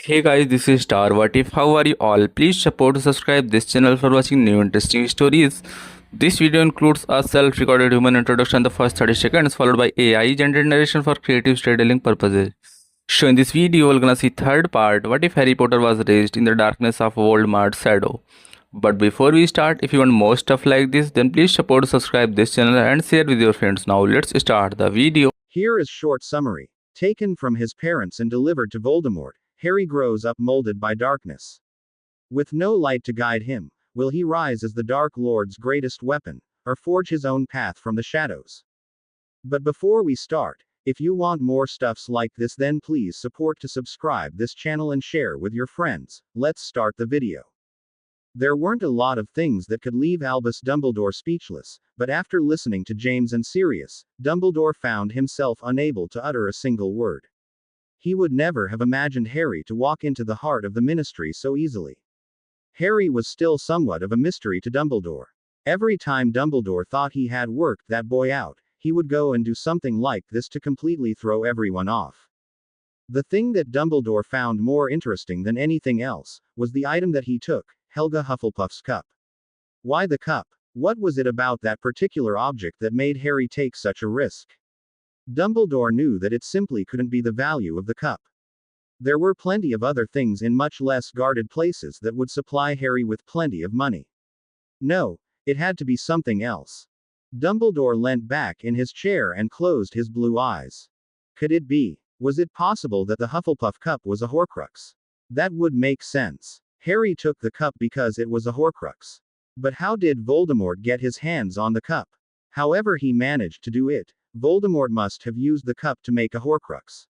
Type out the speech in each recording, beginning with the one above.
Hey guys, this is Star. What if? How are you all? Please support and subscribe this channel for watching new interesting stories. This video includes a self-recorded human introduction the first 30 seconds followed by AI generated narration for creative storytelling purposes. So in this video, we're gonna see third part. What if Harry Potter was raised in the darkness of Voldemort's shadow? But before we start, if you want more stuff like this, then please support, subscribe this channel and share with your friends. Now let's start the video. Here is short summary. Taken from his parents and delivered to Voldemort, Harry grows up molded by darkness. With no light to guide him, will he rise as the Dark Lord's greatest weapon, or forge his own path from the shadows? But before we start, if you want more stuffs like this, then please support to subscribe this channel and share with your friends. Let's start the video. There weren't a lot of things that could leave Albus Dumbledore speechless, but after listening to James and Sirius, Dumbledore found himself unable to utter a single word. He would never have imagined Harry to walk into the heart of the Ministry so easily. Harry was still somewhat of a mystery to Dumbledore. Every time Dumbledore thought he had worked that boy out, he would go and do something like this to completely throw everyone off. The thing that Dumbledore found more interesting than anything else was the item that he took, Helga Hufflepuff's cup. Why the cup? What was it about that particular object that made Harry take such a risk? Dumbledore knew that it simply couldn't be the value of the cup. There were plenty of other things in much less guarded places that would supply Harry with plenty of money. No, it had to be something else. Dumbledore leant back in his chair and closed his blue eyes. Could it be? Was it possible that the Hufflepuff cup was a Horcrux? That would make sense. Harry took the cup because it was a Horcrux. But how did Voldemort get his hands on the cup? However he managed to do it, Voldemort must have used the cup to make a Horcrux.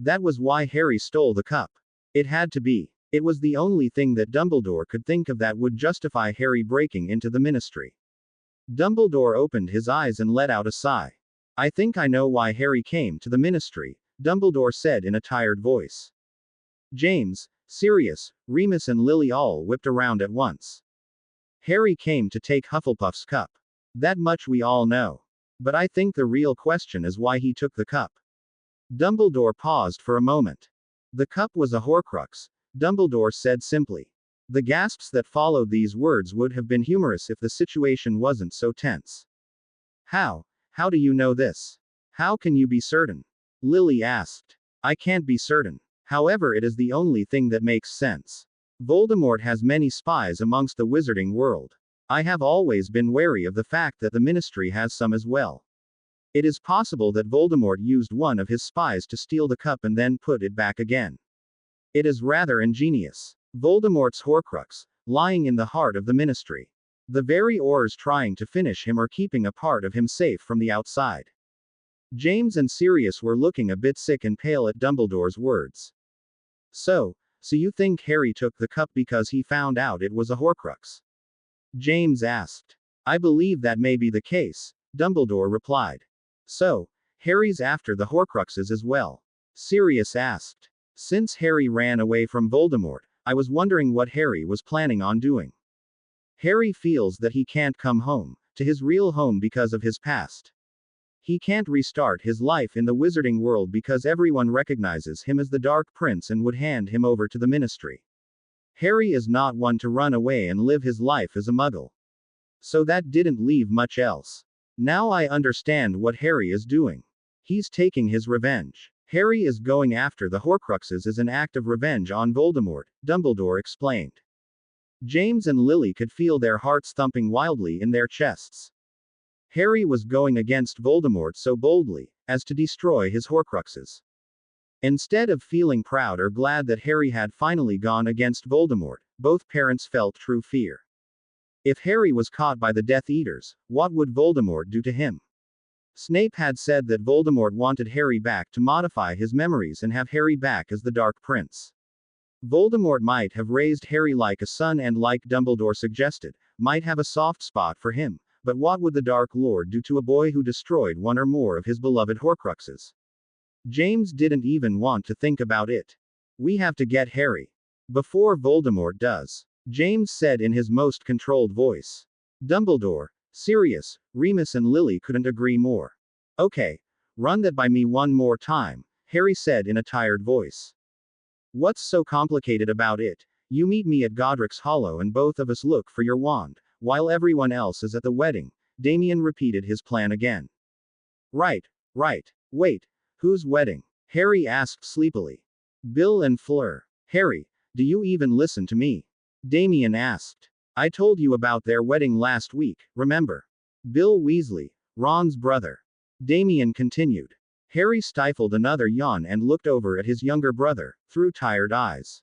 That was why Harry stole the cup. It had to be. It was the only thing that Dumbledore could think of that would justify Harry breaking into the Ministry. Dumbledore opened his eyes and let out a sigh. I think I know why Harry came to the Ministry, Dumbledore said in a tired voice. James, Sirius, Remus and Lily all whipped around at once. Harry came to take Hufflepuff's cup. That much we all know. But I think the real question is why he took the cup. Dumbledore paused for a moment. The cup was a Horcrux, Dumbledore said simply. The gasps that followed these words would have been humorous if the situation wasn't so tense. How? How do you know this? How can you be certain? Lily asked. I can't be certain. However, it is the only thing that makes sense. Voldemort has many spies amongst the wizarding world. I have always been wary of the fact that the Ministry has some as well. It is possible that Voldemort used one of his spies to steal the cup and then put it back again. It is rather ingenious. Voldemort's Horcrux, lying in the heart of the Ministry. The very Aurors trying to finish him are keeping a part of him safe from the outside. James and Sirius were looking a bit sick and pale at Dumbledore's words. So you think Harry took the cup because he found out it was a Horcrux? James asked. I believe that may be the case, Dumbledore replied. So, Harry's after the Horcruxes as well? Sirius asked. Since Harry ran away from Voldemort, I was wondering what Harry was planning on doing. Harry feels that he can't come home, to his real home because of his past. He can't restart his life in the wizarding world because everyone recognizes him as the Dark Prince and would hand him over to the Ministry. Harry is not one to run away and live his life as a muggle. So that didn't leave much else. Now I understand what Harry is doing. He's taking his revenge. Harry is going after the Horcruxes as an act of revenge on Voldemort, Dumbledore explained. James and Lily could feel their hearts thumping wildly in their chests. Harry was going against Voldemort so boldly, as to destroy his Horcruxes. Instead of feeling proud or glad that Harry had finally gone against Voldemort, both parents felt true fear. If Harry was caught by the Death Eaters, what would Voldemort do to him? Snape had said that Voldemort wanted Harry back to modify his memories and have Harry back as the Dark Prince. Voldemort might have raised Harry like a son and, like Dumbledore suggested, might have a soft spot for him, but what would the Dark Lord do to a boy who destroyed one or more of his beloved Horcruxes? James didn't even want to think about it. We have to get Harry before Voldemort does, James said in his most controlled voice. Dumbledore, Sirius, Remus and Lily couldn't agree more. Okay, run that by me one more time, Harry said in a tired voice. What's so complicated about it? You meet me at Godric's Hollow and both of us look for your wand, while everyone else is at the wedding. Damien repeated his plan again. Right, right. Wait, whose wedding? Harry asked sleepily. Bill and Fleur. Harry, do you even listen to me? Damien asked. I told you about their wedding last week, remember? Bill Weasley, Ron's brother. Damien continued. Harry stifled another yawn and looked over at his younger brother, through tired eyes.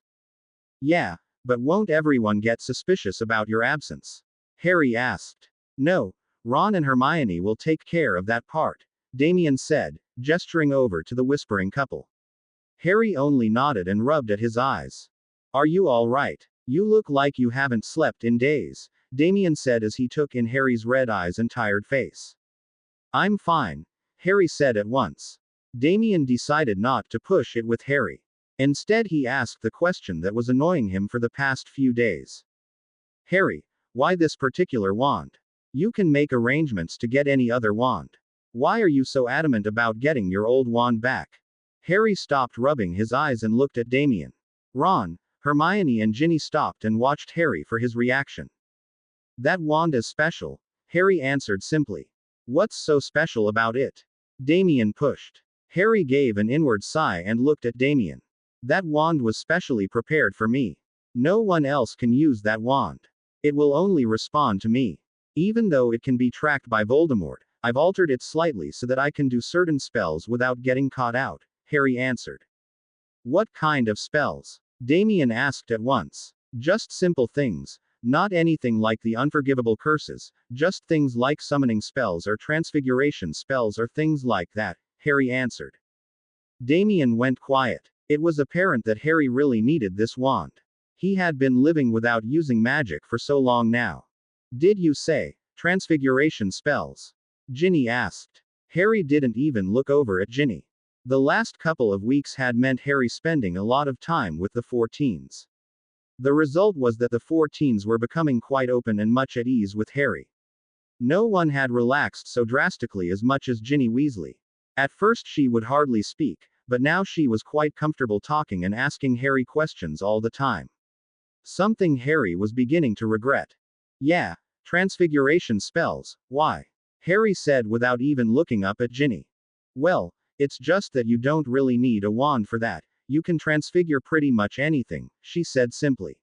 Yeah, but won't everyone get suspicious about your absence? Harry asked. No, Ron and Hermione will take care of that part, Damien said, gesturing over to the whispering couple. Harry only nodded and rubbed at his eyes. Are you all right? You look like you haven't slept in days, Damien said as he took in Harry's red eyes and tired face. I'm fine, Harry said at once. Damien decided not to push it with Harry. Instead, he asked the question that was annoying him for the past few days. Harry, why this particular wand? You can make arrangements to get any other wand. Why are you so adamant about getting your old wand back? Harry stopped rubbing his eyes and looked at Damien. Ron, Hermione and Ginny stopped and watched Harry for his reaction. That wand is special, Harry answered simply. What's so special about it? Damien pushed. Harry gave an inward sigh and looked at Damien. That wand was specially prepared for me. No one else can use that wand. It will only respond to me. Even though it can be tracked by Voldemort, I've altered it slightly so that I can do certain spells without getting caught out, Harry answered. What kind of spells? Damien asked at once. Just simple things. Not anything like the unforgivable curses, just things like summoning spells or transfiguration spells or things like that, Harry answered. Damien went quiet. It was apparent that Harry really needed this wand. He had been living without using magic for so long now. Did you say transfiguration spells? Ginny asked. Harry didn't even look over at Ginny. The last couple of weeks had meant Harry spending a lot of time with the 14s. The result was that the 14s were becoming quite open and much at ease with Harry. No one had relaxed so drastically as much as Ginny Weasley. At first she would hardly speak, but now she was quite comfortable talking and asking Harry questions all the time. Something Harry was beginning to regret. Yeah, transfiguration spells, why? Harry said without even looking up at Ginny. Well, it's just that you don't really need a wand for that. You can transfigure pretty much anything, she said simply.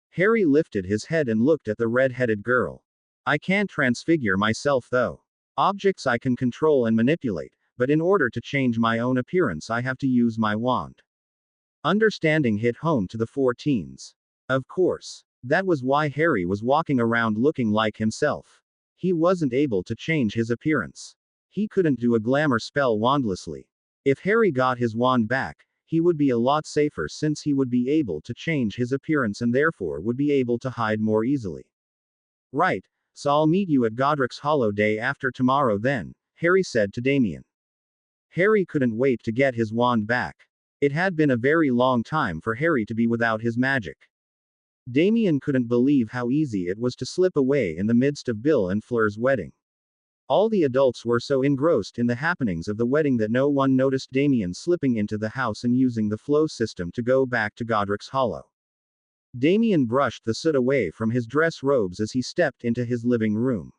Harry lifted his head and looked at the red-headed girl. I can't transfigure myself though. Objects I can control and manipulate, but in order to change my own appearance I have to use my wand. Understanding hit home to the 14s. Of course. That was why Harry was walking around looking like himself. He wasn't able to change his appearance. He couldn't do a glamour spell wandlessly. If Harry got his wand back, he would be a lot safer since he would be able to change his appearance and therefore would be able to hide more easily. Right, so I'll meet you at Godric's Hollow day after tomorrow then, Harry said to Damien. Harry couldn't wait to get his wand back. It had been a very long time for Harry to be without his magic. Damien couldn't believe how easy it was to slip away in the midst of Bill and Fleur's wedding. All the adults were so engrossed in the happenings of the wedding that no one noticed Damien slipping into the house and using the flow system to go back to Godric's Hollow. Damien brushed the soot away from his dress robes as he stepped into his living room.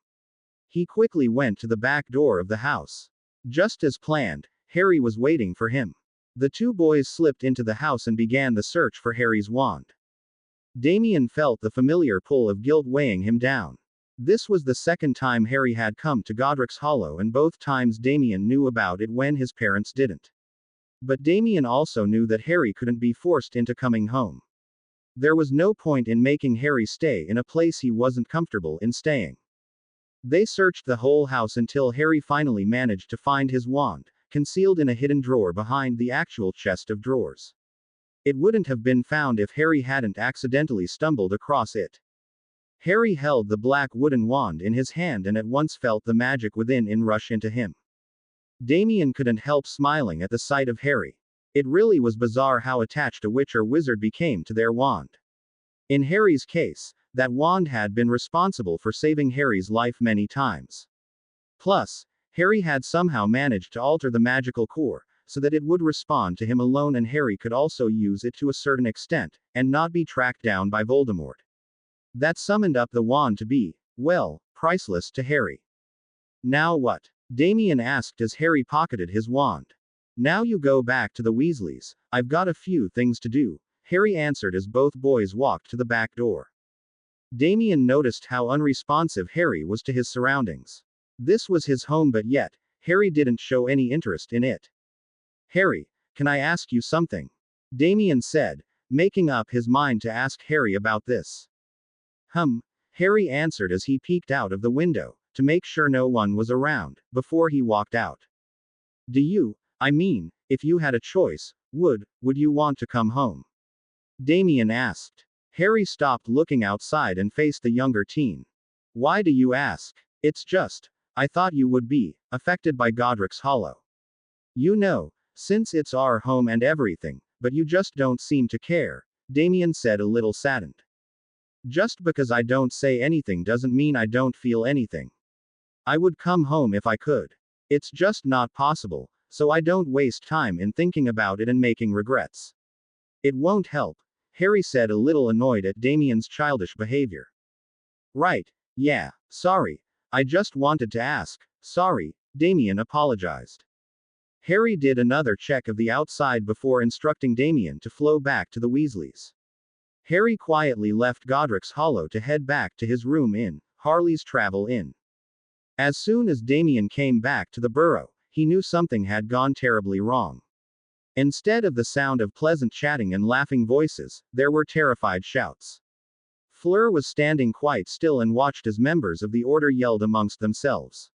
He quickly went to the back door of the house. Just as planned, Harry was waiting for him. The two boys slipped into the house and began the search for Harry's wand. Damien felt the familiar pull of guilt weighing him down. This was the second time Harry had come to Godric's Hollow and both times Damien knew about it when his parents didn't. But Damien also knew that Harry couldn't be forced into coming home. There was no point in making Harry stay in a place he wasn't comfortable in staying. They searched the whole house until Harry finally managed to find his wand, concealed in a hidden drawer behind the actual chest of drawers. It wouldn't have been found if Harry hadn't accidentally stumbled across it. Harry held the black wooden wand in his hand and at once felt the magic within rush into him. Damien couldn't help smiling at the sight of Harry. It really was bizarre how attached a witch or wizard became to their wand. In Harry's case, that wand had been responsible for saving Harry's life many times. Plus, Harry had somehow managed to alter the magical core, so that it would respond to him alone and Harry could also use it to a certain extent, and not be tracked down by Voldemort. That summoned up the wand to be, well, priceless to Harry. Now what? Damien asked as Harry pocketed his wand. Now you go back to the Weasleys, I've got a few things to do, Harry answered as both boys walked to the back door. Damien noticed how unresponsive Harry was to his surroundings. This was his home, but yet, Harry didn't show any interest in it. Harry, can I ask you something? Damien said, making up his mind to ask Harry about this. Harry answered as he peeked out of the window, to make sure no one was around, before he walked out. If you had a choice, would you want to come home? Damien asked. Harry stopped looking outside and faced the younger teen. Why do you ask? It's just, I thought you would be affected by Godric's Hollow. You know, since it's our home and everything, but you just don't seem to care, Damien said a little saddened. Just because I don't say anything doesn't mean I don't feel anything. I would come home if I could. It's just not possible, so I don't waste time in thinking about it and making regrets. It won't help, Harry said, a little annoyed at Damien's childish behavior. Right, yeah, sorry, I just wanted to ask, sorry, Damien apologized. Harry did another check of the outside before instructing Damien to flow back to the Weasleys. Harry quietly left Godric's Hollow to head back to his room in Harley's Travel Inn. As soon as Damien came back to the burrow, he knew something had gone terribly wrong. Instead of the sound of pleasant chatting and laughing voices, there were terrified shouts. Fleur was standing quite still and watched as members of the order yelled amongst themselves.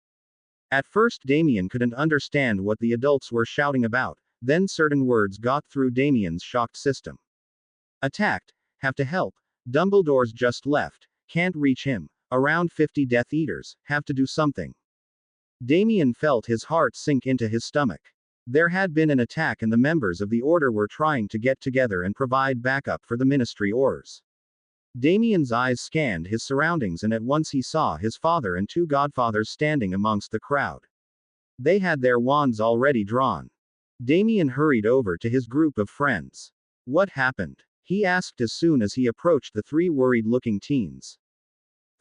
At first Damien couldn't understand what the adults were shouting about, then certain words got through Damien's shocked system. Attacked, have to help, Dumbledore's just left, can't reach him, around 50 Death Eaters, have to do something. Damien felt his heart sink into his stomach. There had been an attack and the members of the order were trying to get together and provide backup for the Ministry Aurors. Damien's eyes scanned his surroundings and at once he saw his father and two godfathers standing amongst the crowd. They had their wands already drawn. Damien hurried over to his group of friends. What happened? He asked as soon as he approached the three worried-looking teens.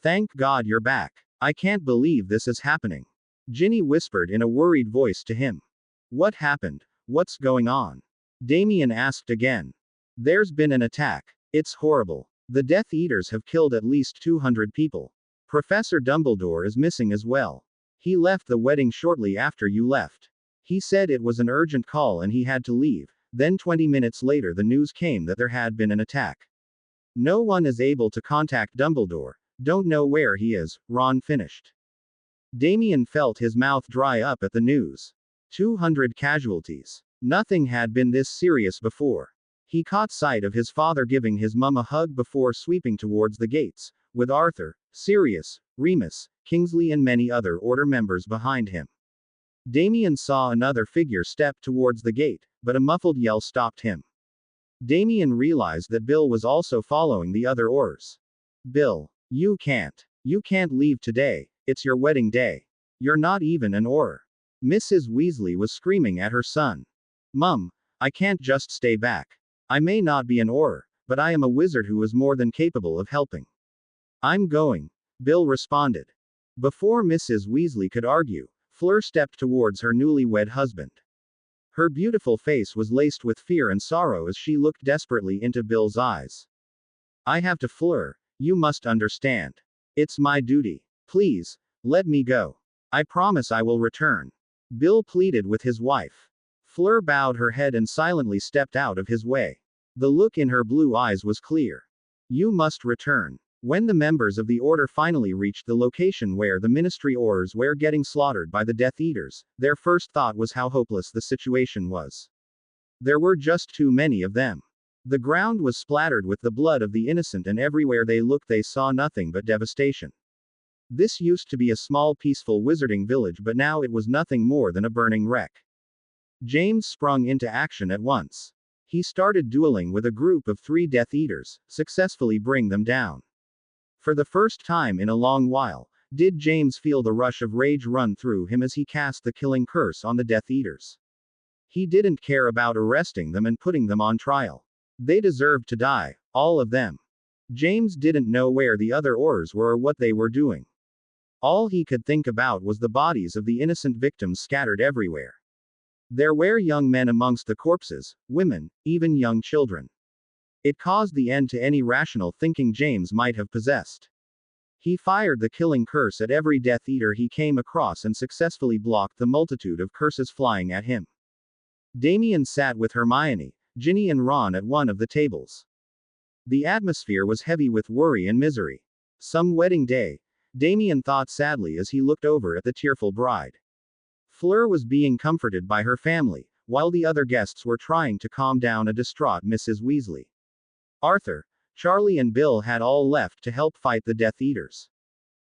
Thank God you're back. I can't believe this is happening. Ginny whispered in a worried voice to him. What happened? What's going on? Damien asked again. There's been an attack. It's horrible. The Death Eaters have killed at least 200 people. Professor Dumbledore is missing as well. He left the wedding shortly after you left. He said it was an urgent call and he had to leave. Then 20 minutes later the news came that there had been an attack. No one is able to contact Dumbledore. Don't know where he is, Ron finished. Damien felt his mouth dry up at the news. 200 casualties. Nothing had been this serious before. He caught sight of his father giving his mum a hug before sweeping towards the gates, with Arthur, Sirius, Remus, Kingsley and many other order members behind him. Damien saw another figure step towards the gate, but a muffled yell stopped him. Damien realized that Bill was also following the other Aurors. Bill, you can't leave today, it's your wedding day. You're not even an Auror. Mrs. Weasley was screaming at her son. Mum, I can't just stay back. I may not be an Auror, but I am a wizard who is more than capable of helping. I'm going, Bill responded. Before Mrs. Weasley could argue, Fleur stepped towards her newlywed husband. Her beautiful face was laced with fear and sorrow as she looked desperately into Bill's eyes. I have to, Fleur, you must understand. It's my duty. Please, let me go. I promise I will return. Bill pleaded with his wife. Fleur bowed her head and silently stepped out of his way. The look in her blue eyes was clear. You must return. When the members of the Order finally reached the location where the Ministry Aurors were getting slaughtered by the Death Eaters, their first thought was how hopeless the situation was. There were just too many of them. The ground was splattered with the blood of the innocent and everywhere they looked they saw nothing but devastation. This used to be a small peaceful wizarding village but now it was nothing more than a burning wreck. James sprung into action at once. He started dueling with a group of 3 Death Eaters, successfully bring them down. For the first time in a long while, did James feel the rush of rage run through him as he cast the killing curse on the Death Eaters. He didn't care about arresting them and putting them on trial. They deserved to die, all of them. James didn't know where the other Aurors were or what they were doing. All he could think about was the bodies of the innocent victims scattered everywhere. There were young men amongst the corpses, women, even young children. It caused the end to any rational thinking James might have possessed. He fired the killing curse at every Death Eater he came across and successfully blocked the multitude of curses flying at him. Damien sat with Hermione, Ginny and Ron at one of the tables. The atmosphere was heavy with worry and misery. Some wedding day, Damien thought sadly as he looked over at the tearful bride. Fleur was being comforted by her family, while the other guests were trying to calm down a distraught Mrs. Weasley. Arthur, Charlie and Bill had all left to help fight the Death Eaters.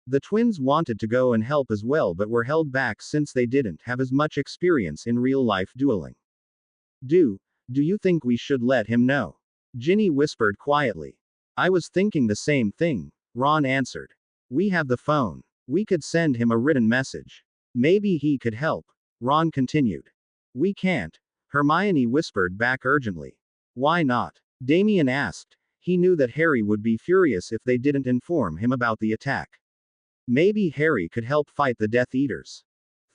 The twins wanted to go and help as well but were held back since they didn't have as much experience in real-life dueling. Do you think we should let him know? Ginny whispered quietly. I was thinking the same thing, Ron answered. We have the phone. We could send him a written message. Maybe he could help, Ron continued. We can't, Hermione whispered back urgently. Why not? Damien asked. He knew that Harry would be furious if they didn't inform him about the attack. Maybe Harry could help fight the Death Eaters.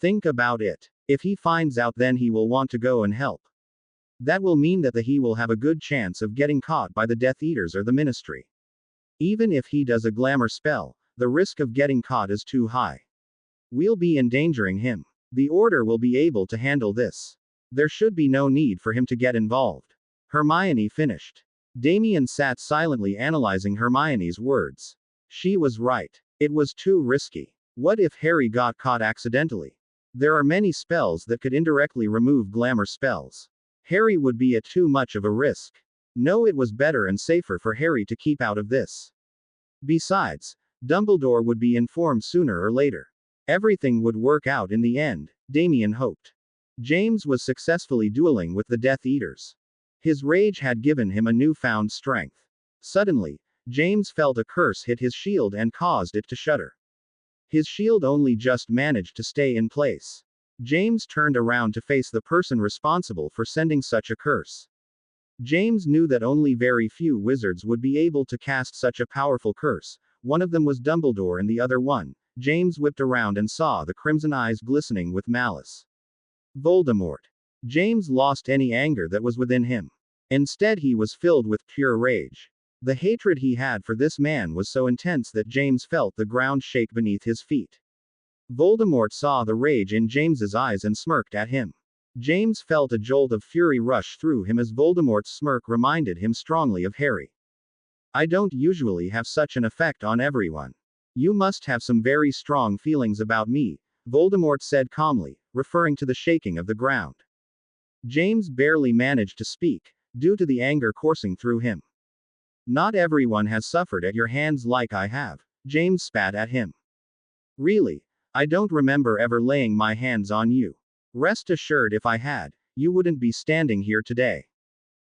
Think about it. If he finds out, then he will want to go and help. That will mean that he will have a good chance of getting caught by the Death Eaters or the Ministry. Even if he does a glamour spell, the risk of getting caught is too high. We'll be endangering him. The Order will be able to handle this. There should be no need for him to get involved. Hermione finished. Damien sat silently analyzing Hermione's words. She was right. It was too risky. What if Harry got caught accidentally? There are many spells that could indirectly remove glamour spells. Harry would be at too much of a risk. No, it was better and safer for Harry to keep out of this. Besides, Dumbledore would be informed sooner or later. Everything would work out in the end, Damien hoped. James was successfully dueling with the Death Eaters. His rage had given him a newfound strength. Suddenly, James felt a curse hit his shield and caused it to shudder. His shield only just managed to stay in place. James turned around to face the person responsible for sending such a curse. James knew that only very few wizards would be able to cast such a powerful curse. One of them was Dumbledore and the other one. James whipped around and saw the crimson eyes glistening with malice. Voldemort. James lost any anger that was within him. Instead, he was filled with pure rage. The hatred he had for this man was so intense that James felt the ground shake beneath his feet. Voldemort saw the rage in James's eyes and smirked at him. James felt a jolt of fury rush through him as Voldemort's smirk reminded him strongly of Harry. I don't usually have such an effect on everyone. You must have some very strong feelings about me, Voldemort said calmly, referring to the shaking of the ground. James barely managed to speak, due to the anger coursing through him. Not everyone has suffered at your hands like I have, James spat at him. Really? I don't remember ever laying my hands on you. Rest assured, if I had, you wouldn't be standing here today.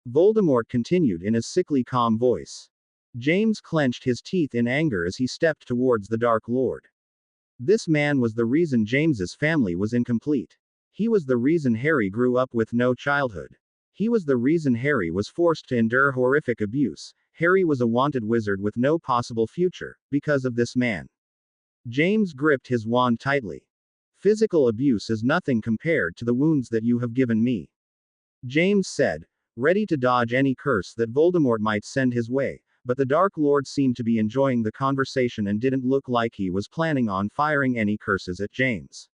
Voldemort continued in a sickly calm voice. James clenched his teeth in anger as he stepped towards the Dark Lord. This man was the reason James's family was incomplete. He was the reason Harry grew up with no childhood. He was the reason Harry was forced to endure horrific abuse. Harry was a wanted wizard with no possible future, because of this man. James gripped his wand tightly. Physical abuse is nothing compared to the wounds that you have given me, James said, ready to dodge any curse that Voldemort might send his way, but the Dark Lord seemed to be enjoying the conversation and didn't look like he was planning on firing any curses at James.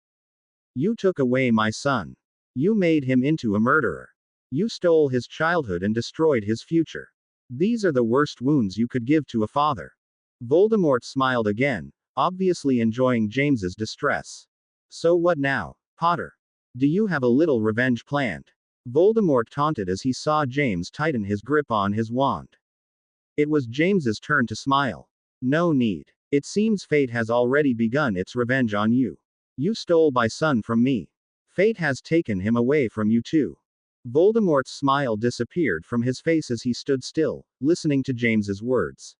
You took away my son. You made him into a murderer. You stole his childhood and destroyed his future. These are the worst wounds you could give to a father. Voldemort smiled again, obviously enjoying James's distress. So what now, Potter? Do you have a little revenge planned? Voldemort taunted as he saw James tighten his grip on his wand. It was James's turn to smile. No need. It seems fate has already begun its revenge on you. You stole my son from me. Fate has taken him away from you too. Voldemort's smile disappeared from his face as he stood still, listening to James's words.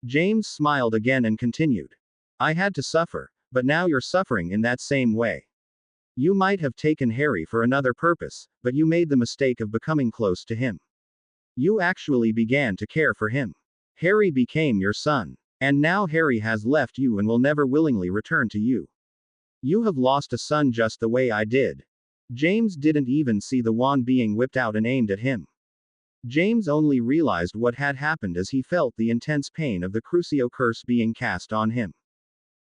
James smiled again and continued. I had to suffer, but now you're suffering in that same way. You might have taken Harry for another purpose, but you made the mistake of becoming close to him. You actually began to care for him. Harry became your son. And now Harry has left you and will never willingly return to you. You have lost a son just the way I did. James didn't even see the wand being whipped out and aimed at him. James only realized what had happened as he felt the intense pain of the Crucio curse being cast on him.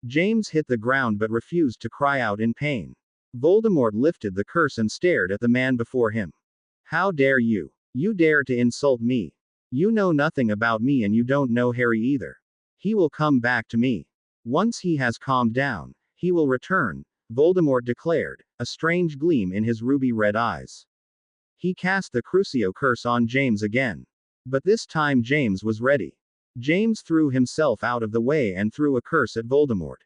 James hit the ground but refused to cry out in pain. Voldemort lifted the curse and stared at the man before him. How dare you? You dare to insult me. You know nothing about me and you don't know Harry either. He will come back to me. Once he has calmed down, he will return, Voldemort declared, a strange gleam in his ruby-red eyes. He cast the Crucio curse on James again. But this time James was ready. James threw himself out of the way and threw a curse at Voldemort.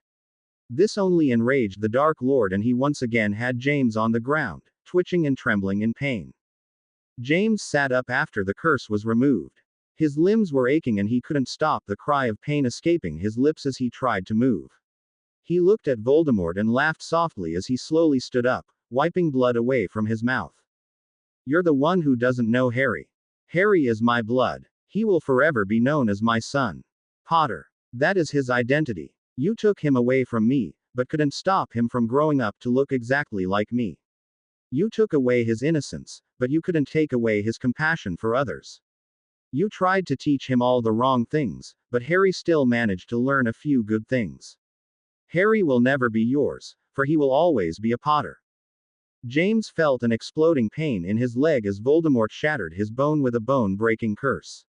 This only enraged the Dark Lord and he once again had James on the ground, twitching and trembling in pain. James sat up after the curse was removed. His limbs were aching and he couldn't stop the cry of pain escaping his lips as he tried to move. He looked at Voldemort and laughed softly as he slowly stood up, wiping blood away from his mouth. You're the one who doesn't know Harry. Harry is my blood. He will forever be known as my son. Potter. That is his identity. You took him away from me, but couldn't stop him from growing up to look exactly like me. You took away his innocence, but you couldn't take away his compassion for others. You tried to teach him all the wrong things, but Harry still managed to learn a few good things. Harry will never be yours, for he will always be a Potter. James felt an exploding pain in his leg as Voldemort shattered his bone with a bone-breaking curse.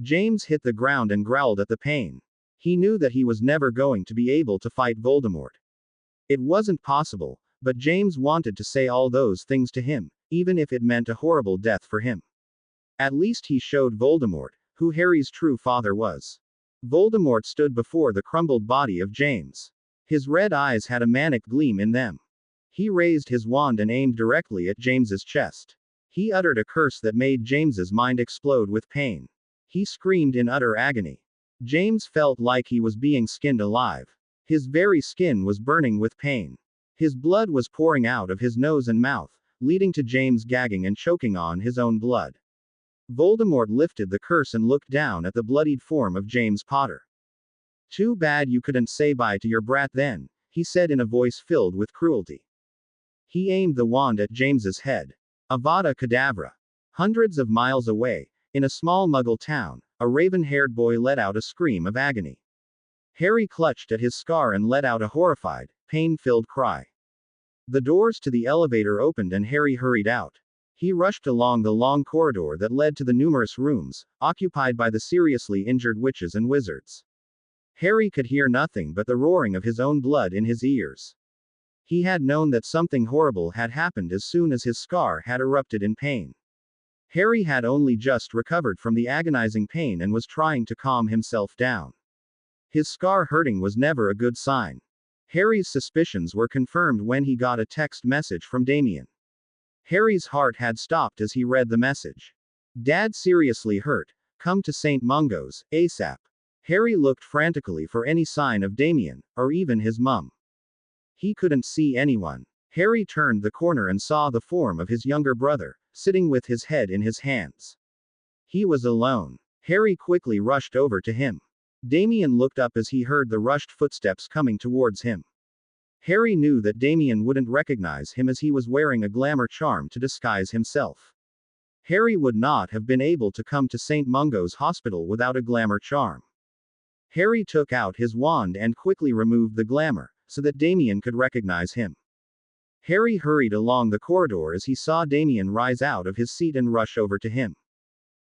James hit the ground and growled at the pain. He knew that he was never going to be able to fight Voldemort. It wasn't possible, but James wanted to say all those things to him, even if it meant a horrible death for him. At least he showed Voldemort who Harry's true father was. Voldemort stood before the crumbled body of James. His red eyes had a manic gleam in them. He raised his wand and aimed directly at James's chest. He uttered a curse that made James's mind explode with pain. He screamed in utter agony. James felt like he was being skinned alive. His very skin was burning with pain. His blood was pouring out of his nose and mouth, leading to James gagging and choking on his own blood. Voldemort lifted the curse and looked down at the bloodied form of James Potter. Too bad you couldn't say bye to your brat then, he said in a voice filled with cruelty. He aimed the wand at James's head. Avada Kedavra. Hundreds of miles away, in a small Muggle town, a raven-haired boy let out a scream of agony. Harry clutched at his scar and let out a horrified, pain-filled cry. The doors to the elevator opened and Harry hurried out. He rushed along the long corridor that led to the numerous rooms, occupied by the seriously injured witches and wizards. Harry could hear nothing but the roaring of his own blood in his ears. He had known that something horrible had happened as soon as his scar had erupted in pain. Harry had only just recovered from the agonizing pain and was trying to calm himself down. His scar hurting was never a good sign. Harry's suspicions were confirmed when he got a text message from Damien. Harry's heart had stopped as he read the message. Dad seriously hurt. Come to St. Mungo's, ASAP. Harry looked frantically for any sign of Damien, or even his mum. He couldn't see anyone. Harry turned the corner and saw the form of his younger brother, sitting with his head in his hands. He was alone. Harry quickly rushed over to him. Damien looked up as he heard the rushed footsteps coming towards him. Harry knew that Damien wouldn't recognize him as he was wearing a glamour charm to disguise himself. Harry would not have been able to come to St. Mungo's hospital without a glamour charm. Harry took out his wand and quickly removed the glamour, so that Damien could recognize him. Harry hurried along the corridor as he saw Damien rise out of his seat and rush over to him.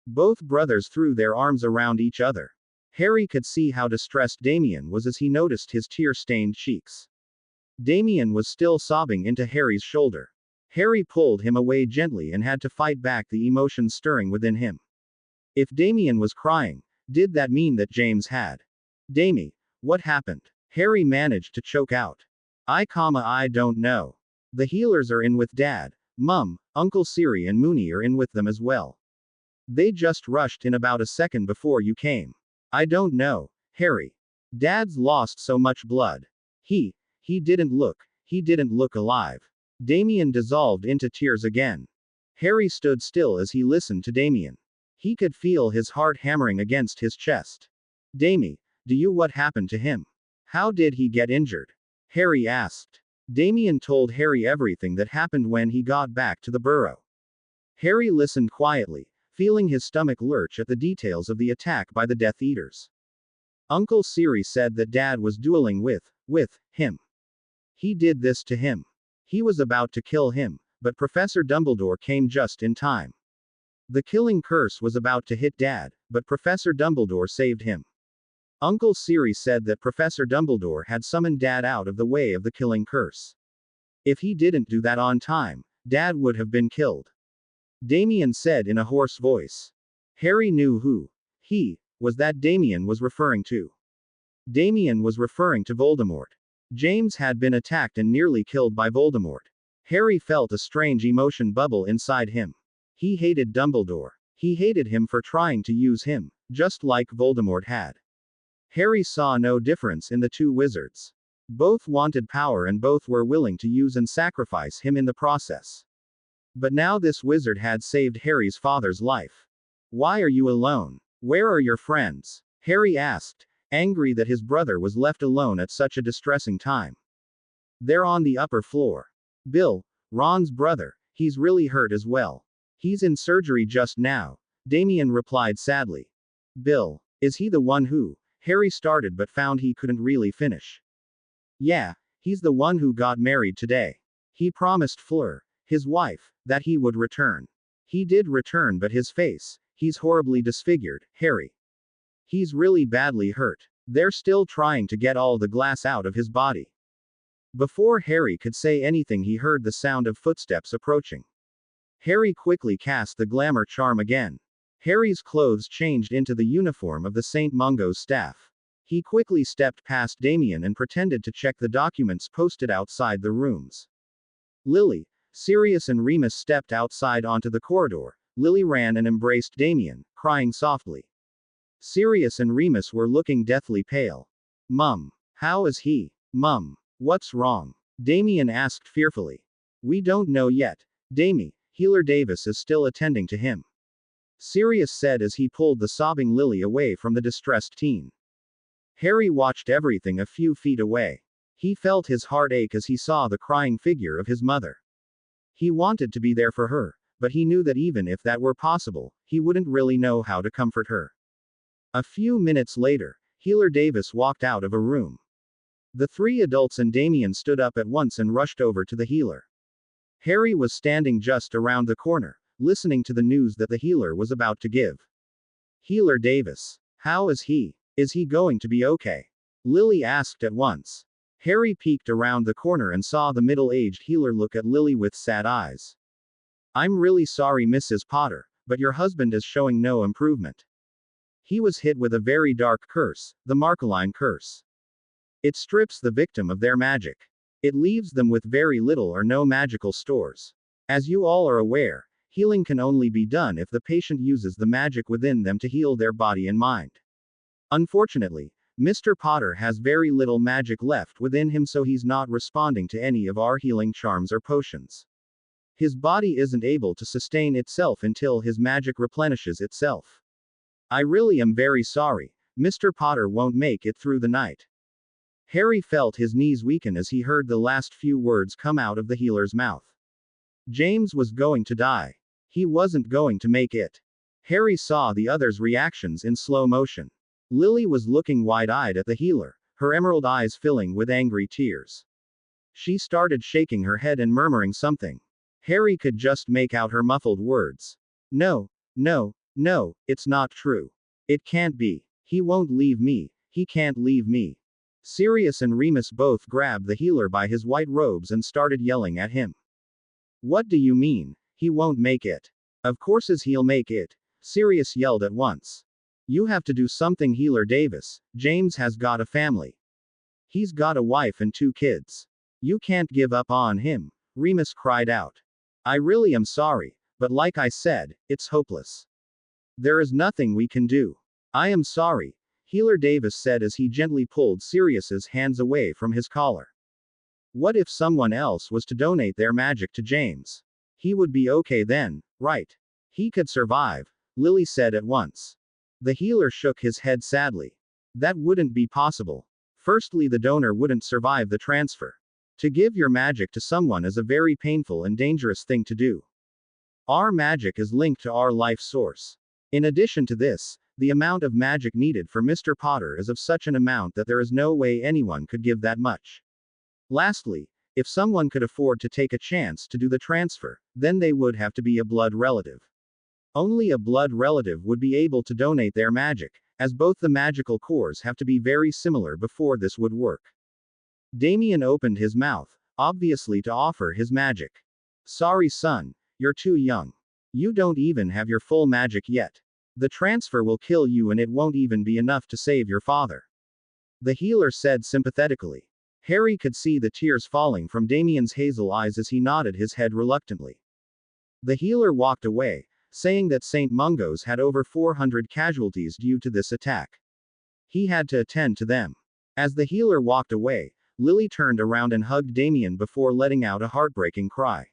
Both brothers threw their arms around each other. Harry could see how distressed Damien was as he noticed his tear-stained cheeks. Damien was still sobbing into Harry's shoulder. Harry pulled him away gently and had to fight back the emotions stirring within him. If Damien was crying, did that mean that James had? Damie, what happened? Harry managed to choke out. I don't know. The healers are in with Dad, Mum, Uncle Siri and Mooney are in with them as well. They just rushed in about a second before you came. I don't know, Harry. Dad's lost so much blood. He didn't look alive. Damien dissolved into tears again. Harry stood still as he listened to Damien. He could feel his heart hammering against his chest. Damie, do you what happened to him? How did he get injured? Harry asked. Damien told Harry everything that happened when he got back to the burrow. Harry listened quietly, feeling his stomach lurch at the details of the attack by the Death Eaters. Uncle Siri said that Dad was dueling with him. He did this to him. He was about to kill him, but Professor Dumbledore came just in time. The killing curse was about to hit Dad, but Professor Dumbledore saved him. Uncle Siri said that Professor Dumbledore had summoned Dad out of the way of the killing curse. If he didn't do that on time, Dad would have been killed. Damien said in a hoarse voice. Harry knew who he was that Damien was referring to. Damien was referring to Voldemort. James had been attacked and nearly killed by Voldemort. Harry felt a strange emotion bubble inside him. He hated Dumbledore. He hated him for trying to use him, just like Voldemort had. Harry saw no difference in the two wizards. Both wanted power and both were willing to use and sacrifice him in the process. But now this wizard had saved Harry's father's life. Why are you alone? Where are your friends? Harry asked, angry that his brother was left alone at such a distressing time. They're on the upper floor. Bill, Ron's brother, he's really hurt as well. He's in surgery just now, Damien replied sadly. Bill, is he the one who? Harry started but found he couldn't really finish. Yeah, he's the one who got married today. He promised Fleur, his wife, that he would return. He did return, but his face, he's horribly disfigured, Harry. He's really badly hurt. They're still trying to get all the glass out of his body. Before Harry could say anything, he heard the sound of footsteps approaching. Harry quickly cast the glamour charm again. Harry's clothes changed into the uniform of the St. Mungo's staff. He quickly stepped past Damien and pretended to check the documents posted outside the rooms. Lily, Sirius and Remus stepped outside onto the corridor. Lily ran and embraced Damien, crying softly. Sirius and Remus were looking deathly pale. Mum, how is he? Mum, what's wrong? Damien asked fearfully. We don't know yet. Damie, Healer Davis is still attending to him. Sirius said as he pulled the sobbing Lily away from the distressed teen. Harry watched everything a few feet away. He felt his heart ache as he saw the crying figure of his mother. He wanted to be there for her, but he knew that even if that were possible, he wouldn't really know how to comfort her. A few minutes later, Healer Davis walked out of a room. The three adults and Damien stood up at once and rushed over to the healer. Harry was standing just around the corner, listening to the news that the healer was about to give. Healer Davis. How is he? Is he going to be okay? Lily asked at once. Harry peeked around the corner and saw the middle-aged healer look at Lily with sad eyes. I'm really sorry, Mrs. Potter, but your husband is showing no improvement. He was hit with a very dark curse, the Markeline curse. It strips the victim of their magic. It leaves them with very little or no magical stores. As you all are aware, healing can only be done if the patient uses the magic within them to heal their body and mind. Unfortunately, Mr. Potter has very little magic left within him, so he's not responding to any of our healing charms or potions. His body isn't able to sustain itself until his magic replenishes itself. I really am very sorry. Mr. Potter won't make it through the night. Harry felt his knees weaken as he heard the last few words come out of the healer's mouth. James was going to die. He wasn't going to make it. Harry saw the others' reactions in slow motion. Lily was looking wide-eyed at the healer, her emerald eyes filling with angry tears. She started shaking her head and murmuring something. Harry could just make out her muffled words. No, no, no, it's not true. It can't be. He won't leave me. He can't leave me. Sirius and Remus both grabbed the healer by his white robes and started yelling at him. What do you mean? He won't make it. Of course he'll make it. Sirius yelled at once. You have to do something, Healer Davis. James has got a family. He's got a wife and 2 kids. You can't give up on him. Remus cried out. I really am sorry, but like I said, it's hopeless. There is nothing we can do. I am sorry, Healer Davis said as he gently pulled Sirius's hands away from his collar. What if someone else was to donate their magic to James? He would be okay then, right? He could survive, Lily said at once. The healer shook his head sadly. That wouldn't be possible. Firstly, the donor wouldn't survive the transfer. To give your magic to someone is a very painful and dangerous thing to do. Our magic is linked to our life source. In addition to this, the amount of magic needed for Mr. Potter is of such an amount that there is no way anyone could give that much. Lastly, if someone could afford to take a chance to do the transfer, then they would have to be a blood relative. Only a blood relative would be able to donate their magic, as both the magical cores have to be very similar before this would work. Damien opened his mouth, obviously to offer his magic. Sorry son, you're too young. You don't even have your full magic yet. The transfer will kill you and it won't even be enough to save your father. The healer said sympathetically. Harry could see the tears falling from Damien's hazel eyes as he nodded his head reluctantly. The healer walked away, saying that St. Mungo's had over 400 casualties due to this attack. He had to attend to them. As the healer walked away, Lily turned around and hugged Damien before letting out a heartbreaking cry.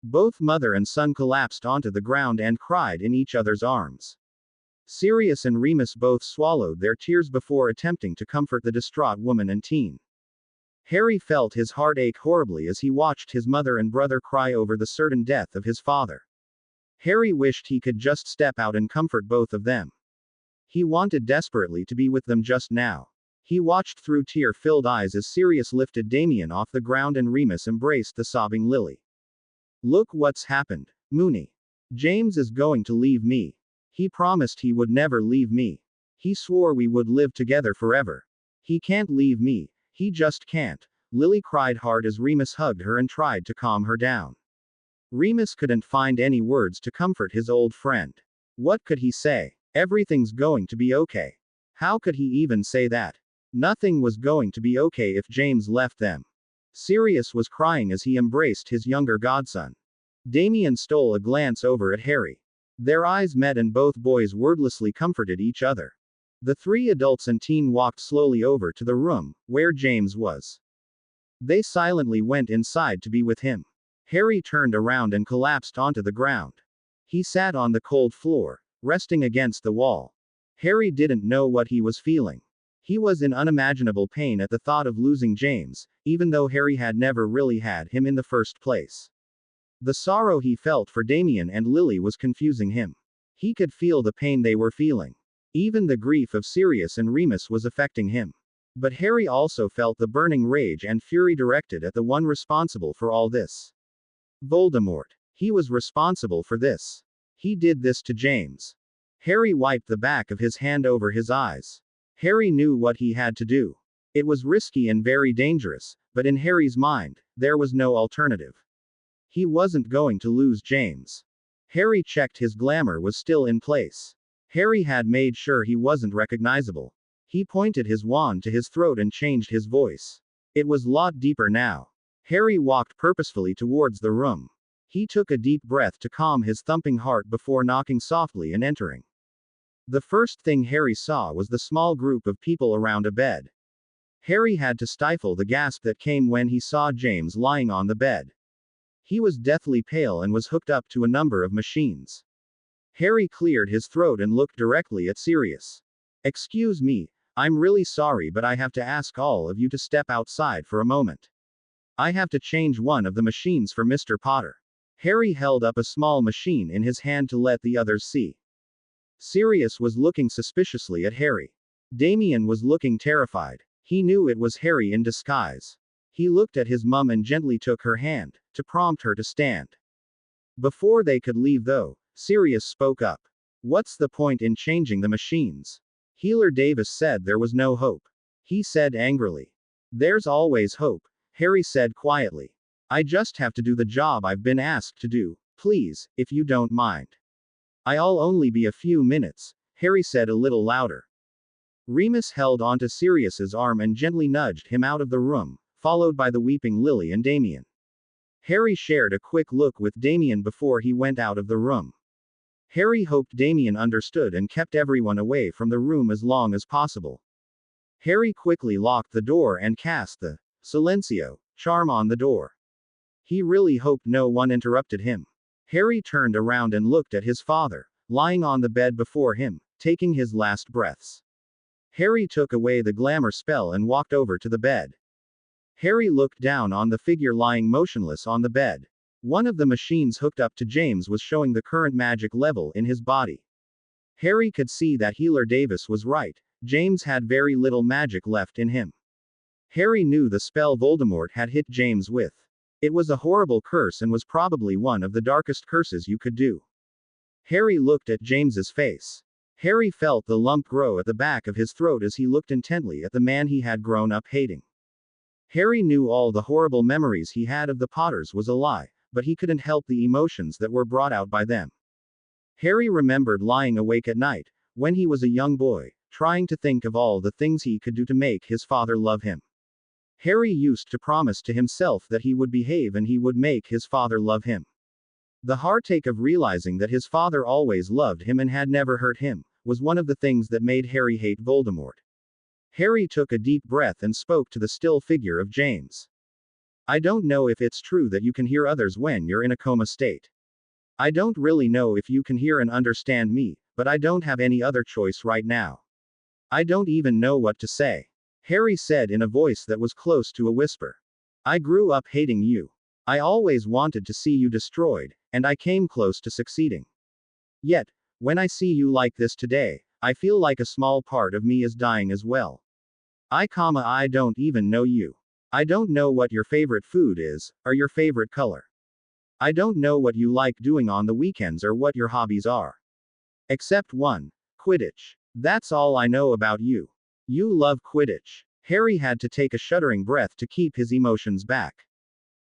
Both mother and son collapsed onto the ground and cried in each other's arms. Sirius and Remus both swallowed their tears before attempting to comfort the distraught woman and teen. Harry felt his heart ache horribly as he watched his mother and brother cry over the certain death of his father. Harry wished he could just step out and comfort both of them. He wanted desperately to be with them just now. He watched through tear-filled eyes as Sirius lifted Damien off the ground and Remus embraced the sobbing Lily. Look what's happened, Moony. James is going to leave me. He promised he would never leave me. He swore we would live together forever. He can't leave me, he just can't. Lily cried hard as Remus hugged her and tried to calm her down. Remus couldn't find any words to comfort his old friend. What could he say? Everything's going to be okay. How could he even say that? Nothing was going to be okay if James left them. Sirius was crying as he embraced his younger godson. Damien stole a glance over at Harry. Their eyes met and both boys wordlessly comforted each other. The three adults and teen walked slowly over to the room where James was. They silently went inside to be with him. Harry turned around and collapsed onto the ground. He sat on the cold floor, resting against the wall. Harry didn't know what he was feeling. He was in unimaginable pain at the thought of losing James, even though Harry had never really had him in the first place. The sorrow he felt for Damien and Lily was confusing him. He could feel the pain they were feeling. Even the grief of Sirius and Remus was affecting him. But Harry also felt the burning rage and fury directed at the one responsible for all this. Voldemort. He was responsible for this. He did this to James. Harry wiped the back of his hand over his eyes. Harry knew what he had to do. It was risky and very dangerous, but in Harry's mind, there was no alternative. He wasn't going to lose James. Harry checked his glamour was still in place. Harry had made sure he wasn't recognizable. He pointed his wand to his throat and changed his voice. It was a lot deeper now. Harry walked purposefully towards the room. He took a deep breath to calm his thumping heart before knocking softly and entering. The first thing Harry saw was the small group of people around a bed. Harry had to stifle the gasp that came when he saw James lying on the bed. He was deathly pale and was hooked up to a number of machines. Harry cleared his throat and looked directly at Sirius. Excuse me, I'm really sorry, but I have to ask all of you to step outside for a moment. I have to change one of the machines for Mr. Potter. Harry held up a small machine in his hand to let the others see. Sirius was looking suspiciously at Harry. Damien was looking terrified. He knew it was Harry in disguise. He looked at his mum and gently took her hand, to prompt her to stand. Before they could leave though, Sirius spoke up. What's the point in changing the machines? Healer Davis said there was no hope. He said angrily. There's always hope, Harry said quietly. I just have to do the job I've been asked to do, please, if you don't mind. I'll only be a few minutes, Harry said a little louder. Remus held onto Sirius's arm and gently nudged him out of the room, followed by the weeping Lily and Damien. Harry shared a quick look with Damien before he went out of the room. Harry hoped Damien understood and kept everyone away from the room as long as possible. Harry quickly locked the door and cast the Silencio charm on the door. He really hoped no one interrupted him. Harry turned around and looked at his father, lying on the bed before him, taking his last breaths. Harry took away the glamour spell and walked over to the bed. Harry looked down on the figure lying motionless on the bed. One of the machines hooked up to James was showing the current magic level in his body. Harry could see that Healer Davis was right. James had very little magic left in him. Harry knew the spell Voldemort had hit James with. It was a horrible curse and was probably one of the darkest curses you could do. Harry looked at James's face. Harry felt the lump grow at the back of his throat as he looked intently at the man he had grown up hating. Harry knew all the horrible memories he had of the Potters was a lie, but he couldn't help the emotions that were brought out by them. Harry remembered lying awake at night, when he was a young boy, trying to think of all the things he could do to make his father love him. Harry used to promise to himself that he would behave and he would make his father love him. The heartache of realizing that his father always loved him and had never hurt him, was one of the things that made Harry hate Voldemort. Harry took a deep breath and spoke to the still figure of James. I don't know if it's true that you can hear others when you're in a coma state. I don't really know if you can hear and understand me, but I don't have any other choice right now. I don't even know what to say. Harry said in a voice that was close to a whisper. I grew up hating you. I always wanted to see you destroyed, and I came close to succeeding. Yet, when I see you like this today, I feel like a small part of me is dying as well. I don't even know you. I don't know what your favorite food is, or your favorite color. I don't know what you like doing on the weekends or what your hobbies are. Except one: Quidditch. That's all I know about you. You love Quidditch. Harry had to take a shuddering breath to keep his emotions back.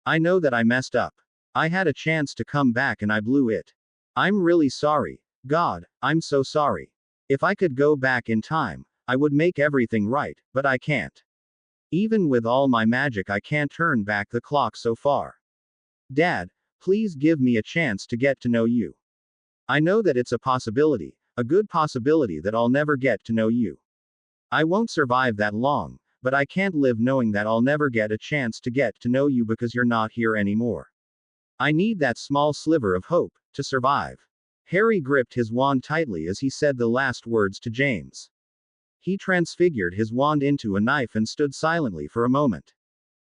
I know that I messed up. I had a chance to come back and I blew it. I'm really sorry. God, I'm so sorry. If I could go back in time, I would make everything right, but I can't. Even with all my magic, I can't turn back the clock so far. Dad, please give me a chance to get to know you. I know that it's a possibility, a good possibility that I'll never get to know you. I won't survive that long, but I can't live knowing that I'll never get a chance to get to know you because you're not here anymore. I need that small sliver of hope to survive. Harry gripped his wand tightly as he said the last words to James. He transfigured his wand into a knife and stood silently for a moment.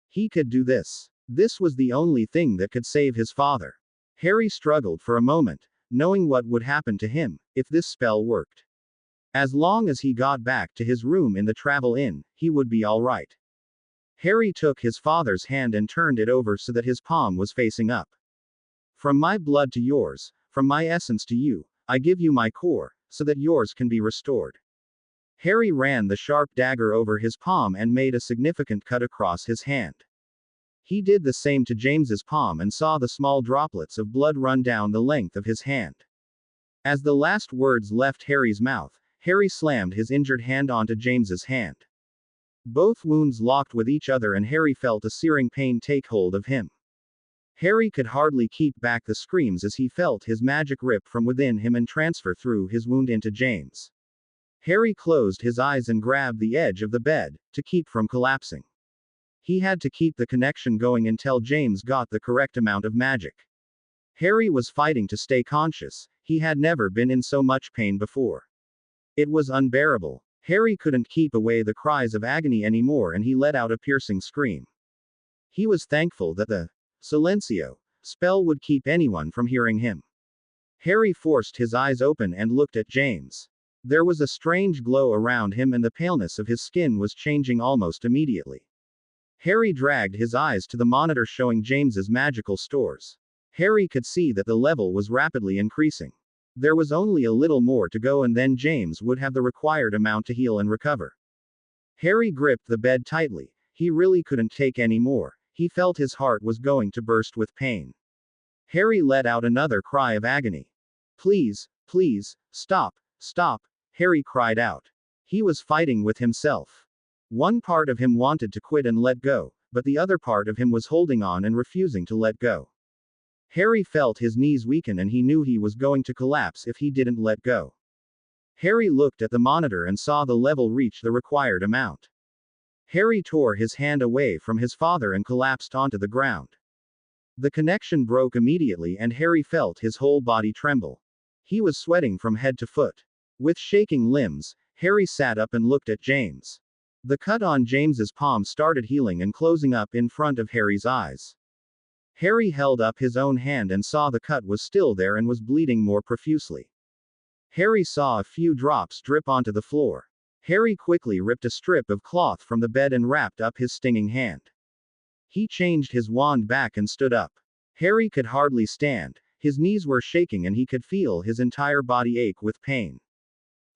He could do this. This was the only thing that could save his father. Harry struggled for a moment, knowing what would happen to him if this spell worked. As long as he got back to his room in the Travel Inn, he would be all right. Harry took his father's hand and turned it over so that his palm was facing up. From my blood to yours, from my essence to you, I give you my core, so that yours can be restored. Harry ran the sharp dagger over his palm and made a significant cut across his hand. He did the same to James's palm and saw the small droplets of blood run down the length of his hand. As the last words left Harry's mouth, Harry slammed his injured hand onto James's hand. Both wounds locked with each other and Harry felt a searing pain take hold of him. Harry could hardly keep back the screams as he felt his magic rip from within him and transfer through his wound into James. Harry closed his eyes and grabbed the edge of the bed, to keep from collapsing. He had to keep the connection going until James got the correct amount of magic. Harry was fighting to stay conscious. He had never been in so much pain before. It was unbearable. Harry couldn't keep away the cries of agony anymore and he let out a piercing scream. He was thankful that the Silencio spell would keep anyone from hearing him. Harry forced his eyes open and looked at James. There was a strange glow around him and the paleness of his skin was changing almost immediately. Harry dragged his eyes to the monitor showing James's magical stores. Harry could see that the level was rapidly increasing. There was only a little more to go and then James would have the required amount to heal and recover. Harry gripped the bed tightly. He really couldn't take any more. He felt his heart was going to burst with pain. Harry let out another cry of agony. Please, please, stop, stop, Harry cried out. He was fighting with himself. One part of him wanted to quit and let go, but the other part of him was holding on and refusing to let go. Harry felt his knees weaken and he knew he was going to collapse if he didn't let go. Harry looked at the monitor and saw the level reach the required amount. Harry tore his hand away from his father and collapsed onto the ground. The connection broke immediately and Harry felt his whole body tremble. He was sweating from head to foot. With shaking limbs, Harry sat up and looked at James. The cut on James's palm started healing and closing up in front of Harry's eyes. Harry held up his own hand and saw the cut was still there and was bleeding more profusely. Harry saw a few drops drip onto the floor. Harry quickly ripped a strip of cloth from the bed and wrapped up his stinging hand. He changed his wand back and stood up. Harry could hardly stand, his knees were shaking and he could feel his entire body ache with pain.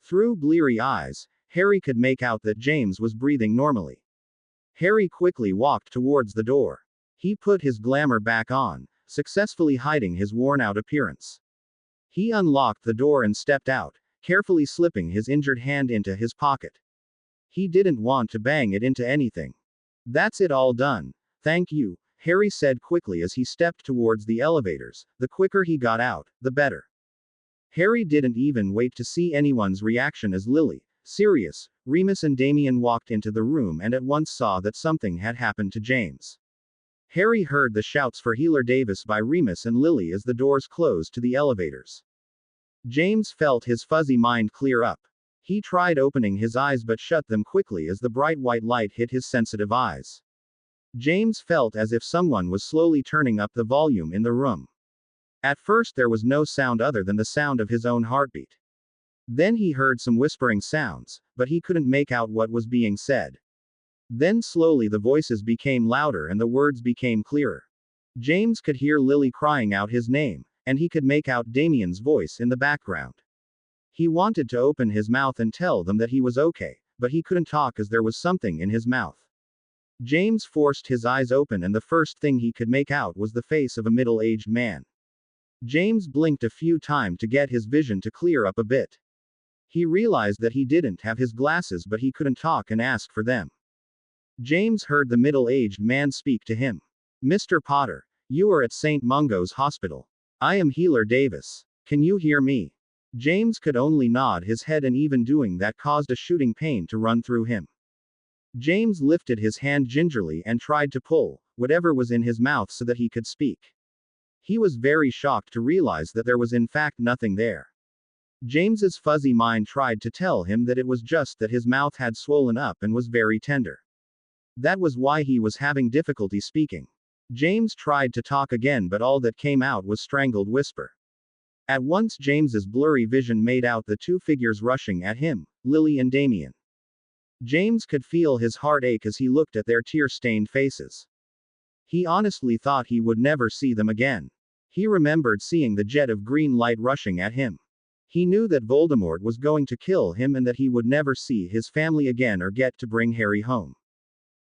Through bleary eyes, Harry could make out that James was breathing normally. Harry quickly walked towards the door. He put his glamour back on, successfully hiding his worn-out appearance. He unlocked the door and stepped out, carefully slipping his injured hand into his pocket. He didn't want to bang it into anything. That's it, all done. Thank you, Harry said quickly as he stepped towards the elevators. The quicker he got out, the better. Harry didn't even wait to see anyone's reaction as Lily, Sirius, Remus and Damien walked into the room and at once saw that something had happened to James. Harry heard the shouts for Healer Davis by Remus and Lily as the doors closed to the elevators. James felt his fuzzy mind clear up. He tried opening his eyes but shut them quickly as the bright white light hit his sensitive eyes. James felt as if someone was slowly turning up the volume in the room. At first there was no sound other than the sound of his own heartbeat. Then he heard some whispering sounds, but he couldn't make out what was being said. Then slowly the voices became louder and the words became clearer. James could hear Lily crying out his name, and he could make out Damien's voice in the background. He wanted to open his mouth and tell them that he was okay, but he couldn't talk as there was something in his mouth. James forced his eyes open and the first thing he could make out was the face of a middle-aged man. James blinked a few times to get his vision to clear up a bit. He realized that he didn't have his glasses but he couldn't talk and ask for them. James heard the middle-aged man speak to him. Mr. Potter, you are at St. Mungo's Hospital. I am Healer Davis. Can you hear me? James could only nod his head and even doing that caused a shooting pain to run through him. James lifted his hand gingerly and tried to pull whatever was in his mouth so that he could speak. He was very shocked to realize that there was in fact nothing there. James's fuzzy mind tried to tell him that it was just that his mouth had swollen up and was very tender. That was why he was having difficulty speaking. James tried to talk again but all that came out was strangled whisper. At once James's blurry vision made out the two figures rushing at him, Lily and Damien. James could feel his heart ache as he looked at their tear-stained faces. He honestly thought he would never see them again. He remembered seeing the jet of green light rushing at him. He knew that Voldemort was going to kill him and that he would never see his family again or get to bring Harry home.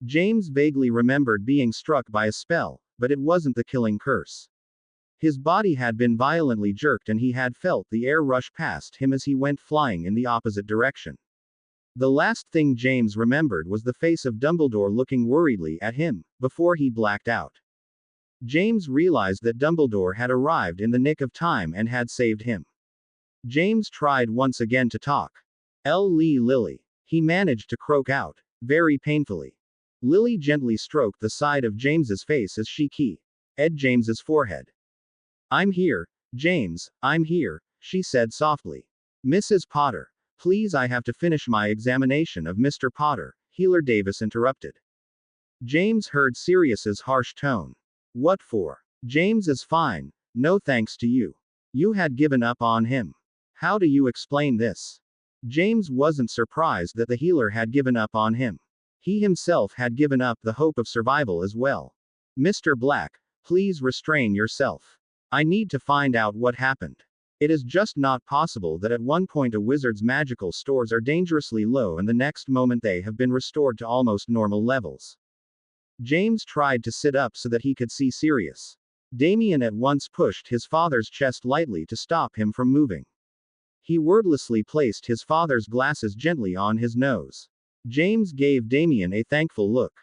James vaguely remembered being struck by a spell, but it wasn't the killing curse. His body had been violently jerked and he had felt the air rush past him as he went flying in the opposite direction. The last thing James remembered was the face of Dumbledore looking worriedly at him, before he blacked out. James realized that Dumbledore had arrived in the nick of time and had saved him. James tried once again to talk. Lily. He managed to croak out, very painfully. Lily gently stroked the side of James's face as she kissed James's forehead. I'm here, James, I'm here, she said softly. Mrs. Potter. Please, I have to finish my examination of Mr. Potter, Healer Davis interrupted. James heard Sirius's harsh tone. What for? James is fine, no thanks to you. You had given up on him. How do you explain this? James wasn't surprised that the healer had given up on him. He himself had given up the hope of survival as well. Mr. Black, please restrain yourself. I need to find out what happened. It is just not possible that at one point a wizard's magical stores are dangerously low and the next moment they have been restored to almost normal levels. James tried to sit up so that he could see Sirius. Damien at once pushed his father's chest lightly to stop him from moving. He wordlessly placed his father's glasses gently on his nose. James gave Damien a thankful look.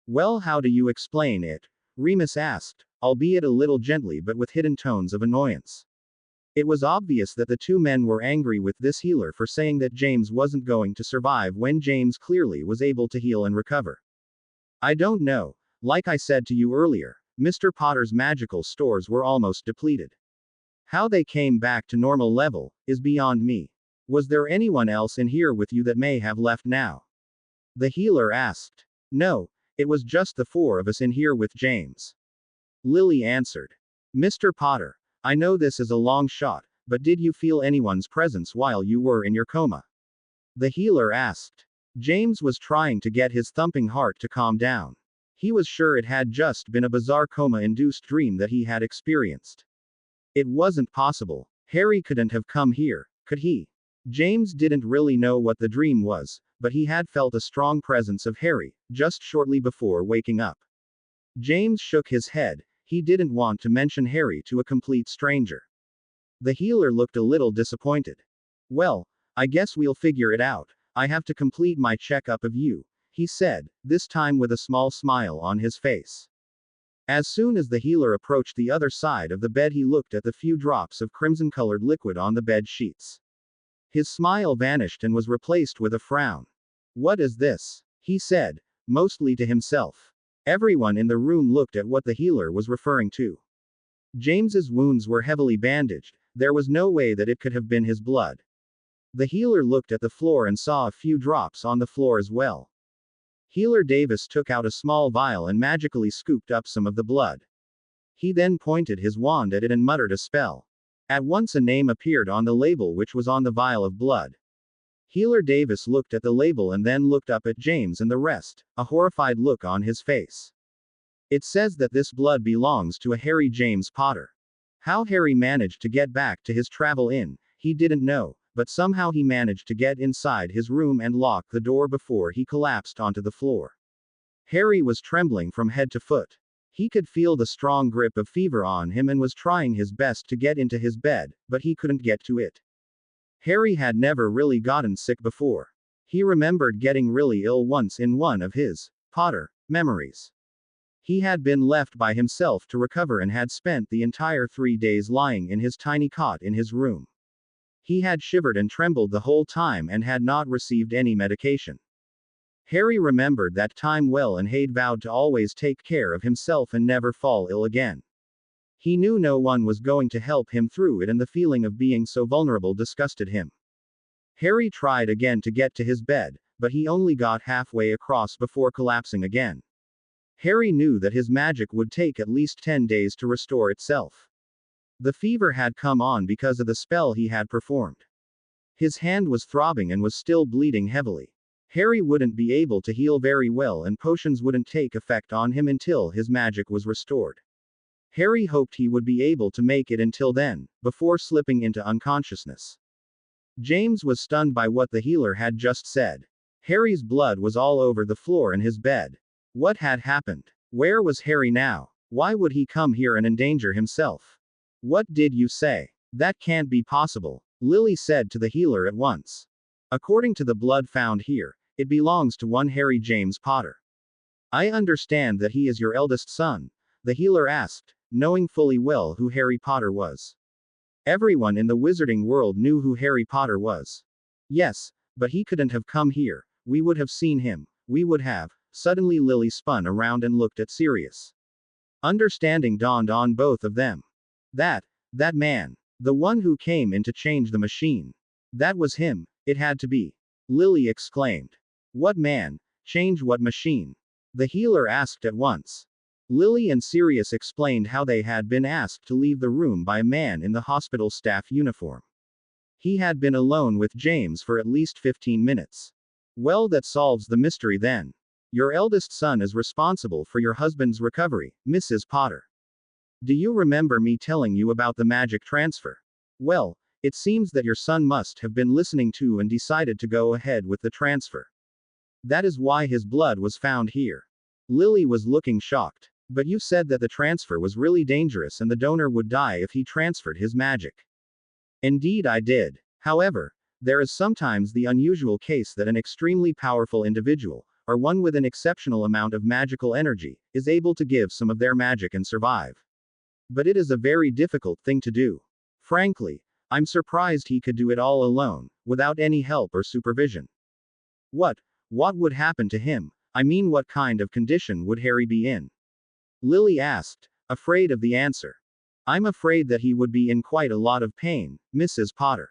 Well, how do you explain it? Remus asked, albeit a little gently but with hidden tones of annoyance. It was obvious that the two men were angry with this healer for saying that James wasn't going to survive when James clearly was able to heal and recover. I don't know. Like I said to you earlier, Mr. Potter's magical stores were almost depleted. How they came back to normal level is beyond me. Was there anyone else in here with you that may have left now? The healer asked. No, it was just the four of us in here with James. Lily answered. Mr. Potter, I know this is a long shot, but did you feel anyone's presence while you were in your coma? The healer asked. James was trying to get his thumping heart to calm down. He was sure it had just been a bizarre coma-induced dream that he had experienced. It wasn't possible. Harry couldn't have come here, could he? James didn't really know what the dream was, but he had felt a strong presence of Harry, just shortly before waking up. James shook his head. He didn't want to mention Harry to a complete stranger. The healer looked a little disappointed. Well, I guess we'll figure it out. I have to complete my checkup of you, he said, this time with a small smile on his face. As soon as the healer approached the other side of the bed, he looked at the few drops of crimson-colored liquid on the bed sheets. His smile vanished and was replaced with a frown. What is this? He said, mostly to himself. Everyone in the room looked at what the healer was referring to. James's wounds were heavily bandaged. There was no way that it could have been his blood. The healer looked at the floor and saw a few drops on the floor as well. Healer Davis took out a small vial and magically scooped up some of the blood. He then pointed his wand at it and muttered a spell. At once a name appeared on the label which was on the vial of blood. Healer Davis looked at the label and then looked up at James and the rest, a horrified look on his face. It says that this blood belongs to a Harry James Potter. How Harry managed to get back to his travel inn, he didn't know, but somehow he managed to get inside his room and lock the door before he collapsed onto the floor. Harry was trembling from head to foot. He could feel the strong grip of fever on him and was trying his best to get into his bed, but he couldn't get to it. Harry had never really gotten sick before. He remembered getting really ill once in one of his Potter memories. He had been left by himself to recover and had spent the entire 3 days lying in his tiny cot in his room. He had shivered and trembled the whole time and had not received any medication. Harry remembered that time well and had vowed to always take care of himself and never fall ill again. He knew no one was going to help him through it and the feeling of being so vulnerable disgusted him. Harry tried again to get to his bed, but he only got halfway across before collapsing again. Harry knew that his magic would take at least 10 days to restore itself. The fever had come on because of the spell he had performed. His hand was throbbing and was still bleeding heavily. Harry wouldn't be able to heal very well and potions wouldn't take effect on him until his magic was restored. Harry hoped he would be able to make it until then, before slipping into unconsciousness. James was stunned by what the healer had just said. Harry's blood was all over the floor in his bed. What had happened? Where was Harry now? Why would he come here and endanger himself? What did you say? That can't be possible, Lily said to the healer at once. According to the blood found here, it belongs to one Harry James Potter. I understand that he is your eldest son, the healer asked, knowing fully well who Harry Potter was. Everyone in the wizarding world knew who Harry Potter was. Yes, but he couldn't have come here. We would have seen him. We would have. Suddenly Lily spun around and looked at Sirius. Understanding dawned on both of them. That man. The one who came in to change the machine. That was him. It had to be. Lily exclaimed. What man? Change what machine? The healer asked at once. Lily and Sirius explained how they had been asked to leave the room by a man in the hospital staff uniform. He had been alone with James for at least 15 minutes. Well, that solves the mystery then. Your eldest son is responsible for your husband's recovery, Mrs. Potter. Do you remember me telling you about the magic transfer? Well, it seems that your son must have been listening to and decided to go ahead with the transfer. That is why his blood was found here. Lily was looking shocked. But you said that the transfer was really dangerous and the donor would die if he transferred his magic. Indeed I did. However, there is sometimes the unusual case that an extremely powerful individual, or one with an exceptional amount of magical energy, is able to give some of their magic and survive. But it is a very difficult thing to do. Frankly, I'm surprised he could do it all alone, without any help or supervision. What would happen to him? I mean, what kind of condition would Harry be in? Lily asked, afraid of the answer. I'm afraid that he would be in quite a lot of pain, Mrs. Potter.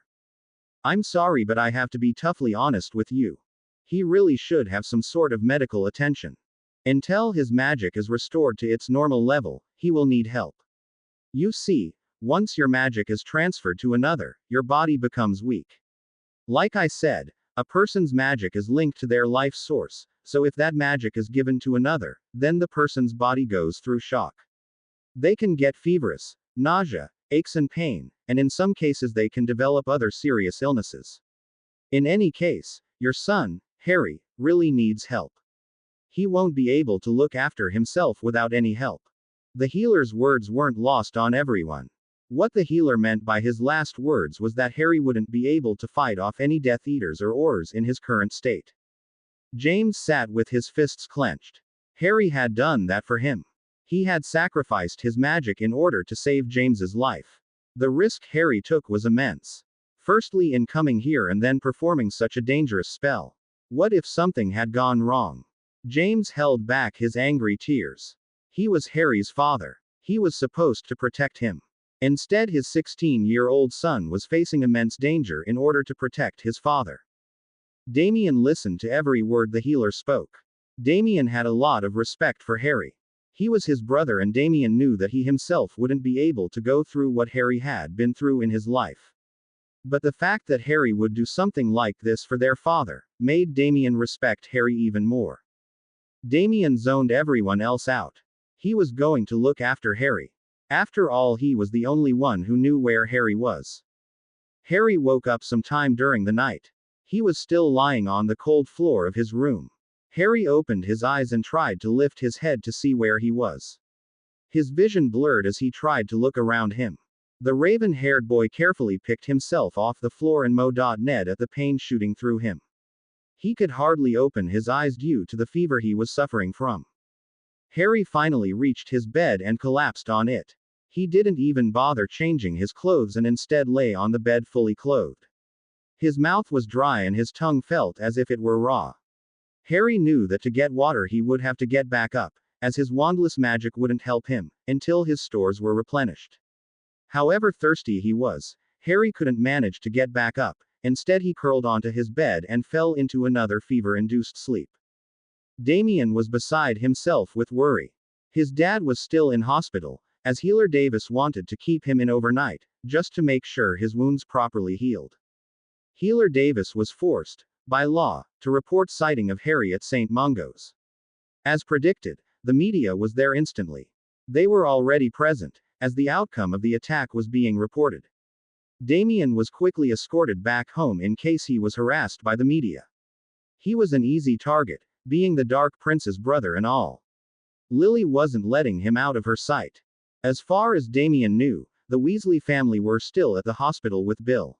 I'm sorry, but I have to be toughly honest with you. He really should have some sort of medical attention. Until his magic is restored to its normal level, he will need help. You see, once your magic is transferred to another, your body becomes weak. Like I said, a person's magic is linked to their life source, so if that magic is given to another, then the person's body goes through shock. They can get feverish, nausea, aches and pain, and in some cases they can develop other serious illnesses. In any case, your son, Harry, really needs help. He won't be able to look after himself without any help. The healer's words weren't lost on everyone. What the healer meant by his last words was that Harry wouldn't be able to fight off any Death Eaters or Aurors in his current state. James sat with his fists clenched. Harry had done that for him. He had sacrificed his magic in order to save James's life. The risk Harry took was immense. Firstly, in coming here and then performing such a dangerous spell. What if something had gone wrong? James held back his angry tears. He was Harry's father. He was supposed to protect him. Instead, his 16-year-old son was facing immense danger in order to protect his father. Damien listened to every word the healer spoke. Damien had a lot of respect for Harry. He was his brother, and Damien knew that he himself wouldn't be able to go through what Harry had been through in his life. But the fact that Harry would do something like this for their father made Damien respect Harry even more. Damien zoned everyone else out. He was going to look after Harry. After all, he was the only one who knew where Harry was. Harry woke up sometime during the night. He was still lying on the cold floor of his room. Harry opened his eyes and tried to lift his head to see where he was. His vision blurred as he tried to look around him. The raven-haired boy carefully picked himself off the floor and Ned at the pain shooting through him. He could hardly open his eyes due to the fever he was suffering from. Harry finally reached his bed and collapsed on it. He didn't even bother changing his clothes and instead lay on the bed fully clothed. His mouth was dry and his tongue felt as if it were raw. Harry knew that to get water he would have to get back up, as his wandless magic wouldn't help him, until his stores were replenished. However thirsty he was, Harry couldn't manage to get back up. Instead, he curled onto his bed and fell into another fever-induced sleep. Damien was beside himself with worry. His dad was still in hospital, as Healer Davis wanted to keep him in overnight, just to make sure his wounds properly healed. Healer Davis was forced, by law, to report sighting of Harry at St. Mungo's. As predicted, the media was there instantly. They were already present, as the outcome of the attack was being reported. Damien was quickly escorted back home in case he was harassed by the media. He was an easy target, being the Dark Prince's brother and all. Lily wasn't letting him out of her sight. As far as Damien knew, the Weasley family were still at the hospital with Bill.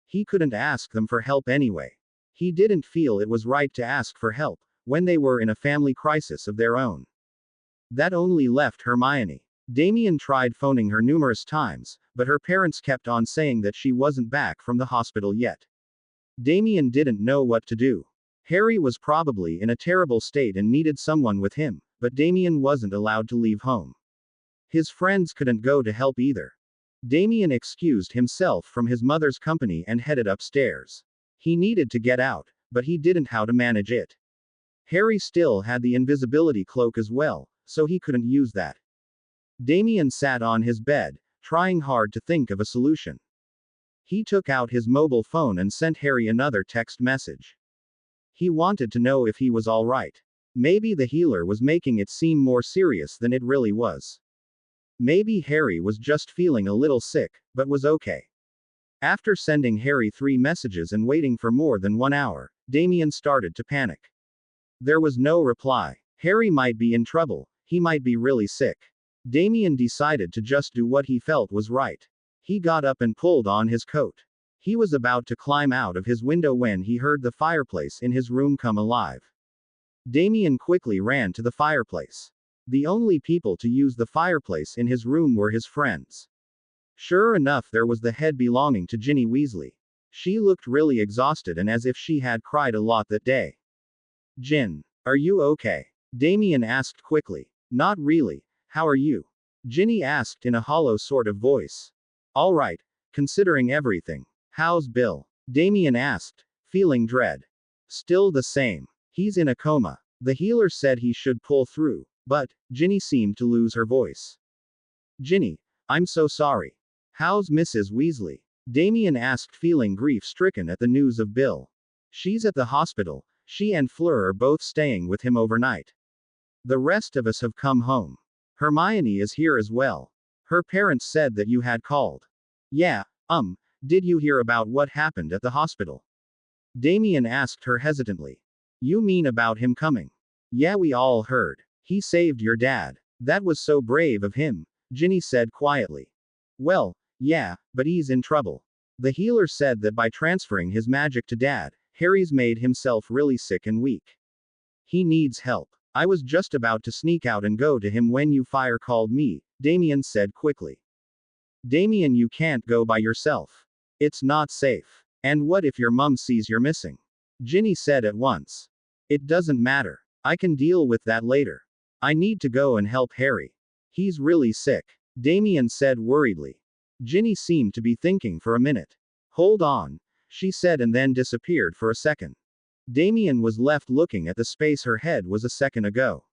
He couldn't ask them for help anyway. He didn't feel it was right to ask for help, when they were in a family crisis of their own. That only left Hermione. Damien tried phoning her numerous times, but her parents kept on saying that she wasn't back from the hospital yet. Damien didn't know what to do. Harry was probably in a terrible state and needed someone with him, but Damien wasn't allowed to leave home. His friends couldn't go to help either. Damien excused himself from his mother's company and headed upstairs. He needed to get out, but he didn't know how to manage it. Harry still had the invisibility cloak as well, so he couldn't use that. Damien sat on his bed, trying hard to think of a solution. He took out his mobile phone and sent Harry another text message. He wanted to know if he was all right. Maybe the healer was making it seem more serious than it really was. Maybe Harry was just feeling a little sick, but was okay. After sending Harry 3 messages and waiting for more than 1 hour, Damien started to panic. There was no reply. Harry might be in trouble, he might be really sick. Damien decided to just do what he felt was right. He got up and pulled on his coat. He was about to climb out of his window when he heard the fireplace in his room come alive. Damien quickly ran to the fireplace. The only people to use the fireplace in his room were his friends. Sure enough, there was the head belonging to Ginny Weasley. She looked really exhausted and as if she had cried a lot that day. "Gin, Are you okay? Damien asked quickly. Not really. How are you? Ginny asked in a hollow sort of voice. All right, considering everything. How's Bill? Damien asked, feeling dread. Still the same. He's in a coma. The healer said he should pull through, but Ginny seemed to lose her voice. Ginny, I'm so sorry. How's Mrs. Weasley? Damien asked, feeling grief-stricken at the news of Bill. She's at the hospital. She and Fleur are both staying with him overnight. The rest of us have come home. Hermione is here as well. Her parents said that you had called. Yeah, did you hear about what happened at the hospital? Damien asked her hesitantly. You mean about him coming? Yeah, we all heard. He saved your dad. That was so brave of him, Ginny said quietly. Well, yeah, but he's in trouble. The healer said that by transferring his magic to Dad, Harry's made himself really sick and weak. He needs help. I was just about to sneak out and go to him when you fire called me, Damien said quickly. Damien, you can't go by yourself. It's not safe. And what if your mum sees you're missing? Ginny said at once. It doesn't matter. I can deal with that later. I need to go and help Harry. He's really sick. Damien said worriedly. Ginny seemed to be thinking for a minute. Hold on, she said, and then disappeared for a second. Damien was left looking at the space her head was a second ago.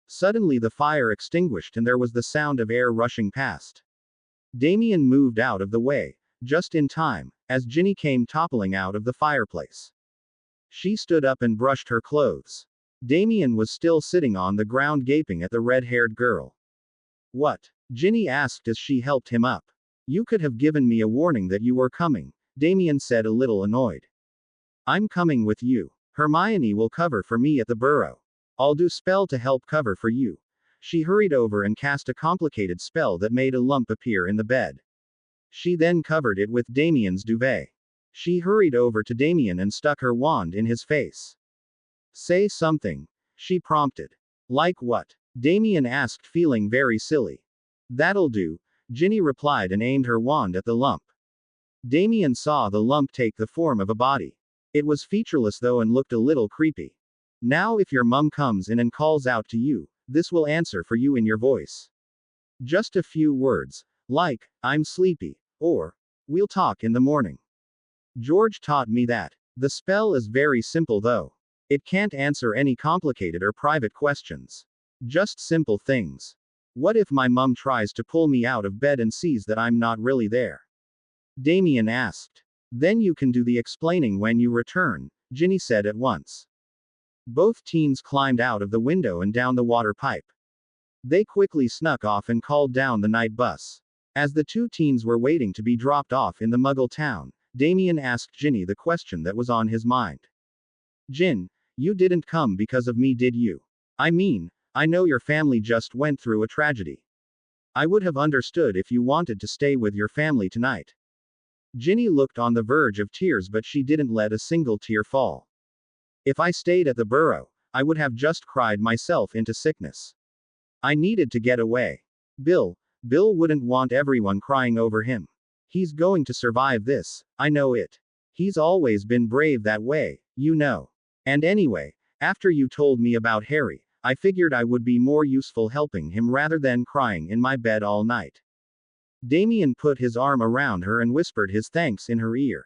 Suddenly the fire extinguished and there was the sound of air rushing past. Damien moved out of the way, just in time, as Ginny came toppling out of the fireplace. She stood up and brushed her clothes. Damien was still sitting on the ground gaping at the red-haired girl. What? Ginny asked as she helped him up. You could have given me a warning that you were coming, Damien said, a little annoyed. I'm coming with you. Hermione will cover for me at the burrow. I'll do spell to help cover for you. She hurried over and cast a complicated spell that made a lump appear in the bed. She then covered it with Damien's duvet. She hurried over to Damien and stuck her wand in his face. Say something, she prompted. Like what? Damien asked, feeling very silly. That'll do, Ginny replied and aimed her wand at the lump. Damien saw the lump take the form of a body. It was featureless though and looked a little creepy. Now if your mum comes in and calls out to you, this will answer for you in your voice. Just a few words, like, I'm sleepy, or, we'll talk in the morning. George taught me that. The spell is very simple though. It can't answer any complicated or private questions. Just simple things. What if my mum tries to pull me out of bed and sees that I'm not really there? Damien asked. Then you can do the explaining when you return, Ginny said at once. Both teens climbed out of the window and down the water pipe. They quickly snuck off and called down the night bus. As the two teens were waiting to be dropped off in the Muggle town, Damien asked Ginny the question that was on his mind. Gin, you didn't come because of me, did you? I mean, I know your family just went through a tragedy. I would have understood if you wanted to stay with your family tonight. Ginny looked on the verge of tears, but she didn't let a single tear fall. If I stayed at the burrow, I would have just cried myself into sickness. I needed to get away. Bill wouldn't want everyone crying over him. He's going to survive this, I know it. He's always been brave that way, you know. And anyway, after you told me about Harry, I figured I would be more useful helping him rather than crying in my bed all night. Damien put his arm around her and whispered his thanks in her ear.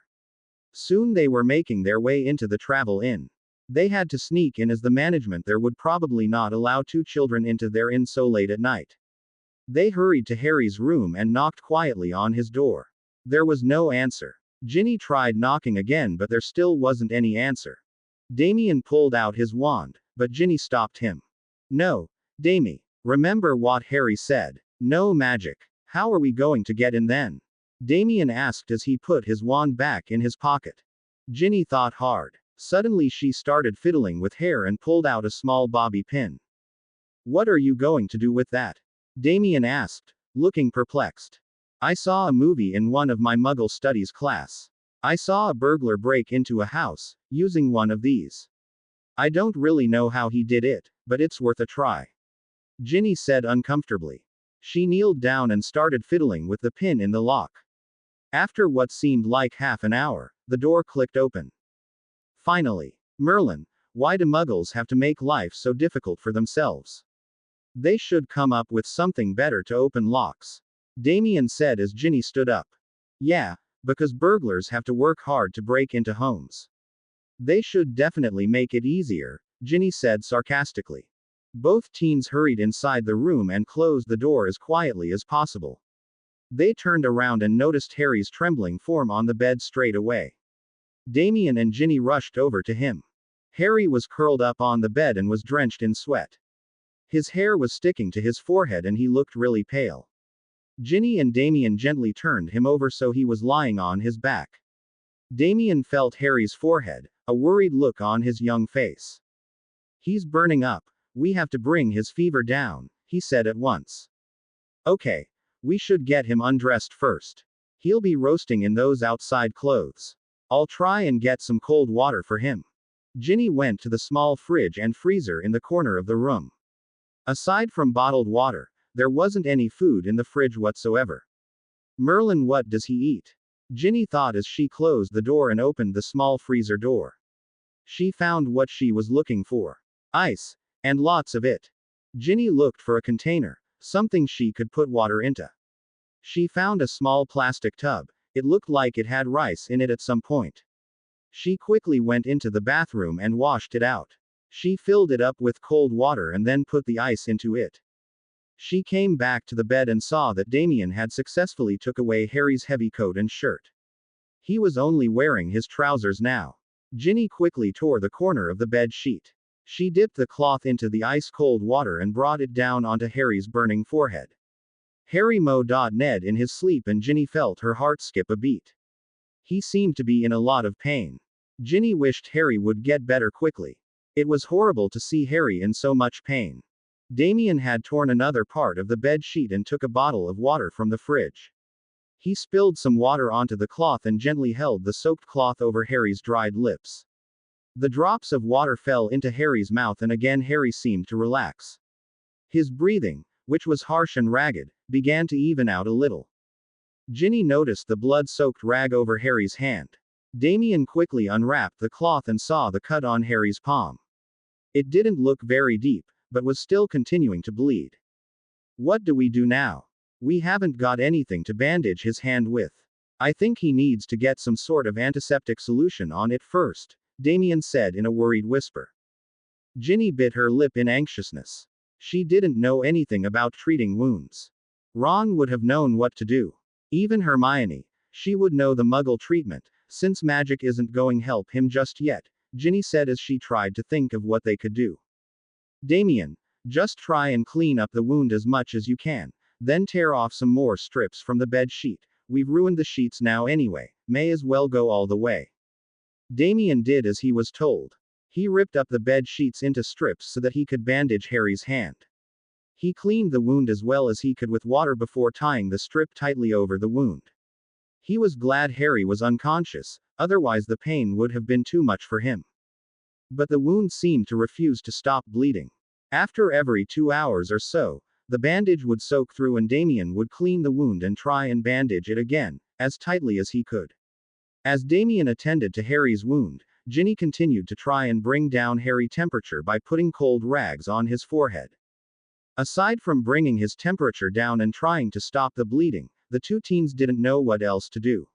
Soon they were making their way into the travel inn. They had to sneak in as the management there would probably not allow two children into their inn so late at night. They hurried to Harry's room and knocked quietly on his door. There was no answer. Ginny tried knocking again, but there still wasn't any answer. Damien pulled out his wand, but Ginny stopped him. No, Damie, remember what Harry said. No magic. How are we going to get in then? Damien asked as he put his wand back in his pocket. Ginny thought hard. Suddenly she started fiddling with hair and pulled out a small bobby pin. What are you going to do with that? Damien asked, looking perplexed. I saw a movie in one of my Muggle studies class. I saw a burglar break into a house, using one of these. I don't really know how he did it, but it's worth a try. Ginny said uncomfortably. She kneeled down and started fiddling with the pin in the lock. After what seemed like half an hour, the door clicked open. Finally, Merlin, Why do muggles have to make life so difficult for themselves? They should come up with something better to open locks. Damien said as Ginny stood up. Yeah, because burglars have to work hard to break into homes. They should definitely make it easier, Ginny said sarcastically. Both teens hurried inside the room and closed the door as quietly as possible. They turned around and noticed Harry's trembling form on the bed straight away. Damien and Ginny rushed over to him. Harry was curled up on the bed and was drenched in sweat. His hair was sticking to his forehead and he looked really pale. Ginny and Damien gently turned him over so he was lying on his back. Damien felt Harry's forehead, a worried look on his young face. He's burning up. We have to bring his fever down, he said at once. Okay. We should get him undressed first. He'll be roasting in those outside clothes. I'll try and get some cold water for him. Ginny went to the small fridge and freezer in the corner of the room. Aside from bottled water, there wasn't any food in the fridge whatsoever. Merlin, what does he eat? Ginny thought as she closed the door and opened the small freezer door. She found what she was looking for. Ice. And lots of it. Ginny looked for a container, something she could put water into. She found a small plastic tub. It looked like it had rice in it at some point. She quickly went into the bathroom and washed it out. She filled it up with cold water and then put the ice into it. She came back to the bed and saw that Damien had successfully took away Harry's heavy coat and shirt. He was only wearing his trousers now. Ginny quickly tore the corner of the bed sheet. She dipped the cloth into the ice-cold water and brought it down onto Harry's burning forehead. Harry Ned in his sleep and Ginny felt her heart skip a beat. He seemed to be in a lot of pain. Ginny wished Harry would get better quickly. It was horrible to see Harry in so much pain. Damien had torn another part of the bed sheet and took a bottle of water from the fridge. He spilled some water onto the cloth and gently held the soaked cloth over Harry's dried lips. The drops of water fell into Harry's mouth and again Harry seemed to relax. His breathing, which was harsh and ragged, began to even out a little. Ginny noticed the blood-soaked rag over Harry's hand. Damien quickly unwrapped the cloth and saw the cut on Harry's palm. It didn't look very deep, but was still continuing to bleed. What do we do now? We haven't got anything to bandage his hand with. I think he needs to get some sort of antiseptic solution on it first, Damien said in a worried whisper. Ginny bit her lip in anxiousness. She didn't know anything about treating wounds. Ron would have known what to do. Even Hermione, she would know the Muggle treatment, since magic isn't going to help him just yet, Ginny said as she tried to think of what they could do. Damien, just try and clean up the wound as much as you can, then tear off some more strips from the bed sheet. We've ruined the sheets now anyway, may as well go all the way. Damien did as he was told. He ripped up the bed sheets into strips so that he could bandage Harry's hand. He cleaned the wound as well as he could with water before tying the strip tightly over the wound. He was glad Harry was unconscious, otherwise the pain would have been too much for him. But the wound seemed to refuse to stop bleeding. After every 2 hours or so, the bandage would soak through and Damien would clean the wound and try and bandage it again, as tightly as he could. As Damien attended to Harry's wound, Ginny continued to try and bring down Harry's temperature by putting cold rags on his forehead. Aside from bringing his temperature down and trying to stop the bleeding, the two teens didn't know what else to do.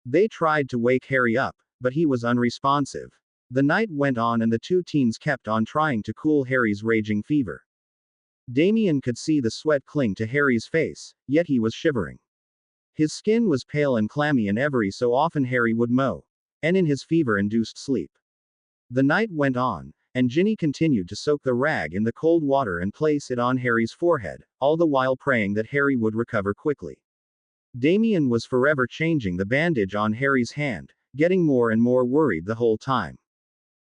They tried to wake Harry up, but he was unresponsive. The night went on and the two teens kept on trying to cool Harry's raging fever. Damien could see the sweat cling to Harry's face, yet he was shivering. His skin was pale and clammy and every so often Harry would moan in his fever-induced sleep. The night went on, and Ginny continued to soak the rag in the cold water and place it on Harry's forehead, all the while praying that Harry would recover quickly. Damien was forever changing the bandage on Harry's hand, getting more and more worried the whole time.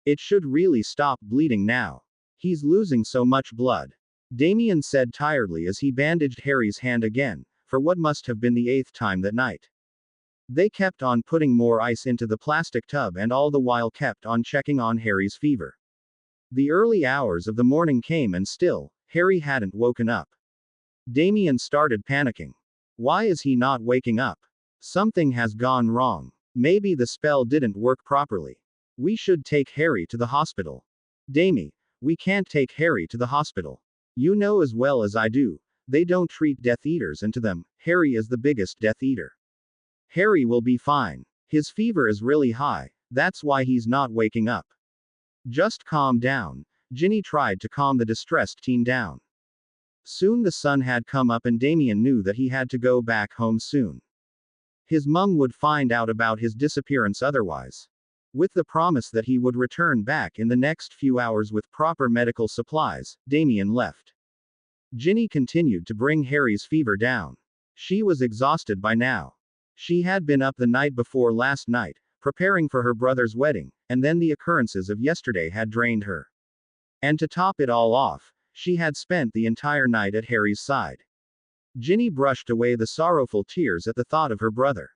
It should really stop bleeding now. He's losing so much blood. Damien said tiredly as he bandaged Harry's hand again, for what must have been the 8th time that night. They kept on putting more ice into the plastic tub and all the while kept on checking on Harry's fever. The early hours of the morning came and still, Harry hadn't woken up. Damien started panicking. Why is he not waking up? Something has gone wrong. Maybe the spell didn't work properly. We should take Harry to the hospital. Damie, we can't take Harry to the hospital. You know as well as I do, they don't treat Death Eaters, and to them, Harry is the biggest Death Eater. Harry will be fine. His fever is really high, that's why he's not waking up. Just calm down. Ginny tried to calm the distressed teen down. Soon the sun had come up and Damien knew that he had to go back home soon. His mum would find out about his disappearance otherwise. With the promise that he would return back in the next few hours with proper medical supplies, Damien left. Ginny continued to bring Harry's fever down. She was exhausted by now. She had been up the night before last night, preparing for her brother's wedding, and then the occurrences of yesterday had drained her. And to top it all off, she had spent the entire night at Harry's side. Ginny brushed away the sorrowful tears at the thought of her brother.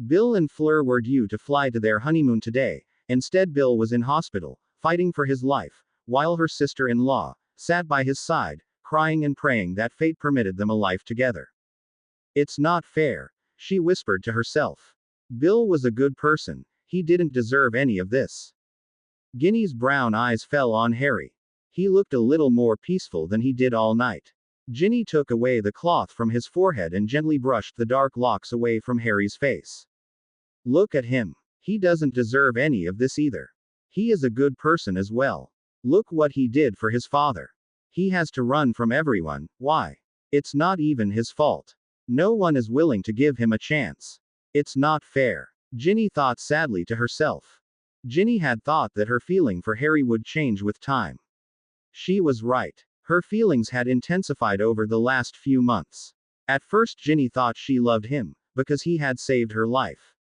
Bill and Fleur were due to fly to their honeymoon today. Instead, Bill was in hospital, fighting for his life, while her sister-in-law sat by his side, crying and praying that fate permitted them a life together. It's not fair, she whispered to herself. Bill was a good person, he didn't deserve any of this. Ginny's brown eyes fell on Harry. He looked a little more peaceful than he did all night. Ginny took away the cloth from his forehead and gently brushed the dark locks away from Harry's face. Look at him. He doesn't deserve any of this either. He is a good person as well. Look what he did for his father. He has to run from everyone, why? It's not even his fault. No one is willing to give him a chance. It's not fair. Ginny thought sadly to herself. Ginny had thought that her feeling for Harry would change with time. She was right. Her feelings had intensified over the last few months. At first Ginny thought she loved him, because he had saved her life.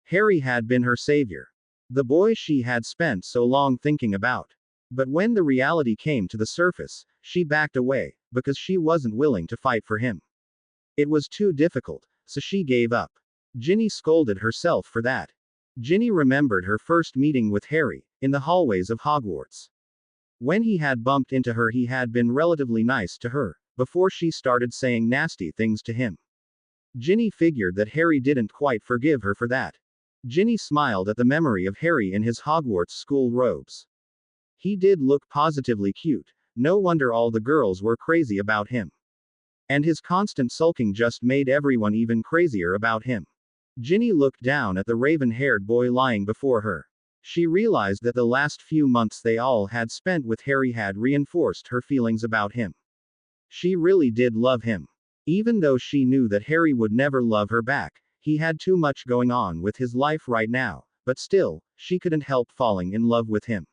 Harry had been her savior. The boy she had spent so long thinking about. But when the reality came to the surface, she backed away, because she wasn't willing to fight for him. It was too difficult, so she gave up. Ginny scolded herself for that. Ginny remembered her first meeting with Harry, in the hallways of Hogwarts. When he had bumped into her, he had been relatively nice to her, before she started saying nasty things to him. Ginny figured that Harry didn't quite forgive her for that. Ginny smiled at the memory of Harry in his Hogwarts school robes. He did look positively cute, no wonder all the girls were crazy about him. And his constant sulking just made everyone even crazier about him. Ginny looked down at the raven-haired boy lying before her. She realized that the last few months they all had spent with Harry had reinforced her feelings about him. She really did love him. Even though she knew that Harry would never love her back, he had too much going on with his life right now, but still, she couldn't help falling in love with him.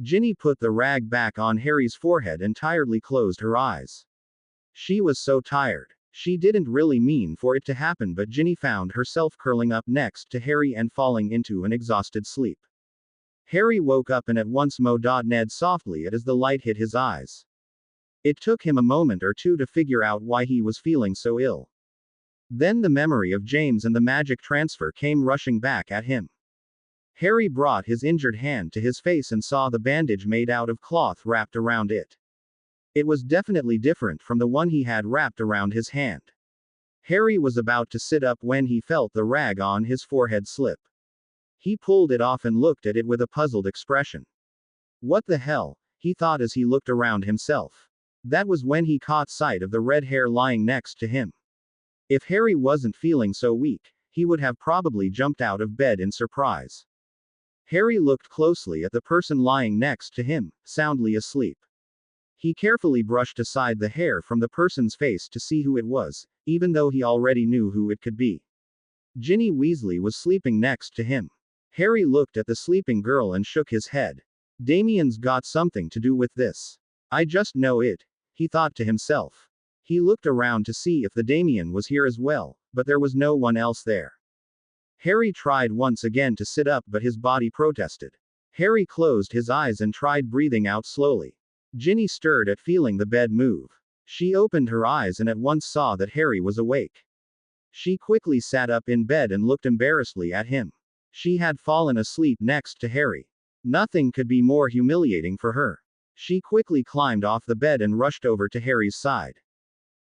Ginny put the rag back on Harry's forehead and tiredly closed her eyes. She was so tired. She didn't really mean for it to happen, but Ginny found herself curling up next to Harry and falling into an exhausted sleep. Harry woke up and at once Ned softly as the light hit his eyes. It took him a moment or two to figure out why he was feeling so ill. Then the memory of James and the magic transfer came rushing back at him. Harry brought his injured hand to his face and saw the bandage made out of cloth wrapped around it. It was definitely different from the one he had wrapped around his hand. Harry was about to sit up when he felt the rag on his forehead slip. He pulled it off and looked at it with a puzzled expression. What the hell, he thought as he looked around himself. That was when he caught sight of the red hair lying next to him. If Harry wasn't feeling so weak, he would have probably jumped out of bed in surprise. Harry looked closely at the person lying next to him, soundly asleep. He carefully brushed aside the hair from the person's face to see who it was, even though he already knew who it could be. Ginny Weasley was sleeping next to him. Harry looked at the sleeping girl and shook his head. Damien's got something to do with this. I just know it, he thought to himself. He looked around to see if the Damien was here as well, but there was no one else there. Harry tried once again to sit up, but his body protested. Harry closed his eyes and tried breathing out slowly. Ginny stirred at feeling the bed move. She opened her eyes and at once saw that Harry was awake. She quickly sat up in bed and looked embarrassedly at him. She had fallen asleep next to Harry. Nothing could be more humiliating for her. She quickly climbed off the bed and rushed over to Harry's side.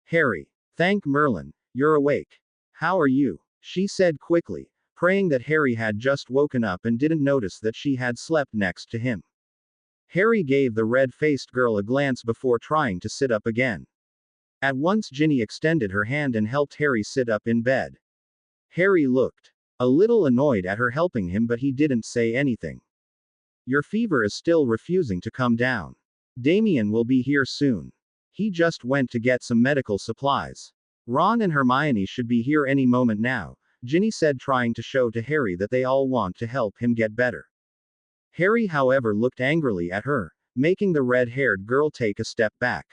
Harry, thank Merlin, you're awake. How are you? She said quickly, praying that Harry had just woken up and didn't notice that she had slept next to him. Harry gave the red-faced girl a glance before trying to sit up again. At once Ginny extended her hand and helped Harry sit up in bed. Harry looked a little annoyed at her helping him, but he didn't say anything. Your fever is still refusing to come down. Damien will be here soon. He just went to get some medical supplies. Ron and Hermione should be here any moment now, Ginny said, trying to show to Harry that they all want to help him get better. Harry, however, looked angrily at her, making the red-haired girl take a step back.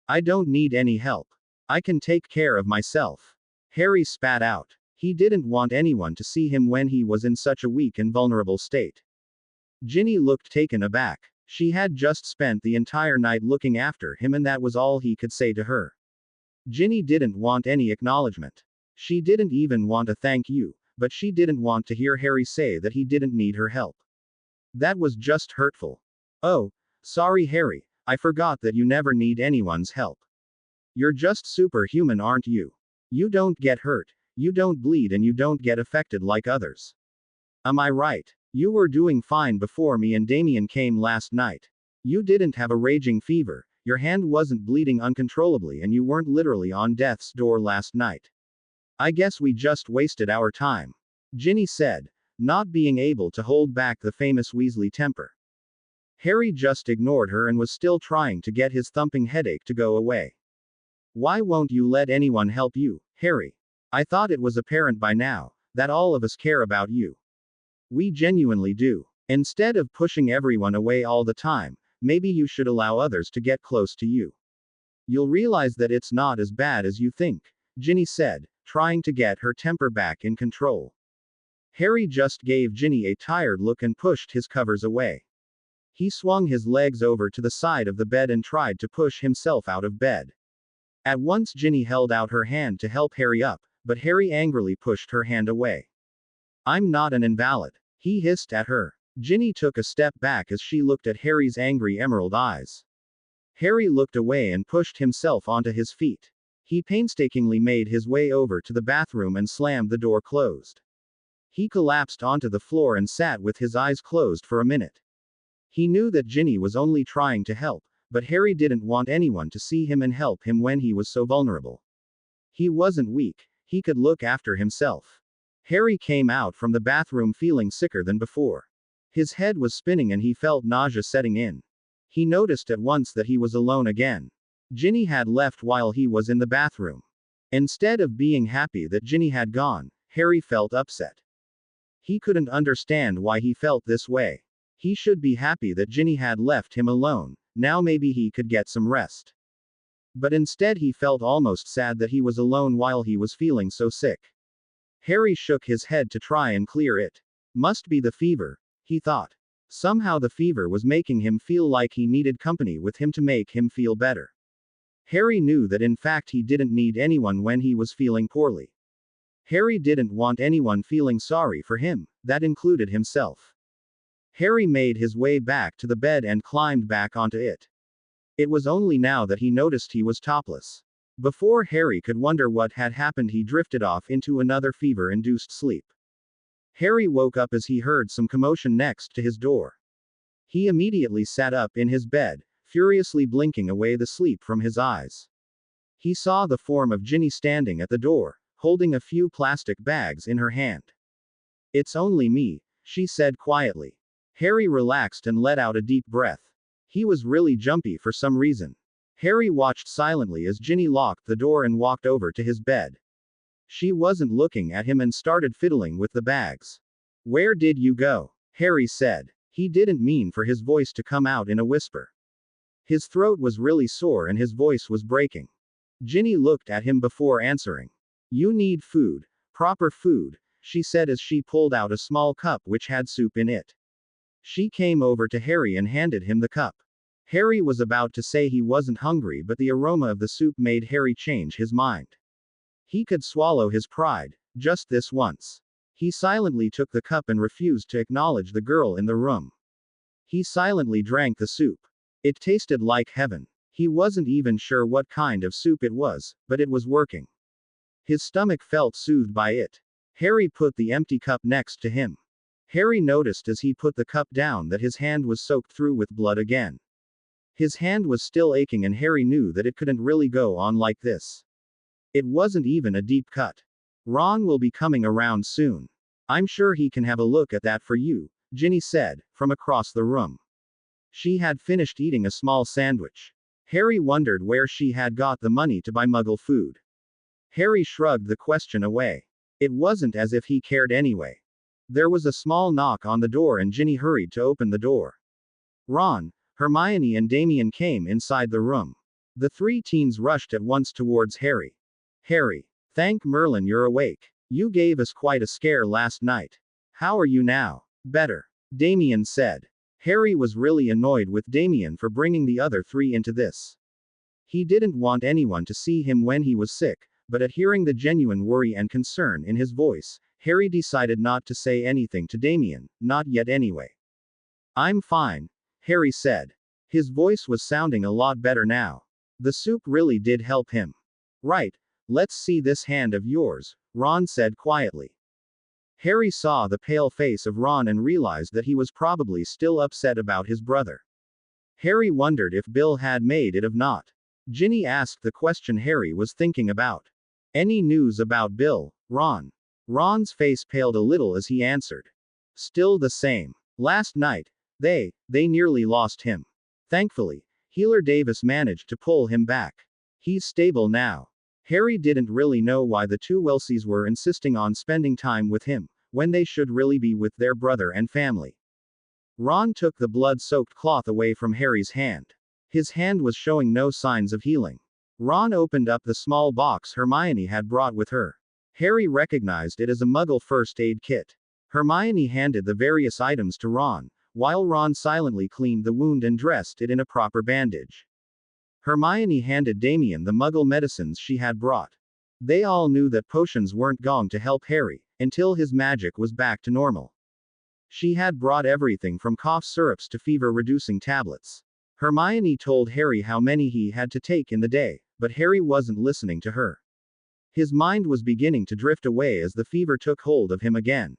I don't need any help. I can take care of myself. Harry spat out. He didn't want anyone to see him when he was in such a weak and vulnerable state. Ginny looked taken aback. She had just spent the entire night looking after him, and that was all he could say to her. Ginny didn't want any acknowledgement. She didn't even want a thank you, but she didn't want to hear Harry say that he didn't need her help. That was just hurtful. Oh, sorry Harry, I forgot that you never need anyone's help. You're just superhuman, aren't you? You don't get hurt, you don't bleed, and you don't get affected like others. Am I right? You were doing fine before me and Damien came last night. You didn't have a raging fever, your hand wasn't bleeding uncontrollably, and you weren't literally on death's door last night. I guess we just wasted our time. Ginny said, not being able to hold back the famous Weasley temper. Harry just ignored her and was still trying to get his thumping headache to go away. Why won't you let anyone help you, Harry? I thought it was apparent by now that all of us care about you. We genuinely do. Instead of pushing everyone away all the time, maybe you should allow others to get close to you. You'll realize that it's not as bad as you think, Ginny said, trying to get her temper back in control. Harry just gave Ginny a tired look and pushed his covers away. He swung his legs over to the side of the bed and tried to push himself out of bed. At once Ginny held out her hand to help Harry up, but Harry angrily pushed her hand away. I'm not an invalid, he hissed at her. Ginny took a step back as she looked at Harry's angry emerald eyes. Harry looked away and pushed himself onto his feet. He painstakingly made his way over to the bathroom and slammed the door closed. He collapsed onto the floor and sat with his eyes closed for a minute. He knew that Ginny was only trying to help, but Harry didn't want anyone to see him and help him when he was so vulnerable. He wasn't weak, he could look after himself. Harry came out from the bathroom feeling sicker than before. His head was spinning and he felt nausea setting in. He noticed at once that he was alone again. Ginny had left while he was in the bathroom. Instead of being happy that Ginny had gone, Harry felt upset. He couldn't understand why he felt this way. He should be happy that Ginny had left him alone, now maybe he could get some rest. But instead he felt almost sad that he was alone while he was feeling so sick. Harry shook his head to try and clear it. Must be the fever, he thought. Somehow the fever was making him feel like he needed company with him to make him feel better. Harry knew that in fact he didn't need anyone when he was feeling poorly. Harry didn't want anyone feeling sorry for him, that included himself. Harry made his way back to the bed and climbed back onto it. It was only now that he noticed he was topless. Before Harry could wonder what had happened, he drifted off into another fever-induced sleep. Harry woke up as he heard some commotion next to his door. He immediately sat up in his bed, furiously blinking away the sleep from his eyes. He saw the form of Ginny standing at the door, holding a few plastic bags in her hand. It's only me, she said quietly. Harry relaxed and let out a deep breath. He was really jumpy for some reason. Harry watched silently as Ginny locked the door and walked over to his bed. She wasn't looking at him and started fiddling with the bags. Where did you go? Harry said. He didn't mean for his voice to come out in a whisper. His throat was really sore and his voice was breaking. Ginny looked at him before answering. You need food, proper food, she said as she pulled out a small cup which had soup in it. She came over to Harry and handed him the cup. Harry was about to say he wasn't hungry, but the aroma of the soup made Harry change his mind. He could swallow his pride, just this once. He silently took the cup and refused to acknowledge the girl in the room. He silently drank the soup. It tasted like heaven. He wasn't even sure what kind of soup it was, but it was working. His stomach felt soothed by it. Harry put the empty cup next to him. Harry noticed as he put the cup down that his hand was soaked through with blood again. His hand was still aching and Harry knew that it couldn't really go on like this. It wasn't even a deep cut. Ron will be coming around soon. I'm sure he can have a look at that for you, Ginny said, from across the room. She had finished eating a small sandwich. Harry wondered where she had got the money to buy Muggle food. Harry shrugged the question away. It wasn't as if he cared anyway. There was a small knock on the door and Ginny hurried to open the door. Ron, Hermione and Damien came inside the room. The three teens rushed at once towards Harry. Harry, thank Merlin you're awake. You gave us quite a scare last night. How are you now? Better, Damien said. Harry was really annoyed with Damien for bringing the other three into this. He didn't want anyone to see him when he was sick, but at hearing the genuine worry and concern in his voice, Harry decided not to say anything to Damien, not yet anyway. I'm fine, Harry said. His voice was sounding a lot better now. The soup really did help him. Right, let's see this hand of yours, Ron said quietly. Harry saw the pale face of Ron and realized that he was probably still upset about his brother. Harry wondered if Bill had made it or not. Ginny asked the question Harry was thinking about. Any news about Bill, Ron? Ron's face paled a little as he answered. Still the same. Last night, they nearly lost him. Thankfully, Healer Davis managed to pull him back. He's stable now. Harry didn't really know why the two Wellesley's were insisting on spending time with him, when they should really be with their brother and family. Ron took the blood-soaked cloth away from Harry's hand. His hand was showing no signs of healing. Ron opened up the small box Hermione had brought with her. Harry recognized it as a Muggle first aid kit. Hermione handed the various items to Ron, while Ron silently cleaned the wound and dressed it in a proper bandage. Hermione handed Damien the Muggle medicines she had brought. They all knew that potions weren't going to help Harry, until his magic was back to normal. She had brought everything from cough syrups to fever-reducing tablets. Hermione told Harry how many he had to take in the day, but Harry wasn't listening to her. His mind was beginning to drift away as the fever took hold of him again.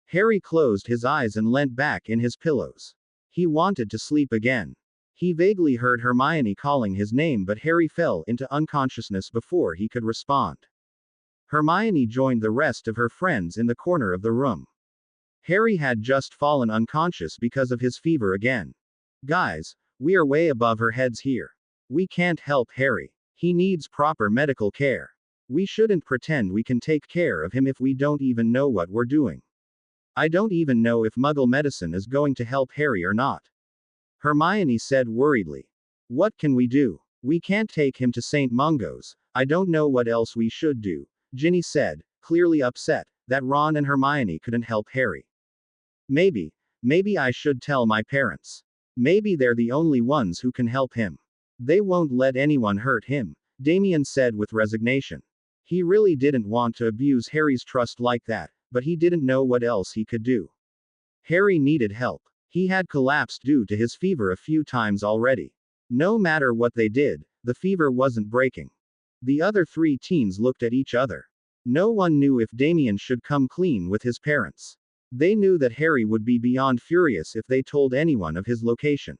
Harry closed his eyes and leant back in his pillows. He wanted to sleep again. He vaguely heard Hermione calling his name, but Harry fell into unconsciousness before he could respond. Hermione joined the rest of her friends in the corner of the room. Harry had just fallen unconscious because of his fever again. Guys, we are way above our heads here. We can't help Harry. He needs proper medical care. We shouldn't pretend we can take care of him if we don't even know what we're doing. I don't even know if Muggle medicine is going to help Harry or not. Hermione said worriedly. What can we do? We can't take him to St. Mungo's. I don't know what else we should do, Ginny said, clearly upset that Ron and Hermione couldn't help Harry. Maybe I should tell my parents. Maybe they're the only ones who can help him. They won't let anyone hurt him, Damien said with resignation. He really didn't want to abuse Harry's trust like that, but he didn't know what else he could do. Harry needed help. He had collapsed due to his fever a few times already. No matter what they did, the fever wasn't breaking. The other three teens looked at each other. No one knew if Damien should come clean with his parents. They knew that Harry would be beyond furious if they told anyone of his location.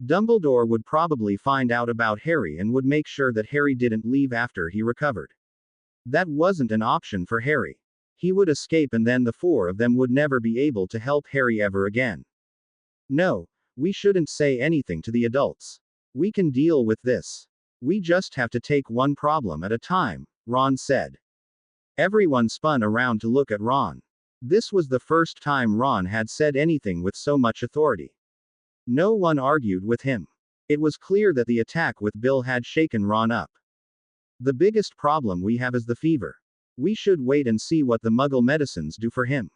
Dumbledore would probably find out about Harry and would make sure that Harry didn't leave after he recovered. That wasn't an option for Harry. He would escape and then the four of them would never be able to help Harry ever again. No, we shouldn't say anything to the adults. We can deal with this. We just have to take one problem at a time, Ron said. Everyone spun around to look at Ron. This was the first time Ron had said anything with so much authority. No one argued with him. It was clear that the attack with Bill had shaken Ron up. The biggest problem we have is the fever. We should wait and see what the Muggle medicines do for him.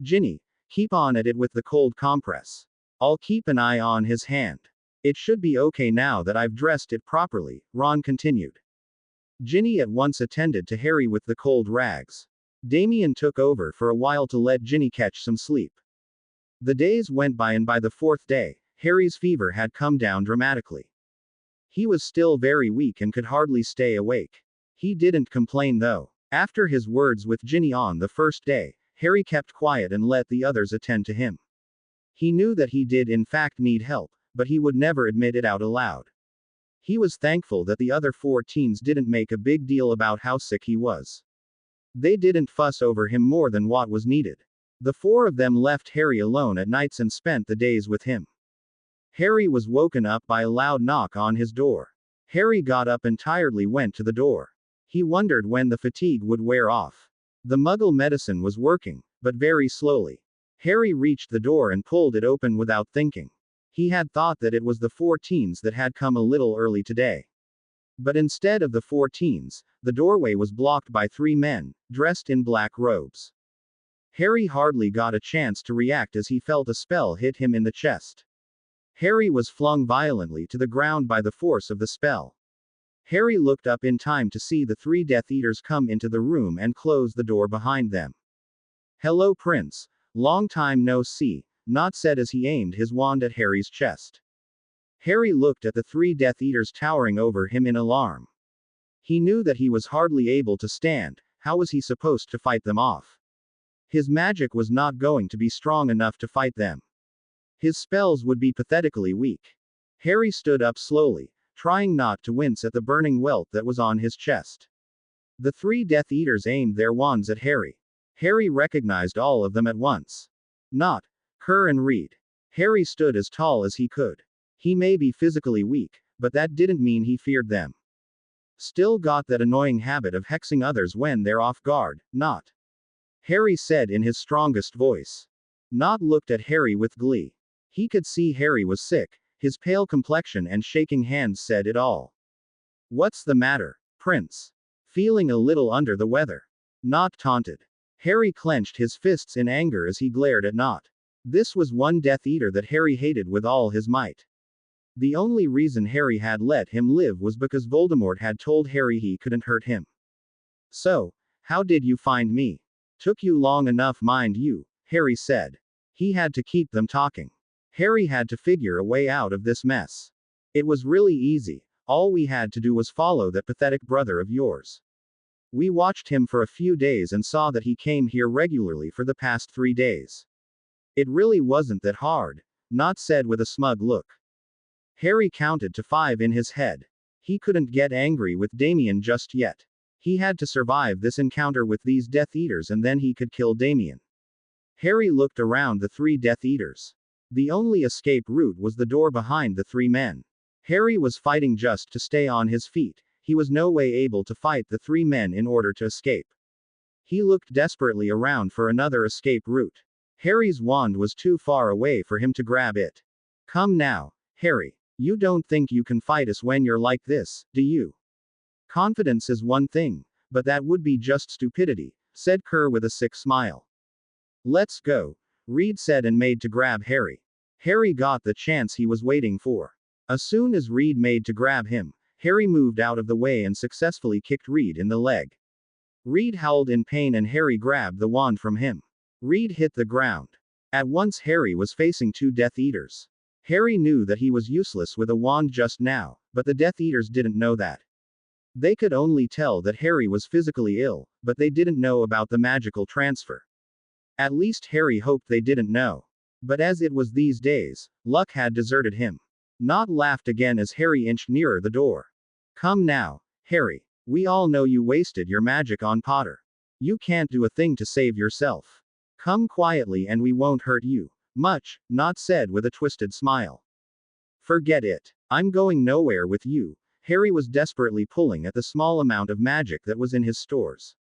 Ginny, keep on at it with the cold compress. I'll keep an eye on his hand. It should be okay now that I've dressed it properly, Ron continued. Ginny at once attended to Harry with the cold rags. Damien took over for a while to let Ginny catch some sleep. The days went by and by the fourth day, Harry's fever had come down dramatically. He was still very weak and could hardly stay awake. He didn't complain though. After his words with Ginny on the first day, Harry kept quiet and let the others attend to him. He knew that he did in fact need help, but he would never admit it out aloud. He was thankful that the other 4 teens didn't make a big deal about how sick he was. They didn't fuss over him more than what was needed. The 4 of them left Harry alone at nights and spent the days with him. Harry was woken up by a loud knock on his door. Harry got up and tiredly went to the door. He wondered when the fatigue would wear off. The Muggle medicine was working, but very slowly. Harry reached the door and pulled it open without thinking. He had thought that it was the 4 teens that had come a little early today. But instead of the 4 teens, the doorway was blocked by 3 men, dressed in black robes. Harry hardly got a chance to react as he felt a spell hit him in the chest. Harry was flung violently to the ground by the force of the spell. Harry looked up in time to see the 3 Death Eaters come into the room and close the door behind them. "Hello, Prince. Long time no see," Nott said as he aimed his wand at Harry's chest. Harry looked at the 3 Death Eaters towering over him in alarm. He knew that he was hardly able to stand. How was he supposed to fight them off? His magic was not going to be strong enough to fight them. His spells would be pathetically weak. Harry stood up slowly, trying not to wince at the burning welt that was on his chest. The 3 Death Eaters aimed their wands at Harry. Harry recognized all of them at once. Nott, Kerr and Reed. Harry stood as tall as he could. He may be physically weak, but that didn't mean he feared them. "Still got that annoying habit of hexing others when they're off guard, Nott," Harry said in his strongest voice. Nott looked at Harry with glee. He could see Harry was sick. His pale complexion and shaking hands said it all. "What's the matter, Prince? Feeling a little under the weather?" Nott taunted. Harry clenched his fists in anger as he glared at Nott. This was one Death Eater that Harry hated with all his might. The only reason Harry had let him live was because Voldemort had told Harry he couldn't hurt him. "So, how did you find me?" "Took you long enough, mind you," Harry said. He had to keep them talking. Harry had to figure a way out of this mess. "It was really easy. All we had to do was follow that pathetic brother of yours. We watched him for a few days and saw that he came here regularly for the past 3 days. It really wasn't that hard," Nott said with a smug look. Harry counted to 5 in his head. He couldn't get angry with Damien just yet. He had to survive this encounter with these Death Eaters and then he could kill Damien. Harry looked around the 3 Death Eaters. The only escape route was the door behind the 3 men. Harry was fighting just to stay on his feet. He was no way able to fight the 3 men in order to escape. He looked desperately around for another escape route. Harry's wand was too far away for him to grab it. "Come now, Harry. You don't think you can fight us when you're like this, do you? Confidence is one thing, but that would be just stupidity," said Kerr with a sick smile. "Let's go," Reed said and made to grab Harry. Harry got the chance he was waiting for. As soon as Reed made to grab him, Harry moved out of the way and successfully kicked Reed in the leg. Reed howled in pain and Harry grabbed the wand from him. Reed hit the ground. At once Harry was facing 2 Death Eaters. Harry knew that he was useless with a wand just now, but the Death Eaters didn't know that. They could only tell that Harry was physically ill, but they didn't know about the magical transfer. At least Harry hoped they didn't know. But as it was these days, luck had deserted him. Nott laughed again as Harry inched nearer the door. "Come now, Harry. We all know you wasted your magic on Potter. You can't do a thing to save yourself. Come quietly and we won't hurt you much," Nott said with a twisted smile. "Forget it. I'm going nowhere with you." Harry was desperately pulling at the small amount of magic that was in his stores.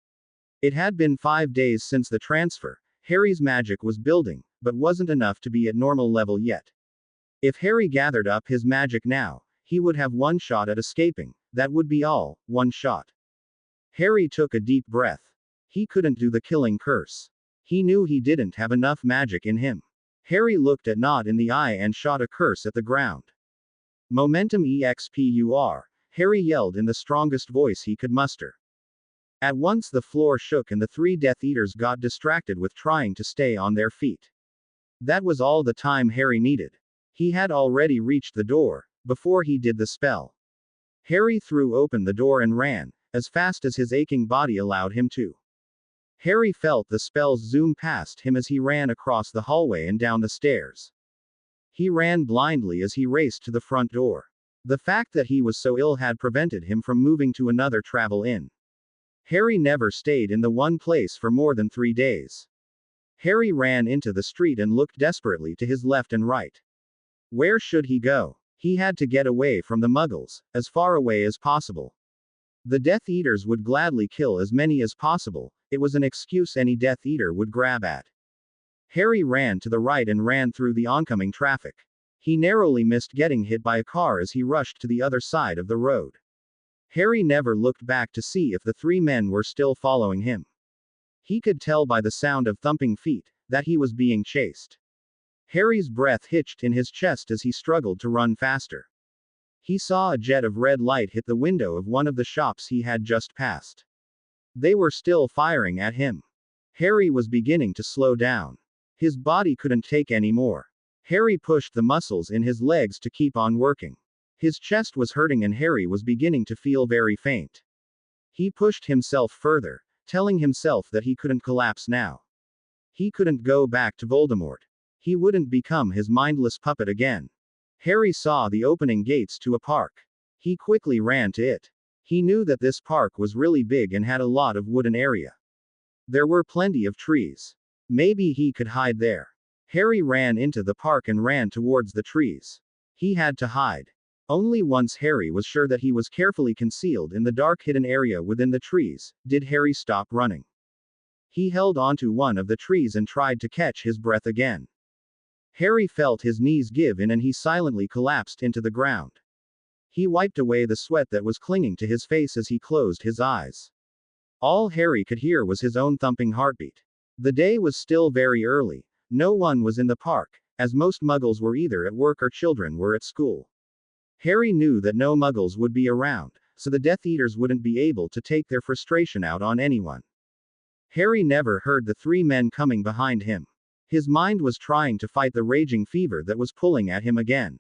It had been 5 days since the transfer. Harry's magic was building, but wasn't enough to be at normal level yet. If Harry gathered up his magic now, he would have one shot at escaping. That would be all, one shot. Harry took a deep breath. He couldn't do the killing curse. He knew he didn't have enough magic in him. Harry looked at Nott in the eye and shot a curse at the ground. "Momentum expur," Harry yelled in the strongest voice he could muster. At once the floor shook and the 3 Death Eaters got distracted with trying to stay on their feet. That was all the time Harry needed. He had already reached the door, before he did the spell. Harry threw open the door and ran, as fast as his aching body allowed him to. Harry felt the spells zoom past him as he ran across the hallway and down the stairs. He ran blindly as he raced to the front door. The fact that he was so ill had prevented him from moving to another travel inn. Harry never stayed in the one place for more than 3 days. Harry ran into the street and looked desperately to his left and right. Where should he go? He had to get away from the Muggles, as far away as possible. The Death Eaters would gladly kill as many as possible, it was an excuse any Death Eater would grab at. Harry ran to the right and ran through the oncoming traffic. He narrowly missed getting hit by a car as he rushed to the other side of the road. Harry never looked back to see if the 3 men were still following him. He could tell by the sound of thumping feet that he was being chased. Harry's breath hitched in his chest as he struggled to run faster. He saw a jet of red light hit the window of one of the shops he had just passed. They were still firing at him. Harry was beginning to slow down. His body couldn't take any more. Harry pushed the muscles in his legs to keep on working. His chest was hurting and Harry was beginning to feel very faint. He pushed himself further, telling himself that he couldn't collapse now. He couldn't go back to Voldemort. He wouldn't become his mindless puppet again. Harry saw the opening gates to a park. He quickly ran to it. He knew that this park was really big and had a lot of wooden area. There were plenty of trees. Maybe he could hide there. Harry ran into the park and ran towards the trees. He had to hide. Only once Harry was sure that he was carefully concealed in the dark hidden area within the trees, did Harry stop running. He held onto one of the trees and tried to catch his breath again. Harry felt his knees give in and he silently collapsed into the ground. He wiped away the sweat that was clinging to his face as he closed his eyes. All Harry could hear was his own thumping heartbeat. The day was still very early. No one was in the park, as most Muggles were either at work or children were at school. Harry knew that no Muggles would be around, so the Death Eaters wouldn't be able to take their frustration out on anyone. Harry never heard the 3 men coming behind him. His mind was trying to fight the raging fever that was pulling at him again.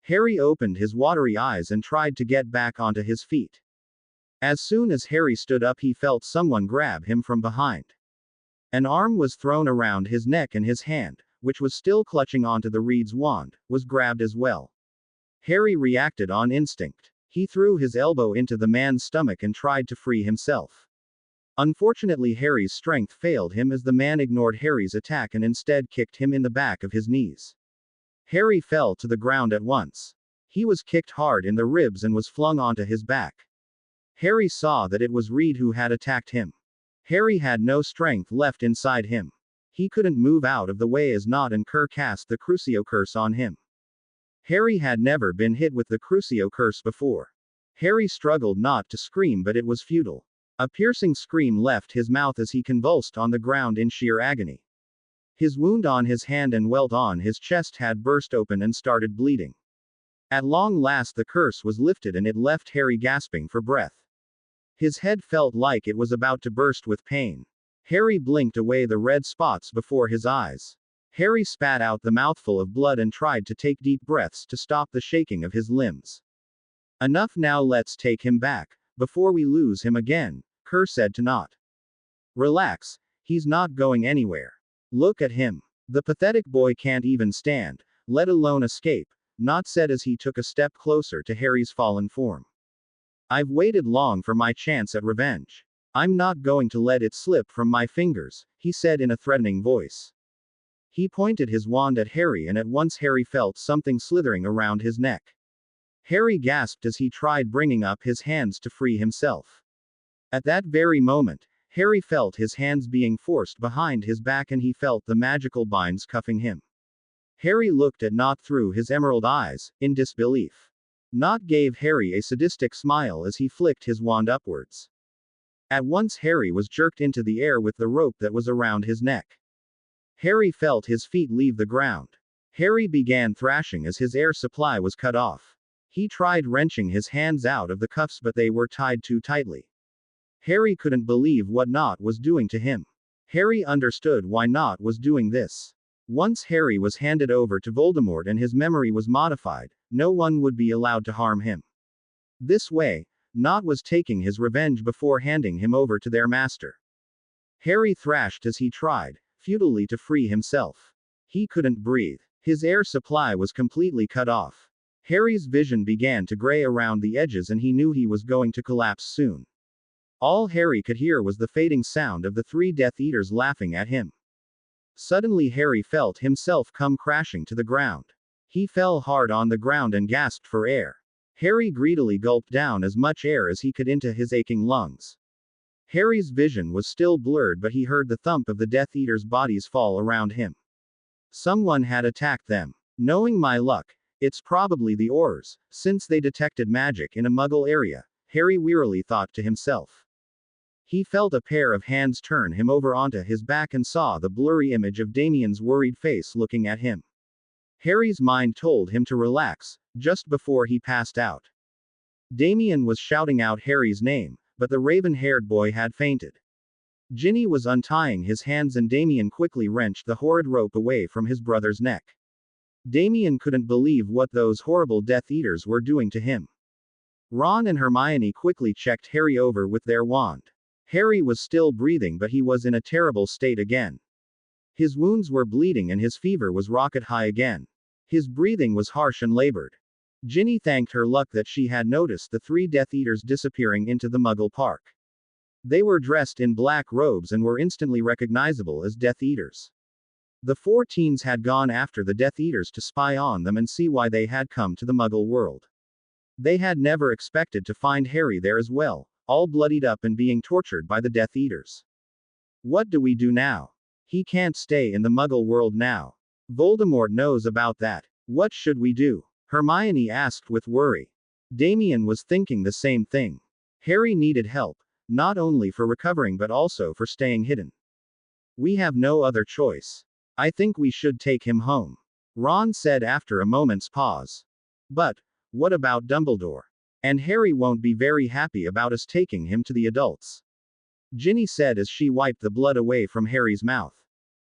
Harry opened his watery eyes and tried to get back onto his feet. As soon as Harry stood up, he felt someone grab him from behind. An arm was thrown around his neck and his hand, which was still clutching onto the reed's wand, was grabbed as well. Harry reacted on instinct. He threw his elbow into the man's stomach and tried to free himself. Unfortunately, Harry's strength failed him as the man ignored Harry's attack and instead kicked him in the back of his knees. Harry fell to the ground at once. He was kicked hard in the ribs and was flung onto his back. Harry saw that it was Reed who had attacked him. Harry had no strength left inside him. He couldn't move out of the way as Nott and Kerr cast the Crucio curse on him. Harry had never been hit with the Crucio curse before. Harry struggled not to scream, but it was futile. A piercing scream left his mouth as he convulsed on the ground in sheer agony. His wound on his hand and welt on his chest had burst open and started bleeding. At long last the curse was lifted and it left Harry gasping for breath. His head felt like it was about to burst with pain. Harry blinked away the red spots before his eyes. Harry spat out the mouthful of blood and tried to take deep breaths to stop the shaking of his limbs. Enough now, let's take him back, before we lose him again, Kerr said to Nott. Relax, he's not going anywhere. Look at him. The pathetic boy can't even stand, let alone escape, Nott said as he took a step closer to Harry's fallen form. I've waited long for my chance at revenge. I'm not going to let it slip from my fingers, he said in a threatening voice. He pointed his wand at Harry and at once Harry felt something slithering around his neck. Harry gasped as he tried bringing up his hands to free himself. At that very moment, Harry felt his hands being forced behind his back and he felt the magical binds cuffing him. Harry looked at Nott through his emerald eyes, in disbelief. Nott gave Harry a sadistic smile as he flicked his wand upwards. At once Harry was jerked into the air with the rope that was around his neck. Harry felt his feet leave the ground. Harry began thrashing as his air supply was cut off. He tried wrenching his hands out of the cuffs but they were tied too tightly. Harry couldn't believe what Nott was doing to him. Harry understood why Nott was doing this. Once Harry was handed over to Voldemort and his memory was modified, no one would be allowed to harm him. This way, Nott was taking his revenge before handing him over to their master. Harry thrashed as he tried, futilely, to free himself. He couldn't breathe. His air supply was completely cut off. Harry's vision began to gray around the edges and he knew he was going to collapse soon. All Harry could hear was the fading sound of the three Death Eaters laughing at him. Suddenly Harry felt himself come crashing to the ground. He fell hard on the ground and gasped for air. Harry greedily gulped down as much air as he could into his aching lungs. Harry's vision was still blurred, but he heard the thump of the Death Eaters' bodies fall around him. Someone had attacked them. Knowing my luck, it's probably the Aurors, since they detected magic in a Muggle area, Harry wearily thought to himself. He felt a pair of hands turn him over onto his back and saw the blurry image of Damien's worried face looking at him. Harry's mind told him to relax, just before he passed out. Damien was shouting out Harry's name, but the raven-haired boy had fainted. Ginny was untying his hands and Damien quickly wrenched the horrid rope away from his brother's neck. Damien couldn't believe what those horrible Death Eaters were doing to him. Ron and Hermione quickly checked Harry over with their wand. Harry was still breathing, but he was in a terrible state again. His wounds were bleeding and his fever was rocket high again. His breathing was harsh and labored. Ginny thanked her luck that she had noticed the three Death Eaters disappearing into the Muggle park. They were dressed in black robes and were instantly recognizable as Death Eaters. The four teens had gone after the Death Eaters to spy on them and see why they had come to the Muggle world. They had never expected to find Harry there as well, all bloodied up and being tortured by the Death Eaters. What do we do now? He can't stay in the Muggle world now. Voldemort knows about that. What should we do? Hermione asked with worry. Damien was thinking the same thing. Harry needed help, not only for recovering but also for staying hidden. We have no other choice. I think we should take him home. Ron said after a moment's pause. But, what about Dumbledore? And Harry won't be very happy about us taking him to the adults. Ginny said as she wiped the blood away from Harry's mouth.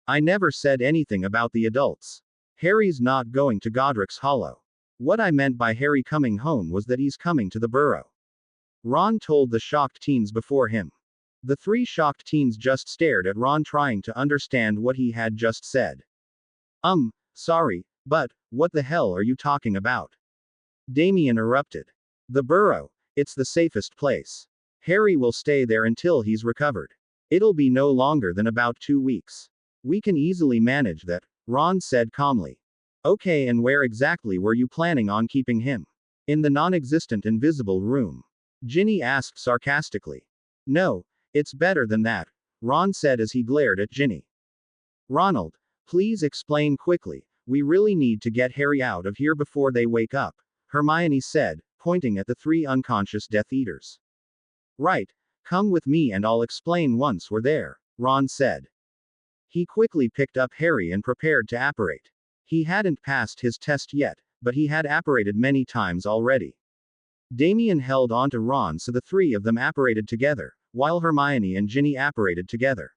I never said anything about the adults. Harry's not going to Godric's Hollow. What I meant by Harry coming home was that he's coming to the burrow. Ron told the shocked teens before him. The three shocked teens just stared at Ron, trying to understand what he had just said. Sorry, but, what the hell are you talking about? Damien erupted. The burrow, it's the safest place. Harry will stay there until he's recovered. It'll be no longer than about 2 weeks. We can easily manage that, Ron said calmly. Okay, and where exactly were you planning on keeping him? In the non-existent invisible room? Ginny asked sarcastically. No, it's better than that, Ron said as he glared at Ginny. Ronald, please explain quickly. We really need to get Harry out of here before they wake up, Hermione said, pointing at the three unconscious Death Eaters. Right, come with me and I'll explain once we're there, Ron said. He quickly picked up Harry and prepared to apparate. He hadn't passed his test yet, but he had apparated many times already. Damien held onto Ron so the three of them apparated together, while Hermione and Ginny apparated together.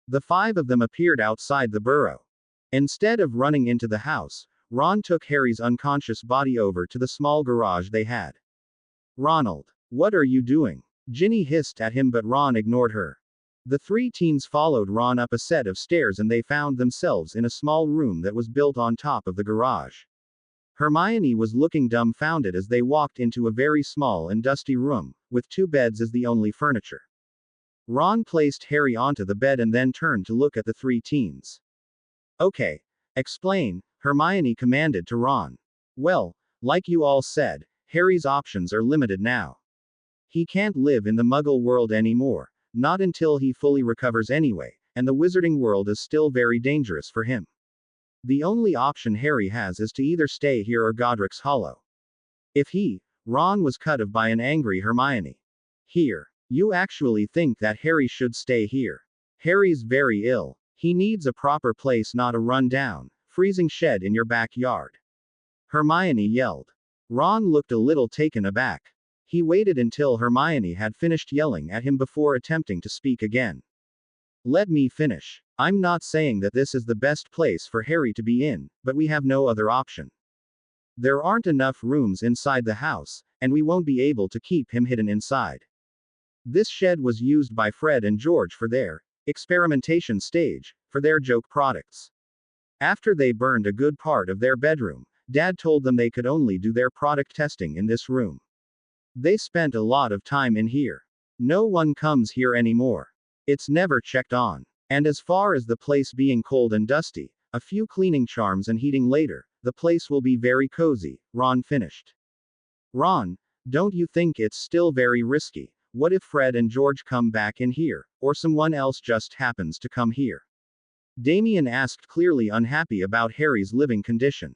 The five of them appeared outside the burrow. Instead of running into the house, Ron took Harry's unconscious body over to the small garage they had. Ronald, what are you doing? Ginny hissed at him, but Ron ignored her. The three teens followed Ron up a set of stairs and they found themselves in a small room that was built on top of the garage. Hermione was looking dumbfounded as they walked into a very small and dusty room, with 2 beds as the only furniture. Ron placed Harry onto the bed and then turned to look at the 3 teens. Okay. Explain, Hermione commanded to Ron. Well, like you all said, Harry's options are limited now. He can't live in the Muggle world anymore, not until he fully recovers anyway, and the Wizarding world is still very dangerous for him. The only option Harry has is to either stay here or Godric's Hollow. If he, Ron was cut off by an angry Hermione. Here. You actually think that Harry should stay here? Harry's very ill. He needs a proper place, not a run-down, freezing shed in your backyard. Hermione yelled. Ron looked a little taken aback. He waited until Hermione had finished yelling at him before attempting to speak again. Let me finish. I'm not saying that this is the best place for Harry to be in, but we have no other option. There aren't enough rooms inside the house, and we won't be able to keep him hidden inside. This shed was used by Fred and George for their experimentation stage, for their joke products. After they burned a good part of their bedroom, Dad told them they could only do their product testing in this room. They spent a lot of time in here. No one comes here anymore. It's never checked on. And as far as the place being cold and dusty, a few cleaning charms and heating later, the place will be very cozy, Ron finished. Ron, don't you think it's still very risky? What if Fred and George come back in here, or someone else just happens to come here? Damien asked, clearly unhappy about Harry's living condition.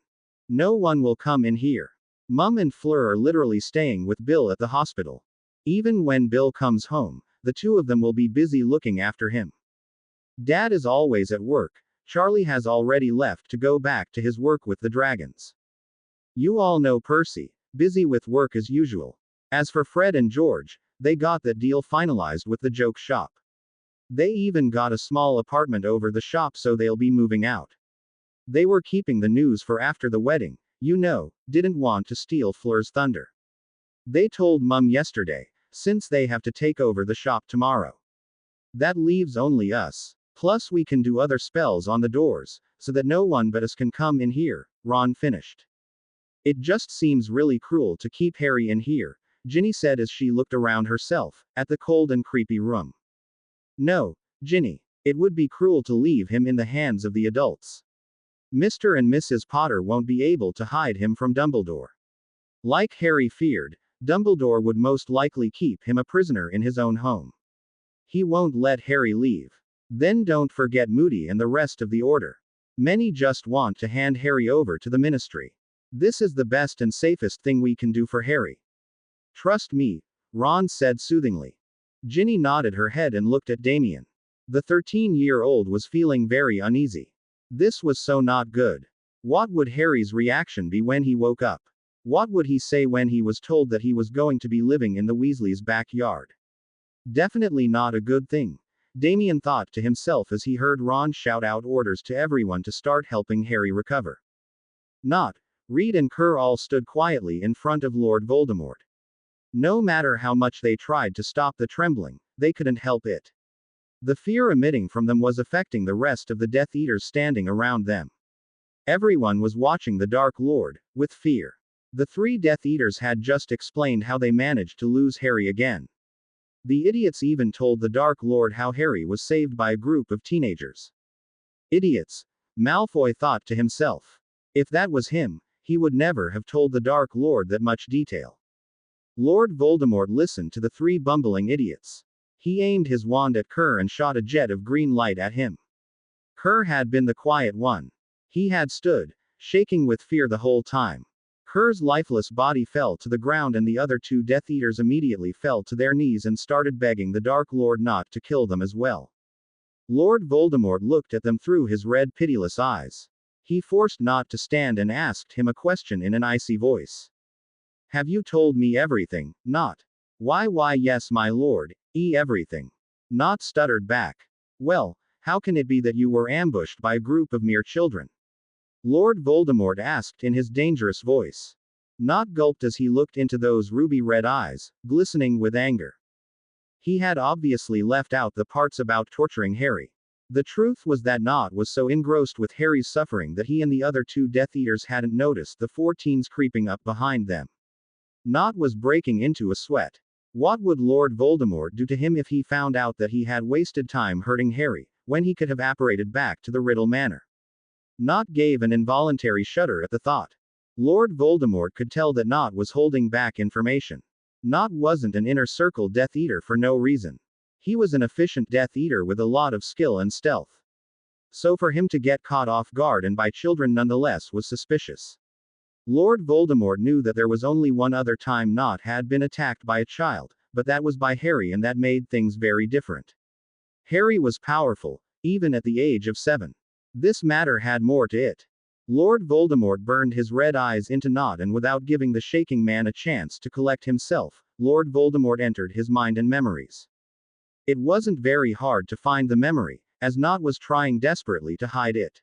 No one will come in here. Mum and Fleur are literally staying with Bill at the hospital. Even when Bill comes home, the two of them will be busy looking after him. Dad is always at work. Charlie has already left to go back to his work with the dragons. You all know Percy, busy with work as usual. As for Fred and George, they got that deal finalized with the joke shop. They even got a small apartment over the shop, so they'll be moving out. They were keeping the news for after the wedding, you know, didn't want to steal Fleur's thunder. They told Mum yesterday, since they have to take over the shop tomorrow. That leaves only us. Plus we can do other spells on the doors, so that no one but us can come in here, Ron finished. It just seems really cruel to keep Harry in here, Ginny said as she looked around herself, at the cold and creepy room. No, Ginny. It would be cruel to leave him in the hands of the adults. Mr. and Mrs. Potter won't be able to hide him from Dumbledore. Like Harry feared, Dumbledore would most likely keep him a prisoner in his own home. He won't let Harry leave. Then don't forget Moody and the rest of the Order. Many just want to hand Harry over to the Ministry. This is the best and safest thing we can do for Harry. Trust me, Ron said soothingly. Ginny nodded her head and looked at Damien. The 13-year-old was feeling very uneasy. This was so not good. What would Harry's reaction be when he woke up? What would he say when he was told that he was going to be living in the Weasleys' backyard? Definitely not a good thing, Damien thought to himself as he heard Ron shout out orders to everyone to start helping Harry recover. Reed and Kerr all stood quietly in front of Lord Voldemort. No matter how much they tried to stop the trembling, they couldn't help it. The fear emitting from them was affecting the rest of the Death Eaters standing around them. Everyone was watching the Dark Lord, with fear. The three Death Eaters had just explained how they managed to lose Harry again. The idiots even told the Dark Lord how Harry was saved by a group of teenagers. Idiots, Malfoy thought to himself. If that was him, he would never have told the Dark Lord that much detail. Lord Voldemort listened to the three bumbling idiots. He aimed his wand at Kerr and shot a jet of green light at him. Kerr had been the quiet one. He had stood, shaking with fear the whole time. Kerr's lifeless body fell to the ground and the other two Death Eaters immediately fell to their knees and started begging the Dark Lord not to kill them as well. Lord Voldemort looked at them through his red pitiless eyes. He forced Nott to stand and asked him a question in an icy voice. Have you told me everything, Nott? Why yes my lord, everything. Nott stuttered back. Well, how can it be that you were ambushed by a group of mere children? Lord Voldemort asked in his dangerous voice. Nott gulped as he looked into those ruby-red eyes, glistening with anger. He had obviously left out the parts about torturing Harry. The truth was that Nott was so engrossed with Harry's suffering that he and the other two Death Eaters hadn't noticed the four teens creeping up behind them. Nott was breaking into a sweat. What would Lord Voldemort do to him if he found out that he had wasted time hurting Harry, when he could have apparated back to the Riddle Manor? Nott gave an involuntary shudder at the thought. Lord Voldemort could tell that Nott was holding back information. Nott wasn't an inner circle Death Eater for no reason. He was an efficient Death Eater with a lot of skill and stealth. So for him to get caught off guard and by children nonetheless was suspicious. Lord Voldemort knew that there was only one other time Nott had been attacked by a child, but that was by Harry, and that made things very different. Harry was powerful, even at the age of 7. This matter had more to it. Lord Voldemort burned his red eyes into Nott, and without giving the shaking man a chance to collect himself, Lord Voldemort entered his mind and memories. It wasn't very hard to find the memory, as Nott was trying desperately to hide it.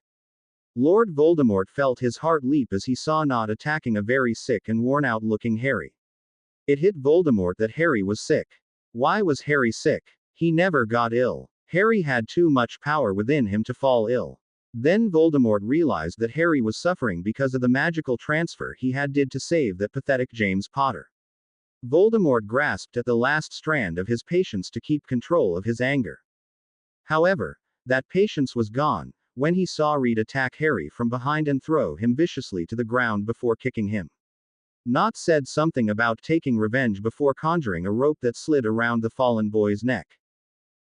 Lord Voldemort felt his heart leap as he saw Nott attacking a very sick and worn-out looking Harry. It hit Voldemort that Harry was sick. Why was Harry sick? He never got ill. Harry had too much power within him to fall ill. Then Voldemort realized that Harry was suffering because of the magical transfer he had did to save that pathetic James Potter. Voldemort grasped at the last strand of his patience to keep control of his anger. However, that patience was gone when he saw Reed attack Harry from behind and throw him viciously to the ground before kicking him. Nott said something about taking revenge before conjuring a rope that slid around the fallen boy's neck.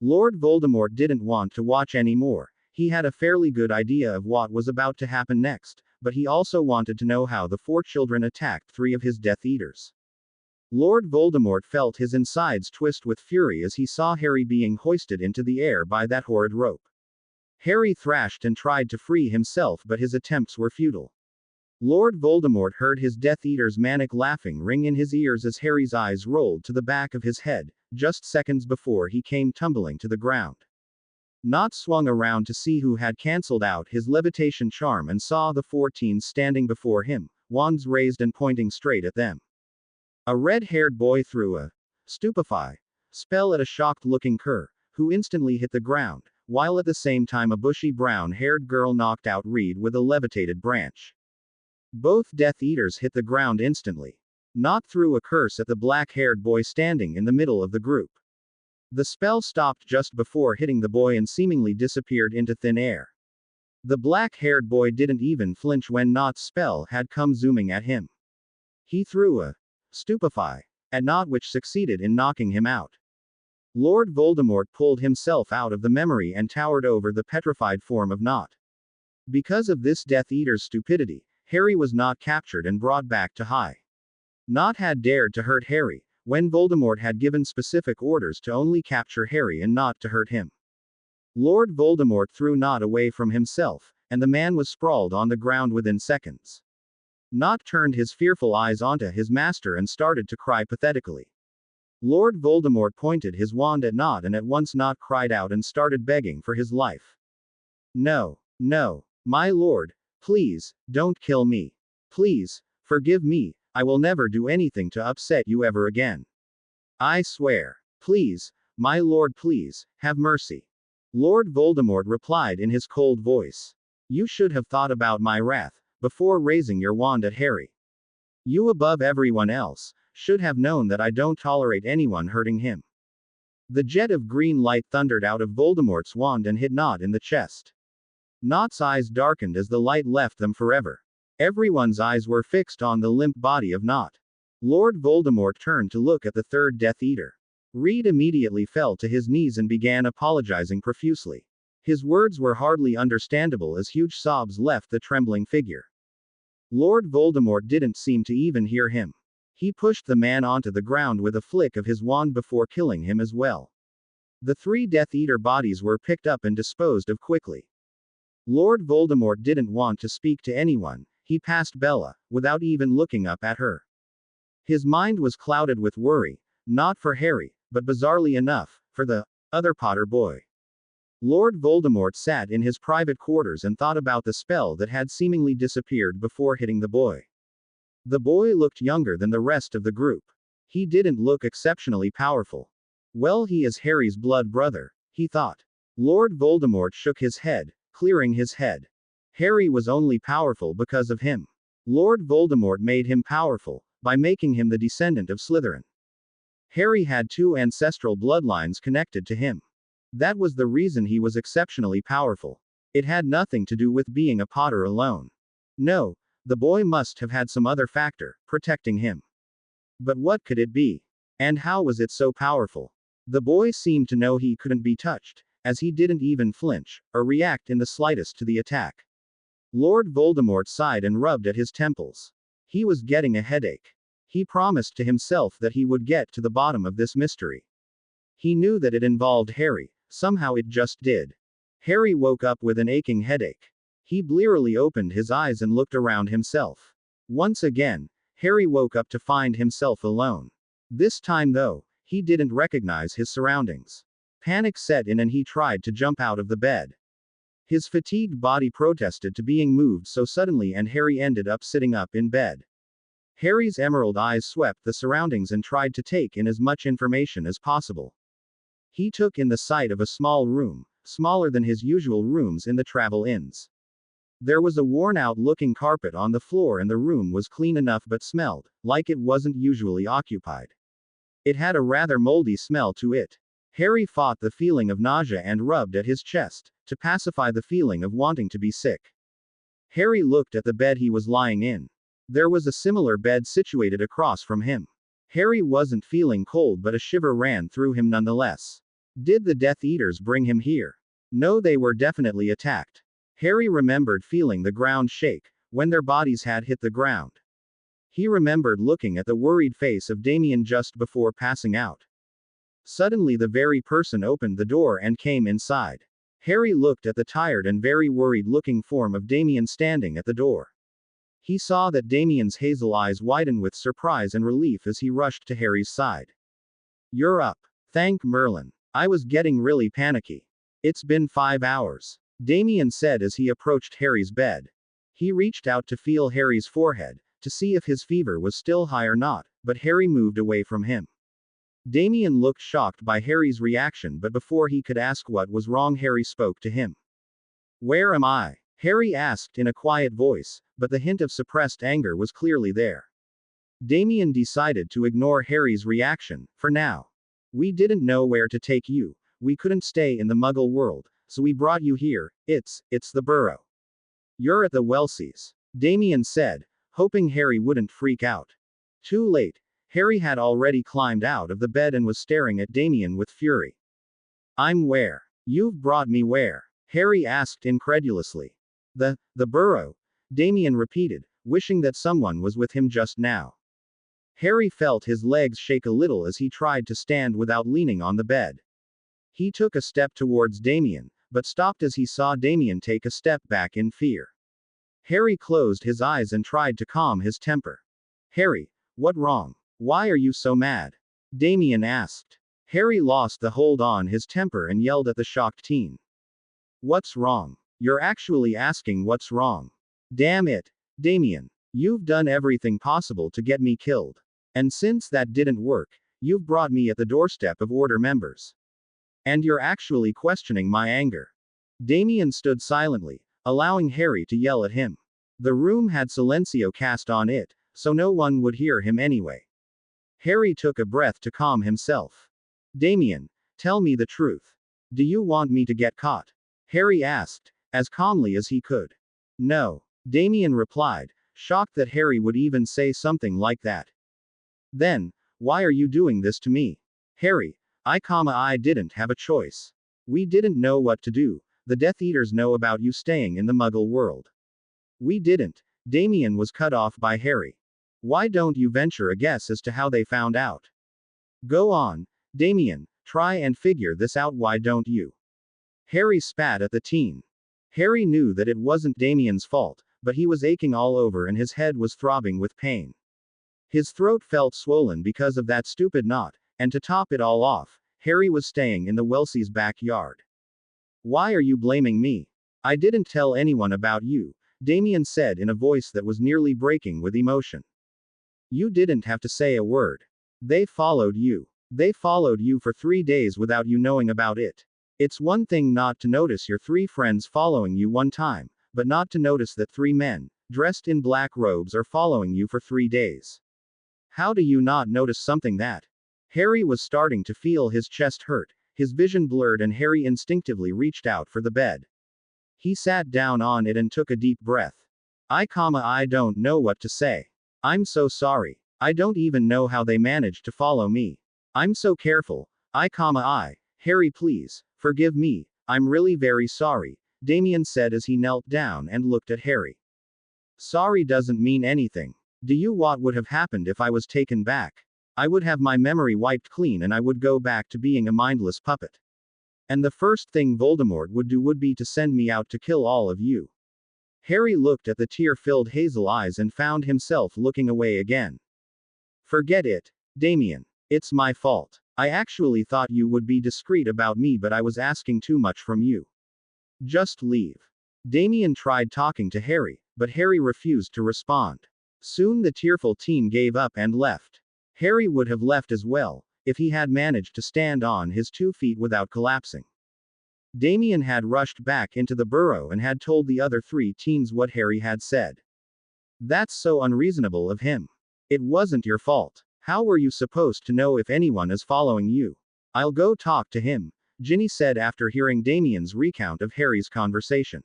Lord Voldemort didn't want to watch anymore. He had a fairly good idea of what was about to happen next, but he also wanted to know how the four children attacked three of his Death Eaters. Lord Voldemort felt his insides twist with fury as he saw Harry being hoisted into the air by that horrid rope. Harry thrashed and tried to free himself, but his attempts were futile. Lord Voldemort heard his Death Eater's manic laughing ring in his ears as Harry's eyes rolled to the back of his head, just seconds before he came tumbling to the ground. Nott swung around to see who had cancelled out his levitation charm and saw the 4 teens standing before him, wands raised and pointing straight at them. A red-haired boy threw a stupefy spell at a shocked-looking cur, who instantly hit the ground, while at the same time a bushy brown-haired girl knocked out Reed with a levitated branch. Both Death Eaters hit the ground instantly. Nott threw a curse at the black-haired boy standing in the middle of the group. The spell stopped just before hitting the boy and seemingly disappeared into thin air. The black-haired boy didn't even flinch when Nott's spell had come zooming at him. He threw a stupefy at Nott, which succeeded in knocking him out. Lord Voldemort pulled himself out of the memory and towered over the petrified form of Nott. Because of this Death Eater's stupidity, Harry was not captured and brought back to High. Nott had dared to hurt Harry, when Voldemort had given specific orders to only capture Harry and not to hurt him. Lord Voldemort threw Nott away from himself, and the man was sprawled on the ground within seconds. Nott turned his fearful eyes onto his master and started to cry pathetically. Lord Voldemort pointed his wand at Nott, and at once Nott cried out and started begging for his life. No, no, my lord, please, don't kill me. Please, forgive me, I will never do anything to upset you ever again. I swear. Please, my lord, please, have mercy. Lord Voldemort replied in his cold voice. You should have thought about my wrath before raising your wand at Harry. You, above everyone else, should have known that I don't tolerate anyone hurting him. The jet of green light thundered out of Voldemort's wand and hit Nott in the chest. Nott's eyes darkened as the light left them forever. Everyone's eyes were fixed on the limp body of Nott. Lord Voldemort turned to look at the third Death Eater. Reed immediately fell to his knees and began apologizing profusely. His words were hardly understandable as huge sobs left the trembling figure. Lord Voldemort didn't seem to even hear him. He pushed the man onto the ground with a flick of his wand before killing him as well. The 3 Death Eater bodies were picked up and disposed of quickly. Lord Voldemort didn't want to speak to anyone. He passed Bella, without even looking up at her. His mind was clouded with worry, not for Harry, but bizarrely enough, for the other Potter boy. Lord Voldemort sat in his private quarters and thought about the spell that had seemingly disappeared before hitting the boy. The boy looked younger than the rest of the group. He didn't look exceptionally powerful. Well, he is Harry's blood brother, he thought. Lord Voldemort shook his head, clearing his head. Harry was only powerful because of him. Lord Voldemort made him powerful by making him the descendant of Slytherin. Harry had 2 ancestral bloodlines connected to him. That was the reason he was exceptionally powerful. It had nothing to do with being a Potter alone. No, the boy must have had some other factor protecting him. But what could it be? And how was it so powerful? The boy seemed to know he couldn't be touched, as he didn't even flinch or react in the slightest to the attack. Lord Voldemort sighed and rubbed at his temples. He was getting a headache. He promised to himself that he would get to the bottom of this mystery. He knew that it involved Harry, somehow it just did. Harry woke up with an aching headache. He blearily opened his eyes and looked around himself. Once again, Harry woke up to find himself alone. This time though, he didn't recognize his surroundings. Panic set in and he tried to jump out of the bed. His fatigued body protested to being moved so suddenly and Harry ended up sitting up in bed. Harry's emerald eyes swept the surroundings and tried to take in as much information as possible. He took in the sight of a small room, smaller than his usual rooms in the travel inns. There was a worn-out looking carpet on the floor and the room was clean enough but smelled like it wasn't usually occupied. It had a rather moldy smell to it. Harry fought the feeling of nausea and rubbed at his chest, to pacify the feeling of wanting to be sick. Harry looked at the bed he was lying in. There was a similar bed situated across from him. Harry wasn't feeling cold but a shiver ran through him nonetheless. Did the Death Eaters bring him here? No, they were definitely attacked. Harry remembered feeling the ground shake, when their bodies had hit the ground. He remembered looking at the worried face of Damien just before passing out. Suddenly the very person opened the door and came inside. Harry looked at the tired and very worried-looking form of Damien standing at the door. He saw that Damien's hazel eyes widened with surprise and relief as he rushed to Harry's side. "You're up. Thank Merlin. I was getting really panicky. It's been 5 hours," Damien said as he approached Harry's bed. He reached out to feel Harry's forehead, to see if his fever was still high or not, but Harry moved away from him. Damien looked shocked by Harry's reaction, but before he could ask what was wrong, Harry spoke to him. "Where am I?" Harry asked in a quiet voice, but the hint of suppressed anger was clearly there. Damien decided to ignore Harry's reaction, for now. "We didn't know where to take you. We couldn't stay in the Muggle world, so we brought you here. It's the Burrow. You're at the Welsies," Damien said, hoping Harry wouldn't freak out. Too late. Harry had already climbed out of the bed and was staring at Damien with fury. "I'm where? You've brought me where?" Harry asked incredulously. The Burrow," Damien repeated, wishing that someone was with him just now. Harry felt his legs shake a little as he tried to stand without leaning on the bed. He took a step towards Damien, but stopped as he saw Damien take a step back in fear. Harry closed his eyes and tried to calm his temper. "Harry, what wrong? Why are you so mad?" Damien asked. Harry lost the hold on his temper and yelled at the shocked teen. "What's wrong? You're actually asking what's wrong? Damn it, Damien. You've done everything possible to get me killed. And since that didn't work, you've brought me at the doorstep of Order members. And you're actually questioning my anger." Damien stood silently, allowing Harry to yell at him. The room had silencio cast on it, so no one would hear him anyway. Harry took a breath to calm himself. "Damien, tell me the truth. Do you want me to get caught?" Harry asked, as calmly as he could. "No," Damien replied, shocked that Harry would even say something like that. "Then, why are you doing this to me?" "Harry, I didn't have a choice. We didn't know what to do. The Death Eaters know about you staying in the Muggle world." "We didn't." Damien was cut off by Harry. "Why don't you venture a guess as to how they found out?" "Go on, Damien, try and figure this out. Why don't you?" Harry spat at the teen. Harry knew that it wasn't Damien's fault, but he was aching all over and his head was throbbing with pain. His throat felt swollen because of that stupid knot, and to top it all off, Harry was staying in the Welsies' backyard. "Why are you blaming me? I didn't tell anyone about you," Damien said in a voice that was nearly breaking with emotion. "You didn't have to say a word. They followed you. They followed you for 3 days without you knowing about it. It's one thing not to notice your 3 friends following you one time, but not to notice that 3 men, dressed in black robes, are following you for 3 days. How do you not notice something that?" Harry was starting to feel his chest hurt, his vision blurred, and Harry instinctively reached out for the bed. He sat down on it and took a deep breath. I don't know what to say. I'm so sorry. I don't even know how they managed to follow me. I'm so careful. Harry, please, forgive me. I'm really very sorry, Damien said as he knelt down and looked at Harry. Sorry doesn't mean anything. Do you what would have happened if I was taken back? I would have my memory wiped clean and I would go back to being a mindless puppet. And the first thing Voldemort would do would be to send me out to kill all of you. Harry looked at the tear-filled hazel eyes and found himself looking away again. Forget it, Damien. It's my fault. I actually thought you would be discreet about me, but I was asking too much from you. Just leave. Damien tried talking to Harry, but Harry refused to respond. Soon the tearful teen gave up and left. Harry would have left as well, if he had managed to stand on his 2 feet without collapsing. Damien had rushed back into the burrow and had told the other 3 teens what Harry had said. That's so unreasonable of him. It wasn't your fault. How were you supposed to know if anyone is following you? I'll go talk to him, Ginny said after hearing Damien's recount of Harry's conversation.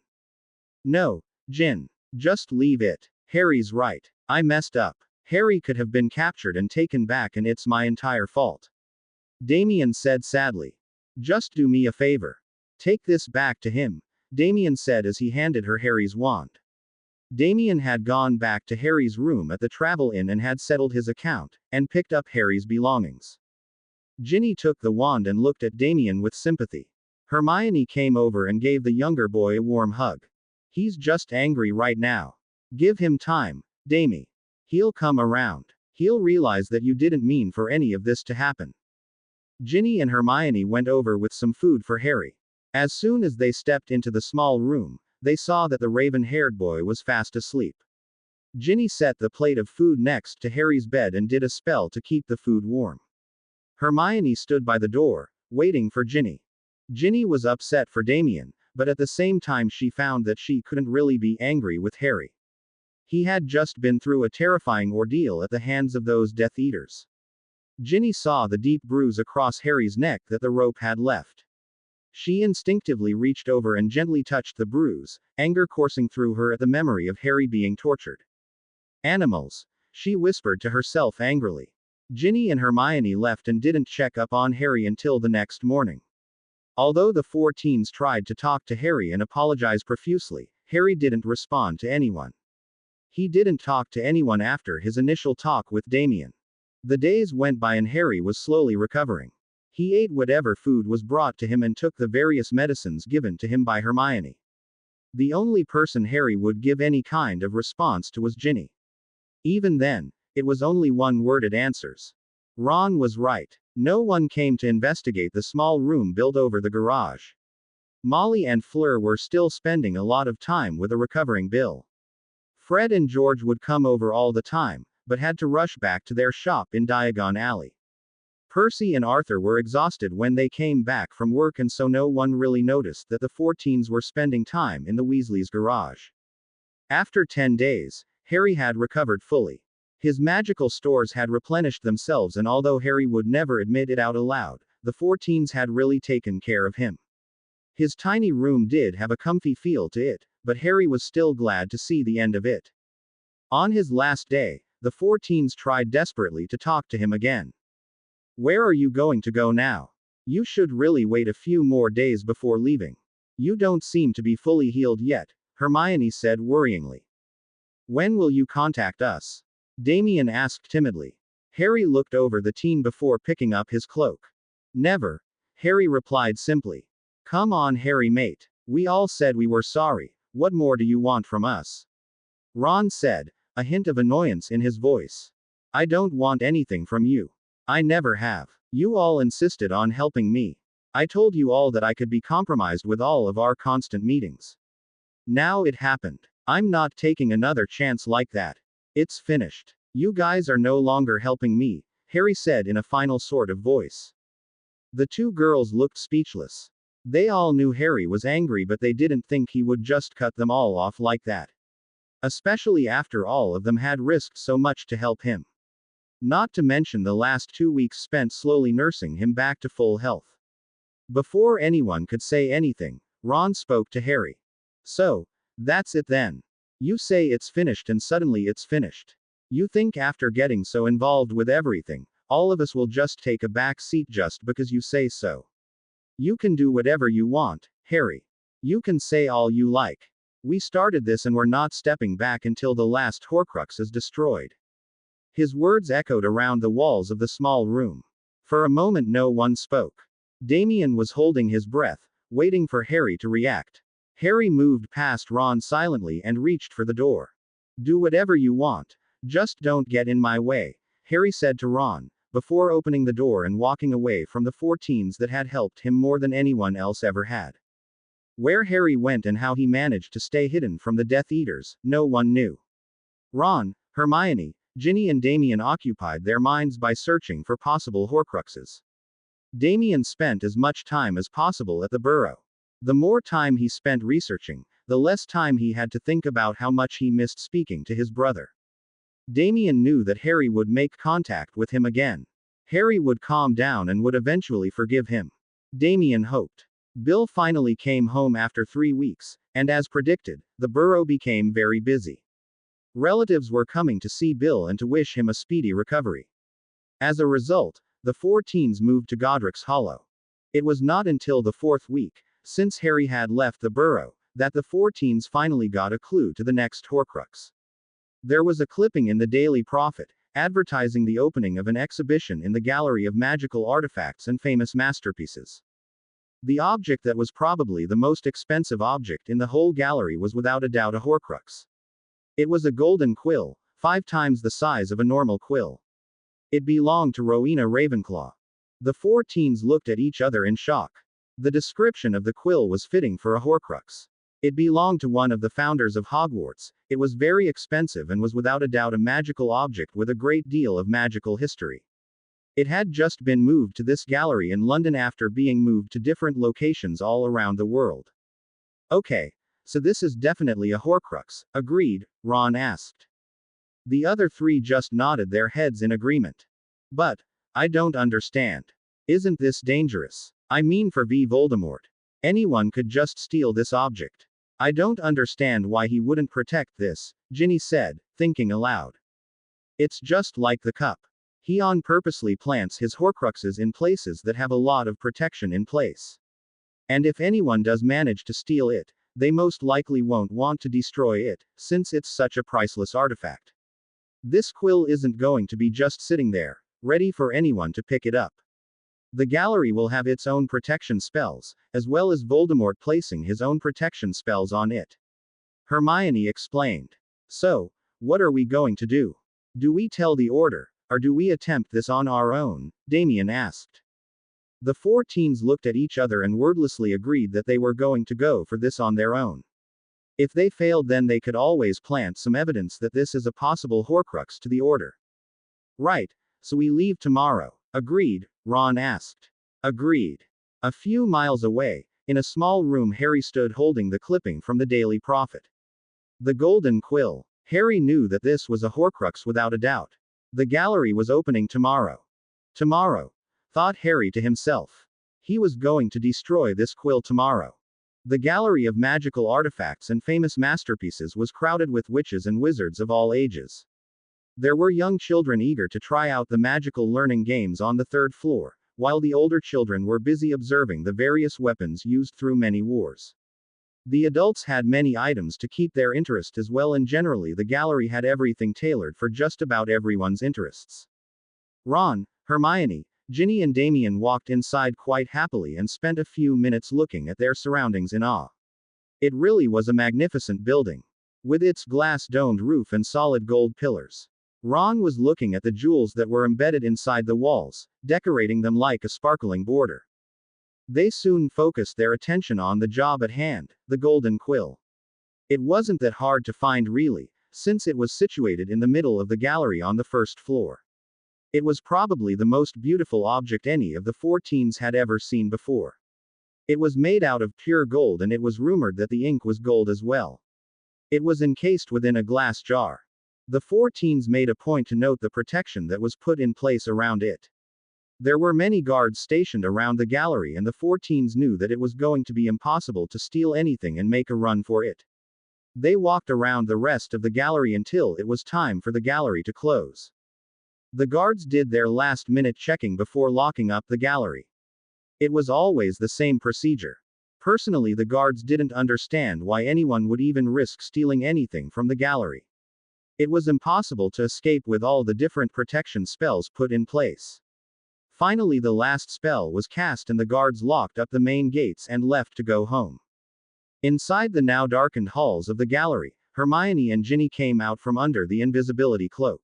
No, Gin. Just leave it. Harry's right. I messed up. Harry could have been captured and taken back and it's my entire fault. Damien said sadly. Just do me a favor. Take this back to him, Damien said as he handed her Harry's wand. Damien had gone back to Harry's room at the Travel Inn and had settled his account, and picked up Harry's belongings. Ginny took the wand and looked at Damien with sympathy. Hermione came over and gave the younger boy a warm hug. He's just angry right now. Give him time, Damie. He'll come around. He'll realize that you didn't mean for any of this to happen. Ginny and Hermione went over with some food for Harry. As soon as they stepped into the small room, they saw that the raven-haired boy was fast asleep. Ginny set the plate of food next to Harry's bed and did a spell to keep the food warm. Hermione stood by the door, waiting for Ginny. Ginny was upset for Damien, but at the same time she found that she couldn't really be angry with Harry. He had just been through a terrifying ordeal at the hands of those Death Eaters. Ginny saw the deep bruise across Harry's neck that the rope had left. She instinctively reached over and gently touched the bruise, anger coursing through her at the memory of Harry being tortured. Animals, she whispered to herself angrily. Ginny and Hermione left and didn't check up on Harry until the next morning. Although the 4 teens tried to talk to Harry and apologize profusely, Harry didn't respond to anyone. He didn't talk to anyone after his initial talk with Damien. The days went by and Harry was slowly recovering. He ate whatever food was brought to him and took the various medicines given to him by Hermione. The only person Harry would give any kind of response to was Ginny. Even then, it was only one-worded answers. Ron was right. No one came to investigate the small room built over the garage. Molly and Fleur were still spending a lot of time with a recovering Bill. Fred and George would come over all the time, but had to rush back to their shop in Diagon Alley. Percy and Arthur were exhausted when they came back from work and so no one really noticed that the 4 teens were spending time in the Weasleys' garage. After 10 days, Harry had recovered fully. His magical stores had replenished themselves and although Harry would never admit it out aloud, the 4 teens had really taken care of him. His tiny room did have a comfy feel to it, but Harry was still glad to see the end of it. On his last day, the 4 teens tried desperately to talk to him again. Where are you going to go now? You should really wait a few more days before leaving. You don't seem to be fully healed yet, Hermione said worryingly. When will you contact us? Damien asked timidly. Harry looked over the teen before picking up his cloak. Never, Harry replied simply. Come on, Harry mate. We all said we were sorry. What more do you want from us? Ron said, a hint of annoyance in his voice. I don't want anything from you. I never have. You all insisted on helping me. I told you all that I could be compromised with all of our constant meetings. Now it happened. I'm not taking another chance like that. It's finished. You guys are no longer helping me, Harry said in a final sort of voice. The 2 girls looked speechless. They all knew Harry was angry but they didn't think he would just cut them all off like that. Especially after all of them had risked so much to help him. Not to mention the last 2 weeks spent slowly nursing him back to full health. Before anyone could say anything, Ron spoke to Harry. So, that's it then. You say it's finished and suddenly it's finished. You think after getting so involved with everything, all of us will just take a back seat just because you say so. You can do whatever you want, Harry. You can say all you like. We started this and we're not stepping back until the last Horcrux is destroyed. His words echoed around the walls of the small room. For a moment no one spoke. Damien was holding his breath, waiting for Harry to react. Harry moved past Ron silently and reached for the door. Do whatever you want. Just don't get in my way, Harry said to Ron, before opening the door and walking away from the 4 teens that had helped him more than anyone else ever had. Where Harry went and how he managed to stay hidden from the Death Eaters, no one knew. Ron, Hermione, Ginny and Damien occupied their minds by searching for possible Horcruxes. Damien spent as much time as possible at the burrow. The more time he spent researching, the less time he had to think about how much he missed speaking to his brother. Damien knew that Harry would make contact with him again. Harry would calm down and would eventually forgive him. Damien hoped. Bill finally came home after 3 weeks, and as predicted, the burrow became very busy. Relatives were coming to see Bill and to wish him a speedy recovery. As a result, the 4 teens moved to Godric's Hollow. It was not until the 4th week, since Harry had left the burrow, that the 4 teens finally got a clue to the next Horcrux. There was a clipping in the Daily Prophet, advertising the opening of an exhibition in the Gallery of Magical Artifacts and Famous Masterpieces. The object that was probably the most expensive object in the whole gallery was without a doubt a Horcrux. It was a golden quill, 5 times the size of a normal quill. It belonged to Rowena Ravenclaw. The 4 teens looked at each other in shock. The description of the quill was fitting for a Horcrux. It belonged to one of the founders of Hogwarts, it was very expensive and was without a doubt a magical object with a great deal of magical history. It had just been moved to this gallery in London after being moved to different locations all around the world. Okay, so this is definitely a Horcrux, agreed, Ron asked. The other 3 just nodded their heads in agreement. But, I don't understand. Isn't this dangerous? I mean for Voldemort. Anyone could just steal this object. I don't understand why he wouldn't protect this, Ginny said, thinking aloud. It's just like the cup. He on purposely plants his Horcruxes in places that have a lot of protection in place. And if anyone does manage to steal it, they most likely won't want to destroy it, since it's such a priceless artifact. This quill isn't going to be just sitting there, ready for anyone to pick it up. The gallery will have its own protection spells, as well as Voldemort placing his own protection spells on it. Hermione explained. So, what are we going to do? Do we tell the Order, or do we attempt this on our own? Damien asked. The 4 teens looked at each other and wordlessly agreed that they were going to go for this on their own. If they failed, then they could always plant some evidence that this is a possible Horcrux to the Order. Right, so we leave tomorrow. Agreed, Ron asked. Agreed. A few miles away, in a small room, Harry stood holding the clipping from the Daily Prophet. The golden quill. Harry knew that this was a Horcrux without a doubt. The gallery was opening tomorrow. Tomorrow, thought Harry to himself. He was going to destroy this quill tomorrow. The Gallery of Magical Artifacts and Famous Masterpieces was crowded with witches and wizards of all ages. There were young children eager to try out the magical learning games on the 3rd floor, while the older children were busy observing the various weapons used through many wars. The adults had many items to keep their interest as well, and generally the gallery had everything tailored for just about everyone's interests. Ron, Hermione, Ginny and Damien walked inside quite happily and spent a few minutes looking at their surroundings in awe. It really was a magnificent building. With its glass-domed roof and solid gold pillars. Ron was looking at the jewels that were embedded inside the walls, decorating them like a sparkling border. They soon focused their attention on the job at hand, the golden quill. It wasn't that hard to find really, since it was situated in the middle of the gallery on the 1st floor. It was probably the most beautiful object any of the 4 teens had ever seen before. It was made out of pure gold, and it was rumored that the ink was gold as well. It was encased within a glass jar. The 4 teens made a point to note the protection that was put in place around it. There were many guards stationed around the gallery, and the 4 teens knew that it was going to be impossible to steal anything and make a run for it. They walked around the rest of the gallery until it was time for the gallery to close. The guards did their last-minute checking before locking up the gallery. It was always the same procedure. Personally, the guards didn't understand why anyone would even risk stealing anything from the gallery. It was impossible to escape with all the different protection spells put in place. Finally, the last spell was cast and the guards locked up the main gates and left to go home. Inside the now darkened halls of the gallery, Hermione and Ginny came out from under the invisibility cloak.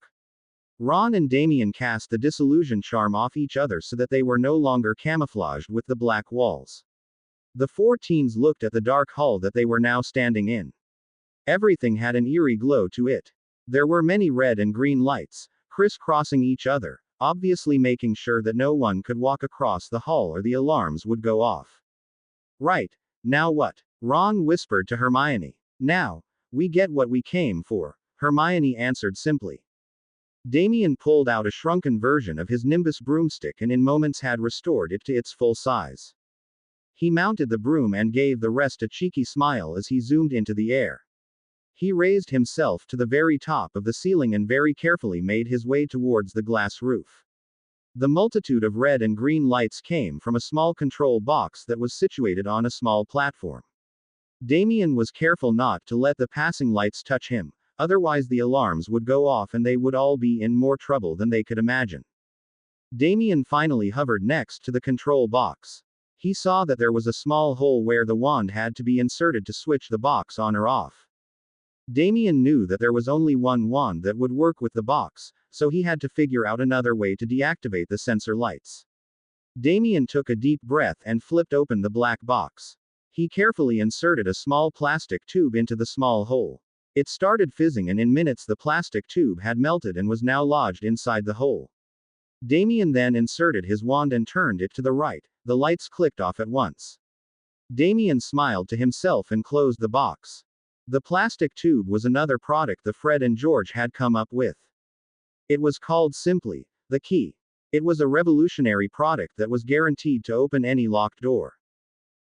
Ron and Damien cast the disillusion charm off each other so that they were no longer camouflaged with the black walls. The 4 teens looked at the dark hall that they were now standing in. Everything had an eerie glow to it. There were many red and green lights, crisscrossing each other, obviously making sure that no one could walk across the hall or the alarms would go off. Right. Now what? Ron whispered to Hermione. Now, we get what we came for, Hermione answered simply. Damien pulled out a shrunken version of his Nimbus broomstick and in moments had restored it to its full size. He mounted the broom and gave the rest a cheeky smile as he zoomed into the air. He raised himself to the very top of the ceiling and very carefully made his way towards the glass roof. The multitude of red and green lights came from a small control box that was situated on a small platform. Damien was careful not to let the passing lights touch him, otherwise the alarms would go off and they would all be in more trouble than they could imagine. Damien finally hovered next to the control box. He saw that there was a small hole where the wand had to be inserted to switch the box on or off. Damien knew that there was only one wand that would work with the box, so he had to figure out another way to deactivate the sensor lights. Damien took a deep breath and flipped open the black box. He carefully inserted a small plastic tube into the small hole. It started fizzing and in minutes the plastic tube had melted and was now lodged inside the hole. Damien then inserted his wand and turned it to the right. The lights clicked off at once. Damien smiled to himself and closed the box. The plastic tube was another product that Fred and George had come up with. It was called simply the key. It was a revolutionary product that was guaranteed to open any locked door.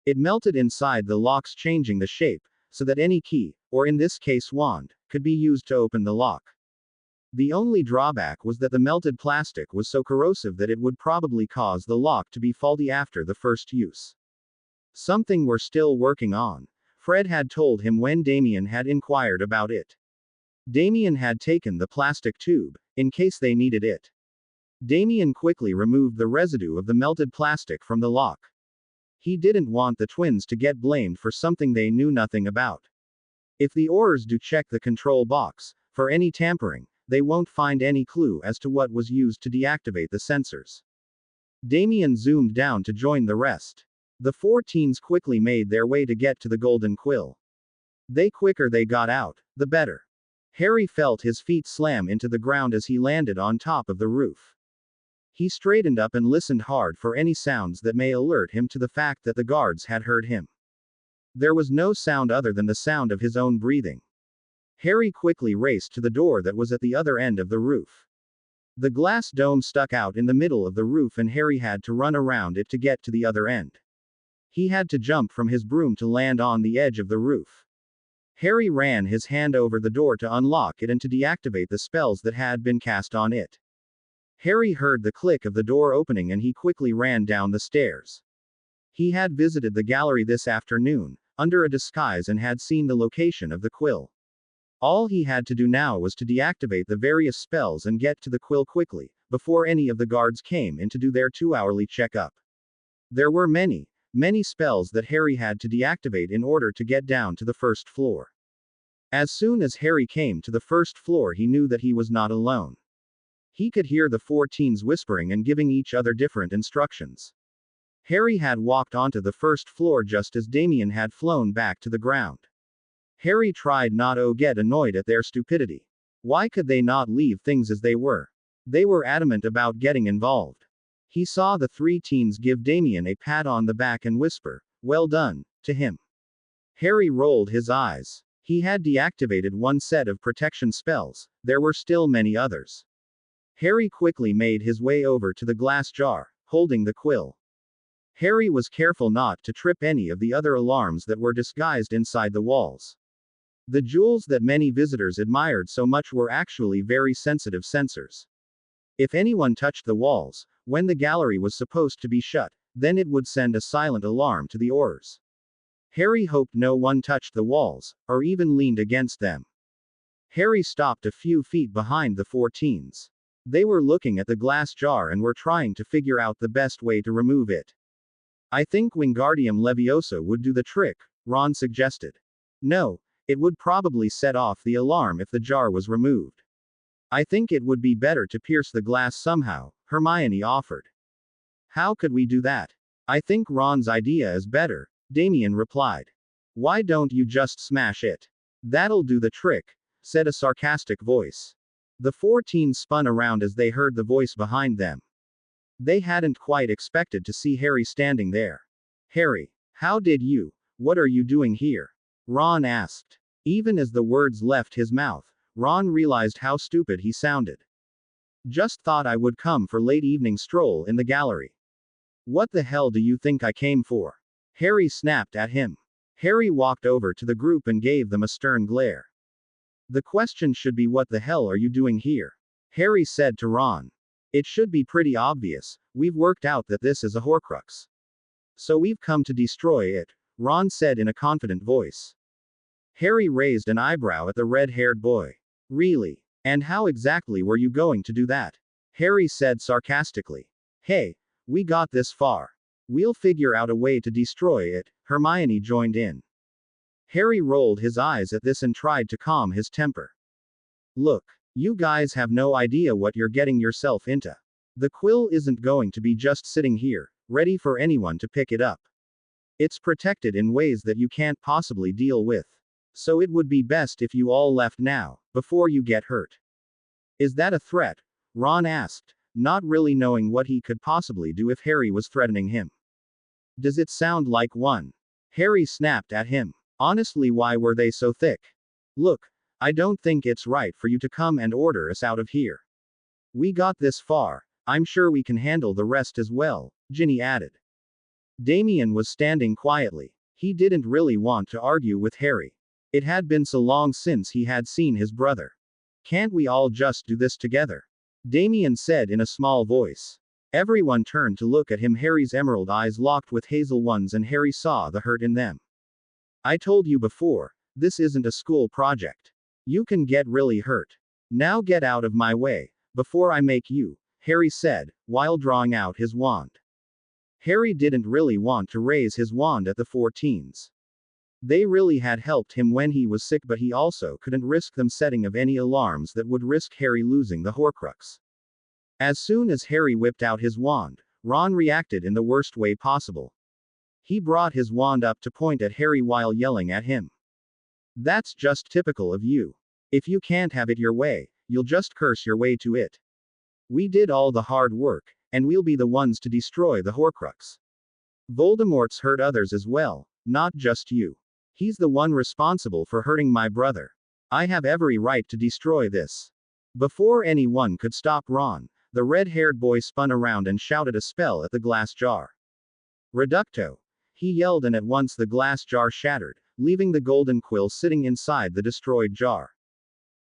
It melted inside the locks, changing the shape, so that any key, or in this case wand, could be used to open the lock. The only drawback was that the melted plastic was so corrosive that it would probably cause the lock to be faulty after the first use. Something we're still working on, Fred had told him when Damien had inquired about it. Damien had taken the plastic tube, in case they needed it. Damien quickly removed the residue of the melted plastic from the lock. He didn't want the twins to get blamed for something they knew nothing about. If the Aurors do check the control box for any tampering, they won't find any clue as to what was used to deactivate the sensors. Damien zoomed down to join the rest. The 4 teens quickly made their way to get to the golden quill. The quicker they got out, the better. Harry felt his feet slam into the ground as he landed on top of the roof. He straightened up and listened hard for any sounds that may alert him to the fact that the guards had heard him. There was no sound other than the sound of his own breathing. Harry quickly raced to the door that was at the other end of the roof. The glass dome stuck out in the middle of the roof and Harry had to run around it to get to the other end. He had to jump from his broom to land on the edge of the roof. Harry ran his hand over the door to unlock it and to deactivate the spells that had been cast on it. Harry heard the click of the door opening and he quickly ran down the stairs. He had visited the gallery this afternoon, under a disguise, and had seen the location of the quill. All he had to do now was to deactivate the various spells and get to the quill quickly, before any of the guards came in to do their 2-hourly checkup. There were many spells that Harry had to deactivate in order to get down to the first floor. As soon as Harry came to the first floor, he knew that he was not alone. He could hear the 4 teens whispering and giving each other different instructions. Harry had walked onto the first floor just as Damien had flown back to the ground. Harry tried not to get annoyed at their stupidity. Why could they not leave things as they were? They were adamant about getting involved. He saw the 3 teens give Damien a pat on the back and whisper, "Well done," to him. Harry rolled his eyes. He had deactivated one set of protection spells, there were still many others. Harry quickly made his way over to the glass jar, holding the quill. Harry was careful not to trip any of the other alarms that were disguised inside the walls. The jewels that many visitors admired so much were actually very sensitive sensors. If anyone touched the walls, when the gallery was supposed to be shut, then it would send a silent alarm to the Aurors. Harry hoped no one touched the walls, or even leaned against them. Harry stopped a few feet behind the 4 teens. They were looking at the glass jar and were trying to figure out the best way to remove it. "I think Wingardium Leviosa would do the trick," Ron suggested. "No, it would probably set off the alarm if the jar was removed. I think it would be better to pierce the glass somehow," Hermione offered. "How could we do that?" "I think Ron's idea is better," Damien replied. "Why don't you just smash it? That'll do the trick." said a sarcastic voice. The 4 teens spun around as they heard the voice behind them. They hadn't quite expected to see Harry standing there. Harry, how did you? What are you doing here? Ron asked. Even as the words left his mouth, Ron realized how stupid he sounded. Just thought I would come for late evening stroll in the gallery. What the hell do you think I came for? Harry snapped at him. Harry walked over to the group and gave them a stern glare. The question should be, what the hell are you doing here? Harry said to Ron. It should be pretty obvious, we've worked out that this is a Horcrux. So we've come to destroy it, Ron said in a confident voice. Harry raised an eyebrow at the red-haired boy. Really? And how exactly were you going to do that? Harry said sarcastically. Hey, we got this far. We'll figure out a way to destroy it, Hermione joined in. Harry rolled his eyes at this and tried to calm his temper. Look, you guys have no idea what you're getting yourself into. The quill isn't going to be just sitting here, ready for anyone to pick it up. It's protected in ways that you can't possibly deal with. So it would be best if you all left now, before you get hurt. Is that a threat? Ron asked, not really knowing what he could possibly do if Harry was threatening him. Does it sound like one? Harry snapped at him. Honestly, why were they so thick? Look, I don't think it's right for you to come and order us out of here. We got this far, I'm sure we can handle the rest as well, Ginny added. Damien was standing quietly. He didn't really want to argue with Harry. It had been so long since he had seen his brother. Can't we all just do this together? Damien said in a small voice. Everyone turned to look at him. Harry's emerald eyes locked with hazel ones and Harry saw the hurt in them. I told you before, this isn't a school project. You can get really hurt. Now get out of my way, before I make you, Harry said, while drawing out his wand. Harry didn't really want to raise his wand at the 4 teens. They really had helped him when he was sick, but he also couldn't risk them setting of any alarms that would risk Harry losing the Horcrux. As soon as Harry whipped out his wand, Ron reacted in the worst way possible. He brought his wand up to point at Harry while yelling at him. That's just typical of you. If you can't have it your way, you'll just curse your way to it. We did all the hard work, and we'll be the ones to destroy the Horcrux. Voldemort's hurt others as well, not just you. He's the one responsible for hurting my brother. I have every right to destroy this. Before anyone could stop Ron, the red-haired boy spun around and shouted a spell at the glass jar. Reducto! He yelled, and at once the glass jar shattered, leaving the golden quill sitting inside the destroyed jar.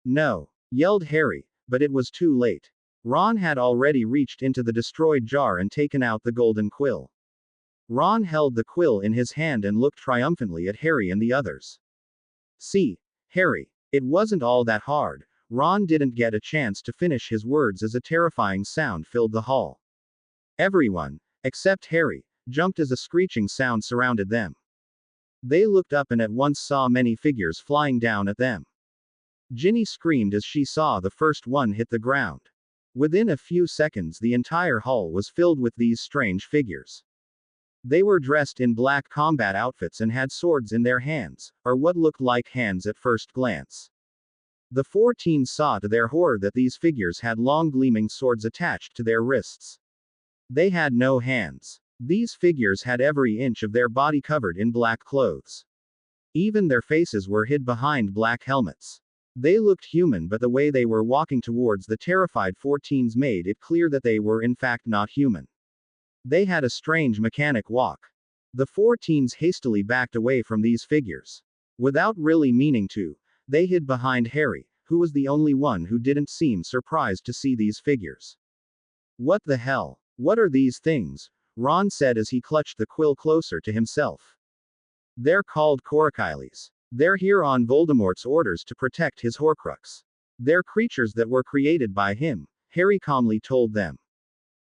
No! Yelled Harry, but it was too late. Ron had already reached into the destroyed jar and taken out the golden quill. Ron held the quill in his hand and looked triumphantly at Harry and the others. See, Harry, it wasn't all that hard. Ron didn't get a chance to finish his words as a terrifying sound filled the hall. Everyone, except Harry, jumped as a screeching sound surrounded them. They looked up and at once saw many figures flying down at them. Ginny screamed as she saw the first one hit the ground. Within a few seconds, the entire hall was filled with these strange figures. They were dressed in black combat outfits and had swords in their hands, or what looked like hands at first glance. The 4 teens saw to their horror that these figures had long gleaming swords attached to their wrists. They had no hands. These figures had every inch of their body covered in black clothes. Even their faces were hid behind black helmets. They looked human, but the way they were walking towards the terrified 4 teens made it clear that they were in fact not human. They had a strange mechanic walk. The 4 teens hastily backed away from these figures. Without really meaning to, they hid behind Harry, who was the only one who didn't seem surprised to see these figures. What the hell? What are these things? Ron said as he clutched the quill closer to himself. They're called Corachyles. They're here on Voldemort's orders to protect his Horcrux. They're creatures that were created by him, Harry calmly told them.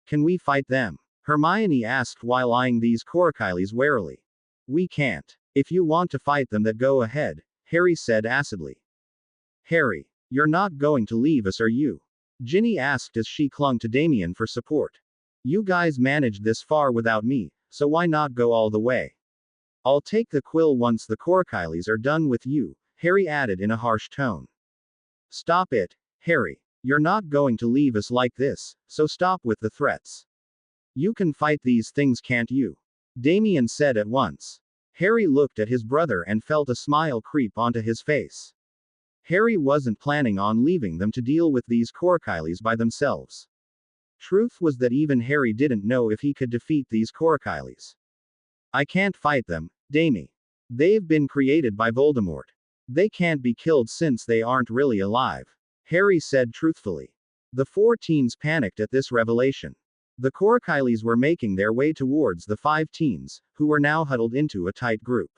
Can we fight them? Hermione asked while eyeing these Corachyles warily. We can't. If you want to fight them, then go ahead, Harry said acidly. Harry, you're not going to leave us, are you? Ginny asked as she clung to Damien for support. You guys managed this far without me, so why not go all the way? I'll take the quill once the Corachyles are done with you, Harry added in a harsh tone. Stop it, Harry. You're not going to leave us like this, so stop with the threats. You can fight these things, can't you? Damien said at once. Harry looked at his brother and felt a smile creep onto his face. Harry wasn't planning on leaving them to deal with these Corkylies by themselves. Truth was that even Harry didn't know if he could defeat these Corkylies. I can't fight them, Damie. They've been created by Voldemort. They can't be killed since they aren't really alive, Harry said truthfully. The 4 teens panicked at this revelation. The Corkylies were making their way towards the 5 teens, who were now huddled into a tight group.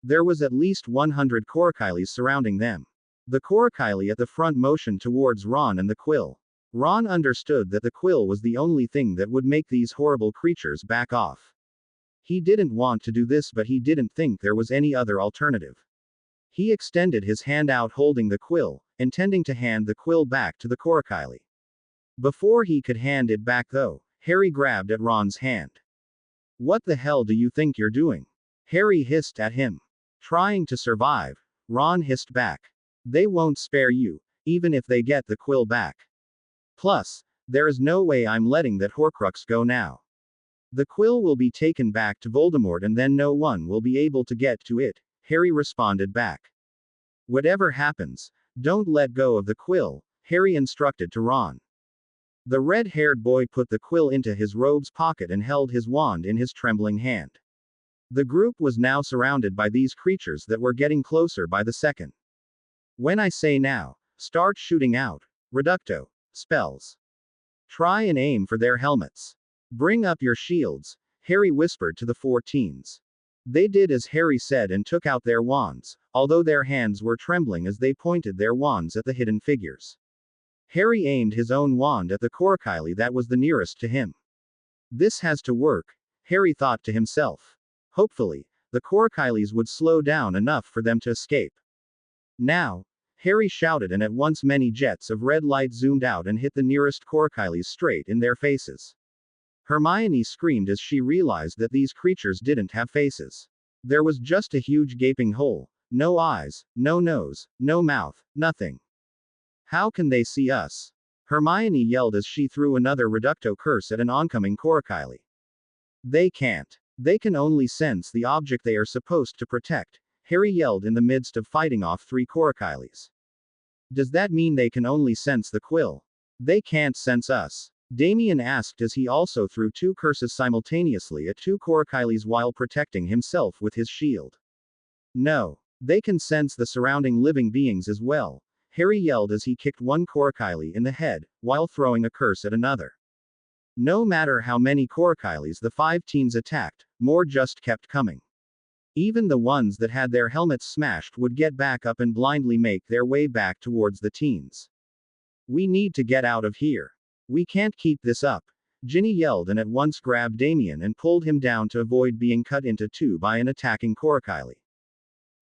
There was at least 100 Corkylies surrounding them. The Corkylie at the front motioned towards Ron and the quill. Ron understood that the quill was the only thing that would make these horrible creatures back off. He didn't want to do this, but he didn't think there was any other alternative. He extended his hand out holding the quill, intending to hand the quill back to the Corkylie. Before he could hand it back though, Harry grabbed at Ron's hand. What the hell do you think you're doing? Harry hissed at him. Trying to survive, Ron hissed back. They won't spare you, even if they get the quill back. Plus, there is no way I'm letting that Horcrux go now. The quill will be taken back to Voldemort and then no one will be able to get to it, Harry responded back. Whatever happens, don't let go of the quill, Harry instructed to Ron. The red-haired boy put the quill into his robe's pocket and held his wand in his trembling hand. The group was now surrounded by these creatures that were getting closer by the second. When I say now, start shooting out. Reducto. Spells. Try and aim for their helmets. Bring up your shields, Harry whispered to the 4 teens. They did as Harry said and took out their wands, although their hands were trembling as they pointed their wands at the hidden figures. Harry aimed his own wand at the Corkylie that was the nearest to him. This has to work, Harry thought to himself. Hopefully, the Corkylies would slow down enough for them to escape. Now, Harry shouted, and at once many jets of red light zoomed out and hit the nearest Corkylies straight in their faces. Hermione screamed as she realized that these creatures didn't have faces. There was just a huge gaping hole. No eyes, no nose, no mouth, nothing. How can they see us? Hermione yelled as she threw another Reducto curse at an oncoming Corkylie. They can't. They can only sense the object they are supposed to protect, Harry yelled in the midst of fighting off 3 Corkylies. Does that mean they can only sense the quill? They can't sense us? Damien asked as he also threw 2 curses simultaneously at 2 Corkylies while protecting himself with his shield. No. They can sense the surrounding living beings as well, Harry yelled as he kicked 1 Corkylie in the head, while throwing a curse at another. No matter how many Corkylies the 5 teens attacked, more just kept coming. Even the ones that had their helmets smashed would get back up and blindly make their way back towards the teens. We need to get out of here. We can't keep this up, Ginny yelled and at once grabbed Damien and pulled him down to avoid being cut into 2 by an attacking Corkylie.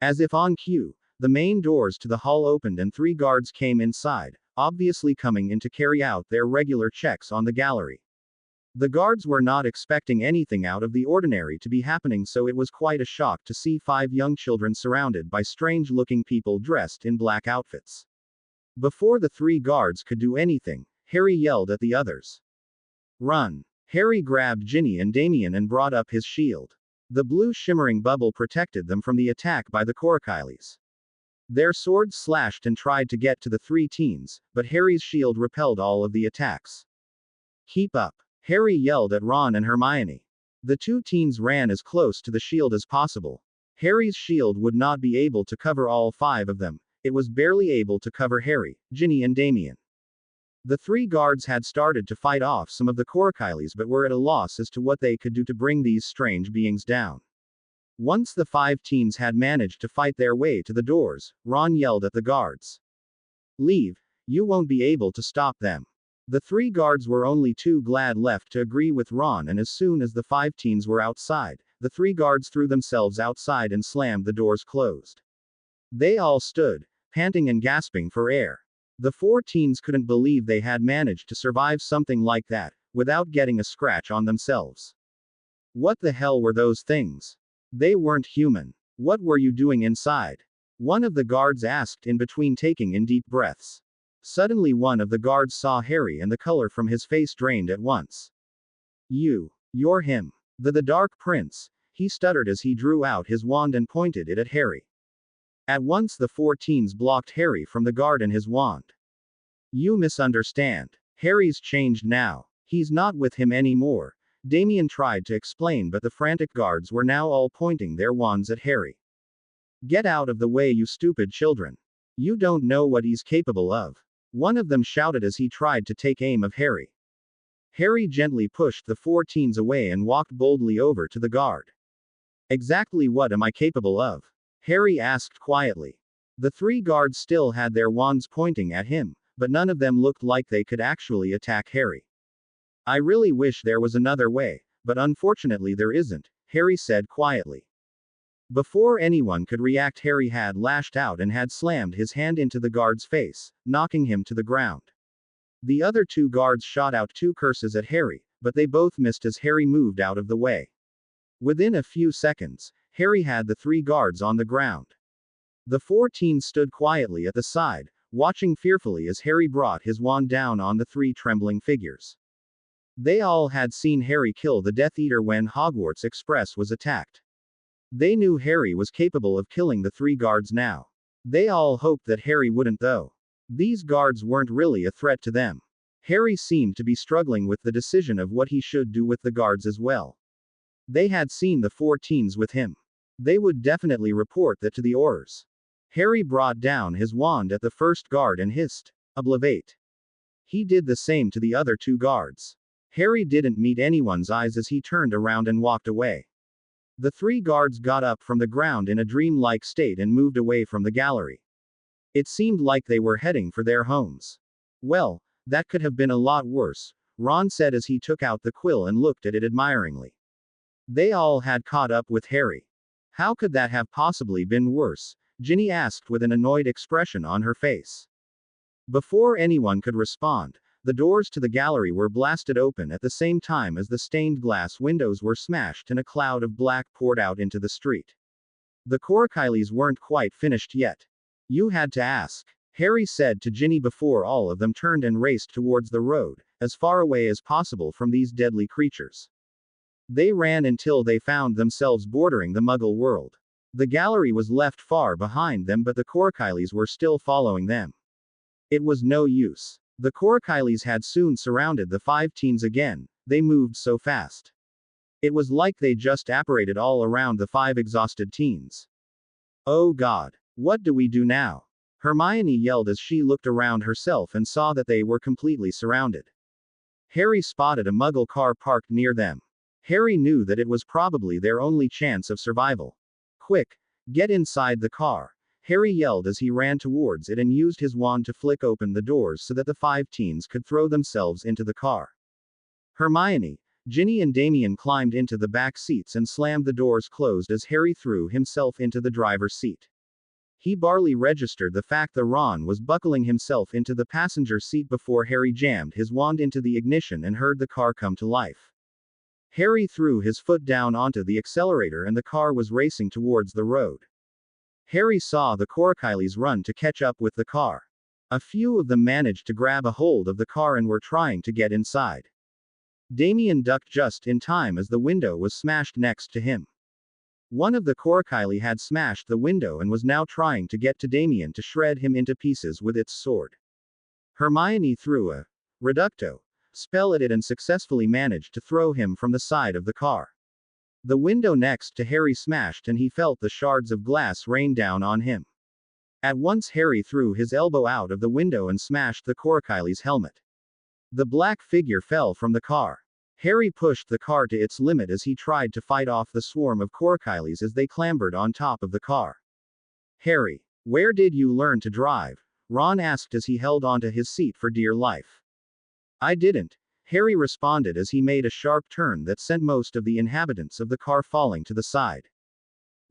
As if on cue, the main doors to the hall opened and 3 guards came inside, obviously coming in to carry out their regular checks on the gallery. The guards were not expecting anything out of the ordinary to be happening, so it was quite a shock to see 5 young children surrounded by strange-looking people dressed in black outfits. Before the 3 guards could do anything, Harry yelled at the others. Run! Harry grabbed Ginny and Damien and brought up his shield. The blue shimmering bubble protected them from the attack by the Corkylies. Their swords slashed and tried to get to the 3 teens, but Harry's shield repelled all of the attacks. Keep up! Harry yelled at Ron and Hermione. The 2 teens ran as close to the shield as possible. Harry's shield would not be able to cover all 5 of them, it was barely able to cover Harry, Ginny and Damien. The 3 guards had started to fight off some of the Corkylies but were at a loss as to what they could do to bring these strange beings down. Once the 5 teens had managed to fight their way to the doors, Ron yelled at the guards. Leave, you won't be able to stop them. The 3 guards were only too glad left to agree with Ron, and as soon as the 5 teens were outside, the 3 guards threw themselves outside and slammed the doors closed. They all stood, panting and gasping for air. The 4 teens couldn't believe they had managed to survive something like that, without getting a scratch on themselves. What the hell were those things? They weren't human. What were you doing inside? One of the guards asked in between taking in deep breaths. Suddenly one of the guards saw Harry and the color from his face drained at once. You're him. The Dark Prince, he stuttered as he drew out his wand and pointed it at Harry. At once the 4 teens blocked Harry from the guard and his wand. You misunderstand. Harry's changed now. He's not with him anymore. Damien tried to explain, but the frantic guards were now all pointing their wands at Harry. Get out of the way, you stupid children. You don't know what he's capable of. One of them shouted as he tried to take aim of Harry. Harry gently pushed the 4 teens away and walked boldly over to the guard. Exactly what am I capable of? Harry asked quietly. The 3 guards still had their wands pointing at him, but none of them looked like they could actually attack Harry. I really wish there was another way, but unfortunately there isn't, Harry said quietly. Before anyone could react, Harry had lashed out and had slammed his hand into the guard's face, knocking him to the ground. The other 2 guards shot out 2 curses at Harry, but they both missed as Harry moved out of the way. Within a few seconds, Harry had the 3 guards on the ground. The 4 teens stood quietly at the side, watching fearfully as Harry brought his wand down on the 3 trembling figures. They all had seen Harry kill the Death Eater when Hogwarts Express was attacked. They knew Harry was capable of killing the 3 guards now. They all hoped that Harry wouldn't though. These guards weren't really a threat to them. Harry seemed to be struggling with the decision of what he should do with the guards as well. They had seen the 4 teens with him. They would definitely report that to the Aurors. Harry brought down his wand at the first guard and hissed, "Oblivate." He did the same to the other 2 guards. Harry didn't meet anyone's eyes as he turned around and walked away. The 3 guards got up from the ground in a dream-like state and moved away from the gallery. It seemed like they were heading for their homes. Well, that could have been a lot worse, Ron said as he took out the quill and looked at it admiringly. They all had caught up with Harry. How could that have possibly been worse? Ginny asked with an annoyed expression on her face. Before anyone could respond, the doors to the gallery were blasted open at the same time as the stained glass windows were smashed and a cloud of black poured out into the street. The Corkyleys weren't quite finished yet. You had to ask, Harry said to Ginny before all of them turned and raced towards the road, as far away as possible from these deadly creatures. They ran until they found themselves bordering the Muggle world. The gallery was left far behind them, but the Corkyleys were still following them. It was no use. The Corkyleys had soon surrounded the 5 teens again, they moved so fast. It was like they just apparated all around the 5 exhausted teens. Oh God, what do we do now? Hermione yelled as she looked around herself and saw that they were completely surrounded. Harry spotted a Muggle car parked near them. Harry knew that it was probably their only chance of survival. Quick, get inside the car, Harry yelled as he ran towards it and used his wand to flick open the doors so that the 5 teens could throw themselves into the car. Hermione, Ginny and Damien climbed into the back seats and slammed the doors closed as Harry threw himself into the driver's seat. He barely registered the fact that Ron was buckling himself into the passenger seat before Harry jammed his wand into the ignition and heard the car come to life. Harry threw his foot down onto the accelerator and the car was racing towards the road. Harry saw the Corkyleys run to catch up with the car. A few of them managed to grab a hold of the car and were trying to get inside. Damien ducked just in time as the window was smashed next to him. One of the Corkyley had smashed the window and was now trying to get to Damien to shred him into pieces with its sword. Hermione threw a reducto spell at it and successfully managed to throw him from the side of the car. The window next to Harry smashed and he felt the shards of glass rain down on him. At once Harry threw his elbow out of the window and smashed the Corkyley's helmet. The black figure fell from the car. Harry pushed the car to its limit as he tried to fight off the swarm of Corkyleys as they clambered on top of the car. Harry, where did you learn to drive? Ron asked as he held onto his seat for dear life. I didn't, Harry responded as he made a sharp turn that sent most of the inhabitants of the car falling to the side.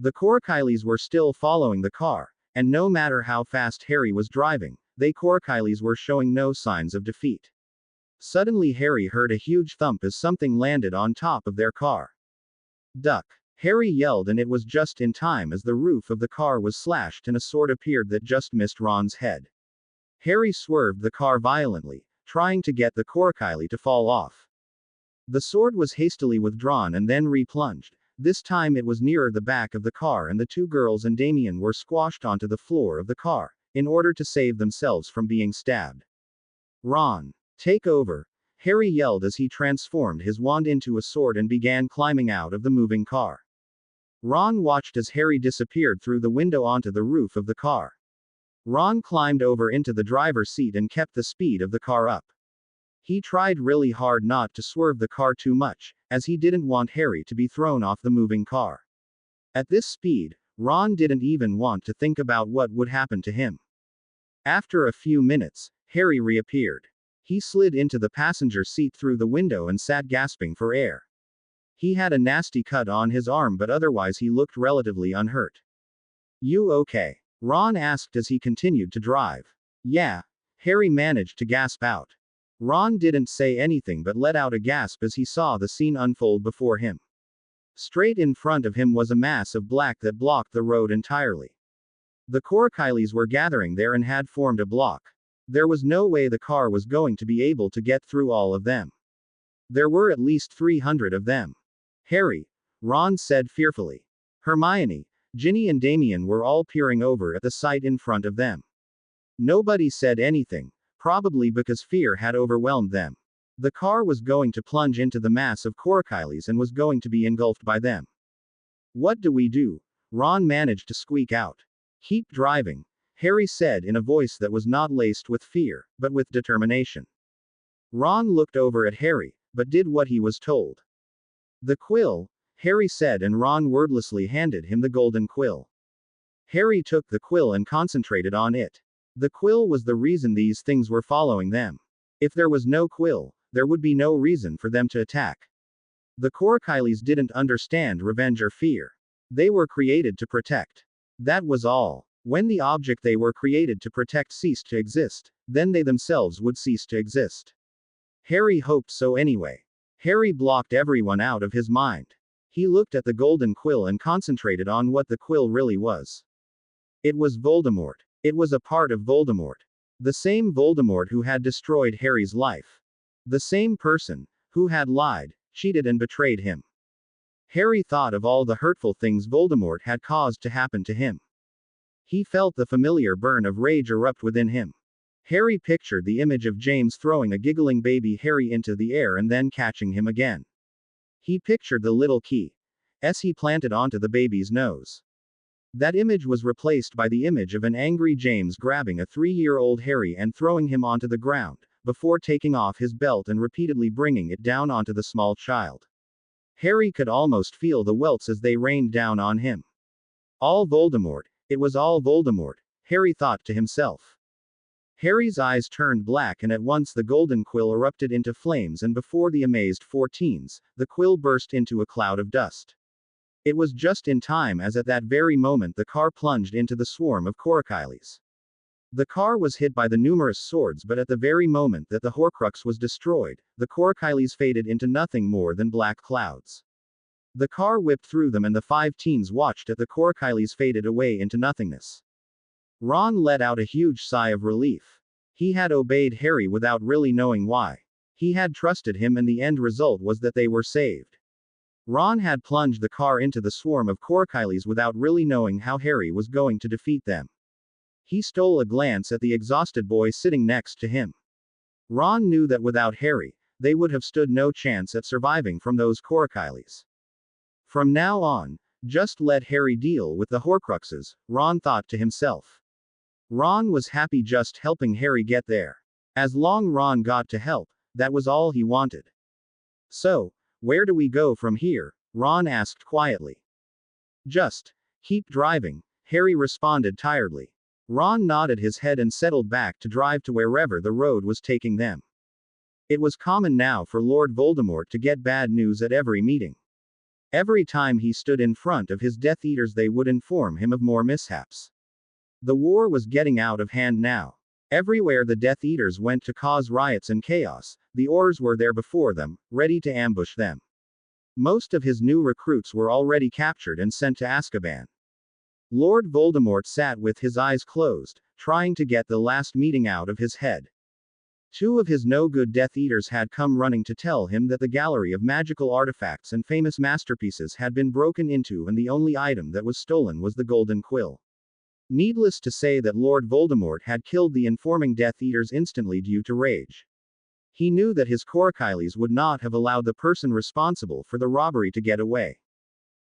The Corkyleys were still following the car, and no matter how fast Harry was driving, they Corkyleys were showing no signs of defeat. Suddenly Harry heard a huge thump as something landed on top of their car. Duck. Harry yelled, and it was just in time as the roof of the car was slashed and a sword appeared that just missed Ron's head. Harry swerved the car violently, trying to get the Corkylie to fall off. The sword was hastily withdrawn and then replunged. This time it was nearer the back of the car, and the two girls and Damien were squashed onto the floor of the car, in order to save themselves from being stabbed. Ron, take over, Harry yelled as he transformed his wand into a sword and began climbing out of the moving car. Ron watched as Harry disappeared through the window onto the roof of the car. Ron climbed over into the driver's seat and kept the speed of the car up. He tried really hard not to swerve the car too much, as he didn't want Harry to be thrown off the moving car. At this speed, Ron didn't even want to think about what would happen to him. After a few minutes, Harry reappeared. He slid into the passenger seat through the window and sat gasping for air. He had a nasty cut on his arm, but otherwise he looked relatively unhurt. "You okay?" Ron asked as he continued to drive. "Yeah," Harry managed to gasp out. Ron didn't say anything but let out a gasp as he saw the scene unfold before him. Straight in front of him was a mass of black that blocked the road entirely. The Corkylies were gathering there and had formed a block. There was no way the car was going to be able to get through all of them. There were at least 300 of them. "Harry," Ron said fearfully. Hermione, Ginny and Damien were all peering over at the sight in front of them. Nobody said anything, probably because fear had overwhelmed them. The car was going to plunge into the mass of Corkylies and was going to be engulfed by them. "What do we do?" Ron managed to squeak out. "Keep driving," Harry said in a voice that was not laced with fear, but with determination. Ron looked over at Harry, but did what he was told. "The quill," Harry said, and Ron wordlessly handed him the golden quill. Harry took the quill and concentrated on it. The quill was the reason these things were following them. If there was no quill, there would be no reason for them to attack. The Corkylies didn't understand revenge or fear. They were created to protect. That was all. When the object they were created to protect ceased to exist, then they themselves would cease to exist. Harry hoped so anyway. Harry blocked everyone out of his mind. He looked at the golden quill and concentrated on what the quill really was. It was Voldemort. It was a part of Voldemort. The same Voldemort who had destroyed Harry's life. The same person who had lied, cheated, and betrayed him. Harry thought of all the hurtful things Voldemort had caused to happen to him. He felt the familiar burn of rage erupt within him. Harry pictured the image of James throwing a giggling baby Harry into the air and then catching him again. He pictured the little key as he planted onto the baby's nose. That image was replaced by the image of an angry James grabbing a 3-year-old Harry and throwing him onto the ground, before taking off his belt and repeatedly bringing it down onto the small child. Harry could almost feel the welts as they rained down on him. All Voldemort. It was all Voldemort, Harry thought to himself. Harry's eyes turned black, and at once the golden quill erupted into flames, and before the amazed 14s, the quill burst into a cloud of dust. It was just in time, as at that very moment the car plunged into the swarm of Corkylies. The car was hit by the numerous swords, but at the very moment that the Horcrux was destroyed, the Corkylies faded into nothing more than black clouds. The car whipped through them, and the 5 teens watched as the Corkylies faded away into nothingness. Ron let out a huge sigh of relief. He had obeyed Harry without really knowing why. He had trusted him, and the end result was that they were saved. Ron had plunged the car into the swarm of Corkylies without really knowing how Harry was going to defeat them. He stole a glance at the exhausted boy sitting next to him. Ron knew that without Harry, they would have stood no chance at surviving from those Corkylies. From now on, just let Harry deal with the Horcruxes, Ron thought to himself. Ron was happy just helping Harry get there. As long Ron got to help, that was all he wanted. "So, where do we go from here?" Ron asked quietly. "Just keep driving," Harry responded tiredly. Ron nodded his head and settled back to drive to wherever the road was taking them. It was common now for Lord Voldemort to get bad news at every meeting. Every time he stood in front of his Death Eaters, they would inform him of more mishaps. The war was getting out of hand now. Everywhere the Death Eaters went to cause riots and chaos, the Aurors were there before them, ready to ambush them. Most of his new recruits were already captured and sent to Azkaban. Lord Voldemort sat with his eyes closed, trying to get the last meeting out of his head. Two of his no-good Death Eaters had come running to tell him that the gallery of magical artifacts and famous masterpieces had been broken into and the only item that was stolen was the golden quill. Needless to say that Lord Voldemort had killed the informing Death Eaters instantly due to rage. He knew that his Horcruxes would not have allowed the person responsible for the robbery to get away.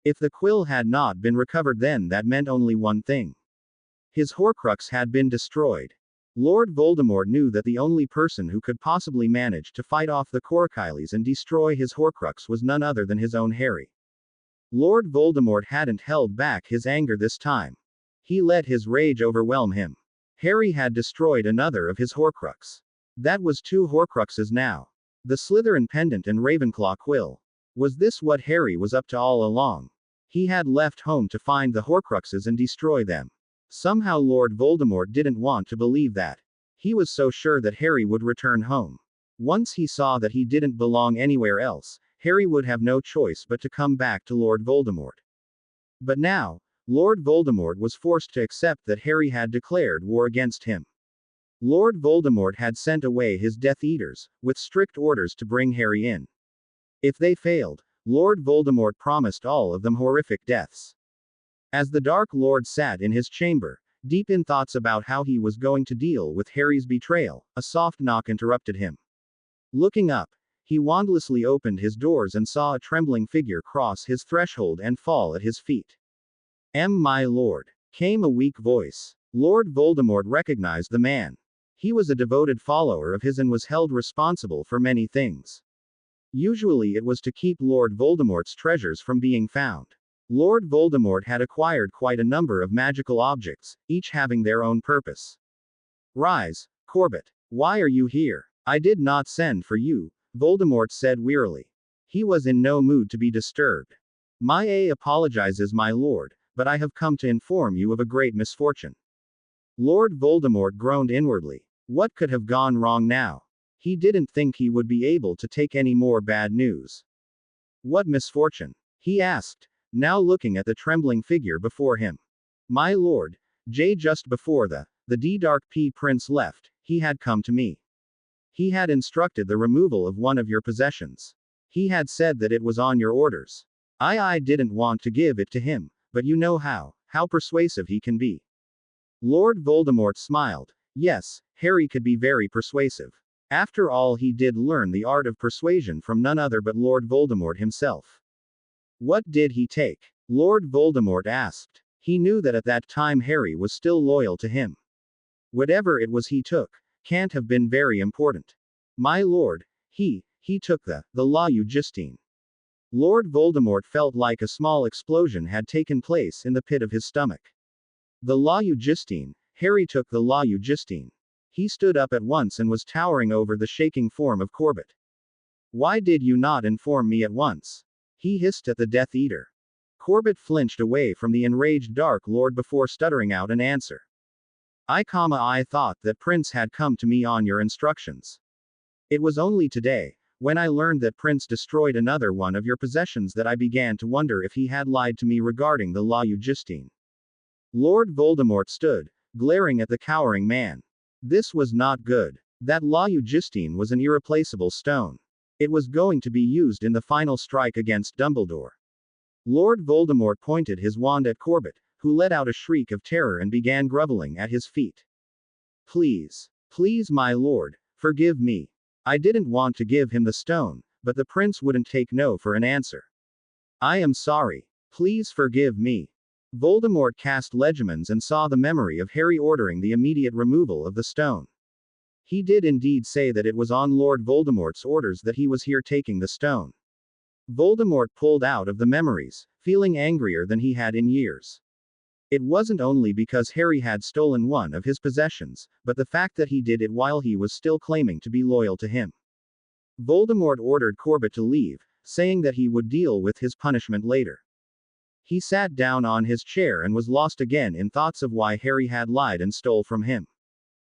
If the quill had not been recovered, then that meant only one thing. His Horcrux had been destroyed. Lord Voldemort knew that the only person who could possibly manage to fight off the Horcruxes and destroy his Horcrux was none other than his own Harry. Lord Voldemort hadn't held back his anger this time. He let his rage overwhelm him. Harry had destroyed another of his Horcrux. That was two Horcruxes now. The Slytherin pendant and Ravenclaw quill. Was this what Harry was up to all along? He had left home to find the Horcruxes and destroy them. Somehow Lord Voldemort didn't want to believe that. He was so sure that Harry would return home. Once he saw that he didn't belong anywhere else, Harry would have no choice but to come back to Lord Voldemort. But now, Lord Voldemort was forced to accept that Harry had declared war against him. Lord Voldemort had sent away his Death Eaters, with strict orders to bring Harry in. If they failed, Lord Voldemort promised all of them horrific deaths. As the Dark Lord sat in his chamber, deep in thoughts about how he was going to deal with Harry's betrayal, a soft knock interrupted him. Looking up, he wandlessly opened his doors and saw a trembling figure cross his threshold and fall at his feet. My lord, came a weak voice. Lord Voldemort recognized the man. He was a devoted follower of his and was held responsible for many things. Usually it was to keep Lord Voldemort's treasures from being found. Lord Voldemort had acquired quite a number of magical objects, each having their own purpose. Rise, Corbett. Why are you here? I did not send for you, Voldemort said wearily. He was in no mood to be disturbed. Apologizes, my lord, but I have come to inform you of a great misfortune. Lord Voldemort groaned inwardly. What could have gone wrong now? He didn't think he would be able to take any more bad news. What misfortune? He asked, now looking at the trembling figure before him. My lord, just before the Dark Prince left, he had come to me. He had instructed the removal of one of your possessions. He had said that it was on your orders. I didn't want to give it to him, but you know how persuasive he can be. Lord Voldemort smiled. Yes, Harry could be very persuasive. After all, he did learn the art of persuasion from none other but Lord Voldemort himself. What did he take? Lord Voldemort asked. He knew that at that time Harry was still loyal to him. Whatever it was he took, can't have been very important. My lord, he took the La Justine. Lord Voldemort felt like a small explosion had taken place in the pit of his stomach. The La Justine. Harry took the La Justine. He stood up at once and was towering over the shaking form of Corbett. Why did you not inform me at once? He hissed at the Death Eater. Corbett flinched away from the enraged Dark Lord before stuttering out an answer. I thought that Prince had come to me on your instructions. It was only today, when I learned that Prince destroyed another one of your possessions, that I began to wonder if he had lied to me regarding the La Justine. Lord Voldemort stood, glaring at the cowering man. This was not good. That La Justine was an irreplaceable stone. It was going to be used in the final strike against Dumbledore. Lord Voldemort pointed his wand at Corbett, who let out a shriek of terror and began groveling at his feet. Please, my lord, forgive me. I didn't want to give him the stone, but the prince wouldn't take no for an answer. I am sorry. Please forgive me. Voldemort cast legerdemains and saw the memory of Harry ordering the immediate removal of the stone. He did indeed say that it was on Lord Voldemort's orders that he was here taking the stone. Voldemort pulled out of the memories, feeling angrier than he had in years. It wasn't only because Harry had stolen one of his possessions, but the fact that he did it while he was still claiming to be loyal to him. Voldemort ordered Corbett to leave, saying that he would deal with his punishment later. He sat down on his chair and was lost again in thoughts of why Harry had lied and stole from him.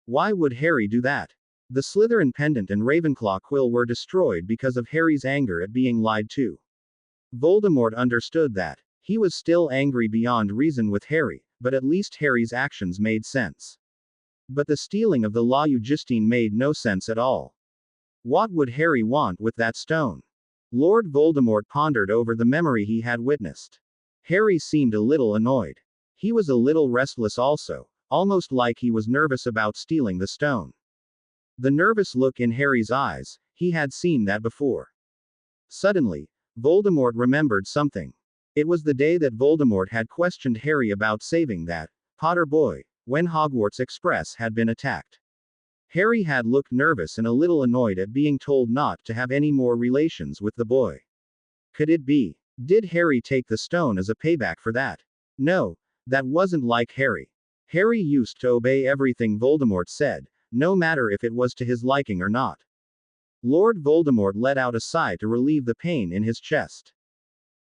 Why would Harry do that? The Slytherin pendant and Ravenclaw quill were destroyed because of Harry's anger at being lied to. Voldemort understood that. He was still angry beyond reason with Harry, but at least Harry's actions made sense. But the stealing of the La Justine made no sense at all. What would Harry want with that stone? Lord Voldemort pondered over the memory he had witnessed. Harry seemed a little annoyed. He was a little restless also, almost like he was nervous about stealing the stone. The nervous look in Harry's eyes, he had seen that before. Suddenly, Voldemort remembered something. It was the day that Voldemort had questioned Harry about saving that Potter boy, when Hogwarts Express had been attacked. Harry had looked nervous and a little annoyed at being told not to have any more relations with the boy. Could it be? Did Harry take the stone as a payback for that? No, that wasn't like Harry. Harry used to obey everything Voldemort said, no matter if it was to his liking or not. Lord Voldemort let out a sigh to relieve the pain in his chest.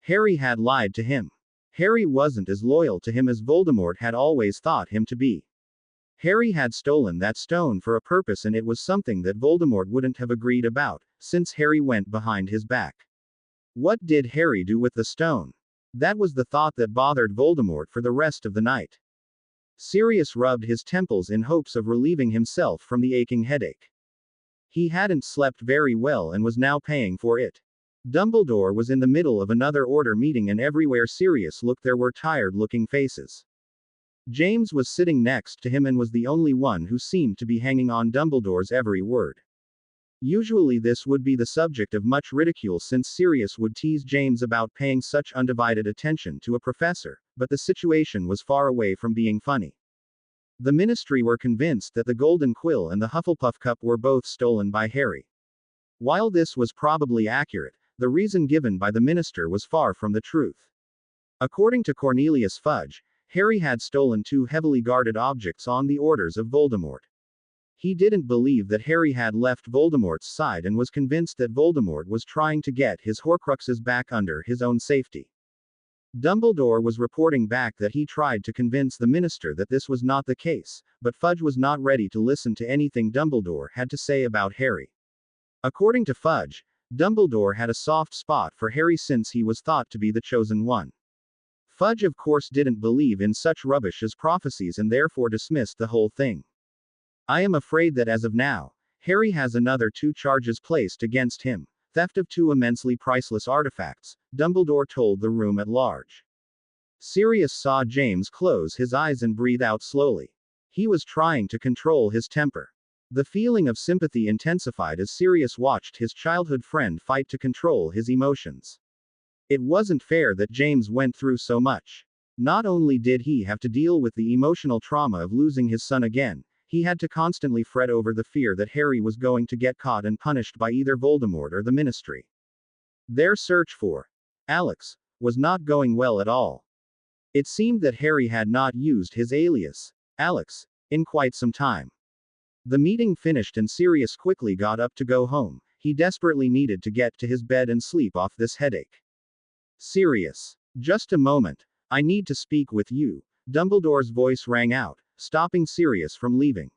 Harry had lied to him. Harry wasn't as loyal to him as Voldemort had always thought him to be. Harry had stolen that stone for a purpose, and it was something that Voldemort wouldn't have agreed about, since Harry went behind his back. What did Harry do with the stone? That was the thought that bothered Voldemort for the rest of the night. Sirius rubbed his temples in hopes of relieving himself from the aching headache. He hadn't slept very well and was now paying for it. Dumbledore was in the middle of another order meeting, and everywhere Sirius looked there were tired-looking faces. James was sitting next to him and was the only one who seemed to be hanging on Dumbledore's every word. Usually this would be the subject of much ridicule, since Sirius would tease James about paying such undivided attention to a professor, but the situation was far away from being funny. The Ministry were convinced that the Golden Quill and the Hufflepuff Cup were both stolen by Harry. While this was probably accurate, the reason given by the Minister was far from the truth. According to Cornelius Fudge, Harry had stolen two heavily guarded objects on the orders of Voldemort. He didn't believe that Harry had left Voldemort's side and was convinced that Voldemort was trying to get his Horcruxes back under his own safety. Dumbledore was reporting back that he tried to convince the Minister that this was not the case, but Fudge was not ready to listen to anything Dumbledore had to say about Harry. According to Fudge, Dumbledore had a soft spot for Harry since he was thought to be the chosen one. Fudge of course didn't believe in such rubbish as prophecies and therefore dismissed the whole thing. I am afraid that as of now, Harry has another 2 charges placed against him. Theft of 2 immensely priceless artifacts, Dumbledore told the room at large. Sirius saw James close his eyes and breathe out slowly. He was trying to control his temper. The feeling of sympathy intensified as Sirius watched his childhood friend fight to control his emotions. It wasn't fair that James went through so much. Not only did he have to deal with the emotional trauma of losing his son again, he had to constantly fret over the fear that Harry was going to get caught and punished by either Voldemort or the Ministry. Their search for Alex was not going well at all. It seemed that Harry had not used his alias, Alex, in quite some time. The meeting finished and Sirius quickly got up to go home. He desperately needed to get to his bed and sleep off this headache. Sirius. Just a moment. I need to speak with you. Dumbledore's voice rang out, stopping Sirius from leaving.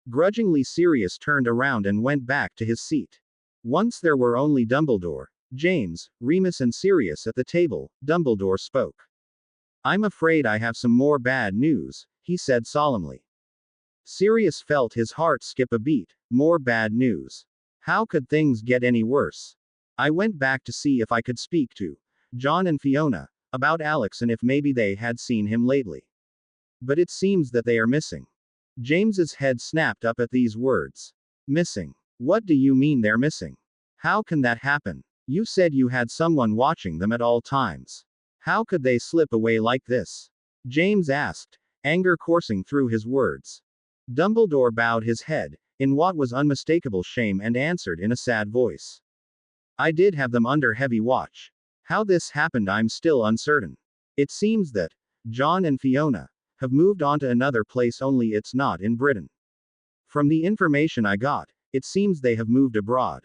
Grudgingly Sirius turned around and went back to his seat. Once there were only Dumbledore, James, Remus and Sirius at the table, Dumbledore spoke. I'm afraid I have some more bad news, he said solemnly. Sirius felt his heart skip a beat. More bad news. How could things get any worse? I went back to see if I could speak to John and Fiona about Alex and if maybe they had seen him lately. But it seems that they are missing. James's head snapped up at these words. Missing? What do you mean they're missing? How can that happen? You said you had someone watching them at all times. How could they slip away like this? James asked, anger coursing through his words. Dumbledore bowed his head, in what was unmistakable shame, and answered in a sad voice. I did have them under heavy watch. How this happened I'm still uncertain. It seems that John and Fiona have moved on to another place, only it's not in Britain. From the information I got, it seems they have moved abroad.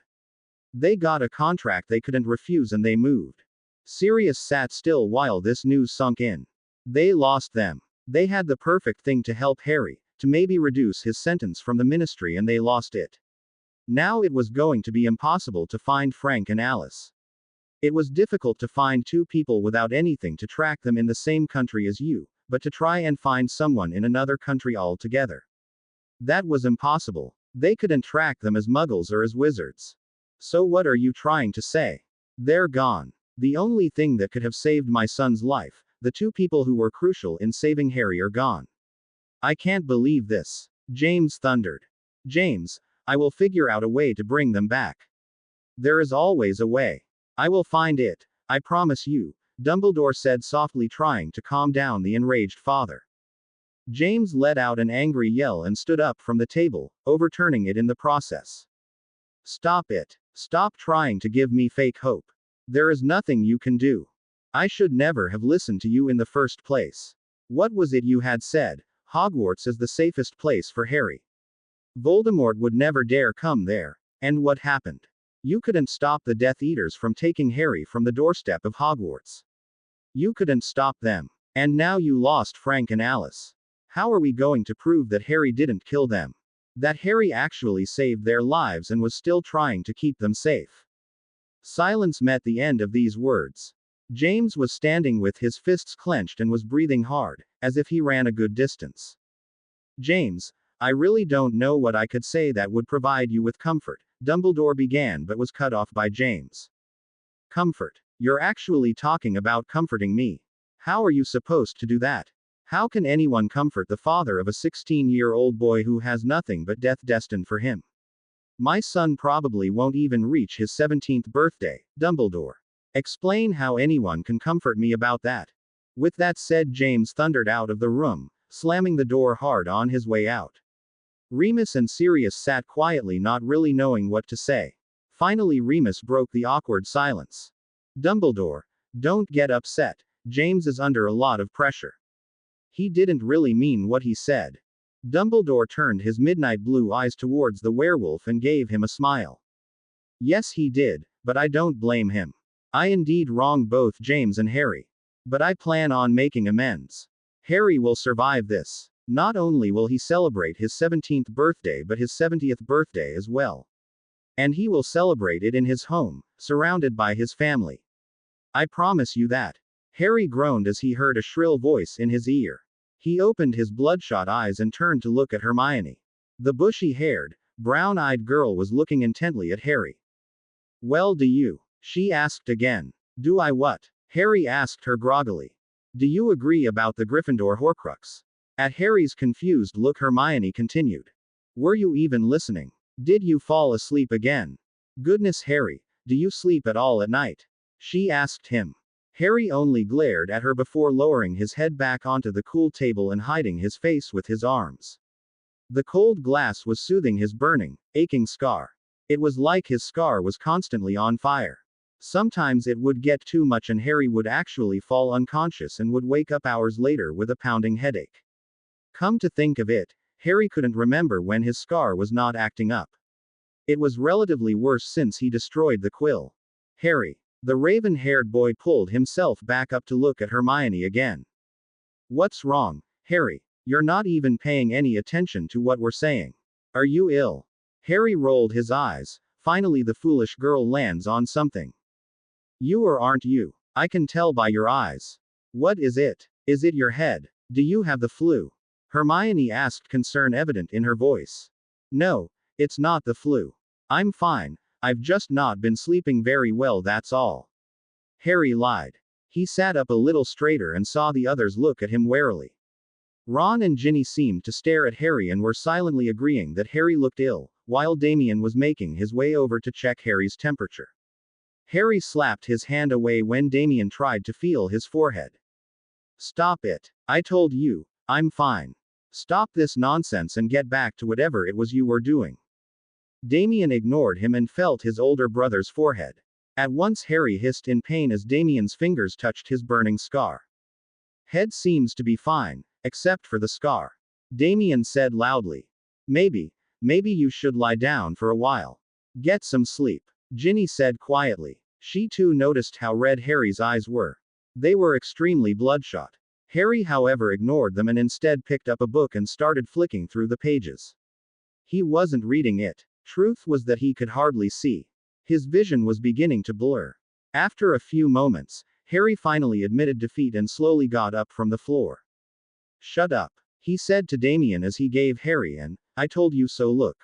They got a contract they couldn't refuse and they moved. Sirius sat still while this news sunk in. They lost them. They had the perfect thing to help Harry, to maybe reduce his sentence from the Ministry, and they lost it. Now it was going to be impossible to find Frank and Alice. It was difficult to find two people without anything to track them in the same country as you, but to try and find someone in another country altogether. That was impossible. They couldn't track them as muggles or as wizards. So what are you trying to say? They're gone. The only thing that could have saved my son's life, the two people who were crucial in saving Harry, are gone. I can't believe this. James thundered. James, I will figure out a way to bring them back. There is always a way. I will find it, I promise you, Dumbledore said softly, trying to calm down the enraged father. James let out an angry yell and stood up from the table, overturning it in the process. Stop it. Stop trying to give me fake hope. There is nothing you can do. I should never have listened to you in the first place. What was it you had said? Hogwarts is the safest place for Harry. Voldemort would never dare come there. And what happened? You couldn't stop the Death Eaters from taking Harry from the doorstep of Hogwarts. You couldn't stop them. And now you lost Frank and Alice. How are we going to prove that Harry didn't kill them? That Harry actually saved their lives and was still trying to keep them safe? Silence met the end of these words. James was standing with his fists clenched and was breathing hard, as if he ran a good distance. James, I really don't know what I could say that would provide you with comfort, Dumbledore began, but was cut off by James. Comfort? You're actually talking about comforting me. How are you supposed to do that? How can anyone comfort the father of a 16-year-old boy who has nothing but death destined for him? My son probably won't even reach his 17th birthday, Dumbledore. Explain how anyone can comfort me about that. With that said, James thundered out of the room, slamming the door hard on his way out. Remus and Sirius sat quietly, not really knowing what to say. Finally, Remus broke the awkward silence. Dumbledore, don't get upset. James is under a lot of pressure. He didn't really mean what he said. Dumbledore turned his midnight blue eyes towards the werewolf and gave him a smile. Yes, he did, but I don't blame him. I indeed wronged both James and Harry. But I plan on making amends. Harry will survive this. Not only will he celebrate his 17th birthday but his 70th birthday as well. And he will celebrate it in his home, surrounded by his family. I promise you that. Harry groaned as he heard a shrill voice in his ear. He opened his bloodshot eyes and turned to look at Hermione. The bushy-haired, brown-eyed girl was looking intently at Harry. Well, do you? She asked again. Do I what? Harry asked her groggily. Do you agree about the Gryffindor Horcrux? At Harry's confused look, Hermione continued. Were you even listening? Did you fall asleep again? Goodness, Harry, do you sleep at all at night? She asked him. Harry only glared at her before lowering his head back onto the cool table and hiding his face with his arms. The cold glass was soothing his burning, aching scar. It was like his scar was constantly on fire. Sometimes it would get too much and Harry would actually fall unconscious and would wake up hours later with a pounding headache. Come to think of it, Harry couldn't remember when his scar was not acting up. It was relatively worse since he destroyed the quill. Harry. The raven-haired boy pulled himself back up to look at Hermione again. What's wrong, Harry? You're not even paying any attention to what we're saying. Are you ill? Harry rolled his eyes. Finally, the foolish girl lands on something. You or aren't you? I can tell by your eyes. What is it? Is it your head? Do you have the flu? Hermione asked, concern evident in her voice. No, it's not the flu. I'm fine. I've just not been sleeping very well, that's all. Harry lied. He sat up a little straighter and saw the others look at him warily. Ron and Ginny seemed to stare at Harry and were silently agreeing that Harry looked ill, while Damien was making his way over to check Harry's temperature. Harry slapped his hand away when Damien tried to feel his forehead. Stop it. I told you, I'm fine. Stop this nonsense and get back to whatever it was you were doing. Damien ignored him and felt his older brother's forehead. At once Harry hissed in pain as Damien's fingers touched his burning scar. Head seems to be fine, except for the scar. Damien said loudly. Maybe you should lie down for a while. Get some sleep. Ginny said quietly. She too noticed how red Harry's eyes were. They were extremely bloodshot. Harry, however, ignored them and instead picked up a book and started flicking through the pages. He wasn't reading it. Truth was that he could hardly see. His vision was beginning to blur. After a few moments, Harry finally admitted defeat and slowly got up from the floor. Shut up, he said to Damien as he gave Harry an "I told you so" look.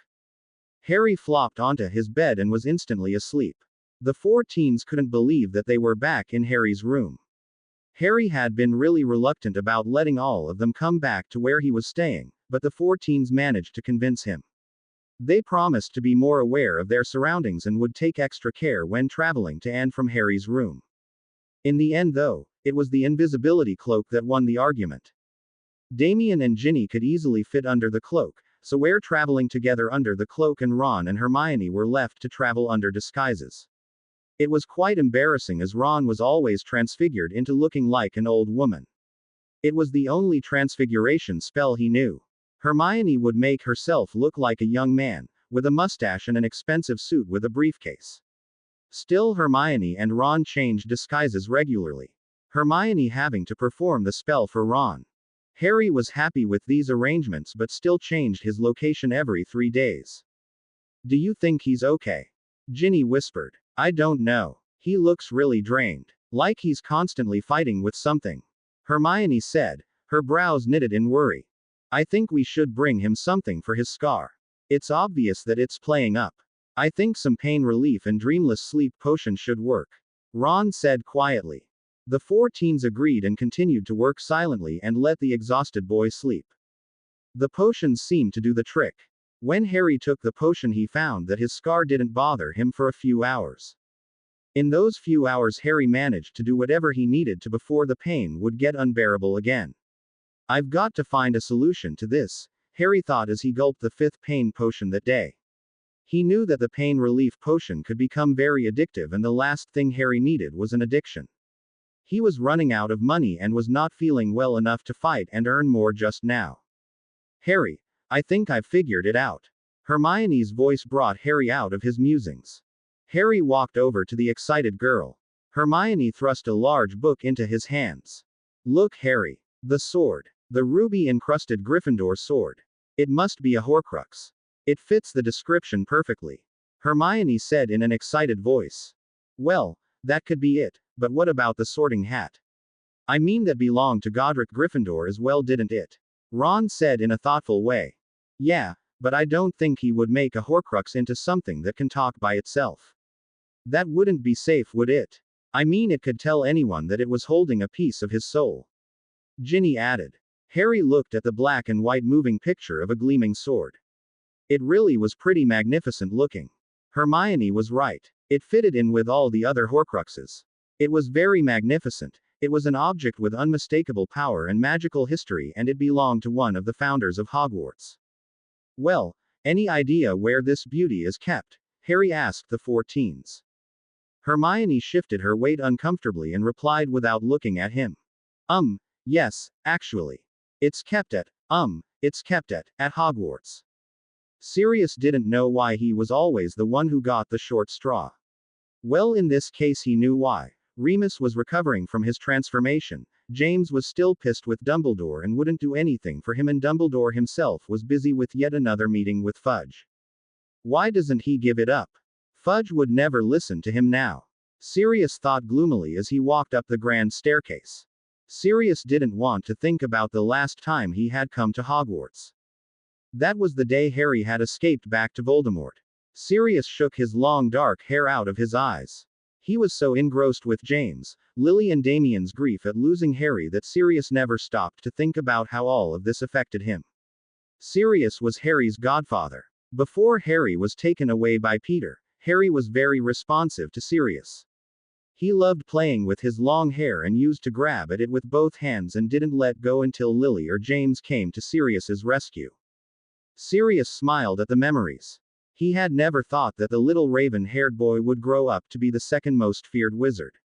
Harry flopped onto his bed and was instantly asleep. The four teens couldn't believe that they were back in Harry's room. Harry had been really reluctant about letting all of them come back to where he was staying, but the four teens managed to convince him. They promised to be more aware of their surroundings and would take extra care when traveling to and from Harry's room. In the end, though, it was the invisibility cloak that won the argument. Damien and Ginny could easily fit under the cloak, so we're traveling together under the cloak, and Ron and Hermione were left to travel under disguises. It was quite embarrassing as Ron was always transfigured into looking like an old woman. It was the only transfiguration spell he knew. Hermione would make herself look like a young man, with a mustache and an expensive suit with a briefcase. Still, Hermione and Ron changed disguises regularly. Hermione having to perform the spell for Ron. Harry was happy with these arrangements but still changed his location every 3 days. "Do you think he's okay?" Ginny whispered. "I don't know. He looks really drained. Like he's constantly fighting with something," Hermione said, her brows knitted in worry. "I think we should bring him something for his scar. It's obvious that it's playing up. I think some pain relief and dreamless sleep potion should work," Ron said quietly. The four teens agreed and continued to work silently and let the exhausted boy sleep. The potions seemed to do the trick. When Harry took the potion, he found that his scar didn't bother him for a few hours. In those few hours, Harry managed to do whatever he needed to before the pain would get unbearable again. "I've got to find a solution to this," Harry thought as he gulped the 5th pain potion that day. He knew that the pain relief potion could become very addictive, and the last thing Harry needed was an addiction. He was running out of money and was not feeling well enough to fight and earn more just now. "Harry, I think I've figured it out." Hermione's voice brought Harry out of his musings. Harry walked over to the excited girl. Hermione thrust a large book into his hands. "Look, Harry. The sword. The ruby-encrusted Gryffindor sword. It must be a Horcrux. It fits the description perfectly," Hermione said in an excited voice. "Well, that could be it, but what about the sorting hat? I mean, that belonged to Godric Gryffindor as well, didn't it?" Ron said in a thoughtful way. "Yeah, but I don't think he would make a Horcrux into something that can talk by itself. That wouldn't be safe, would it? I mean, it could tell anyone that it was holding a piece of his soul," Ginny added. Harry looked at the black and white moving picture of a gleaming sword. It really was pretty magnificent looking. Hermione was right. It fitted in with all the other Horcruxes. It was very magnificent. It was an object with unmistakable power and magical history, and it belonged to one of the founders of Hogwarts. "Well, any idea where this beauty is kept?" Harry asked the four teens. Hermione shifted her weight uncomfortably and replied without looking at him. Yes, actually. It's kept at Hogwarts." Sirius didn't know why he was always the one who got the short straw. Well, in this case he knew why. Remus was recovering from his transformation, James was still pissed with Dumbledore and wouldn't do anything for him, and Dumbledore himself was busy with yet another meeting with Fudge. Why doesn't he give it up? Fudge would never listen to him now. Sirius thought gloomily as he walked up the grand staircase. Sirius didn't want to think about the last time he had come to Hogwarts. That was the day Harry had escaped back to Voldemort. Sirius shook his long dark hair out of his eyes. He was so engrossed with James, Lily and Damien's grief at losing Harry that Sirius never stopped to think about how all of this affected him. Sirius was Harry's godfather. Before Harry was taken away by Peter, Harry was very responsive to Sirius. He loved playing with his long hair and used to grab at it with both hands and didn't let go until Lily or James came to Sirius's rescue. Sirius smiled at the memories. He had never thought that the little raven-haired boy would grow up to be the second most feared wizard.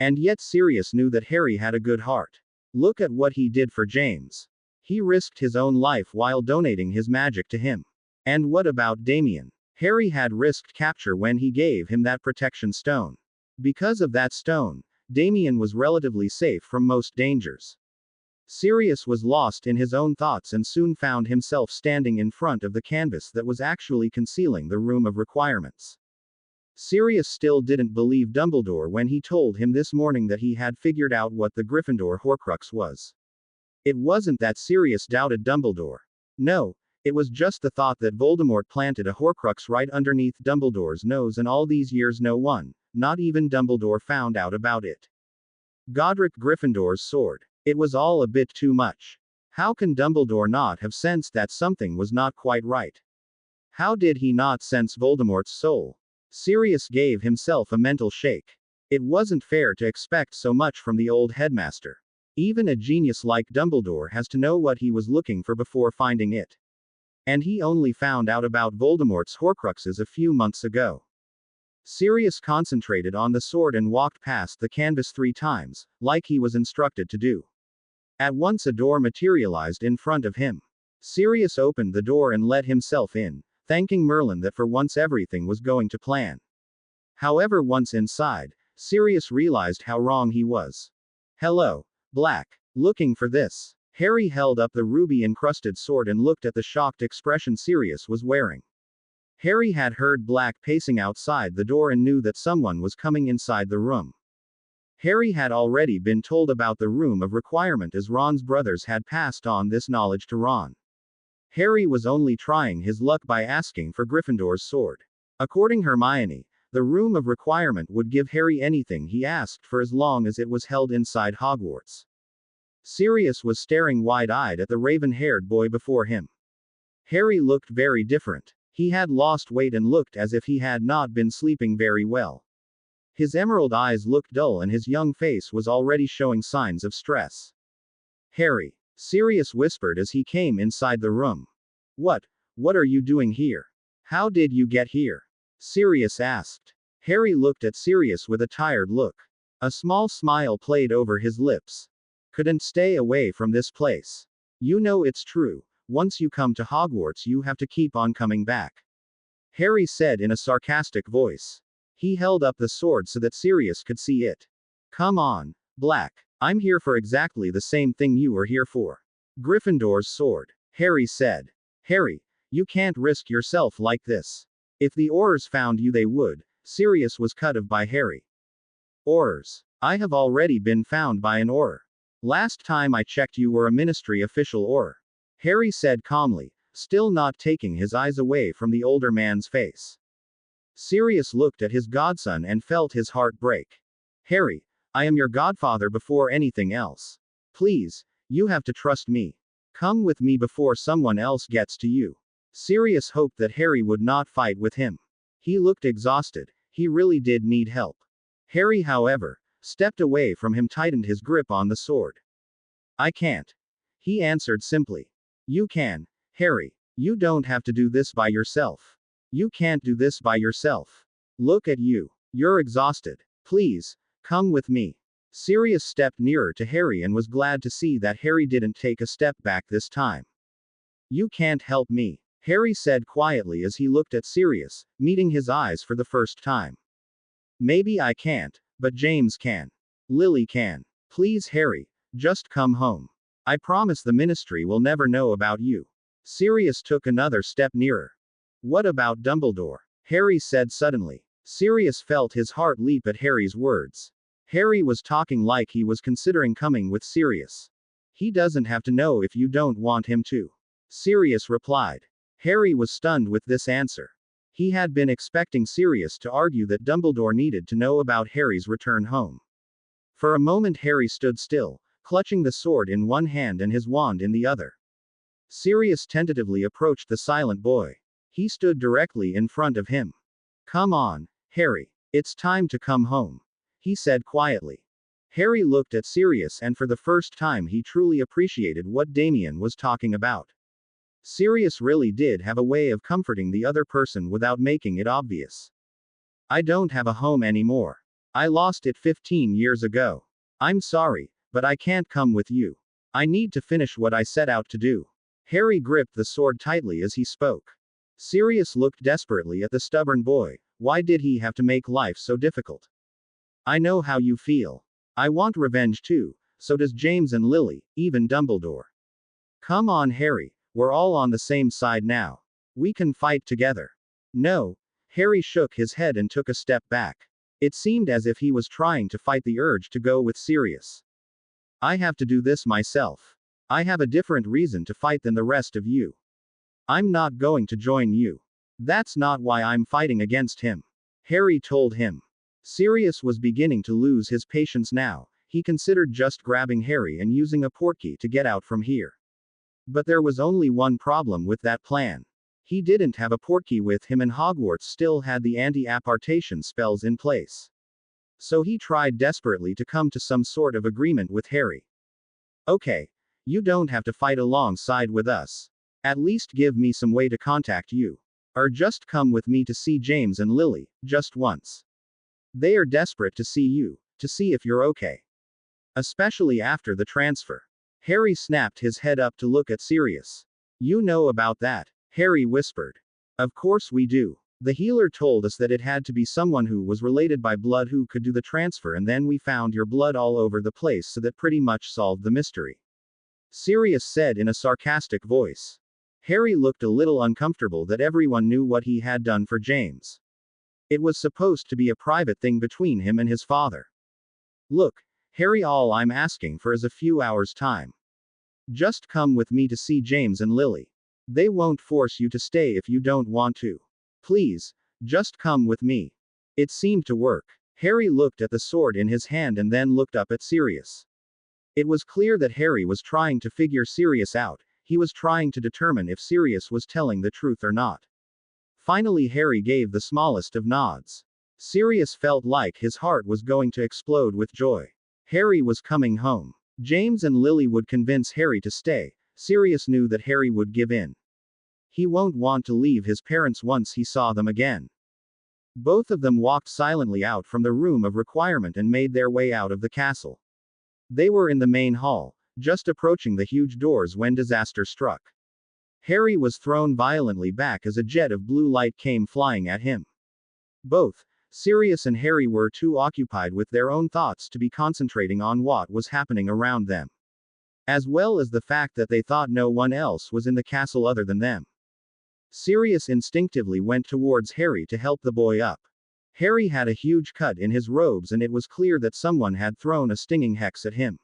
And yet Sirius knew that Harry had a good heart. Look at what he did for James. He risked his own life while donating his magic to him. And what about Damien? Harry had risked capture when he gave him that protection stone. Because of that stone, Damien was relatively safe from most dangers. Sirius was lost in his own thoughts and soon found himself standing in front of the canvas that was actually concealing the room of requirements. Sirius still didn't believe Dumbledore when he told him this morning that he had figured out what the Gryffindor Horcrux was. It wasn't that Sirius doubted Dumbledore. No, it was just the thought that Voldemort planted a Horcrux right underneath Dumbledore's nose, and all these years no one, not even Dumbledore, found out about it. Godric Gryffindor's sword. It was all a bit too much. How can Dumbledore not have sensed that something was not quite right? How did he not sense Voldemort's soul? Sirius gave himself a mental shake. It wasn't fair to expect so much from the old headmaster. Even a genius like Dumbledore has to know what he was looking for before finding it. And he only found out about Voldemort's Horcruxes a few months ago. Sirius concentrated on the sword and walked past the canvas 3 times, like he was instructed to do. At once a door materialized in front of him. Sirius opened the door and let himself in, thanking Merlin that for once everything was going to plan. However, once inside, Sirius realized how wrong he was. Hello, Black. Looking for this? Harry held up the ruby-encrusted sword and looked at the shocked expression Sirius was wearing. Harry had heard Black pacing outside the door and knew that someone was coming inside the room. Harry had already been told about the room of requirement, as Ron's brothers had passed on this knowledge to Ron. Harry was only trying his luck by asking for Gryffindor's sword. According Hermione, the room of requirement would give Harry anything he asked for as long as it was held inside Hogwarts. Sirius was staring wide-eyed at the raven-haired boy before him. Harry looked very different. He had lost weight and looked as if he had not been sleeping very well. His emerald eyes looked dull and his young face was already showing signs of stress. Harry, Sirius whispered as he came inside the room. What are you doing here? How did you get here? Sirius asked. Harry looked at Sirius with a tired look. A small smile played over his lips. Couldn't stay away from this place. You know it's true. Once you come to Hogwarts, you have to keep on coming back. Harry said in a sarcastic voice. He held up the sword so that Sirius could see it. Come on, Black. I'm here for exactly the same thing you were here for. Gryffindor's sword. Harry said. Harry, you can't risk yourself like this. If the Aurors found you, they would. Sirius was cut off by Harry. Aurors. I have already been found by an Auror. Last time I checked, you were a ministry official Auror. Harry said calmly, still not taking his eyes away from the older man's face. Sirius looked at his godson and felt his heart break. Harry, I am your godfather before anything else. Please, you have to trust me. Come with me before someone else gets to you. Sirius hoped that Harry would not fight with him. He looked exhausted. He really did need help. Harry, however, stepped away from him, tightened his grip on the sword. I can't. He answered simply. You can, Harry. You don't have to do this by yourself. You can't do this by yourself. Look at you. You're exhausted. Please, come with me. Sirius stepped nearer to Harry and was glad to see that Harry didn't take a step back this time. You can't help me, Harry said quietly as he looked at Sirius, meeting his eyes for the first time. Maybe I can't, but James can. Lily can. Please, Harry, just come home. I promise the ministry will never know about you. Sirius took another step nearer. What about Dumbledore? Harry said suddenly. Sirius felt his heart leap at Harry's words. Harry was talking like he was considering coming with Sirius. He doesn't have to know if you don't want him to. Sirius replied. Harry was stunned with this answer. He had been expecting Sirius to argue that Dumbledore needed to know about Harry's return home. For a moment Harry stood still, clutching the sword in one hand and his wand in the other. Sirius tentatively approached the silent boy. He stood directly in front of him. Come on, Harry. It's time to come home, he said quietly. Harry looked at Sirius and for the first time he truly appreciated what Damien was talking about. Sirius really did have a way of comforting the other person without making it obvious. I don't have a home anymore. I lost it 15 years ago. I'm sorry, but I can't come with you. I need to finish what I set out to do. Harry gripped the sword tightly as he spoke. Sirius looked desperately at the stubborn boy. Why did he have to make life so difficult? I know how you feel. I want revenge too, so does James and Lily, even Dumbledore. Come on, Harry, we're all on the same side now. We can fight together. No, Harry shook his head and took a step back. It seemed as if he was trying to fight the urge to go with Sirius. I have to do this myself. I have a different reason to fight than the rest of you. I'm not going to join you. That's not why I'm fighting against him. Harry told him. Sirius was beginning to lose his patience now. He considered just grabbing Harry and using a portkey to get out from here. But there was only one problem with that plan. He didn't have a portkey with him and Hogwarts still had the anti-apartation spells in place. So he tried desperately to come to some sort of agreement with Harry. Okay. You don't have to fight alongside with us. At least give me some way to contact you. Or just come with me to see James and Lily, just once. They are desperate to see you, to see if you're okay. Especially after the transfer. Harry snapped his head up to look at Sirius. You know about that, Harry whispered. Of course we do. The healer told us that it had to be someone who was related by blood who could do the transfer, and then we found your blood all over the place, so that pretty much solved the mystery. Sirius said in a sarcastic voice. Harry looked a little uncomfortable that everyone knew what he had done for James. It was supposed to be a private thing between him and his father. Look, Harry, all I'm asking for is a few hours' time. Just come with me to see James and Lily. They won't force you to stay if you don't want to. Please, just come with me. It seemed to work. Harry looked at the sword in his hand and then looked up at Sirius. It was clear that Harry was trying to figure Sirius out. He was trying to determine if Sirius was telling the truth or not. Finally, Harry gave the smallest of nods. Sirius felt like his heart was going to explode with joy. Harry was coming home. James and Lily would convince Harry to stay. Sirius knew that Harry would give in. He won't want to leave his parents once he saw them again. Both of them walked silently out from the room of requirement and made their way out of the castle. They were in the main hall, just approaching the huge doors when disaster struck. Harry was thrown violently back as a jet of blue light came flying at him. Both Sirius and Harry were too occupied with their own thoughts to be concentrating on what was happening around them. As well as the fact that they thought no one else was in the castle other than them. Sirius instinctively went towards Harry to help the boy up. Harry had a huge cut in his robes and it was clear that someone had thrown a stinging hex at him.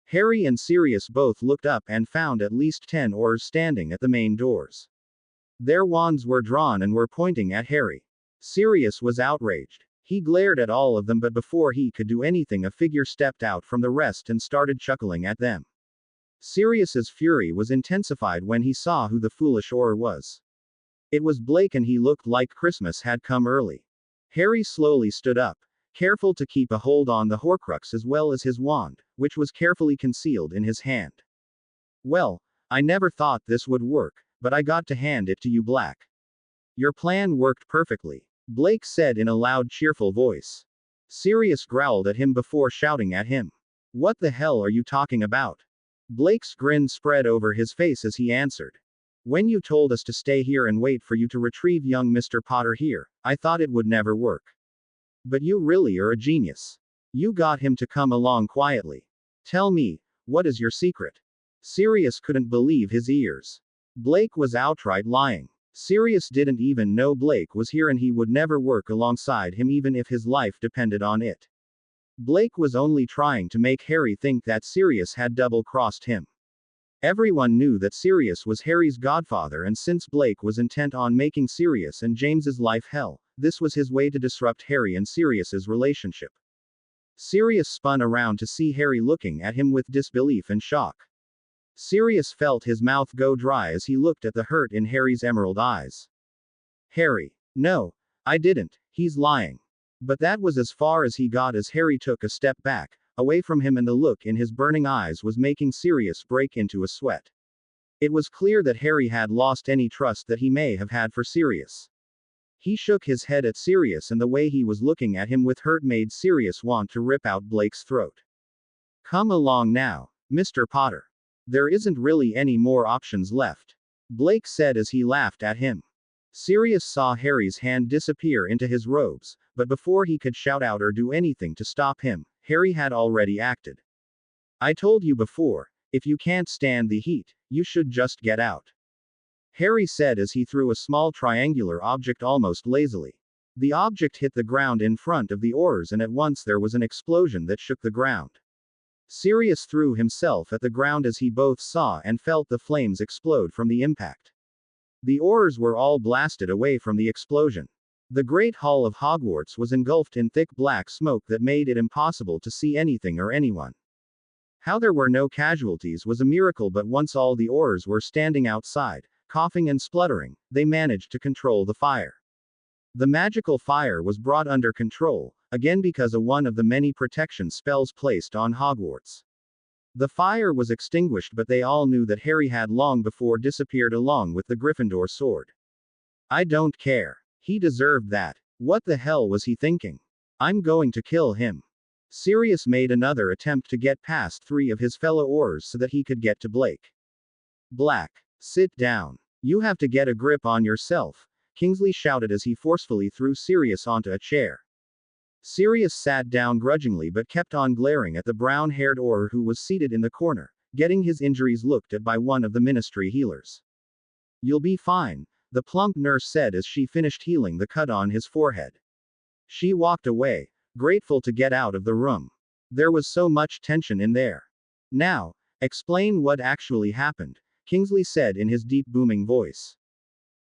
Harry and Sirius both looked up and found at least 10 Aurors standing at the main doors. Their wands were drawn and were pointing at Harry. Sirius was outraged. He glared at all of them, but before he could do anything, a figure stepped out from the rest and started chuckling at them. Sirius's fury was intensified when he saw who the foolish Auror was. It was Blake, and he looked like Christmas had come early. Harry slowly stood up, careful to keep a hold on the Horcrux as well as his wand, which was carefully concealed in his hand. Well, I never thought this would work, but I got to hand it to you, Black. Your plan worked perfectly, Blake said in a loud, cheerful voice. Sirius growled at him before shouting at him. What the hell are you talking about? Blake's grin spread over his face as he answered. When you told us to stay here and wait for you to retrieve young Mr. Potter here, I thought it would never work. But you really are a genius. You got him to come along quietly. Tell me, what is your secret? Sirius couldn't believe his ears. Blake was outright lying. Sirius didn't even know Blake was here, and he would never work alongside him even if his life depended on it. Blake was only trying to make Harry think that Sirius had double-crossed him. Everyone knew that Sirius was Harry's godfather, and since Blake was intent on making Sirius and James's life hell, this was his way to disrupt Harry and Sirius's relationship. Sirius spun around to see Harry looking at him with disbelief and shock. Sirius felt his mouth go dry as he looked at the hurt in Harry's emerald eyes. Harry. No, I didn't, he's lying. But that was as far as he got as Harry took a step back, away from him, and the look in his burning eyes was making Sirius break into a sweat. It was clear that Harry had lost any trust that he may have had for Sirius. He shook his head at Sirius, and the way he was looking at him with hurt made Sirius want to rip out Blake's throat. Come along now, Mr. Potter. There isn't really any more options left, Blake said as he laughed at him. Sirius saw Harry's hand disappear into his robes, but before he could shout out or do anything to stop him, Harry had already acted. I told you before, if you can't stand the heat, you should just get out. Harry said as he threw a small triangular object almost lazily. The object hit the ground in front of the oars and at once there was an explosion that shook the ground. Sirius threw himself at the ground as he both saw and felt the flames explode from the impact. The oars were all blasted away from the explosion. The Great Hall of Hogwarts was engulfed in thick black smoke that made it impossible to see anything or anyone. How there were no casualties was a miracle, but once all the oars were standing outside, coughing and spluttering, they managed to control the fire. The magical fire was brought under control, again because of one of the many protection spells placed on Hogwarts. The fire was extinguished, but they all knew that Harry had long before disappeared along with the Gryffindor sword. I don't care. He deserved that. What the hell was he thinking? I'm going to kill him. Sirius made another attempt to get past 3 of his fellow oars so that he could get to Blake. Black. Sit down. You have to get a grip on yourself, Kingsley shouted as he forcefully threw Sirius onto a chair. Sirius sat down grudgingly but kept on glaring at the brown-haired oar who was seated in the corner, getting his injuries looked at by one of the ministry healers. You'll be fine, the plump nurse said as she finished healing the cut on his forehead. She walked away, grateful to get out of the room. There was so much tension in there. Now, explain what actually happened, Kingsley said in his deep booming voice.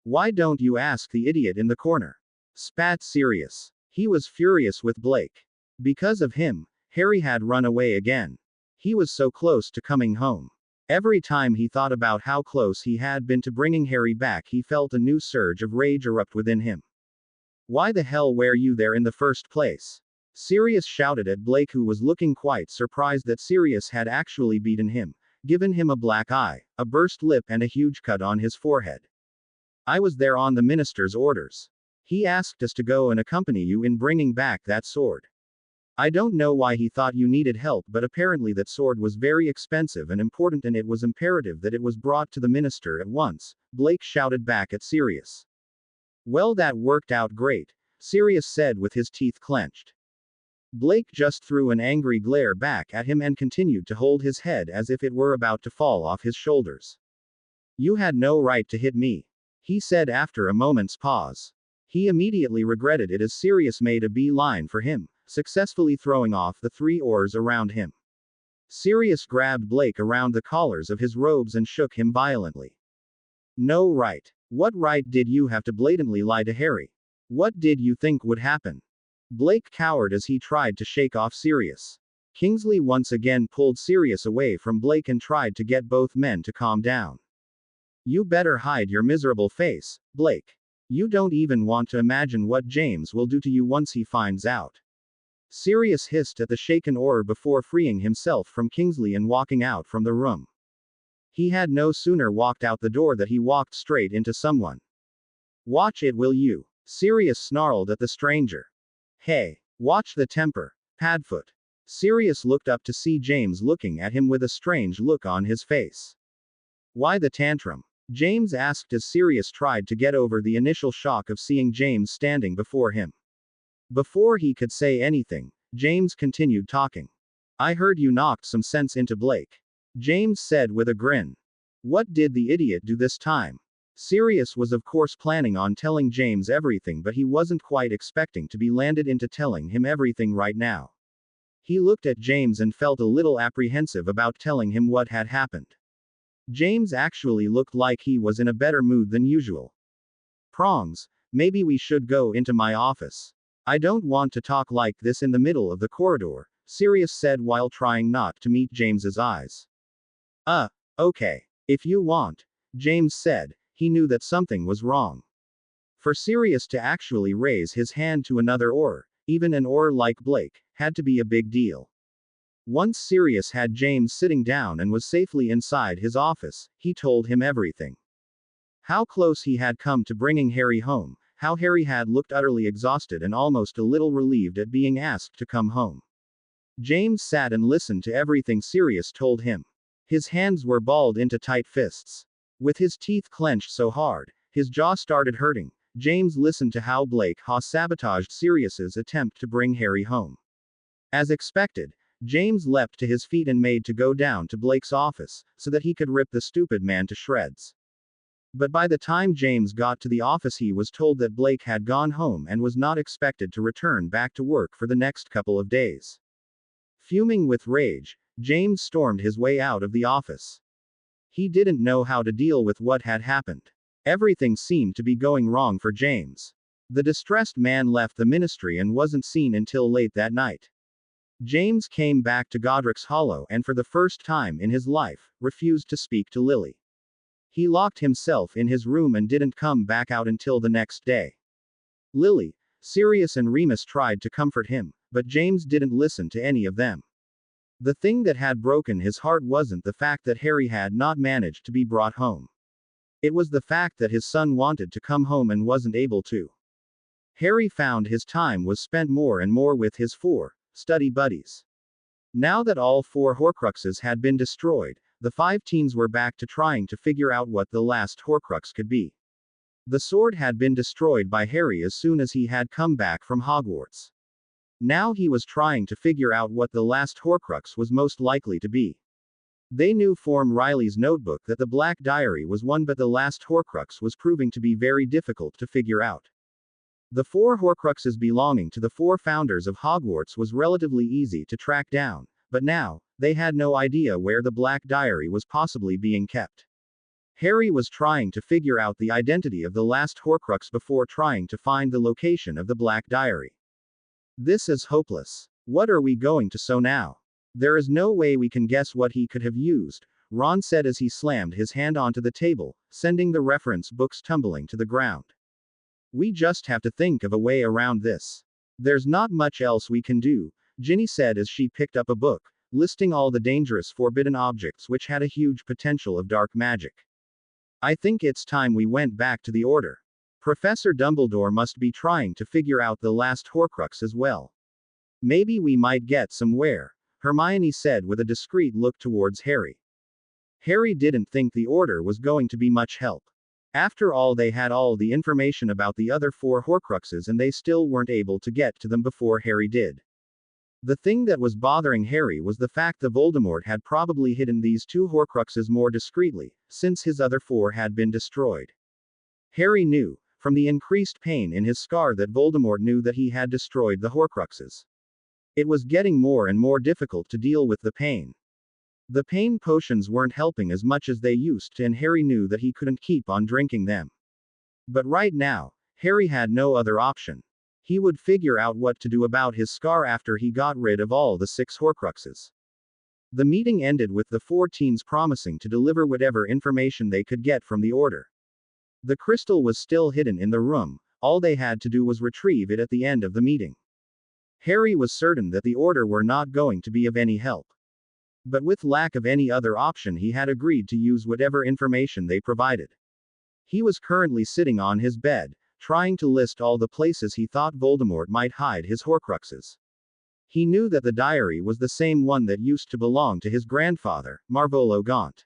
Why don't you ask the idiot in the corner? Spat Sirius. He was furious with Blake. Because of him, Harry had run away again. He was so close to coming home. Every time he thought about how close he had been to bringing Harry back, he felt a new surge of rage erupt within him. Why the hell were you there in the first place? Sirius shouted at Blake, who was looking quite surprised that Sirius had actually beaten him, given him a black eye, a burst lip and a huge cut on his forehead. I was there on the minister's orders. He asked us to go and accompany you in bringing back that sword. I don't know why he thought you needed help, but apparently that sword was very expensive and important and it was imperative that it was brought to the minister at once, Blake shouted back at Sirius. Well, that worked out great, Sirius said with his teeth clenched. Blake just threw an angry glare back at him and continued to hold his head as if it were about to fall off his shoulders. You had no right to hit me, he said after a moment's pause. He immediately regretted it as Sirius made a beeline for him, successfully throwing off the 3 oars around him. Sirius grabbed Blake around the collars of his robes and shook him violently. No right. What right did you have to blatantly lie to Harry? What did you think would happen? Blake cowered as he tried to shake off Sirius. Kingsley once again pulled Sirius away from Blake and tried to get both men to calm down. You better hide your miserable face, Blake. You don't even want to imagine what James will do to you once he finds out. Sirius hissed at the shaken oar before freeing himself from Kingsley and walking out from the room. He had no sooner walked out the door that he walked straight into someone. Watch it, will you? Sirius snarled at the stranger. Hey, watch the temper, Padfoot. Sirius looked up to see James looking at him with a strange look on his face. Why the tantrum? James asked as Sirius tried to get over the initial shock of seeing James standing before him. Before he could say anything, James continued talking. I heard you knocked some sense into Blake, James said with a grin. What did the idiot do this time? Sirius was of course planning on telling James everything, but he wasn't quite expecting to be landed into telling him everything right now. He looked at James and felt a little apprehensive about telling him what had happened. James actually looked like he was in a better mood than usual. Prongs, maybe we should go into my office. I don't want to talk like this in the middle of the corridor, Sirius said while trying not to meet James's eyes. Okay. If you want, James said. He knew that something was wrong. For Sirius to actually raise his hand to another oar, even an oar like Blake, had to be a big deal. Once Sirius had James sitting down and was safely inside his office, he told him everything. How close he had come to bringing Harry home, how Harry had looked utterly exhausted and almost a little relieved at being asked to come home. James sat and listened to everything Sirius told him. His hands were balled into tight fists. With his teeth clenched so hard, his jaw started hurting. James listened to how Blake sabotaged Sirius's attempt to bring Harry home. As expected, James leapt to his feet and made to go down to Blake's office, so that he could rip the stupid man to shreds. But by the time James got to the office, he was told that Blake had gone home and was not expected to return back to work for the next couple of days. Fuming with rage, James stormed his way out of the office. He didn't know how to deal with what had happened. Everything seemed to be going wrong for James. The distressed man left the ministry and wasn't seen until late that night. James came back to Godric's Hollow and for the first time in his life, refused to speak to Lily. He locked himself in his room and didn't come back out until the next day. Lily, Sirius and Remus tried to comfort him, but James didn't listen to any of them. The thing that had broken his heart wasn't the fact that Harry had not managed to be brought home. It was the fact that his son wanted to come home and wasn't able to. Harry found his time was spent more and more with his 4 study buddies. Now that all 4 Horcruxes had been destroyed, the 5 teens were back to trying to figure out what the last Horcrux could be. The sword had been destroyed by Harry as soon as he had come back from Hogwarts. Now he was trying to figure out what the last Horcrux was most likely to be. They knew from Riley's notebook that the Black Diary was one, but the last Horcrux was proving to be very difficult to figure out. The 4 Horcruxes belonging to the 4 founders of Hogwarts was relatively easy to track down, but now, they had no idea where the Black Diary was possibly being kept. Harry was trying to figure out the identity of the last Horcrux before trying to find the location of the Black Diary. This is hopeless. What are we going to do now? There is no way we can guess what he could have used, Ron said as he slammed his hand onto the table, sending the reference books tumbling to the ground. We just have to think of a way around this. There's not much else we can do, Ginny said as she picked up a book, listing all the dangerous forbidden objects which had a huge potential of dark magic. I think it's time we went back to the Order. Professor Dumbledore must be trying to figure out the last Horcrux as well. Maybe we might get somewhere, Hermione said with a discreet look towards Harry. Harry didn't think the Order was going to be much help. After all, they had all the information about the other 4 Horcruxes and they still weren't able to get to them before Harry did. The thing that was bothering Harry was the fact that Voldemort had probably hidden these 2 Horcruxes more discreetly, since his other 4 had been destroyed. Harry knew, from the increased pain in his scar, that Voldemort knew that he had destroyed the Horcruxes. It was getting more and more difficult to deal with the pain. The pain potions weren't helping as much as they used to, and Harry knew that he couldn't keep on drinking them. But right now, Harry had no other option. He would figure out what to do about his scar after he got rid of all the 6 Horcruxes. The meeting ended with the 4 teens promising to deliver whatever information they could get from the Order. The crystal was still hidden in the room, all they had to do was retrieve it at the end of the meeting. Harry was certain that the Order were not going to be of any help. But with lack of any other option, he had agreed to use whatever information they provided. He was currently sitting on his bed, trying to list all the places he thought Voldemort might hide his Horcruxes. He knew that the diary was the same one that used to belong to his grandfather, Marvolo Gaunt.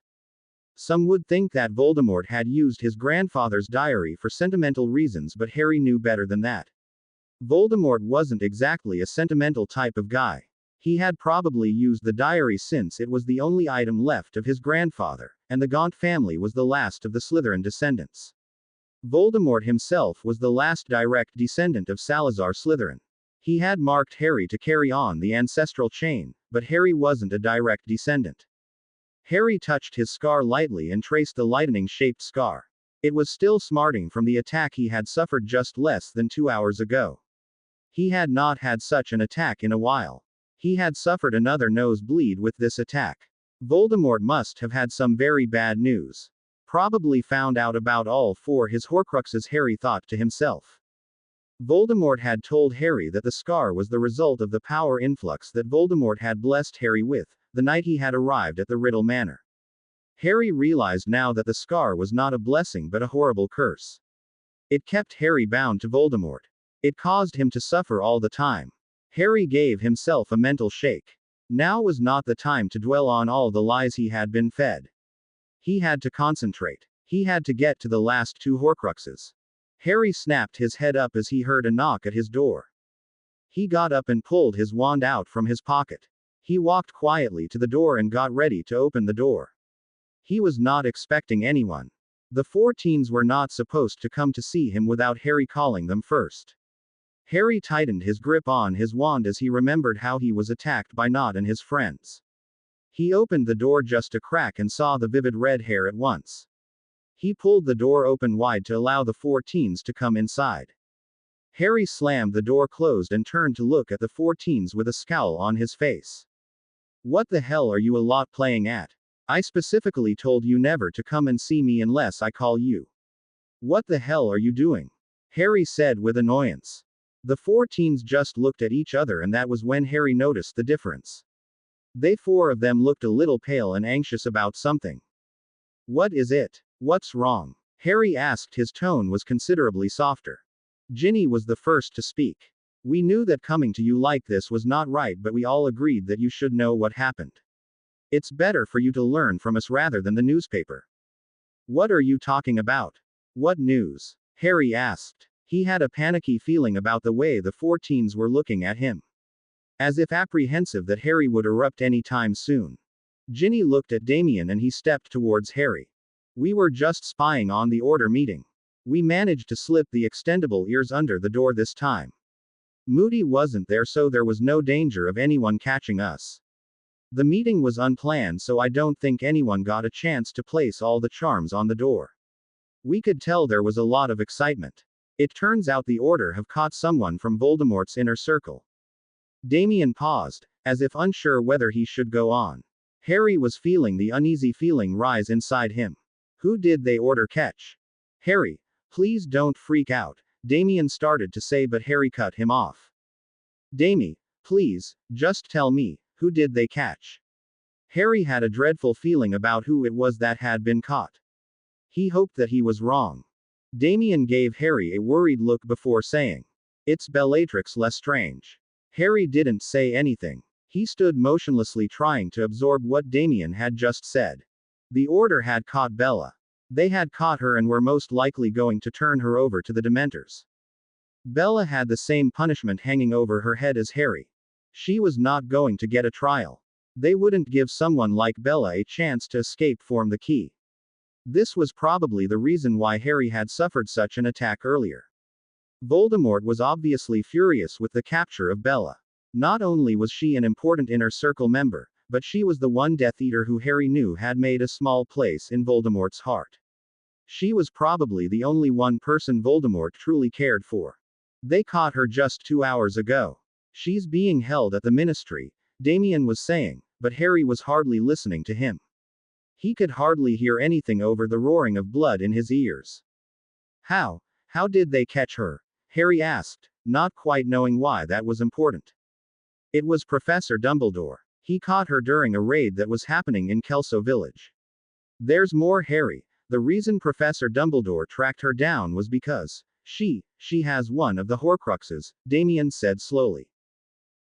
Some would think that Voldemort had used his grandfather's diary for sentimental reasons, but Harry knew better than that. Voldemort wasn't exactly a sentimental type of guy. He had probably used the diary since it was the only item left of his grandfather, and the Gaunt family was the last of the Slytherin descendants. Voldemort himself was the last direct descendant of Salazar Slytherin. He had marked Harry to carry on the ancestral chain, but Harry wasn't a direct descendant. Harry touched his scar lightly and traced the lightning-shaped scar. It was still smarting from the attack he had suffered just less than 2 hours ago. He had not had such an attack in a while. He had suffered another nosebleed with this attack. Voldemort must have had some very bad news. Probably found out about all 4 his Horcruxes, Harry thought to himself. Voldemort had told Harry that the scar was the result of the power influx that Voldemort had blessed Harry with, the night he had arrived at the Riddle Manor. Harry realized now that the scar was not a blessing but a horrible curse. It kept Harry bound to Voldemort. It caused him to suffer all the time. Harry gave himself a mental shake. Now was not the time to dwell on all the lies he had been fed. He had to concentrate. He had to get to the last 2 Horcruxes. Harry snapped his head up as he heard a knock at his door. He got up and pulled his wand out from his pocket. He walked quietly to the door and got ready to open the door. He was not expecting anyone. The 4 teens were not supposed to come to see him without Harry calling them first. Harry tightened his grip on his wand as he remembered how he was attacked by Nott and his friends. He opened the door just a crack and saw the vivid red hair at once. He pulled the door open wide to allow the 4 teens to come inside. Harry slammed the door closed and turned to look at the 4 teens with a scowl on his face. What the hell are you a lot playing at? I specifically told you never to come and see me unless I call you. What the hell are you doing? Harry said with annoyance. The 4 teens just looked at each other, and that was when Harry noticed the difference. They 4 of them looked a little pale and anxious about something. What is it? What's wrong? Harry asked. His tone was considerably softer. Ginny was the first to speak. We knew that coming to you like this was not right, but we all agreed that you should know what happened. It's better for you to learn from us rather than the newspaper. What are you talking about? What news? Harry asked. He had a panicky feeling about the way the 4 teens were looking at him. As if apprehensive that Harry would erupt any time soon. Ginny looked at Damien and he stepped towards Harry. We were just spying on the order meeting. We managed to slip the extendable ears under the door this time. Moody wasn't there, so there was no danger of anyone catching us. The meeting was unplanned, so I don't think anyone got a chance to place all the charms on the door. We could tell there was a lot of excitement. It turns out the order have caught someone from Voldemort's inner circle. Damien paused, as if unsure whether he should go on. Harry was feeling the uneasy feeling rise inside him. Who did they order catch? Harry, please don't freak out, Damien started to say, but Harry cut him off. Damie, please, just tell me, who did they catch? Harry had a dreadful feeling about who it was that had been caught. He hoped that he was wrong. Damien gave Harry a worried look before saying, It's Bellatrix Lestrange. Harry didn't say anything. He stood motionlessly trying to absorb what Damien had just said. The order had caught Bella. They had caught her and were most likely going to turn her over to the Dementors. Bella had the same punishment hanging over her head as Harry. She was not going to get a trial. They wouldn't give someone like Bella a chance to escape from the key. This was probably the reason why Harry had suffered such an attack earlier. Voldemort was obviously furious with the capture of Bella. Not only was she an important Inner Circle member, but she was the one Death Eater who Harry knew had made a small place in Voldemort's heart. She was probably the only one person Voldemort truly cared for. They caught her just 2 hours ago. She's being held at the Ministry, Damien was saying, but Harry was hardly listening to him. He could hardly hear anything over the roaring of blood in his ears. How did they catch her? Harry asked, not quite knowing why that was important. It was Professor Dumbledore. He caught her during a raid that was happening in Kelso Village. There's more, Harry. The reason Professor Dumbledore tracked her down was because she has one of the Horcruxes, Damien said slowly.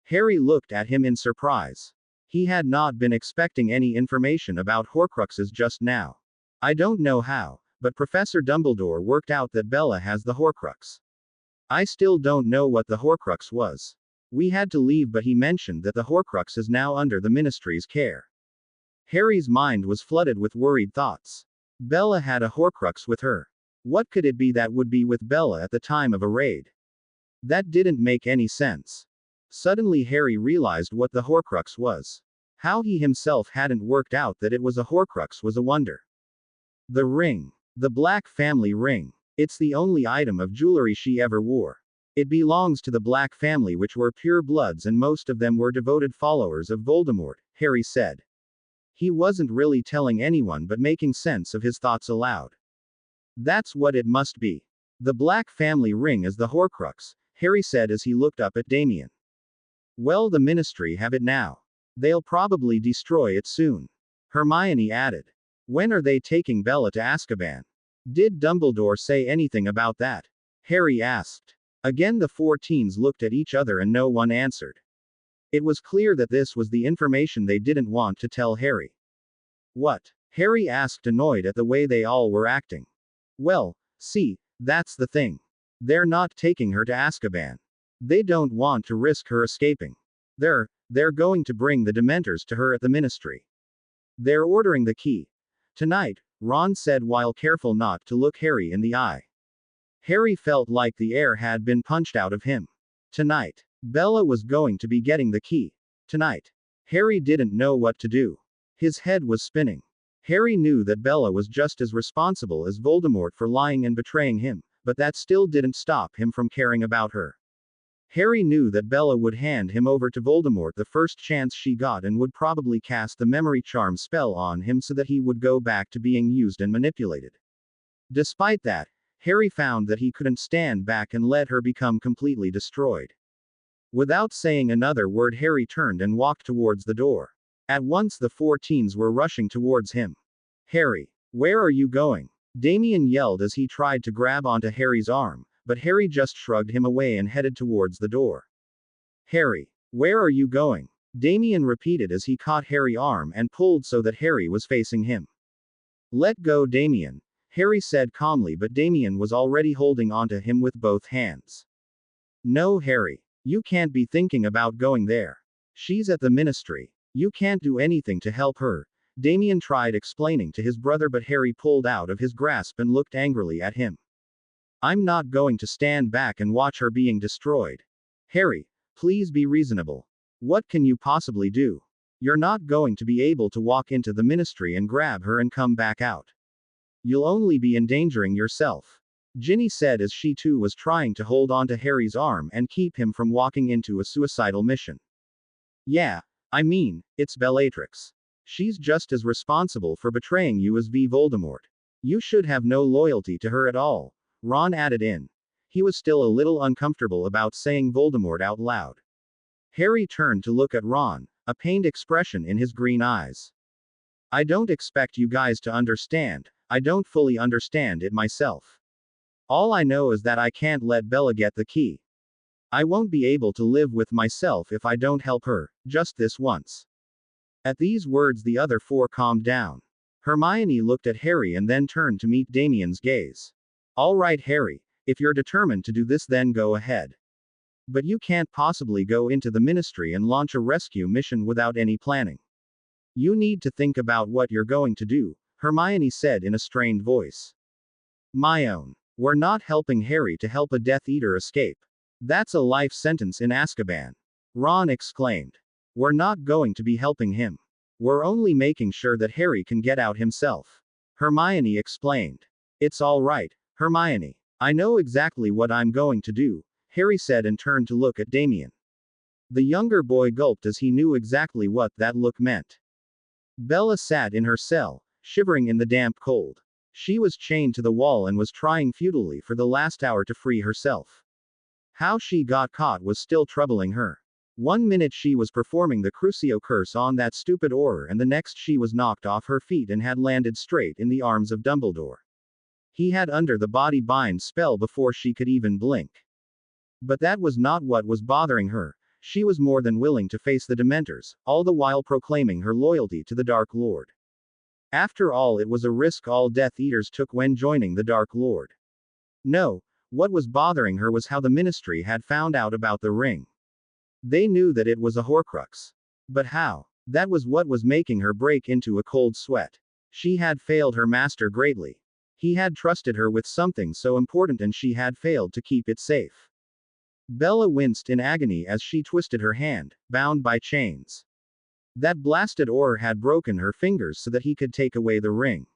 Harry looked at him in surprise. He had not been expecting any information about Horcruxes just now. I don't know how, but Professor Dumbledore worked out that Bella has the Horcrux. I still don't know what the Horcrux was. We had to leave, but he mentioned that the Horcrux is now under the Ministry's care. Harry's mind was flooded with worried thoughts. Bella had a Horcrux with her. What could it be that would be with Bella at the time of a raid? That didn't make any sense. Suddenly Harry realized what the Horcrux was. How he himself hadn't worked out that it was a Horcrux was a wonder. The ring. The Black family ring. It's the only item of jewelry she ever wore. It belongs to the Black family, which were pure bloods, and most of them were devoted followers of Voldemort, Harry said. He wasn't really telling anyone but making sense of his thoughts aloud. That's what it must be. The Black family ring is the Horcrux, Harry said as he looked up at Damien. Well, the Ministry have it now. They'll probably destroy it soon. Hermione added. When are they taking Bella to Azkaban? Did Dumbledore say anything about that? Harry asked. Again the 4 teens looked at each other and no one answered. It was clear that this was the information they didn't want to tell Harry. What? Harry asked, annoyed at the way they all were acting. Well, see, that's the thing. They're not taking her to Azkaban. They don't want to risk her escaping. They're going to bring the Dementors to her at the Ministry. They're ordering the key. Tonight, Ron said while careful not to look Harry in the eye. Harry felt like the air had been punched out of him. Tonight, Bella was going to be getting the key. Tonight. Harry didn't know what to do. His head was spinning. Harry knew that Bella was just as responsible as Voldemort for lying and betraying him, but that still didn't stop him from caring about her. Harry knew that Bella would hand him over to Voldemort the first chance she got and would probably cast the memory charm spell on him so that he would go back to being used and manipulated. Despite that, Harry found that he couldn't stand back and let her become completely destroyed. Without saying another word, Harry turned and walked towards the door. At once the 4 teens were rushing towards him. Harry, where are you going? Damien yelled as he tried to grab onto Harry's arm, but Harry just shrugged him away and headed towards the door. Harry, where are you going? Damien repeated as he caught Harry's arm and pulled so that Harry was facing him. Let go, Damien, Harry said calmly, but Damien was already holding onto him with both hands. No, Harry, you can't be thinking about going there. She's at the ministry. You can't do anything to help her. Damien tried explaining to his brother, but Harry pulled out of his grasp and looked angrily at him. I'm not going to stand back and watch her being destroyed. Harry, please be reasonable. What can you possibly do? You're not going to be able to walk into the ministry and grab her and come back out. You'll only be endangering yourself. Ginny said as she too was trying to hold onto Harry's arm and keep him from walking into a suicidal mission. Yeah, I mean, it's Bellatrix. She's just as responsible for betraying you as Voldemort. You should have no loyalty to her at all, Ron added in. He was still a little uncomfortable about saying Voldemort out loud. Harry turned to look at Ron, a pained expression in his green eyes. I don't expect you guys to understand. I don't fully understand it myself. All I know is that I can't let Bella get the key. I won't be able to live with myself if I don't help her, just this once. At these words the other 4 calmed down. Hermione looked at Harry and then turned to meet Damien's gaze. All right, Harry, if you're determined to do this, then go ahead. But you can't possibly go into the ministry and launch a rescue mission without any planning. You need to think about what you're going to do, Hermione said in a strained voice. My own. We're not helping Harry to help a Death Eater escape. That's a life sentence in Azkaban. Ron exclaimed. We're not going to be helping him. We're only making sure that Harry can get out himself. Hermione explained. It's all right, Hermione. I know exactly what I'm going to do, Harry said and turned to look at Damien. The younger boy gulped as he knew exactly what that look meant. Bella sat in her cell, shivering in the damp cold. She was chained to the wall and was trying futilely for the last hour to free herself. How she got caught was still troubling her. 1 minute she was performing the Crucio curse on that stupid Auror, and the next she was knocked off her feet and had landed straight in the arms of Dumbledore. He had under the body bind spell before she could even blink. But that was not what was bothering her. She was more than willing to face the Dementors, all the while proclaiming her loyalty to the Dark Lord. After all, it was a risk all Death Eaters took when joining the Dark Lord. No, what was bothering her was how the Ministry had found out about the ring. They knew that it was a Horcrux. But how? That was what was making her break into a cold sweat. She had failed her master greatly. He had trusted her with something so important and she had failed to keep it safe. Bella winced in agony as she twisted her hand, bound by chains. That blasted Auror had broken her fingers so that he could take away the ring.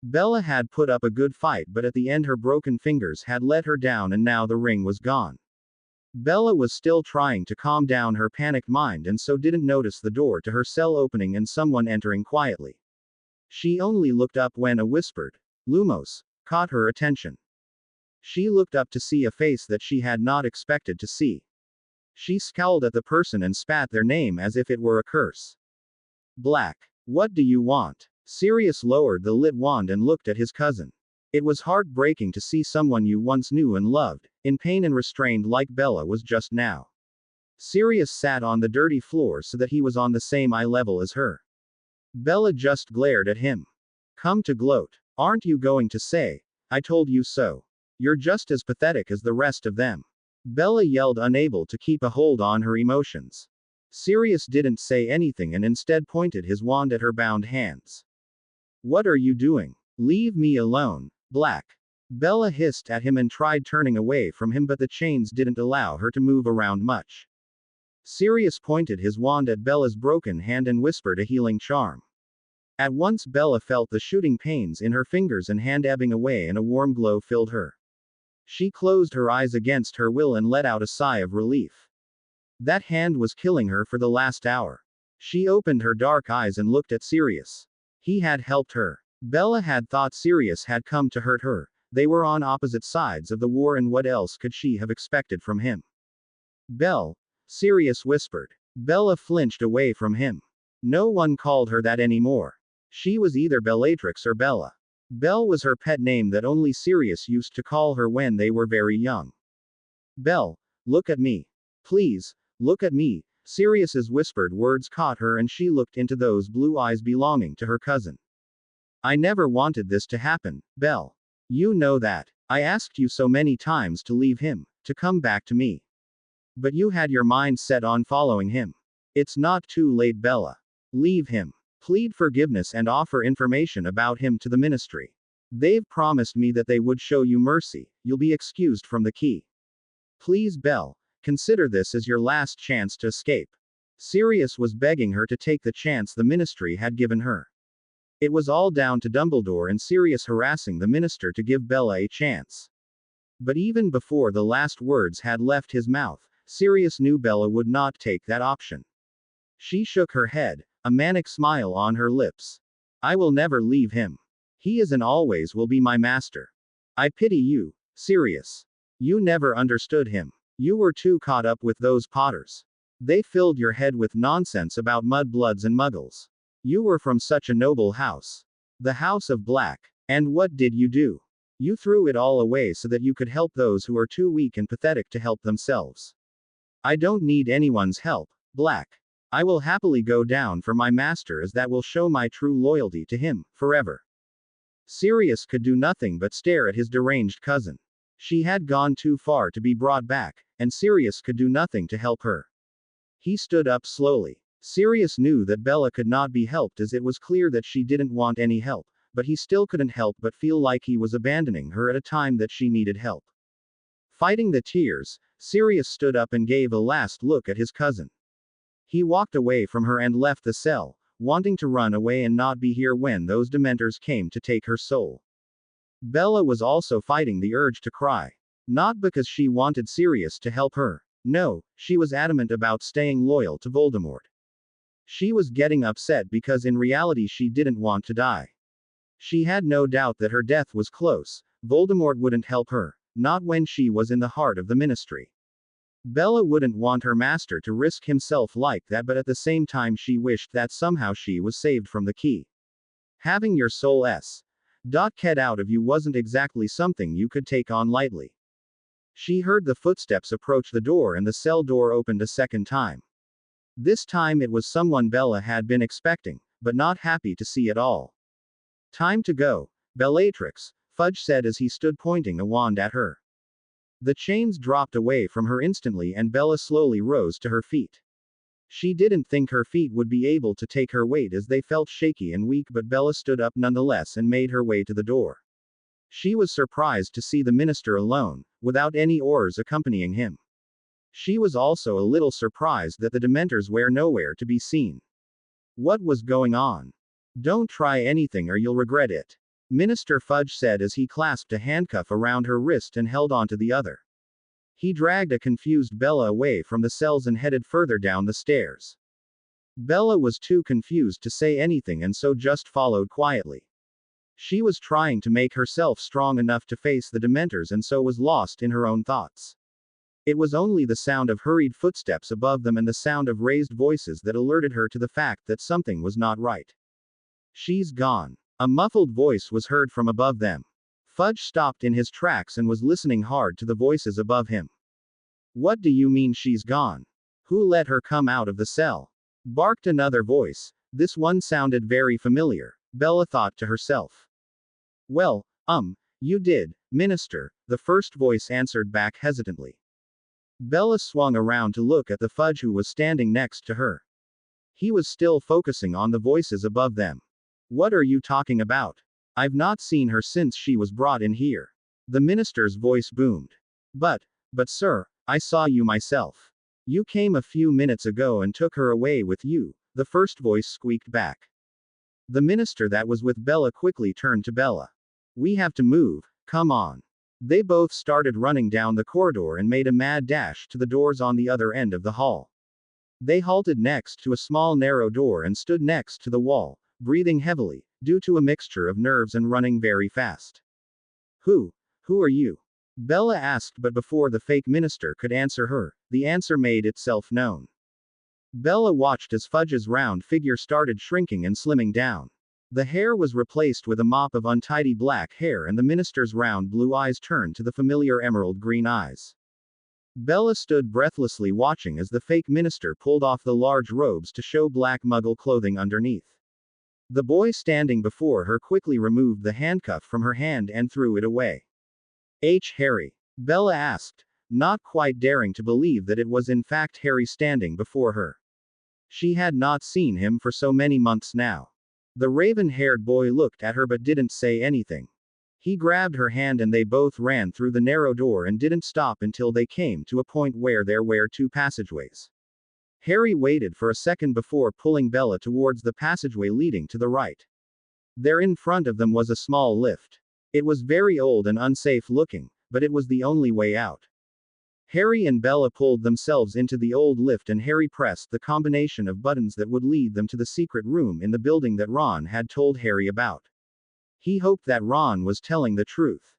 Bella had put up a good fight, but at the end her broken fingers had let her down and now the ring was gone. Bella was still trying to calm down her panicked mind and so didn't notice the door to her cell opening and someone entering quietly. She only looked up when a whispered, "Lumos," caught her attention. She looked up to see a face that she had not expected to see. She scowled at the person and spat their name as if it were a curse. Black. What do you want? Sirius lowered the lit wand and looked at his cousin. It was heartbreaking to see someone you once knew and loved, in pain and restrained like Bella was just now. Sirius sat on the dirty floor so that he was on the same eye level as her. Bella just glared at him. Come to gloat. Aren't you going to say, "I told you so"? You're just as pathetic as the rest of them. Bella yelled, unable to keep a hold on her emotions. Sirius didn't say anything and instead pointed his wand at her bound hands. What are you doing? Leave me alone, Black. Bella hissed at him and tried turning away from him, but the chains didn't allow her to move around much. Sirius pointed his wand at Bella's broken hand and whispered a healing charm. At once Bella felt the shooting pains in her fingers and hand ebbing away, and a warm glow filled her. She closed her eyes against her will and let out a sigh of relief. That hand was killing her for the last hour. She opened her dark eyes and looked at Sirius. He had helped her. Bella had thought Sirius had come to hurt her. They were on opposite sides of the war, and what else could she have expected from him? Belle, Sirius whispered. Bella flinched away from him. No one called her that anymore. She was either Bellatrix or Bella. Belle was her pet name that only Sirius used to call her when they were very young. Belle, look at me. Please, look at me. Sirius's whispered words caught her, and she looked into those blue eyes belonging to her cousin. I never wanted this to happen, Belle. You know that. I asked you so many times to leave him, to come back to me. But you had your mind set on following him. It's not too late, Bella. Leave him. Plead forgiveness and offer information about him to the ministry. They've promised me that they would show you mercy. You'll be excused from the key. Please, Belle, consider this as your last chance to escape. Sirius was begging her to take the chance the ministry had given her. It was all down to Dumbledore and Sirius harassing the minister to give Bella a chance. But even before the last words had left his mouth, Sirius knew Bella would not take that option. She shook her head, a manic smile on her lips. I will never leave him. He is and always will be my master. I pity you, Sirius. You never understood him. You were too caught up with those Potters. They filled your head with nonsense about mudbloods and muggles. You were from such a noble house. The House of Black. And what did you do? You threw it all away so that you could help those who are too weak and pathetic to help themselves. I don't need anyone's help, Black. I will happily go down for my master, as that will show my true loyalty to him, forever. Sirius could do nothing but stare at his deranged cousin. She had gone too far to be brought back, and Sirius could do nothing to help her. He stood up slowly. Sirius knew that Bella could not be helped, as it was clear that she didn't want any help, but he still couldn't help but feel like he was abandoning her at a time that she needed help. Fighting the tears, Sirius stood up and gave a last look at his cousin. He walked away from her and left the cell, wanting to run away and not be here when those Dementors came to take her soul. Bella was also fighting the urge to cry. Not because she wanted Sirius to help her. No, she was adamant about staying loyal to Voldemort. She was getting upset because in reality she didn't want to die. She had no doubt that her death was close. Voldemort wouldn't help her, not when she was in the heart of the ministry. Bella wouldn't want her master to risk himself like that, but at the same time she wished that somehow she was saved from the key. Having your soul get out of you wasn't exactly something you could take on lightly. She heard the footsteps approach the door, and the cell door opened a second time. This time it was someone Bella had been expecting, but not happy to see at all. Time to go, Bellatrix, Fudge said as he stood pointing a wand at her. The chains dropped away from her instantly, and Bella slowly rose to her feet. She didn't think her feet would be able to take her weight, as they felt shaky and weak, but Bella stood up nonetheless and made her way to the door. She was surprised to see the minister alone, without any oars accompanying him. She was also a little surprised that the Dementors were nowhere to be seen. What was going on? Don't try anything or you'll regret it, Minister Fudge said as he clasped a handcuff around her wrist and held onto the other. He dragged a confused Bella away from the cells and headed further down the stairs. Bella was too confused to say anything and so just followed quietly. She was trying to make herself strong enough to face the Dementors and so was lost in her own thoughts. It was only the sound of hurried footsteps above them and the sound of raised voices that alerted her to the fact that something was not right. She's gone. A muffled voice was heard from above them. Fudge stopped in his tracks and was listening hard to the voices above him. What do you mean she's gone? Who let her come out of the cell? Barked another voice. This one sounded very familiar, Bella thought to herself. Well, you did, Minister, the first voice answered back hesitantly. Bella swung around to look at the Fudge who was standing next to her. He was still focusing on the voices above them. What are you talking about? I've not seen her since she was brought in here. The minister's voice boomed. But sir, I saw you myself. You came a few minutes ago and took her away with you, the first voice squeaked back. The minister that was with Bella quickly turned to Bella. We have to move, come on. They both started running down the corridor and made a mad dash to the doors on the other end of the hall. They halted next to a small narrow door and stood next to the wall, breathing heavily, due to a mixture of nerves and running very fast. Who are you? Bella asked, but before the fake minister could answer her, the answer made itself known. Bella watched as Fudge's round figure started shrinking and slimming down. The hair was replaced with a mop of untidy black hair, and the minister's round blue eyes turned to the familiar emerald green eyes. Bella stood breathlessly watching as the fake minister pulled off the large robes to show black muggle clothing underneath. The boy standing before her quickly removed the handcuff from her hand and threw it away. Harry? Bella asked, not quite daring to believe that it was in fact Harry standing before her. She had not seen him for so many months now. The raven-haired boy looked at her but didn't say anything. He grabbed her hand and they both ran through the narrow door and didn't stop until they came to a point where there were two passageways. Harry waited for a second before pulling Bella towards the passageway leading to the right. There in front of them was a small lift. It was very old and unsafe looking, but it was the only way out. Harry and Bella pulled themselves into the old lift and Harry pressed the combination of buttons that would lead them to the secret room in the building that Ron had told Harry about. He hoped that Ron was telling the truth.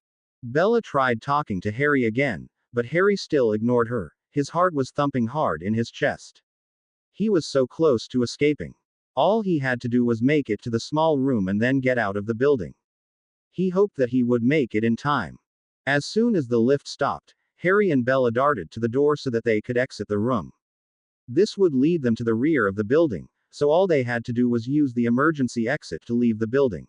Bella tried talking to Harry again, but Harry still ignored her. His heart was thumping hard in his chest. He was so close to escaping. All he had to do was make it to the small room and then get out of the building. He hoped that he would make it in time. As soon as the lift stopped, Harry and Bella darted to the door so that they could exit the room. This would lead them to the rear of the building, so all they had to do was use the emergency exit to leave the building.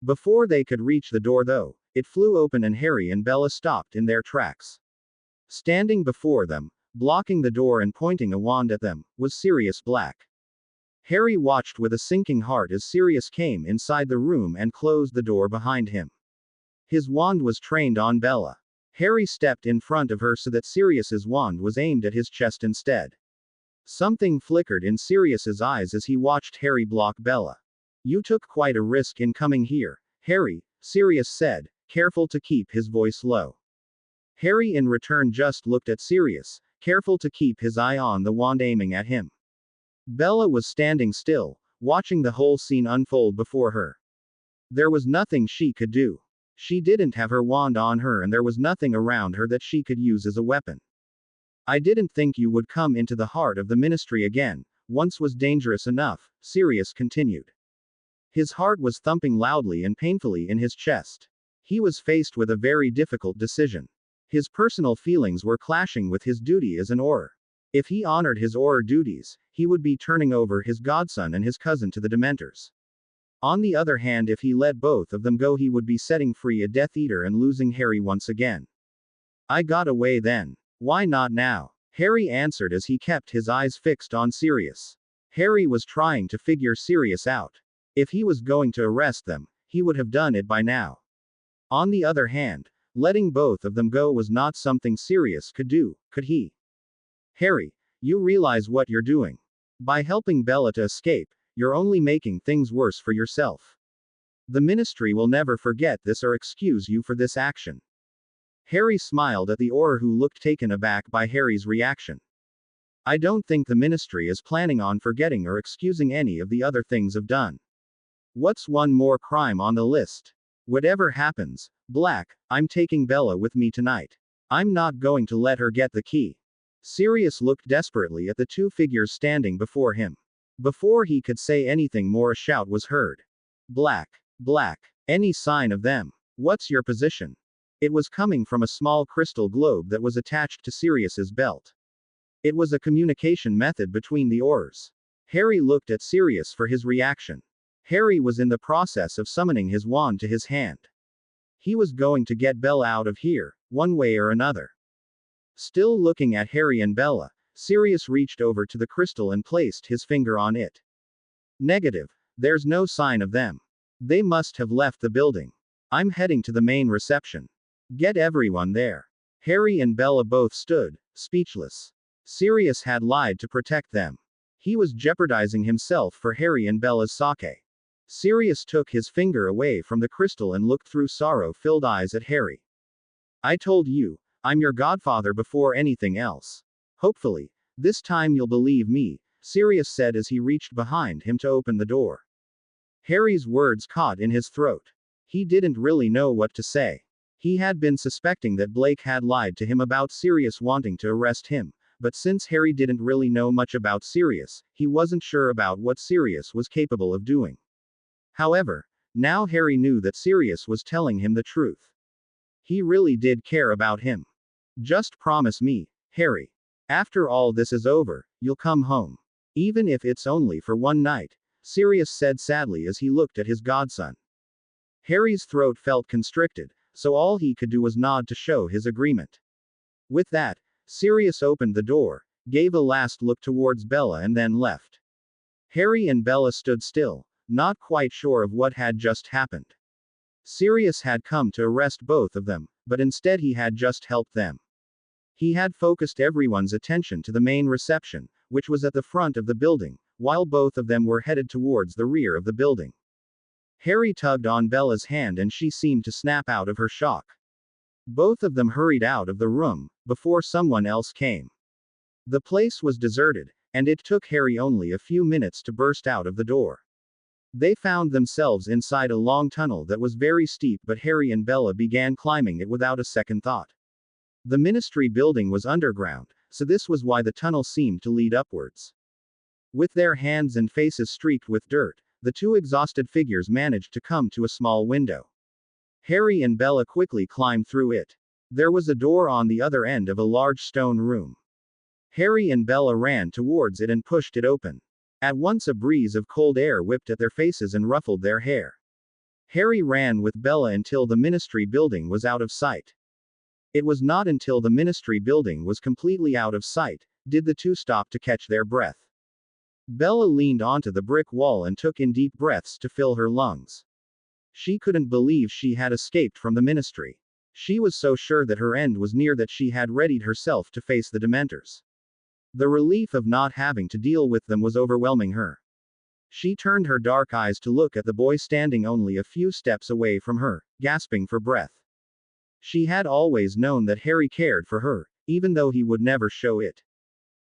Before they could reach the door though, it flew open and Harry and Bella stopped in their tracks. Standing before them, blocking the door and pointing a wand at them, was Sirius Black. Harry watched with a sinking heart as Sirius came inside the room and closed the door behind him. His wand was trained on Bella. Harry stepped in front of her so that Sirius's wand was aimed at his chest instead. Something flickered in Sirius's eyes as he watched Harry block Bella. You took quite a risk in coming here, Harry, Sirius said, careful to keep his voice low. Harry in return just looked at Sirius, careful to keep his eye on the wand aiming at him. Bella was standing still, watching the whole scene unfold before her. There was nothing she could do. She didn't have her wand on her and there was nothing around her that she could use as a weapon. I didn't think you would come into the heart of the ministry again, once was dangerous enough, Sirius continued. His heart was thumping loudly and painfully in his chest. He was faced with a very difficult decision. His personal feelings were clashing with his duty as an Auror. If he honored his Auror duties, he would be turning over his godson and his cousin to the Dementors. On the other hand, if he let both of them go, he would be setting free a Death Eater and losing Harry once again. I got away then. Why not now? Harry answered as he kept his eyes fixed on Sirius. Harry was trying to figure Sirius out. If he was going to arrest them, he would have done it by now. On the other hand, letting both of them go was not something Sirius could do, could he? Harry, you realize what you're doing. By helping Bella to escape, you're only making things worse for yourself. The ministry will never forget this or excuse you for this action. Harry smiled at the Auror, who looked taken aback by Harry's reaction. I don't think the ministry is planning on forgetting or excusing any of the other things I've done. What's one more crime on the list? Whatever happens, Black, I'm taking Bella with me tonight. I'm not going to let her get the key. Sirius looked desperately at the two figures standing before him. Before he could say anything more, a shout was heard. Black. Black. Any sign of them? What's your position? It was coming from a small crystal globe that was attached to Sirius's belt. It was a communication method between the Aurors. Harry looked at Sirius for his reaction. Harry was in the process of summoning his wand to his hand. He was going to get Bella out of here, one way or another. Still looking at Harry and Bella, Sirius reached over to the crystal and placed his finger on it. Negative. There's no sign of them. They must have left the building. I'm heading to the main reception. Get everyone there. Harry and Bella both stood, speechless. Sirius had lied to protect them. He was jeopardizing himself for Harry and Bella's sake. Sirius took his finger away from the crystal and looked through sorrow-filled eyes at Harry. I told you, I'm your godfather before anything else. Hopefully, this time you'll believe me, Sirius said as he reached behind him to open the door. Harry's words caught in his throat. He didn't really know what to say. He had been suspecting that Blake had lied to him about Sirius wanting to arrest him, but since Harry didn't really know much about Sirius, he wasn't sure about what Sirius was capable of doing. However, now Harry knew that Sirius was telling him the truth. He really did care about him. Just promise me, Harry. After all this is over, you'll come home. Even if it's only for one night, Sirius said sadly as he looked at his godson. Harry's throat felt constricted, so all he could do was nod to show his agreement. With that, Sirius opened the door, gave a last look towards Bella and then left. Harry and Bella stood still, not quite sure of what had just happened. Sirius had come to arrest both of them, but instead he had just helped them. He had focused everyone's attention to the main reception, which was at the front of the building, while both of them were headed towards the rear of the building. Harry tugged on Bella's hand and she seemed to snap out of her shock. Both of them hurried out of the room, before someone else came. The place was deserted, and it took Harry only a few minutes to burst out of the door. They found themselves inside a long tunnel that was very steep, but Harry and Bella began climbing it without a second thought. The ministry building was underground, so this was why the tunnel seemed to lead upwards. With their hands and faces streaked with dirt, the two exhausted figures managed to come to a small window. Harry and Bella quickly climbed through it. There was a door on the other end of a large stone room. Harry and Bella ran towards it and pushed it open. At once a breeze of cold air whipped at their faces and ruffled their hair. Harry ran with Bella until the ministry building was out of sight. It was not until the ministry building was completely out of sight did the two stop to catch their breath. Bella leaned onto the brick wall and took in deep breaths to fill her lungs. She couldn't believe she had escaped from the ministry. She was so sure that her end was near that she had readied herself to face the Dementors. The relief of not having to deal with them was overwhelming her. She turned her dark eyes to look at the boy standing only a few steps away from her, gasping for breath. She had always known that Harry cared for her, even though he would never show it.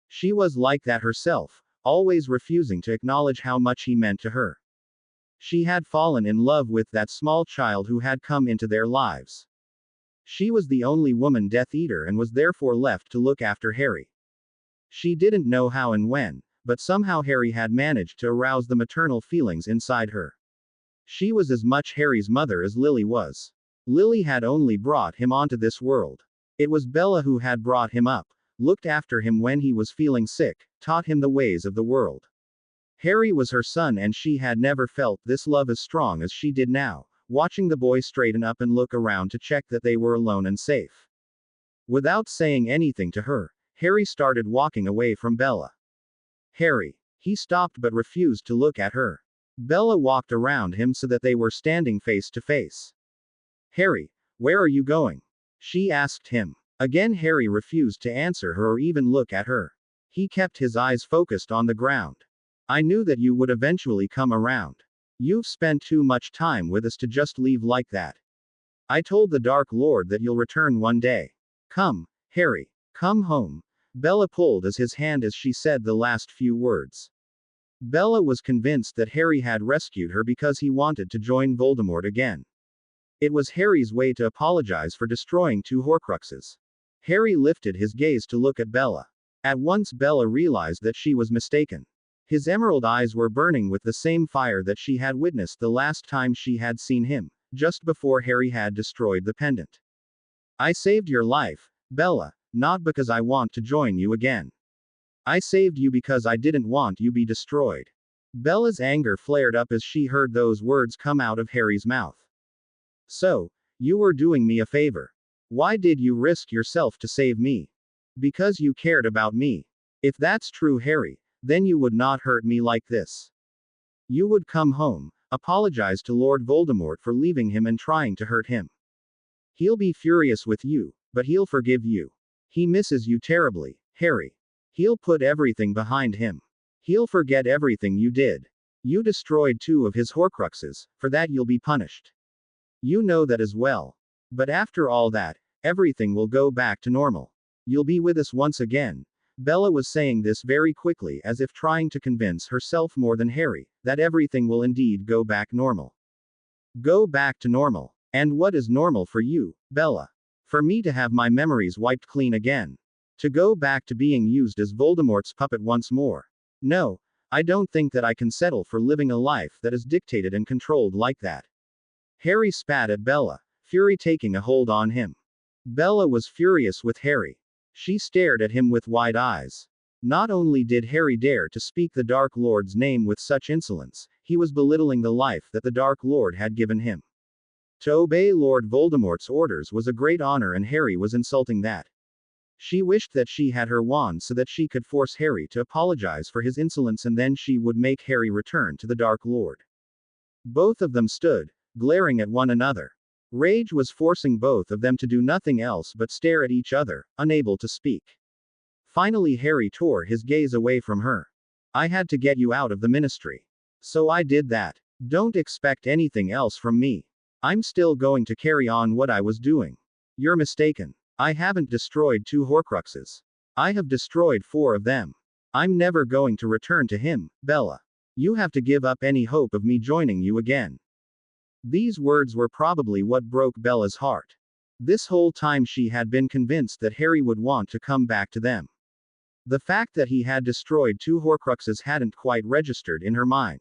She was like that herself, always refusing to acknowledge how much he meant to her. She had fallen in love with that small child who had come into their lives. She was the only woman Death Eater and was therefore left to look after Harry. She didn't know how and when, but somehow Harry had managed to arouse the maternal feelings inside her. She was as much Harry's mother as Lily was. Lily had only brought him onto this world. It was Bella who had brought him up, looked after him when he was feeling sick, taught him the ways of the world. Harry was her son and she had never felt this love as strong as she did now, watching the boy straighten up and look around to check that they were alone and safe. Without saying anything to her, Harry started walking away from Bella. Harry. He stopped but refused to look at her. Bella walked around him so that they were standing face to face. Harry, where are you going? She asked him. Again Harry refused to answer her or even look at her. He kept his eyes focused on the ground. I knew that you would eventually come around. You've spent too much time with us to just leave like that. I told the Dark Lord that you'll return one day. Come, Harry, come home. Bella pulled at his hand as she said the last few words. Bella was convinced that Harry had rescued her because he wanted to join Voldemort again. It was Harry's way to apologize for destroying two Horcruxes. Harry lifted his gaze to look at Bella. At once Bella realized that she was mistaken. His emerald eyes were burning with the same fire that she had witnessed the last time she had seen him, just before Harry had destroyed the pendant. I saved your life, Bella, not because I want to join you again. I saved you because I didn't want you be destroyed. Bella's anger flared up as she heard those words come out of Harry's mouth. So, you were doing me a favor. Why did you risk yourself to save me? Because you cared about me. If that's true, Harry, then you would not hurt me like this. You would come home, Apologize to Lord Voldemort for leaving him and trying to hurt him. He'll be furious with you, but he'll forgive you. He misses you terribly, Harry. He'll put everything behind him. He'll forget everything you did. You destroyed 2 of his Horcruxes, for that you'll be punished. You know that as well. But after all that, everything will go back to normal. You'll be with us once again. Bella was saying this very quickly as if trying to convince herself more than Harry, that everything will indeed go back normal. Go back to normal. And what is normal for you, Bella? For me to have my memories wiped clean again. To go back to being used as Voldemort's puppet once more. No, I don't think that I can settle for living a life that is dictated and controlled like that. Harry spat at Bella, fury taking a hold on him. Bella was furious with Harry. She stared at him with wide eyes. Not only did Harry dare to speak the Dark Lord's name with such insolence, he was belittling the life that the Dark Lord had given him. To obey Lord Voldemort's orders was a great honor, and Harry was insulting that. She wished that she had her wand so that she could force Harry to apologize for his insolence, and then she would make Harry return to the Dark Lord. Both of them stood, glaring at one another. Rage was forcing both of them to do nothing else but stare at each other, unable to speak. Finally, Harry tore his gaze away from her. I had to get you out of the ministry. So I did that. Don't expect anything else from me. I'm still going to carry on what I was doing. You're mistaken. I haven't destroyed 2 Horcruxes. I have destroyed 4 of them. I'm never going to return to him, Bella. You have to give up any hope of me joining you again. These words were probably what broke Bella's heart. This whole time she had been convinced that Harry would want to come back to them. The fact that he had destroyed 2 Horcruxes hadn't quite registered in her mind.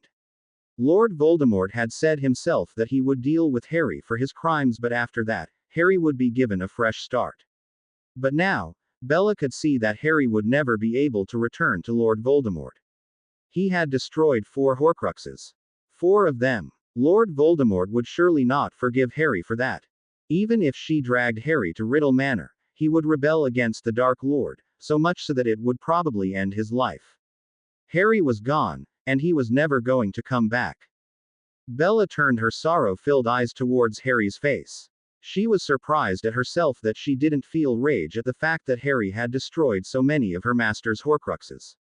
Lord Voldemort had said himself that he would deal with Harry for his crimes, but after that, Harry would be given a fresh start. But now, Bella could see that Harry would never be able to return to Lord Voldemort. He had destroyed 4 Horcruxes. 4 of them. Lord Voldemort would surely not forgive Harry for that. Even if she dragged Harry to Riddle Manor, he would rebel against the Dark Lord, so much so that it would probably end his life. Harry was gone, and he was never going to come back. Bella turned her sorrow-filled eyes towards Harry's face. She was surprised at herself that she didn't feel rage at the fact that Harry had destroyed so many of her master's Horcruxes.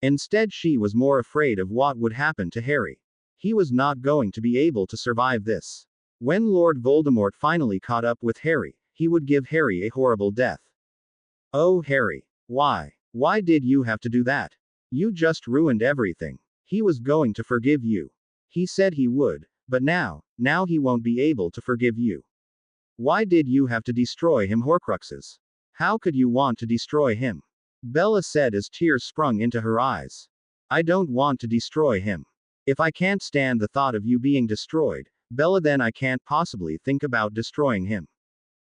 Instead, she was more afraid of what would happen to Harry. He was not going to be able to survive this. When Lord Voldemort finally caught up with Harry, he would give Harry a horrible death. Oh, Harry. Why? Why did you have to do that? You just ruined everything. He was going to forgive you. He said he would, but now he won't be able to forgive you. Why did you have to destroy him, Horcruxes? How could you want to destroy him? Bella said as tears sprung into her eyes. I don't want to destroy him. If I can't stand the thought of you being destroyed, Bella, then I can't possibly think about destroying him.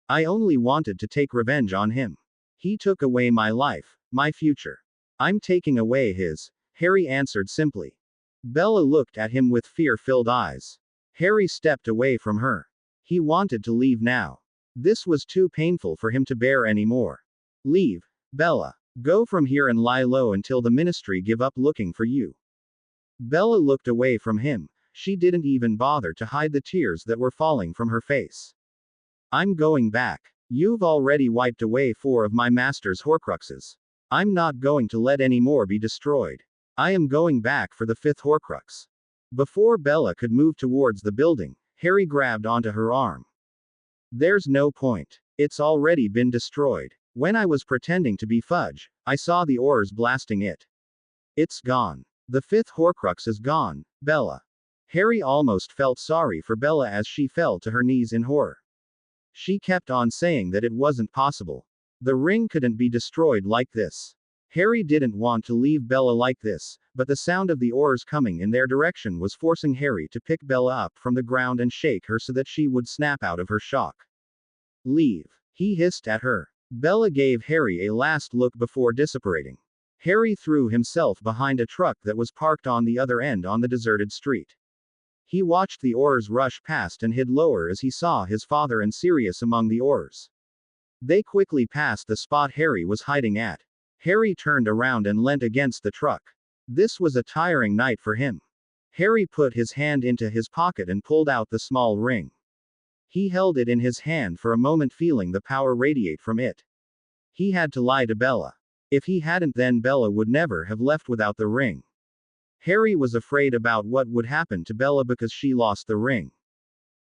I only wanted to take revenge on him. He took away my life, my future. I'm taking away his, Harry answered simply. Bella looked at him with fear-filled eyes. Harry stepped away from her. He wanted to leave now. This was too painful for him to bear anymore. Leave, Bella. Go from here and lie low until the ministry give up looking for you. Bella looked away from him. She didn't even bother to hide the tears that were falling from her face. I'm going back. You've already wiped away 4 of my master's Horcruxes. I'm not going to let any more be destroyed. I am going back for the 5th Horcrux. Before Bella could move towards the building, Harry grabbed onto her arm. There's no point. It's already been destroyed. When I was pretending to be Fudge, I saw the Aurors blasting it. It's gone. The 5th Horcrux is gone, Bella. Harry almost felt sorry for Bella as she fell to her knees in horror. She kept on saying that it wasn't possible. The ring couldn't be destroyed like this. Harry didn't want to leave Bella like this, but the sound of the Aurors coming in their direction was forcing Harry to pick Bella up from the ground and shake her so that she would snap out of her shock. Leave. He hissed at her. Bella gave Harry a last look before disapparating. Harry threw himself behind a truck that was parked on the other end on the deserted street. He watched the Aurors rush past and hid lower as he saw his father and Sirius among the Aurors. They quickly passed the spot Harry was hiding at. Harry turned around and leant against the truck. This was a tiring night for him. Harry put his hand into his pocket and pulled out the small ring. He held it in his hand for a moment, feeling the power radiate from it. He had to lie to Bella. If he hadn't, then Bella would never have left without the ring. Harry was afraid about what would happen to Bella because she lost the ring.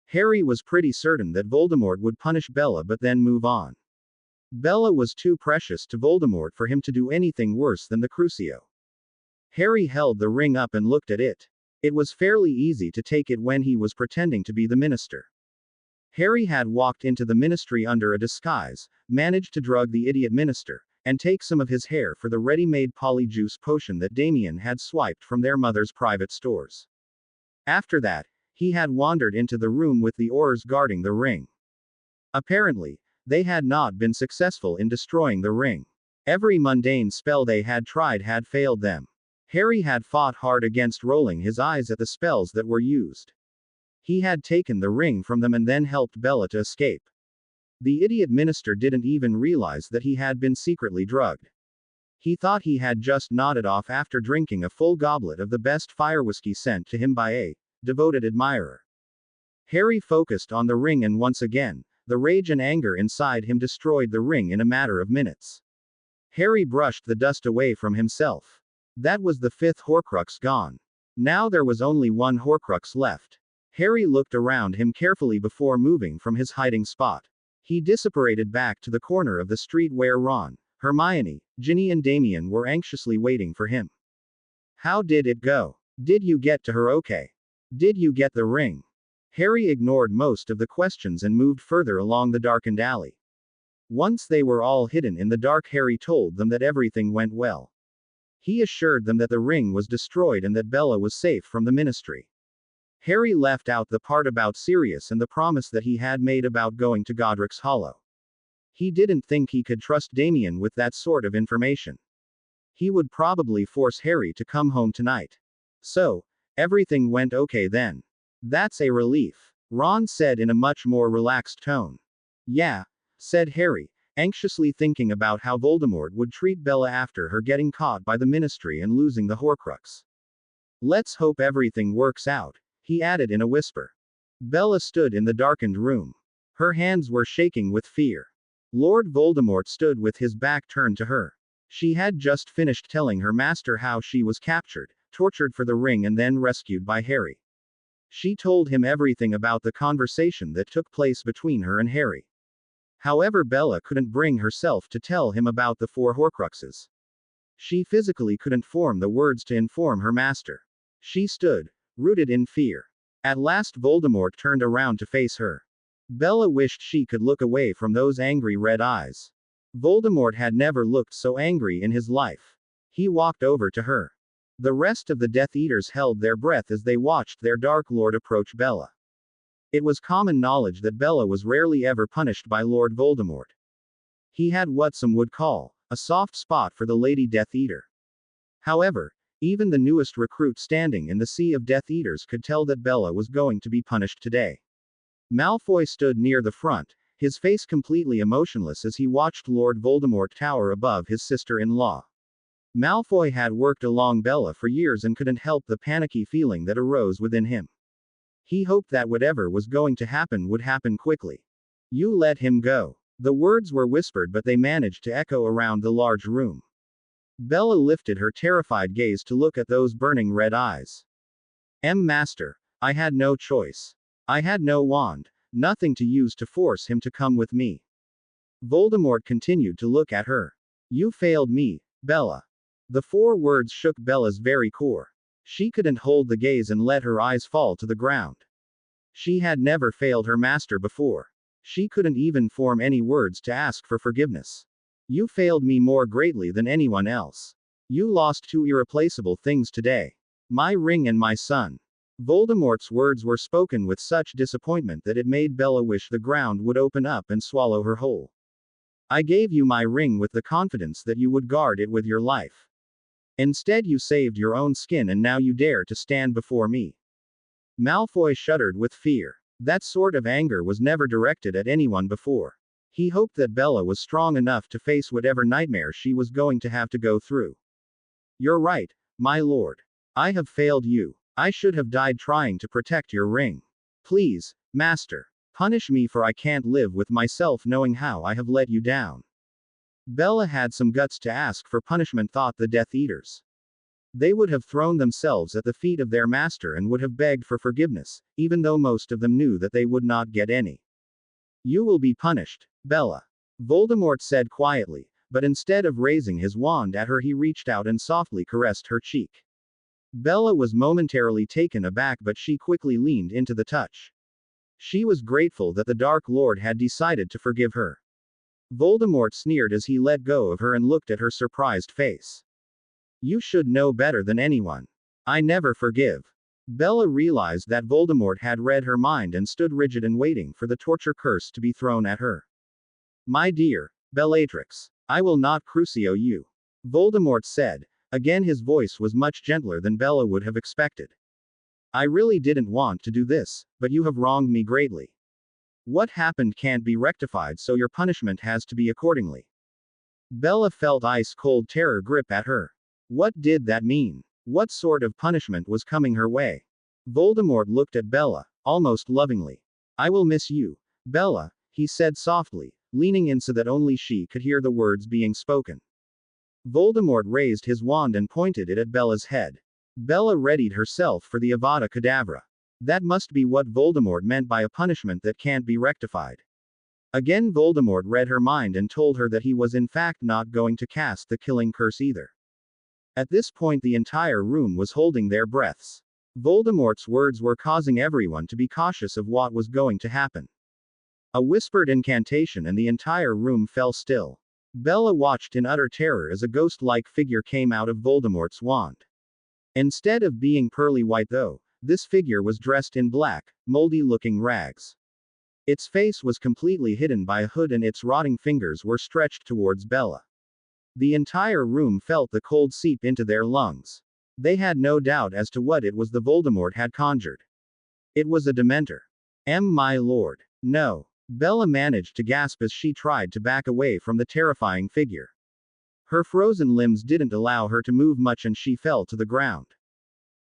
Harry was pretty certain that Voldemort would punish Bella but then move on. Bella was too precious to Voldemort for him to do anything worse than the Crucio. Harry held the ring up and looked at it. It was fairly easy to take it when he was pretending to be the minister. Harry had walked into the ministry under a disguise, managed to drug the idiot minister, and take some of his hair for the ready-made polyjuice potion that Damien had swiped from their mother's private stores. After that, he had wandered into the room with the Aurors guarding the ring. Apparently, they had not been successful in destroying the ring. Every mundane spell they had tried had failed them. Harry had fought hard against rolling his eyes at the spells that were used. He had taken the ring from them and then helped Bella to escape. The idiot minister didn't even realize that he had been secretly drugged. He thought he had just nodded off after drinking a full goblet of the best fire whiskey sent to him by a devoted admirer. Harry focused on the ring, and once again, the rage and anger inside him destroyed the ring in a matter of minutes. Harry brushed the dust away from himself. That was the 5th Horcrux gone. Now there was only one Horcrux left. Harry looked around him carefully before moving from his hiding spot. He dissipated back to the corner of the street where Ron, Hermione, Ginny and Damien were anxiously waiting for him. How did it go? Did you get to her okay? Did you get the ring? Harry ignored most of the questions and moved further along the darkened alley. Once they were all hidden in the dark, Harry told them that everything went well. He assured them that the ring was destroyed and that Bella was safe from the ministry. Harry left out the part about Sirius and the promise that he had made about going to Godric's Hollow. He didn't think he could trust Damien with that sort of information. He would probably force Harry to come home tonight. So, everything went okay then. That's a relief, Ron said in a much more relaxed tone. Yeah, said Harry, anxiously thinking about how Voldemort would treat Bella after her getting caught by the ministry and losing the Horcrux. Let's hope everything works out, he added in a whisper. Bella stood in the darkened room. Her hands were shaking with fear. Lord Voldemort stood with his back turned to her. She had just finished telling her master how she was captured, tortured for the ring and then rescued by Harry. She told him everything about the conversation that took place between her and Harry. However, Bella couldn't bring herself to tell him about the 4 Horcruxes. She physically couldn't form the words to inform her master. She stood, rooted in fear. At last Voldemort turned around to face her. Bella wished she could look away from those angry red eyes. Voldemort had never looked so angry in his life. He walked over to her. The rest of the Death Eaters held their breath as they watched their Dark Lord approach Bella. It was common knowledge that Bella was rarely ever punished by Lord Voldemort. He had what some would call a soft spot for the Lady Death Eater. However, even the newest recruit standing in the sea of Death Eaters could tell that Bella was going to be punished today. Malfoy stood near the front, his face completely emotionless as he watched Lord Voldemort tower above his sister-in-law. Malfoy had worked along Bella for years and couldn't help the panicky feeling that arose within him. He hoped that whatever was going to happen would happen quickly. You let him go. The words were whispered, but they managed to echo around the large room. Bella lifted her terrified gaze to look at those burning red eyes. Master, I had no choice. I had no wand, nothing to use to force him to come with me. Voldemort continued to look at her. You failed me, Bella. The 4 words shook Bella's very core. She couldn't hold the gaze and let her eyes fall to the ground. She had never failed her master before. She couldn't even form any words to ask for forgiveness. You failed me more greatly than anyone else. You lost 2 irreplaceable things today. My ring and my son. Voldemort's words were spoken with such disappointment that it made Bella wish the ground would open up and swallow her whole. I gave you my ring with the confidence that you would guard it with your life. Instead you saved your own skin and now you dare to stand before me. Malfoy shuddered with fear. That sort of anger was never directed at anyone before. He hoped that Bella was strong enough to face whatever nightmare she was going to have to go through. You're right, my lord. I have failed you. I should have died trying to protect your ring. Please, Master, punish me, for I can't live with myself knowing how I have let you down. Bella had some guts to ask for punishment, thought the Death Eaters. They would have thrown themselves at the feet of their master and would have begged for forgiveness, even though most of them knew that they would not get any. You will be punished, Bella. Voldemort said quietly, but instead of raising his wand at her, he reached out and softly caressed her cheek. Bella was momentarily taken aback, but she quickly leaned into the touch. She was grateful that the Dark Lord had decided to forgive her. Voldemort sneered as he let go of her and looked at her surprised face. You should know better than anyone. I never forgive. Bella realized that Voldemort had read her mind and stood rigid and waiting for the torture curse to be thrown at her. My dear Bellatrix, I will not crucio you. Voldemort said. Again, his voice was much gentler than Bella would have expected. I really didn't want to do this, but you have wronged me greatly. What happened can't be rectified, so your punishment has to be accordingly. Bella felt ice-cold terror grip at her. What did that mean? What sort of punishment was coming her way? Voldemort looked at Bella, almost lovingly. I will miss you, Bella, he said softly, leaning in so that only she could hear the words being spoken. Voldemort raised his wand and pointed it at Bella's head. Bella readied herself for the Avada Kedavra. That must be what Voldemort meant by a punishment that can't be rectified. Again, Voldemort read her mind and told her that he was in fact not going to cast the killing curse either. At this point, the entire room was holding their breaths. Voldemort's words were causing everyone to be cautious of what was going to happen. A whispered incantation and the entire room fell still. Bella watched in utter terror as a ghost-like figure came out of Voldemort's wand. Instead of being pearly white though, this figure was dressed in black, moldy-looking rags. Its face was completely hidden by a hood and its rotting fingers were stretched towards Bella. The entire room felt the cold seep into their lungs. They had no doubt as to what it was the Voldemort had conjured. It was a Dementor. My lord. No. Bella managed to gasp as she tried to back away from the terrifying figure. Her frozen limbs didn't allow her to move much and she fell to the ground.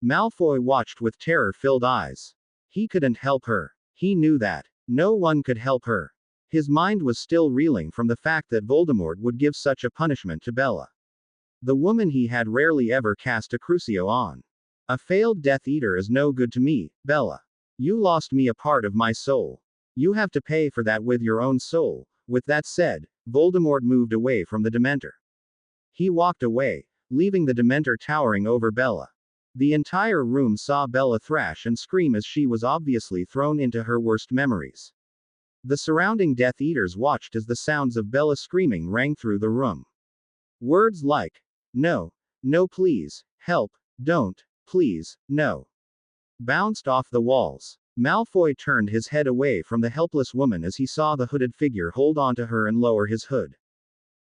Malfoy watched with terror-filled eyes. He couldn't help her. He knew that. No one could help her. His mind was still reeling from the fact that Voldemort would give such a punishment to Bella. The woman he had rarely ever cast a crucio on. A failed Death Eater is no good to me, Bella. You lost me a part of my soul. You have to pay for that with your own soul. With that said, Voldemort moved away from the Dementor. He walked away, leaving the Dementor towering over Bella. The entire room saw Bella thrash and scream as she was obviously thrown into her worst memories. The surrounding Death Eaters watched as the sounds of Bella screaming rang through the room. Words like, no, no please, help, don't, please, no, bounced off the walls. Malfoy turned his head away from the helpless woman as he saw the hooded figure hold onto her and lower his hood.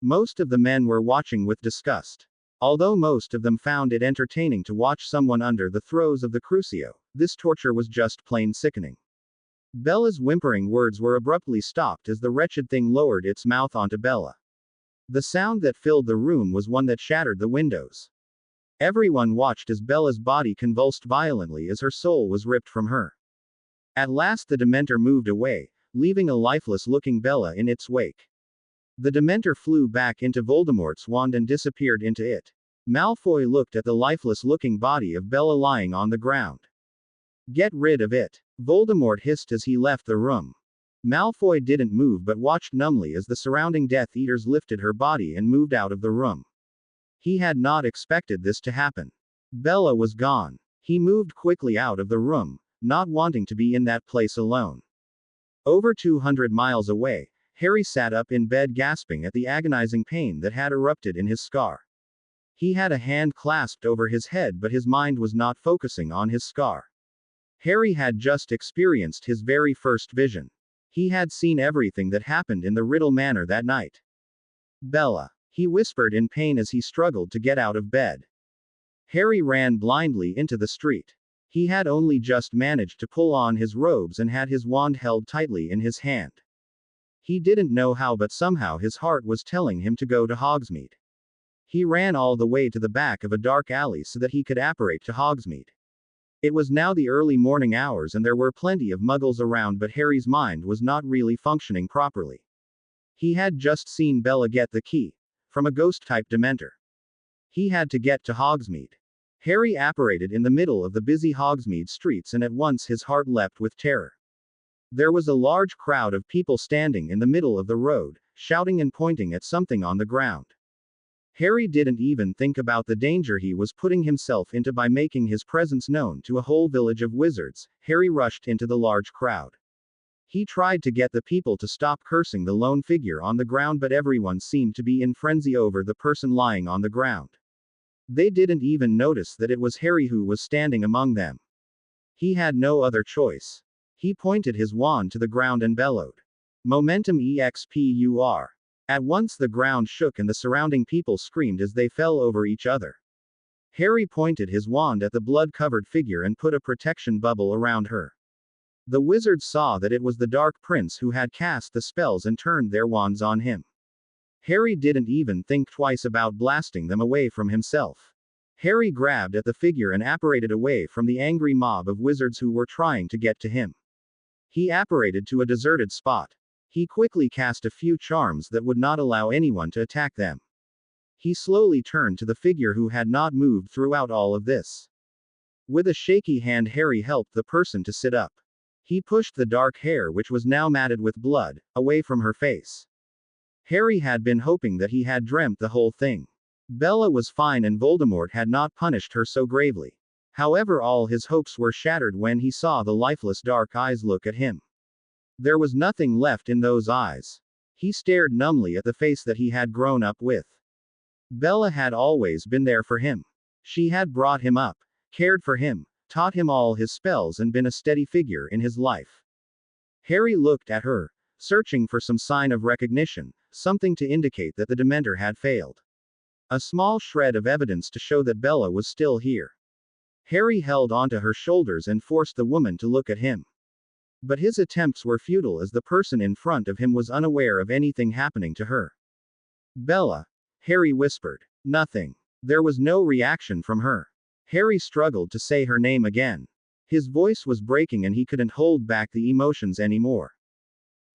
Most of the men were watching with disgust. Although most of them found it entertaining to watch someone under the throes of the crucio, this torture was just plain sickening. Bella's whimpering words were abruptly stopped as the wretched thing lowered its mouth onto Bella. The sound that filled the room was one that shattered the windows. Everyone watched as Bella's body convulsed violently as her soul was ripped from her. At last the Dementor moved away, leaving a lifeless-looking Bella in its wake. The Dementor flew back into Voldemort's wand and disappeared into it. Malfoy looked at the lifeless-looking body of Bella lying on the ground. Get rid of it, Voldemort hissed as he left the room. Malfoy didn't move but watched numbly as the surrounding Death Eaters lifted her body and moved out of the room. He had not expected this to happen. Bella was gone. He moved quickly out of the room, not wanting to be in that place alone. Over 200 miles away, Harry sat up in bed gasping at the agonizing pain that had erupted in his scar. He had a hand clasped over his head but his mind was not focusing on his scar. Harry had just experienced his very first vision. He had seen everything that happened in the Riddle Manor that night. Bella, he whispered in pain as he struggled to get out of bed. Harry ran blindly into the street. He had only just managed to pull on his robes and had his wand held tightly in his hand. He didn't know how but somehow his heart was telling him to go to Hogsmeade. He ran all the way to the back of a dark alley so that he could apparate to Hogsmeade. It was now the early morning hours and there were plenty of muggles around, but Harry's mind was not really functioning properly. He had just seen Bella get the key from a ghost-type Dementor. He had to get to Hogsmeade. Harry apparated in the middle of the busy Hogsmeade streets and at once his heart leapt with terror. There was a large crowd of people standing in the middle of the road, shouting and pointing at something on the ground. Harry didn't even think about the danger he was putting himself into by making his presence known to a whole village of wizards. Harry rushed into the large crowd. He tried to get the people to stop cursing the lone figure on the ground, but everyone seemed to be in frenzy over the person lying on the ground. They didn't even notice that it was Harry who was standing among them. He had no other choice. He pointed his wand to the ground and bellowed, "Momentum EXPUR." At once the ground shook and the surrounding people screamed as they fell over each other. Harry pointed his wand at the blood-covered figure and put a protection bubble around her. The wizards saw that it was the Dark Prince who had cast the spells and turned their wands on him. Harry didn't even think twice about blasting them away from himself. Harry grabbed at the figure and apparated away from the angry mob of wizards who were trying to get to him. He apparated to a deserted spot. He quickly cast a few charms that would not allow anyone to attack them. He slowly turned to the figure who had not moved throughout all of this. With a shaky hand, Harry helped the person to sit up. He pushed the dark hair, which was now matted with blood, away from her face. Harry had been hoping that he had dreamt the whole thing. Bella was fine and Voldemort had not punished her so gravely. However, all his hopes were shattered when he saw the lifeless dark eyes look at him. There was nothing left in those eyes. He stared numbly at the face that he had grown up with. Bella had always been there for him. She had brought him up, cared for him, taught him all his spells and been a steady figure in his life. Harry looked at her, searching for some sign of recognition, something to indicate that the Dementor had failed. A small shred of evidence to show that Bella was still here. Harry held onto her shoulders and forced the woman to look at him. But his attempts were futile as the person in front of him was unaware of anything happening to her. "Bella," Harry whispered. Nothing. There was no reaction from her. Harry struggled to say her name again. His voice was breaking and he couldn't hold back the emotions anymore.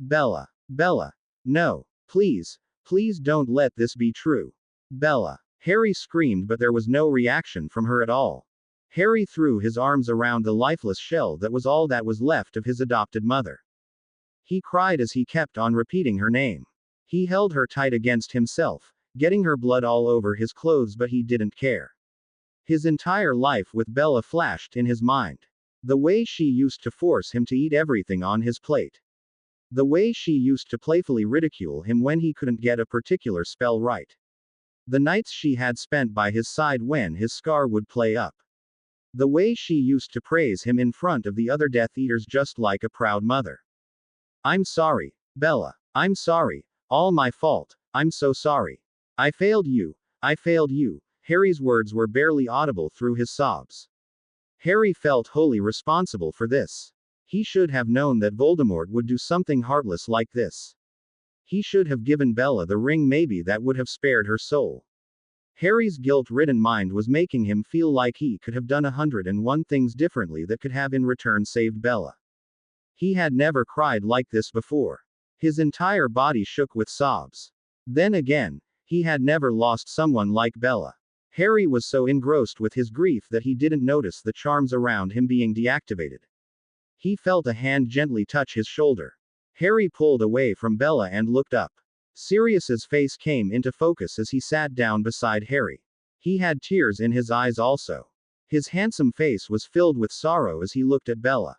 "Bella. Bella. No. Please. Please don't let this be true. Bella." Harry screamed, but there was no reaction from her at all. Harry threw his arms around the lifeless shell that was all that was left of his adopted mother. He cried as he kept on repeating her name. He held her tight against himself, getting her blood all over his clothes, but he didn't care. His entire life with Bella flashed in his mind. The way she used to force him to eat everything on his plate. The way she used to playfully ridicule him when he couldn't get a particular spell right. The nights she had spent by his side when his scar would play up. The way she used to praise him in front of the other Death Eaters just like a proud mother. "I'm sorry, Bella. I'm sorry. All my fault. I'm so sorry. I failed you. I failed you." Harry's words were barely audible through his sobs. Harry felt wholly responsible for this. He should have known that Voldemort would do something heartless like this. He should have given Bella the ring, maybe that would have spared her soul. Harry's guilt-ridden mind was making him feel like he could have done 101 things differently that could have in return saved Bella. He had never cried like this before. His entire body shook with sobs. Then again, he had never lost someone like Bella. Harry was so engrossed with his grief that he didn't notice the charms around him being deactivated. He felt a hand gently touch his shoulder. Harry pulled away from Bella and looked up. Sirius's face came into focus as he sat down beside Harry. He had tears in his eyes also. His handsome face was filled with sorrow as he looked at Bella.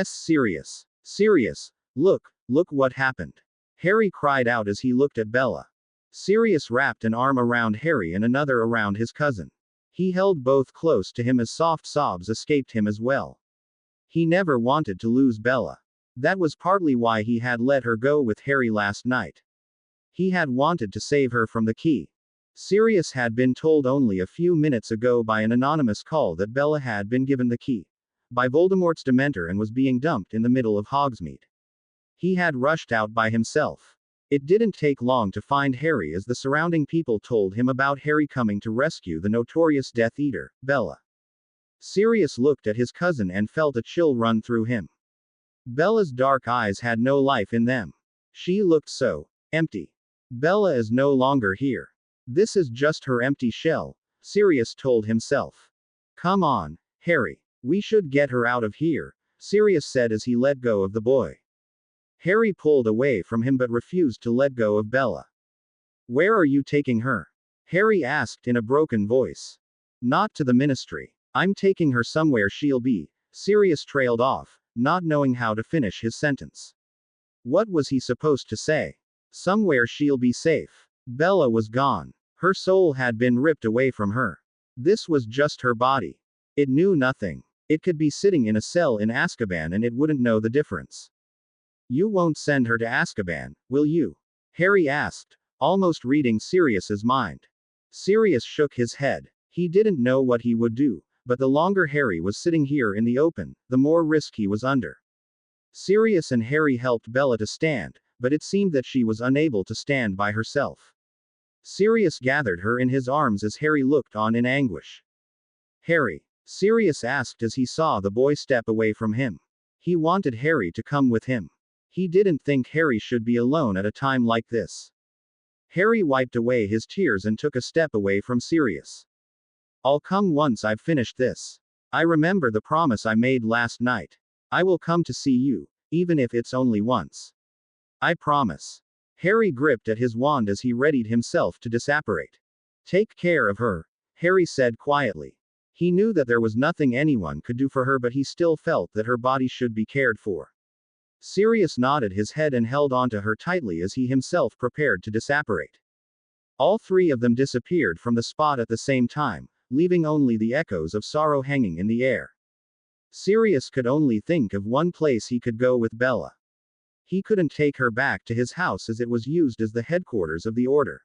Sirius. Sirius, look what happened. Harry cried out as he looked at Bella. Sirius wrapped an arm around Harry and another around his cousin. He held both close to him as soft sobs escaped him as well. He never wanted to lose Bella. That was partly why he had let her go with Harry last night. He had wanted to save her from the key. Sirius had been told only a few minutes ago by an anonymous call that Bella had been given the key by Voldemort's Dementor and was being dumped in the middle of Hogsmeade. He had rushed out by himself. It didn't take long to find Harry as the surrounding people told him about Harry coming to rescue the notorious Death Eater, Bella. Sirius looked at his cousin and felt a chill run through him. Bella's dark eyes had no life in them. She looked so empty. Bella is no longer here. This is just her empty shell, Sirius told himself. Come on, Harry. We should get her out of here, Sirius said as he let go of the boy. Harry pulled away from him but refused to let go of Bella. Where are you taking her? Harry asked in a broken voice. Not to the ministry. I'm taking her somewhere she'll be, Sirius trailed off, not knowing how to finish his sentence. What was he supposed to say? Somewhere she'll be safe. Bella was gone. Her soul had been ripped away from her. This was just her body. It knew nothing. It could be sitting in a cell in Azkaban and it wouldn't know the difference. You won't send her to Azkaban, will you? Harry asked, almost reading Sirius's mind. Sirius shook his head. He didn't know what he would do, but the longer Harry was sitting here in the open, the more risk he was under. Sirius and Harry helped Bella to stand, but it seemed that she was unable to stand by herself. Sirius gathered her in his arms as Harry looked on in anguish. Harry? Sirius asked as he saw the boy step away from him. He wanted Harry to come with him. He didn't think Harry should be alone at a time like this. Harry wiped away his tears and took a step away from Sirius. I'll come once I've finished this. I remember the promise I made last night. I will come to see you, even if it's only once. I promise. Harry gripped at his wand as he readied himself to disapparate. Take care of her, Harry said quietly. He knew that there was nothing anyone could do for her, but he still felt that her body should be cared for. Sirius nodded his head and held onto her tightly as he himself prepared to disapparate. All three of them disappeared from the spot at the same time, leaving only the echoes of sorrow hanging in the air. Sirius could only think of one place he could go with Bella. He couldn't take her back to his house as it was used as the headquarters of the Order.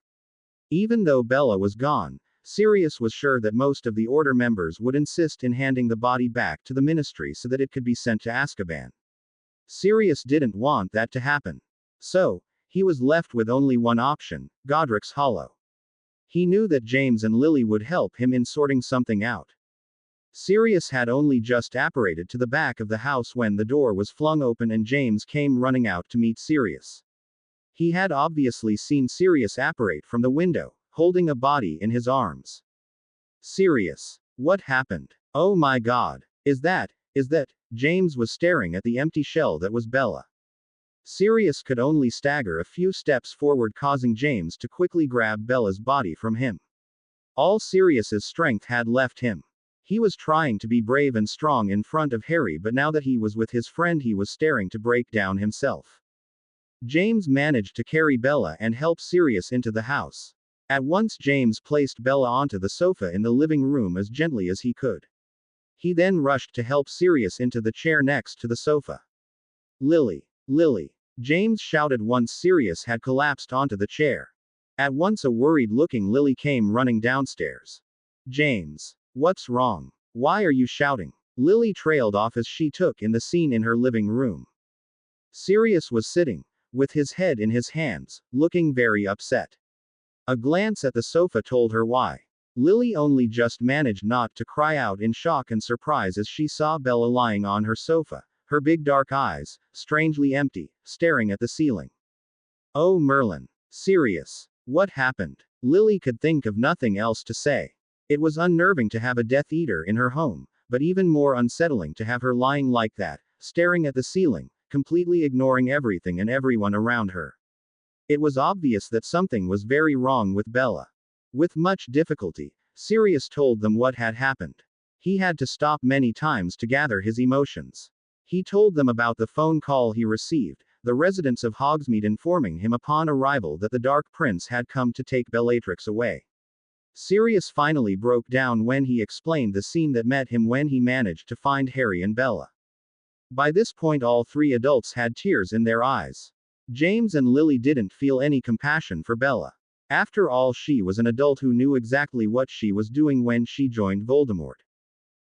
Even though Bella was gone, Sirius was sure that most of the Order members would insist in handing the body back to the Ministry so that it could be sent to Azkaban. Sirius didn't want that to happen. So, he was left with only one option, Godric's Hollow. He knew that James and Lily would help him in sorting something out. Sirius had only just apparated to the back of the house when the door was flung open and James came running out to meet Sirius. He had obviously seen Sirius apparate from the window, holding a body in his arms. Sirius. What happened? Oh my God. Is that? James was staring at the empty shell that was Bella. Sirius could only stagger a few steps forward, causing James to quickly grab Bella's body from him. All Sirius's strength had left him. He was trying to be brave and strong in front of Harry, but now that he was with his friend he was staring to break down himself. James managed to carry Bella and help Sirius into the house. At once James placed Bella onto the sofa in the living room as gently as he could. He then rushed to help Sirius into the chair next to the sofa. Lily! Lily! James shouted once Sirius had collapsed onto the chair. At once a worried-looking Lily came running downstairs. James! What's wrong? Why are you shouting? Lily trailed off as she took in the scene in her living room. Sirius was sitting, with his head in his hands, looking very upset. A glance at the sofa told her why. Lily only just managed not to cry out in shock and surprise as she saw Bella lying on her sofa, her big dark eyes, strangely empty, staring at the ceiling. Oh Merlin! Sirius! What happened? Lily could think of nothing else to say. It was unnerving to have a Death Eater in her home, but even more unsettling to have her lying like that, staring at the ceiling, completely ignoring everything and everyone around her. It was obvious that something was very wrong with Bella. With much difficulty, Sirius told them what had happened. He had to stop many times to gather his emotions. He told them about the phone call he received, the residents of Hogsmeade informing him upon arrival that the Dark Prince had come to take Bellatrix away. Sirius finally broke down when he explained the scene that met him when he managed to find Harry and Bella. By this point all three adults had tears in their eyes. James and Lily didn't feel any compassion for Bella. After all, she was an adult who knew exactly what she was doing when she joined Voldemort.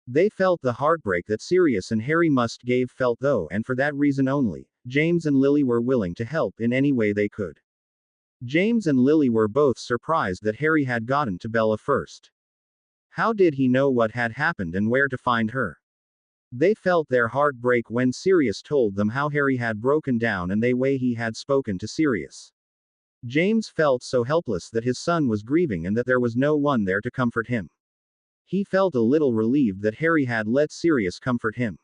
They felt the heartbreak that Sirius and Harry must have felt though, and for that reason only, James and Lily were willing to help in any way they could. James and Lily were both surprised that Harry had gotten to Bella first. How did he know what had happened and where to find her? They felt their heart break when Sirius told them how Harry had broken down and the way he had spoken to Sirius. James felt so helpless that his son was grieving and that there was no one there to comfort him. He felt a little relieved that Harry had let Sirius comfort him.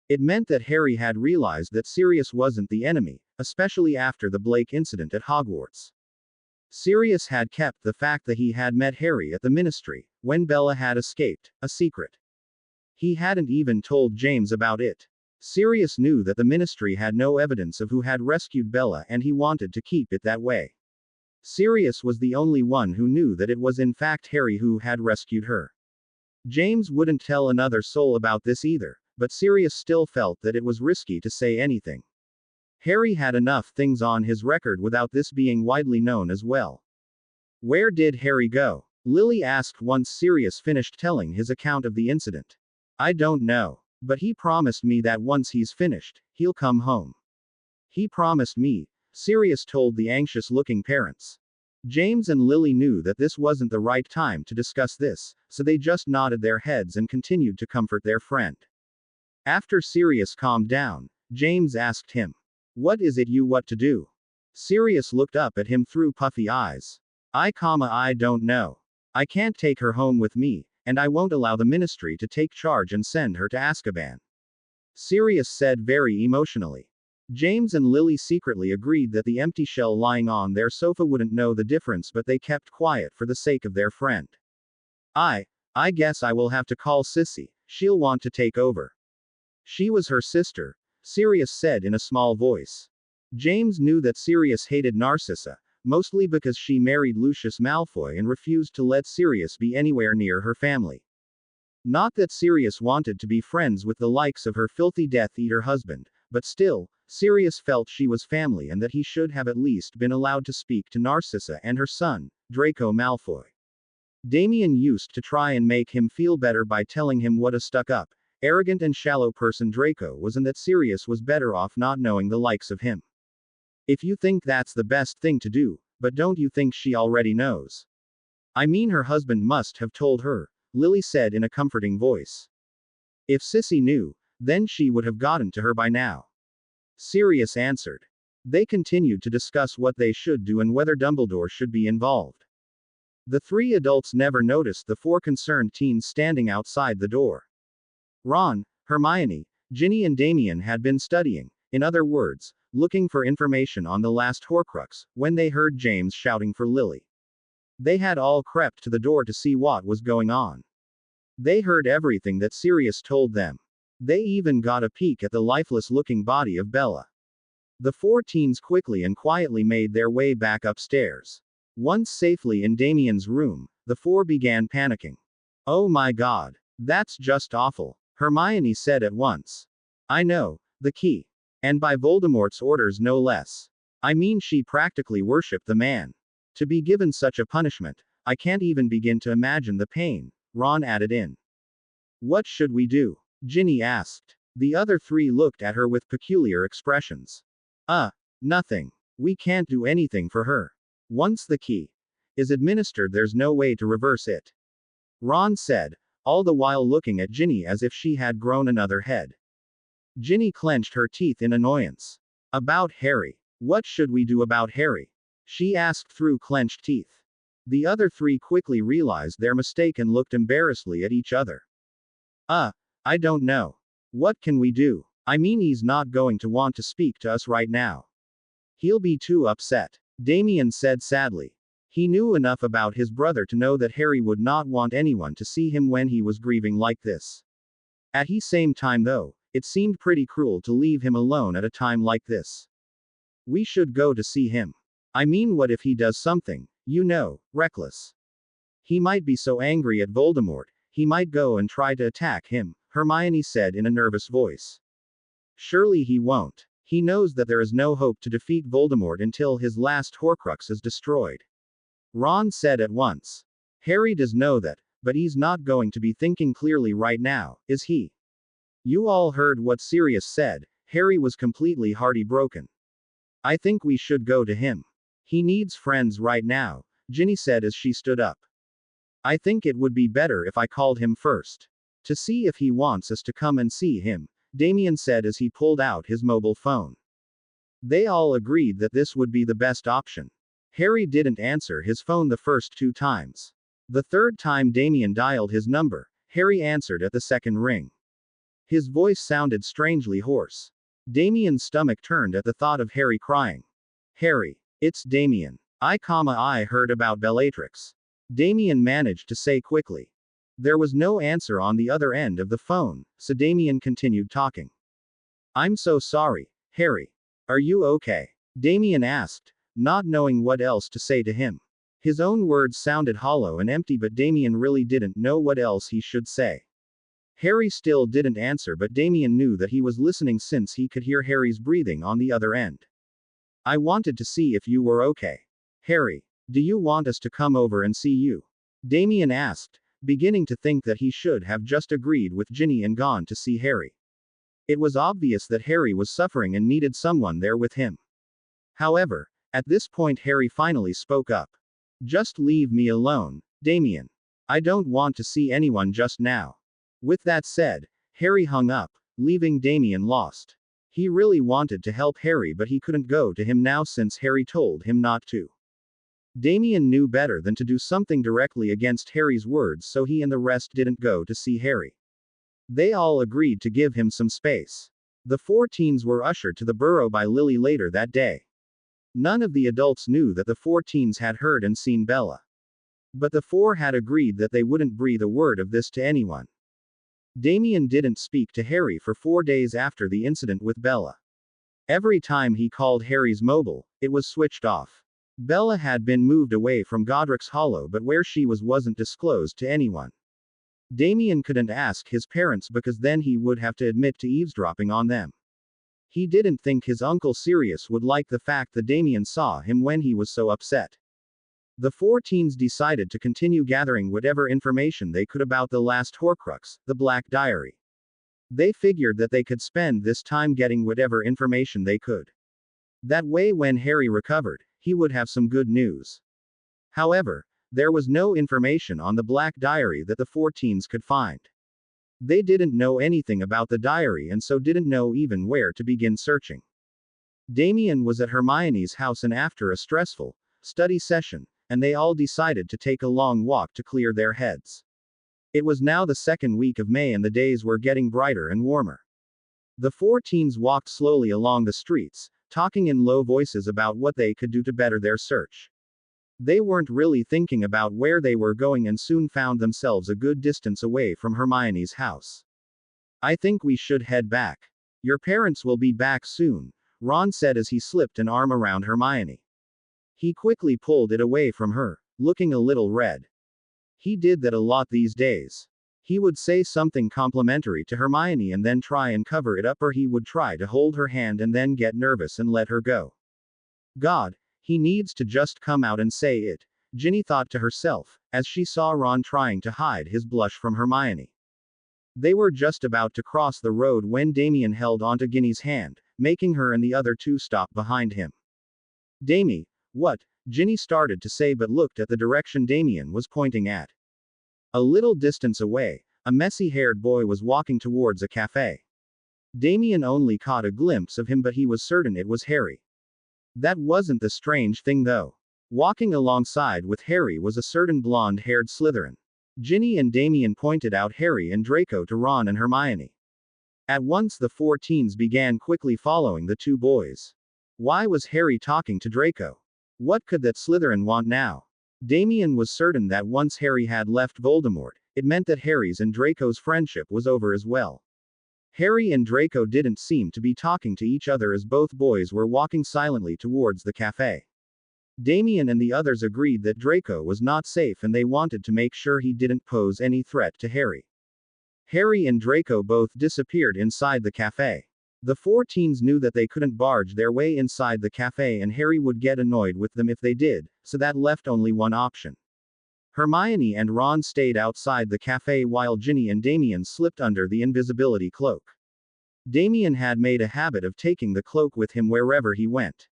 It meant that Harry had realized that Sirius wasn't the enemy, especially after the Blake incident at Hogwarts. Sirius had kept the fact that he had met Harry at the Ministry, when Bella had escaped, a secret. He hadn't even told James about it. Sirius knew that the Ministry had no evidence of who had rescued Bella and he wanted to keep it that way. Sirius was the only one who knew that it was in fact Harry who had rescued her. James wouldn't tell another soul about this either, but Sirius still felt that it was risky to say anything. Harry had enough things on his record without this being widely known as well. Where did Harry go? Lily asked once Sirius finished telling his account of the incident. I don't know. But he promised me that once he's finished, he'll come home. He promised me, Sirius told the anxious-looking parents. James and Lily knew that this wasn't the right time to discuss this, so they just nodded their heads and continued to comfort their friend. After Sirius calmed down, James asked him, "What is it you want to do?" Sirius looked up at him through puffy eyes. I don't know. I can't take her home with me, and I won't allow the Ministry to take charge and send her to Azkaban. Sirius said very emotionally. James and Lily secretly agreed that the empty shell lying on their sofa wouldn't know the difference, but they kept quiet for the sake of their friend. I guess I will have to call Sissy, she'll want to take over. She was her sister, Sirius said in a small voice. James knew that Sirius hated Narcissa, mostly because she married Lucius Malfoy and refused to let Sirius be anywhere near her family. Not that Sirius wanted to be friends with the likes of her filthy Death Eater husband, but still, Sirius felt she was family and that he should have at least been allowed to speak to Narcissa and her son, Draco Malfoy. Damien used to try and make him feel better by telling him what a stuck-up, arrogant and shallow person Draco was and that Sirius was better off not knowing the likes of him. If you think that's the best thing to do, but don't you think she already knows? I mean, her husband must have told her, Lily said in a comforting voice. If Sissy knew, then she would have gotten to her by now. Sirius answered. They continued to discuss what they should do and whether Dumbledore should be involved. The three adults never noticed the four concerned teens standing outside the door. Ron, Hermione, Ginny and Damien had been studying, in other words, looking for information on the last Horcrux, when they heard James shouting for Lily. They had all crept to the door to see what was going on. They heard everything that Sirius told them. They even got a peek at the lifeless-looking body of Bella. The four teens quickly and quietly made their way back upstairs. Once safely in Damien's room, the four began panicking. Oh my God. That's just awful, Hermione said at once. I know, the key. And by Voldemort's orders no less. I mean, she practically worshipped the man. To be given such a punishment, I can't even begin to imagine the pain, Ron added in. What should we do? Ginny asked. The other three looked at her with peculiar expressions. Nothing. We can't do anything for her. Once the key is administered, there's no way to reverse it. Ron said, all the while looking at Ginny as if she had grown another head. Ginny clenched her teeth in annoyance. About Harry. What should we do about Harry? She asked through clenched teeth. The other three quickly realized their mistake and looked embarrassedly at each other. I don't know. What can we do? I mean, he's not going to want to speak to us right now. He'll be too upset, Damien said sadly. He knew enough about his brother to know that Harry would not want anyone to see him when he was grieving like this. At the same time though, it seemed pretty cruel to leave him alone at a time like this. We should go to see him. I mean, what if he does something, reckless? He might be so angry at Voldemort, he might go and try to attack him, Hermione said in a nervous voice. Surely he won't. He knows that there is no hope to defeat Voldemort until his last Horcrux is destroyed. Ron said at once. Harry does know that, but he's not going to be thinking clearly right now, is he? You all heard what Sirius said. Harry was completely heartbroken. I think we should go to him. He needs friends right now, Ginny said as she stood up. I think it would be better if I called him first. To see if he wants us to come and see him, Damien said as he pulled out his mobile phone. They all agreed that this would be the best option. Harry didn't answer his phone the first 2 times. The third time Damien dialed his number, Harry answered at the second ring. His voice sounded strangely hoarse. Damien's stomach turned at the thought of Harry crying. Harry, it's Damien. I heard about Bellatrix. Damien managed to say quickly. There was no answer on the other end of the phone, so Damien continued talking. I'm so sorry, Harry. Are you okay? Damien asked, not knowing what else to say to him. His own words sounded hollow and empty, but Damien really didn't know what else he should say. Harry still didn't answer, but Damien knew that he was listening since he could hear Harry's breathing on the other end. I wanted to see if you were okay. Harry, do you want us to come over and see you? Damien asked, beginning to think that he should have just agreed with Ginny and gone to see Harry. It was obvious that Harry was suffering and needed someone there with him. However, at this point Harry finally spoke up. Just leave me alone, Damien. I don't want to see anyone just now. With that said, Harry hung up, leaving Damien lost. He really wanted to help Harry, but he couldn't go to him now since Harry told him not to. Damien knew better than to do something directly against Harry's words, so he and the rest didn't go to see Harry. They all agreed to give him some space. The 4 teens were ushered to the burrow by Lily later that day. None of the adults knew that the 4 teens had heard and seen Bella. But the 4 had agreed that they wouldn't breathe a word of this to anyone. Damien didn't speak to Harry for 4 days after the incident with Bella. Every time he called Harry's mobile, it was switched off. Bella had been moved away from Godric's Hollow, but where she wasn't disclosed to anyone. Damien couldn't ask his parents because then he would have to admit to eavesdropping on them. He didn't think his uncle Sirius would like the fact that Damien saw him when he was so upset. The 4 teens decided to continue gathering whatever information they could about the last Horcrux, the Black Diary. They figured that they could spend this time getting whatever information they could. That way when Harry recovered, he would have some good news. However, there was no information on the Black Diary that the 4 teens could find. They didn't know anything about the diary and so didn't know even where to begin searching. Damien was at Hermione's house and after a stressful study session, and they all decided to take a long walk to clear their heads. It was now the second week of May and the days were getting brighter and warmer. The 4 teens walked slowly along the streets, talking in low voices about what they could do to better their search. They weren't really thinking about where they were going and soon found themselves a good distance away from Hermione's house. I think we should head back. Your parents will be back soon, Ron said as he slipped an arm around Hermione. He quickly pulled it away from her, looking a little red. He did that a lot these days. He would say something complimentary to Hermione and then try and cover it up, or he would try to hold her hand and then get nervous and let her go. God, he needs to just come out and say it, Ginny thought to herself, as she saw Ron trying to hide his blush from Hermione. They were just about to cross the road when Damien held onto Ginny's hand, making her and the other 2 stop behind him. Damie, what? Ginny started to say but looked at the direction Damien was pointing at. A little distance away, a messy-haired boy was walking towards a cafe. Damien only caught a glimpse of him, but he was certain it was Harry. That wasn't the strange thing though. Walking alongside with Harry was a certain blonde-haired Slytherin. Ginny and Damien pointed out Harry and Draco to Ron and Hermione. At once the 4 teens began quickly following the 2 boys. Why was Harry talking to Draco? What could that Slytherin want now? Damien was certain that once Harry had left Voldemort, it meant that Harry's and Draco's friendship was over as well. Harry and Draco didn't seem to be talking to each other as both boys were walking silently towards the cafe. Damien and the others agreed that Draco was not safe and they wanted to make sure he didn't pose any threat to Harry. Harry and Draco both disappeared inside the cafe. The 4 teens knew that they couldn't barge their way inside the cafe and Harry would get annoyed with them if they did, so that left only one option. Hermione and Ron stayed outside the cafe while Ginny and Damien slipped under the invisibility cloak. Damien had made a habit of taking the cloak with him wherever he went.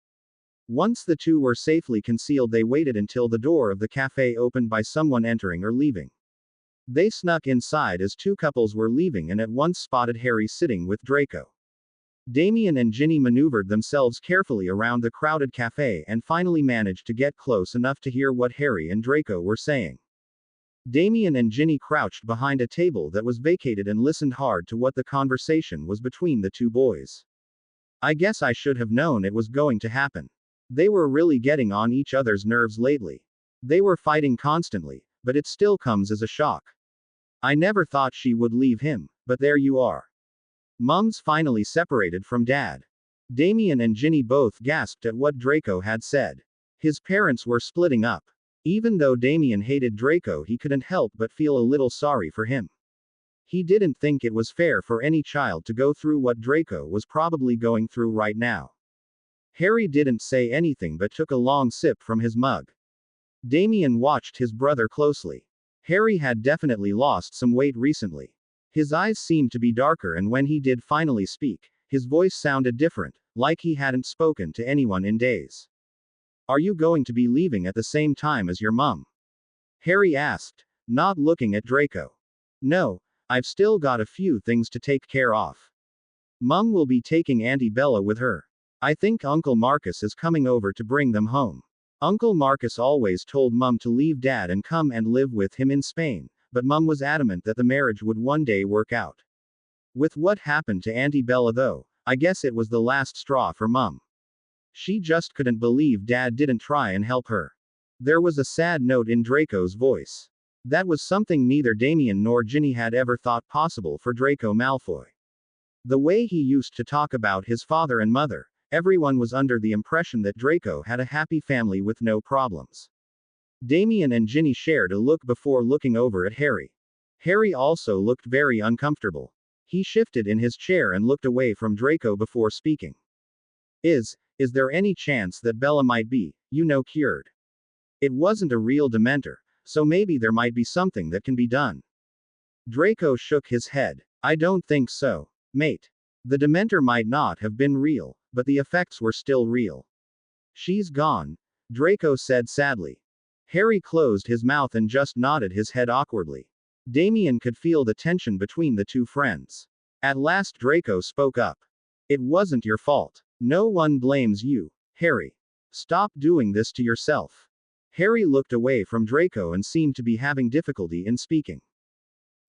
Once the two were safely concealed, they waited until the door of the cafe opened by someone entering or leaving. They snuck inside as two couples were leaving and at once spotted Harry sitting with Draco. Damien and Ginny maneuvered themselves carefully around the crowded cafe and finally managed to get close enough to hear what Harry and Draco were saying. Damien and Ginny crouched behind a table that was vacated and listened hard to what the conversation was between the two boys. I guess I should have known it was going to happen. They were really getting on each other's nerves lately. They were fighting constantly, but it still comes as a shock. I never thought she would leave him, but there you are. Mums finally separated from Dad. Damien and Ginny both gasped at what Draco had said. His parents were splitting up. Even though Damien hated Draco, he couldn't help but feel a little sorry for him. He didn't think it was fair for any child to go through what Draco was probably going through right now. Harry didn't say anything but took a long sip from his mug. Damien watched his brother closely. Harry had definitely lost some weight recently. His eyes seemed to be darker, and when he did finally speak, his voice sounded different, like he hadn't spoken to anyone in days. Are you going to be leaving at the same time as your mum? Harry asked, not looking at Draco. No, I've still got a few things to take care of. Mum will be taking Auntie Bella with her. I think Uncle Marcus is coming over to bring them home. Uncle Marcus always told Mum to leave Dad and come and live with him in Spain, but Mum was adamant that the marriage would one day work out. With what happened to Auntie Bella though, I guess it was the last straw for Mum. She just couldn't believe Dad didn't try and help her. There was a sad note in Draco's voice. That was something neither Damien nor Ginny had ever thought possible for Draco Malfoy. The way he used to talk about his father and mother, everyone was under the impression that Draco had a happy family with no problems. Damien and Ginny shared a look before looking over at Harry. Harry also looked very uncomfortable. He shifted in his chair and looked away from Draco before speaking. Is there any chance that Bella might be, cured? It wasn't a real Dementor, so maybe there might be something that can be done. Draco shook his head. I don't think so, mate. The Dementor might not have been real, but the effects were still real. She's gone, Draco said sadly. Harry closed his mouth and just nodded his head awkwardly. Damien could feel the tension between the two friends. At last Draco spoke up. It wasn't your fault. No one blames you, Harry. Stop doing this to yourself. Harry looked away from Draco and seemed to be having difficulty in speaking.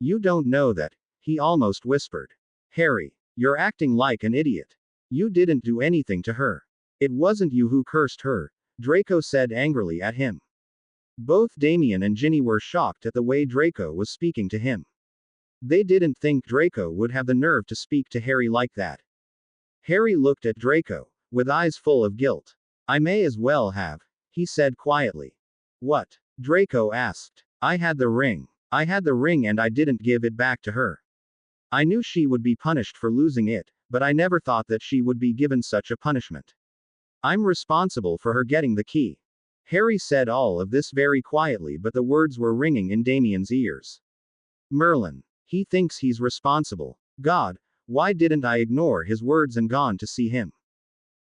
You don't know that, he almost whispered. Harry, you're acting like an idiot. You didn't do anything to her. It wasn't you who cursed her, Draco said angrily at him. Both Damien and Ginny were shocked at the way Draco was speaking to him. They didn't think Draco would have the nerve to speak to Harry like that. Harry looked at Draco, with eyes full of guilt. I may as well have, he said quietly. What? Draco asked. I had the ring and I didn't give it back to her. I knew she would be punished for losing it, but I never thought that she would be given such a punishment. I'm responsible for her getting the key. Harry said all of this very quietly, but the words were ringing in Damien's ears. Merlin. He thinks he's responsible. God, why didn't I ignore his words and gone to see him?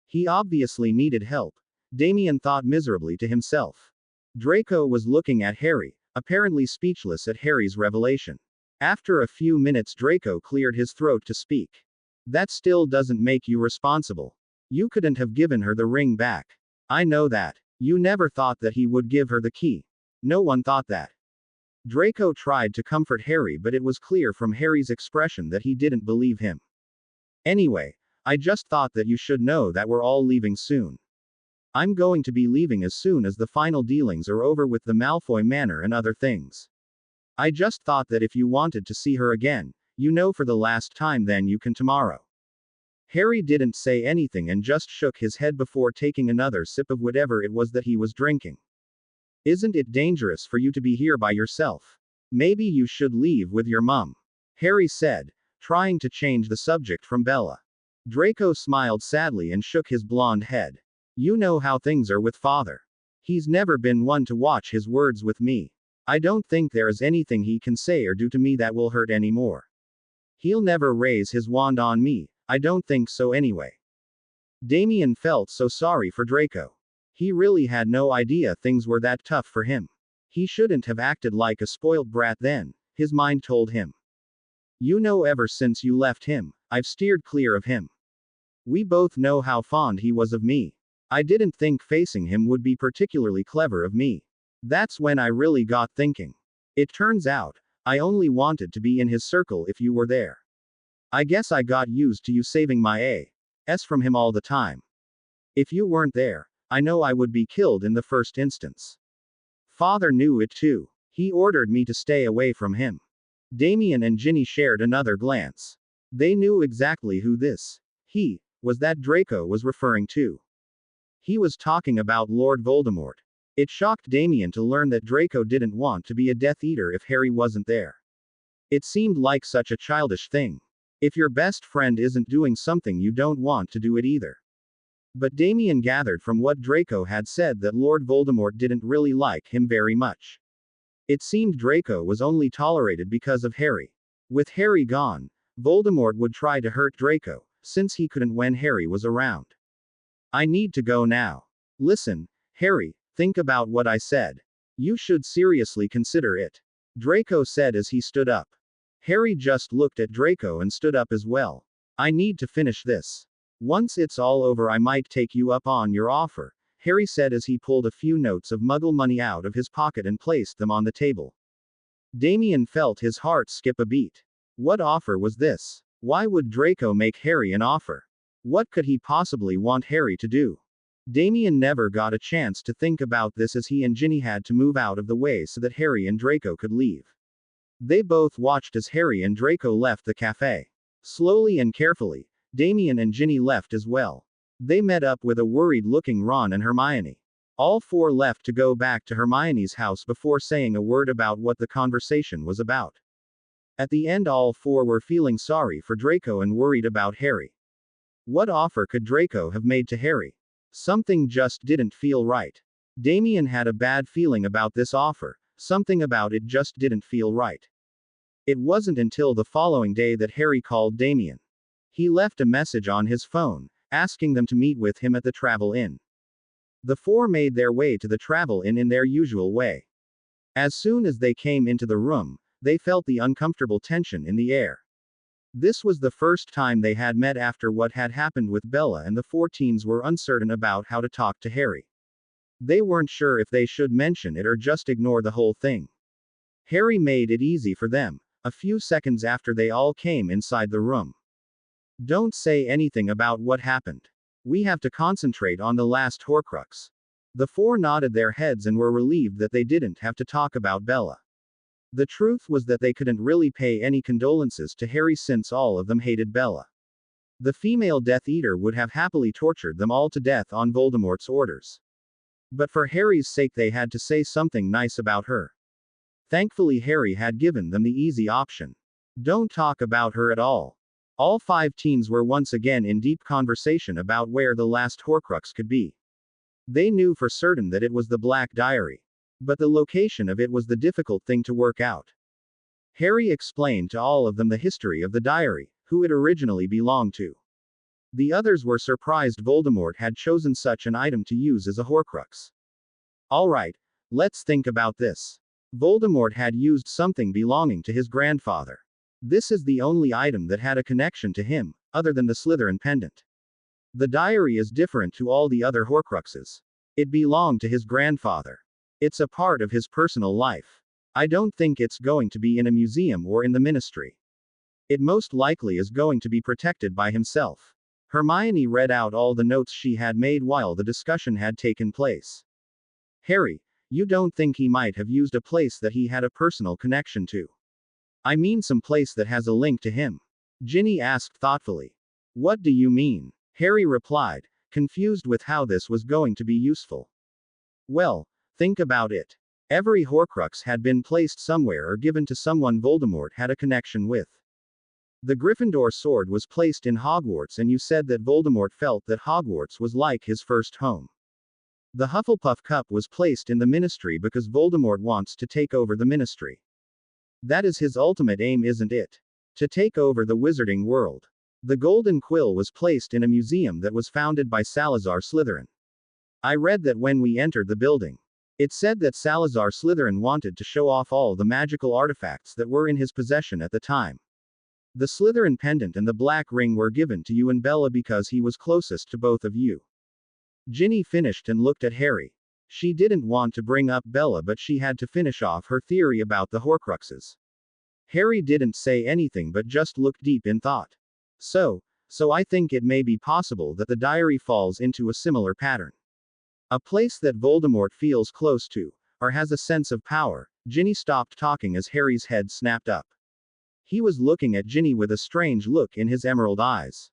He obviously needed help, Damien thought miserably to himself. Draco was looking at Harry, apparently speechless at Harry's revelation. After a few minutes Draco cleared his throat to speak. That still doesn't make you responsible. You couldn't have given her the ring back. I know that. You never thought that he would give her the key. No one thought that. Draco tried to comfort Harry, but it was clear from Harry's expression that he didn't believe him. Anyway, I just thought that you should know that we're all leaving soon. I'm going to be leaving as soon as the final dealings are over with the Malfoy Manor and other things. I just thought that if you wanted to see her again, for the last time, then you can tomorrow. Harry didn't say anything and just shook his head before taking another sip of whatever it was that he was drinking. Isn't it dangerous for you to be here by yourself? Maybe you should leave with your mum, Harry said, trying to change the subject from Bella. Draco smiled sadly and shook his blonde head. You know how things are with father. He's never been one to watch his words with me. I don't think there is anything he can say or do to me that will hurt anymore. He'll never raise his wand on me, I don't think so anyway. Damien felt so sorry for Draco. He really had no idea things were that tough for him. He shouldn't have acted like a spoiled brat then, his mind told him. You know, ever since you left him, I've steered clear of him. We both know how fond he was of me. I didn't think facing him would be particularly clever of me. That's when I really got thinking. It turns out, I only wanted to be in his circle if you were there. I guess I got used to you saving my ass from him all the time. If you weren't there, I know I would be killed in the first instance. Father knew it too. He ordered me to stay away from him. Damien and Ginny shared another glance. They knew exactly who this he was that Draco was referring to. He was talking about Lord Voldemort. It shocked Damien to learn that Draco didn't want to be a Death Eater if Harry wasn't there. It seemed like such a childish thing. If your best friend isn't doing something, you don't want to do it either. But Damien gathered from what Draco had said that Lord Voldemort didn't really like him very much. It seemed Draco was only tolerated because of Harry. With Harry gone, Voldemort would try to hurt Draco, since he couldn't when Harry was around. I need to go now. Listen, Harry, think about what I said. You should seriously consider it. Draco said as he stood up. Harry just looked at Draco and stood up as well. I need to finish this. Once it's all over, I might take you up on your offer, Harry said as he pulled a few notes of Muggle money out of his pocket and placed them on the table. Damien felt his heart skip a beat. What offer was this? Why would Draco make Harry an offer? What could he possibly want Harry to do? Damien never got a chance to think about this as he and Ginny had to move out of the way so that Harry and Draco could leave. They both watched as Harry and Draco left the cafe. Slowly and carefully, Damien and Ginny left as well. They met up with a worried-looking Ron and Hermione. All four left to go back to Hermione's house before saying a word about what the conversation was about. At the end, all four were feeling sorry for Draco and worried about Harry. What offer could Draco have made to Harry? Something just didn't feel right. Damien had a bad feeling about this offer. Something about it just didn't feel right. It wasn't until the following day that Harry called Damien. He left a message on his phone, asking them to meet with him at the Travel Inn. The four made their way to the Travel Inn in their usual way. As soon as they came into the room, they felt the uncomfortable tension in the air. This was the first time they had met after what had happened with Bella, and the four teens were uncertain about how to talk to Harry. They weren't sure if they should mention it or just ignore the whole thing. Harry made it easy for them, a few seconds after they all came inside the room. Don't say anything about what happened. We have to concentrate on the last Horcrux. The four nodded their heads and were relieved that they didn't have to talk about Bella. The truth was that they couldn't really pay any condolences to Harry since all of them hated Bella. The female Death Eater would have happily tortured them all to death on Voldemort's orders. But for Harry's sake they had to say something nice about her. Thankfully Harry had given them the easy option. Don't talk about her at all. All five teens were once again in deep conversation about where the last Horcrux could be. They knew for certain that it was the Black Diary. But the location of it was the difficult thing to work out. Harry explained to all of them the history of the diary, who it originally belonged to. The others were surprised Voldemort had chosen such an item to use as a Horcrux. Alright, let's think about this. Voldemort had used something belonging to his grandfather. This is the only item that had a connection to him, other than the Slytherin pendant. The diary is different to all the other Horcruxes. It belonged to his grandfather. It's a part of his personal life. I don't think it's going to be in a museum or in the ministry. It most likely is going to be protected by himself. Hermione read out all the notes she had made while the discussion had taken place. Harry, you don't think he might have used a place that he had a personal connection to? I mean some place that has a link to him. Ginny asked thoughtfully. What do you mean? Harry replied, confused with how this was going to be useful. Well, think about it. Every Horcrux had been placed somewhere or given to someone Voldemort had a connection with. The Gryffindor sword was placed in Hogwarts, and you said that Voldemort felt that Hogwarts was like his first home. The Hufflepuff cup was placed in the Ministry because Voldemort wants to take over the Ministry. That is his ultimate aim, isn't it? To take over the wizarding world. The Golden Quill was placed in a museum that was founded by Salazar Slytherin. I read that when we entered the building. It said that Salazar Slytherin wanted to show off all the magical artifacts that were in his possession at the time. The Slytherin pendant and the black ring were given to you and Bella because he was closest to both of you. Ginny finished and looked at Harry. She didn't want to bring up Bella, but she had to finish off her theory about the Horcruxes. Harry didn't say anything but just looked deep in thought. So I think it may be possible that the diary falls into a similar pattern. A place that Voldemort feels close to, or has a sense of power. Ginny stopped talking as Harry's head snapped up. He was looking at Ginny with a strange look in his emerald eyes.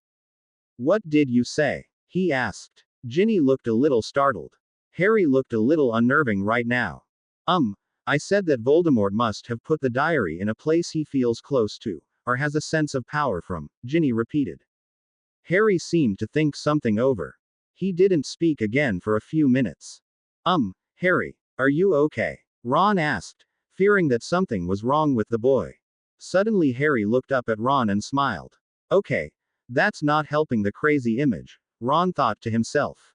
What did you say? He asked. Ginny looked a little startled. Harry looked a little unnerving right now. I said that Voldemort must have put the diary in a place he feels close to, or has a sense of power from, Ginny repeated. Harry seemed to think something over. He didn't speak again for a few minutes. Harry, are you okay? Ron asked, fearing that something was wrong with the boy. Suddenly Harry looked up at Ron and smiled. Okay, that's not helping the crazy image, Ron thought to himself.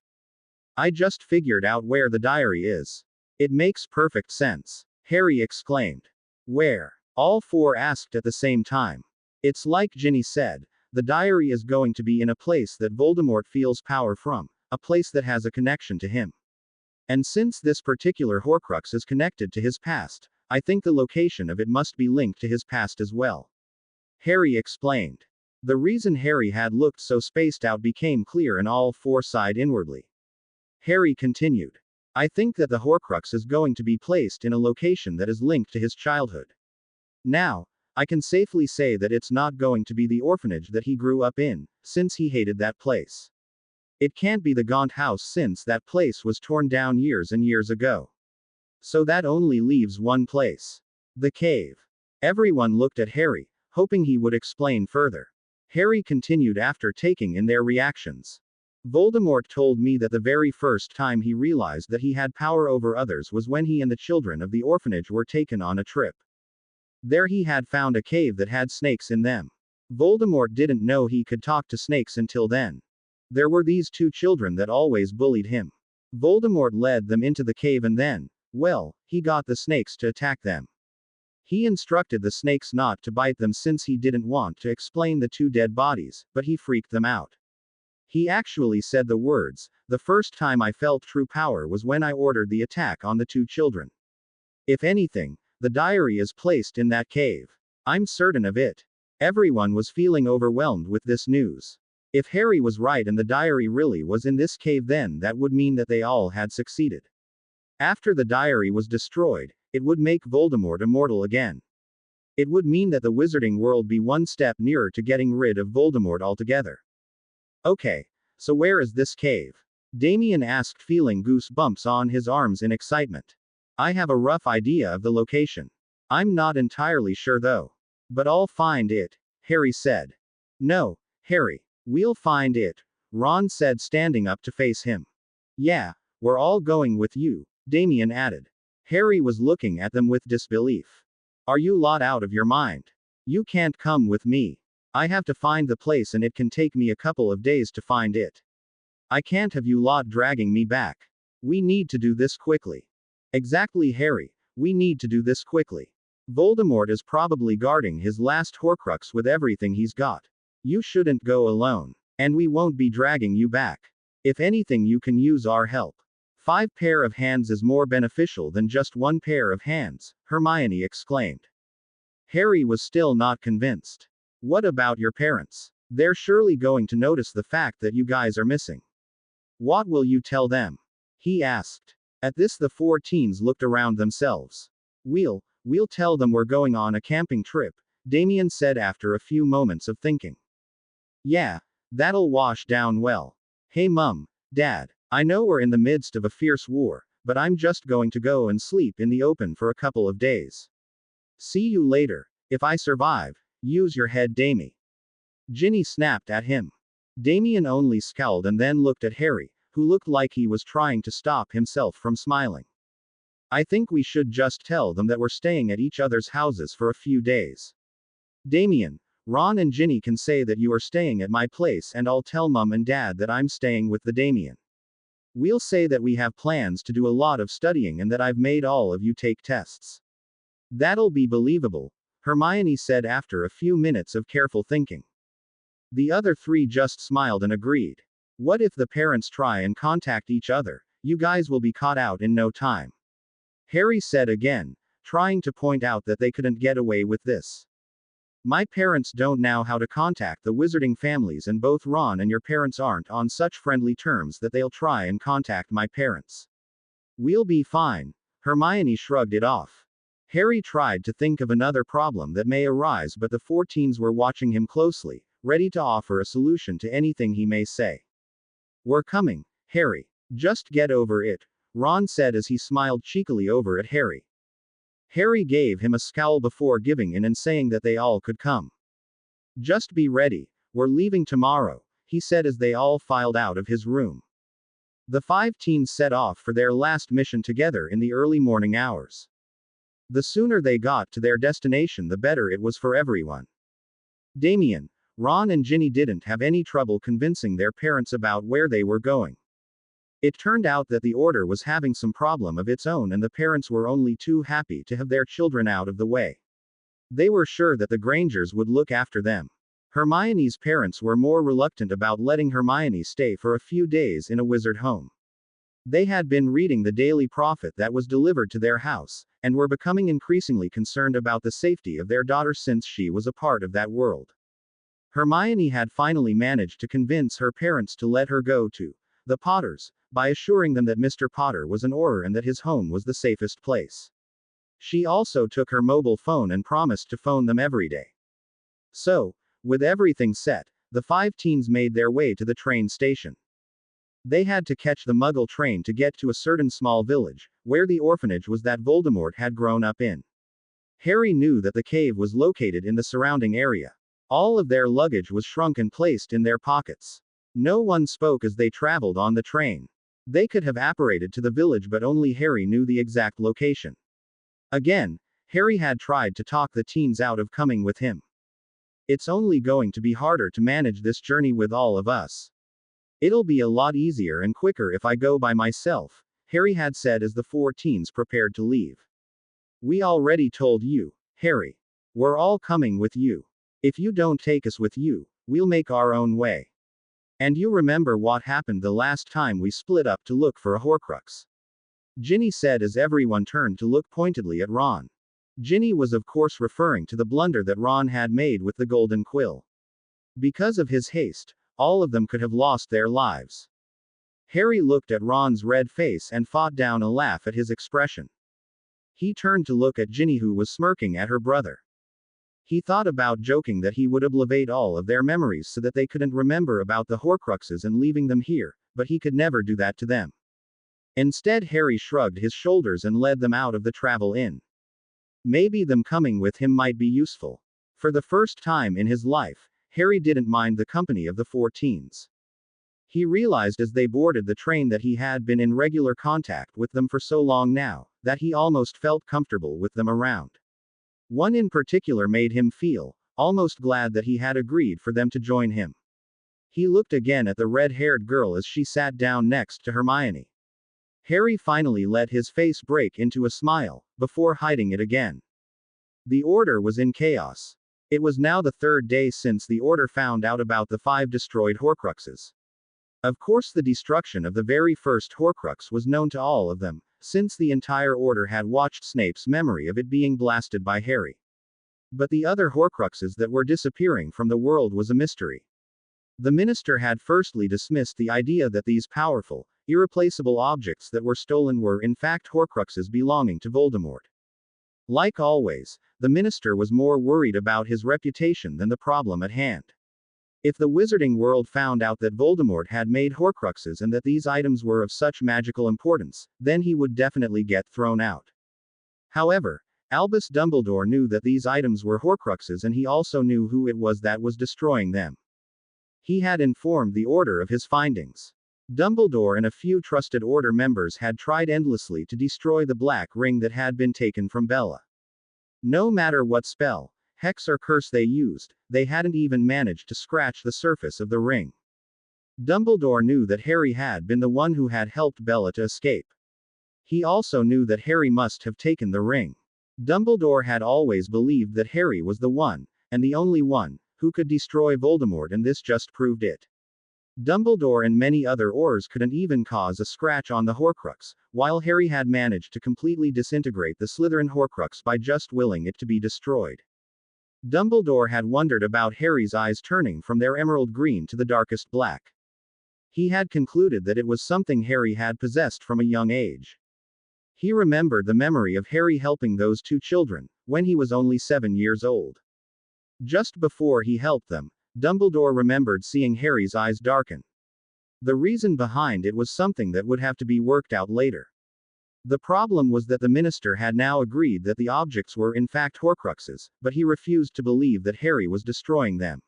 I just figured out where the diary is. It makes perfect sense, Harry exclaimed. Where? All four asked at the same time. It's like Ginny said, the diary is going to be in a place that Voldemort feels power from, a place that has a connection to him. And since this particular Horcrux is connected to his past, I think the location of it must be linked to his past as well. Harry explained. The reason Harry had looked so spaced out became clear, and all four sighed inwardly. Harry continued. I think that the Horcrux is going to be placed in a location that is linked to his childhood. Now, I can safely say that it's not going to be the orphanage that he grew up in, since he hated that place. It can't be the Gaunt house since that place was torn down years and years ago. So that only leaves one place. The cave. Everyone looked at Harry, hoping he would explain further. Harry continued after taking in their reactions. Voldemort told me that the very first time he realized that he had power over others was when he and the children of the orphanage were taken on a trip. There he had found a cave that had snakes in them. Voldemort didn't know he could talk to snakes until then. There were these two children that always bullied him. Voldemort led them into the cave and then, well, he got the snakes to attack them. He instructed the snakes not to bite them since he didn't want to explain the two dead bodies, but he freaked them out. He actually said the words, "The first time I felt true power was when I ordered the attack on the two children." If anything, the diary is placed in that cave. I'm certain of it. Everyone was feeling overwhelmed with this news. If Harry was right and the diary really was in this cave, then that would mean that they all had succeeded. After the diary was destroyed, it would make Voldemort immortal again. It would mean that the wizarding world be one step nearer to getting rid of Voldemort altogether. Okay, so where is this cave? Damien asked, feeling goosebumps on his arms in excitement. I have a rough idea of the location. I'm not entirely sure though. But I'll find it, Harry said. No, Harry, we'll find it, Ron said, standing up to face him. Yeah, we're all going with you, Damien added. Harry was looking at them with disbelief. Are you lot out of your mind? You can't come with me. I have to find the place and it can take me a couple of days to find it. I can't have you lot dragging me back. We need to do this quickly. Exactly, Harry, we need to do this quickly. Voldemort is probably guarding his last Horcrux with everything he's got. You shouldn't go alone. And we won't be dragging you back. If anything, you can use our help. 5 pair of hands is more beneficial than just 1 pair of hands, Hermione exclaimed. Harry was still not convinced. What about your parents? They're surely going to notice the fact that you guys are missing. What will you tell them? He asked. At this, the 4 teens looked around themselves. We'll tell them we're going on a camping trip, Damien said after a few moments of thinking. Yeah, that'll wash down well. Hey Mum, Dad, I know we're in the midst of a fierce war, but I'm just going to go and sleep in the open for a couple of days. See you later. If I survive, use your head, Damie. Ginny snapped at him. Damien only scowled and then looked at Harry, who looked like he was trying to stop himself from smiling. I think we should just tell them that we're staying at each other's houses for a few days. Damien, Ron and Ginny can say that you are staying at my place and I'll tell Mum and Dad that I'm staying with the Damien. We'll say that we have plans to do a lot of studying and that I've made all of you take tests. That'll be believable, Hermione said after a few minutes of careful thinking. The other three just smiled and agreed. What if the parents try and contact each other? You guys will be caught out in no time. Harry said again, trying to point out that they couldn't get away with this. My parents don't know how to contact the wizarding families, and both Ron and your parents aren't on such friendly terms that they'll try and contact my parents. We'll be fine. Hermione shrugged it off. Harry tried to think of another problem that may arise, but the four teens were watching him closely, ready to offer a solution to anything he may say. We're coming, Harry. Just get over it, Ron said as he smiled cheekily over at Harry. Harry gave him a scowl before giving in and saying that they all could come. Just be ready, we're leaving tomorrow, he said as they all filed out of his room. The five teens set off for their last mission together in the early morning hours. The sooner they got to their destination, the better it was for everyone. Damien, Ron and Ginny didn't have any trouble convincing their parents about where they were going. It turned out that the Order was having some problem of its own, and the parents were only too happy to have their children out of the way. They were sure that the Grangers would look after them. Hermione's parents were more reluctant about letting Hermione stay for a few days in a wizard home. They had been reading the Daily Prophet that was delivered to their house, and were becoming increasingly concerned about the safety of their daughter since she was a part of that world. Hermione had finally managed to convince her parents to let her go to the Potters, by assuring them that Mr. Potter was an Auror and that his home was the safest place. She also took her mobile phone and promised to phone them every day. So, with everything set, the five teens made their way to the train station. They had to catch the Muggle train to get to a certain small village, where the orphanage was that Voldemort had grown up in. Harry knew that the cave was located in the surrounding area. All of their luggage was shrunk and placed in their pockets. No one spoke as they traveled on the train. They could have apparated to the village, but only Harry knew the exact location. Again, Harry had tried to talk the teens out of coming with him. It's only going to be harder to manage this journey with all of us. It'll be a lot easier and quicker if I go by myself, Harry had said as the four teens prepared to leave. We already told you, Harry. We're all coming with you. If you don't take us with you, we'll make our own way. And you remember what happened the last time we split up to look for a Horcrux? Ginny said as everyone turned to look pointedly at Ron. Ginny was of course referring to the blunder that Ron had made with the golden quill. Because of his haste, all of them could have lost their lives. Harry looked at Ron's red face and fought down a laugh at his expression. He turned to look at Ginny, who was smirking at her brother. He thought about joking that he would obliterate all of their memories so that they couldn't remember about the Horcruxes and leaving them here, but he could never do that to them. Instead, Harry shrugged his shoulders and led them out of the travel inn. Maybe them coming with him might be useful. For the first time in his life, Harry didn't mind the company of the four teens. He realized as they boarded the train that he had been in regular contact with them for so long now, that he almost felt comfortable with them around. One in particular made him feel almost glad that he had agreed for them to join him. He looked again at the red-haired girl as she sat down next to Hermione. Harry finally let his face break into a smile, before hiding it again. The Order was in chaos. It was now the third day since the Order found out about the 5 destroyed Horcruxes. Of course, the destruction of the very first Horcrux was known to all of them, since the entire Order had watched Snape's memory of it being blasted by Harry. But the other Horcruxes that were disappearing from the world was a mystery. The minister had firstly dismissed the idea that these powerful, irreplaceable objects that were stolen were in fact Horcruxes belonging to Voldemort. Like always, the minister was more worried about his reputation than the problem at hand. If the wizarding world found out that Voldemort had made Horcruxes and that these items were of such magical importance, then he would definitely get thrown out. However, Albus Dumbledore knew that these items were Horcruxes, and he also knew who it was that was destroying them. He had informed the Order of his findings. Dumbledore and a few trusted Order members had tried endlessly to destroy the black ring that had been taken from Bella. No matter what spell, hex or curse they used, they hadn't even managed to scratch the surface of the ring. Dumbledore knew that Harry had been the one who had helped Bella to escape. He also knew that Harry must have taken the ring. Dumbledore had always believed that Harry was the one, and the only one, who could destroy Voldemort, and this just proved it. Dumbledore and many other Aurors couldn't even cause a scratch on the Horcrux, while Harry had managed to completely disintegrate the Slytherin Horcrux by just willing it to be destroyed. Dumbledore had wondered about Harry's eyes turning from their emerald green to the darkest black. He had concluded that it was something Harry had possessed from a young age. He remembered the memory of Harry helping those two children, when he was only 7 years old. Just before he helped them, Dumbledore remembered seeing Harry's eyes darken. The reason behind it was something that would have to be worked out later. The problem was that the minister had now agreed that the objects were in fact Horcruxes, but he refused to believe that Harry was destroying them.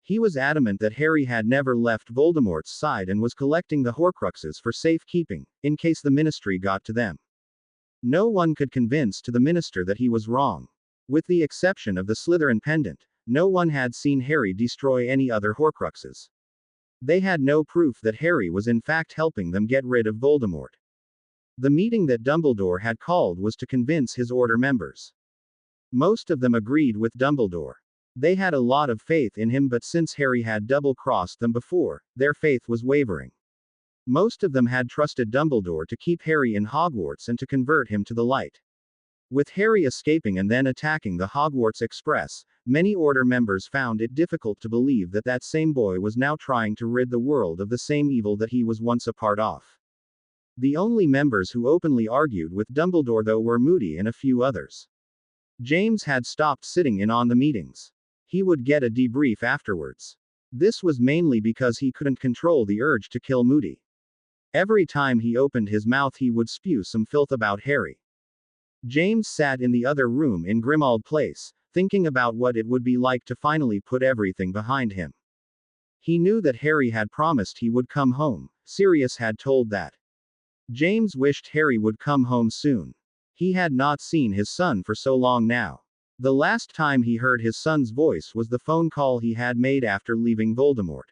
He was adamant that Harry had never left Voldemort's side and was collecting the Horcruxes for safekeeping, in case the ministry got to them. No one could convince the minister that he was wrong. With the exception of the Slytherin pendant, no one had seen Harry destroy any other Horcruxes. They had no proof that Harry was in fact helping them get rid of Voldemort. The meeting that Dumbledore had called was to convince his order members. Most of them agreed with Dumbledore. They had a lot of faith in him, but since Harry had double-crossed them before, their faith was wavering. Most of them had trusted Dumbledore to keep Harry in Hogwarts and to convert him to the light. With Harry escaping and then attacking the Hogwarts Express, many Order members found it difficult to believe that that same boy was now trying to rid the world of the same evil that he was once a part of. The only members who openly argued with Dumbledore, though, were Moody and a few others. James had stopped sitting in on the meetings. He would get a debrief afterwards. This was mainly because he couldn't control the urge to kill Moody. Every time he opened his mouth, he would spew some filth about Harry. James sat in the other room in Grimmauld Place, thinking about what it would be like to finally put everything behind him. He knew that Harry had promised he would come home. Sirius had told that. James wished Harry would come home soon. He had not seen his son for so long now. The last time he heard his son's voice was the phone call he had made after leaving Voldemort.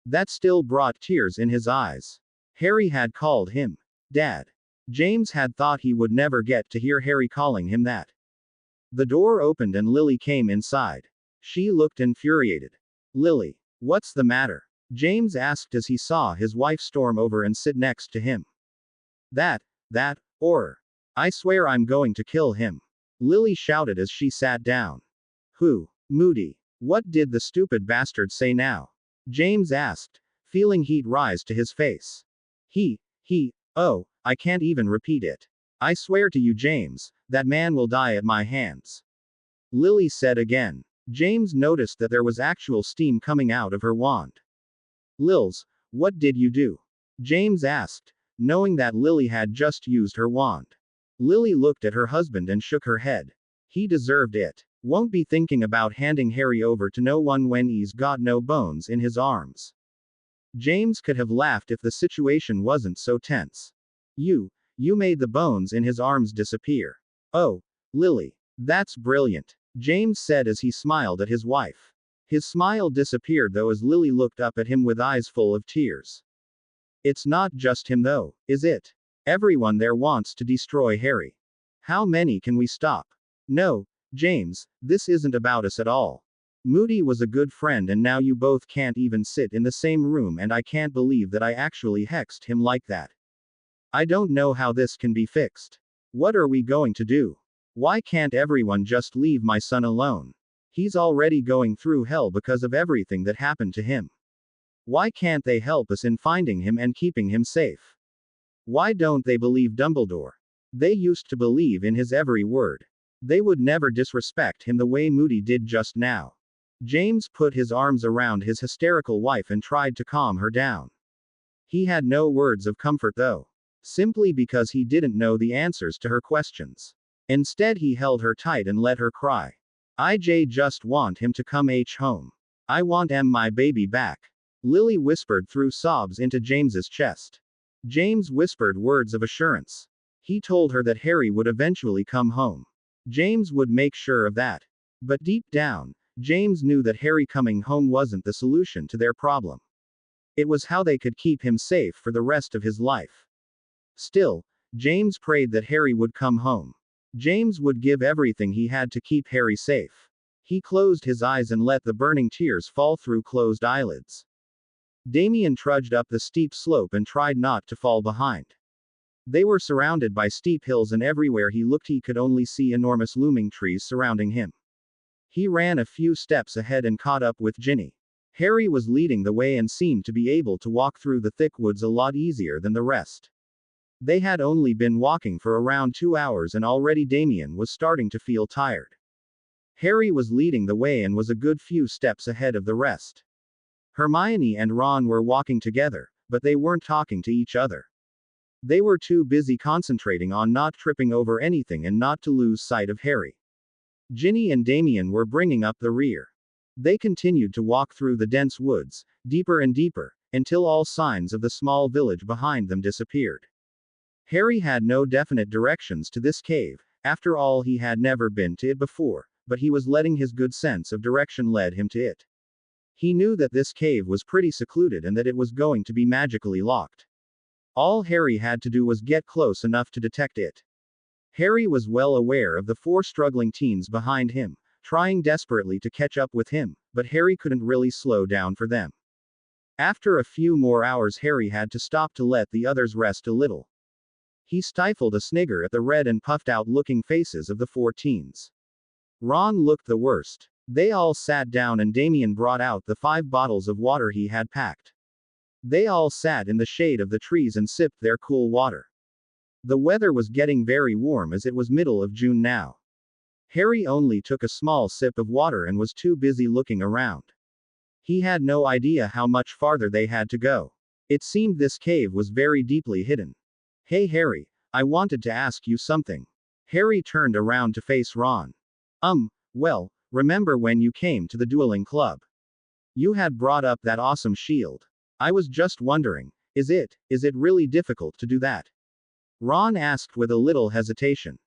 That still brought tears in his eyes. Harry had called him Dad. James had thought he would never get to hear Harry calling him that. The door opened and Lily came inside. She looked infuriated. "Lily, what's the matter?" James asked as he saw his wife storm over and sit next to him. That, or, I swear I'm going to kill him," Lily shouted as she sat down. "Who? Moody. What did the stupid bastard say now?" James asked, feeling heat rise to his face. Oh, I can't even repeat it. "I swear to you, James, that man will die at my hands," Lily said again. James noticed that there was actual steam coming out of her wand. "Lils, what did you do?" James asked, knowing that Lily had just used her wand. Lily looked at her husband and shook her head. "He deserved it. Won't be thinking about handing Harry over to no one when he's got no bones in his arms." James could have laughed if the situation wasn't so tense. You made the bones in his arms disappear." "Oh, Lily. That's brilliant," James said as he smiled at his wife. His smile disappeared though as Lily looked up at him with eyes full of tears. "It's not just him though, is it? Everyone there wants to destroy Harry. How many can we stop?" "No, James, this isn't about us at all. Moody was a good friend and now you both can't even sit in the same room and I can't believe that I actually hexed him like that. I don't know how this can be fixed. What are we going to do? Why can't everyone just leave my son alone? He's already going through hell because of everything that happened to him. Why can't they help us in finding him and keeping him safe? Why don't they believe Dumbledore? They used to believe in his every word. They would never disrespect him the way Moody did just now." James put his arms around his hysterical wife and tried to calm her down. He had no words of comfort though. Simply because he didn't know the answers to her questions. Instead he held her tight and let her cry. "I just want him to come home. I want my baby back," Lily whispered through sobs into James's chest. James whispered words of assurance. He told her that Harry would eventually come home. James would make sure of that. But deep down, James knew that Harry coming home wasn't the solution to their problem. It was how they could keep him safe for the rest of his life. Still, James prayed that Harry would come home. James would give everything he had to keep Harry safe. He closed his eyes and let the burning tears fall through closed eyelids. Damien trudged up the steep slope and tried not to fall behind. They were surrounded by steep hills, and everywhere he looked he could only see enormous looming trees surrounding him. He ran a few steps ahead and caught up with Ginny. Harry was leading the way and seemed to be able to walk through the thick woods a lot easier than the rest. They had only been walking for around 2 hours and already Damien was starting to feel tired. Harry was leading the way and was a good few steps ahead of the rest. Hermione and Ron were walking together, but they weren't talking to each other. They were too busy concentrating on not tripping over anything and not to lose sight of Harry. Ginny and Damien were bringing up the rear. They continued to walk through the dense woods, deeper and deeper, until all signs of the small village behind them disappeared. Harry had no definite directions to this cave. After all, he had never been to it before, but he was letting his good sense of direction lead him to it. He knew that this cave was pretty secluded and that it was going to be magically locked. All Harry had to do was get close enough to detect it. Harry was well aware of the 4 struggling teens behind him, trying desperately to catch up with him, but Harry couldn't really slow down for them. After a few more hours, Harry had to stop to let the others rest a little. He stifled a snigger at the red and puffed out looking faces of the 4 teens. Ron looked the worst. They all sat down and Damien brought out the 5 bottles of water he had packed. They all sat in the shade of the trees and sipped their cool water. The weather was getting very warm as it was middle of June now. Harry only took a small sip of water and was too busy looking around. He had no idea how much farther they had to go. It seemed this cave was very deeply hidden. Hey Harry, I wanted to ask you something. Harry turned around to face Ron. Well, remember when you came to the dueling club? You had brought up that awesome shield. I was just wondering, is it really difficult to do that? Ron asked with a little hesitation.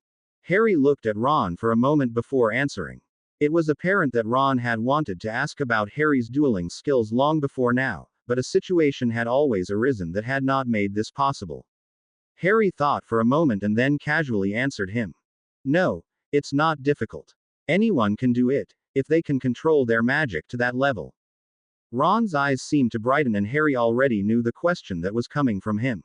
Harry looked at Ron for a moment before answering. It was apparent that Ron had wanted to ask about Harry's dueling skills long before now, but a situation had always arisen that had not made this possible. Harry thought for a moment and then casually answered him. No, it's not difficult. Anyone can do it, if they can control their magic to that level. Ron's eyes seemed to brighten and Harry already knew the question that was coming from him.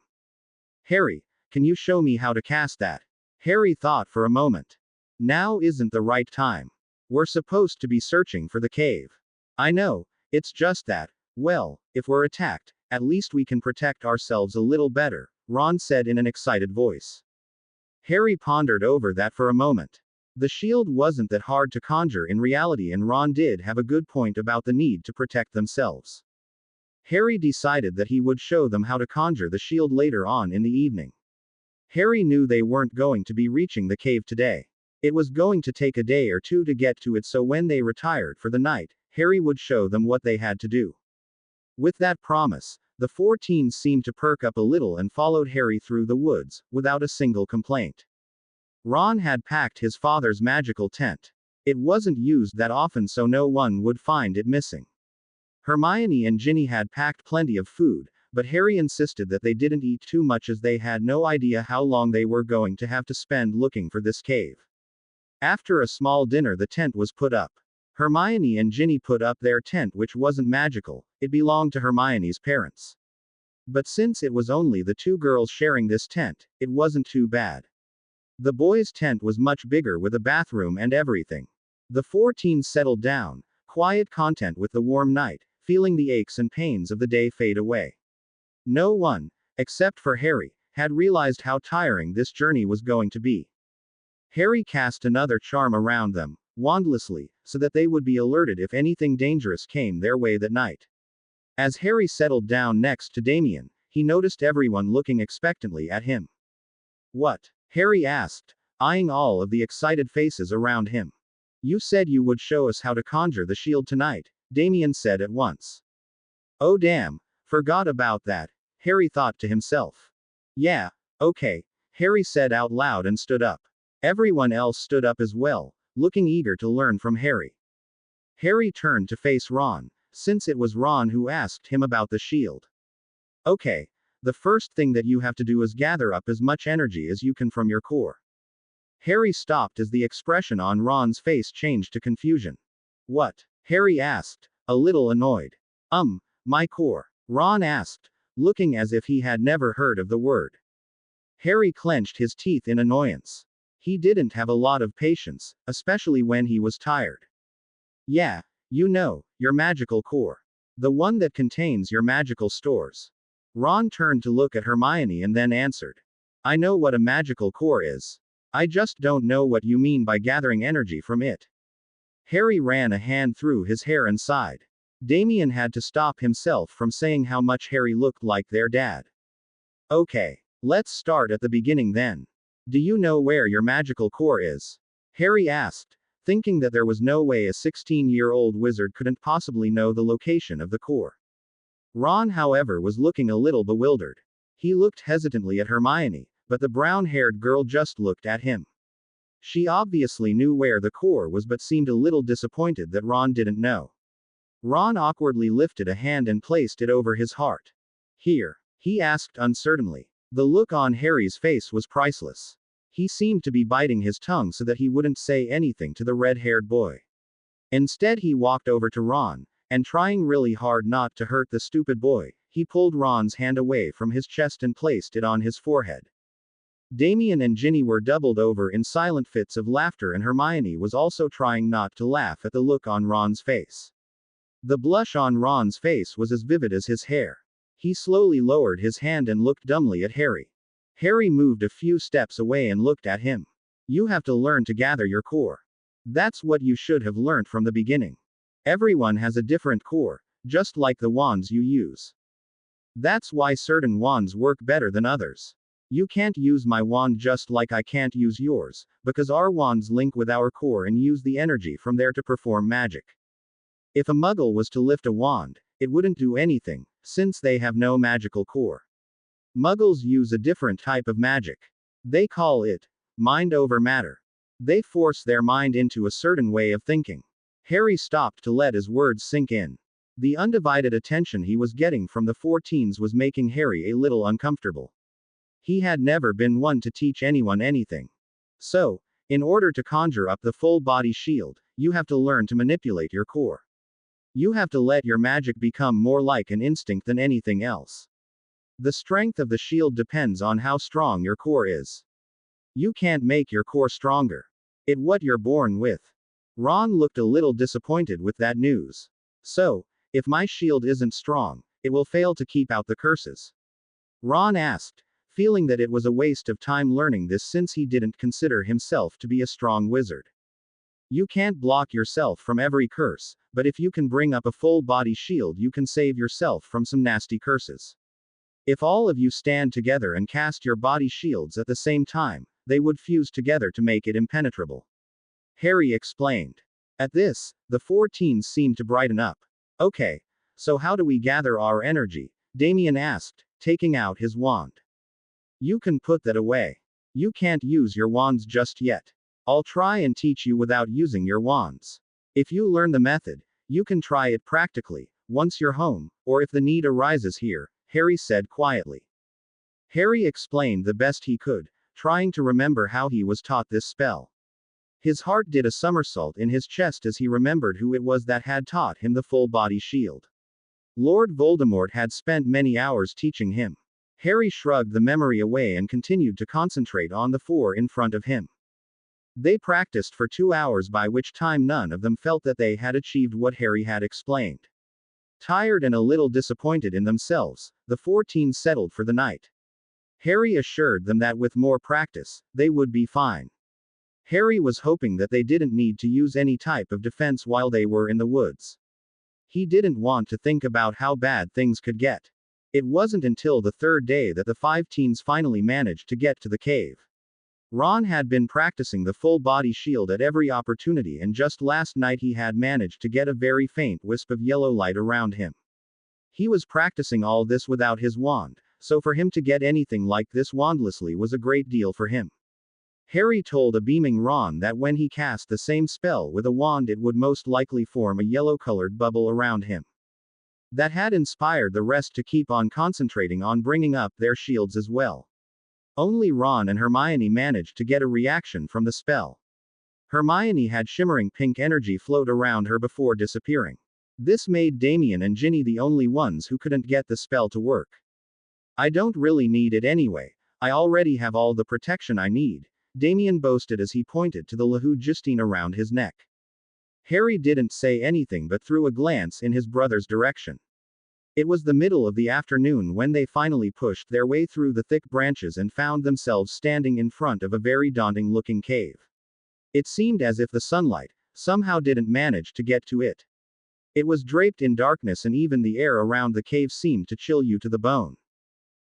Harry, can you show me how to cast that? Harry thought for a moment. Now isn't the right time. We're supposed to be searching for the cave. I know, it's just that, well, if we're attacked, at least we can protect ourselves a little better, Ron said in an excited voice. Harry pondered over that for a moment. The shield wasn't that hard to conjure in reality, and Ron did have a good point about the need to protect themselves. Harry decided that he would show them how to conjure the shield later on in the evening. Harry knew they weren't going to be reaching the cave today. It was going to take a day or 2 to get to it, so when they retired for the night, Harry would show them what they had to do. With that promise, the 4 teens seemed to perk up a little and followed Harry through the woods, without a single complaint. Ron had packed his father's magical tent. It wasn't used that often, so no one would find it missing. Hermione and Ginny had packed plenty of food, but Harry insisted that they didn't eat too much as they had no idea how long they were going to have to spend looking for this cave. After a small dinner, the tent was put up. Hermione and Ginny put up their tent, which wasn't magical, it belonged to Hermione's parents. But since it was only the 2 girls sharing this tent, it wasn't too bad. The boys' tent was much bigger with a bathroom and everything. The 4 teens settled down, quiet, content with the warm night, feeling the aches and pains of the day fade away. No one, except for Harry, had realized how tiring this journey was going to be. Harry cast another charm around them, wandlessly, so that they would be alerted if anything dangerous came their way that night. As Harry settled down next to Damien, he noticed everyone looking expectantly at him. What? Harry asked, eyeing all of the excited faces around him. You said you would show us how to conjure the shield tonight, Damien said at once. Oh damn, forgot about that, Harry thought to himself. Yeah, okay, Harry said out loud and stood up. Everyone else stood up as well, looking eager to learn from Harry. Harry turned to face Ron, since it was Ron who asked him about the shield. Okay, the first thing that you have to do is gather up as much energy as you can from your core. Harry stopped as the expression on Ron's face changed to confusion. What? Harry asked, a little annoyed. My core. Ron asked, looking as if he had never heard of the word. Harry clenched his teeth in annoyance. He didn't have a lot of patience, especially when he was tired. Yeah, you know, your magical core. The one that contains your magical stores. Ron turned to look at Hermione and then answered. I know what a magical core is. I just don't know what you mean by gathering energy from it. Harry ran a hand through his hair and sighed. Damien had to stop himself from saying how much Harry looked like their dad. Okay, let's start at the beginning then. Do you know where your magical core is? Harry asked, thinking that there was no way a 16-year-old wizard couldn't possibly know the location of the core. Ron, however, was looking a little bewildered. He looked hesitantly at Hermione, but the brown-haired girl just looked at him. She obviously knew where the core was but seemed a little disappointed that Ron didn't know. Ron awkwardly lifted a hand and placed it over his heart. Here, he asked uncertainly. The look on Harry's face was priceless. He seemed to be biting his tongue so that he wouldn't say anything to the red-haired boy. Instead, he walked over to Ron, and trying really hard not to hurt the stupid boy, he pulled Ron's hand away from his chest and placed it on his forehead. Damien and Ginny were doubled over in silent fits of laughter, and Hermione was also trying not to laugh at the look on Ron's face. The blush on Ron's face was as vivid as his hair. He slowly lowered his hand and looked dumbly at Harry. Harry moved a few steps away and looked at him. You have to learn to gather your core. That's what you should have learned from the beginning. Everyone has a different core, just like the wands you use. That's why certain wands work better than others. You can't use my wand just like I can't use yours, because our wands link with our core and use the energy from there to perform magic. If a muggle was to lift a wand, it wouldn't do anything, since they have no magical core. Muggles use a different type of magic. They call it mind over matter. They force their mind into a certain way of thinking. Harry stopped to let his words sink in. The undivided attention he was getting from the 14s was making Harry a little uncomfortable. He had never been one to teach anyone anything. So, in order to conjure up the full body shield, you have to learn to manipulate your core. You have to let your magic become more like an instinct than anything else. The strength of the shield depends on how strong your core is. You can't make your core stronger. It's what you're born with. Ron looked a little disappointed with that news. So, if my shield isn't strong, it will fail to keep out the curses? Ron asked, feeling that it was a waste of time learning this since he didn't consider himself to be a strong wizard. You can't block yourself from every curse, but if you can bring up a full body shield, you can save yourself from some nasty curses. If all of you stand together and cast your body shields at the same time, they would fuse together to make it impenetrable. Harry explained. At this, the 14s seemed to brighten up. Okay, so how do we gather our energy? Damien asked, taking out his wand. You can put that away. You can't use your wands just yet. I'll try and teach you without using your wands. If you learn the method, you can try it practically, once you're home, or if the need arises here, Harry said quietly. Harry explained the best he could, trying to remember how he was taught this spell. His heart did a somersault in his chest as he remembered who it was that had taught him the full body shield. Lord Voldemort had spent many hours teaching him. Harry shrugged the memory away and continued to concentrate on the four in front of him. They practiced for 2 hours, by which time none of them felt that they had achieved what Harry had explained. Tired and a little disappointed in themselves, the 14 settled for the night. Harry assured them that with more practice, they would be fine. Harry was hoping that they didn't need to use any type of defense while they were in the woods. He didn't want to think about how bad things could get. It wasn't until the third day that the 5 teens finally managed to get to the cave. Ron had been practicing the full body shield at every opportunity, and just last night he had managed to get a very faint wisp of yellow light around him. He was practicing all this without his wand, so for him to get anything like this wandlessly was a great deal for him. Harry told a beaming Ron that when he cast the same spell with a wand, it would most likely form a yellow-colored bubble around him. That had inspired the rest to keep on concentrating on bringing up their shields as well. Only Ron and Hermione managed to get a reaction from the spell. Hermione had shimmering pink energy float around her before disappearing. This made Damien and Ginny the only ones who couldn't get the spell to work. I don't really need it anyway. I already have all the protection I need, Damien boasted as he pointed to the lahu Justine around his neck. Harry didn't say anything but threw a glance in his brother's direction. It was the middle of the afternoon when they finally pushed their way through the thick branches and found themselves standing in front of a very daunting-looking cave. It seemed as if the sunlight somehow didn't manage to get to it. It was draped in darkness and even the air around the cave seemed to chill you to the bone.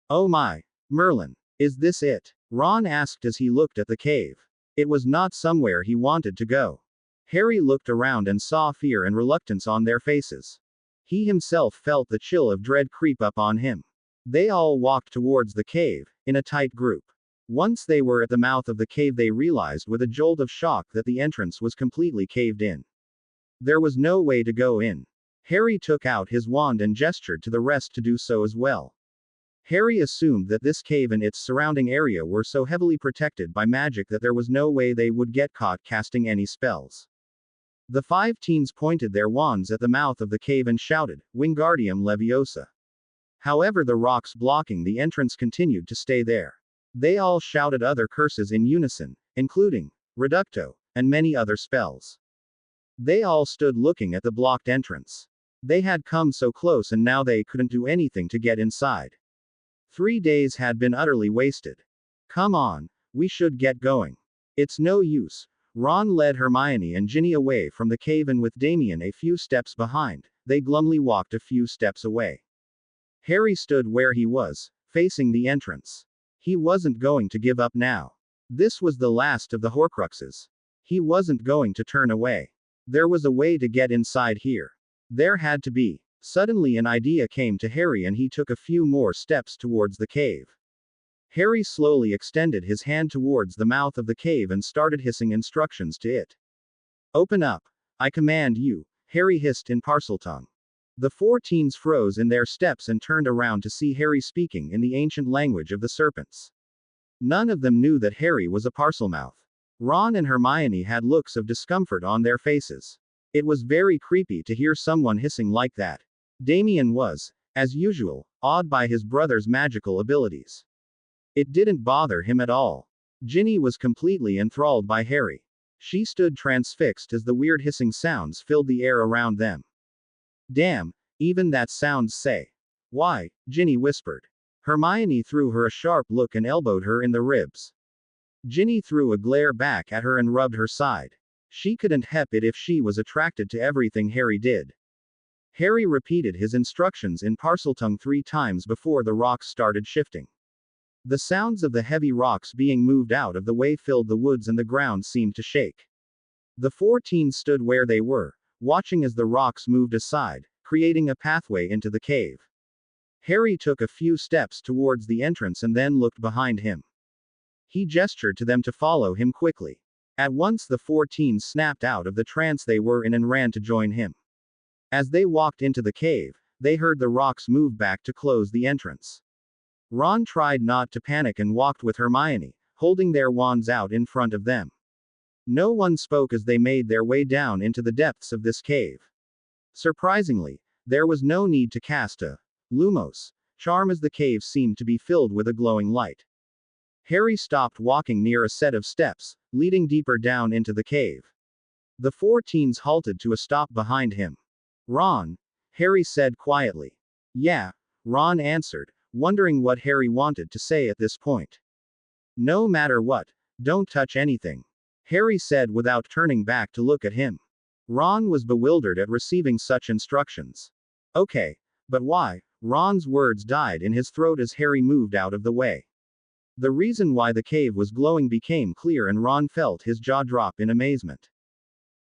Oh my, Merlin, is this it? Ron asked as he looked at the cave. It was not somewhere he wanted to go. Harry looked around and saw fear and reluctance on their faces. He himself felt the chill of dread creep up on him. They all walked towards the cave, in a tight group. Once they were at the mouth of the cave, they realized with a jolt of shock that the entrance was completely caved in. There was no way to go in. Harry took out his wand and gestured to the rest to do so as well. Harry assumed that this cave and its surrounding area were so heavily protected by magic that there was no way they would get caught casting any spells. The 5 teens pointed their wands at the mouth of the cave and shouted, Wingardium Leviosa. However, the rocks blocking the entrance continued to stay there. They all shouted other curses in unison, including Reducto, and many other spells. They all stood looking at the blocked entrance. They had come so close and now they couldn't do anything to get inside. 3 days had been utterly wasted. Come on, we should get going. It's no use. Ron led Hermione and Ginny away from the cave and with Damien a few steps behind, they glumly walked a few steps away. Harry stood where he was, facing the entrance. He wasn't going to give up now. This was the last of the Horcruxes. He wasn't going to turn away. There was a way to get inside here. There had to be. Suddenly an idea came to Harry and he took a few more steps towards the cave. Harry slowly extended his hand towards the mouth of the cave and started hissing instructions to it. Open up. I command you, Harry hissed in Parseltongue. The 4 teens froze in their steps and turned around to see Harry speaking in the ancient language of the serpents. None of them knew that Harry was a Parselmouth. Ron and Hermione had looks of discomfort on their faces. It was very creepy to hear someone hissing like that. Damien was, as usual, awed by his brother's magical abilities. It didn't bother him at all. Ginny was completely enthralled by Harry. She stood transfixed as the weird hissing sounds filled the air around them. Damn, even that sounds say. Why? Ginny whispered. Hermione threw her a sharp look and elbowed her in the ribs. Ginny threw a glare back at her and rubbed her side. She couldn't help it if she was attracted to everything Harry did. Harry repeated his instructions in Parseltongue 3 times before the rocks started shifting. The sounds of the heavy rocks being moved out of the way filled the woods and the ground seemed to shake. The 4 teens stood where they were, watching as the rocks moved aside, creating a pathway into the cave. Harry took a few steps towards the entrance and then looked behind him. He gestured to them to follow him quickly. At once the 4 teens snapped out of the trance they were in and ran to join him. As they walked into the cave, they heard the rocks move back to close the entrance. Ron tried not to panic and walked with Hermione, holding their wands out in front of them. No one spoke as they made their way down into the depths of this cave. Surprisingly, there was no need to cast a Lumos charm as the cave seemed to be filled with a glowing light. Harry stopped walking near a set of steps, leading deeper down into the cave. The 4 teens halted to a stop behind him. Ron, Harry said quietly. Yeah, Ron answered, wondering what Harry wanted to say at this point. No matter what, don't touch anything, Harry said without turning back to look at him. Ron was bewildered at receiving such instructions. Okay, but why? Ron's words died in his throat as Harry moved out of the way. The reason why the cave was glowing became clear and Ron felt his jaw drop in amazement.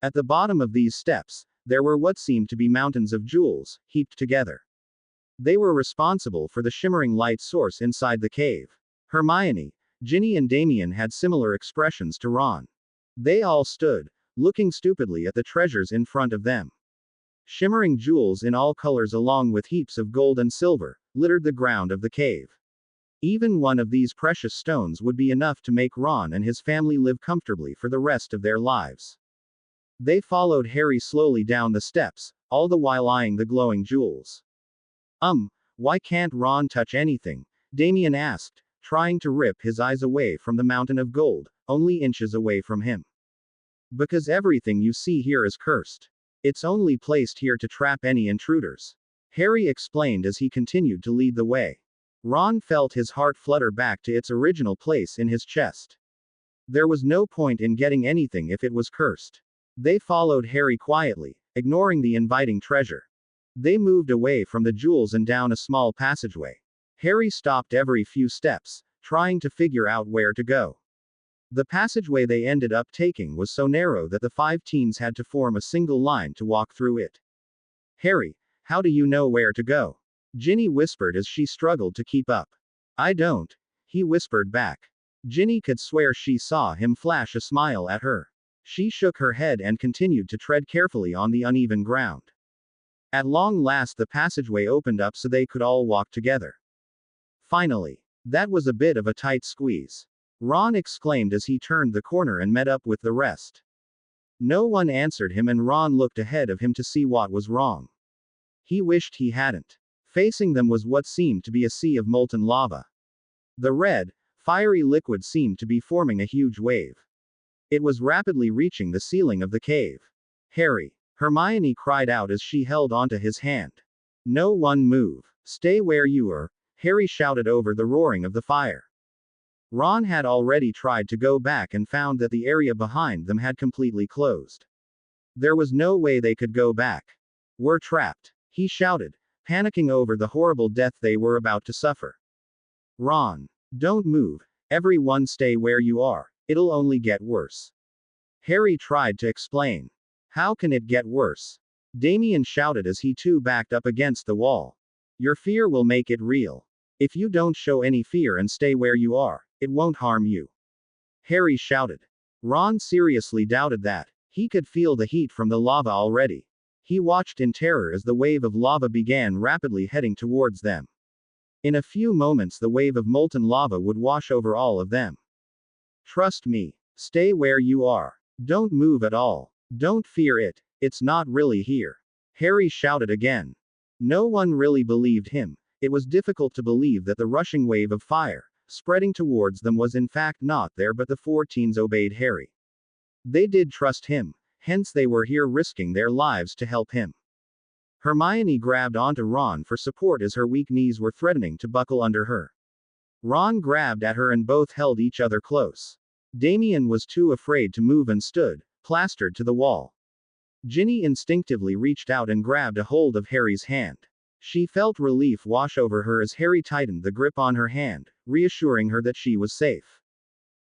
At the bottom of these steps, there were what seemed to be mountains of jewels, heaped together. They were responsible for the shimmering light source inside the cave. Hermione, Ginny and Damien had similar expressions to Ron. They all stood, looking stupidly at the treasures in front of them. Shimmering jewels in all colors along with heaps of gold and silver littered the ground of the cave. Even one of these precious stones would be enough to make Ron and his family live comfortably for the rest of their lives. They followed Harry slowly down the steps, all the while eyeing the glowing jewels. Why can't Ron touch anything? Damien asked, trying to rip his eyes away from the mountain of gold, only inches away from him. Because everything you see here is cursed. It's only placed here to trap any intruders. Harry explained as he continued to lead the way. Ron felt his heart flutter back to its original place in his chest. There was no point in getting anything if it was cursed. They followed Harry quietly, ignoring the inviting treasure. They moved away from the jewels and down a small passageway. Harry stopped every few steps, trying to figure out where to go. The passageway they ended up taking was so narrow that the 5 teens had to form a single line to walk through it. Harry, how do you know where to go? Ginny whispered as she struggled to keep up. I don't, he whispered back. Ginny could swear she saw him flash a smile at her. She shook her head and continued to tread carefully on the uneven ground. At long last the passageway opened up so they could all walk together. Finally. That was a bit of a tight squeeze. Ron exclaimed as he turned the corner and met up with the rest. No one answered him and Ron looked ahead of him to see what was wrong. He wished he hadn't. Facing them was what seemed to be a sea of molten lava. The red, fiery liquid seemed to be forming a huge wave. It was rapidly reaching the ceiling of the cave. Harry, Hermione cried out as she held onto his hand. No one move. Stay where you are, Harry shouted over the roaring of the fire. Ron had already tried to go back and found that the area behind them had completely closed. There was no way they could go back. We're trapped, he shouted, panicking over the horrible death they were about to suffer. Ron, don't move, everyone stay where you are, it'll only get worse. Harry tried to explain. How can it get worse? Damien shouted as he too backed up against the wall. Your fear will make it real. If you don't show any fear and stay where you are, it won't harm you. Harry shouted. Ron seriously doubted that. He could feel the heat from the lava already. He watched in terror as the wave of lava began rapidly heading towards them. In a few moments the wave of molten lava would wash over all of them. Trust me. Stay where you are. Don't move at all. Don't fear it. It's not really here. Harry shouted again. No one really believed him. It was difficult to believe that the rushing wave of fire, spreading towards them was in fact not there, but the 4 teens obeyed Harry. They did trust him, hence they were here risking their lives to help him. Hermione grabbed onto Ron for support as her weak knees were threatening to buckle under her. Ron grabbed at her and both held each other close. Damien was too afraid to move and stood, plastered to the wall. Ginny instinctively reached out and grabbed a hold of Harry's hand. She felt relief wash over her as Harry tightened the grip on her hand, reassuring her that she was safe.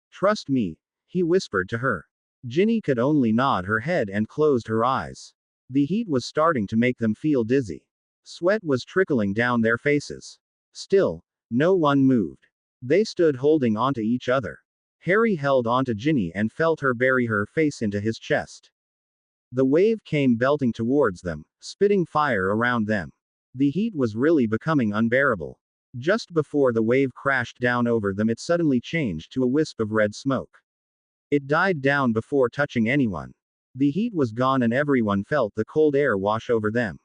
Trust me, he whispered to her. Ginny could only nod her head and closed her eyes. The heat was starting to make them feel dizzy. Sweat was trickling down their faces. Still, no one moved. They stood holding onto each other. Harry held onto Ginny and felt her bury her face into his chest. The wave came belting towards them, spitting fire around them. The heat was really becoming unbearable. Just before the wave crashed down over them, it suddenly changed to a wisp of red smoke. It died down before touching anyone. The heat was gone and everyone felt the cold air wash over them.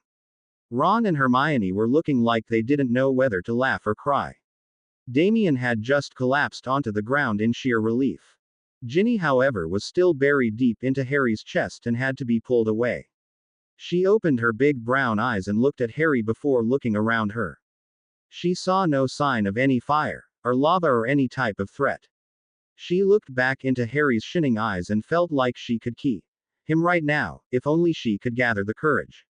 Ron and Hermione were looking like they didn't know whether to laugh or cry. Damien had just collapsed onto the ground in sheer relief. Ginny, however, was still buried deep into Harry's chest and had to be pulled away. She opened her big brown eyes and looked at Harry before looking around her. She saw no sign of any fire, or lava or any type of threat. She looked back into Harry's shining eyes and felt like she could keep him right now, if only she could gather the courage.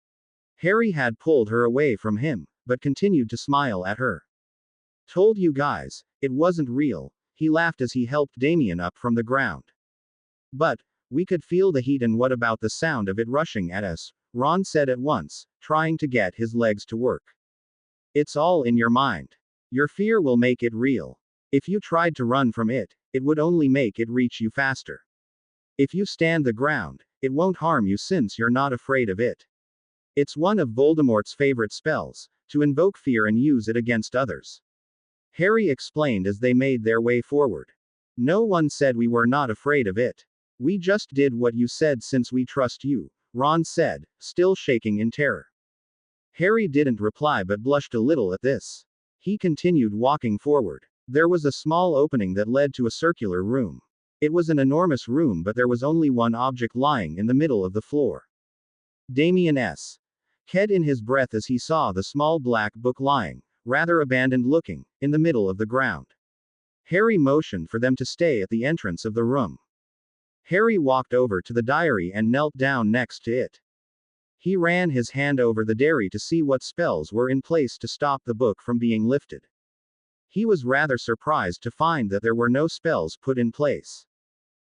Harry had pulled her away from him, but continued to smile at her. Told you guys, it wasn't real, he laughed as he helped Damien up from the ground. But, we could feel the heat, and what about the sound of it rushing at us? Ron said at once, trying to get his legs to work. It's all in your mind. Your fear will make it real. If you tried to run from it, it would only make it reach you faster. If you stand the ground, it won't harm you since you're not afraid of it. It's one of Voldemort's favorite spells, to invoke fear and use it against others. Harry explained as they made their way forward. No one said we were not afraid of it. We just did what you said since we trust you, Ron said, still shaking in terror. Harry didn't reply but blushed a little at this. He continued walking forward. There was a small opening that led to a circular room. It was an enormous room, but there was only one object lying in the middle of the floor. Damien Ked in his breath as he saw the small black book lying, rather abandoned looking, in the middle of the ground. Harry motioned for them to stay at the entrance of the room. Harry walked over to the diary and knelt down next to it. He ran his hand over the diary to see what spells were in place to stop the book from being lifted. He was rather surprised to find that there were no spells put in place.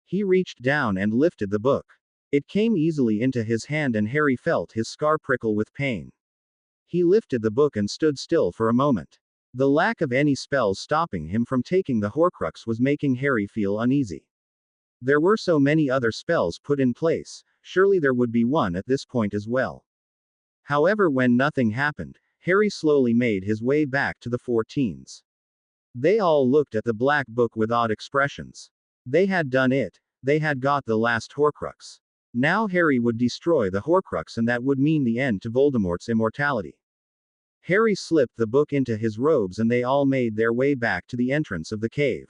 He reached down and lifted the book. It came easily into his hand and Harry felt his scar prickle with pain. He lifted the book and stood still for a moment. The lack of any spells stopping him from taking the Horcrux was making Harry feel uneasy. There were so many other spells put in place, surely there would be one at this point as well. However, when nothing happened, Harry slowly made his way back to the 14s. They all looked at the black book with odd expressions. They had done it. They had got the last Horcrux. Now Harry would destroy the Horcrux and that would mean the end to Voldemort's immortality. Harry slipped the book into his robes and they all made their way back to the entrance of the cave.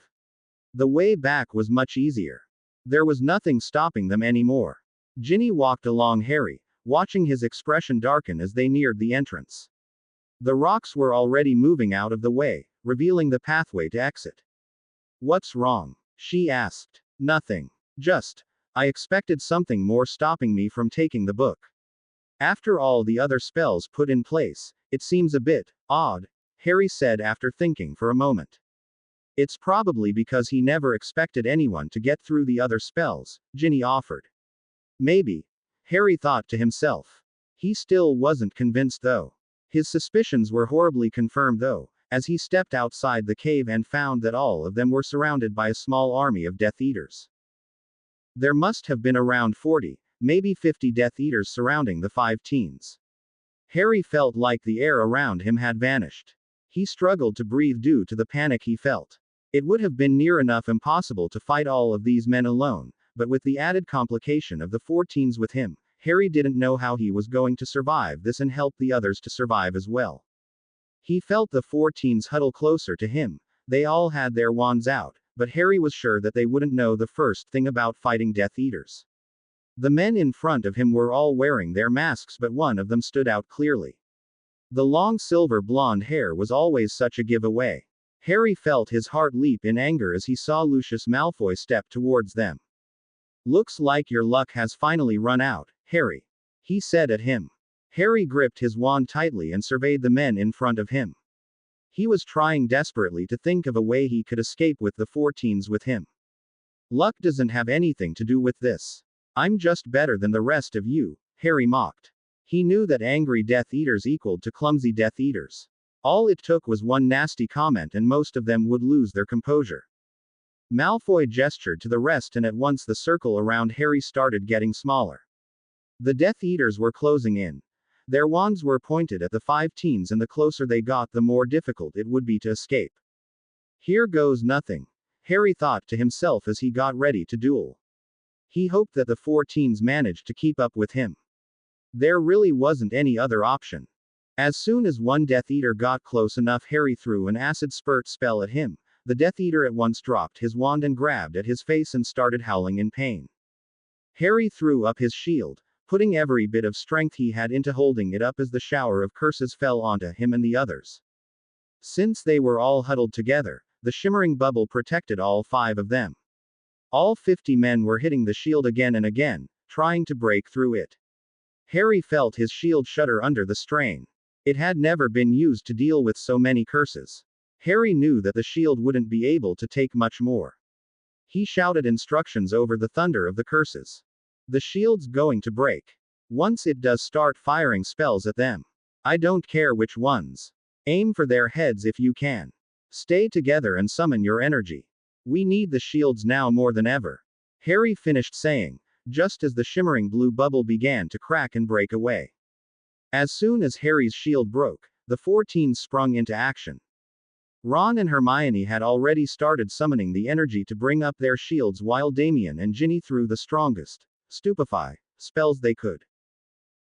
The way back was much easier. There was nothing stopping them anymore. Ginny walked along Harry, watching his expression darken as they neared the entrance. The rocks were already moving out of the way, revealing the pathway to exit. "What's wrong?" she asked. "Nothing. Just, I expected something more stopping me from taking the book. After all the other spells put in place, it seems a bit odd," Harry said after thinking for a moment. "It's probably because he never expected anyone to get through the other spells," Ginny offered. Maybe. Harry thought to himself. He still wasn't convinced though. His suspicions were horribly confirmed though, as he stepped outside the cave and found that all of them were surrounded by a small army of Death Eaters. There must have been around 40, maybe 50 Death Eaters surrounding the 5 teens. Harry felt like the air around him had vanished. He struggled to breathe due to the panic he felt. It would have been near enough impossible to fight all of these men alone, but with the added complication of the 4 teens with him, Harry didn't know how he was going to survive this and help the others to survive as well. He felt the 4 teens huddle closer to him. They all had their wands out, but Harry was sure that they wouldn't know the first thing about fighting Death Eaters. The men in front of him were all wearing their masks, but one of them stood out clearly. The long silver blonde hair was always such a giveaway. Harry felt his heart leap in anger as he saw Lucius Malfoy step towards them. "Looks like your luck has finally run out, Harry," he said at him. Harry gripped his wand tightly and surveyed the men in front of him. He was trying desperately to think of a way he could escape with the 4 teens with him. "Luck doesn't have anything to do with this. I'm just better than the rest of you," Harry mocked. He knew that angry Death Eaters equaled to clumsy Death Eaters. All it took was one nasty comment and most of them would lose their composure. Malfoy gestured to the rest and at once the circle around Harry started getting smaller. The Death Eaters were closing in. Their wands were pointed at the 5 teens and the closer they got the more difficult it would be to escape. Here goes nothing, Harry thought to himself as he got ready to duel. He hoped that the 4 teens managed to keep up with him. There really wasn't any other option. As soon as one Death Eater got close enough, Harry threw an acid spurt spell at him. The Death Eater at once dropped his wand and grabbed at his face and started howling in pain. Harry threw up his shield, putting every bit of strength he had into holding it up as the shower of curses fell onto him and the others. Since they were all huddled together, the shimmering bubble protected all 5 of them. All 50 men were hitting the shield again and again, trying to break through it. Harry felt his shield shudder under the strain. It had never been used to deal with so many curses. Harry knew that the shield wouldn't be able to take much more. He shouted instructions over the thunder of the curses. "The shield's going to break. Once it does, start firing spells at them. I don't care which ones. Aim for their heads if you can. Stay together and summon your energy. We need the shields now more than ever," Harry finished saying, just as the shimmering blue bubble began to crack and break away. As soon as Harry's shield broke, the four teens sprung into action. Ron and Hermione had already started summoning the energy to bring up their shields while Damien and Ginny threw the strongest, stupefy, spells they could.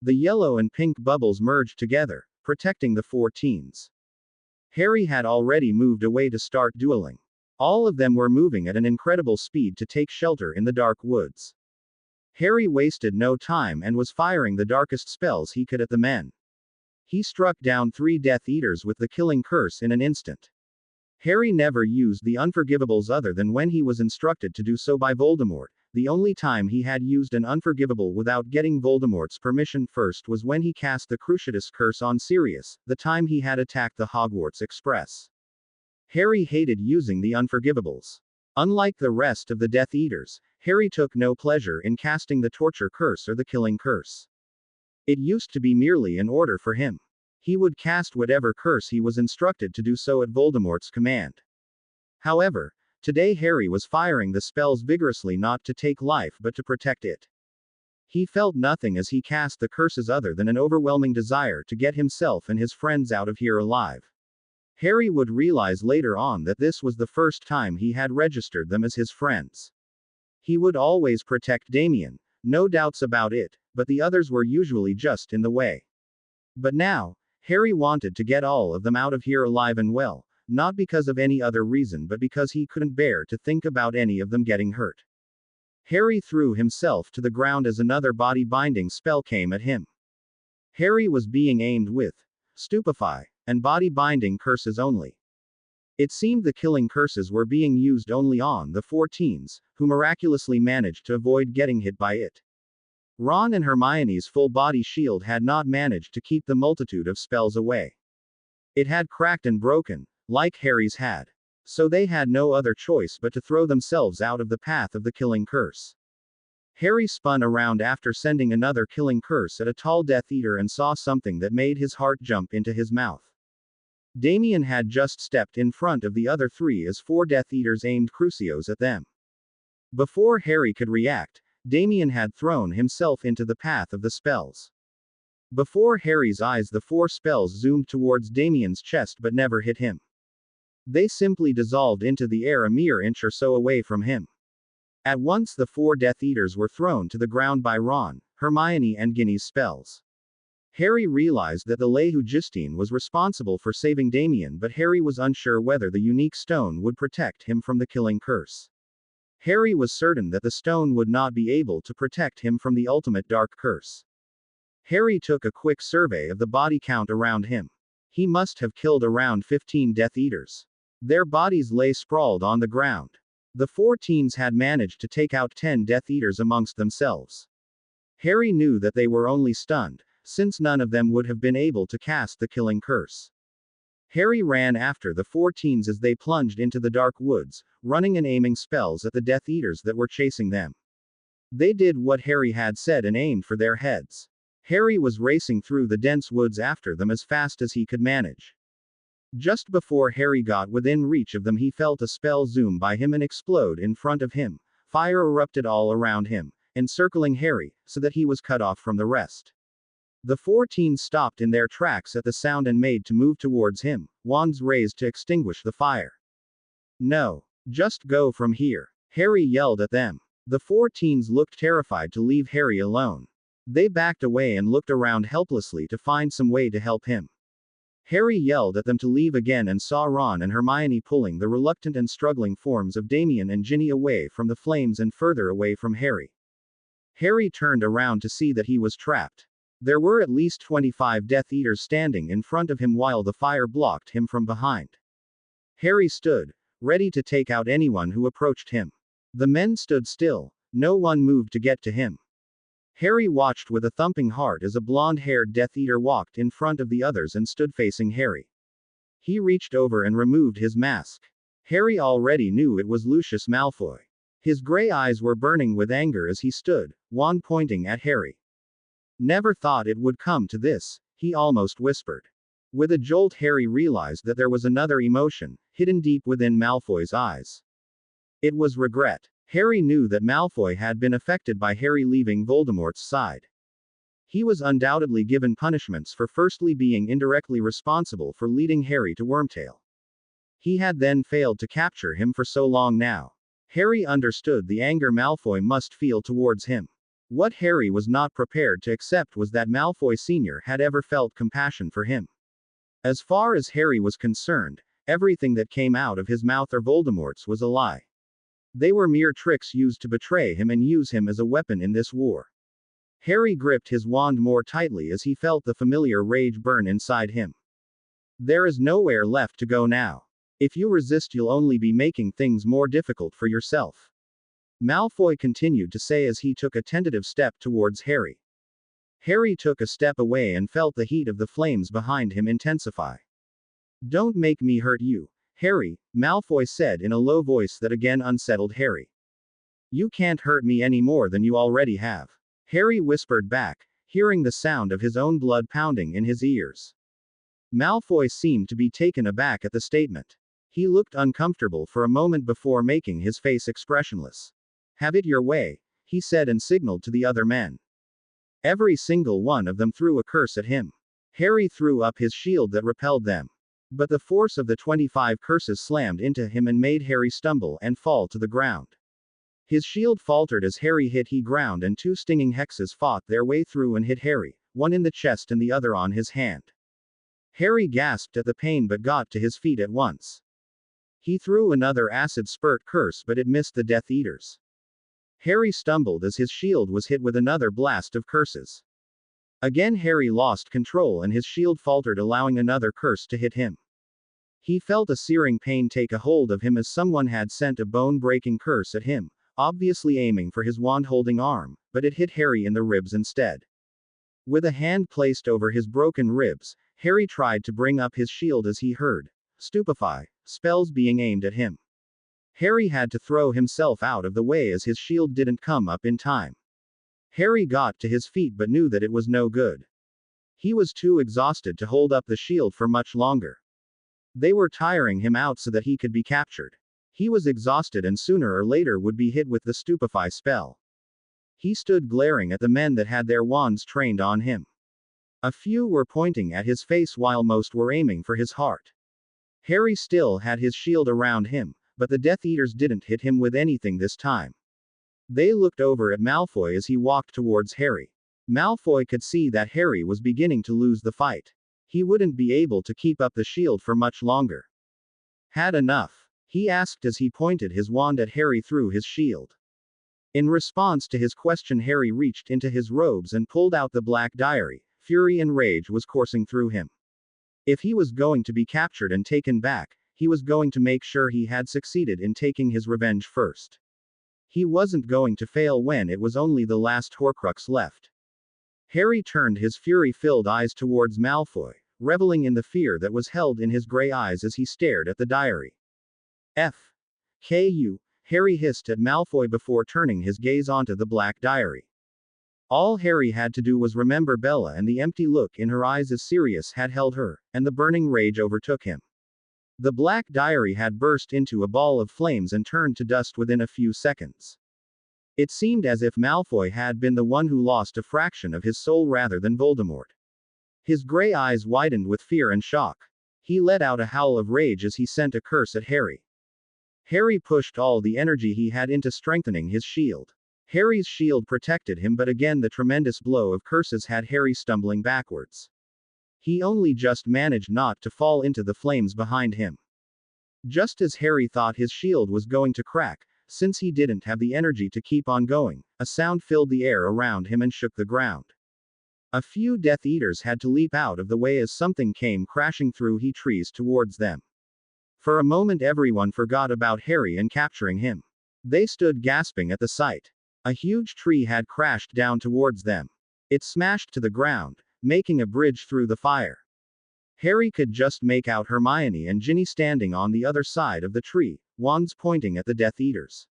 The yellow and pink bubbles merged together, protecting the four teens. Harry had already moved away to start dueling. All of them were moving at an incredible speed to take shelter in the dark woods. Harry wasted no time and was firing the darkest spells he could at the men. He struck down 3 Death Eaters with the killing curse in an instant. Harry never used the Unforgivables other than when he was instructed to do so by Voldemort. The only time he had used an Unforgivable without getting Voldemort's permission first was when he cast the Cruciatus Curse on Sirius, the time he had attacked the Hogwarts Express. Harry hated using the Unforgivables. Unlike the rest of the Death Eaters, Harry took no pleasure in casting the Torture Curse or the Killing Curse. It used to be merely an order for him. He would cast whatever curse he was instructed to do so at Voldemort's command. However, today Harry was firing the spells vigorously not to take life but to protect it. He felt nothing as he cast the curses other than an overwhelming desire to get himself and his friends out of here alive. Harry would realize later on that this was the first time he had registered them as his friends. He would always protect Damien, no doubts about it, but the others were usually just in the way. But now, Harry wanted to get all of them out of here alive and well, not because of any other reason but because he couldn't bear to think about any of them getting hurt. Harry threw himself to the ground as another body-binding spell came at him. Harry was being aimed with stupefy and body-binding curses only. It seemed the killing curses were being used only on the four teens, who miraculously managed to avoid getting hit by it. Ron and Hermione's full-body shield had not managed to keep the multitude of spells away. It had cracked and broken, like Harry's had. So they had no other choice but to throw themselves out of the path of the killing curse. Harry spun around after sending another killing curse at a tall Death Eater and saw something that made his heart jump into his mouth. Damien had just stepped in front of the other 3 as 4 Death Eaters aimed Crucios at them. Before Harry could react, Damien had thrown himself into the path of the spells. Before Harry's eyes the 4 spells zoomed towards Damien's chest but never hit him. They simply dissolved into the air a mere inch or so away from him. At once the 4 Death Eaters were thrown to the ground by Ron, Hermione and Ginny's spells. Harry realized that the Lehu Justine was responsible for saving Damien, but Harry was unsure whether the unique stone would protect him from the killing curse. Harry was certain that the stone would not be able to protect him from the ultimate dark curse. Harry took a quick survey of the body count around him. He must have killed around 15 Death Eaters. Their bodies lay sprawled on the ground. The 4 teens had managed to take out 10 Death Eaters amongst themselves. Harry knew that they were only stunned, since none of them would have been able to cast the killing curse. Harry ran after the 4 teens as they plunged into the dark woods, running and aiming spells at the Death Eaters that were chasing them. They did what Harry had said and aimed for their heads. Harry was racing through the dense woods after them as fast as he could manage. Just before Harry got within reach of them, he felt a spell zoom by him and explode in front of him. Fire erupted all around him, encircling Harry, so that he was cut off from the rest. The 4 teens stopped in their tracks at the sound and made to move towards him, wands raised to extinguish the fire. No. Just go from here, Harry yelled at them. The 4 teens looked terrified to leave Harry alone. They backed away and looked around helplessly to find some way to help him. Harry yelled at them to leave again and saw Ron and Hermione pulling the reluctant and struggling forms of Damien and Ginny away from the flames and further away from Harry. Harry turned around to see that he was trapped. There were at least 25 Death Eaters standing in front of him while the fire blocked him from behind. Harry stood, ready to take out anyone who approached him. The men stood still, no one moved to get to him. Harry watched with a thumping heart as a blonde-haired Death Eater walked in front of the others and stood facing Harry. He reached over and removed his mask. Harry already knew it was Lucius Malfoy. His gray eyes were burning with anger as he stood, wand pointing at Harry. Never thought it would come to this, he almost whispered. With a jolt, Harry realized that there was another emotion, hidden deep within Malfoy's eyes. It was regret. Harry knew that Malfoy had been affected by Harry leaving Voldemort's side. He was undoubtedly given punishments for firstly being indirectly responsible for leading Harry to Wormtail. He had then failed to capture him for so long now. Harry understood the anger Malfoy must feel towards him. What Harry was not prepared to accept was that Malfoy Sr. had ever felt compassion for him. As far as Harry was concerned, everything that came out of his mouth or Voldemort's was a lie. They were mere tricks used to betray him and use him as a weapon in this war. Harry gripped his wand more tightly as he felt the familiar rage burn inside him. There is nowhere left to go now. If you resist, you'll only be making things more difficult for yourself. Malfoy continued to say as he took a tentative step towards Harry. Harry took a step away and felt the heat of the flames behind him intensify. "Don't make me hurt you, Harry," Malfoy said in a low voice that again unsettled Harry. "You can't hurt me any more than you already have," Harry whispered back, hearing the sound of his own blood pounding in his ears. Malfoy seemed to be taken aback at the statement. He looked uncomfortable for a moment before making his face expressionless. "Have it your way," he said and signaled to the other men. Every single one of them threw a curse at him. Harry threw up his shield that repelled them. But the force of the 25 curses slammed into him and made Harry stumble and fall to the ground. His shield faltered as Harry hit the ground and 2 stinging hexes fought their way through and hit Harry, one in the chest and the other on his hand. Harry gasped at the pain but got to his feet at once. He threw another acid spurt curse but it missed the Death Eaters. Harry stumbled as his shield was hit with another blast of curses. Again Harry lost control and his shield faltered, allowing another curse to hit him. He felt a searing pain take a hold of him as someone had sent a bone-breaking curse at him, obviously aiming for his wand-holding arm, but it hit Harry in the ribs instead. With a hand placed over his broken ribs, Harry tried to bring up his shield as he heard, "Stupefy," spells being aimed at him. Harry had to throw himself out of the way as his shield didn't come up in time. Harry got to his feet but knew that it was no good. He was too exhausted to hold up the shield for much longer. They were tiring him out so that he could be captured. He was exhausted and sooner or later would be hit with the Stupefy spell. He stood glaring at the men that had their wands trained on him. A few were pointing at his face while most were aiming for his heart. Harry still had his shield around him, but the Death Eaters didn't hit him with anything this time. They looked over at Malfoy as he walked towards Harry. Malfoy could see that Harry was beginning to lose the fight. He wouldn't be able to keep up the shield for much longer. "Had enough?" he asked as he pointed his wand at Harry through his shield. In response to his question, Harry reached into his robes and pulled out the black diary. Fury and rage was coursing through him. If he was going to be captured and taken back, he was going to make sure he had succeeded in taking his revenge first. He wasn't going to fail when it was only the last Horcrux left. Harry turned his fury-filled eyes towards Malfoy, reveling in the fear that was held in his gray eyes as he stared at the diary. "F.K.U., Harry hissed at Malfoy before turning his gaze onto the black diary. All Harry had to do was remember Bella and the empty look in her eyes as Sirius had held her, and the burning rage overtook him. The black diary had burst into a ball of flames and turned to dust within a few seconds. It seemed as if Malfoy had been the one who lost a fraction of his soul rather than Voldemort. His gray eyes widened with fear and shock. He let out a howl of rage as he sent a curse at Harry. Harry pushed all the energy he had into strengthening his shield. Harry's shield protected him, but again the tremendous blow of curses had Harry stumbling backwards. He only just managed not to fall into the flames behind him. Just as Harry thought his shield was going to crack, since he didn't have the energy to keep on going, a sound filled the air around him and shook the ground. A few Death Eaters had to leap out of the way as something came crashing through the trees towards them. For a moment everyone forgot about Harry and capturing him. They stood gasping at the sight. A huge tree had crashed down towards them. It smashed to the ground, making a bridge through the fire. Harry could just make out Hermione and Ginny standing on the other side of the tree, wands pointing at the Death Eaters.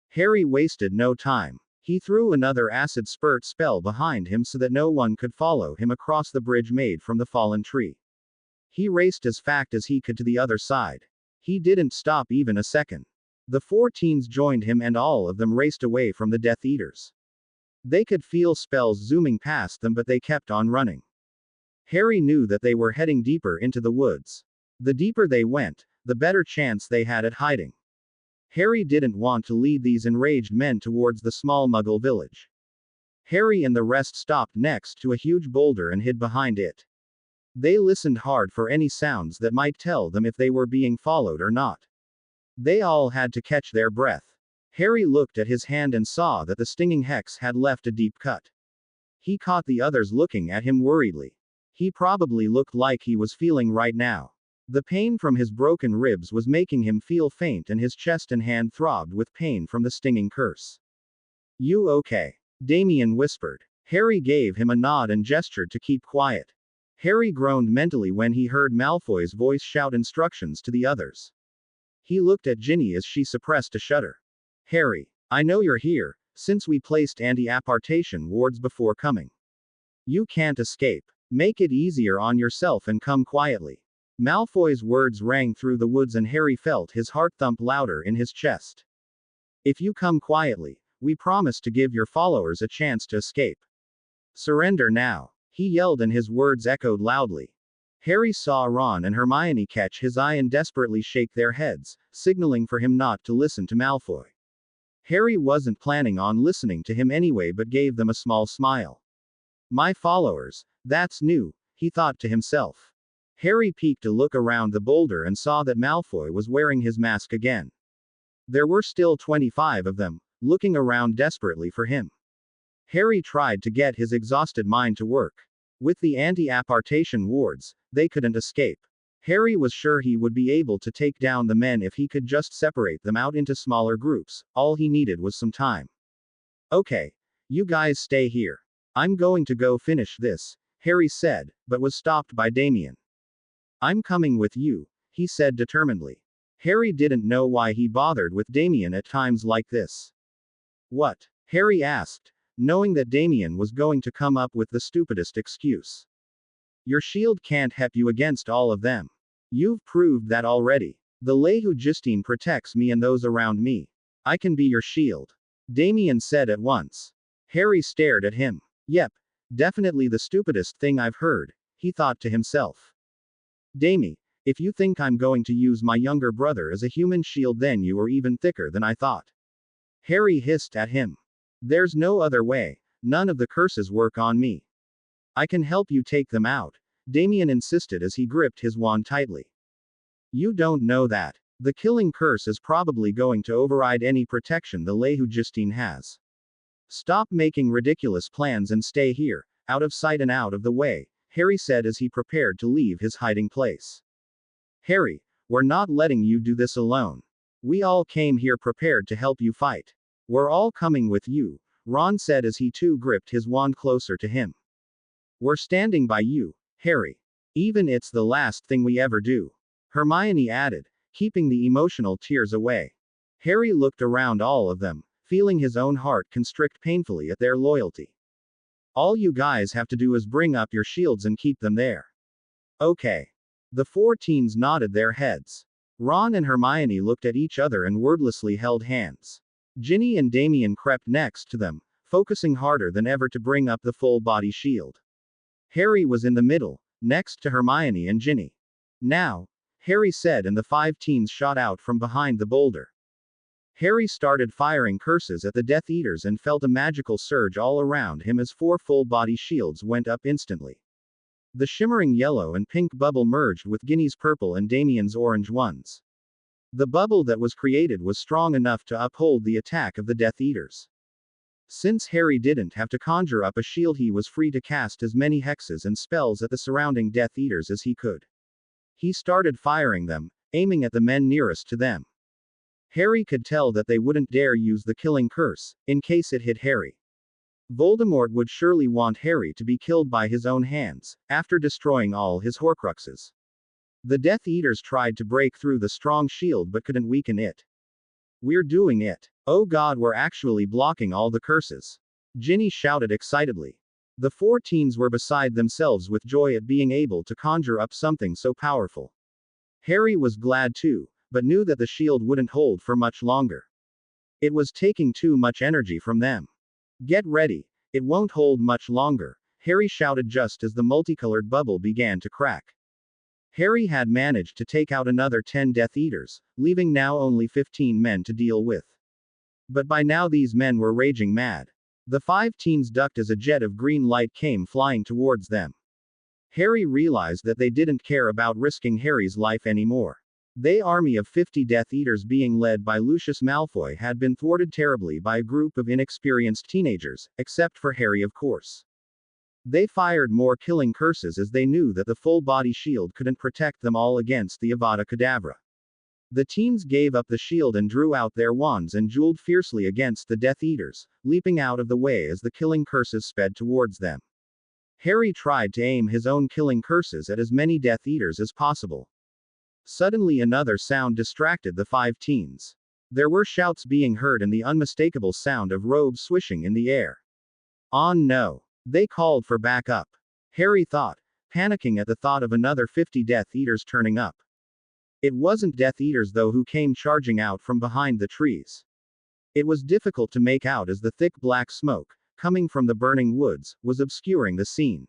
Harry wasted no time. He threw another acid spurt spell behind him so that no one could follow him across the bridge made from the fallen tree. He raced as fast as he could to the other side. He didn't stop even a second. The 4 teens joined him and all of them raced away from the Death Eaters. They could feel spells zooming past them, but they kept on running. Harry knew that they were heading deeper into the woods. The deeper they went, the better chance they had at hiding. Harry didn't want to lead these enraged men towards the small Muggle village. Harry and the rest stopped next to a huge boulder and hid behind it. They listened hard for any sounds that might tell them if they were being followed or not. They all had to catch their breath. Harry looked at his hand and saw that the stinging hex had left a deep cut. He caught the others looking at him worriedly. He probably looked like he was feeling right now. The pain from his broken ribs was making him feel faint, and his chest and hand throbbed with pain from the stinging curse. "You okay?" Damien whispered. Harry gave him a nod and gestured to keep quiet. Harry groaned mentally when he heard Malfoy's voice shout instructions to the others. He looked at Ginny as she suppressed a shudder. "Harry, I know you're here, since we placed anti-apartation wards before coming. You can't escape. Make it easier on yourself and come quietly." Malfoy's words rang through the woods and Harry felt his heart thump louder in his chest. "If you come quietly, we promise to give your followers a chance to escape. Surrender now," he yelled, and his words echoed loudly. Harry saw Ron and Hermione catch his eye and desperately shake their heads, signaling for him not to listen to Malfoy. Harry wasn't planning on listening to him anyway, but gave them a small smile. "My followers, that's new," he thought to himself. Harry peeked a look around the boulder and saw that Malfoy was wearing his mask again. There were still 25 of them, looking around desperately for him. Harry tried to get his exhausted mind to work. With the anti-apartation wards, they couldn't escape. Harry was sure he would be able to take down the men if he could just separate them out into smaller groups. All he needed was some time. "Okay. You guys stay here. I'm going to go finish this," Harry said, but was stopped by Damien. "I'm coming with you," he said determinedly. Harry didn't know why he bothered with Damien at times like this. "What?" Harry asked, knowing that Damien was going to come up with the stupidest excuse. "Your shield can't help you against all of them. You've proved that already. The Lehu Justine protects me and those around me. I can be your shield," Damien said at once. Harry stared at him. "Yep, definitely the stupidest thing I've heard," he thought to himself. "Damie, if you think I'm going to use my younger brother as a human shield, then you are even thicker than I thought," Harry hissed at him. "There's no other way. None of the curses work on me. I can help you take them out," Damien insisted as he gripped his wand tightly. "You don't know that. The killing curse is probably going to override any protection the Lehu Justine has. Stop making ridiculous plans and stay here, out of sight and out of the way," Harry said as he prepared to leave his hiding place. "Harry, we're not letting you do this alone. We all came here prepared to help you fight. We're all coming with you," Ron said as he too gripped his wand closer to him. "We're standing by you, Harry. Even it's the last thing we ever do," Hermione added, keeping the emotional tears away. Harry looked around all of them, feeling his own heart constrict painfully at their loyalty. "All you guys have to do is bring up your shields and keep them there." "Okay." The 4 teens nodded their heads. Ron and Hermione looked at each other and wordlessly held hands. Ginny and Damien crept next to them, focusing harder than ever to bring up the full-body shield. Harry was in the middle, next to Hermione and Ginny. "Now," Harry said, and the 5 teens shot out from behind the boulder. Harry started firing curses at the Death Eaters and felt a magical surge all around him as 4 full-body shields went up instantly. The shimmering yellow and pink bubble merged with Ginny's purple and Damien's orange ones. The bubble that was created was strong enough to uphold the attack of the Death Eaters. Since Harry didn't have to conjure up a shield, he was free to cast as many hexes and spells at the surrounding Death Eaters as he could. He started firing them, aiming at the men nearest to them. Harry could tell that they wouldn't dare use the killing curse, in case it hit Harry. Voldemort would surely want Harry to be killed by his own hands, after destroying all his Horcruxes. The Death Eaters tried to break through the strong shield but couldn't weaken it. "We're doing it. Oh God, we're actually blocking all the curses," Ginny shouted excitedly. The 4 teens were beside themselves with joy at being able to conjure up something so powerful. Harry was glad too, but knew that the shield wouldn't hold for much longer. It was taking too much energy from them. "Get ready," It won't hold much longer, Harry shouted just as the multicolored bubble began to crack. Harry had managed to take out another 10 Death Eaters, leaving now only 15 men to deal with. But by now these men were raging mad. The 5 teens ducked as a jet of green light came flying towards them. Harry realized that they didn't care about risking Harry's life anymore. The army of 50 Death Eaters being led by Lucius Malfoy had been thwarted terribly by a group of inexperienced teenagers, except for Harry of course. They fired more killing curses as they knew that the full body shield couldn't protect them all against the Avada Kedavra. The teens gave up the shield and drew out their wands and dueled fiercely against the Death Eaters, leaping out of the way as the killing curses sped towards them. Harry tried to aim his own killing curses at as many Death Eaters as possible. Suddenly another sound distracted the 5 teens. There were shouts being heard and the unmistakable sound of robes swishing in the air. Oh no! They called for backup. Harry thought, panicking at the thought of another 50 Death Eaters turning up. It wasn't Death Eaters though who came charging out from behind the trees. It was difficult to make out as the thick black smoke, coming from the burning woods, was obscuring the scene.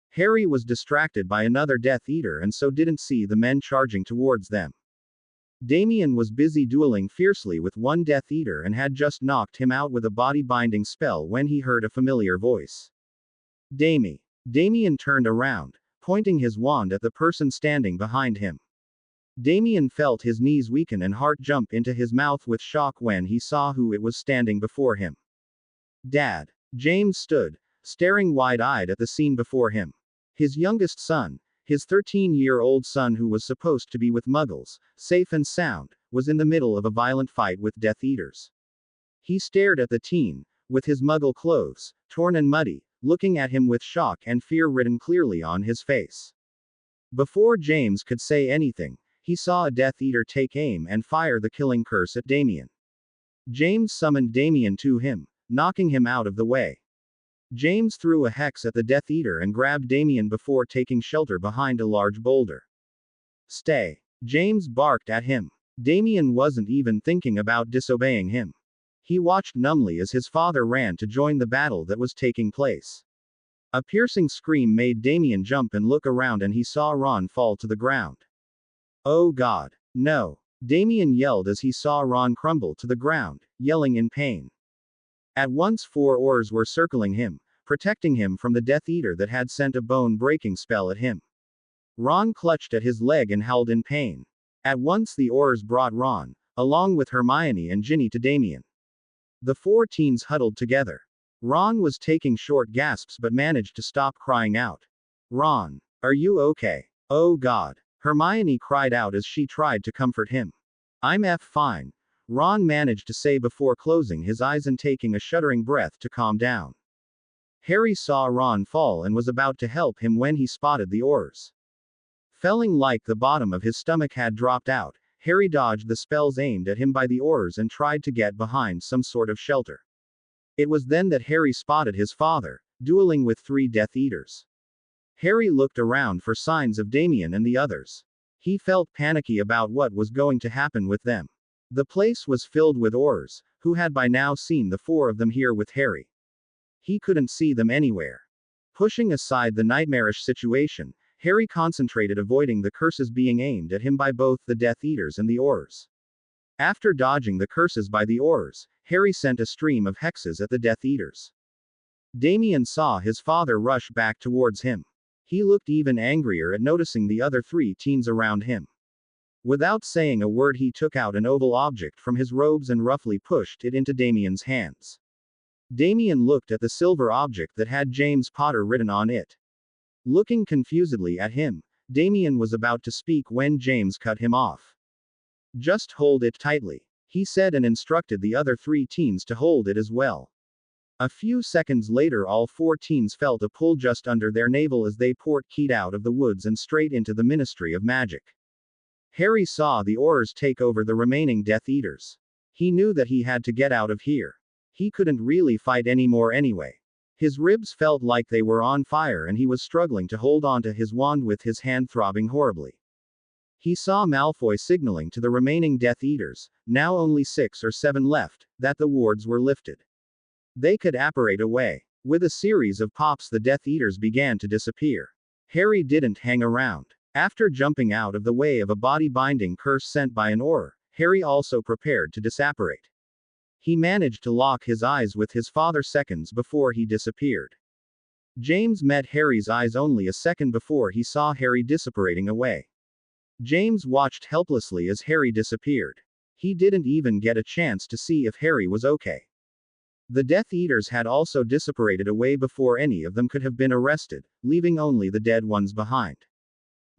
Harry was distracted by another Death Eater and so didn't see the men charging towards them. Damien was busy dueling fiercely with one Death Eater and had just knocked him out with a body-binding spell when he heard a familiar voice. Damien turned around, pointing his wand at the person standing behind him. Damien felt his knees weaken and heart jump into his mouth with shock when he saw who it was standing before him. Dad. James stood, staring wide-eyed at the scene before him. His youngest son, his 13-year-old son who was supposed to be with Muggles, safe and sound, was in the middle of a violent fight with Death Eaters. He stared at the teen, with his Muggle clothes, torn and muddy, looking at him with shock and fear written clearly on his face. Before James could say anything, he saw a Death Eater take aim and fire the killing curse at Damien. James summoned Damien to him, knocking him out of the way. James threw a hex at the Death Eater and grabbed Damien before taking shelter behind a large boulder. Stay! James barked at him. Damien wasn't even thinking about disobeying him. He watched numbly as his father ran to join the battle that was taking place. A piercing scream made Damien jump and look around and he saw Ron fall to the ground. Oh God! No! Damien yelled as he saw Ron crumble to the ground, yelling in pain. At once 4 oars were circling him, protecting him from the Death Eater that had sent a bone-breaking spell at him. Ron clutched at his leg and howled in pain. At once the oars brought Ron, along with Hermione and Ginny to Damien. The 4 teens huddled together. Ron was taking short gasps but managed to stop crying out. Ron, are you okay? Oh God! Hermione cried out as she tried to comfort him. I'm fine, Ron managed to say before closing his eyes and taking a shuddering breath to calm down. Harry saw Ron fall and was about to help him when he spotted the oars. Feeling like the bottom of his stomach had dropped out, Harry dodged the spells aimed at him by the oars and tried to get behind some sort of shelter. It was then that Harry spotted his father, dueling with 3 Death Eaters. Harry looked around for signs of Damien and the others. He felt panicky about what was going to happen with them. The place was filled with Aurors, who had by now seen the 4 of them here with Harry. He couldn't see them anywhere. Pushing aside the nightmarish situation, Harry concentrated avoiding the curses being aimed at him by both the Death Eaters and the Aurors. After dodging the curses by the Aurors, Harry sent a stream of hexes at the Death Eaters. Damien saw his father rush back towards him. He looked even angrier at noticing the other 3 teens around him. Without saying a word, he took out an oval object from his robes and roughly pushed it into Damien's hands. Damien looked at the silver object that had James Potter written on it. Looking confusedly at him, Damien was about to speak when James cut him off. Just hold it tightly, he said and instructed the other 3 teens to hold it as well. A few seconds later all 4 teens felt a pull just under their navel as they portkeyed out of the woods and straight into the Ministry of Magic. Harry saw the Aurors take over the remaining Death Eaters. He knew that he had to get out of here. He couldn't really fight anymore anyway. His ribs felt like they were on fire and he was struggling to hold onto his wand with his hand throbbing horribly. He saw Malfoy signaling to the remaining Death Eaters, now only 6 or 7 left, that the wards were lifted. They could apparate away. With a series of pops, the Death Eaters began to disappear. Harry didn't hang around. After jumping out of the way of a body-binding curse sent by an aura, Harry also prepared to disapparate. He managed to lock his eyes with his father seconds before he disappeared. James met Harry's eyes only a second before he saw Harry disapparating away. James watched helplessly as Harry disappeared. He didn't even get a chance to see if Harry was okay. The Death Eaters had also disapparated away before any of them could have been arrested, leaving only the dead ones behind.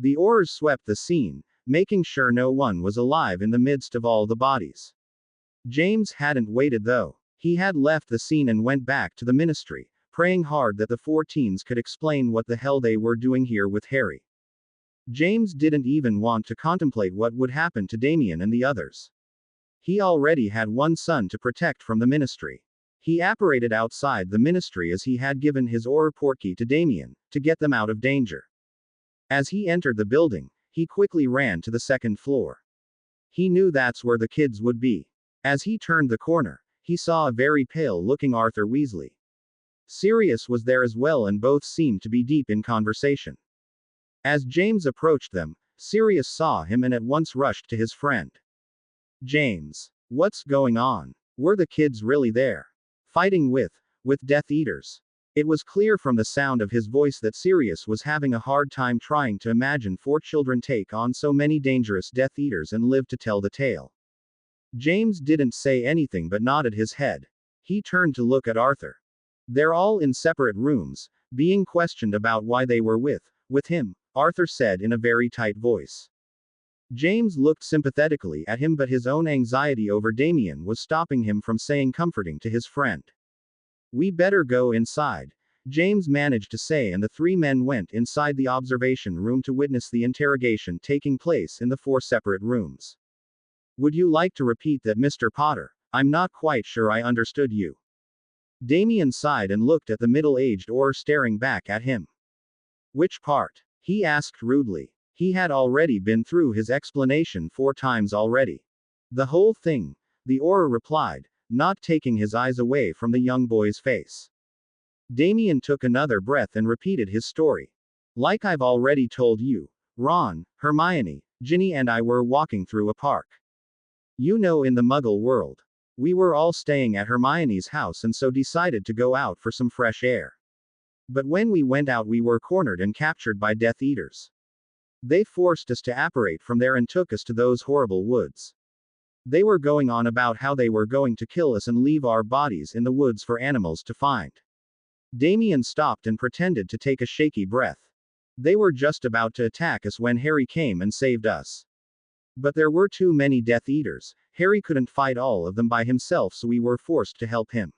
The oars swept the scene, making sure no one was alive in the midst of all the bodies. James hadn't waited though. He had left the scene and went back to the ministry, praying hard that the four teens could explain what the hell they were doing here with Harry. James didn't even want to contemplate what would happen to Damien and the others. He already had one son to protect from the ministry. He apparated outside the ministry as he had given his aura portkey to Damien, to get them out of danger. As he entered the building, he quickly ran to the second floor. He knew that's where the kids would be. As he turned the corner, he saw a very pale-looking Arthur Weasley. Sirius was there as well, and both seemed to be deep in conversation. As James approached them, Sirius saw him and at once rushed to his friend. James, what's going on? Were the kids really there? Fighting with Death Eaters? It was clear from the sound of his voice that Sirius was having a hard time trying to imagine four children take on so many dangerous Death Eaters and live to tell the tale. James didn't say anything but nodded his head. He turned to look at Arthur. They're all in separate rooms, being questioned about why they were with him, Arthur said in a very tight voice. James looked sympathetically at him, but his own anxiety over Damien was stopping him from saying comforting to his friend. We better go inside, James managed to say, and the three men went inside the observation room to witness the interrogation taking place in the four separate rooms. Would you like to repeat that, Mr. Potter? I'm not quite sure I understood you. Damien sighed and looked at the middle-aged Auror staring back at him. Which part? He asked rudely. He had already been through his explanation 4 times already. The whole thing, the Auror replied, not taking his eyes away from the young boy's face. Damien took another breath and repeated his story. Like I've already told you, Ron, Hermione, Ginny and I were walking through a park. You know, in the Muggle world. We were all staying at Hermione's house and so decided to go out for some fresh air. But when we went out we were cornered and captured by Death Eaters. They forced us to apparate from there and took us to those horrible woods. They were going on about how they were going to kill us and leave our bodies in the woods for animals to find. Damien stopped and pretended to take a shaky breath. They were just about to attack us when Harry came and saved us. But there were too many Death Eaters. Harry couldn't fight all of them by himself, so we were forced to help him.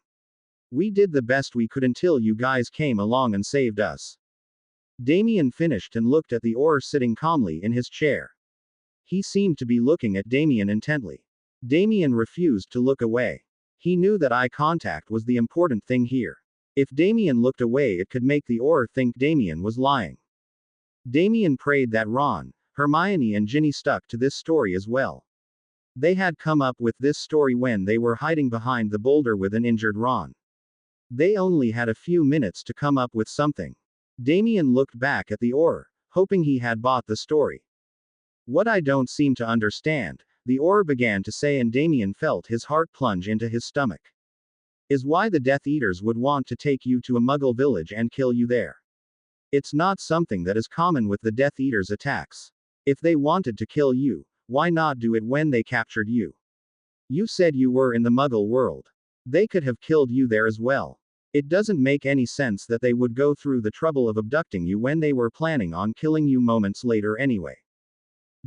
We did the best we could until you guys came along and saved us. Damien finished and looked at the Auror sitting calmly in his chair. He seemed to be looking at Damien intently. Damien refused to look away. He knew that eye contact was the important thing here. If Damien looked away, it could make the Auror think Damien was lying. Damien prayed that Ron, Hermione and Ginny stuck to this story as well. They had come up with this story when they were hiding behind the boulder with an injured Ron. They only had a few minutes to come up with something. Damien looked back at the Auror, hoping he had bought the story. What I don't seem to understand, the Auror began to say, and Damien felt his heart plunge into his stomach. Is why the Death Eaters would want to take you to a Muggle village and kill you there. It's not something that is common with the Death Eaters' attacks. If they wanted to kill you, why not do it when they captured you? You said you were in the Muggle world. They could have killed you there as well. It doesn't make any sense that they would go through the trouble of abducting you when they were planning on killing you moments later anyway.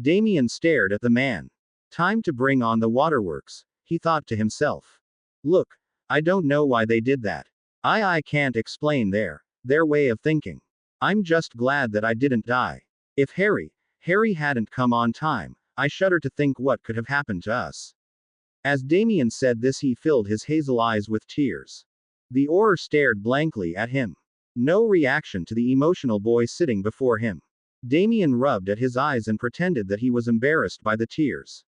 Damien stared at the man. Time to bring on the waterworks, he thought to himself. Look, I don't know why they did that. I can't explain their way of thinking. I'm just glad that I didn't die. If Harry hadn't come on time, I shudder to think what could have happened to us. As Damien said this, he filled his hazel eyes with tears. The Auror stared blankly at him. No reaction to the emotional boy sitting before him. Damien rubbed at his eyes and pretended that he was embarrassed by the tears.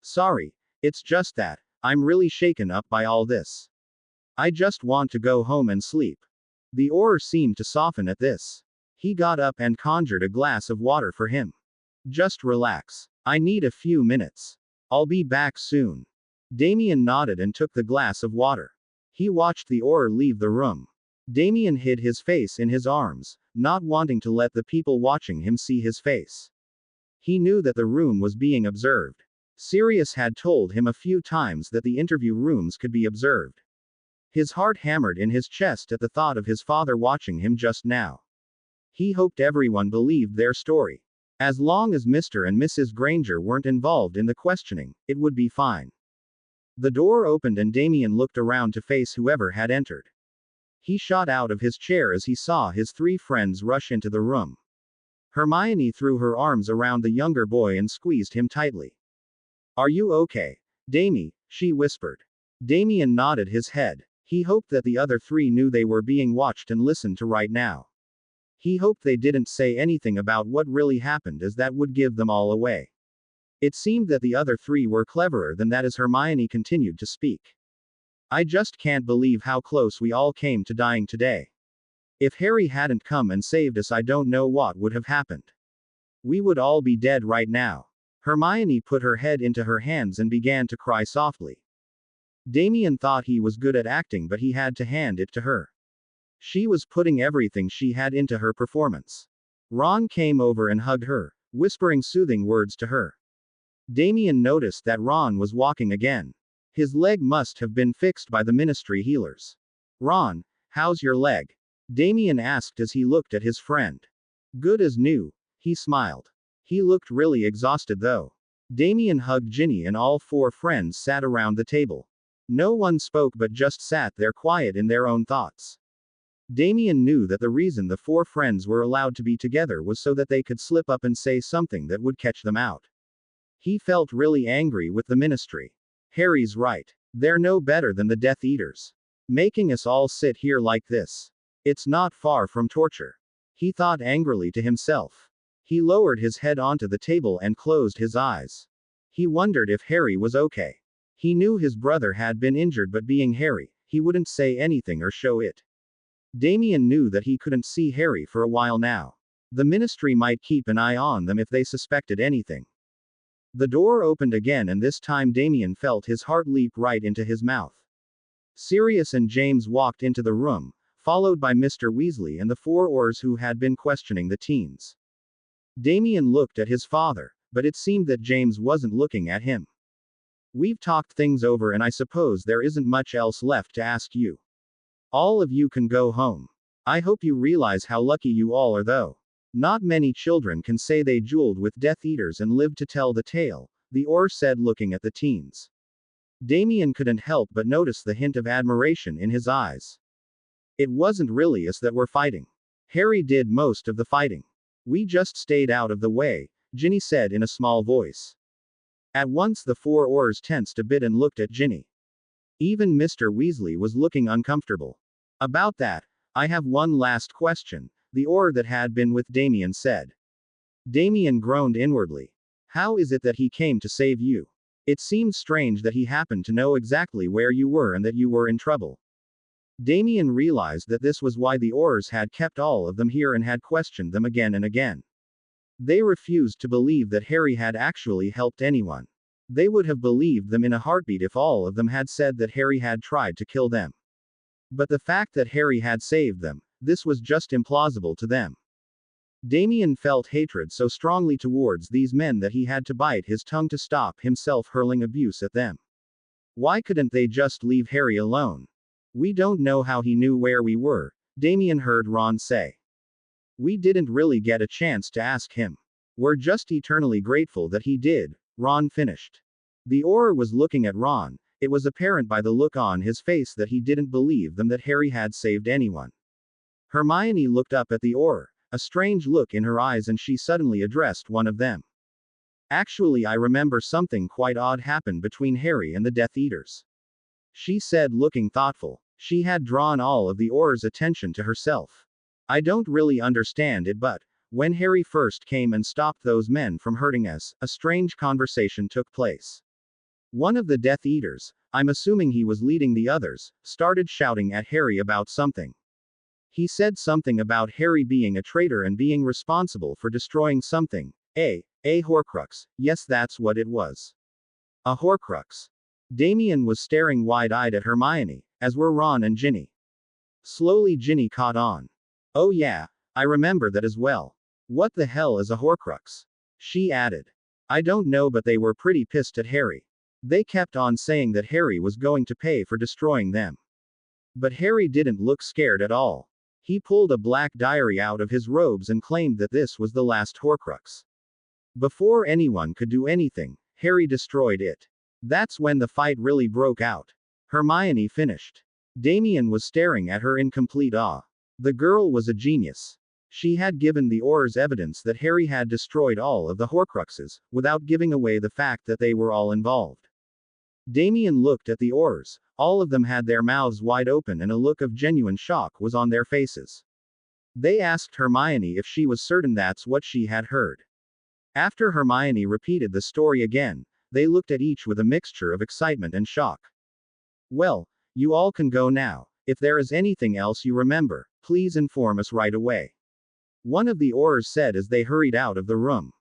Sorry, it's just that I'm really shaken up by all this. I just want to go home and sleep. The Auror seemed to soften at this. He got up and conjured a glass of water for him. Just relax. I need a few minutes. I'll be back soon. Damien nodded and took the glass of water. He watched the Auror leave the room. Damien hid his face in his arms, not wanting to let the people watching him see his face. He knew that the room was being observed. Sirius had told him a few times that the interview rooms could be observed. His heart hammered in his chest at the thought of his father watching him just now. He hoped everyone believed their story. As long as Mr. and Mrs. Granger weren't involved in the questioning, it would be fine. The door opened and Damien looked around to face whoever had entered. He shot out of his chair as he saw his three friends rush into the room. Hermione threw her arms around the younger boy and squeezed him tightly. Are you okay, Damie? She whispered. Damien nodded his head. He hoped that the other three knew they were being watched and listened to right now. He hoped they didn't say anything about what really happened, as that would give them all away. It seemed that the other three were cleverer than that as Hermione continued to speak. I just can't believe how close we all came to dying today. If Harry hadn't come and saved us, I don't know what would have happened. We would all be dead right now. Hermione put her head into her hands and began to cry softly. Damien thought he was good at acting, but he had to hand it to her. She was putting everything she had into her performance. Ron came over and hugged her, whispering soothing words to her. Damien noticed that Ron was walking again. His leg must have been fixed by the ministry healers. Ron, how's your leg? Damien asked as he looked at his friend. Good as new, he smiled. He looked really exhausted though. Damien hugged Ginny and all four friends sat around the table. No one spoke but just sat there quiet in their own thoughts. Damien knew that the reason the four friends were allowed to be together was so that they could slip up and say something that would catch them out. He felt really angry with the ministry. Harry's right. They're no better than the Death Eaters. Making us all sit here like this. It's not far from torture. He thought angrily to himself. He lowered his head onto the table and closed his eyes. He wondered if Harry was okay. He knew his brother had been injured, but being Harry, he wouldn't say anything or show it. Damien knew that he couldn't see Harry for a while now. The ministry might keep an eye on them if they suspected anything. The door opened again and this time Damien felt his heart leap right into his mouth. Sirius and James walked into the room, followed by Mr. Weasley and the four Aurors who had been questioning the teens. Damien looked at his father, but it seemed that James wasn't looking at him. We've talked things over and I suppose there isn't much else left to ask you. All of you can go home. I hope you realize how lucky you all are though. Not many children can say they dueled with Death Eaters and lived to tell the tale, the Auror said looking at the teens. Damien couldn't help but notice the hint of admiration in his eyes. It wasn't really us that were fighting. Harry did most of the fighting. We just stayed out of the way, Ginny said in a small voice. At once the four Aurors tensed a bit and looked at Ginny. Even Mr. Weasley was looking uncomfortable. About that, I have one last question, the Auror that had been with Damien said. Damien groaned inwardly. How is it that he came to save you? It seemed strange that he happened to know exactly where you were and that you were in trouble. Damien realized that this was why the Aurors had kept all of them here and had questioned them again and again. They refused to believe that Harry had actually helped anyone. They would have believed them in a heartbeat if all of them had said that Harry had tried to kill them. But the fact that Harry had saved them, this was just implausible to them. Damien felt hatred so strongly towards these men that he had to bite his tongue to stop himself hurling abuse at them. Why couldn't they just leave Harry alone? We don't know how he knew where we were, Damien heard Ron say. We didn't really get a chance to ask him. We're just eternally grateful that he did, Ron finished. The Auror was looking at Ron. It was apparent by the look on his face that he didn't believe them that Harry had saved anyone. Hermione looked up at the Auror, a strange look in her eyes, and she suddenly addressed one of them. Actually, I remember something quite odd happened between Harry and the Death Eaters. She said, looking thoughtful. She had drawn all of the Auror's attention to herself. I don't really understand it, but when Harry first came and stopped those men from hurting us, a strange conversation took place. One of the Death Eaters, I'm assuming he was leading the others, started shouting at Harry about something. He said something about Harry being a traitor and being responsible for destroying something. A Horcrux. Yes, that's what it was. A Horcrux. Damien was staring wide-eyed at Hermione, as were Ron and Ginny. Slowly Ginny caught on. Oh yeah, I remember that as well. What the hell is a Horcrux? She added. I don't know, but they were pretty pissed at Harry. They kept on saying that Harry was going to pay for destroying them. But Harry didn't look scared at all. He pulled a black diary out of his robes and claimed that this was the last Horcrux. Before anyone could do anything, Harry destroyed it. That's when the fight really broke out. Hermione finished. Damien was staring at her in complete awe. The girl was a genius. She had given the Aurors evidence that Harry had destroyed all of the Horcruxes, without giving away the fact that they were all involved. Damien looked at the Aurors. All of them had their mouths wide open and a look of genuine shock was on their faces. They asked Hermione if she was certain that's what she had heard. After Hermione repeated the story again, they looked at each with a mixture of excitement and shock. Well, you all can go now. If there is anything else you remember, please inform us right away. One of the Aurors said as they hurried out of the room.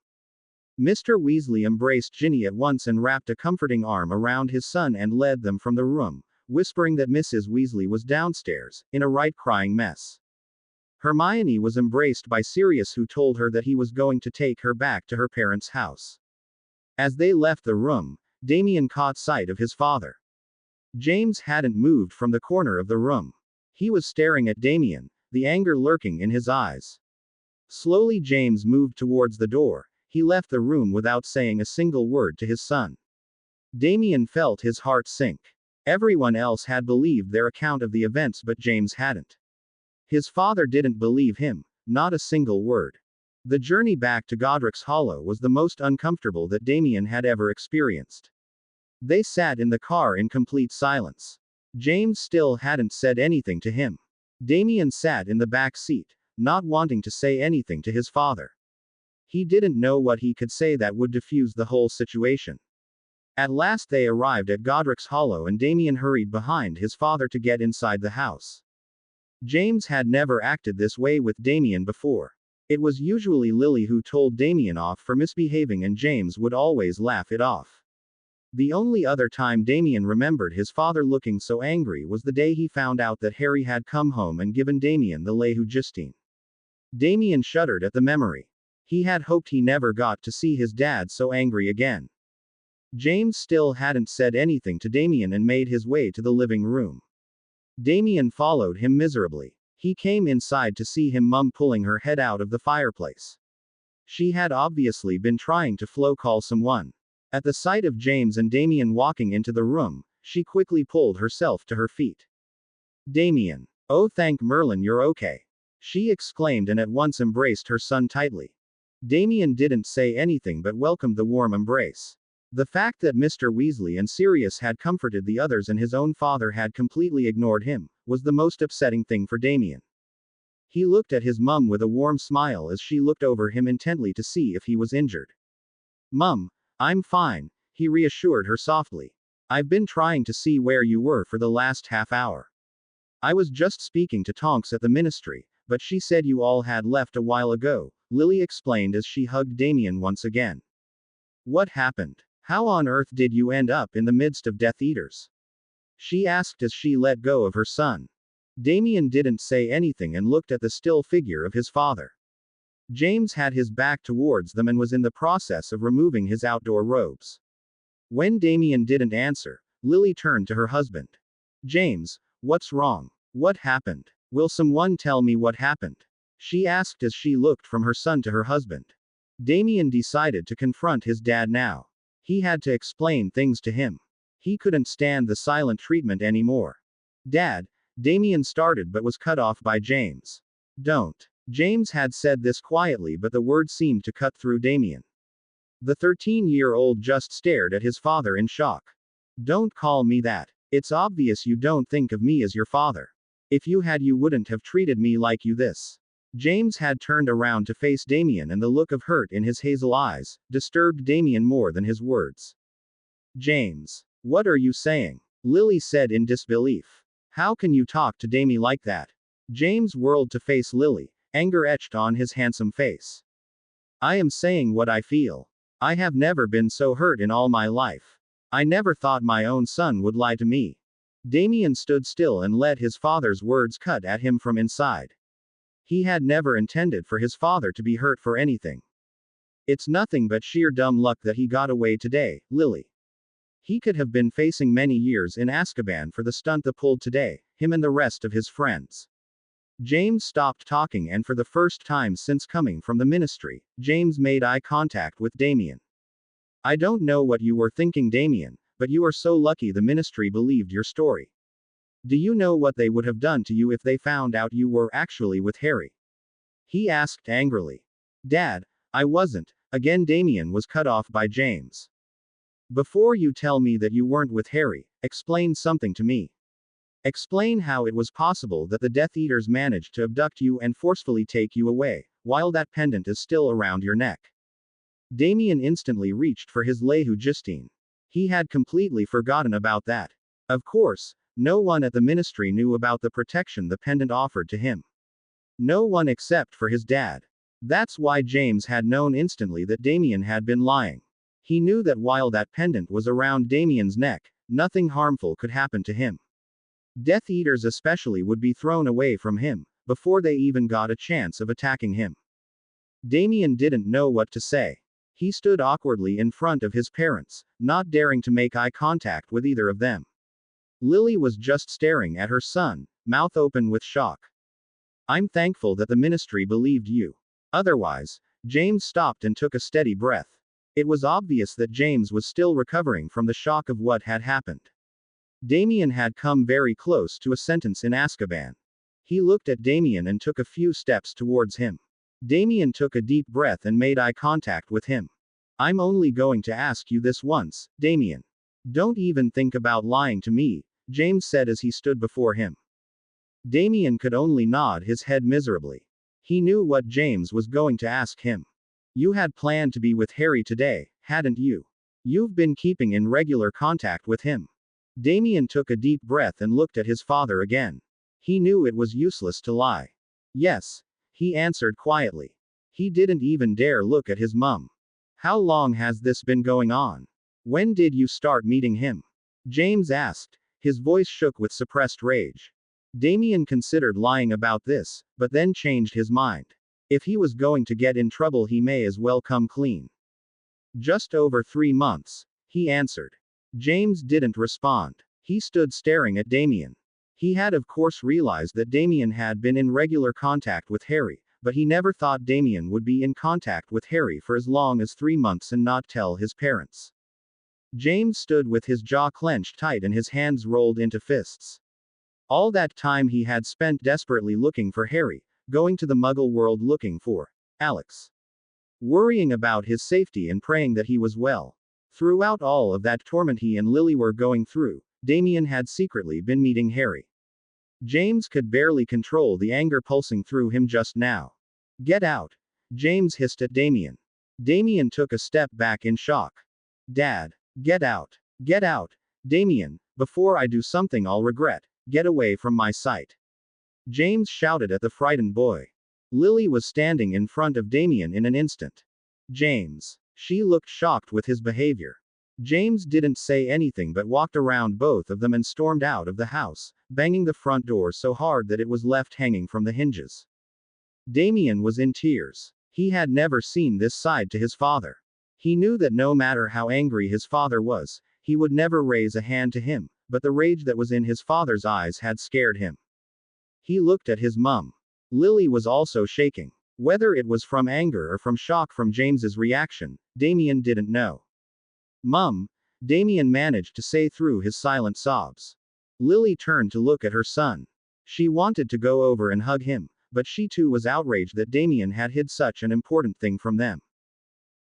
Mr. Weasley embraced Ginny at once and wrapped a comforting arm around his son and led them from the room, whispering that Mrs. Weasley was downstairs, in a right crying mess. Hermione was embraced by Sirius, who told her that he was going to take her back to her parents' house. As they left the room, Damien caught sight of his father. James hadn't moved from the corner of the room. He was staring at Damien, the anger lurking in his eyes. Slowly James moved towards the door. He left the room without saying a single word to his son. Damien felt his heart sink. Everyone else had believed their account of the events, but James hadn't. His father didn't believe him, not a single word. The journey back to Godric's Hollow was the most uncomfortable that Damien had ever experienced. They sat in the car in complete silence. James still hadn't said anything to him. Damien sat in the back seat, not wanting to say anything to his father. He didn't know what he could say that would diffuse the whole situation. At last they arrived at Godric's Hollow and Damien hurried behind his father to get inside the house. James had never acted this way with Damien before. It was usually Lily who told Damien off for misbehaving and James would always laugh it off. The only other time Damien remembered his father looking so angry was the day he found out that Harry had come home and given Damien the Lehugistine. Damien shuddered at the memory. He had hoped he never got to see his dad so angry again. James still hadn't said anything to Damien and made his way to the living room. Damien followed him miserably. He came inside to see him mum pulling her head out of the fireplace. She had obviously been trying to flow call someone. At the sight of James and Damien walking into the room, she quickly pulled herself to her feet. Damien. Oh, thank Merlin, you're okay. She exclaimed and at once embraced her son tightly. Damien didn't say anything but welcomed the warm embrace. The fact that Mr. Weasley and Sirius had comforted the others and his own father had completely ignored him, was the most upsetting thing for Damien. He looked at his mum with a warm smile as she looked over him intently to see if he was injured. Mum, I'm fine, he reassured her softly. I've been trying to see where you were for the last half hour. I was just speaking to Tonks at the ministry, but she said you all had left a while ago, Lily explained as she hugged Damien once again. What happened? How on earth did you end up in the midst of Death Eaters? She asked as she let go of her son. Damien didn't say anything and looked at the still figure of his father. James had his back towards them and was in the process of removing his outdoor robes. When Damien didn't answer, Lily turned to her husband. James, what's wrong? What happened? Will someone tell me what happened? She asked as she looked from her son to her husband. Damien decided to confront his dad now. He had to explain things to him. He couldn't stand the silent treatment anymore. Dad, Damien started but was cut off by James. Don't. James had said this quietly, but the words seemed to cut through Damien. The 13-year-old just stared at his father in shock. Don't call me that. It's obvious you don't think of me as your father. If you had, you wouldn't have treated me like you this. James had turned around to face Damien and the look of hurt in his hazel eyes disturbed Damien more than his words. James. What are you saying? Lily said in disbelief. How can you talk to Damie like that? James whirled to face Lily, anger etched on his handsome face. I am saying what I feel. I have never been so hurt in all my life. I never thought my own son would lie to me. Damien stood still and let his father's words cut at him from inside. He had never intended for his father to be hurt for anything. It's nothing but sheer dumb luck that he got away today, Lily. He could have been facing many years in Azkaban for the stunt that pulled today, him and the rest of his friends. James stopped talking, and for the first time since coming from the ministry, James made eye contact with Damien. I don't know what you were thinking, Damien, but you are so lucky the ministry believed your story. Do you know what they would have done to you if they found out you were actually with Harry? He asked angrily. Dad, I wasn't. Again, Damien was cut off by James. Before you tell me that you weren't with Harry, explain something to me. Explain how it was possible that the Death Eaters managed to abduct you and forcefully take you away, while that pendant is still around your neck. Damien instantly reached for his Lehu Justine. He had completely forgotten about that. Of course, no one at the ministry knew about the protection the pendant offered to him. No one except for his dad. That's why James had known instantly that Damien had been lying. He knew that while that pendant was around Damien's neck, nothing harmful could happen to him. Death Eaters especially would be thrown away from him, before they even got a chance of attacking him. Damien didn't know what to say. He stood awkwardly in front of his parents, not daring to make eye contact with either of them. Lily was just staring at her son, mouth open with shock. I'm thankful that the ministry believed you. Otherwise, James stopped and took a steady breath. It was obvious that James was still recovering from the shock of what had happened. Damien had come very close to a sentence in Azkaban. He looked at Damien and took a few steps towards him. Damien took a deep breath and made eye contact with him. I'm only going to ask you this once, Damien. Don't even think about lying to me, James said as he stood before him. Damien could only nod his head miserably. He knew what James was going to ask him. You had planned to be with Harry today, hadn't you? You've been keeping in regular contact with him. Damien took a deep breath and looked at his father again. He knew it was useless to lie. Yes, he answered quietly. He didn't even dare look at his mum. How long has this been going on? When did you start meeting him? James asked. His voice shook with suppressed rage. Damien considered lying about this, but then changed his mind. If he was going to get in trouble, he may as well come clean. Just over 3 months, he answered. James didn't respond. He stood staring at Damien. He had of course realized that Damien had been in regular contact with Harry, but he never thought Damien would be in contact with Harry for as long as 3 months and not tell his parents. James stood with his jaw clenched tight and his hands rolled into fists. All that time he had spent desperately looking for Harry, going to the Muggle world looking for Alex. Worrying about his safety and praying that he was well. Throughout all of that torment he and Lily were going through, Damien had secretly been meeting Harry. James could barely control the anger pulsing through him just now. Get out! James hissed at Damien. Damien took a step back in shock. Dad! Get out! Get out! Damien, before I do something I'll regret, get away from my sight! James shouted at the frightened boy. Lily was standing in front of Damien in an instant. James. She looked shocked with his behavior. James didn't say anything but walked around both of them and stormed out of the house, banging the front door so hard that it was left hanging from the hinges. Damien was in tears. He had never seen this side to his father. He knew that no matter how angry his father was, he would never raise a hand to him, but the rage that was in his father's eyes had scared him. He looked at his mum. Lily was also shaking. Whether it was from anger or from shock from James's reaction, Damien didn't know. Mum, Damien managed to say through his silent sobs. Lily turned to look at her son. She wanted to go over and hug him, but she too was outraged that Damien had hid such an important thing from them.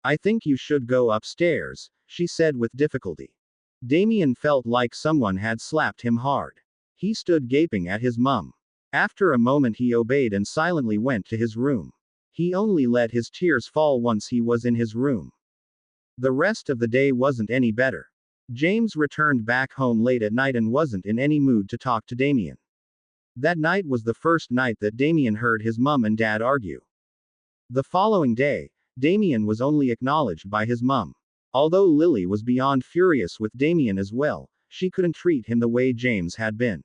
I think you should go upstairs, she said with difficulty. Damien felt like someone had slapped him hard. He stood gaping at his mum. After a moment he obeyed and silently went to his room. He only let his tears fall once he was in his room. The rest of the day wasn't any better. James returned back home late at night and wasn't in any mood to talk to Damien. That night was the first night that Damien heard his mum and dad argue. The following day, Damien was only acknowledged by his mum. Although Lily was beyond furious with Damien as well, she couldn't treat him the way James had been.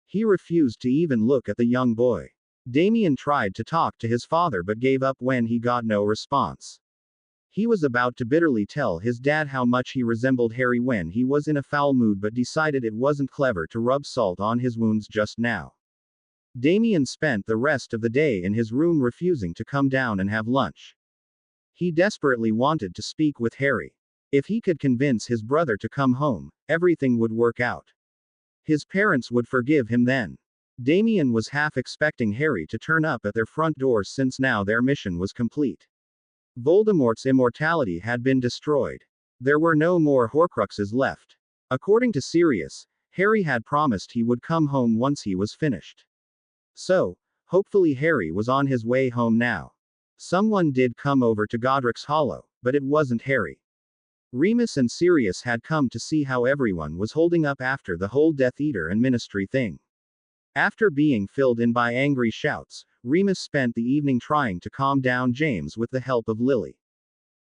He refused to even look at the young boy. Damien tried to talk to his father but gave up when he got no response. He was about to bitterly tell his dad how much he resembled Harry when he was in a foul mood but decided it wasn't clever to rub salt on his wounds just now. Damien spent the rest of the day in his room refusing to come down and have lunch. He desperately wanted to speak with Harry. If he could convince his brother to come home, everything would work out. His parents would forgive him then. Damien was half expecting Harry to turn up at their front doors since now their mission was complete. Voldemort's immortality had been destroyed. There were no more Horcruxes left. According to Sirius, Harry had promised he would come home once he was finished. So, hopefully Harry was on his way home now. Someone did come over to Godric's Hollow, but it wasn't Harry. Remus and Sirius had come to see how everyone was holding up after the whole Death Eater and Ministry thing. After being filled in by angry shouts, Remus spent the evening trying to calm down James with the help of Lily.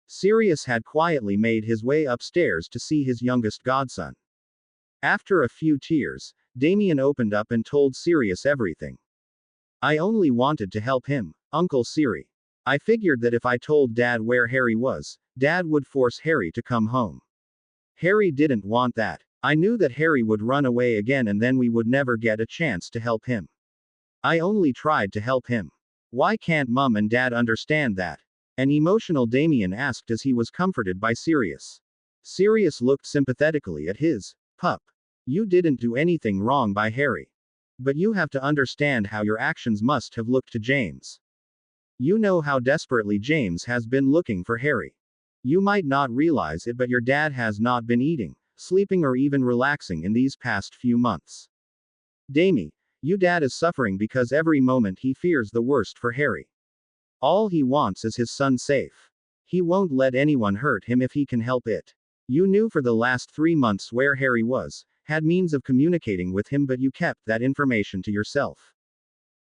Sirius had quietly made his way upstairs to see his youngest godson. After a few tears, Damien opened up and told Sirius everything. "I only wanted to help him, Uncle Siri. I figured that if I told Dad where Harry was, Dad would force Harry to come home. Harry didn't want that. I knew that Harry would run away again and then we would never get a chance to help him. I only tried to help him. Why can't Mum and Dad understand that?" An emotional Damien asked as he was comforted by Sirius. Sirius looked sympathetically at his pup. "You didn't do anything wrong by Harry. But you have to understand how your actions must have looked to James. You know how desperately James has been looking for Harry. You might not realize it, but your dad has not been eating, sleeping or even relaxing in these past few months. Damie, you dad is suffering because every moment he fears the worst for Harry. All he wants is his son safe. He won't let anyone hurt him if he can help it. You knew for the last 3 months where Harry was, had means of communicating with him, but you kept that information to yourself.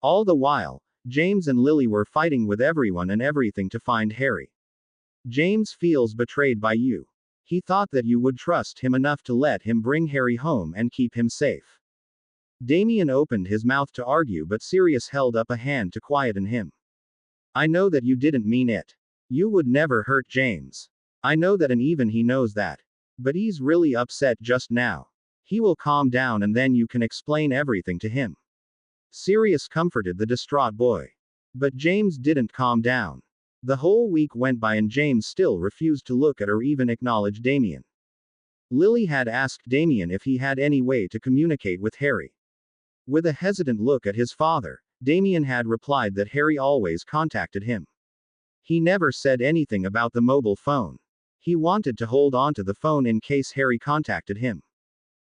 All the while, James and Lily were fighting with everyone and everything to find Harry. James feels betrayed by you. He thought that you would trust him enough to let him bring Harry home and keep him safe." Damien opened his mouth to argue, but Sirius held up a hand to quieten him. "I know that you didn't mean it. You would never hurt James. I know that, and even he knows that. But he's really upset just now. He will calm down and then you can explain everything to him." Sirius comforted the distraught boy. But James didn't calm down. The whole week went by and James still refused to look at or even acknowledge Damien. Lily had asked Damien if he had any way to communicate with Harry. With a hesitant look at his father, Damien had replied that Harry always contacted him. He never said anything about the mobile phone. He wanted to hold on to the phone in case Harry contacted him.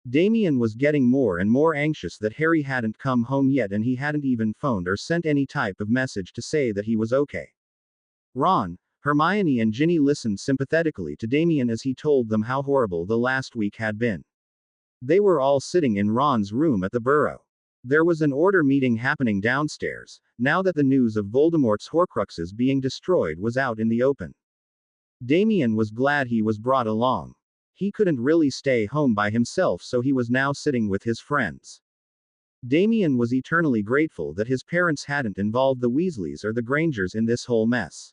Damien was getting more and more anxious that Harry hadn't come home yet, and he hadn't even phoned or sent any type of message to say that he was okay. Ron, Hermione and Ginny listened sympathetically to Damien as he told them how horrible the last week had been. They were all sitting in Ron's room at the Burrow. There was an order meeting happening downstairs, now that the news of Voldemort's Horcruxes being destroyed was out in the open. Damien was glad he was brought along. He couldn't really stay home by himself, so he was now sitting with his friends. Damien was eternally grateful that his parents hadn't involved the Weasleys or the Grangers in this whole mess.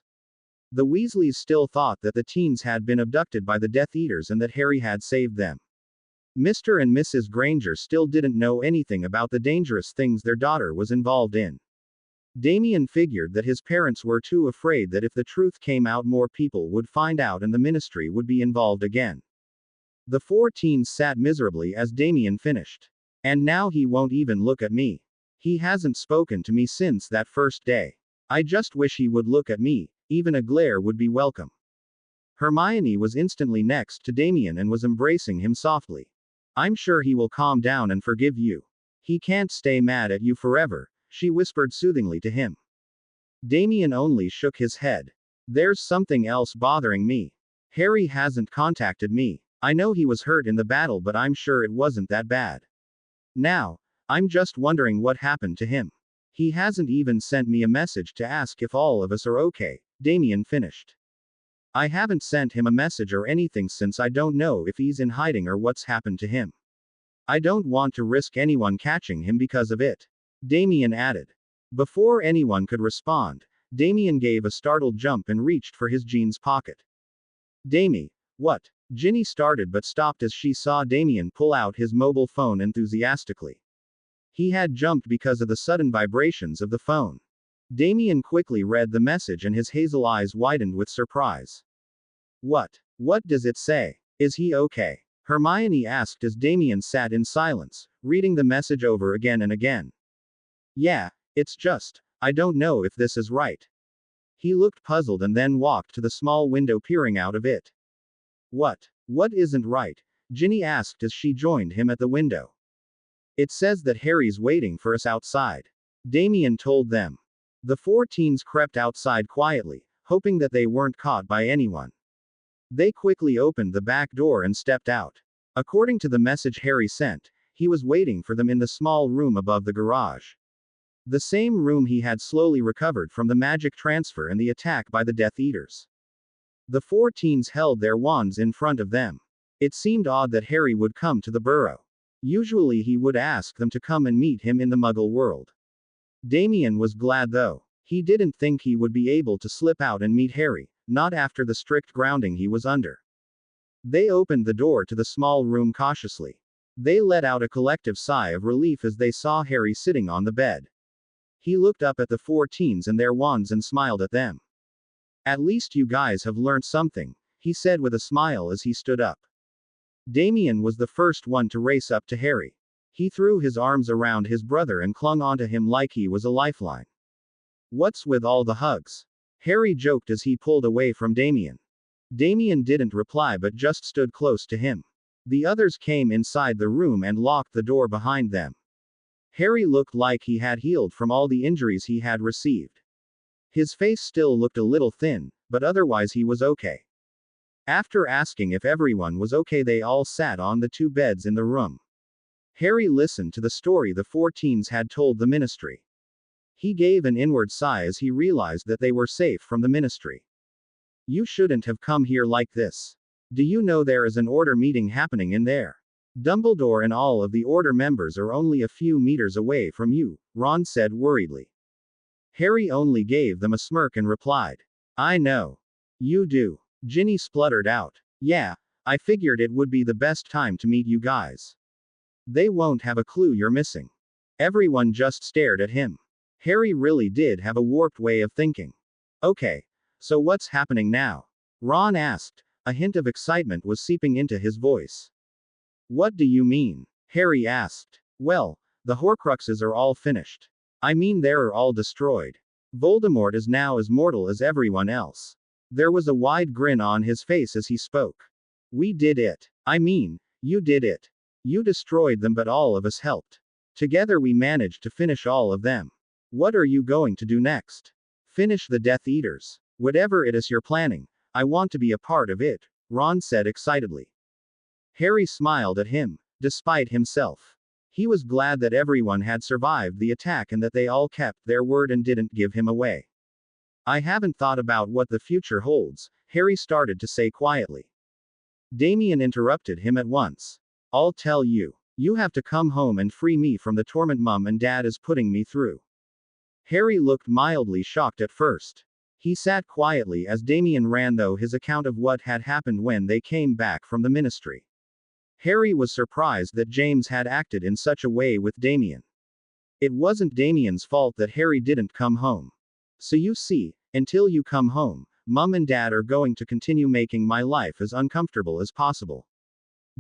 The Weasleys still thought that the teens had been abducted by the Death Eaters and that Harry had saved them. Mr. and Mrs. Granger still didn't know anything about the dangerous things their daughter was involved in. Damien figured that his parents were too afraid that if the truth came out, more people would find out and the Ministry would be involved again. The 4 teens sat miserably as Damien finished. "And now he won't even look at me. He hasn't spoken to me since that first day. I just wish he would look at me, even a glare would be welcome." Hermione was instantly next to Damien and was embracing him softly. "I'm sure he will calm down and forgive you. He can't stay mad at you forever," she whispered soothingly to him. Damien only shook his head. "There's something else bothering me. Harry hasn't contacted me. I know he was hurt in the battle, but I'm sure it wasn't that bad. Now, I'm just wondering what happened to him. He hasn't even sent me a message to ask if all of us are okay, Damien finished. I haven't sent him a message or anything since I don't know if he's in hiding or what's happened to him. I don't want to risk anyone catching him because of it. Damien added. Before anyone could respond, Damien gave a startled jump and reached for his jeans pocket. Damie, what? Ginny started but stopped as she saw Damien pull out his mobile phone enthusiastically. He had jumped because of the sudden vibrations of the phone. Damien quickly read the message and his hazel eyes widened with surprise. What? What does it say? Is he okay? Hermione asked as Damien sat in silence, reading the message over again and again. Yeah, it's just, I don't know if this is right. He looked puzzled and then walked to the small window peering out of it. What? What isn't right? Ginny asked as she joined him at the window. It says that Harry's waiting for us outside. Damien told them. The 4 teens crept outside quietly, hoping that they weren't caught by anyone. They quickly opened the back door and stepped out. According to the message Harry sent, he was waiting for them in the small room above the garage. The same room he had slowly recovered from the magic transfer and the attack by the Death Eaters. The 4 teens held their wands in front of them. It seemed odd that Harry would come to the burrow. Usually he would ask them to come and meet him in the Muggle world. Damien was glad though. He didn't think he would be able to slip out and meet Harry, not after the strict grounding he was under. They opened the door to the small room cautiously. They let out a collective sigh of relief as they saw Harry sitting on the bed. He looked up at the 4 teens and their wands and smiled at them. At least you guys have learned something, he said with a smile as he stood up. Damien was the first one to race up to Harry. He threw his arms around his brother and clung onto him like he was a lifeline. What's with all the hugs? Harry joked as he pulled away from Damien. Damien didn't reply but just stood close to him. The others came inside the room and locked the door behind them. Harry looked like he had healed from all the injuries he had received. His face still looked a little thin, but otherwise he was okay. After asking if everyone was okay, they all sat on the 2 beds in the room. Harry listened to the story the 4 teens had told the Ministry. He gave an inward sigh as he realized that they were safe from the Ministry. You shouldn't have come here like this. Do you know there is an order meeting happening in there? Dumbledore and all of the order members are only a few meters away from you, Ron said worriedly. Harry only gave them a smirk and replied. I know. You do. Ginny spluttered out. Yeah, I figured it would be the best time to meet you guys. They won't have a clue you're missing. Everyone just stared at him. Harry really did have a warped way of thinking. Okay, so what's happening now? Ron asked. A hint of excitement was seeping into his voice. What do you mean? Harry asked. Well, the Horcruxes are all finished. I mean they're all destroyed. Voldemort is now as mortal as everyone else. There was a wide grin on his face as he spoke. We did it. I mean, you did it. You destroyed them but all of us helped. Together we managed to finish all of them. What are you going to do next? Finish the Death Eaters. Whatever it is you're planning, I want to be a part of it, Ron said excitedly. Harry smiled at him, despite himself. He was glad that everyone had survived the attack and that they all kept their word and didn't give him away. I haven't thought about what the future holds, Harry started to say quietly. Damien interrupted him at once. I'll tell you. You have to come home and free me from the torment Mum and Dad is putting me through. Harry looked mildly shocked at first. He sat quietly as Damien ran through his account of what had happened when they came back from the Ministry. Harry was surprised that James had acted in such a way with Damien. It wasn't Damien's fault that Harry didn't come home. So you see, until you come home, Mum and Dad are going to continue making my life as uncomfortable as possible.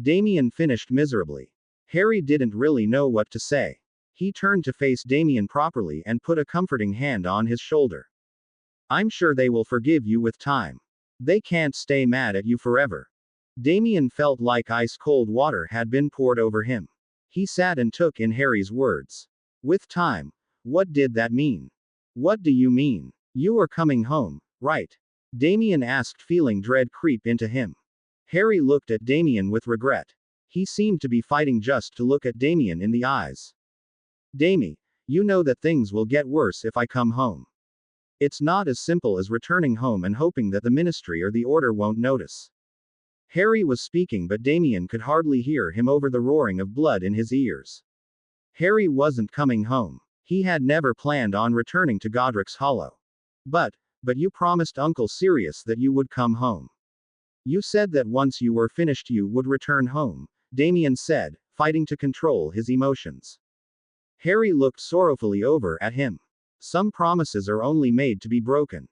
Damien finished miserably. Harry didn't really know what to say. He turned to face Damien properly and put a comforting hand on his shoulder. I'm sure they will forgive you with time. They can't stay mad at you forever. Damien felt like ice-cold water had been poured over him. He sat and took in Harry's words. With time? What did that mean? What do you mean? You are coming home, right? Damien asked, feeling dread creep into him. Harry looked at Damien with regret. He seemed to be fighting just to look at Damien in the eyes. Damie, you know that things will get worse if I come home. It's not as simple as returning home and hoping that the ministry or the order won't notice. Harry was speaking, but Damien could hardly hear him over the roaring of blood in his ears. Harry wasn't coming home. He had never planned on returning to Godric's Hollow. But you promised Uncle Sirius that you would come home. You said that once you were finished you would return home, Damien said, fighting to control his emotions. Harry looked sorrowfully over at him. Some promises are only made to be broken.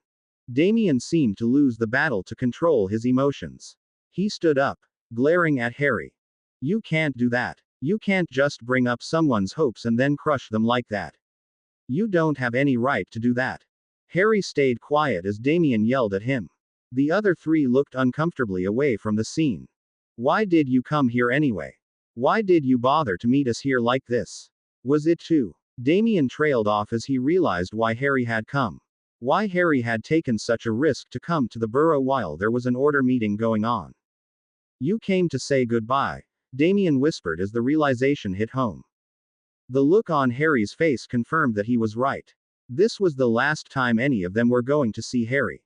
Damien seemed to lose the battle to control his emotions. He stood up, glaring at Harry. You can't do that. You can't just bring up someone's hopes and then crush them like that. You don't have any right to do that. Harry stayed quiet as Damien yelled at him. The other three looked uncomfortably away from the scene. Why did you come here anyway? Why did you bother to meet us here like this? Was it too? Damien trailed off as he realized why Harry had come. Why Harry had taken such a risk to come to the burrow while there was an order meeting going on. You came to say goodbye, Damien whispered as the realization hit home. The look on Harry's face confirmed that he was right. This was the last time any of them were going to see Harry.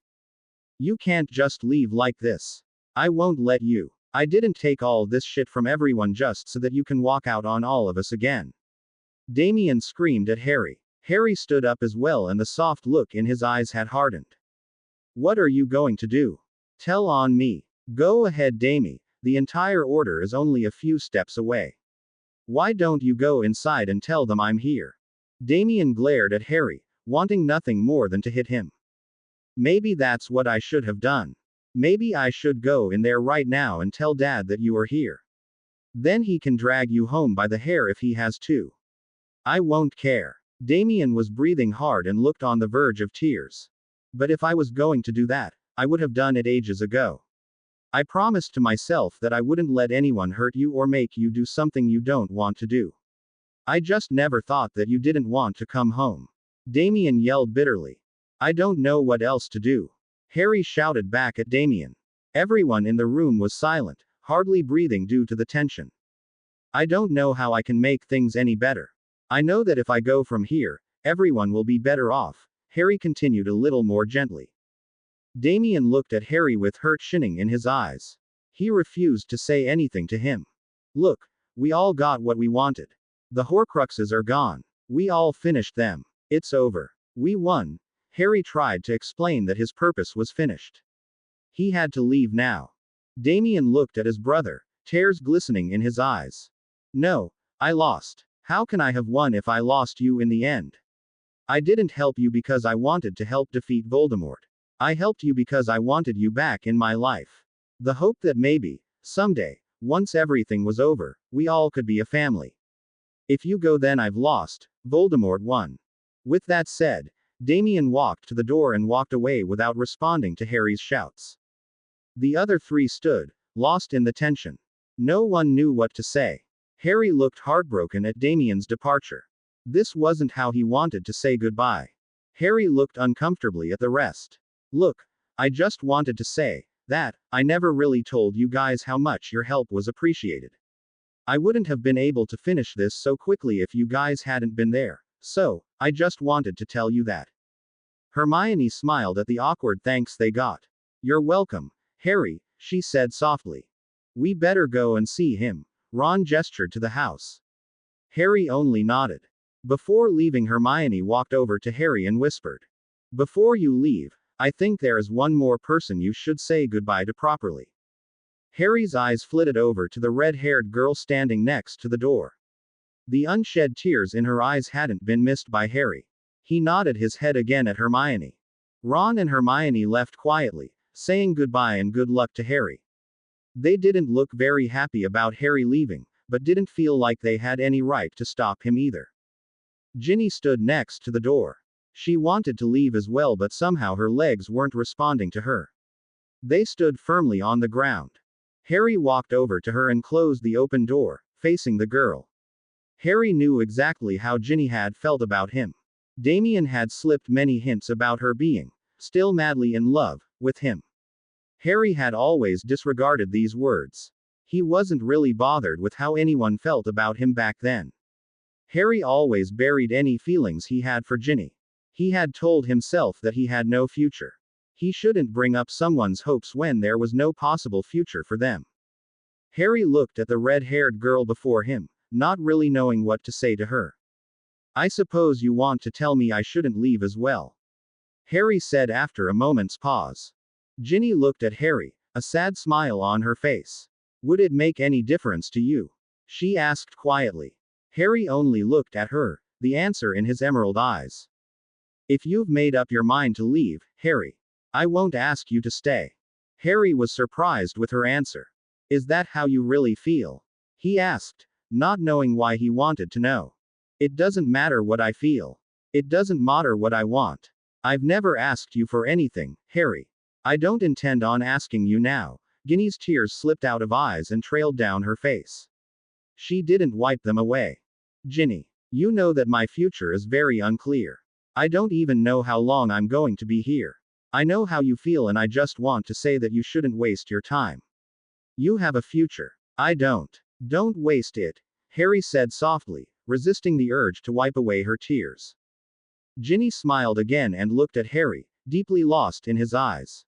You can't just leave like this. I won't let you. I didn't take all this shit from everyone just so that you can walk out on all of us again. Damien screamed at Harry. Harry stood up as well and the soft look in his eyes had hardened. What are you going to do? Tell on me. Go ahead, Damie. The entire order is only a few steps away. Why don't you go inside and tell them I'm here? Damien glared at Harry, wanting nothing more than to hit him. Maybe that's what I should have done. Maybe I should go in there right now and tell Dad that you are here. Then he can drag you home by the hair if he has to. I won't care. Damien was breathing hard and looked on the verge of tears. But if I was going to do that, I would have done it ages ago. I promised to myself that I wouldn't let anyone hurt you or make you do something you don't want to do. I just never thought that you didn't want to come home. Damien yelled bitterly. I don't know what else to do. Harry shouted back at Damien. Everyone in the room was silent, hardly breathing due to the tension. I don't know how I can make things any better. I know that if I go from here, everyone will be better off, Harry continued a little more gently. Damien looked at Harry with hurt shining in his eyes. He refused to say anything to him. Look, we all got what we wanted. The Horcruxes are gone. We all finished them. It's over. We won. Harry tried to explain that his purpose was finished. He had to leave now. Damien looked at his brother, tears glistening in his eyes. No, I lost. How can I have won if I lost you in the end? I didn't help you because I wanted to help defeat Voldemort. I helped you because I wanted you back in my life. The hope that maybe, someday, once everything was over, we all could be a family. If you go then I've lost. Voldemort won. With that said, Damien walked to the door and walked away without responding to Harry's shouts. The other three stood, lost in the tension. No one knew what to say. Harry looked heartbroken at Damien's departure. This wasn't how he wanted to say goodbye. Harry looked uncomfortably at the rest. Look, I just wanted to say that I never really told you guys how much your help was appreciated. I wouldn't have been able to finish this so quickly if you guys hadn't been there, so I just wanted to tell you that. Hermione smiled at the awkward thanks they got. You're welcome, Harry, she said softly. We better go and see him. Ron gestured to the house. Harry only nodded. Before leaving, Hermione walked over to Harry and whispered. Before you leave, I think there is one more person you should say goodbye to properly. Harry's eyes flitted over to the red-haired girl standing next to the door. The unshed tears in her eyes hadn't been missed by Harry. He nodded his head again at Hermione. Ron and Hermione left quietly, saying goodbye and good luck to Harry. They didn't look very happy about Harry leaving, but didn't feel like they had any right to stop him either. Ginny stood next to the door. She wanted to leave as well, but somehow her legs weren't responding to her. They stood firmly on the ground. Harry walked over to her and closed the open door, facing the girl. Harry knew exactly how Ginny had felt about him. Damien had slipped many hints about her being, still madly in love, with him. Harry had always disregarded these words. He wasn't really bothered with how anyone felt about him back then. Harry always buried any feelings he had for Ginny. He had told himself that he had no future. He shouldn't bring up someone's hopes when there was no possible future for them. Harry looked at the red-haired girl before him, not really knowing what to say to her. I suppose you want to tell me I shouldn't leave as well, Harry said after a moment's pause. Ginny looked at Harry, a sad smile on her face. Would it make any difference to you? She asked quietly. Harry only looked at her, the answer in his emerald eyes. If you've made up your mind to leave, Harry, I won't ask you to stay. Harry was surprised with her answer. Is that how you really feel? He asked, not knowing why he wanted to know. It doesn't matter what I feel. It doesn't matter what I want. I've never asked you for anything, Harry. I don't intend on asking you now. Ginny's tears slipped out of eyes and trailed down her face. She didn't wipe them away. Ginny, you know that my future is very unclear. I don't even know how long I'm going to be here. I know how you feel and I just want to say that you shouldn't waste your time. You have a future. I don't. Don't waste it, Harry said softly, resisting the urge to wipe away her tears. Ginny smiled again and looked at Harry, deeply lost in his eyes.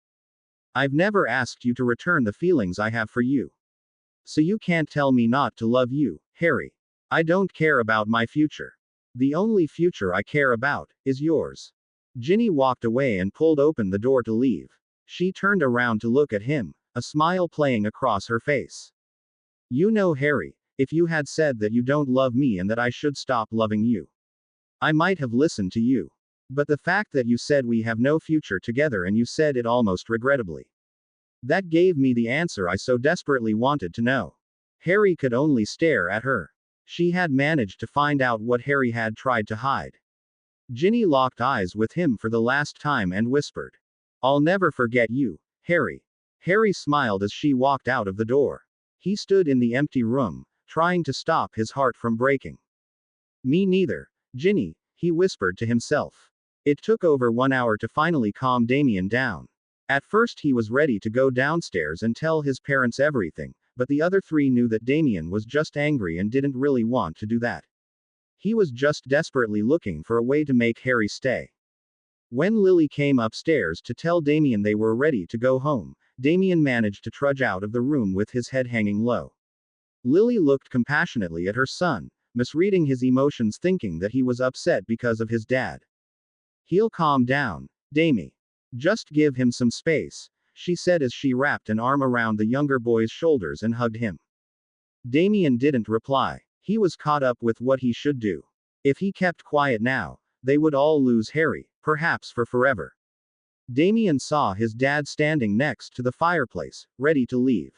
I've never asked you to return the feelings I have for you. So you can't tell me not to love you, Harry. I don't care about my future. The only future I care about is yours. Ginny walked away and pulled open the door to leave. She turned around to look at him, a smile playing across her face. You know, Harry, if you had said that you don't love me and that I should stop loving you, I might have listened to you. But the fact that you said we have no future together and you said it almost regrettably, that gave me the answer I so desperately wanted to know. Harry could only stare at her. She had managed to find out what Harry had tried to hide. Ginny locked eyes with him for the last time and whispered, I'll never forget you, Harry. Harry smiled as she walked out of the door. He stood in the empty room, trying to stop his heart from breaking. Me neither, Ginny, he whispered to himself. It took over 1 hour to finally calm Damien down. At first he was ready to go downstairs and tell his parents everything, but the other three knew that Damien was just angry and didn't really want to do that. He was just desperately looking for a way to make Harry stay. When Lily came upstairs to tell Damien they were ready to go home, Damien managed to trudge out of the room with his head hanging low. Lily looked compassionately at her son, misreading his emotions, thinking that he was upset because of his dad. He'll calm down, Damie. Just give him some space, she said as she wrapped an arm around the younger boy's shoulders and hugged him. Damien didn't reply. He was caught up with what he should do. If he kept quiet now, they would all lose Harry, perhaps for forever. Damien saw his dad standing next to the fireplace, ready to leave.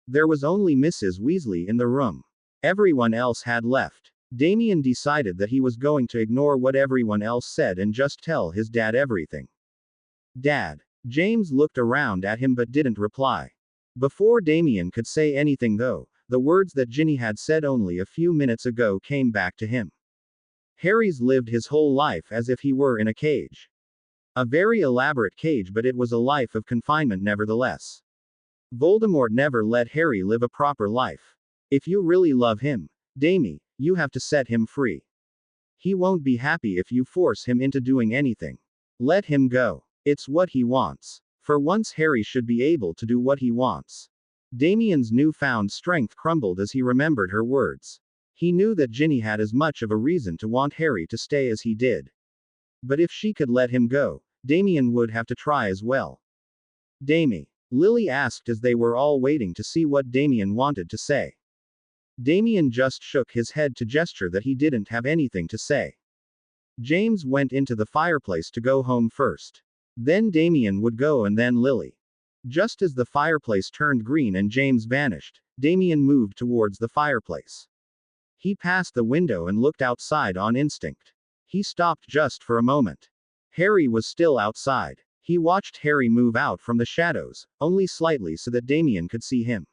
There was only Mrs. Weasley in the room. Everyone else had left. Damien decided that he was going to ignore what everyone else said and just tell his dad everything. Dad. James looked around at him but didn't reply. Before Damien could say anything though, the words that Ginny had said only a few minutes ago came back to him. Harry's lived his whole life as if he were in a cage. A very elaborate cage, but it was a life of confinement nevertheless. Voldemort never let Harry live a proper life. If you really love him, Damie, you have to set him free. He won't be happy if you force him into doing anything. Let him go. It's what he wants. For once Harry should be able to do what he wants. Damien's newfound strength crumbled as he remembered her words. He knew that Ginny had as much of a reason to want Harry to stay as he did. But if she could let him go, Damien would have to try as well. Damie? Lily asked as they were all waiting to see what Damien wanted to say. Damien just shook his head to gesture that he didn't have anything to say. James went into the fireplace to go home first. Then Damien would go and then Lily. Just as the fireplace turned green and James vanished, Damien moved towards the fireplace. He passed the window and looked outside on instinct. He stopped just for a moment. Harry was still outside. He watched Harry move out from the shadows, only slightly so that Damien could see him.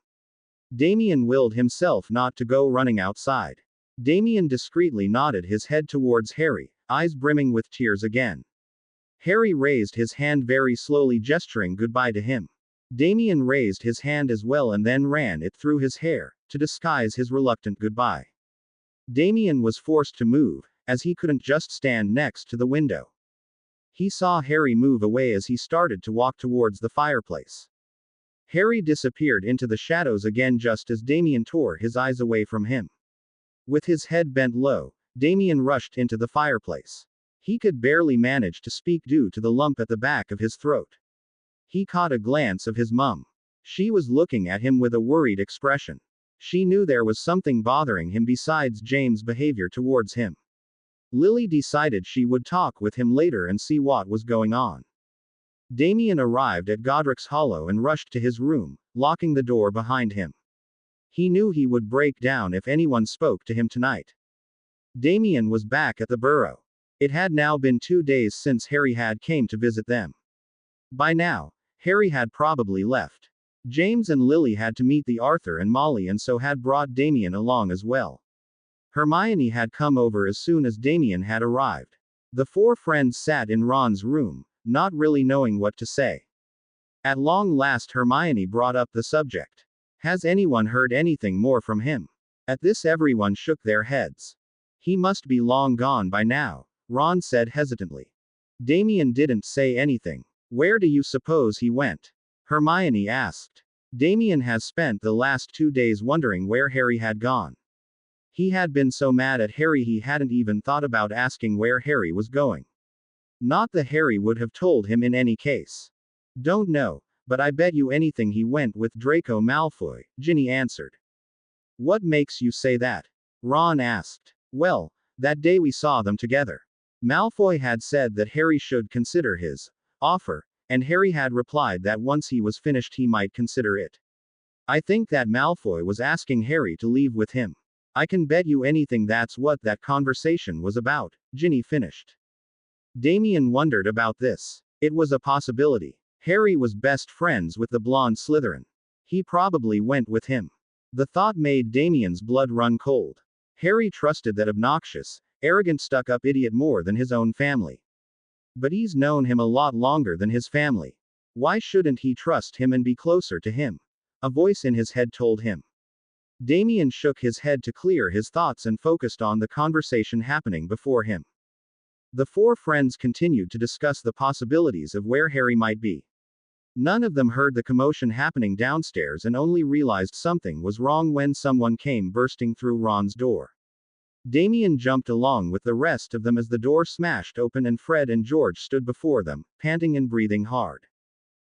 Damien willed himself not to go running outside. Damien discreetly nodded his head towards Harry, eyes brimming with tears again. Harry raised his hand very slowly, gesturing goodbye to him. Damien raised his hand as well and then ran it through his hair, to disguise his reluctant goodbye. Damien was forced to move, as he couldn't just stand next to the window. He saw Harry move away as he started to walk towards the fireplace. Harry disappeared into the shadows again just as Damien tore his eyes away from him. With his head bent low, Damien rushed into the fireplace. He could barely manage to speak due to the lump at the back of his throat. He caught a glance of his mum. She was looking at him with a worried expression. She knew there was something bothering him besides James' behavior towards him. Lily decided she would talk with him later and see what was going on. Damien arrived at Godric's Hollow and rushed to his room, locking the door behind him. He knew he would break down if anyone spoke to him tonight. Damien was back at the Burrow. It had now been 2 days since Harry had came to visit them. By now, Harry had probably left. James and Lily had to meet the Arthur and Molly and so had brought Damien along as well. Hermione had come over as soon as Damien had arrived. The 4 friends sat in Ron's room, not really knowing what to say. At long last Hermione brought up the subject. Has anyone heard anything more from him? At this everyone shook their heads. He must be long gone by now, Ron said hesitantly. Damien didn't say anything. Where do you suppose he went? Hermione asked. Damien has spent the last 2 days wondering where Harry had gone. He had been so mad at Harry he hadn't even thought about asking where Harry was going. Not that Harry would have told him in any case. Don't know, but I bet you anything he went with Draco Malfoy, Ginny answered. What makes you say that? Ron asked. Well, that day we saw them together. Malfoy had said that Harry should consider his offer, and Harry had replied that once he was finished he might consider it. I think that Malfoy was asking Harry to leave with him. I can bet you anything that's what that conversation was about, Ginny finished. Damien wondered about this. It was a possibility. Harry was best friends with the blonde Slytherin. He probably went with him. The thought made Damien's blood run cold. Harry trusted that obnoxious, arrogant stuck-up idiot more than his own family. But he's known him a lot longer than his family. Why shouldn't he trust him and be closer to him? A voice in his head told him. Damien shook his head to clear his thoughts and focused on the conversation happening before him. The 4 friends continued to discuss the possibilities of where Harry might be. None of them heard the commotion happening downstairs and only realized something was wrong when someone came bursting through Ron's door. Damien jumped along with the rest of them as the door smashed open and Fred and George stood before them, panting and breathing hard.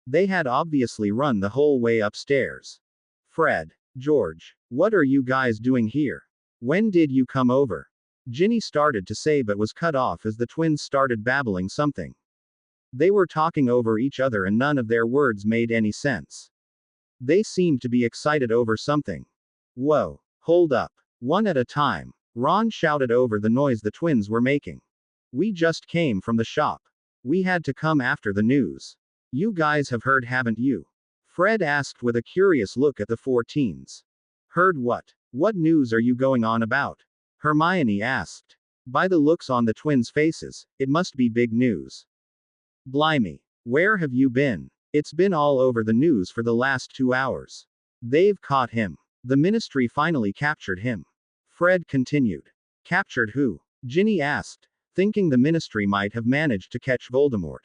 They had obviously run the whole way upstairs. Fred, George, what are you guys doing here? When did you come over? Ginny started to say but was cut off as the twins started babbling something. They were talking over each other and none of their words made any sense. They seemed to be excited over something. Whoa, hold up. One at a time. Ron shouted over the noise the twins were making. We just came from the shop. We had to come after the news. You guys have heard, haven't you? Fred asked with a curious look at the 4 teens. Heard what? What news are you going on about? Hermione asked. By the looks on the twins' faces, it must be big news. Blimey. Where have you been? It's been all over the news for the last 2 hours. They've caught him. The ministry finally captured him. Fred continued. Captured who? Ginny asked, thinking the ministry might have managed to catch Voldemort.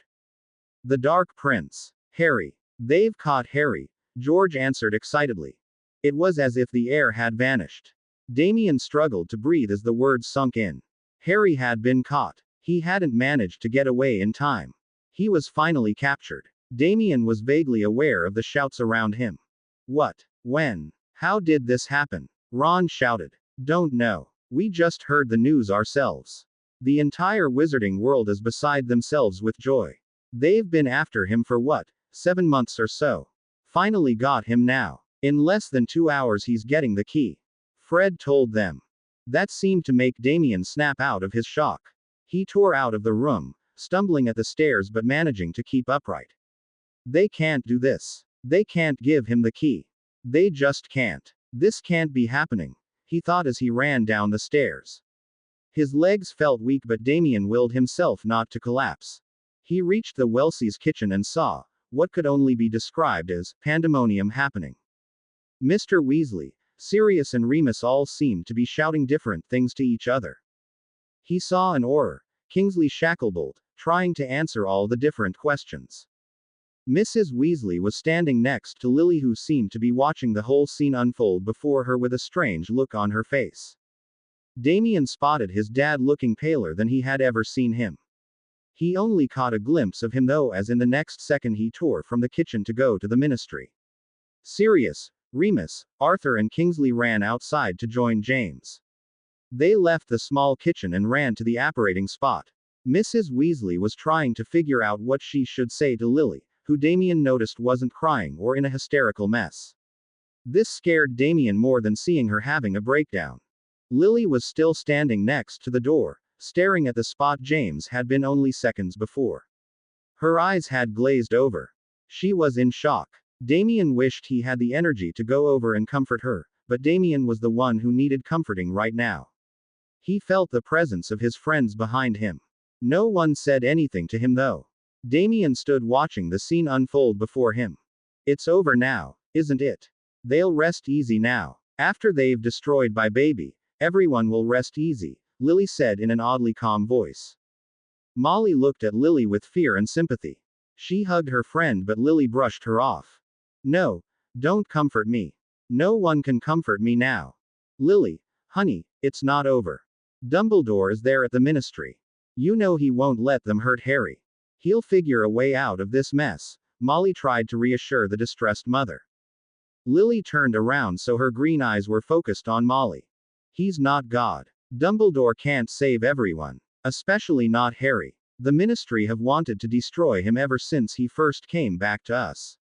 The Dark Prince. Harry. They've caught Harry, George answered excitedly. It was as if the air had vanished. Damien struggled to breathe as the words sunk in. Harry had been caught. He hadn't managed to get away in time. He was finally captured. Damien was vaguely aware of the shouts around him. What? When? How did this happen? Ron shouted. Don't know. We just heard the news ourselves. The entire wizarding world is beside themselves with joy. They've been after him for what, 7 months or so. Finally got him now. In less than 2 hours he's getting the key. Fred told them. That seemed to make Damien snap out of his shock. He tore out of the room, stumbling at the stairs but managing to keep upright. They can't do this. They can't give him the key. They just can't. This can't be happening, he thought as he ran down the stairs. His legs felt weak but Damien willed himself not to collapse. He reached the Wellesley's kitchen and saw, what could only be described as pandemonium happening. Mr. Weasley, Sirius and Remus all seemed to be shouting different things to each other. He saw an Auror, Kingsley Shacklebolt, trying to answer all the different questions. Mrs. Weasley was standing next to Lily, who seemed to be watching the whole scene unfold before her with a strange look on her face. Damien spotted his dad looking paler than he had ever seen him. He only caught a glimpse of him though, as in the next second he tore from the kitchen to go to the ministry. Sirius, Remus, Arthur and Kingsley ran outside to join James. They left the small kitchen and ran to the apparating spot. Mrs. Weasley was trying to figure out what she should say to Lily, who Damien noticed wasn't crying or in a hysterical mess. This scared Damien more than seeing her having a breakdown. Lily was still standing next to the door, staring at the spot James had been only seconds before. Her eyes had glazed over. She was in shock. Damien wished he had the energy to go over and comfort her, but Damien was the one who needed comforting right now. He felt the presence of his friends behind him. No one said anything to him though. Damien stood watching the scene unfold before him. It's over now, isn't it? They'll rest easy now. After they've destroyed my baby, everyone will rest easy, Lily said in an oddly calm voice. Molly looked at Lily with fear and sympathy. She hugged her friend, but Lily brushed her off. No, don't comfort me. No one can comfort me now. Lily, honey, it's not over. Dumbledore is there at the ministry. You know he won't let them hurt Harry. He'll figure a way out of this mess, Molly tried to reassure the distressed mother. Lily turned around so her green eyes were focused on Molly. He's not God. Dumbledore can't save everyone. Especially not Harry. The ministry have wanted to destroy him ever since he first came back to us.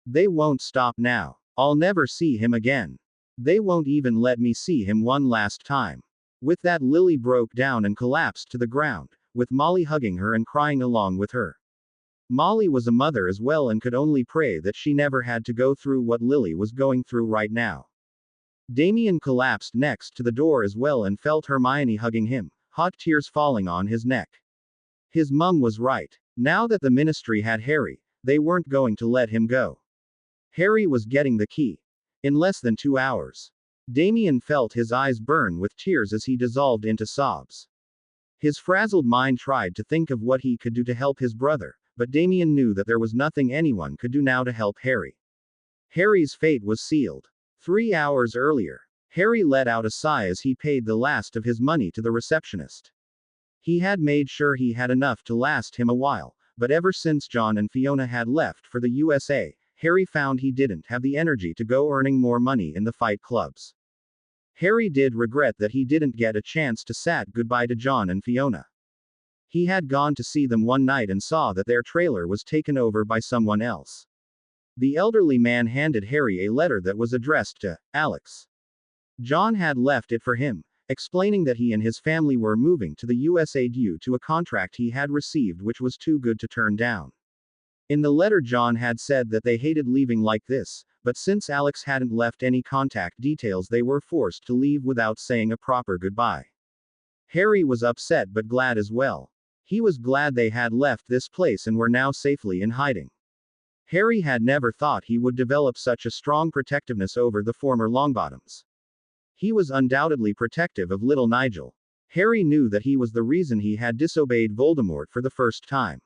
They won't stop now. I'll never see him again. They won't even let me see him one last time. With that, Lily broke down and collapsed to the ground, with Molly hugging her and crying along with her. Molly was a mother as well and could only pray that she never had to go through what Lily was going through right now. Damien collapsed next to the door as well and felt Hermione hugging him, hot tears falling on his neck. His mum was right. Now that the ministry had Harry, they weren't going to let him go. Harry was getting the key. In less than 2 hours. Damien felt his eyes burn with tears as he dissolved into sobs. His frazzled mind tried to think of what he could do to help his brother, but Damien knew that there was nothing anyone could do now to help Harry. Harry's fate was sealed. 3 hours earlier, Harry let out a sigh as he paid the last of his money to the receptionist. He had made sure he had enough to last him a while, but ever since John and Fiona had left for the USA, Harry found he didn't have the energy to go earning more money in the fight clubs. Harry did regret that he didn't get a chance to say goodbye to John and Fiona. He had gone to see them one night and saw that their trailer was taken over by someone else. The elderly man handed Harry a letter that was addressed to Alex. John had left it for him, explaining that he and his family were moving to the USA due to a contract he had received which was too good to turn down. In the letter, John had said that they hated leaving like this, but since Alex hadn't left any contact details, they were forced to leave without saying a proper goodbye. Harry was upset but glad as well. He was glad they had left this place and were now safely in hiding. Harry had never thought he would develop such a strong protectiveness over the former Longbottoms. He was undoubtedly protective of little Nigel. Harry knew that he was the reason he had disobeyed Voldemort for the first time.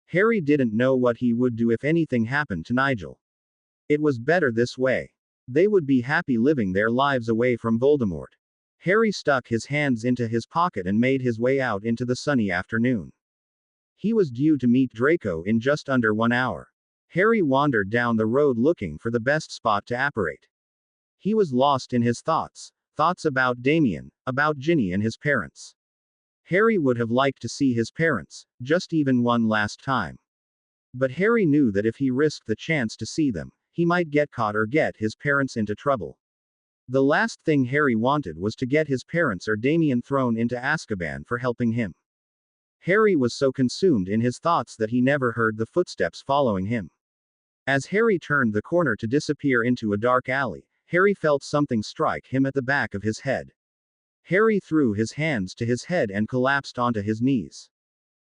Harry didn't know what he would do if anything happened to Nigel. It was better this way. They would be happy living their lives away from Voldemort. Harry stuck his hands into his pocket and made his way out into the sunny afternoon. He was due to meet Draco in just under 1 hour. Harry wandered down the road looking for the best spot to apparate. He was lost in his thoughts about Damien, about Ginny and his parents. Harry would have liked to see his parents, just even one last time. But Harry knew that if he risked the chance to see them, he might get caught or get his parents into trouble. The last thing Harry wanted was to get his parents or Damien thrown into Azkaban for helping him. Harry was so consumed in his thoughts that he never heard the footsteps following him. As Harry turned the corner to disappear into a dark alley, Harry felt something strike him at the back of his head. Harry threw his hands to his head and collapsed onto his knees.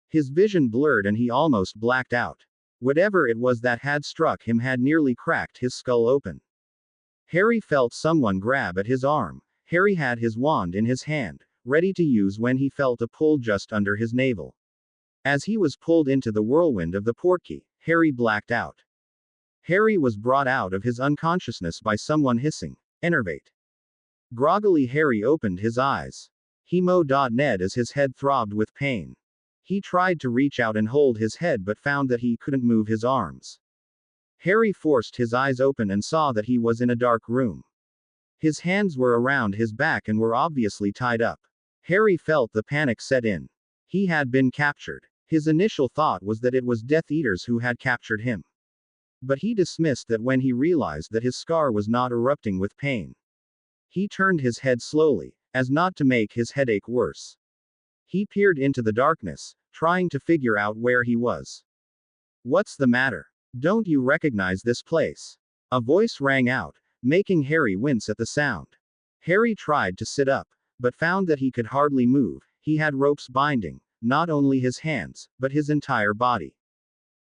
His vision blurred and he almost blacked out. Whatever it was that had struck him had nearly cracked his skull open. Harry felt someone grab at his arm. Harry had his wand in his hand, ready to use when he felt a pull just under his navel. As he was pulled into the whirlwind of the portkey, Harry blacked out. Harry was brought out of his unconsciousness by someone hissing, "Enervate." Groggily Harry opened his eyes. He Ned as his head throbbed with pain. He tried to reach out and hold his head but found that he couldn't move his arms. Harry forced his eyes open and saw that he was in a dark room. His hands were around his back and were obviously tied up. Harry felt the panic set in. He had been captured. His initial thought was that it was Death Eaters who had captured him. But he dismissed that when he realized that his scar was not erupting with pain. He turned his head slowly, as not to make his headache worse. He peered into the darkness, trying to figure out where he was. "What's the matter? Don't you recognize this place?" A voice rang out, making Harry wince at the sound. Harry tried to sit up, but found that he could hardly move. He had ropes binding, not only his hands, but his entire body.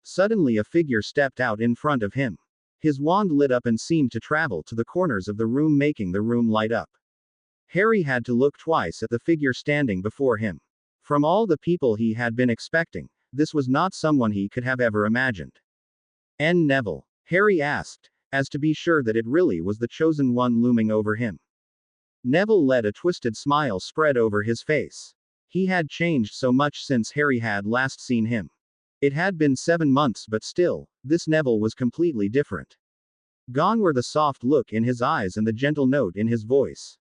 Suddenly a figure stepped out in front of him. His wand lit up and seemed to travel to the corners of the room, making the room light up. Harry had to look twice at the figure standing before him. From all the people he had been expecting, this was not someone he could have ever imagined. Neville?" Harry asked, as to be sure that it really was the chosen one looming over him. Neville let a twisted smile spread over his face. He had changed so much since Harry had last seen him. It had been 7 months, but still, this Neville was completely different. Gone were the soft look in his eyes and the gentle note in his voice.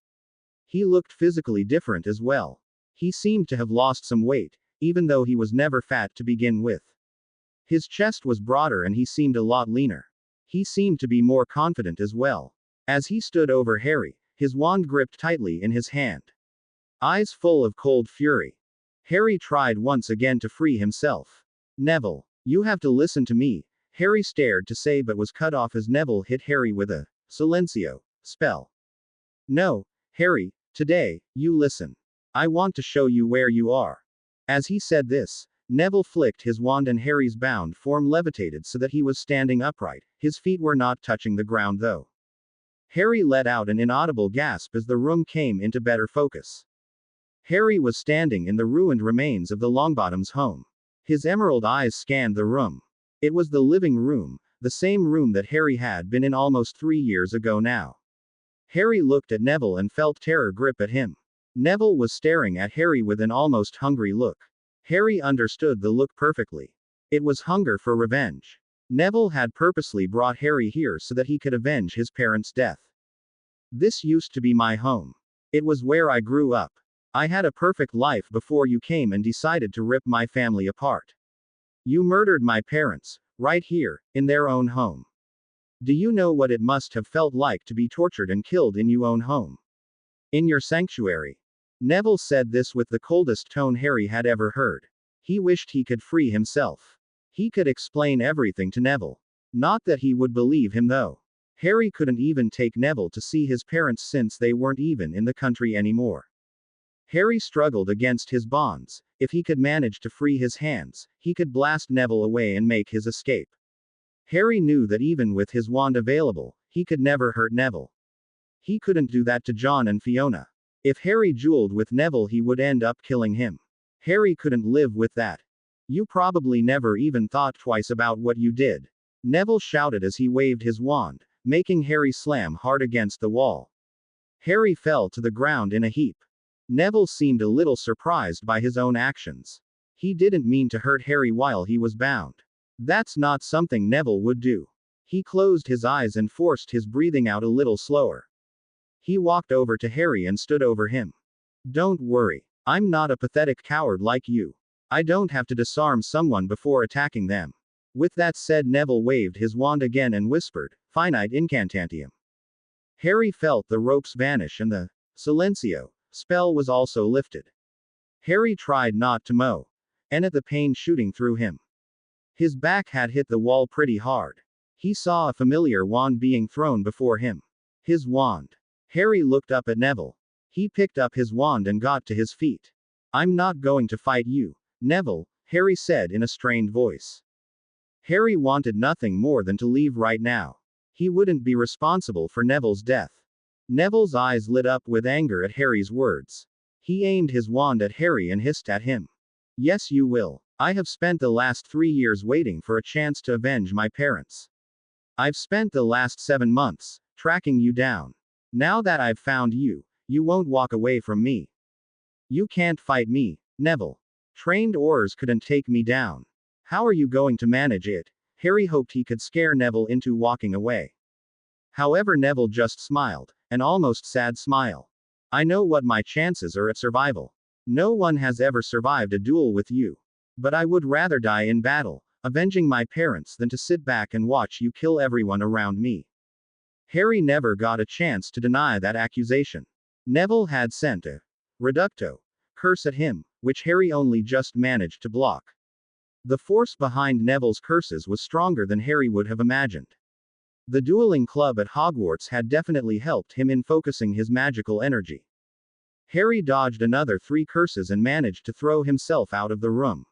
He looked physically different as well. He seemed to have lost some weight, even though he was never fat to begin with. His chest was broader and he seemed a lot leaner. He seemed to be more confident as well. As he stood over Harry, his wand gripped tightly in his hand. Eyes full of cold fury. Harry tried once again to free himself. "Neville, you have to listen to me," Harry stared to say but was cut off as Neville hit Harry with a silencio spell. "No, Harry, today, you listen. I want to show you where you are." As he said this, Neville flicked his wand and Harry's bound form levitated so that he was standing upright. His feet were not touching the ground though. Harry let out an inaudible gasp as the room came into better focus. Harry was standing in the ruined remains of the Longbottoms' home. His emerald eyes scanned the room. It was the living room, the same room that Harry had been in almost 3 years ago now. Harry looked at Neville and felt terror grip at him. Neville was staring at Harry with an almost hungry look. Harry understood the look perfectly. It was hunger for revenge. Neville had purposely brought Harry here so that he could avenge his parents' death. "This used to be my home. It was where I grew up. I had a perfect life before you came and decided to rip my family apart. You murdered my parents, right here, in their own home. Do you know what it must have felt like to be tortured and killed in your own home? In your sanctuary?" Neville said this with the coldest tone Harry had ever heard. He wished he could free himself. He could explain everything to Neville. Not that he would believe him though. Harry couldn't even take Neville to see his parents since they weren't even in the country anymore. Harry struggled against his bonds. If he could manage to free his hands, he could blast Neville away and make his escape. Harry knew that even with his wand available, he could never hurt Neville. He couldn't do that to John and Fiona. If Harry dueled with Neville, he would end up killing him. Harry couldn't live with that. "You probably never even thought twice about what you did," Neville shouted as he waved his wand, making Harry slam hard against the wall. Harry fell to the ground in a heap. Neville seemed a little surprised by his own actions. He didn't mean to hurt Harry while he was bound. That's not something Neville would do. He closed his eyes and forced his breathing out a little slower. He walked over to Harry and stood over him. "Don't worry. I'm not a pathetic coward like you. I don't have to disarm someone before attacking them." With that said, Neville waved his wand again and whispered, "Finite incantantium." Harry felt the ropes vanish and the silencio spell was also lifted. Harry tried not to moan, and at the pain shooting through him. His back had hit the wall pretty hard. He saw a familiar wand being thrown before him. His wand. Harry looked up at Neville. He picked up his wand and got to his feet. "I'm not going to fight you, Neville," Harry said in a strained voice. Harry wanted nothing more than to leave right now. He wouldn't be responsible for Neville's death. Neville's eyes lit up with anger at Harry's words. He aimed his wand at Harry and hissed at him. Yes, you will. I have spent the last 3 years waiting for a chance to avenge my parents. I've spent the last 7 months tracking you down. Now that I've found you, you won't walk away from me. You can't fight me, Neville. Trained oars couldn't take me down. How are you going to manage it? Harry hoped he could scare Neville into walking away. However, Neville just smiled, an almost sad smile. I know what my chances are at survival. No one has ever survived a duel with you. But I would rather die in battle, avenging my parents, than to sit back and watch you kill everyone around me. Harry never got a chance to deny that accusation. Neville had sent a reducto curse at him, which Harry only just managed to block. The force behind Neville's curses was stronger than Harry would have imagined. The dueling club at Hogwarts had definitely helped him in focusing his magical energy. Harry dodged another 3 curses and managed to throw himself out of the room.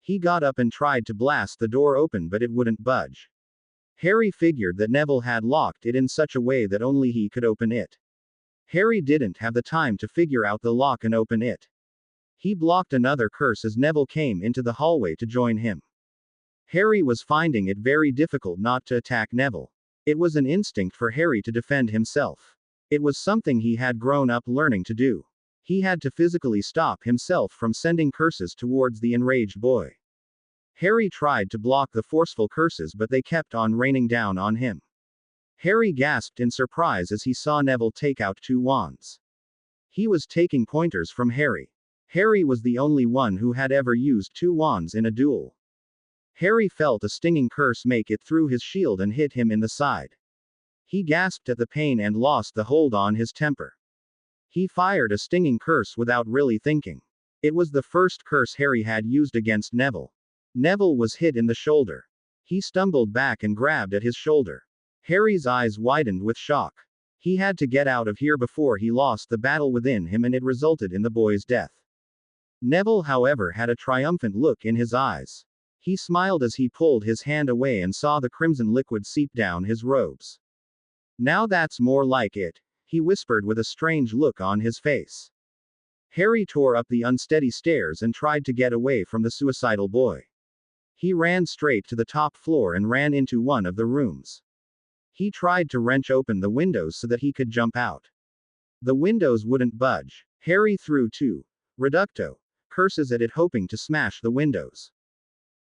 He got up and tried to blast the door open, but it wouldn't budge. Harry figured that Neville had locked it in such a way that only he could open it. Harry didn't have the time to figure out the lock and open it. He blocked another curse as Neville came into the hallway to join him. Harry was finding it very difficult not to attack Neville. It was an instinct for Harry to defend himself. It was something he had grown up learning to do. He had to physically stop himself from sending curses towards the enraged boy. Harry tried to block the forceful curses, but they kept on raining down on him. Harry gasped in surprise as he saw Neville take out 2 wands. He was taking pointers from Harry. Harry was the only one who had ever used 2 wands in a duel. Harry felt a stinging curse make it through his shield and hit him in the side. He gasped at the pain and lost the hold on his temper. He fired a stinging curse without really thinking. It was the first curse Harry had used against Neville. Neville was hit in the shoulder. He stumbled back and grabbed at his shoulder. Harry's eyes widened with shock. He had to get out of here before he lost the battle within him and it resulted in the boy's death. Neville, however, had a triumphant look in his eyes. He smiled as he pulled his hand away and saw the crimson liquid seep down his robes. Now that's more like it, he whispered with a strange look on his face. Harry tore up the unsteady stairs and tried to get away from the suicidal boy. He ran straight to the top floor and ran into one of the rooms. He tried to wrench open the windows so that he could jump out. The windows wouldn't budge. Harry threw 2 reducto curses at it, hoping to smash the windows.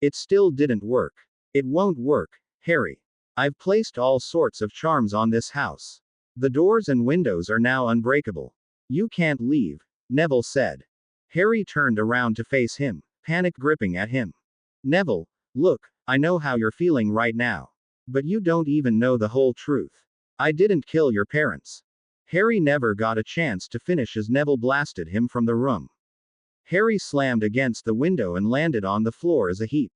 It still didn't work. It won't work, Harry. I've placed all sorts of charms on this house. The doors and windows are now unbreakable. You can't leave, Neville said. Harry turned around to face him, panic gripping at him. Neville, look, I know how you're feeling right now. But you don't even know the whole truth. I didn't kill your parents. Harry never got a chance to finish as Neville blasted him from the room. Harry slammed against the window and landed on the floor as a heap.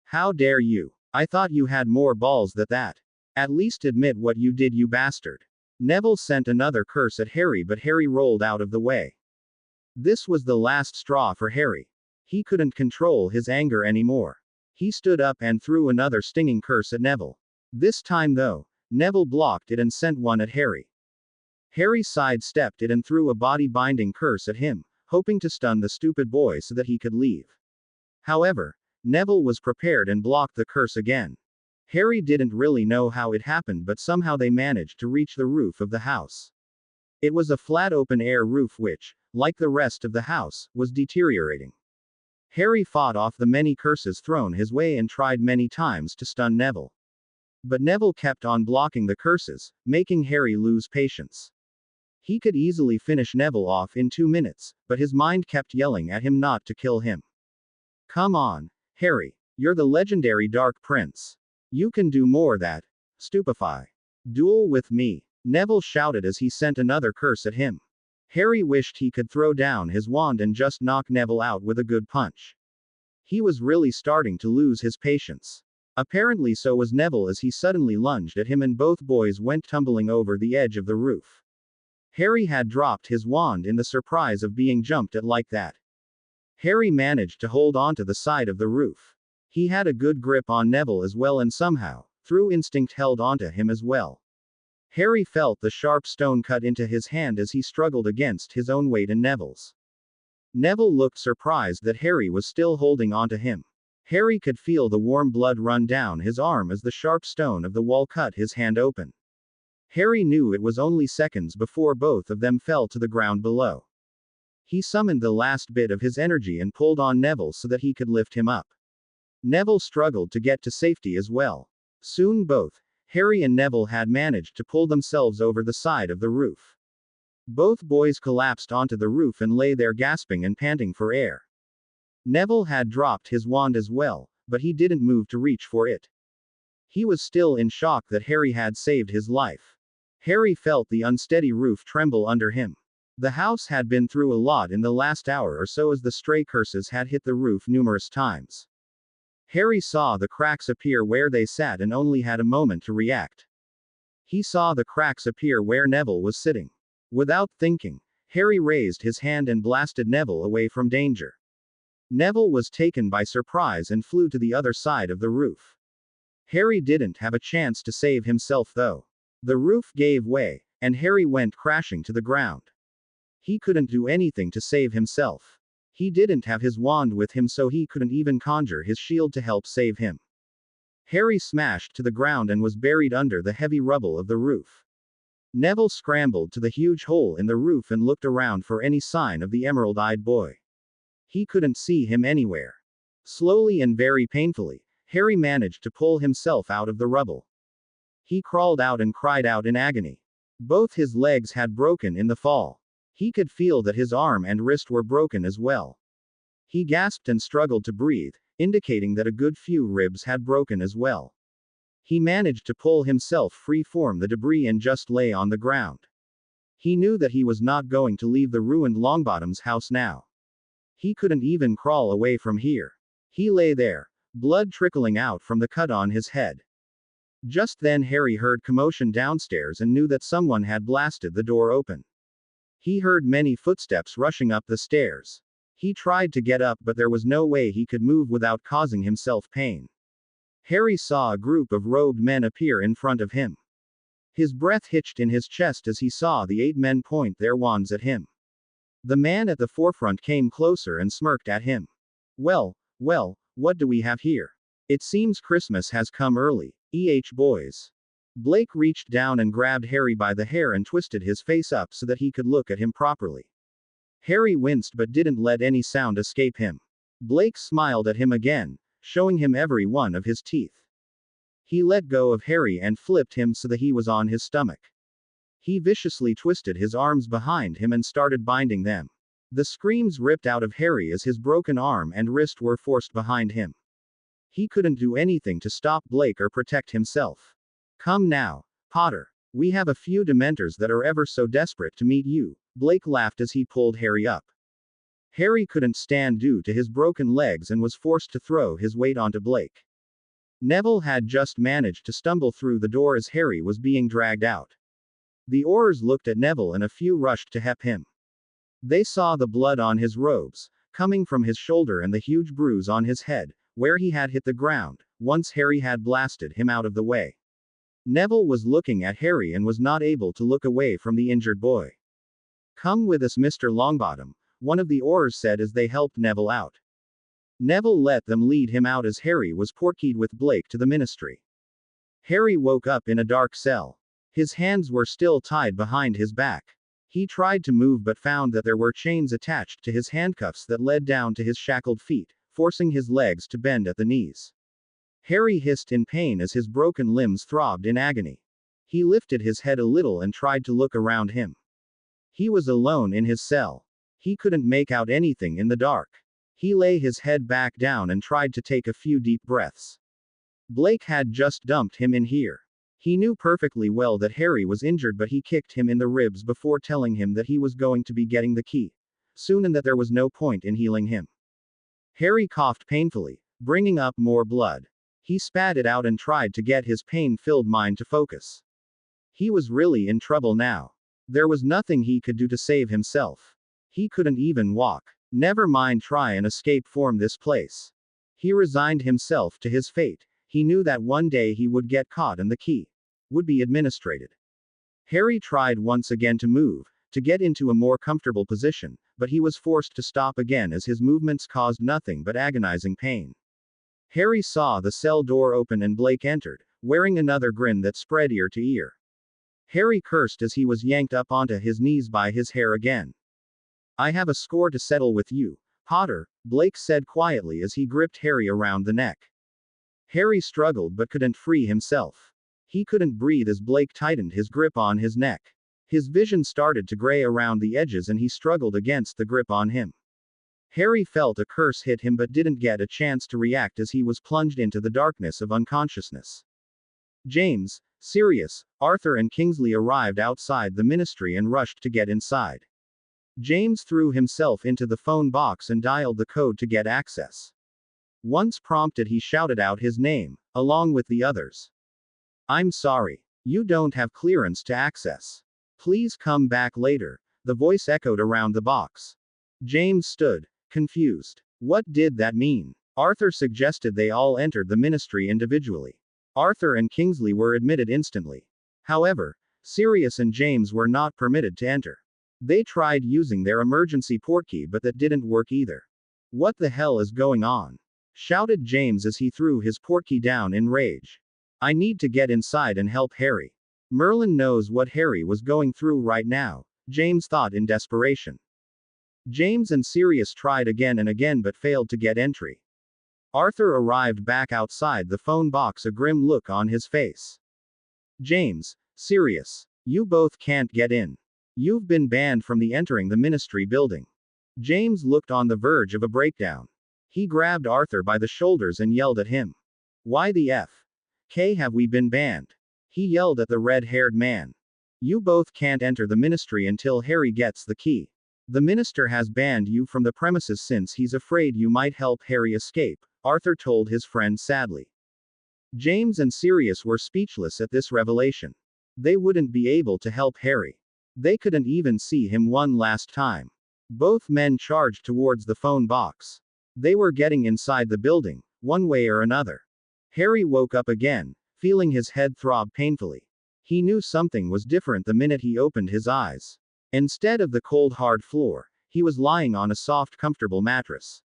How dare you? I thought you had more balls than that. At least admit what you did, you bastard. Neville sent another curse at Harry, but Harry rolled out of the way. This was the last straw for Harry. He couldn't control his anger anymore. He stood up and threw another stinging curse at Neville. This time though, Neville blocked it and sent one at Harry. Harry sidestepped it and threw a body-binding curse at him, hoping to stun the stupid boy so that he could leave. However, Neville was prepared and blocked the curse again. Harry didn't really know how it happened, but somehow they managed to reach the roof of the house. It was a flat open-air roof which, like the rest of the house, was deteriorating. Harry fought off the many curses thrown his way and tried many times to stun Neville. But Neville kept on blocking the curses, making Harry lose patience. He could easily finish Neville off in 2 minutes, but his mind kept yelling at him not to kill him. Come on, Harry, you're the legendary Dark Prince. You can do more that. Stupefy. Duel with me, Neville shouted as he sent another curse at him. Harry wished he could throw down his wand and just knock Neville out with a good punch. He was really starting to lose his patience. Apparently so was Neville as he suddenly lunged at him and both boys went tumbling over the edge of the roof. Harry had dropped his wand in the surprise of being jumped at like that. Harry managed to hold onto the side of the roof. He had a good grip on Neville as well and somehow, through instinct, held onto him as well. Harry felt the sharp stone cut into his hand as he struggled against his own weight and Neville's. Neville looked surprised that Harry was still holding onto him. Harry could feel the warm blood run down his arm as the sharp stone of the wall cut his hand open. Harry knew it was only seconds before both of them fell to the ground below. He summoned the last bit of his energy and pulled on Neville so that he could lift him up. Neville struggled to get to safety as well. Soon both Harry and Neville had managed to pull themselves over the side of the roof. Both boys collapsed onto the roof and lay there gasping and panting for air. Neville had dropped his wand as well, but he didn't move to reach for it. He was still in shock that Harry had saved his life. Harry felt the unsteady roof tremble under him. The house had been through a lot in the last hour or so as the stray curses had hit the roof numerous times. Harry saw the cracks appear where they sat and only had a moment to react. He saw the cracks appear where Neville was sitting. Without thinking, Harry raised his hand and blasted Neville away from danger. Neville was taken by surprise and flew to the other side of the roof. Harry didn't have a chance to save himself though. The roof gave way, and Harry went crashing to the ground. He couldn't do anything to save himself. He didn't have his wand with him, so he couldn't even conjure his shield to help save him. Harry smashed to the ground and was buried under the heavy rubble of the roof. Neville scrambled to the huge hole in the roof and looked around for any sign of the emerald-eyed boy. He couldn't see him anywhere. Slowly and very painfully, Harry managed to pull himself out of the rubble. He crawled out and cried out in agony. Both his legs had broken in the fall. He could feel that his arm and wrist were broken as well. He gasped and struggled to breathe, indicating that a good few ribs had broken as well. He managed to pull himself free from the debris and just lay on the ground. He knew that he was not going to leave the ruined Longbottom's house now. He couldn't even crawl away from here. He lay there, blood trickling out from the cut on his head. Just then Harry heard commotion downstairs and knew that someone had blasted the door open. He heard many footsteps rushing up the stairs. He tried to get up, but there was no way he could move without causing himself pain. Harry saw a group of robed men appear in front of him. His breath hitched in his chest as he saw the 8 men point their wands at him. The man at the forefront came closer and smirked at him. Well, what do we have here? It seems Christmas has come early, boys. Blake reached down and grabbed Harry by the hair and twisted his face up so that he could look at him properly. Harry winced but didn't let any sound escape him. Blake smiled at him again, showing him every one of his teeth. He let go of Harry and flipped him so that he was on his stomach. He viciously twisted his arms behind him and started binding them. The screams ripped out of Harry as his broken arm and wrist were forced behind him. He couldn't do anything to stop Blake or protect himself. Come now, Potter. We have a few Dementors that are ever so desperate to meet you, Blake laughed as he pulled Harry up. Harry couldn't stand due to his broken legs and was forced to throw his weight onto Blake. Neville had just managed to stumble through the door as Harry was being dragged out. The Aurors looked at Neville and a few rushed to help him. They saw the blood on his robes, coming from his shoulder and the huge bruise on his head, where he had hit the ground, once Harry had blasted him out of the way. Neville was looking at Harry and was not able to look away from the injured boy. Come with us, Mr. Longbottom, one of the Aurors said as they helped Neville out. Neville let them lead him out as Harry was portkeyed with Blake to the ministry. Harry woke up in a dark cell. His hands were still tied behind his back. He tried to move but found that there were chains attached to his handcuffs that led down to his shackled feet, forcing his legs to bend at the knees. Harry hissed in pain as his broken limbs throbbed in agony. He lifted his head a little and tried to look around him. He was alone in his cell. He couldn't make out anything in the dark. He lay his head back down and tried to take a few deep breaths. Blake had just dumped him in here. He knew perfectly well that Harry was injured, but he kicked him in the ribs before telling him that he was going to be getting the key soon and that there was no point in healing him. Harry coughed painfully, bringing up more blood. He spat it out and tried to get his pain-filled mind to focus. He was really in trouble now. There was nothing he could do to save himself. He couldn't even walk. Never mind try and escape from this place. He resigned himself to his fate. He knew that one day he would get caught and the key would be administered. Harry tried once again to move, to get into a more comfortable position, but he was forced to stop again as his movements caused nothing but agonizing pain. Harry saw the cell door open and Blake entered, wearing another grin that spread ear to ear. Harry cursed as he was yanked up onto his knees by his hair again. "I have a score to settle with you, Potter," Blake said quietly as he gripped Harry around the neck. Harry struggled but couldn't free himself. He couldn't breathe as Blake tightened his grip on his neck. His vision started to gray around the edges and he struggled against the grip on him. Harry felt a curse hit him but didn't get a chance to react as he was plunged into the darkness of unconsciousness. James, Sirius, Arthur and Kingsley arrived outside the ministry and rushed to get inside. James threw himself into the phone box and dialed the code to get access. Once prompted, he shouted out his name, along with the others. "I'm sorry. You don't have clearance to access. Please come back later," the voice echoed around the box. James stood, confused. What did that mean? Arthur suggested they all entered the ministry individually. Arthur and Kingsley were admitted instantly. However, Sirius and James were not permitted to enter. They tried using their emergency portkey but that didn't work either. "What the hell is going on?" shouted James as he threw his portkey down in rage. "I need to get inside and help Harry. Merlin knows what Harry was going through right now," James thought in desperation. James and Sirius tried again and again but failed to get entry. Arthur arrived back outside the phone box, a grim look on his face. "James, Sirius, you both can't get in. You've been banned from entering the ministry building." James looked on the verge of a breakdown. He grabbed Arthur by the shoulders and yelled at him. "Why the F.K. have we been banned?" he yelled at the red-haired man. "You both can't enter the ministry until Harry gets the key. The minister has banned you from the premises since he's afraid you might help Harry escape," Arthur told his friend sadly. James and Sirius were speechless at this revelation. They wouldn't be able to help Harry. They couldn't even see him one last time. Both men charged towards the phone box. They were getting inside the building, one way or another. Harry woke up again, feeling his head throb painfully. He knew something was different the minute he opened his eyes. Instead of the cold hard floor, he was lying on a soft comfortable mattress.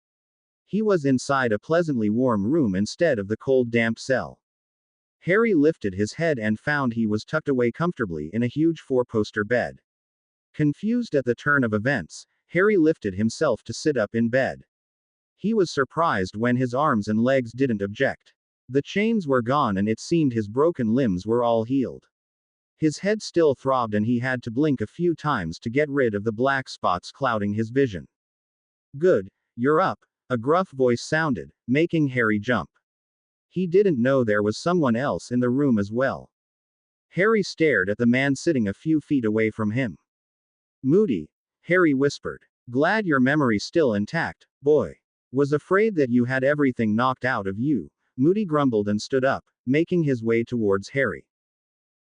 He was inside a pleasantly warm room instead of the cold damp cell. Harry lifted his head and found he was tucked away comfortably in a huge four-poster bed. Confused at the turn of events, Harry lifted himself to sit up in bed. He was surprised when his arms and legs didn't object. The chains were gone and it seemed his broken limbs were all healed. His head still throbbed and he had to blink a few times to get rid of the black spots clouding his vision. "Good, you're up," a gruff voice sounded, making Harry jump. He didn't know there was someone else in the room as well. Harry stared at the man sitting a few feet away from him. "Moody," Harry whispered. "Glad your memory's still intact, boy. Was afraid that you had everything knocked out of you," Moody grumbled and stood up, making his way towards Harry.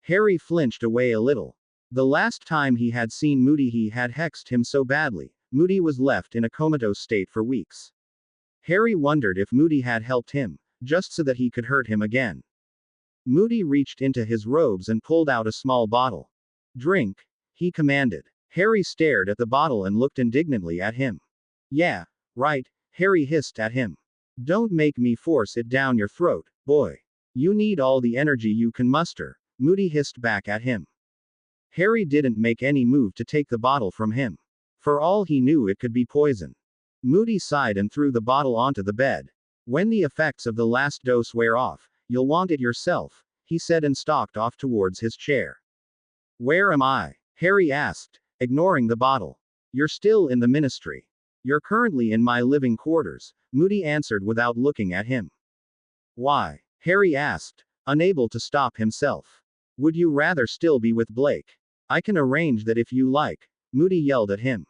Harry flinched away a little. The last time he had seen Moody he had hexed him so badly. Moody was left in a comatose state for weeks. Harry wondered if Moody had helped him, just so that he could hurt him again. Moody reached into his robes and pulled out a small bottle. "Drink," he commanded. Harry stared at the bottle and looked indignantly at him. "Yeah, right," Harry hissed at him. "Don't make me force it down your throat, boy. You need all the energy you can muster," Moody hissed back at him. Harry didn't make any move to take the bottle from him. For all he knew, it could be poison. Moody sighed and threw the bottle onto the bed. "When the effects of the last dose wear off, you'll want it yourself," he said and stalked off towards his chair. "Where am I?" Harry asked, ignoring the bottle. "You're still in the ministry. You're currently in my living quarters," Moody answered without looking at him. "Why?" Harry asked, unable to stop himself. "Would you rather still be with Blake? I can arrange that if you like," Moody yelled at him.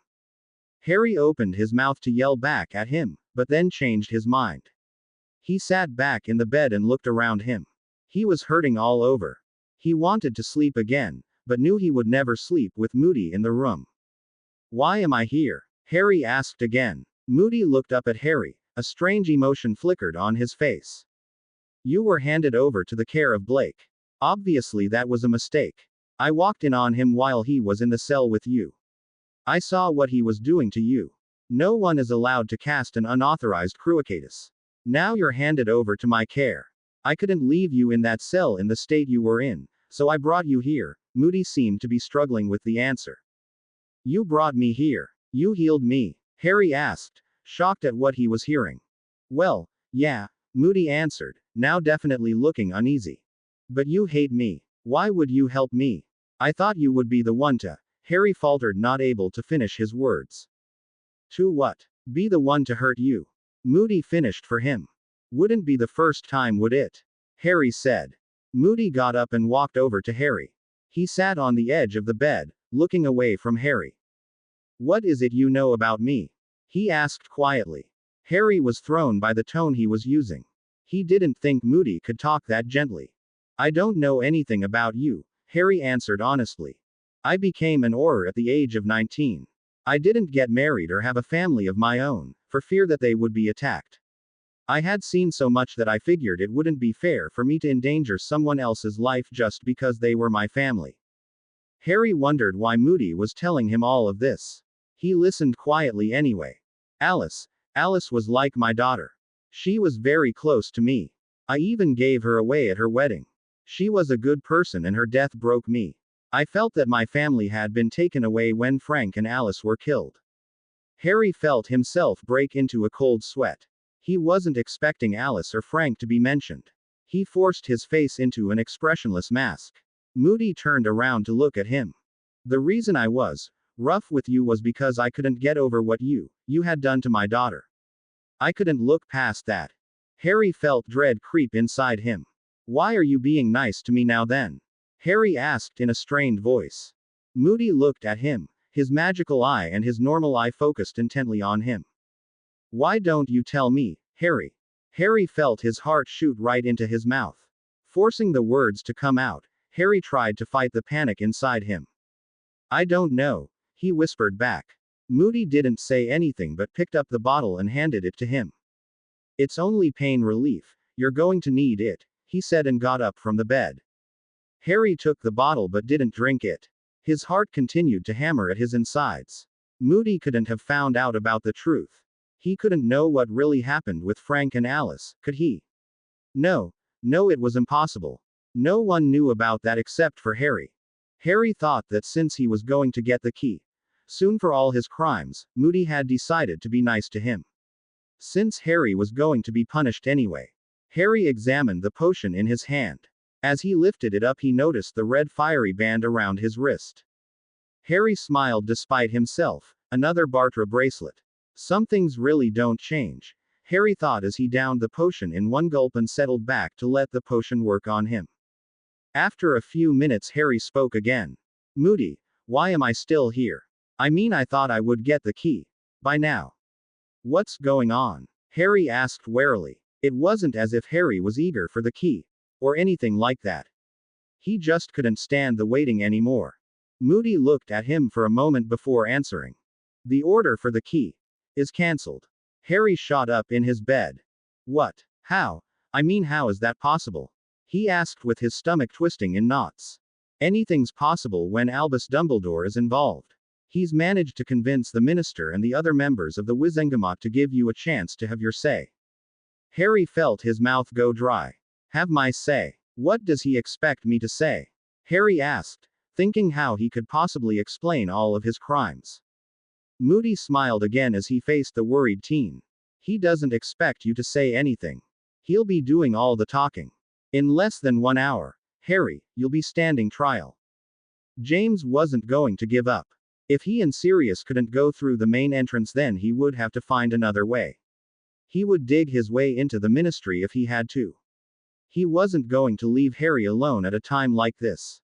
Harry opened his mouth to yell back at him, but then changed his mind. He sat back in the bed and looked around him. He was hurting all over. He wanted to sleep again, but knew he would never sleep with Moody in the room. "Why am I here?" Harry asked again. Moody looked up at Harry, A strange emotion flickered on his face. You were handed over to the care of Blake. Obviously, that was a mistake. I walked in on him while he was in the cell with you. I saw what he was doing to you. No one is allowed to cast an unauthorized cruciatus. Now you're handed over to my care. I couldn't leave you in that cell in the state you were in, so I brought you here. Moody seemed to be struggling with the answer. You brought me here. You healed me, Harry asked, shocked at what he was hearing. Well, yeah, Moody answered, now definitely looking uneasy. But you hate me. Why would you help me? I thought you would be the one to. Harry faltered, not able to finish his words. To what? Be the one to hurt you. Moody finished for him. Wouldn't be the first time, would it? Harry said. Moody got up and walked over to Harry. He sat on the edge of the bed, looking away from Harry. What is it you know about me? He asked quietly. Harry was thrown by the tone he was using. He didn't think Moody could talk that gently. I don't know anything about you, Harry answered honestly. I became an Auror at the age of 19. I didn't get married or have a family of my own, for fear that they would be attacked. I had seen so much that I figured it wouldn't be fair for me to endanger someone else's life just because they were my family. Harry wondered why Moody was telling him all of this. He listened quietly anyway. Alice was like my daughter. She was very close to me. I even gave her away at her wedding. She was a good person and her death broke me. I felt that my family had been taken away when Frank and Alice were killed. Harry felt himself break into a cold sweat. He wasn't expecting Alice or Frank to be mentioned. He forced his face into an expressionless mask. Moody turned around to look at him. The reason I was rough with you was because I couldn't get over what you had done to my daughter. I couldn't look past that. Harry felt dread creep inside him. Why are you being nice to me now then? Harry asked in a strained voice. Moody looked at him, his magical eye and his normal eye focused intently on him. Why don't you tell me, Harry? Harry felt his heart shoot right into his mouth. Forcing the words to come out, Harry tried to fight the panic inside him. I don't know, he whispered back. Moody didn't say anything but picked up the bottle and handed it to him. It's only pain relief. You're going to need it, he said and got up from the bed. Harry took the bottle but didn't drink it. His heart continued to hammer at his insides. Moody couldn't have found out about the truth. He couldn't know what really happened with Frank and Alice, could he? No, it was impossible. No one knew about that except for Harry. Harry thought that since he was going to get the key soon for all his crimes, Moody had decided to be nice to him. Since Harry was going to be punished anyway. Harry examined the potion in his hand. As he lifted it up, he noticed the red fiery band around his wrist. Harry smiled despite himself. Another Bartra bracelet. Some things really don't change, Harry thought as he downed the potion in one gulp and settled back to let the potion work on him. After a few minutes, Harry spoke again. Moody, why am I still here? I mean, I thought I would get the key by now. What's going on? Harry asked warily. It wasn't as if Harry was eager for the key or anything like that. He just couldn't stand the waiting anymore. Moody looked at him for a moment before answering. The order for the key is cancelled. Harry shot up in his bed. What? How? I mean, how is that possible? He asked with his stomach twisting in knots. Anything's possible when Albus Dumbledore is involved. He's managed to convince the minister and the other members of the Wizengamot to give you a chance to have your say. Harry felt his mouth go dry. Have my say? What does he expect me to say? Harry asked, thinking how he could possibly explain all of his crimes. Moody smiled again as he faced the worried teen. He doesn't expect you to say anything. He'll be doing all the talking. In less than 1 hour, Harry, you'll be standing trial. James wasn't going to give up. If he and Sirius couldn't go through the main entrance, then he would have to find another way. He would dig his way into the ministry if he had to. He wasn't going to leave Harry alone at a time like this.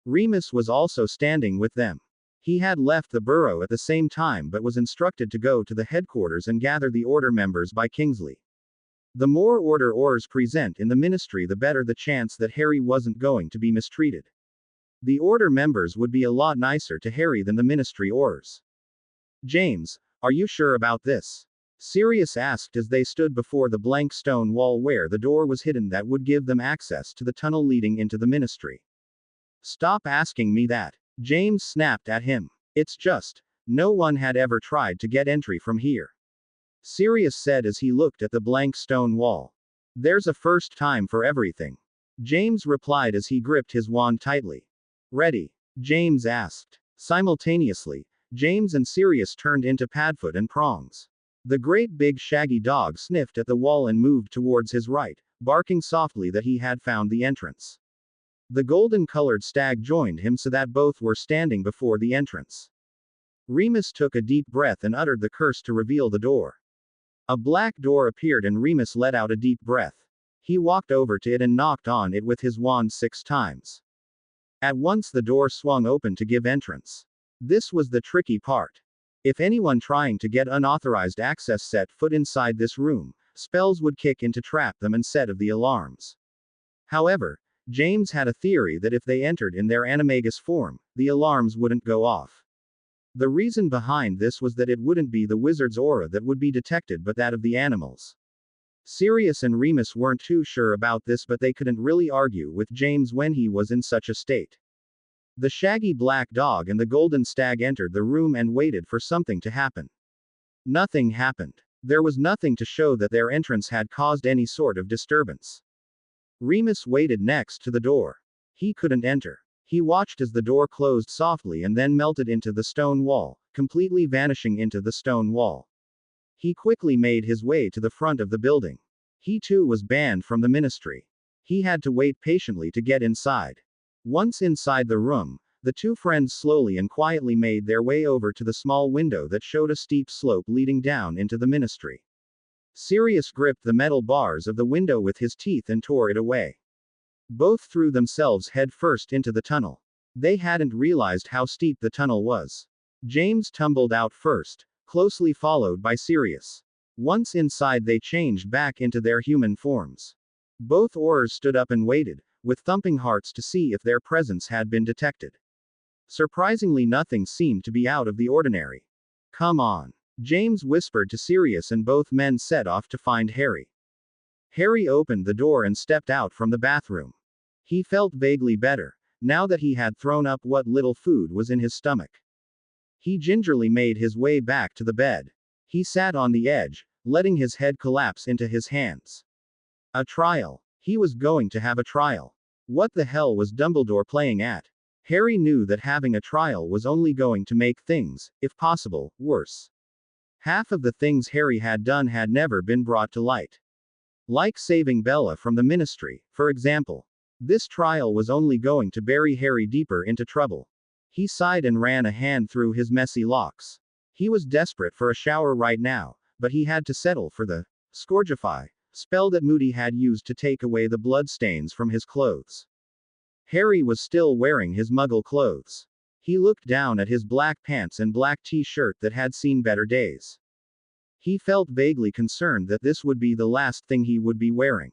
Remus was also standing with them. He had left the burrow at the same time but was instructed to go to the headquarters and gather the order members by Kingsley. The more order Aurors present in the ministry, the better the chance that Harry wasn't going to be mistreated. The order members would be a lot nicer to Harry than the ministry Aurors. James, are you sure about this? Sirius asked as they stood before the blank stone wall where the door was hidden that would give them access to the tunnel leading into the ministry. Stop asking me that. James snapped at him. It's just, no one had ever tried to get entry from here. Sirius said as he looked at the blank stone wall. There's a first time for everything. James replied as he gripped his wand tightly. Ready? James asked. Simultaneously, James and Sirius turned into Padfoot and Prongs. The great big shaggy dog sniffed at the wall and moved towards his right, barking softly that he had found the entrance. The golden-colored stag joined him so that both were standing before the entrance. Remus took a deep breath and uttered the curse to reveal the door. A black door appeared and Remus let out a deep breath. He walked over to it and knocked on it with his wand 6 times. At once the door swung open to give entrance. This was the tricky part. If anyone trying to get unauthorized access set foot inside this room, spells would kick in to trap them and set of the alarms. However, James had a theory that if they entered in their animagus form, the alarms wouldn't go off. The reason behind this was that it wouldn't be the wizard's aura that would be detected but that of the animals. Sirius and Remus weren't too sure about this, but they couldn't really argue with James when he was in such a state. The shaggy black dog and the golden stag entered the room and waited for something to happen. Nothing happened. There was nothing to show that their entrance had caused any sort of disturbance. Remus waited next to the door. He couldn't enter. He watched as the door closed softly and then melted into the stone wall, completely vanishing into the stone wall. He quickly made his way to the front of the building. He too was banned from the ministry. He had to wait patiently to get inside. Once inside the room, the two friends slowly and quietly made their way over to the small window that showed a steep slope leading down into the ministry. Sirius gripped the metal bars of the window with his teeth and tore it away. Both threw themselves head first into the tunnel. They hadn't realized how steep the tunnel was. James tumbled out first, closely followed by Sirius. Once inside, they changed back into their human forms. Both Aurors stood up and waited, with thumping hearts to see if their presence had been detected. Surprisingly, nothing seemed to be out of the ordinary. Come on, James whispered to Sirius, and both men set off to find Harry. Harry opened the door and stepped out from the bathroom. He felt vaguely better, now that he had thrown up what little food was in his stomach. He gingerly made his way back to the bed. He sat on the edge, letting his head collapse into his hands. A trial. He was going to have a trial. What the hell was Dumbledore playing at? Harry knew that having a trial was only going to make things, if possible, worse. Half of the things Harry had done had never been brought to light. Like saving Bella from the ministry, for example. This trial was only going to bury Harry deeper into trouble. He sighed and ran a hand through his messy locks. He was desperate for a shower right now, but he had to settle for the Scourgify spell that Moody had used to take away the blood stains from his clothes. Harry was still wearing his muggle clothes. He looked down at his black pants and black t-shirt that had seen better days. He felt vaguely concerned that this would be the last thing he would be wearing.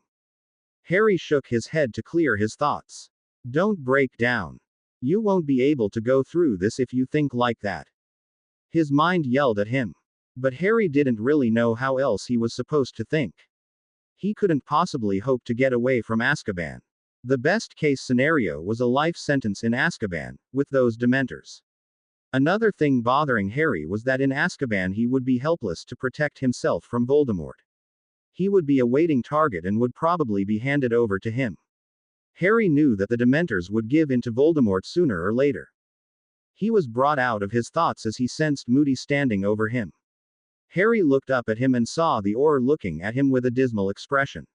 Harry shook his head to clear his thoughts. Don't break down. You won't be able to go through this if you think like that. His mind yelled at him. But Harry didn't really know how else he was supposed to think. He couldn't possibly hope to get away from Azkaban. The best case scenario was a life sentence in Azkaban, with those Dementors. Another thing bothering Harry was that in Azkaban he would be helpless to protect himself from Voldemort. He would be a waiting target and would probably be handed over to him. Harry knew that the Dementors would give in to Voldemort sooner or later. He was brought out of his thoughts as he sensed Moody standing over him. Harry looked up at him and saw the Auror looking at him with a dismal expression.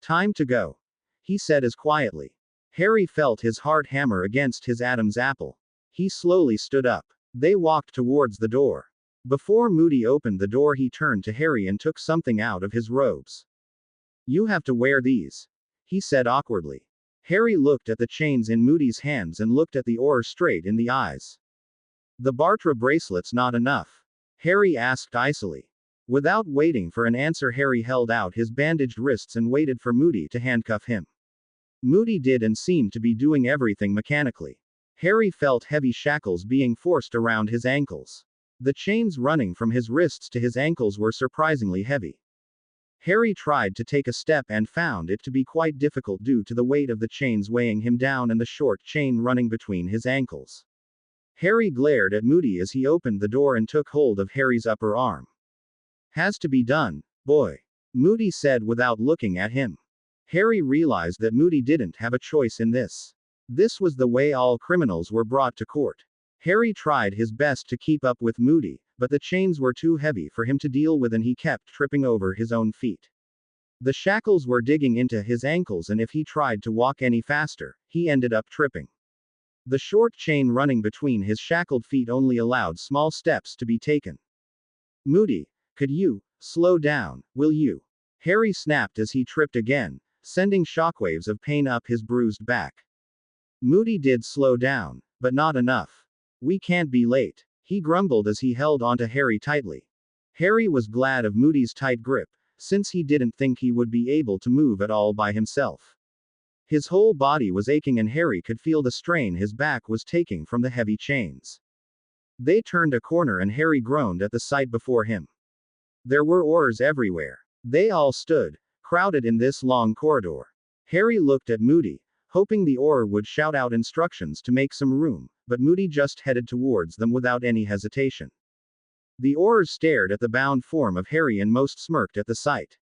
Time to go, he said as quietly. Harry felt his heart hammer against his Adam's apple. He slowly stood up. They walked towards the door. Before Moody opened the door, he turned to Harry and took something out of his robes. You have to wear these, he said awkwardly. Harry looked at the chains in Moody's hands and looked at the Auror straight in the eyes. The Bartra bracelet's not enough? Harry asked icily. Without waiting for an answer, Harry held out his bandaged wrists and waited for Moody to handcuff him. Moody did and seemed to be doing everything mechanically. Harry felt heavy shackles being forced around his ankles. The chains running from his wrists to his ankles were surprisingly heavy. Harry tried to take a step and found it to be quite difficult due to the weight of the chains weighing him down and the short chain running between his ankles. Harry glared at Moody as he opened the door and took hold of Harry's upper arm. "Has to be done, boy," Moody said without looking at him. Harry realized that Moody didn't have a choice in this. This was the way all criminals were brought to court. Harry tried his best to keep up with Moody, but the chains were too heavy for him to deal with and he kept tripping over his own feet. The shackles were digging into his ankles and if he tried to walk any faster, he ended up tripping. The short chain running between his shackled feet only allowed small steps to be taken. "Moody, could you slow down, will you?" Harry snapped as he tripped again, sending shockwaves of pain up his bruised back. Moody did slow down, but not enough. "We can't be late," he grumbled as he held onto Harry tightly. Harry was glad of Moody's tight grip, since he didn't think he would be able to move at all by himself. His whole body was aching and Harry could feel the strain his back was taking from the heavy chains. They turned a corner and Harry groaned at the sight before him. There were oars everywhere. They all stood, crowded in this long corridor. Harry looked at Moody, hoping the oar would shout out instructions to make some room, but Moody just headed towards them without any hesitation. The oars stared at the bound form of Harry and most smirked at the sight.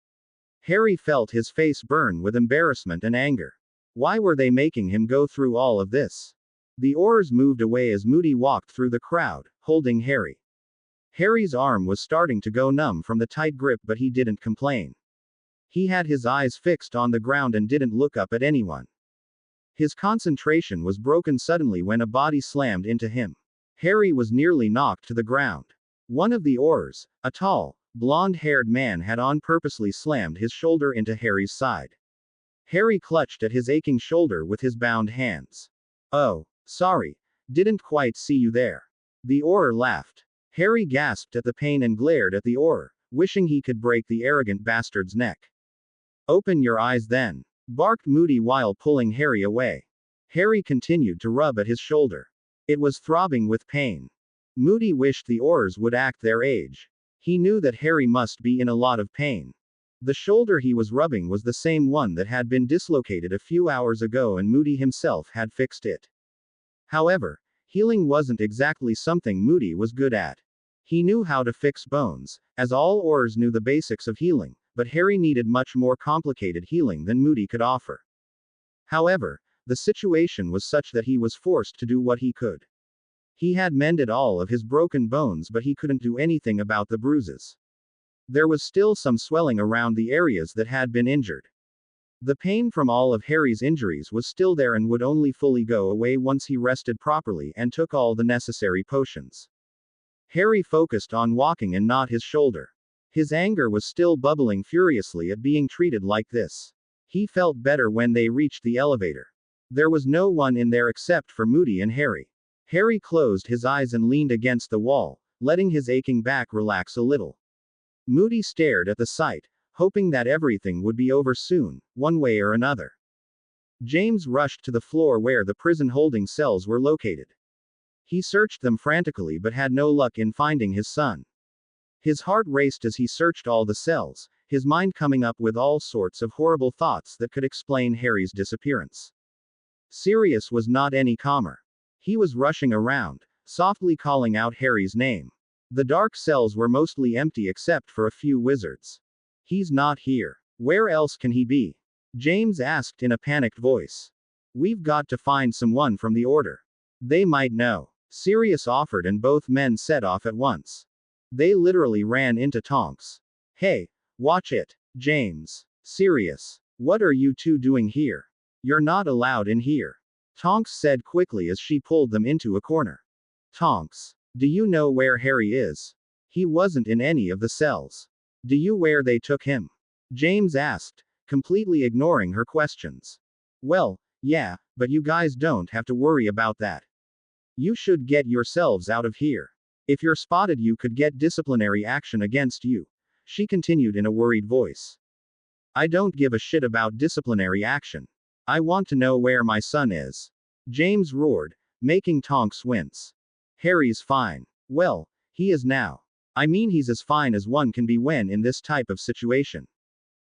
Harry felt his face burn with embarrassment and anger. Why were they making him go through all of this? The oars moved away as Moody walked through the crowd, holding Harry. Harry's arm was starting to go numb from the tight grip, but he didn't complain. He had his eyes fixed on the ground and didn't look up at anyone. His concentration was broken suddenly when a body slammed into him. Harry was nearly knocked to the ground. One of the oars, a tall, blonde-haired man, had on purposely slammed his shoulder into Harry's side. Harry clutched at his aching shoulder with his bound hands. "Oh, sorry. Didn't quite see you there." The oar laughed. Harry gasped at the pain and glared at the oar, wishing he could break the arrogant bastard's neck. "Open your eyes then," barked Moody while pulling Harry away. Harry continued to rub at his shoulder. It was throbbing with pain. Moody wished the oars would act their age. He knew that Harry must be in a lot of pain. The shoulder he was rubbing was the same one that had been dislocated a few hours ago and Moody himself had fixed it. However, healing wasn't exactly something Moody was good at. He knew how to fix bones, as all oars knew the basics of healing, but Harry needed much more complicated healing than Moody could offer. However, the situation was such that he was forced to do what he could. He had mended all of his broken bones, but he couldn't do anything about the bruises. There was still some swelling around the areas that had been injured. The pain from all of Harry's injuries was still there and would only fully go away once he rested properly and took all the necessary potions. Harry focused on walking and not his shoulder. His anger was still bubbling furiously at being treated like this. He felt better when they reached the elevator. There was no one in there except for Moody and Harry. Harry closed his eyes and leaned against the wall, letting his aching back relax a little. Moody stared at the sight, hoping that everything would be over soon, one way or another. James rushed to the floor where the prison holding cells were located. He searched them frantically but had no luck in finding his son. His heart raced as he searched all the cells, his mind coming up with all sorts of horrible thoughts that could explain Harry's disappearance. Sirius was not any calmer. He was rushing around, softly calling out Harry's name. The dark cells were mostly empty except for a few wizards. "He's not here. Where else can he be?" James asked in a panicked voice. "We've got to find someone from the Order. They might know." Sirius offered and both men set off at once. They literally ran into Tonks. "Hey, watch it, James. Sirius. What are you two doing here? You're not allowed in here," Tonks said quickly as she pulled them into a corner. "Tonks. Do you know where Harry is? He wasn't in any of the cells. Do you where they took him?" James asked, completely ignoring her questions. "Well, yeah, but you guys don't have to worry about that. You should get yourselves out of here. If you're spotted, you could get disciplinary action against you," she continued in a worried voice. "I don't give a shit about disciplinary action. I want to know where my son is," James roared, making Tonks wince. "Harry's fine. Well, He is now. I mean, he's as fine as one can be when in this type of situation.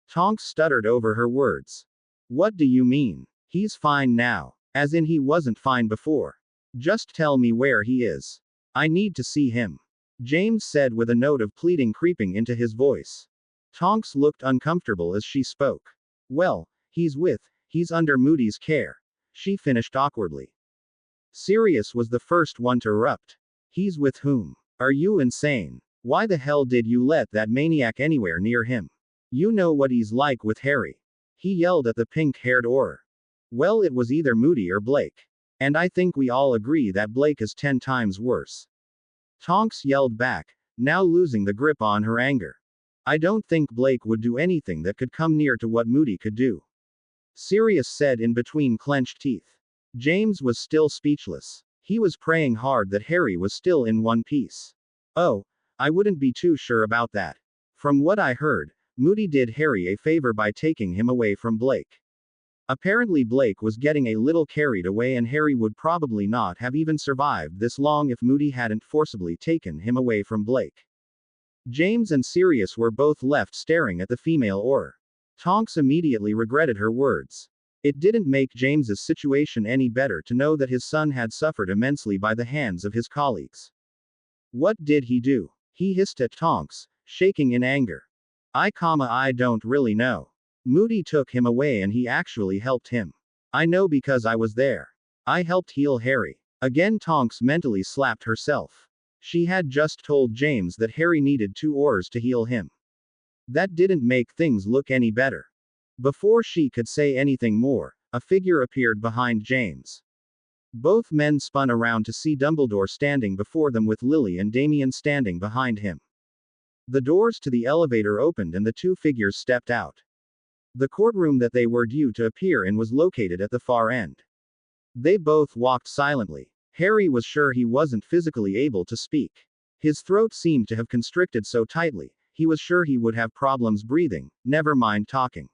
Tonks stuttered over her words. What do you mean? He's fine now. As in he wasn't fine before. Just tell me where he is. I need to see him. James said with a note of pleading creeping into his voice. Tonks looked uncomfortable as she spoke. Well, he's under Moody's care. She finished awkwardly. Sirius was the first one to erupt. He's with whom? Are you insane? Why the hell did you let that maniac anywhere near him? You know what he's like with Harry. He yelled at the pink-haired Auror. Well, it was either Moody or Blake. And I think we all agree that Blake is 10 times worse. Tonks yelled back, now losing the grip on her anger. I don't think Blake would do anything that could come near to what Moody could do. Sirius said in between clenched teeth. James was still speechless. He was praying hard that Harry was still in one piece. Oh, I wouldn't be too sure about that. From what I heard, Moody did Harry a favor by taking him away from Blake. Apparently Blake was getting a little carried away and Harry would probably not have even survived this long if Moody hadn't forcibly taken him away from Blake. James and Sirius were both left staring at the female Auror. Tonks immediately regretted her words. It didn't make James's situation any better to know that his son had suffered immensely by the hands of his colleagues. What did he do? He hissed at Tonks, shaking in anger. I don't really know. Moody took him away and he actually helped him. I know because I was there. I helped heal Harry. Again Tonks mentally slapped herself. She had just told James that Harry needed 2 Aurors to heal him. That didn't make things look any better. Before she could say anything more, a figure appeared behind James. Both men spun around to see Dumbledore standing before them with Lily and Damien standing behind him. The doors to the elevator opened and the 2 figures stepped out. The courtroom that they were due to appear in was located at the far end. They both walked silently. Harry was sure he wasn't physically able to speak. His throat seemed to have constricted so tightly, he was sure he would have problems breathing, never mind talking.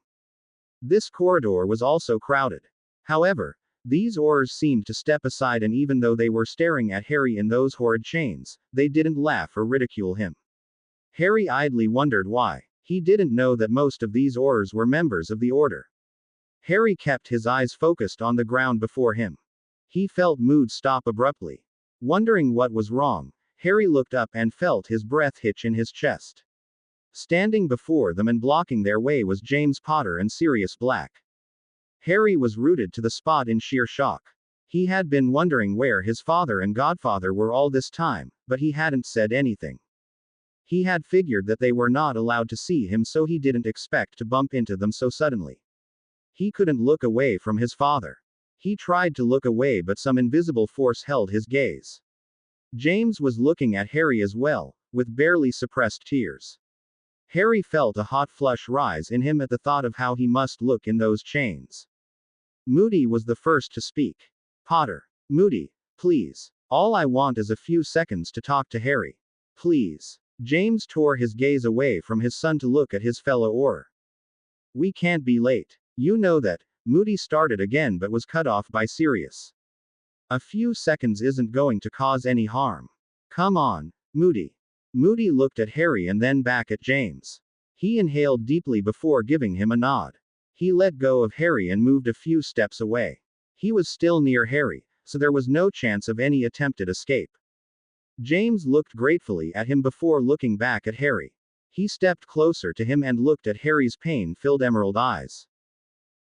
This corridor was also crowded. However, these Aurors seemed to step aside, and even though they were staring at Harry in those horrid chains, they didn't laugh or ridicule him. Harry idly wondered why. He didn't know that most of these Aurors were members of the Order. Harry kept his eyes focused on the ground before him. He felt mood stop abruptly. Wondering what was wrong, Harry looked up and felt his breath hitch in his chest. Standing before them and blocking their way was James Potter and Sirius Black. Harry was rooted to the spot in sheer shock. He had been wondering where his father and godfather were all this time, but he hadn't said anything. He had figured that they were not allowed to see him, so he didn't expect to bump into them so suddenly. He couldn't look away from his father. He tried to look away, but some invisible force held his gaze. James was looking at Harry as well, with barely suppressed tears. Harry felt a hot flush rise in him at the thought of how he must look in those chains. Moody was the first to speak. Potter. Moody, please. All I want is a few seconds to talk to Harry. Please. James tore his gaze away from his son to look at his fellow Auror. We can't be late. You know that. Moody started again but was cut off by Sirius. A few seconds isn't going to cause any harm. Come on, Moody. Moody looked at Harry and then back at James. He inhaled deeply before giving him a nod. He let go of Harry and moved a few steps away. He was still near Harry, so there was no chance of any attempted escape. James looked gratefully at him before looking back at Harry. He stepped closer to him and looked at Harry's pain-filled emerald eyes.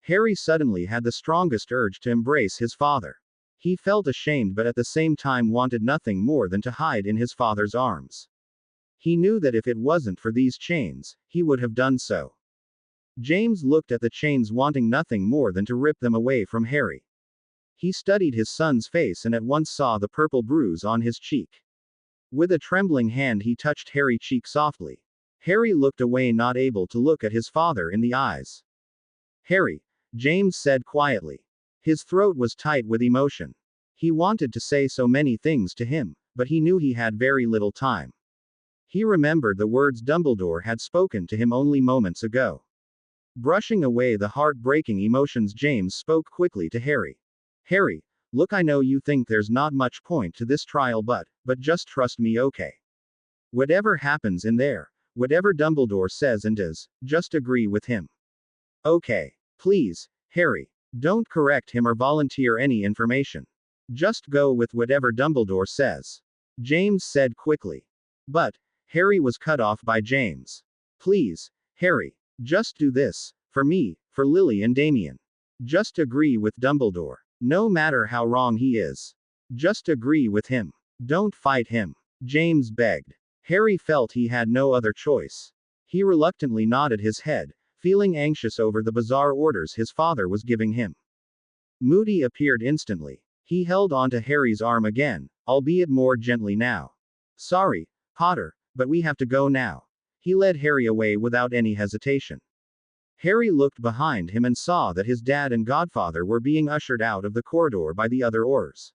Harry suddenly had the strongest urge to embrace his father. He felt ashamed but at the same time wanted nothing more than to hide in his father's arms. He knew that if it wasn't for these chains, he would have done so. James looked at the chains, wanting nothing more than to rip them away from Harry. He studied his son's face and at once saw the purple bruise on his cheek. With a trembling hand he touched Harry's cheek softly. Harry looked away, not able to look at his father in the eyes. Harry, James said quietly. His throat was tight with emotion. He wanted to say so many things to him, but he knew he had very little time. He remembered the words Dumbledore had spoken to him only moments ago. Brushing away the heart-breaking emotions, James spoke quickly to Harry. Harry, look, I know you think there's not much point to this trial, but just trust me, okay? Whatever happens in there, whatever Dumbledore says and does, just agree with him. Okay. Please, Harry. Don't correct him or volunteer any information. Just go with whatever Dumbledore says. James said quickly. But, Harry was cut off by James. Please, Harry. Just do this. For me, for Lily and Damien. Just agree with Dumbledore. No matter how wrong he is. Just agree with him. Don't fight him. James begged. Harry felt he had no other choice. He reluctantly nodded his head, feeling anxious over the bizarre orders his father was giving him. Moody appeared instantly. He held onto Harry's arm again, albeit more gently now. Sorry, Potter, but we have to go now. He led Harry away without any hesitation. Harry looked behind him and saw that his dad and godfather were being ushered out of the corridor by the other Aurors.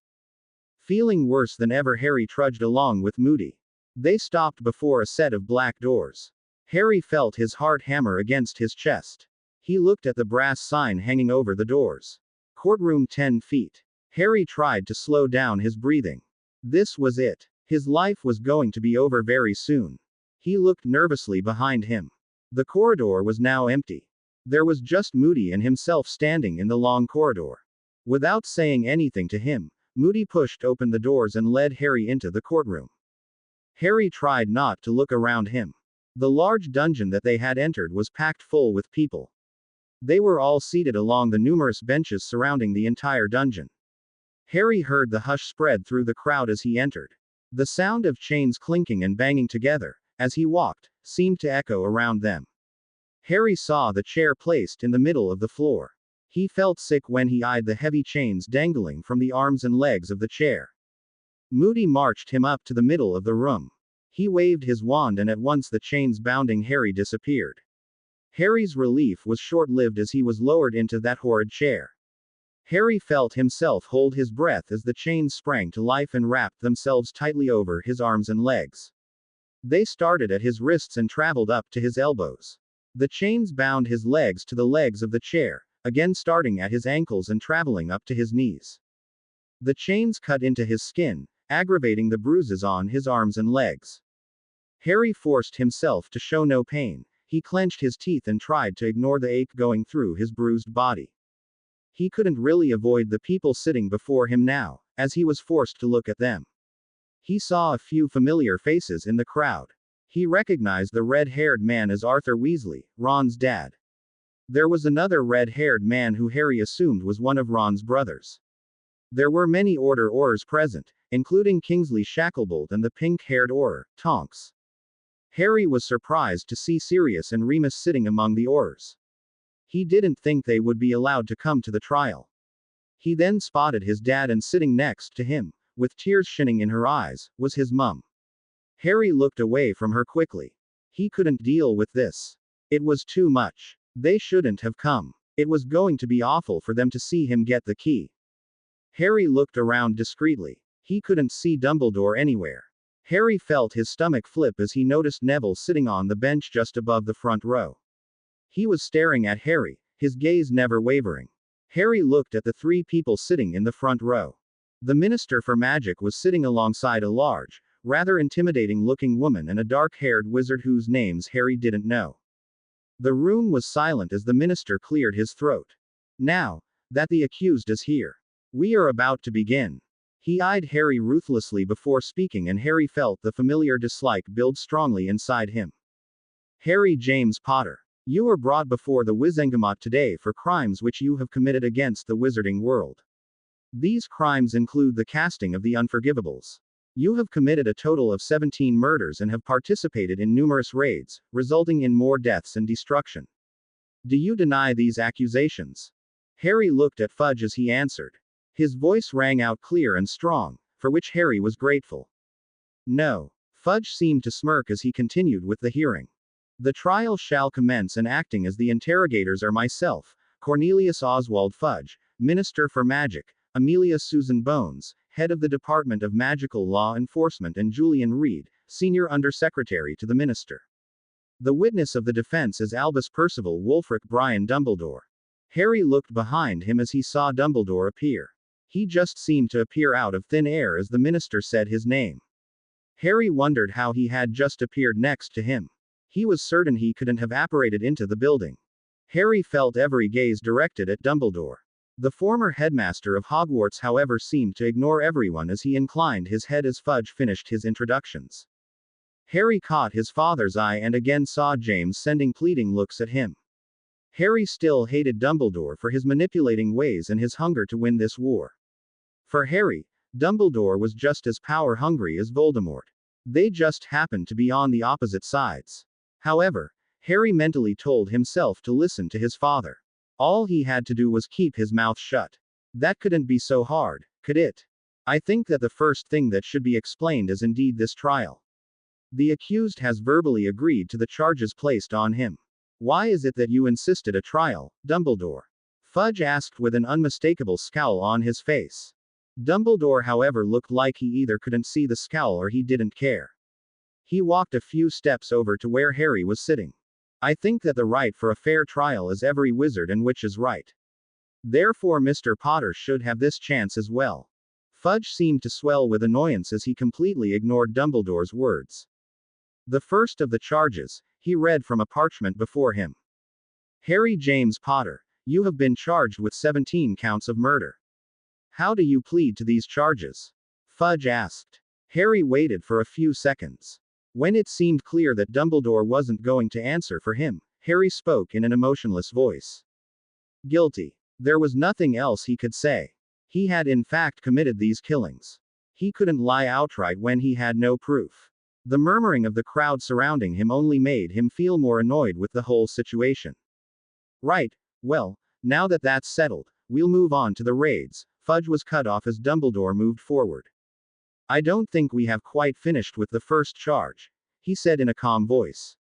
Feeling worse than ever, Harry trudged along with Moody. They stopped before a set of black doors. Harry felt his heart hammer against his chest. He looked at the brass sign hanging over the doors. Courtroom 10 feet. Harry tried to slow down his breathing. This was it. His life was going to be over very soon. He looked nervously behind him. The corridor was now empty. There was just Moody and himself standing in the long corridor. Without saying anything to him, Moody pushed open the doors and led Harry into the courtroom. Harry tried not to look around him. The large dungeon that they had entered was packed full with people. They were all seated along the numerous benches surrounding the entire dungeon. Harry heard the hush spread through the crowd as he entered. The sound of chains clinking and banging together, as he walked, seemed to echo around them. Harry saw the chair placed in the middle of the floor. He felt sick when he eyed the heavy chains dangling from the arms and legs of the chair. Moody marched him up to the middle of the room. He waved his wand and at once the chains bounding Harry disappeared. Harry's relief was short-lived as he was lowered into that horrid chair. Harry felt himself hold his breath as the chains sprang to life and wrapped themselves tightly over his arms and legs. They started at his wrists and traveled up to his elbows. The chains bound his legs to the legs of the chair, again starting at his ankles and traveling up to his knees. The chains cut into his skin, aggravating the bruises on his arms and legs. Harry forced himself to show no pain. He clenched his teeth and tried to ignore the ache going through his bruised body. He couldn't really avoid the people sitting before him now, as he was forced to look at them. He saw a few familiar faces in the crowd. He recognized the red-haired man as Arthur Weasley, Ron's dad. There was another red-haired man who Harry assumed was one of Ron's brothers. There were many Aurors present, including Kingsley Shacklebolt and the pink-haired Auror, Tonks. Harry was surprised to see Sirius and Remus sitting among the Aurors. He didn't think they would be allowed to come to the trial. He then spotted his dad, and sitting next to him, with tears shining in her eyes, was his mum. Harry looked away from her quickly. He couldn't deal with this. It was too much. They shouldn't have come. It was going to be awful for them to see him get the key. Harry looked around discreetly. He couldn't see Dumbledore anywhere. Harry felt his stomach flip as he noticed Neville sitting on the bench just above the front row. He was staring at Harry, his gaze never wavering. Harry looked at the three people sitting in the front row. The Minister for Magic was sitting alongside a large, rather intimidating-looking woman and a dark-haired wizard whose names Harry didn't know. The room was silent as the minister cleared his throat. Now that the accused is here, we are about to begin. He eyed Harry ruthlessly before speaking, and Harry felt the familiar dislike build strongly inside him. Harry James Potter, you are brought before the Wizengamot today for crimes which you have committed against the wizarding world. These crimes include the casting of the Unforgivables. You have committed a total of 17 murders and have participated in numerous raids, resulting in more deaths and destruction. Do you deny these accusations? Harry looked at Fudge as he answered. His voice rang out clear and strong, for which Harry was grateful. No. Fudge seemed to smirk as he continued with the hearing. The trial shall commence, and acting as the interrogators are myself, Cornelius Oswald Fudge, Minister for Magic, Amelia Susan Bones, Head of the Department of Magical Law Enforcement, and Julian Reed, Senior Undersecretary to the Minister. The witness of the defense is Albus Percival Wulfric Brian Dumbledore. Harry looked behind him as he saw Dumbledore appear. He just seemed to appear out of thin air as the minister said his name. Harry wondered how he had just appeared next to him. He was certain he couldn't have apparated into the building. Harry felt every gaze directed at Dumbledore. The former headmaster of Hogwarts, however, seemed to ignore everyone as he inclined his head as Fudge finished his introductions. Harry caught his father's eye and again saw James sending pleading looks at him. Harry still hated Dumbledore for his manipulating ways and his hunger to win this war. For Harry, Dumbledore was just as power-hungry as Voldemort. They just happened to be on the opposite sides. However, Harry mentally told himself to listen to his father. All he had to do was keep his mouth shut. That couldn't be so hard, could it? I think that the first thing that should be explained is indeed this trial. The accused has verbally agreed to the charges placed on him. Why is it that you insisted a trial, Dumbledore? Fudge asked with an unmistakable scowl on his face. Dumbledore, however, looked like he either couldn't see the scowl or he didn't care. He walked a few steps over to where Harry was sitting. I think that the right for a fair trial is every wizard and witch's right. Therefore Mr. Potter should have this chance as well. Fudge seemed to swell with annoyance as he completely ignored Dumbledore's words. The first of the charges, he read from a parchment before him. Harry James Potter, you have been charged with 17 counts of murder. How do you plead to these charges? Fudge asked. Harry waited for a few seconds. When it seemed clear that Dumbledore wasn't going to answer for him, Harry spoke in an emotionless voice. Guilty. There was nothing else he could say. He had in fact committed these killings. He couldn't lie outright when he had no proof. The murmuring of the crowd surrounding him only made him feel more annoyed with the whole situation. Right, well, now that that's settled, we'll move on to the raids. Fudge was cut off as Dumbledore moved forward. I don't think we have quite finished with the first charge, he said in a calm voice.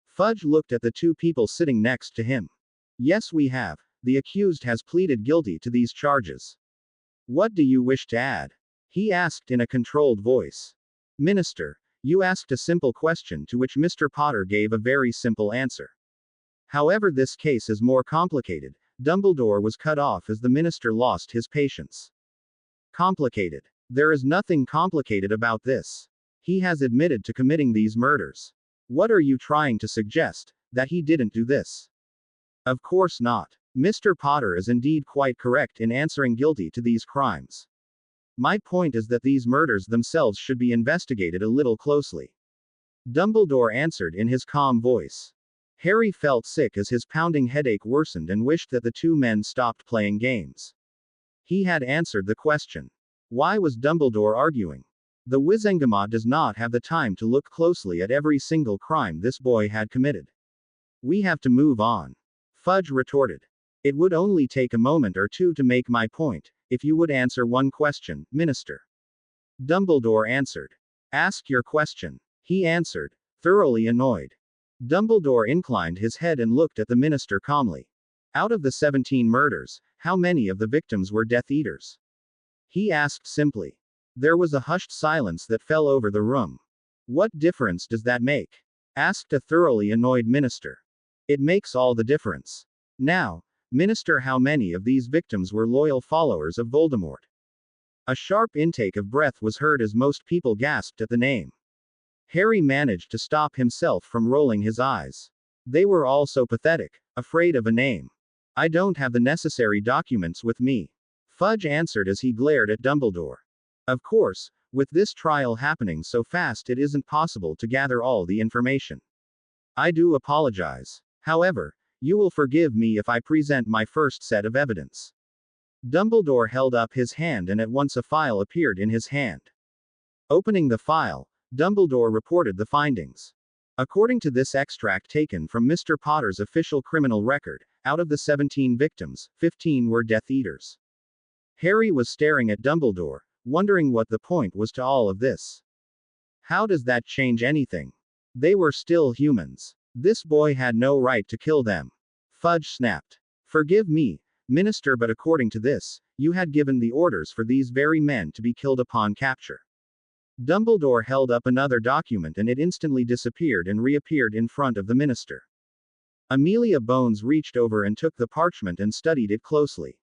Fudge looked at the two people sitting next to him. Yes, we have. The accused has pleaded guilty to these charges. What do you wish to add? He asked in a controlled voice. Minister, you asked a simple question to which Mr. Potter gave a very simple answer. However, this case is more complicated. Dumbledore was cut off as the minister lost his patience. Complicated. There is nothing complicated about this. He has admitted to committing these murders. What are you trying to suggest? That he didn't do this? Of course not. Mr. Potter is indeed quite correct in answering guilty to these crimes. My point is that these murders themselves should be investigated a little closely. Dumbledore answered in his calm voice. Harry felt sick as his pounding headache worsened and wished that the two men stopped playing games. He had answered the question. Why was Dumbledore arguing? The Wizengamot does not have the time to look closely at every single crime this boy had committed. We have to move on. Fudge retorted. It would only take a moment or two to make my point, if you would answer one question, Minister. Dumbledore answered. Ask your question. He answered, thoroughly annoyed. Dumbledore inclined his head and looked at the minister calmly. Out of the 17 murders, how many of the victims were Death Eaters? He asked simply. There was a hushed silence that fell over the room. What difference does that make? Asked a thoroughly annoyed minister. It makes all the difference. Now, Minister, how many of these victims were loyal followers of Voldemort? A sharp intake of breath was heard as most people gasped at the name. Harry managed to stop himself from rolling his eyes. They were all so pathetic, afraid of a name. I don't have the necessary documents with me. Fudge answered as he glared at Dumbledore. Of course, with this trial happening so fast, it isn't possible to gather all the information. I do apologize. However, you will forgive me if I present my first set of evidence. Dumbledore held up his hand and at once a file appeared in his hand. Opening the file, Dumbledore reported the findings. According to this extract taken from Mr. Potter's official criminal record, out of the 17 victims, 15 were Death Eaters. Harry was staring at Dumbledore, wondering what the point was to all of this. How does that change anything? They were still humans. This boy had no right to kill them. Fudge snapped. Forgive me, Minister, but according to this, you had given the orders for these very men to be killed upon capture. Dumbledore held up another document and it instantly disappeared and reappeared in front of the minister. Amelia Bones reached over and took the parchment and studied it closely.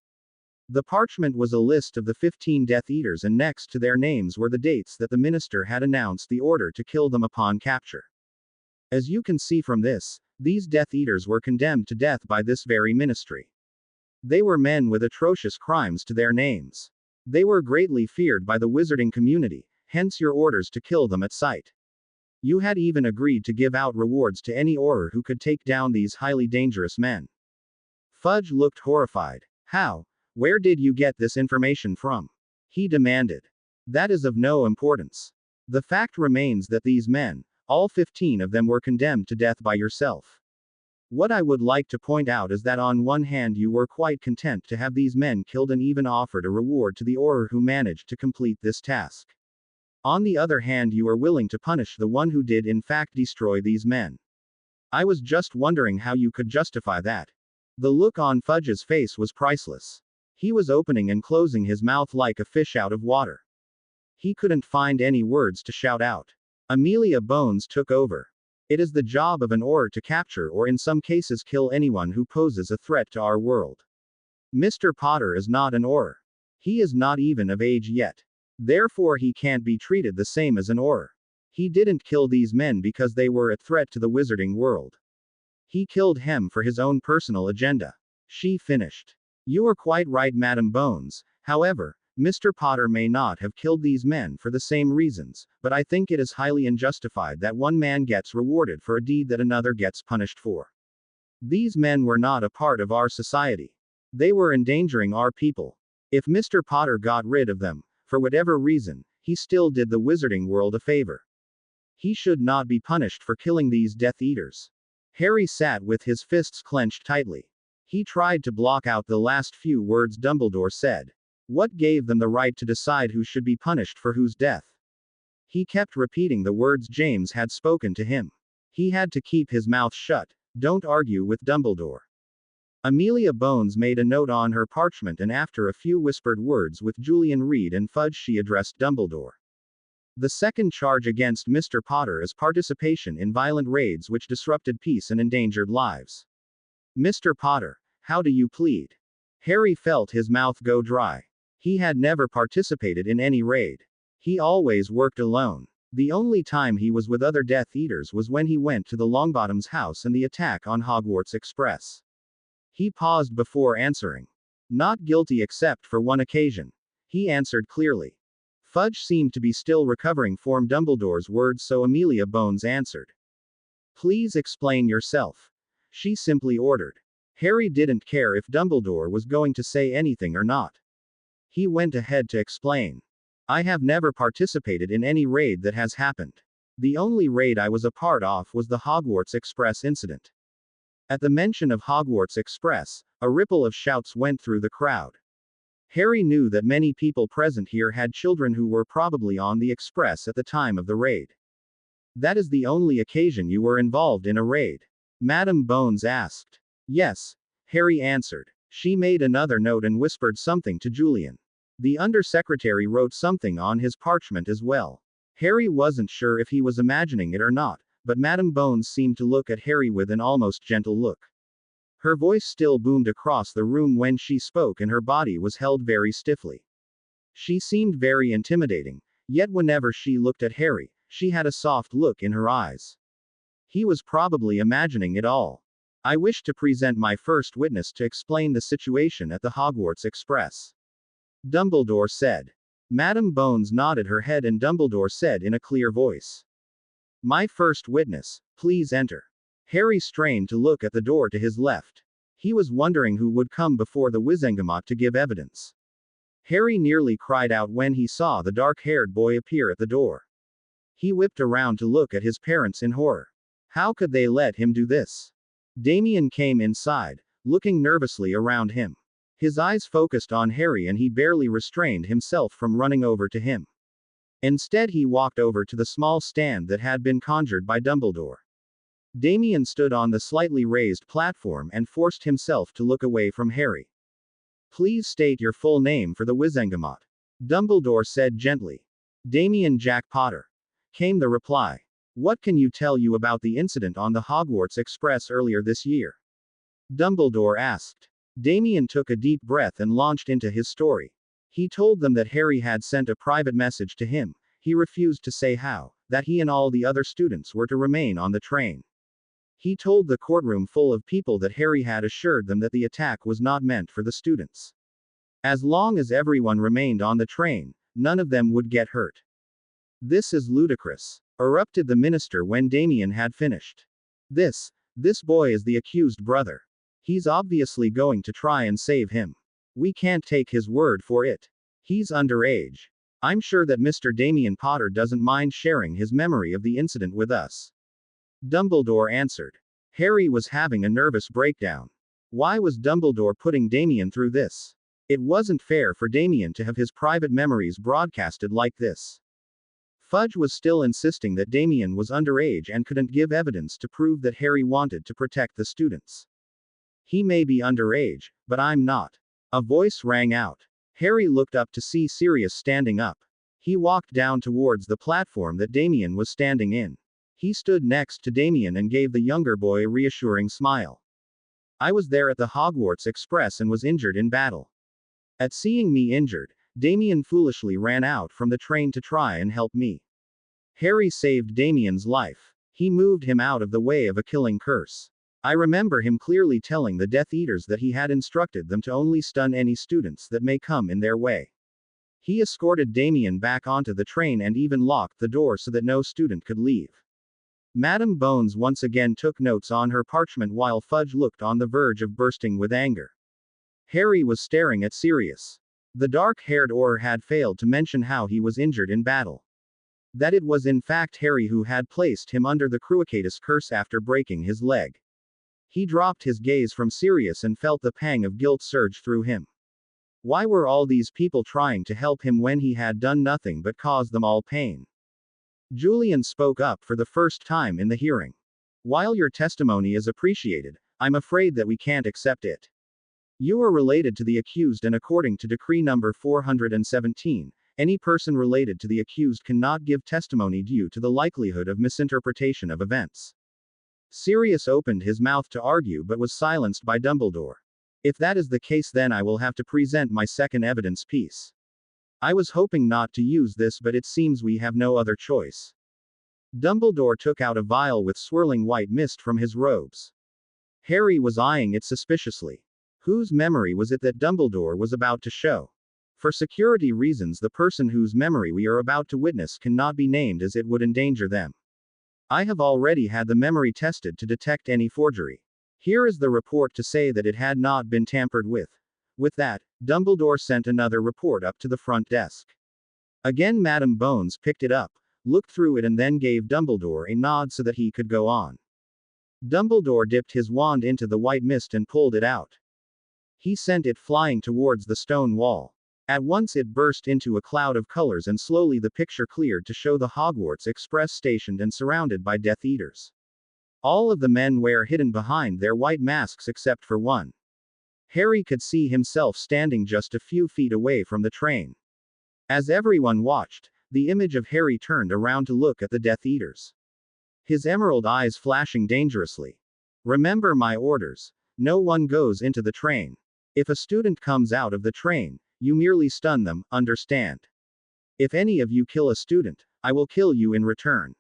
The parchment was a list of the 15 Death Eaters, and next to their names were the dates that the minister had announced the order to kill them upon capture. As you can see from this, these Death Eaters were condemned to death by this very ministry. They were men with atrocious crimes to their names. They were greatly feared by the wizarding community, hence your orders to kill them at sight. You had even agreed to give out rewards to any Auror who could take down these highly dangerous men. Fudge looked horrified. How? Where did you get this information from? He demanded. That is of no importance. The fact remains that these men, all 15 of them, were condemned to death by yourself. What I would like to point out is that on one hand you were quite content to have these men killed and even offered a reward to the Auror who managed to complete this task. On the other hand, you are willing to punish the one who did in fact destroy these men. I was just wondering how you could justify that. The look on Fudge's face was priceless. He was opening and closing his mouth like a fish out of water. He couldn't find any words to shout out. Amelia Bones took over. It is the job of an Auror to capture or in some cases kill anyone who poses a threat to our world. Mr. Potter is not an Auror. He is not even of age yet. Therefore he can't be treated the same as an Auror. He didn't kill these men because they were a threat to the wizarding world. He killed him for his own personal agenda. She finished. You are quite right, Madam Bones. However, Mr. Potter may not have killed these men for the same reasons, but I think it is highly unjustified that one man gets rewarded for a deed that another gets punished for. These men were not a part of our society. They were endangering our people. If Mr. Potter got rid of them, for whatever reason, he still did the wizarding world a favor. He should not be punished for killing these Death Eaters. Harry sat with his fists clenched tightly. He tried to block out the last few words Dumbledore said. What gave them the right to decide who should be punished for whose death? He kept repeating the words James had spoken to him. He had to keep his mouth shut. Don't argue with Dumbledore. Amelia Bones made a note on her parchment, and after a few whispered words with Julian Reed and Fudge, she addressed Dumbledore. The second charge against Mr. Potter is participation in violent raids which disrupted peace and endangered lives. Mr. Potter, how do you plead? Harry felt his mouth go dry. He had never participated in any raid. He always worked alone. The only time he was with other Death Eaters was when he went to the Longbottoms' house and the attack on Hogwarts Express. He paused before answering. Not guilty except for one occasion. He answered clearly. Fudge seemed to be still recovering from Dumbledore's words, so Amelia Bones answered. Please explain yourself. She simply ordered. Harry didn't care if Dumbledore was going to say anything or not. He went ahead to explain. I have never participated in any raid that has happened. The only raid I was a part of was the Hogwarts Express incident. At the mention of Hogwarts Express, a ripple of shouts went through the crowd. Harry knew that many people present here had children who were probably on the Express at the time of the raid. That is the only occasion you were involved in a raid? Madam Bones asked. Yes, Harry answered. She made another note and whispered something to Julian. The undersecretary wrote something on his parchment as well. Harry wasn't sure if he was imagining it or not, but Madam Bones seemed to look at Harry with an almost gentle look. Her voice still boomed across the room when she spoke, and her body was held very stiffly. She seemed very intimidating, yet whenever she looked at Harry, she had a soft look in her eyes. He was probably imagining it all. I wish to present my first witness to explain the situation at the Hogwarts Express. Dumbledore said. Madam Bones nodded her head, and Dumbledore said in a clear voice. My first witness, please enter. Harry strained to look at the door to his left. He was wondering who would come before the Wizengamot to give evidence. Harry nearly cried out when he saw the dark-haired boy appear at the door. He whipped around to look at his parents in horror. How could they let him do this? Damien came inside, looking nervously around him. His eyes focused on Harry, and he barely restrained himself from running over to him. Instead, he walked over to the small stand that had been conjured by Dumbledore. Damien stood on the slightly raised platform and forced himself to look away from Harry. Please state your full name for the Wizengamot. Dumbledore said gently. Damien Jack Potter. Came the reply. What can you tell you about the incident on the Hogwarts Express earlier this year? Dumbledore asked. Damien took a deep breath and launched into his story. He told them that Harry had sent a private message to him. He refused to say how, that he and all the other students were to remain on the train. He told the courtroom full of people that Harry had assured them that the attack was not meant for the students. As long as everyone remained on the train, none of them would get hurt. This is ludicrous, erupted the minister when Damien had finished. This boy is the accused brother. He's obviously going to try and save him. We can't take his word for it. He's underage. I'm sure that Mr. Damien Potter doesn't mind sharing his memory of the incident with us. Dumbledore answered. Harry was having a nervous breakdown. Why was Dumbledore putting Damien through this? It wasn't fair for Damien to have his private memories broadcasted like this. Fudge was still insisting that Damien was underage and couldn't give evidence to prove that Harry wanted to protect the students. He may be underage, but I'm not. A voice rang out. Harry looked up to see Sirius standing up. He walked down towards the platform that Damien was standing in. He stood next to Damien and gave the younger boy a reassuring smile. I was there at the Hogwarts Express and was injured in battle. At seeing me injured, Damien foolishly ran out from the train to try and help me. Harry saved Damien's life. He moved him out of the way of a killing curse. I remember him clearly telling the Death Eaters that he had instructed them to only stun any students that may come in their way. He escorted Damien back onto the train and even locked the door so that no student could leave. Madame Bones once again took notes on her parchment while Fudge looked on the verge of bursting with anger. Harry was staring at Sirius. The dark-haired Auror had failed to mention how he was injured in battle. That it was in fact Harry who had placed him under the Cruciatus curse after breaking his leg. He dropped his gaze from Sirius and felt the pang of guilt surge through him. Why were all these people trying to help him when he had done nothing but cause them all pain? Julian spoke up for the first time in the hearing. While your testimony is appreciated, I'm afraid that we can't accept it. You are related to the accused, and according to Decree number 417, any person related to the accused cannot give testimony due to the likelihood of misinterpretation of events. Sirius opened his mouth to argue but was silenced by Dumbledore. If that is the case, then I will have to present my second evidence piece. I was hoping not to use this, but it seems we have no other choice. Dumbledore took out a vial with swirling white mist from his robes. Harry was eyeing it suspiciously. Whose memory was it that Dumbledore was about to show? For security reasons, the person whose memory we are about to witness cannot be named, as it would endanger them. I have already had the memory tested to detect any forgery. Here is the report to say that it had not been tampered with. With that, Dumbledore sent another report up to the front desk. Again, Madame Bones picked it up, looked through it, and then gave Dumbledore a nod so that he could go on. Dumbledore dipped his wand into the white mist and pulled it out. He sent it flying towards the stone wall. At once it burst into a cloud of colors, and slowly the picture cleared to show the Hogwarts Express stationed and surrounded by Death Eaters. All of the men were hidden behind their white masks except for one. Harry could see himself standing just a few feet away from the train. As everyone watched, the image of Harry turned around to look at the Death Eaters. His emerald eyes flashing dangerously. Remember my orders. No one goes into the train. If a student comes out of the train, you merely stun them, understand? If any of you kill a student, I will kill you in return.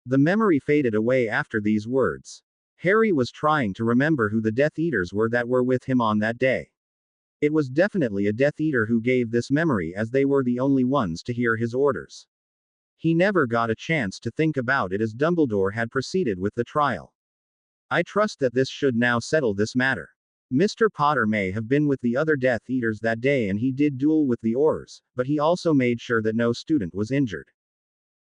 The memory faded away after these words. Harry was trying to remember who the Death Eaters were that were with him on that day. It was definitely a Death Eater who gave this memory, as they were the only ones to hear his orders. He never got a chance to think about it as Dumbledore had proceeded with the trial. I trust that this should now settle this matter. Mr. Potter may have been with the other Death Eaters that day and he did duel with the Aurors, but he also made sure that no student was injured.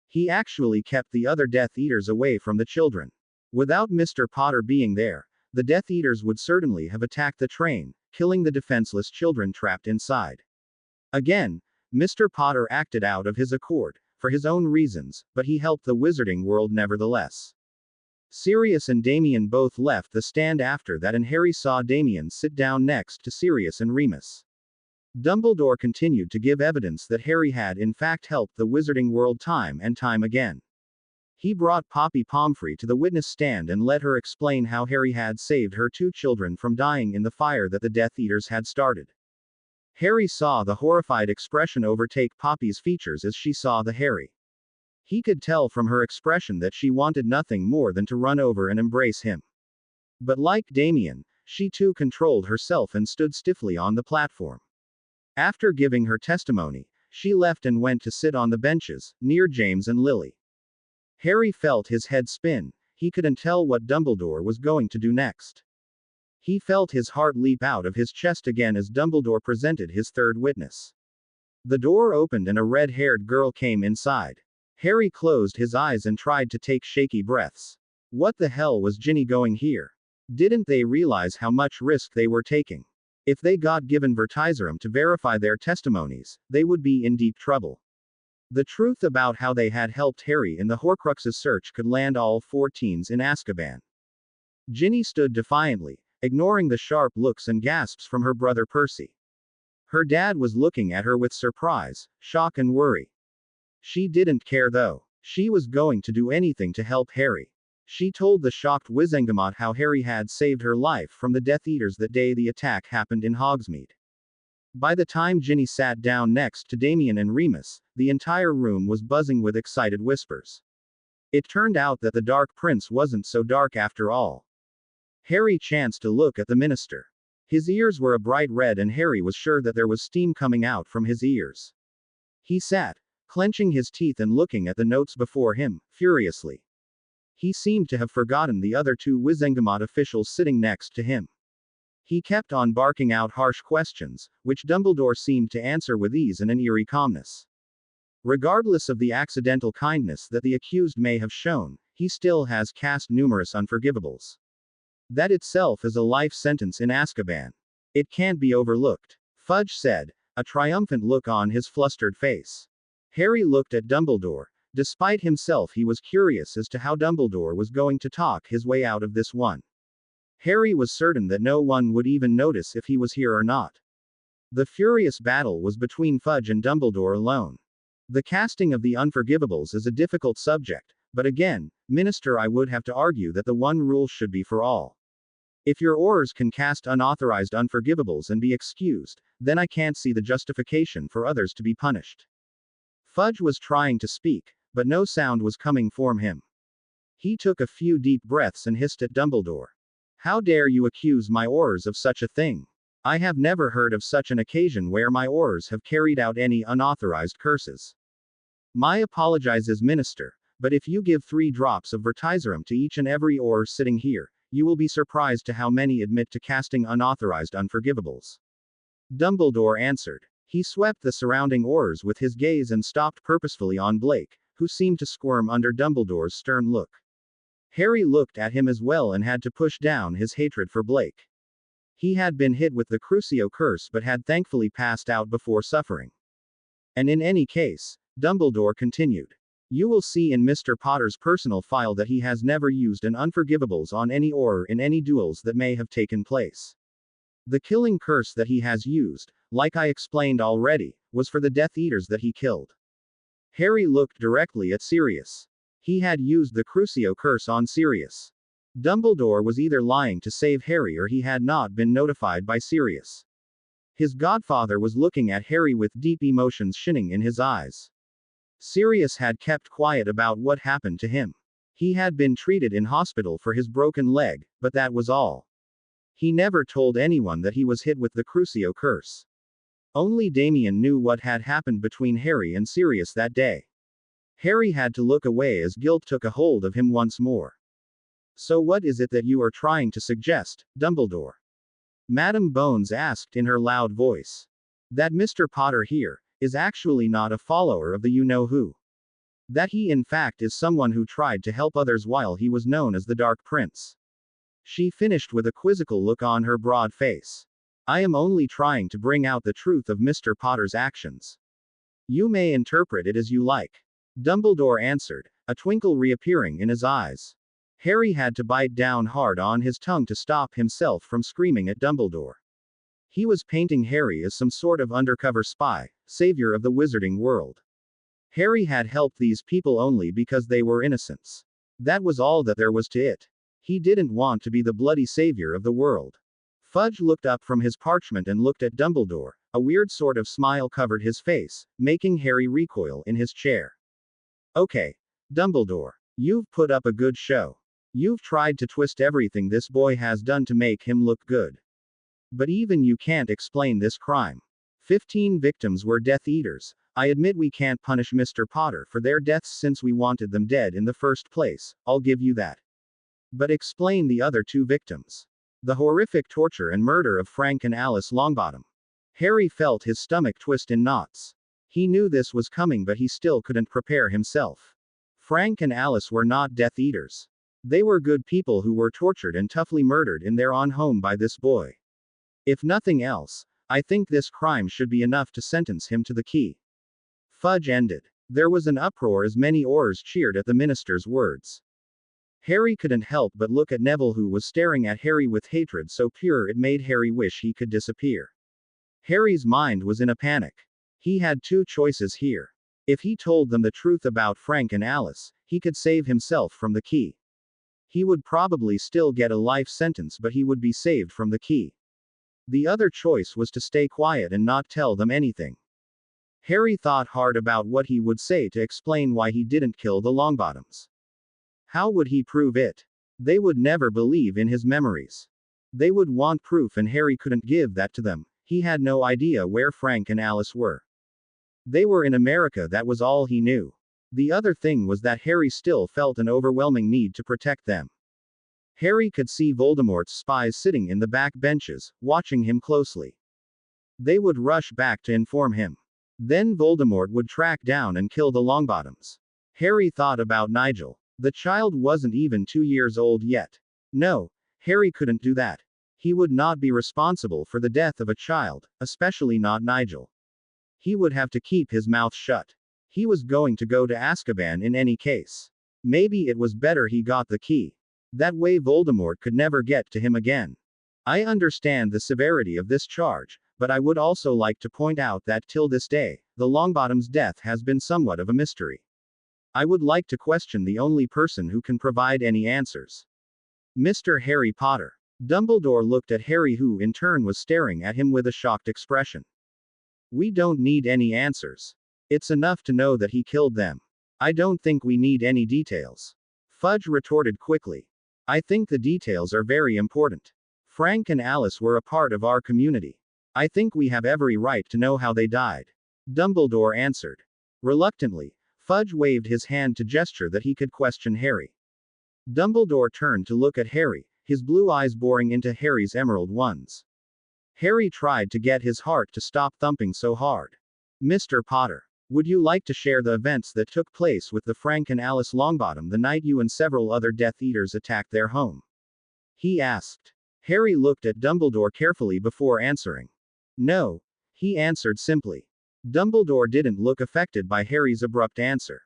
He actually kept the other Death Eaters away from the children. Without Mr. Potter being there, the Death Eaters would certainly have attacked the train, killing the defenseless children trapped inside. Again, Mr. Potter acted out of his accord, for his own reasons, but he helped the wizarding world nevertheless. Sirius and Damien both left the stand after that, and Harry saw Damien sit down next to Sirius and Remus. Dumbledore continued to give evidence that Harry had in fact helped the wizarding world time and time again. He brought Poppy Pomfrey to the witness stand and let her explain how Harry had saved her two children from dying in the fire that the Death Eaters had started. Harry saw the horrified expression overtake Poppy's features as she saw the Harry. He could tell from her expression that she wanted nothing more than to run over and embrace him. But like Damien, she too controlled herself and stood stiffly on the platform. After giving her testimony, she left and went to sit on the benches, near James and Lily. Harry felt his head spin. He couldn't tell what Dumbledore was going to do next. He felt his heart leap out of his chest again as Dumbledore presented his third witness. The door opened and a red-haired girl came inside. Harry closed his eyes and tried to take shaky breaths. What the hell was Ginny going here? Didn't they realize how much risk they were taking? If they got given Vertiserum to verify their testimonies, they would be in deep trouble. The truth about how they had helped Harry in the Horcruxes search could land all 4 teens in Azkaban. Ginny stood defiantly, ignoring the sharp looks and gasps from her brother Percy. Her dad was looking at her with surprise, shock and worry. She didn't care though. She was going to do anything to help Harry. She told the shocked Wizengamot how Harry had saved her life from the Death Eaters that day the attack happened in Hogsmeade. By the time Ginny sat down next to Damien and Remus, the entire room was buzzing with excited whispers. It turned out that the Dark Prince wasn't so dark after all. Harry chanced to look at the minister. His ears were a bright red and Harry was sure that there was steam coming out from his ears. He sat, clenching his teeth and looking at the notes before him, furiously. He seemed to have forgotten the other 2 Wizengamot officials sitting next to him. He kept on barking out harsh questions, which Dumbledore seemed to answer with ease and an eerie calmness. Regardless of the accidental kindness that the accused may have shown, he still has cast numerous unforgivables. That itself is a life sentence in Azkaban. It can't be overlooked. Fudge said, a triumphant look on his flustered face. Harry looked at Dumbledore. Despite himself, he was curious as to how Dumbledore was going to talk his way out of this one. Harry was certain that no one would even notice if he was here or not. The furious battle was between Fudge and Dumbledore alone. The casting of the unforgivables is a difficult subject, but again, Minister, I would have to argue that the one rule should be for all. If your Aurors can cast unauthorized unforgivables and be excused, then I can't see the justification for others to be punished. Fudge was trying to speak, but no sound was coming from him. He took a few deep breaths and hissed at Dumbledore. How dare you accuse my Aurors of such a thing? I have never heard of such an occasion where my Aurors have carried out any unauthorized curses. My apologizes, Minister, but if you give 3 drops of Vertiserum to each and every Auror sitting here, you will be surprised to how many admit to casting unauthorized unforgivables. Dumbledore answered. He swept the surrounding Aurors with his gaze and stopped purposefully on Blake, who seemed to squirm under Dumbledore's stern look. Harry looked at him as well and had to push down his hatred for Blake. He had been hit with the Crucio curse but had thankfully passed out before suffering. And in any case, Dumbledore continued. You will see in Mr. Potter's personal file that he has never used an unforgivables on any Auror in any duels that may have taken place. The killing curse that he has used, like I explained already, was for the Death Eaters that he killed. Harry looked directly at Sirius. He had used the Crucio curse on Sirius. Dumbledore was either lying to save Harry or he had not been notified by Sirius. His godfather was looking at Harry with deep emotions shining in his eyes. Sirius had kept quiet about what happened to him. He had been treated in hospital for his broken leg, but that was all. He never told anyone that he was hit with the Crucio curse. Only Damien knew what had happened between Harry and Sirius that day. Harry had to look away as guilt took a hold of him once more. So what is it that you are trying to suggest, Dumbledore? Madame Bones asked in her loud voice. That Mr. Potter here is actually not a follower of the you-know-who. That he in fact is someone who tried to help others while he was known as the Dark Prince. She finished with a quizzical look on her broad face. I am only trying to bring out the truth of Mr. Potter's actions. You may interpret it as you like. Dumbledore answered, a twinkle reappearing in his eyes. Harry had to bite down hard on his tongue to stop himself from screaming at Dumbledore. He was painting Harry as some sort of undercover spy, savior of the wizarding world. Harry had helped these people only because they were innocents. That was all that there was to it. He didn't want to be the bloody savior of the world. Fudge looked up from his parchment and looked at Dumbledore. A weird sort of smile covered his face, making Harry recoil in his chair. Okay, Dumbledore. You've put up a good show. You've tried to twist everything this boy has done to make him look good. But even you can't explain this crime. 15 victims were Death Eaters. I admit we can't punish Mr. Potter for their deaths since we wanted them dead in the first place, I'll give you that. But explain the other 2 victims. The horrific torture and murder of Frank and Alice Longbottom. Harry felt his stomach twist in knots. He knew this was coming, but he still couldn't prepare himself. Frank and Alice were not Death Eaters. They were good people who were tortured and toughly murdered in their own home by this boy. If nothing else, I think this crime should be enough to sentence him to the key. Fudge ended. There was an uproar as many oars cheered at the minister's words. Harry couldn't help but look at Neville, who was staring at Harry with hatred so pure it made Harry wish he could disappear. Harry's mind was in a panic. He had 2 choices here. If he told them the truth about Frank and Alice, he could save himself from the key. He would probably still get a life sentence, but he would be saved from the key. The other choice was to stay quiet and not tell them anything. Harry thought hard about what he would say to explain why he didn't kill the Longbottoms. How would he prove it? They would never believe in his memories. They would want proof, and Harry couldn't give that to them. He had no idea where Frank and Alice were. They were in America, that was all he knew. The other thing was that Harry still felt an overwhelming need to protect them. Harry could see Voldemort's spies sitting in the back benches, watching him closely. They would rush back to inform him. Then Voldemort would track down and kill the Longbottoms. Harry thought about Nigel. The child wasn't even 2 years old yet. No, Harry couldn't do that. He would not be responsible for the death of a child, especially not Nigel. He would have to keep his mouth shut. He was going to go to Azkaban in any case. Maybe it was better he got the key. That way Voldemort could never get to him again. I understand the severity of this charge, but I would also like to point out that till this day, the Longbottom's death has been somewhat of a mystery. I would like to question the only person who can provide any answers. Mr. Harry Potter. Dumbledore looked at Harry, who in turn was staring at him with a shocked expression. We don't need any answers. It's enough to know that he killed them. I don't think we need any details. Fudge retorted quickly. I think the details are very important. Frank and Alice were a part of our community. I think we have every right to know how they died. Dumbledore answered. Reluctantly, Fudge waved his hand to gesture that he could question Harry. Dumbledore turned to look at Harry, his blue eyes boring into Harry's emerald ones. Harry tried to get his heart to stop thumping so hard. Mr. Potter, would you like to share the events that took place with the Frank and Alice Longbottom the night you and several other Death Eaters attacked their home? He asked. Harry looked at Dumbledore carefully before answering. No, he answered simply. Dumbledore didn't look affected by Harry's abrupt answer.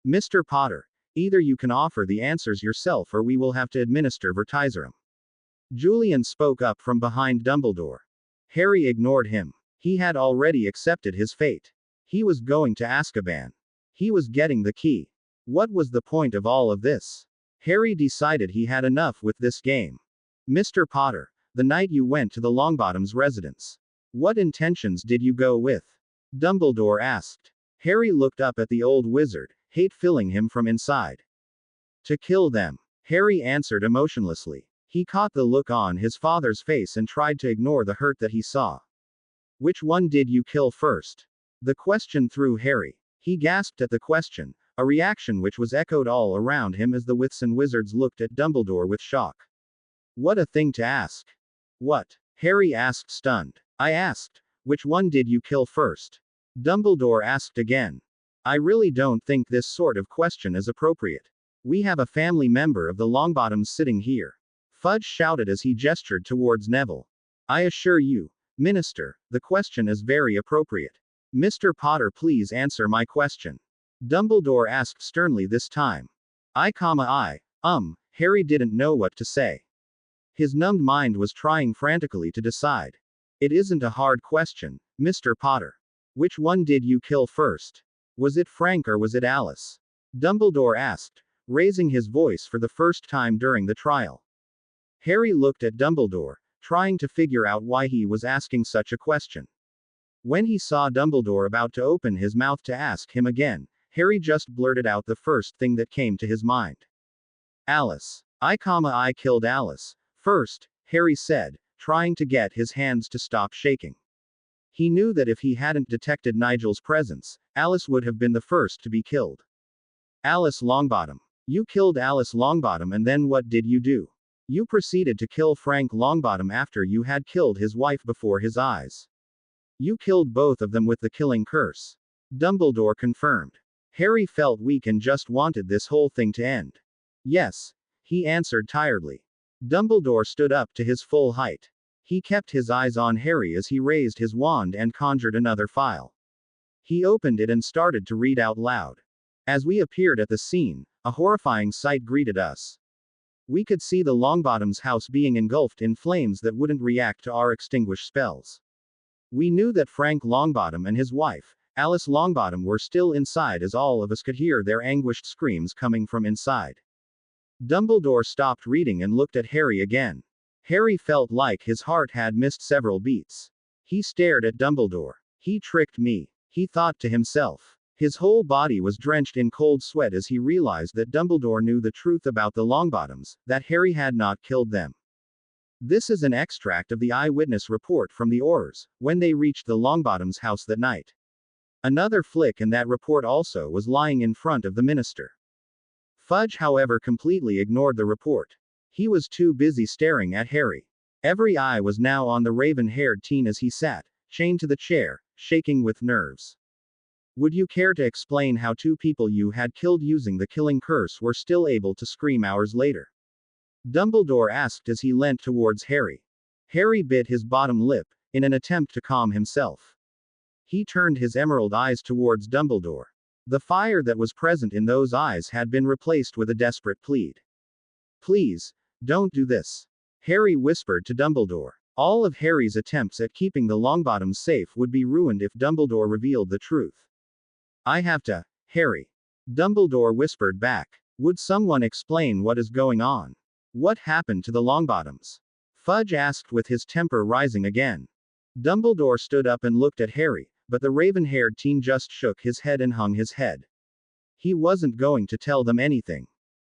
Mr. Potter, either you can offer the answers yourself or we will have to administer Vertiserum. Julian spoke up from behind Dumbledore. Harry ignored him. He had already accepted his fate. He was going to Azkaban. He was getting the key. What was the point of all of this? Harry decided he had enough with this game. Mr. Potter, the night you went to the Longbottom's residence, what intentions did you go with? Dumbledore asked. Harry looked up at the old wizard, hate filling him from inside. To kill them. Harry answered emotionlessly. He caught the look on his father's face and tried to ignore the hurt that he saw. Which one did you kill first? The question threw Harry. He gasped at the question, a reaction which was echoed all around him as the wits and wizards looked at Dumbledore with shock. What a thing to ask. What? Harry asked, stunned. I asked, which one did you kill first? Dumbledore asked again. I really don't think this sort of question is appropriate. We have a family member of the Longbottoms sitting here. Fudge shouted as he gestured towards Neville. I assure you, Minister, the question is very appropriate. Mr. Potter, please answer my question. Dumbledore asked sternly this time. Harry didn't know what to say. His numbed mind was trying frantically to decide. It isn't a hard question, Mr. Potter. Which one did you kill first? Was it Frank or was it Alice? Dumbledore asked, raising his voice for the first time during the trial. Harry looked at Dumbledore, trying to figure out why he was asking such a question. When he saw Dumbledore about to open his mouth to ask him again, Harry just blurted out the first thing that came to his mind. Alice. I killed Alice. First, Harry said, trying to get his hands to stop shaking. He knew that if he hadn't detected Nigel's presence, Alice would have been the first to be killed. Alice Longbottom. You killed Alice Longbottom and then what did you do? You proceeded to kill Frank Longbottom after you had killed his wife before his eyes. You killed both of them with the killing curse. Dumbledore confirmed. Harry felt weak and just wanted this whole thing to end. Yes, he answered tiredly. Dumbledore stood up to his full height. He kept his eyes on Harry as he raised his wand and conjured another file. He opened it and started to read out loud. As we appeared at the scene, a horrifying sight greeted us. We could see the Longbottom's house being engulfed in flames that wouldn't react to our extinguished spells. We knew that Frank Longbottom and his wife, Alice Longbottom, were still inside as all of us could hear their anguished screams coming from inside. Dumbledore stopped reading and looked at Harry again. Harry felt like his heart had missed several beats. He stared at Dumbledore. He tricked me, he thought to himself. His whole body was drenched in cold sweat as he realized that Dumbledore knew the truth about the Longbottoms, that Harry had not killed them. This is an extract of the eyewitness report from the Aurors, when they reached the Longbottoms' house that night. Another flick and that report also was lying in front of the minister. Fudge, however, completely ignored the report. He was too busy staring at Harry. Every eye was now on the raven-haired teen as he sat, chained to the chair, shaking with nerves. Would you care to explain how two people you had killed using the killing curse were still able to scream hours later? Dumbledore asked as he leant towards Harry. Harry bit his bottom lip, in an attempt to calm himself. He turned his emerald eyes towards Dumbledore. The fire that was present in those eyes had been replaced with a desperate plead. Please, don't do this. Harry whispered to Dumbledore. All of Harry's attempts at keeping the Longbottoms safe would be ruined if Dumbledore revealed the truth. I have to, Harry. Dumbledore whispered back. Would someone explain what is going on? What happened to the Longbottoms? Fudge asked with his temper rising again. Dumbledore stood up and looked at Harry, but the raven-haired teen just shook his head and hung his head. He wasn't going to tell them anything.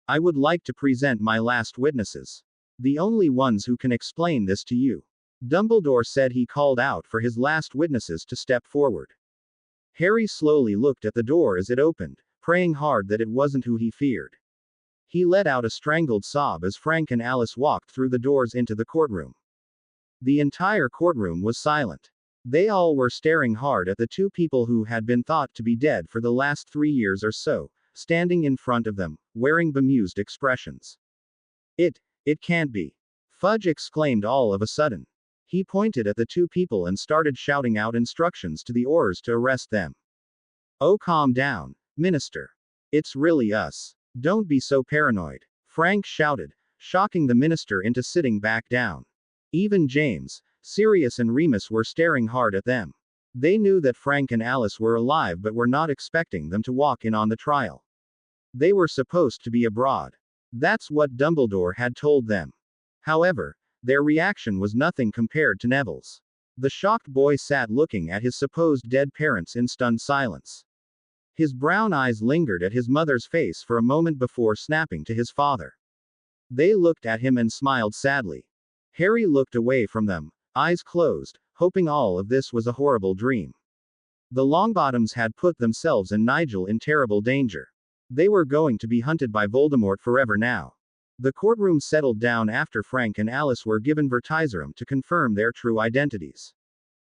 I would like to present my last witnesses. The only ones who can explain this to you. Dumbledore said. He called out for his last witnesses to step forward. Harry slowly looked at the door as it opened, praying hard that it wasn't who he feared. He let out a strangled sob as Frank and Alice walked through the doors into the courtroom. The entire courtroom was silent. They all were staring hard at the two people who had been thought to be dead for the last 3 years or so, standing in front of them, wearing bemused expressions. It can't be. Fudge exclaimed all of a sudden. He pointed at the two people and started shouting out instructions to the Aurors to arrest them. Oh, calm down, Minister. It's really us. Don't be so paranoid. Frank shouted, shocking the minister into sitting back down. Even James, Sirius and Remus were staring hard at them. They knew that Frank and Alice were alive but were not expecting them to walk in on the trial. They were supposed to be abroad. That's what Dumbledore had told them. However, their reaction was nothing compared to Neville's. The shocked boy sat looking at his supposed dead parents in stunned silence. His brown eyes lingered at his mother's face for a moment before snapping to his father. They looked at him and smiled sadly. Harry looked away from them, eyes closed, hoping all of this was a horrible dream. The Longbottoms had put themselves and Nigel in terrible danger. They were going to be hunted by Voldemort forever now. The courtroom settled down after Frank and Alice were given Vertiserum to confirm their true identities.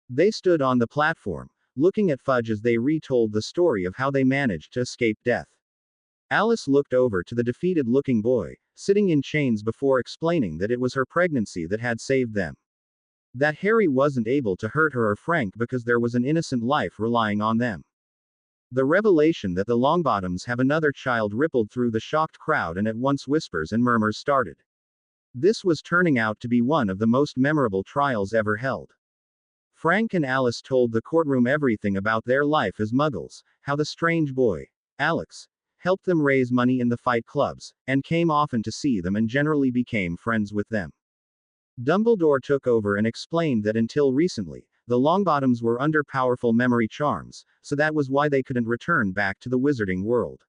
They stood on the platform, looking at Fudge as they retold the story of how they managed to escape death. Alice looked over to the defeated-looking boy, sitting in chains, before explaining that it was her pregnancy that had saved them. That Harry wasn't able to hurt her or Frank because there was an innocent life relying on them. The revelation that the Longbottoms have another child rippled through the shocked crowd, and at once whispers and murmurs started. This was turning out to be one of the most memorable trials ever held. Frank and Alice told the courtroom everything about their life as muggles, how the strange boy, Alex, helped them raise money in the fight clubs, and came often to see them and generally became friends with them. Dumbledore took over and explained that until recently, the Longbottoms were under powerful memory charms, so that was why they couldn't return back to the wizarding world.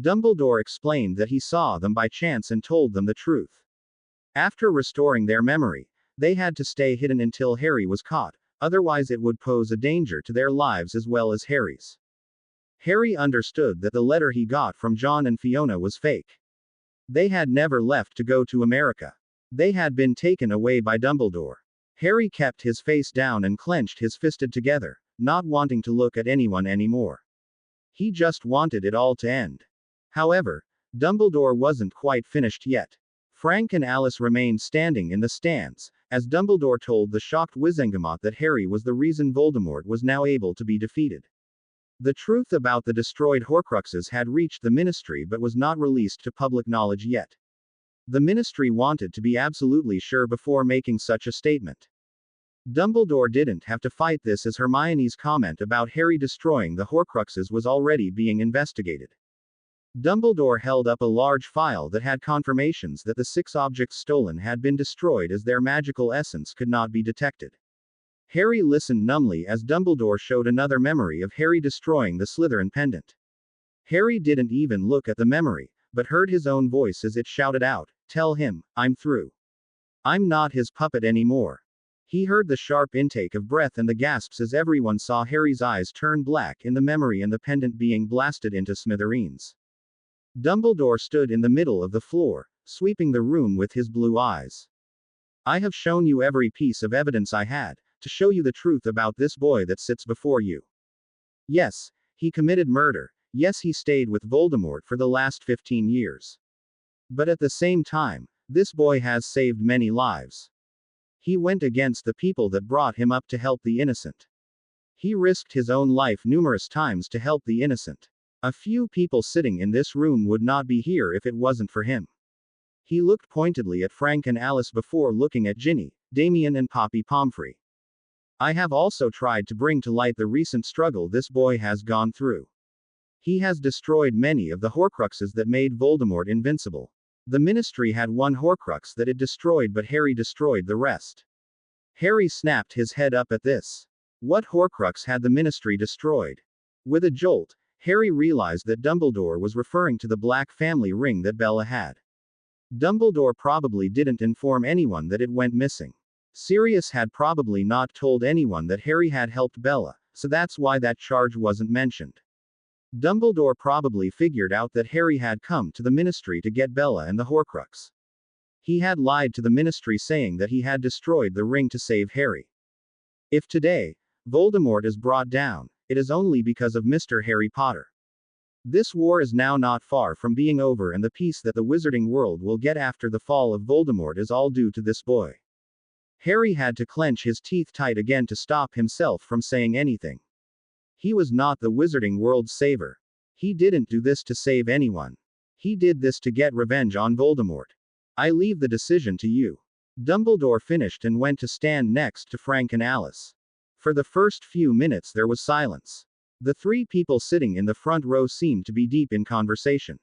Dumbledore explained that he saw them by chance and told them the truth. After restoring their memory, they had to stay hidden until Harry was caught, otherwise it would pose a danger to their lives as well as Harry's. Harry understood that the letter he got from John and Fiona was fake. They had never left to go to America. They had been taken away by Dumbledore. Harry kept his face down and clenched his fisted together, not wanting to look at anyone anymore. He just wanted it all to end. However, Dumbledore wasn't quite finished yet. Frank and Alice remained standing in the stands, as Dumbledore told the shocked Wizengamot that Harry was the reason Voldemort was now able to be defeated. The truth about the destroyed Horcruxes had reached the Ministry but was not released to public knowledge yet. The Ministry wanted to be absolutely sure before making such a statement. Dumbledore didn't have to fight this as Hermione's comment about Harry destroying the Horcruxes was already being investigated. Dumbledore held up a large file that had confirmations that the 6 objects stolen had been destroyed as their magical essence could not be detected. Harry listened numbly as Dumbledore showed another memory of Harry destroying the Slytherin pendant. Harry didn't even look at the memory, but heard his own voice as it shouted out, "Tell him, I'm through. I'm not his puppet anymore." He heard the sharp intake of breath and the gasps as everyone saw Harry's eyes turn black in the memory and the pendant being blasted into smithereens. Dumbledore stood in the middle of the floor, sweeping the room with his blue eyes. "I have shown you every piece of evidence I had, to show you the truth about this boy that sits before you. Yes, he committed murder. Yes, he stayed with Voldemort for the last 15 years. But at the same time, this boy has saved many lives. He went against the people that brought him up to help the innocent. He risked his own life numerous times to help the innocent. A few people sitting in this room would not be here if it wasn't for him." He looked pointedly at Frank and Alice before looking at Ginny, Damien and Poppy Pomfrey. "I have also tried to bring to light the recent struggle this boy has gone through. He has destroyed many of the Horcruxes that made Voldemort invincible. The Ministry had one Horcrux that it destroyed, but Harry destroyed the rest." Harry snapped his head up at this. What Horcrux had the Ministry destroyed? With a jolt, Harry realized that Dumbledore was referring to the Black family ring that Bella had. Dumbledore probably didn't inform anyone that it went missing. Sirius had probably not told anyone that Harry had helped Bella, so that's why that charge wasn't mentioned. Dumbledore probably figured out that Harry had come to the Ministry to get Bella and the Horcrux. He had lied to the Ministry saying that he had destroyed the ring to save Harry. If today, Voldemort is brought down, it is only because of Mr. Harry Potter. This war is now not far from being over, and the peace that the wizarding world will get after the fall of Voldemort is all due to this boy. Harry had to clench his teeth tight again to stop himself from saying anything. He was not the wizarding world's savior. He didn't do this to save anyone. He did this to get revenge on Voldemort. I leave the decision to you. Dumbledore finished and went to stand next to Frank and Alice. For the first few minutes there was silence. The 3 people sitting in the front row seemed to be deep in conversation.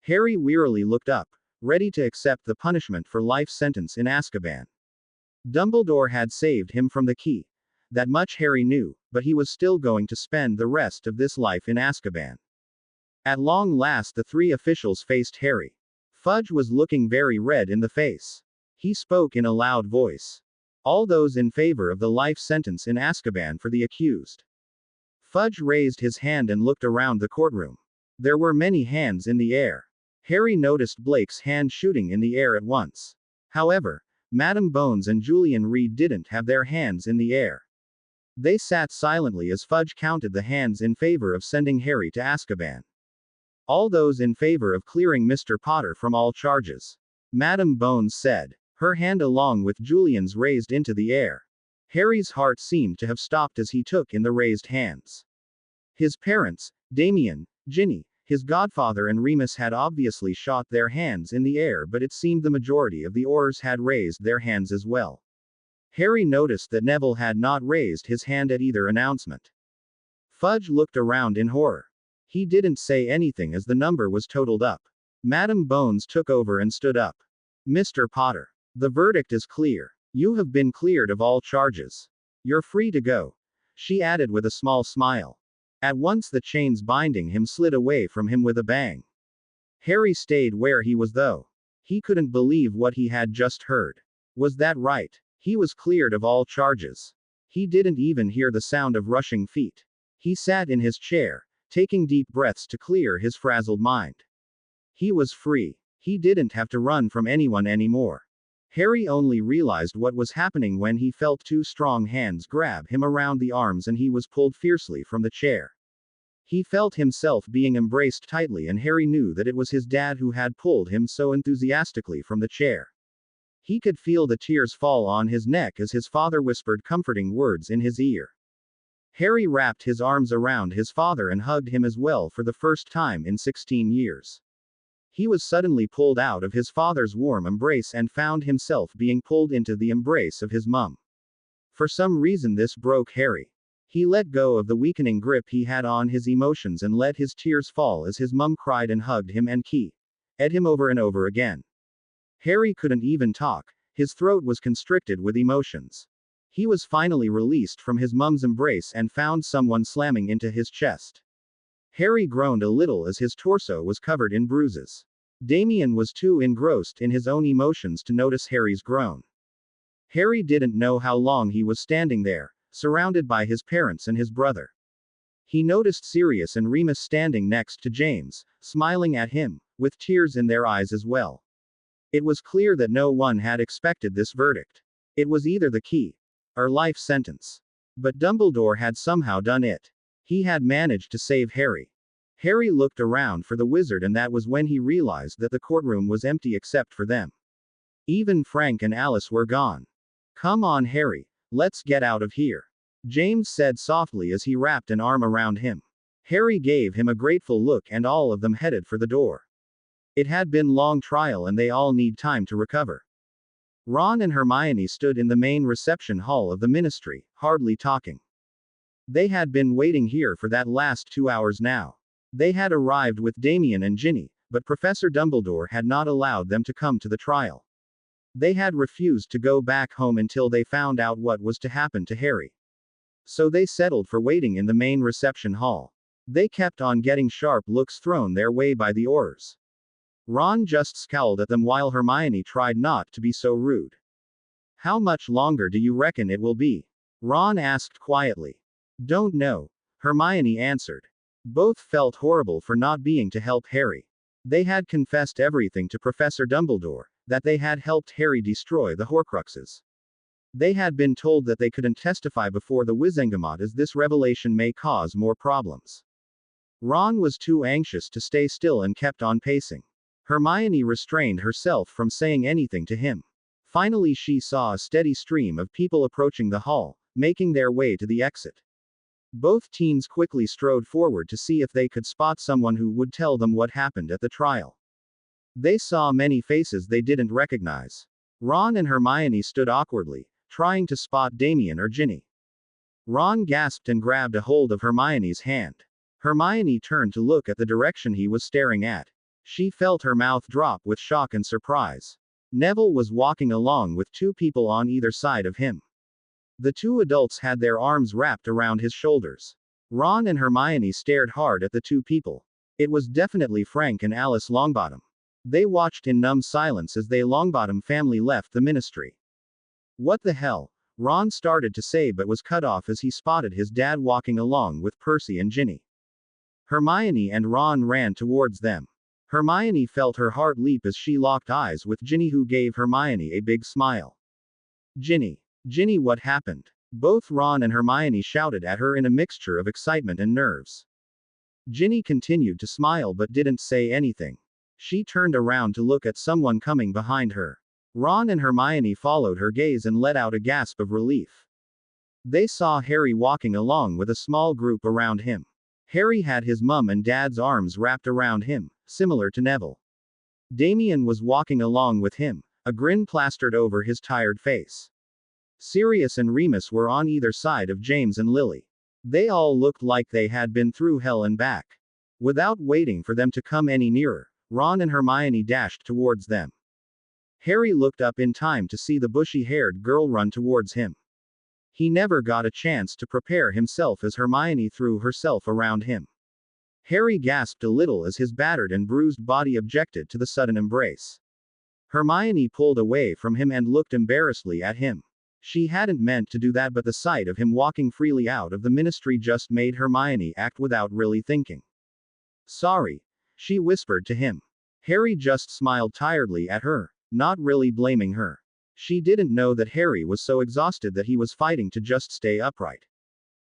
Harry wearily looked up, ready to accept the punishment for life sentence in Azkaban. Dumbledore had saved him from the key. That much Harry knew, but he was still going to spend the rest of this life in Azkaban. At long last the 3 officials faced Harry. Fudge was looking very red in the face. He spoke in a loud voice. "All those in favor of the life sentence in Azkaban for the accused." Fudge raised his hand and looked around the courtroom. There were many hands in the air. Harry noticed Blake's hand shooting in the air at once. However, Madam Bones and Julian Reed didn't have their hands in the air. They sat silently as Fudge counted the hands in favor of sending Harry to Azkaban. "All those in favor of clearing Mr. Potter from all charges," Madam Bones said, her hand along with Julian's raised into the air. Harry's heart seemed to have stopped as he took in the raised hands. His parents, Damien, Ginny, his godfather and Remus had obviously shot their hands in the air, but it seemed the majority of the Aurors had raised their hands as well. Harry noticed that Neville had not raised his hand at either announcement. Fudge looked around in horror. He didn't say anything as the number was totaled up. Madam Bones took over and stood up. Mr. Potter, the verdict is clear. You have been cleared of all charges. You're free to go, she added with a small smile. At once the chains binding him slid away from him with a bang. Harry stayed where he was though. He couldn't believe what he had just heard. Was that right? He was cleared of all charges. He didn't even hear the sound of rushing feet. He sat in his chair, taking deep breaths to clear his frazzled mind. He was free. He didn't have to run from anyone anymore. Harry only realized what was happening when he felt two strong hands grab him around the arms and he was pulled fiercely from the chair. He felt himself being embraced tightly and Harry knew that it was his dad who had pulled him so enthusiastically from the chair. He could feel the tears fall on his neck as his father whispered comforting words in his ear. Harry wrapped his arms around his father and hugged him as well for the first time in 16 years. He was suddenly pulled out of his father's warm embrace and found himself being pulled into the embrace of his mum. For some reason this broke Harry. He let go of the weakening grip he had on his emotions and let his tears fall as his mum cried and hugged him and kissed him over and over again. Harry couldn't even talk, his throat was constricted with emotions. He was finally released from his mum's embrace and found someone slamming into his chest. Harry groaned a little as his torso was covered in bruises. Damien was too engrossed in his own emotions to notice Harry's groan. Harry didn't know how long he was standing there, surrounded by his parents and his brother. He noticed Sirius and Remus standing next to James, smiling at him, with tears in their eyes as well. It was clear that no one had expected this verdict. It was either the key or life sentence. But Dumbledore had somehow done it. He had managed to save Harry. Harry looked around for the wizard and that was when he realized that the courtroom was empty except for them. Even Frank and Alice were gone. Come on Harry, let's get out of here, James said softly as he wrapped an arm around him. Harry gave him a grateful look and all of them headed for the door. It had been a long trial and they all need time to recover. Ron and Hermione stood in the main reception hall of the Ministry, hardly talking. They had been waiting here for that last 2 hours now. They had arrived with Damien and Ginny, but Professor Dumbledore had not allowed them to come to the trial. They had refused to go back home until they found out what was to happen to Harry. So they settled for waiting in the main reception hall. They kept on getting sharp looks thrown their way by the Aurors. Ron just scowled at them while Hermione tried not to be so rude. How much longer do you reckon it will be? Ron asked quietly. Don't know, Hermione answered. Both felt horrible for not being to help Harry. They had confessed everything to Professor Dumbledore, that they had helped Harry destroy the Horcruxes. They had been told that they couldn't testify before the Wizengamot as this revelation may cause more problems. Ron was too anxious to stay still and kept on pacing. Hermione restrained herself from saying anything to him. Finally she saw a steady stream of people approaching the hall, making their way to the exit. Both teens quickly strode forward to see if they could spot someone who would tell them what happened at the trial. They saw many faces they didn't recognize. Ron and Hermione stood awkwardly, trying to spot Damien or Ginny. Ron gasped and grabbed a hold of Hermione's hand. Hermione turned to look at the direction he was staring at. She felt her mouth drop with shock and surprise. Neville was walking along with two people on either side of him. The two adults had their arms wrapped around his shoulders. Ron and Hermione stared hard at the two people. It was definitely Frank and Alice Longbottom. They watched in numb silence as the Longbottom family left the Ministry. What the hell? Ron started to say but was cut off as he spotted his dad walking along with Percy and Ginny. Hermione and Ron ran towards them. Hermione felt her heart leap as she locked eyes with Ginny, who gave Hermione a big smile. Ginny, what happened? Both Ron and Hermione shouted at her in a mixture of excitement and nerves. Ginny continued to smile but didn't say anything. She turned around to look at someone coming behind her. Ron and Hermione followed her gaze and let out a gasp of relief. They saw Harry walking along with a small group around him. Harry had his mum and dad's arms wrapped around him, similar to Neville. Damien was walking along with him, a grin plastered over his tired face. Sirius and Remus were on either side of James and Lily. They all looked like they had been through hell and back. Without waiting for them to come any nearer, Ron and Hermione dashed towards them. Harry looked up in time to see the bushy-haired girl run towards him. He never got a chance to prepare himself as Hermione threw herself around him. Harry gasped a little as his battered and bruised body objected to the sudden embrace. Hermione pulled away from him and looked embarrassedly at him. She hadn't meant to do that, but the sight of him walking freely out of the ministry just made Hermione act without really thinking. Sorry, she whispered to him. Harry just smiled tiredly at her, not really blaming her. She didn't know that Harry was so exhausted that he was fighting to just stay upright.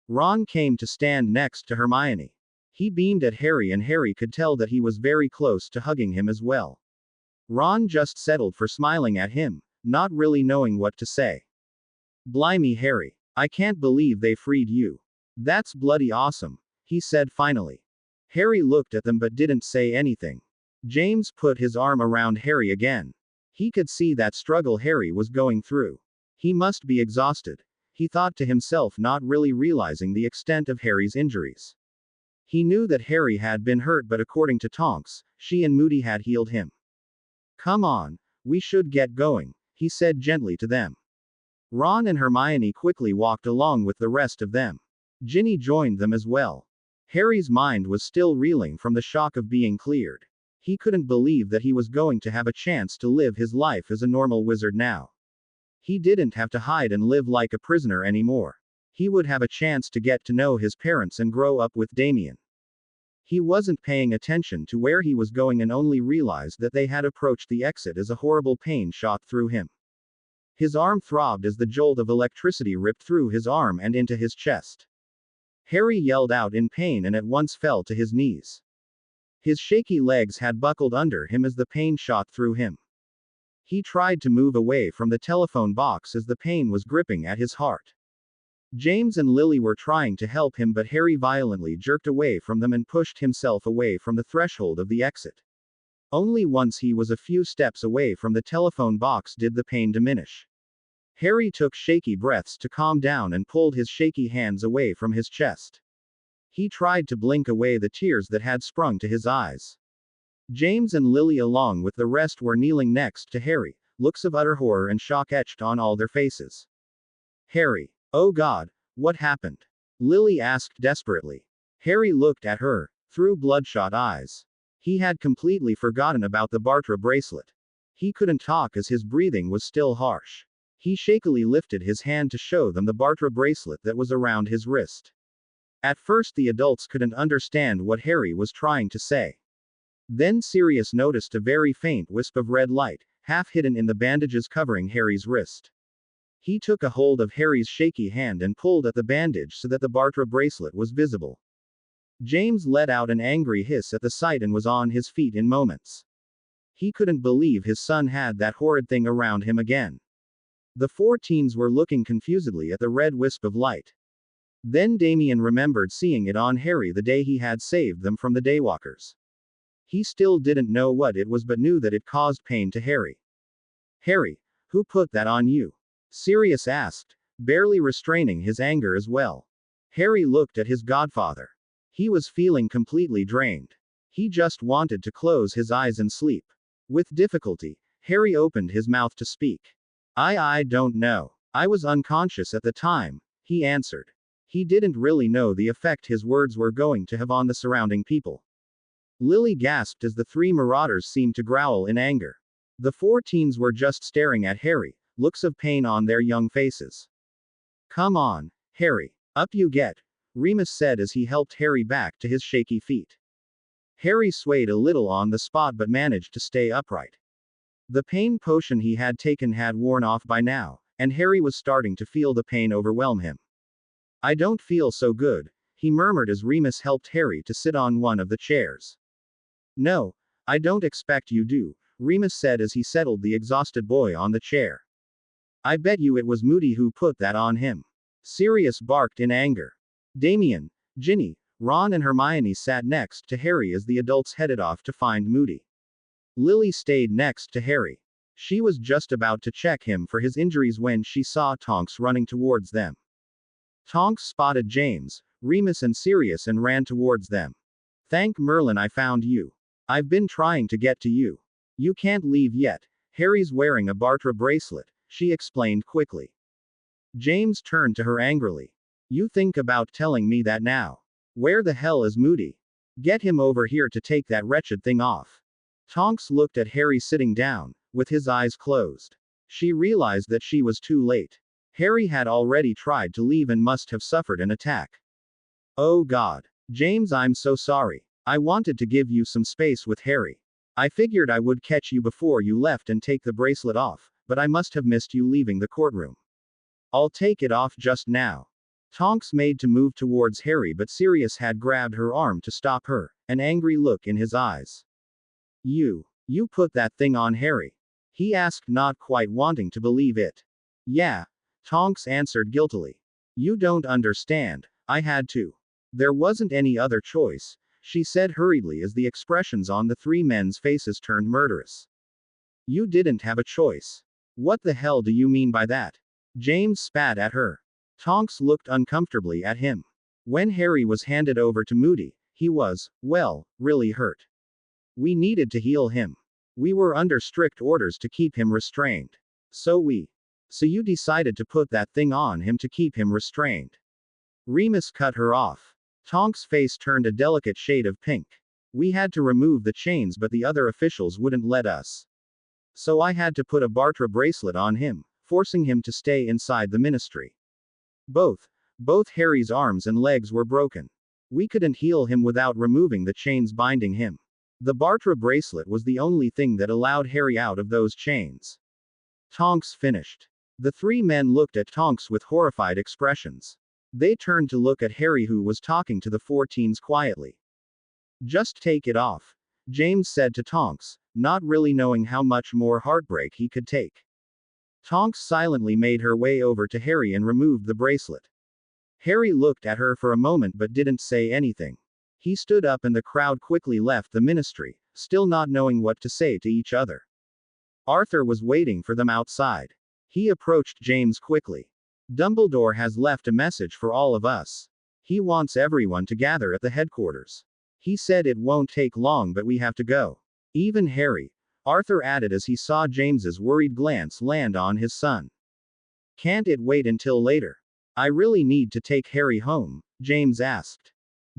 Ron came to stand next to Hermione. He beamed at Harry and Harry could tell that he was very close to hugging him as well. Ron just settled for smiling at him, not really knowing what to say. Blimey, Harry. I can't believe they freed you. That's bloody awesome, he said finally. Harry looked at them but didn't say anything. James put his arm around Harry again. He could see that struggle Harry was going through. He must be exhausted, he thought to himself, not really realizing the extent of Harry's injuries. He knew that Harry had been hurt, but according to Tonks, she and Moody had healed him. Come on, we should get going, he said gently to them. Ron and Hermione quickly walked along with the rest of them. Ginny joined them as well. Harry's mind was still reeling from the shock of being cleared. He couldn't believe that he was going to have a chance to live his life as a normal wizard now. He didn't have to hide and live like a prisoner anymore. He would have a chance to get to know his parents and grow up with Damien. He wasn't paying attention to where he was going and only realized that they had approached the exit as a horrible pain shot through him. His arm throbbed as the jolt of electricity ripped through his arm and into his chest. Harry yelled out in pain and at once fell to his knees. His shaky legs had buckled under him as the pain shot through him. He tried to move away from the telephone box as the pain was gripping at his heart. James and Lily were trying to help him, but Harry violently jerked away from them and pushed himself away from the threshold of the exit. Only once he was a few steps away from the telephone box did the pain diminish. Harry took shaky breaths to calm down and pulled his shaky hands away from his chest. He tried to blink away the tears that had sprung to his eyes. James and Lily along with the rest were kneeling next to Harry, looks of utter horror and shock etched on all their faces. Harry. Oh God, what happened? Lily asked desperately. Harry looked at her, through bloodshot eyes. He had completely forgotten about the Bartra bracelet. He couldn't talk as his breathing was still harsh. He shakily lifted his hand to show them the Bartra bracelet that was around his wrist. At first the adults couldn't understand what Harry was trying to say. Then Sirius noticed a very faint wisp of red light, half hidden in the bandages covering Harry's wrist. He took a hold of Harry's shaky hand and pulled at the bandage so that the Bartra bracelet was visible. James let out an angry hiss at the sight and was on his feet in moments. He couldn't believe his son had that horrid thing around him again. The 4 teens were looking confusedly at the red wisp of light. Then Damien remembered seeing it on Harry the day he had saved them from the Daywalkers. He still didn't know what it was but knew that it caused pain to Harry. Harry, who put that on you? Sirius asked, barely restraining his anger as well. Harry looked at his godfather. He was feeling completely drained. He just wanted to close his eyes and sleep. With difficulty, Harry opened his mouth to speak. I don't know. I was unconscious at the time, he answered. He didn't really know the effect his words were going to have on the surrounding people. Lily gasped as the 3 marauders seemed to growl in anger. The 4 teens were just staring at Harry, looks of pain on their young faces. Come on, Harry, up you get, Remus said as he helped Harry back to his shaky feet. Harry swayed a little on the spot but managed to stay upright. The pain potion he had taken had worn off by now, and Harry was starting to feel the pain overwhelm him. I don't feel so good, he murmured as Remus helped Harry to sit on one of the chairs. No, I don't expect you do, Remus said as he settled the exhausted boy on the chair. I bet you it was Moody who put that on him. Sirius barked in anger. Damien, Ginny, Ron and Hermione sat next to Harry as the adults headed off to find Moody. Lily stayed next to Harry. She was just about to check him for his injuries when she saw Tonks running towards them. Tonks spotted James, Remus and Sirius and ran towards them. Thank Merlin I found you. I've been trying to get to you. You can't leave yet. Harry's wearing a Bartra bracelet, she explained quickly. James turned to her angrily. You think about telling me that now? Where the hell is Moody? Get him over here to take that wretched thing off. Tonks looked at Harry sitting down, with his eyes closed. She realized that she was too late. Harry had already tried to leave and must have suffered an attack. Oh God. James, I'm so sorry. I wanted to give you some space with Harry. I figured I would catch you before you left and take the bracelet off, but I must have missed you leaving the courtroom. I'll take it off just now. Tonks made to move towards Harry, but Sirius had grabbed her arm to stop her, an angry look in his eyes. You put that thing on Harry? He asked, not quite wanting to believe it. Yeah. Tonks answered guiltily. You don't understand. I had to. There wasn't any other choice, she said hurriedly as the expressions on the three men's faces turned murderous. You didn't have a choice. What the hell do you mean by that? James spat at her. Tonks looked uncomfortably at him. When Harry was handed over to Moody, he was, well, really hurt. We needed to heal him. We were under strict orders to keep him restrained. So you decided to put that thing on him to keep him restrained. Remus cut her off. Tonks' face turned a delicate shade of pink. We had to remove the chains, but the other officials wouldn't let us. So I had to put a Bartra bracelet on him, forcing him to stay inside the ministry. Both Harry's arms and legs were broken. We couldn't heal him without removing the chains binding him. The Bartra bracelet was the only thing that allowed Harry out of those chains. Tonks finished. The three men looked at Tonks with horrified expressions. They turned to look at Harry, who was talking to the four teens quietly. Just take it off, James said to Tonks, not really knowing how much more heartbreak he could take. Tonks silently made her way over to Harry and removed the bracelet. Harry looked at her for a moment but didn't say anything. He stood up and the crowd quickly left the ministry, still not knowing what to say to each other. Arthur was waiting for them outside. He approached James quickly. Dumbledore has left a message for all of us. He wants everyone to gather at the headquarters. He said it won't take long, but we have to go. Even Harry, Arthur added as he saw James's worried glance land on his son. Can't it wait until later? I really need to take Harry home, James asked.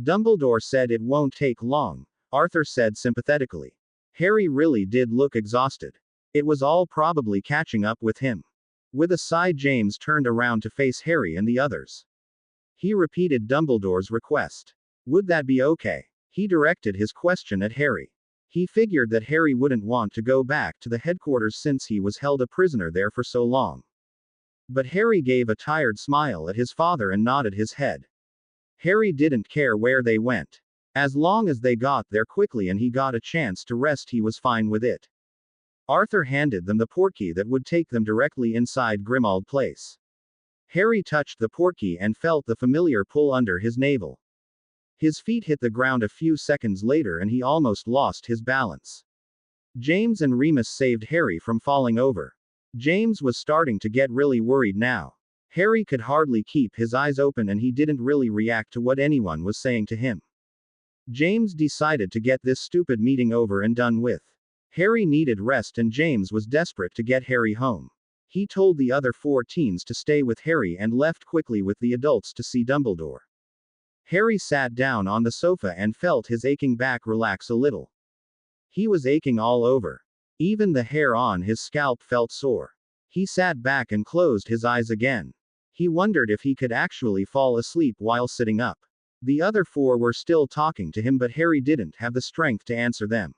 Dumbledore said it won't take long, Arthur said sympathetically. Harry really did look exhausted. It was all probably catching up with him. With a sigh, James turned around to face Harry and the others. He repeated Dumbledore's request. Would that be okay? He directed his question at Harry. He figured that Harry wouldn't want to go back to the headquarters since he was held a prisoner there for so long. But Harry gave a tired smile at his father and nodded his head. Harry didn't care where they went. As long as they got there quickly and he got a chance to rest, he was fine with it. Arthur handed them the portkey that would take them directly inside Grimmauld Place. Harry touched the portkey and felt the familiar pull under his navel. His feet hit the ground a few seconds later and he almost lost his balance. James and Remus saved Harry from falling over. James was starting to get really worried now. Harry could hardly keep his eyes open and he didn't really react to what anyone was saying to him. James decided to get this stupid meeting over and done with. Harry needed rest and James was desperate to get Harry home. He told the other four teens to stay with Harry and left quickly with the adults to see Dumbledore. Harry sat down on the sofa and felt his aching back relax a little. He was aching all over. Even the hair on his scalp felt sore. He sat back and closed his eyes again. He wondered if he could actually fall asleep while sitting up. The other four were still talking to him, but Harry didn't have the strength to answer them.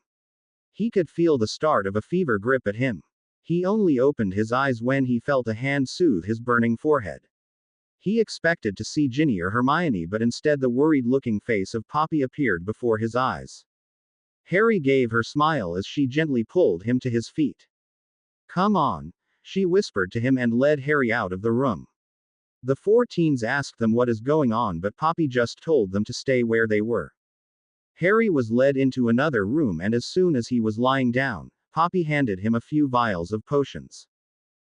He could feel the start of a fever grip at him. He only opened his eyes when he felt a hand soothe his burning forehead. He expected to see Ginny or Hermione, but instead the worried-looking face of Poppy appeared before his eyes. Harry gave her smile as she gently pulled him to his feet. Come on, she whispered to him and led Harry out of the room. The four teens asked them what is going on, but Poppy just told them to stay where they were. Harry was led into another room and as soon as he was lying down, Poppy handed him a few vials of potions.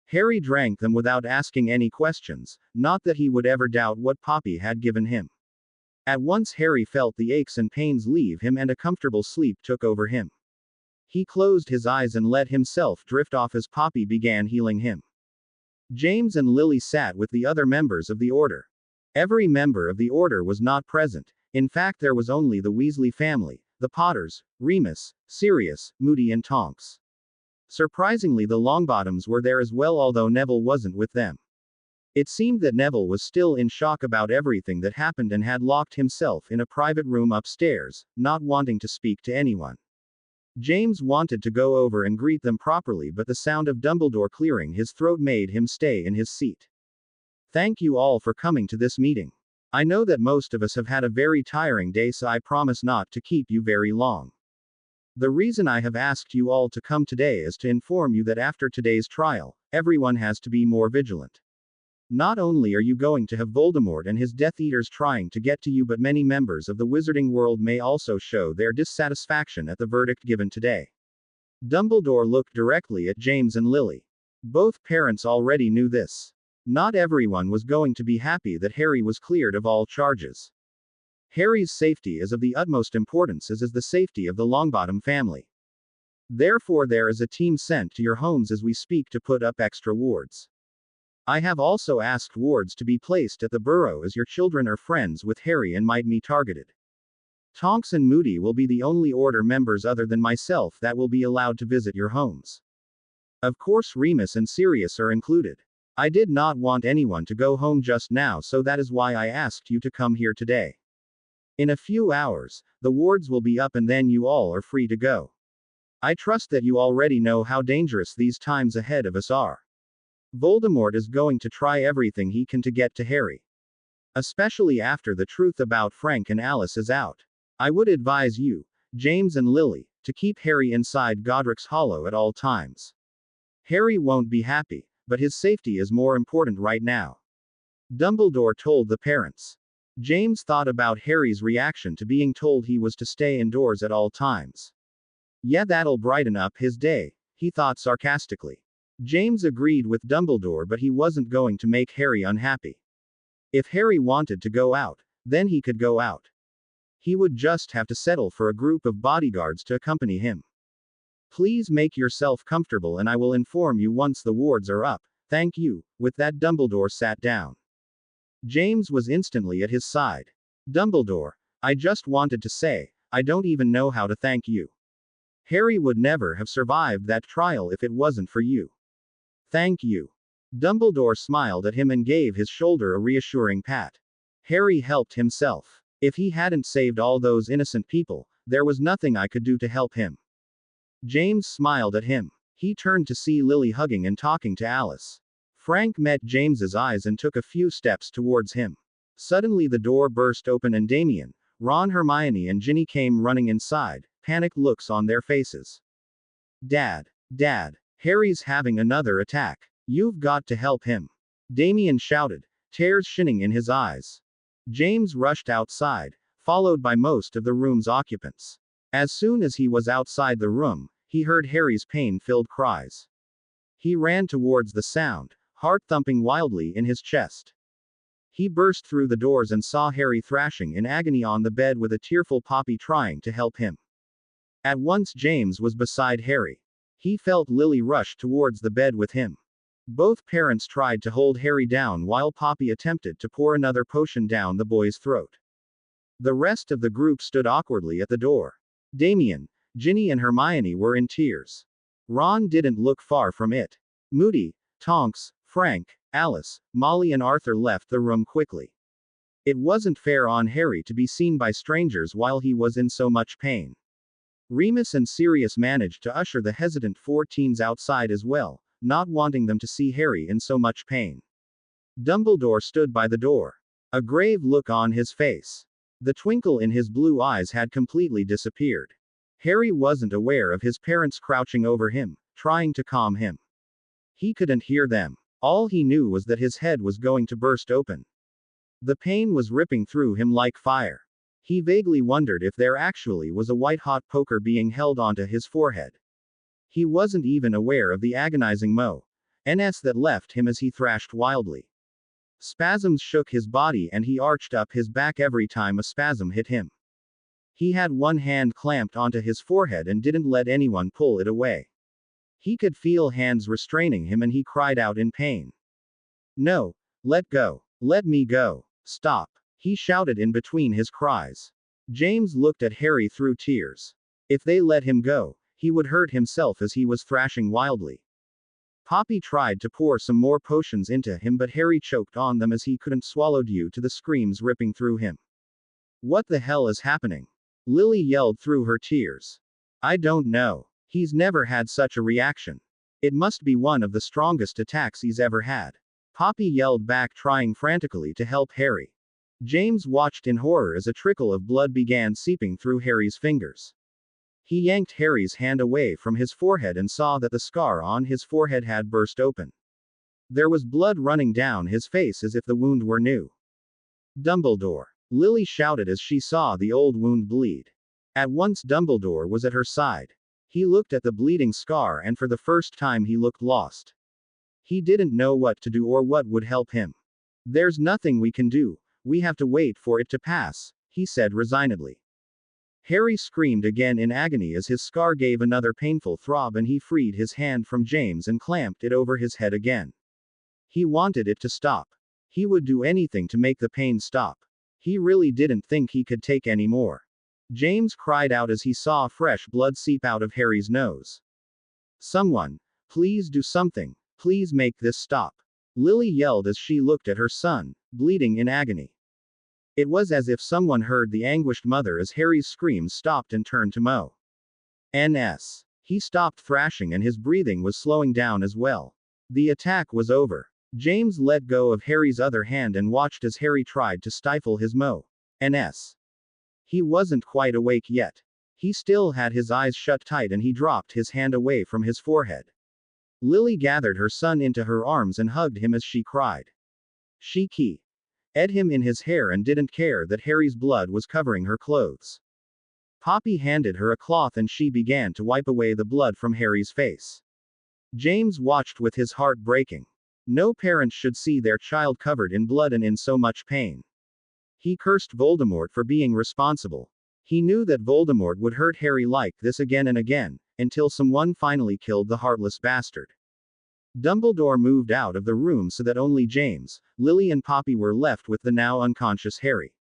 Harry drank them without asking any questions, not that he would ever doubt what Poppy had given him. At once Harry felt the aches and pains leave him and a comfortable sleep took over him. He closed his eyes and let himself drift off as Poppy began healing him. James and Lily sat with the other members of the Order. Every member of the Order was not present. In fact, there was only the Weasley family, the Potters, Remus, Sirius, Moody and Tonks. Surprisingly, the Longbottoms were there as well, although Neville wasn't with them. It seemed that Neville was still in shock about everything that happened and had locked himself in a private room upstairs, not wanting to speak to anyone. James wanted to go over and greet them properly, but the sound of Dumbledore clearing his throat made him stay in his seat. Thank you all for coming to this meeting. I know that most of us have had a very tiring day, so I promise not to keep you very long. The reason I have asked you all to come today is to inform you that after today's trial, everyone has to be more vigilant. Not only are you going to have Voldemort and his Death Eaters trying to get to you, but many members of the wizarding world may also show their dissatisfaction at the verdict given today. Dumbledore looked directly at James and Lily. Both parents already knew this. Not everyone was going to be happy that Harry was cleared of all charges. Harry's safety is of the utmost importance, as is the safety of the Longbottom family. Therefore, there is a team sent to your homes as we speak to put up extra wards. I have also asked wards to be placed at the Burrow as your children are friends with Harry and might be targeted. Tonks and Moody will be the only Order members other than myself that will be allowed to visit your homes. Of course, Remus and Sirius are included. I did not want anyone to go home just now, so that is why I asked you to come here today. In a few hours, the wards will be up and then you all are free to go. I trust that you already know how dangerous these times ahead of us are. Voldemort is going to try everything he can to get to Harry. Especially after the truth about Frank and Alice is out. I would advise you, James and Lily, to keep Harry inside Godric's Hollow at all times. Harry won't be happy, but his safety is more important right now. Dumbledore told the parents. James thought about Harry's reaction to being told he was to stay indoors at all times. Yeah, that'll brighten up his day, he thought sarcastically. James agreed with Dumbledore, but he wasn't going to make Harry unhappy. If Harry wanted to go out, then he could go out. He would just have to settle for a group of bodyguards to accompany him. Please make yourself comfortable and I will inform you once the wards are up. Thank you. With that, Dumbledore sat down. James was instantly at his side. Dumbledore, I just wanted to say, I don't even know how to thank you. Harry would never have survived that trial if it wasn't for you. Thank you. Dumbledore smiled at him and gave his shoulder a reassuring pat. Harry helped himself. If he hadn't saved all those innocent people, there was nothing I could do to help him. James smiled at him. He turned to see Lily hugging and talking to Alice. Frank met James's eyes and took a few steps towards him. Suddenly the door burst open and Damien, Ron, Hermione and Ginny came running inside, panicked looks on their faces. Dad, Harry's having another attack. You've got to help him. Damien shouted, tears shining in his eyes. James rushed outside, followed by most of the room's occupants. As soon as he was outside the room, he heard Harry's pain-filled cries. He ran towards the sound, heart thumping wildly in his chest. He burst through the doors and saw Harry thrashing in agony on the bed with a tearful Poppy trying to help him. At once James was beside Harry. He felt Lily rush towards the bed with him. Both parents tried to hold Harry down while Poppy attempted to pour another potion down the boy's throat. The rest of the group stood awkwardly at the door. Damien, Ginny and Hermione were in tears. Ron didn't look far from it. Moody, Tonks, Frank, Alice, Molly and Arthur left the room quickly. It wasn't fair on Harry to be seen by strangers while he was in so much pain. Remus and Sirius managed to usher the hesitant 4 teens outside as well, not wanting them to see Harry in so much pain. Dumbledore stood by the door. A grave look on his face. The twinkle in his blue eyes had completely disappeared. Harry wasn't aware of his parents crouching over him, trying to calm him. He couldn't hear them. All he knew was that his head was going to burst open. The pain was ripping through him like fire. He vaguely wondered if there actually was a white-hot poker being held onto his forehead. He wasn't even aware of the agonizing ns that left him as he thrashed wildly. Spasms shook his body and he arched up his back every time a spasm hit him. He had one hand clamped onto his forehead and didn't let anyone pull it away. He could feel hands restraining him and he cried out in pain. No, let go. Let me go. Stop. He shouted in between his cries. James looked at Harry through tears. If they let him go, he would hurt himself as he was thrashing wildly. Poppy tried to pour some more potions into him, but Harry choked on them as he couldn't swallow due to the screams ripping through him. What the hell is happening? Lily yelled through her tears. I don't know. He's never had such a reaction. It must be one of the strongest attacks he's ever had. Poppy yelled back, trying frantically to help Harry. James watched in horror as a trickle of blood began seeping through Harry's fingers. He yanked Harry's hand away from his forehead and saw that the scar on his forehead had burst open. There was blood running down his face as if the wound were new. Dumbledore! Lily shouted as she saw the old wound bleed. At once Dumbledore was at her side. He looked at the bleeding scar and for the first time he looked lost. He didn't know what to do or what would help him. There's nothing we can do, we have to wait for it to pass, he said resignedly. Harry screamed again in agony as his scar gave another painful throb and he freed his hand from James and clamped it over his head again. He wanted it to stop. He would do anything to make the pain stop. He really didn't think he could take any more. James cried out as he saw fresh blood seep out of Harry's nose. Someone, please do something, please make this stop. Lily yelled as she looked at her son, bleeding in agony. It was as if someone heard the anguished mother as Harry's screams stopped and turned to Mo. Ns. He stopped thrashing and his breathing was slowing down as well. The attack was over. James let go of Harry's other hand and watched as Harry tried to stifle his ns. He wasn't quite awake yet. He still had his eyes shut tight and he dropped his hand away from his forehead. Lily gathered her son into her arms and hugged him as she cried. She ed him in his hair and didn't care that Harry's blood was covering her clothes. Poppy handed her a cloth and she began to wipe away the blood from Harry's face. James watched with his heart breaking. No parent should see their child covered in blood and in so much pain. He cursed Voldemort for being responsible. He knew that Voldemort would hurt Harry like this again and again, until someone finally killed the heartless bastard. Dumbledore moved out of the room so that only James, Lily and Poppy were left with the now unconscious Harry.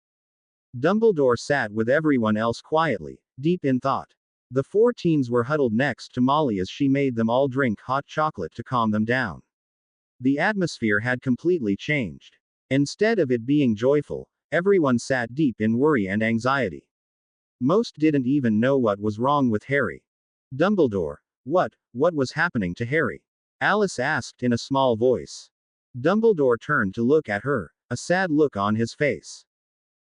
Dumbledore sat with everyone else quietly, deep in thought. The 4 teens were huddled next to Molly as she made them all drink hot chocolate to calm them down. The atmosphere had completely changed. Instead of it being joyful, everyone sat deep in worry and anxiety. Most didn't even know what was wrong with Harry. Dumbledore, what was happening to Harry? Alice asked in a small voice. Dumbledore turned to look at her, a sad look on his face.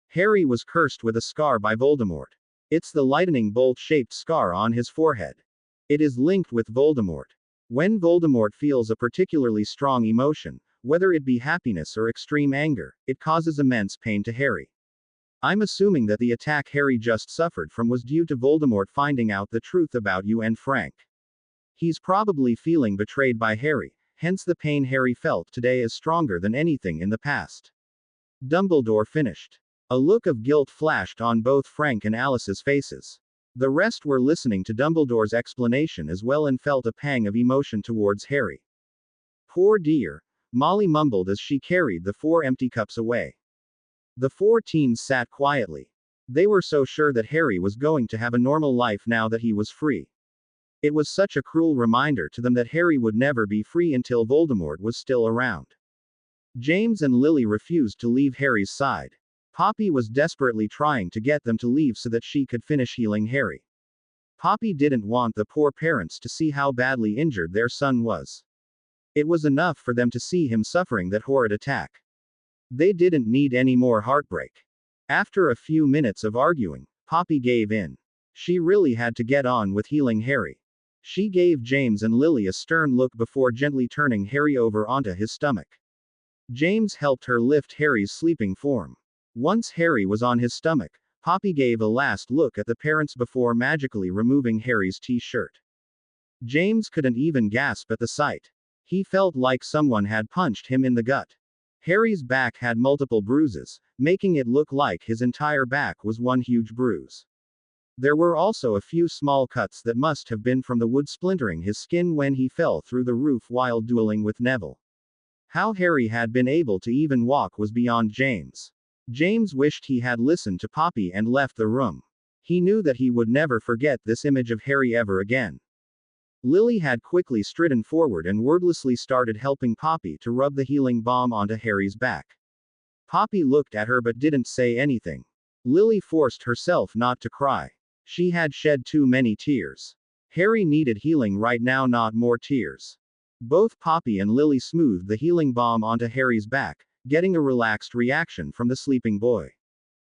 Harry was cursed with a scar by Voldemort. It's the lightning bolt-shaped scar on his forehead. It is linked with Voldemort. When Voldemort feels a particularly strong emotion, whether it be happiness or extreme anger, it causes immense pain to Harry. I'm assuming that the attack Harry just suffered from was due to Voldemort finding out the truth about you and Frank. He's probably feeling betrayed by Harry, hence the pain Harry felt today is stronger than anything in the past. Dumbledore finished. A look of guilt flashed on both Frank and Alice's faces. The rest were listening to Dumbledore's explanation as well and felt a pang of emotion towards Harry. Poor dear, Molly mumbled as she carried the 4 empty cups away. The 4 teens sat quietly. They were so sure that Harry was going to have a normal life now that he was free. It was such a cruel reminder to them that Harry would never be free until Voldemort was still around. James and Lily refused to leave Harry's side. Poppy was desperately trying to get them to leave so that she could finish healing Harry. Poppy didn't want the poor parents to see how badly injured their son was. It was enough for them to see him suffering that horrid attack. They didn't need any more heartbreak. After a few minutes of arguing, Poppy gave in. She really had to get on with healing Harry. She gave James and Lily a stern look before gently turning Harry over onto his stomach. James helped her lift Harry's sleeping form. Once Harry was on his stomach, Poppy gave a last look at the parents before magically removing Harry's t-shirt. James couldn't even gasp at the sight. He felt like someone had punched him in the gut. Harry's back had multiple bruises, making it look like his entire back was one huge bruise. There were also a few small cuts that must have been from the wood splintering his skin when he fell through the roof while dueling with Neville. How Harry had been able to even walk was beyond James. James wished he had listened to Poppy and left the room. He knew that he would never forget this image of Harry ever again. Lily had quickly stridden forward and wordlessly started helping Poppy to rub the healing balm onto Harry's back. Poppy looked at her but didn't say anything. Lily forced herself not to cry. She had shed too many tears. Harry needed healing right now, not more tears. Both Poppy and Lily smoothed the healing balm onto Harry's back, getting a relaxed reaction from the sleeping boy.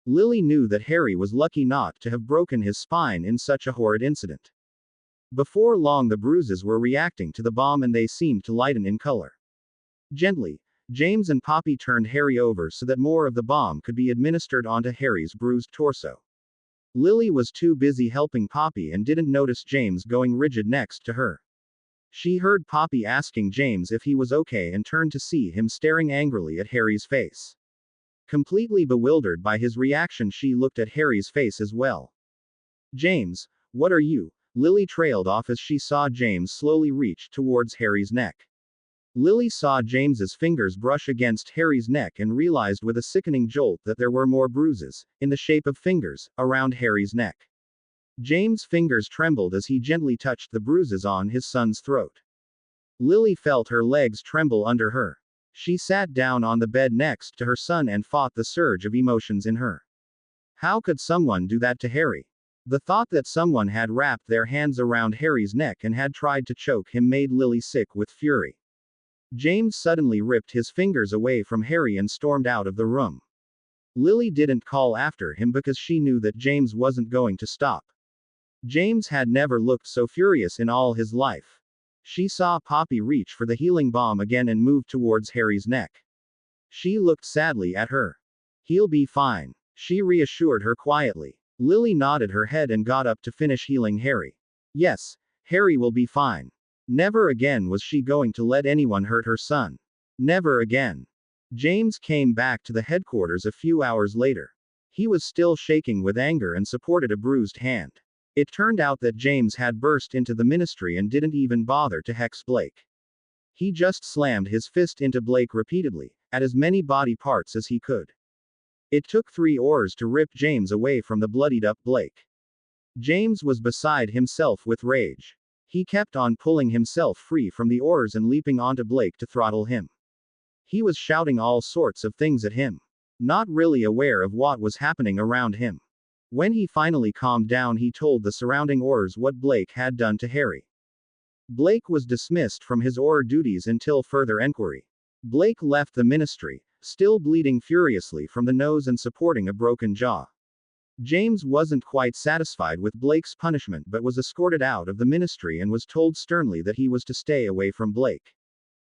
Lily knew that Harry was lucky not to have broken his spine in such a horrid incident. Before long, the bruises were reacting to the balm and they seemed to lighten in color. Gently, James and Poppy turned Harry over so that more of the balm could be administered onto Harry's bruised torso. Lily was too busy helping Poppy and didn't notice James going rigid next to her. She heard Poppy asking James if he was okay and turned to see him staring angrily at Harry's face. Completely bewildered by his reaction, she looked at Harry's face as well. "James, what are you?" Lily trailed off as she saw James slowly reach towards Harry's neck. Lily saw James's fingers brush against Harry's neck and realized with a sickening jolt that there were more bruises, in the shape of fingers, around Harry's neck. James' fingers trembled as he gently touched the bruises on his son's throat. Lily felt her legs tremble under her. She sat down on the bed next to her son and fought the surge of emotions in her. How could someone do that to Harry? The thought that someone had wrapped their hands around Harry's neck and had tried to choke him made Lily sick with fury. James suddenly ripped his fingers away from Harry and stormed out of the room. Lily didn't call after him because she knew that James wasn't going to stop. James had never looked so furious in all his life. She saw Poppy reach for the healing balm again and move towards Harry's neck. She looked sadly at her. "He'll be fine," she reassured her quietly. Lily nodded her head and got up to finish healing Harry. Yes, Harry will be fine. Never again was she going to let anyone hurt her son. Never again. James came back to the headquarters a few hours later. He was still shaking with anger and supported a bruised hand. It turned out that James had burst into the ministry and didn't even bother to hex Blake. He just slammed his fist into Blake repeatedly, at as many body parts as he could. It took 3 oars to rip James away from the bloodied up Blake. James was beside himself with rage. He kept on pulling himself free from the oars and leaping onto Blake to throttle him. He was shouting all sorts of things at him, not really aware of what was happening around him. When he finally calmed down, he told the surrounding oars what Blake had done to Harry. Blake was dismissed from his oar duties until further enquiry. Blake left the ministry, still bleeding furiously from the nose and supporting a broken jaw. James wasn't quite satisfied with Blake's punishment but was escorted out of the ministry and was told sternly that he was to stay away from Blake.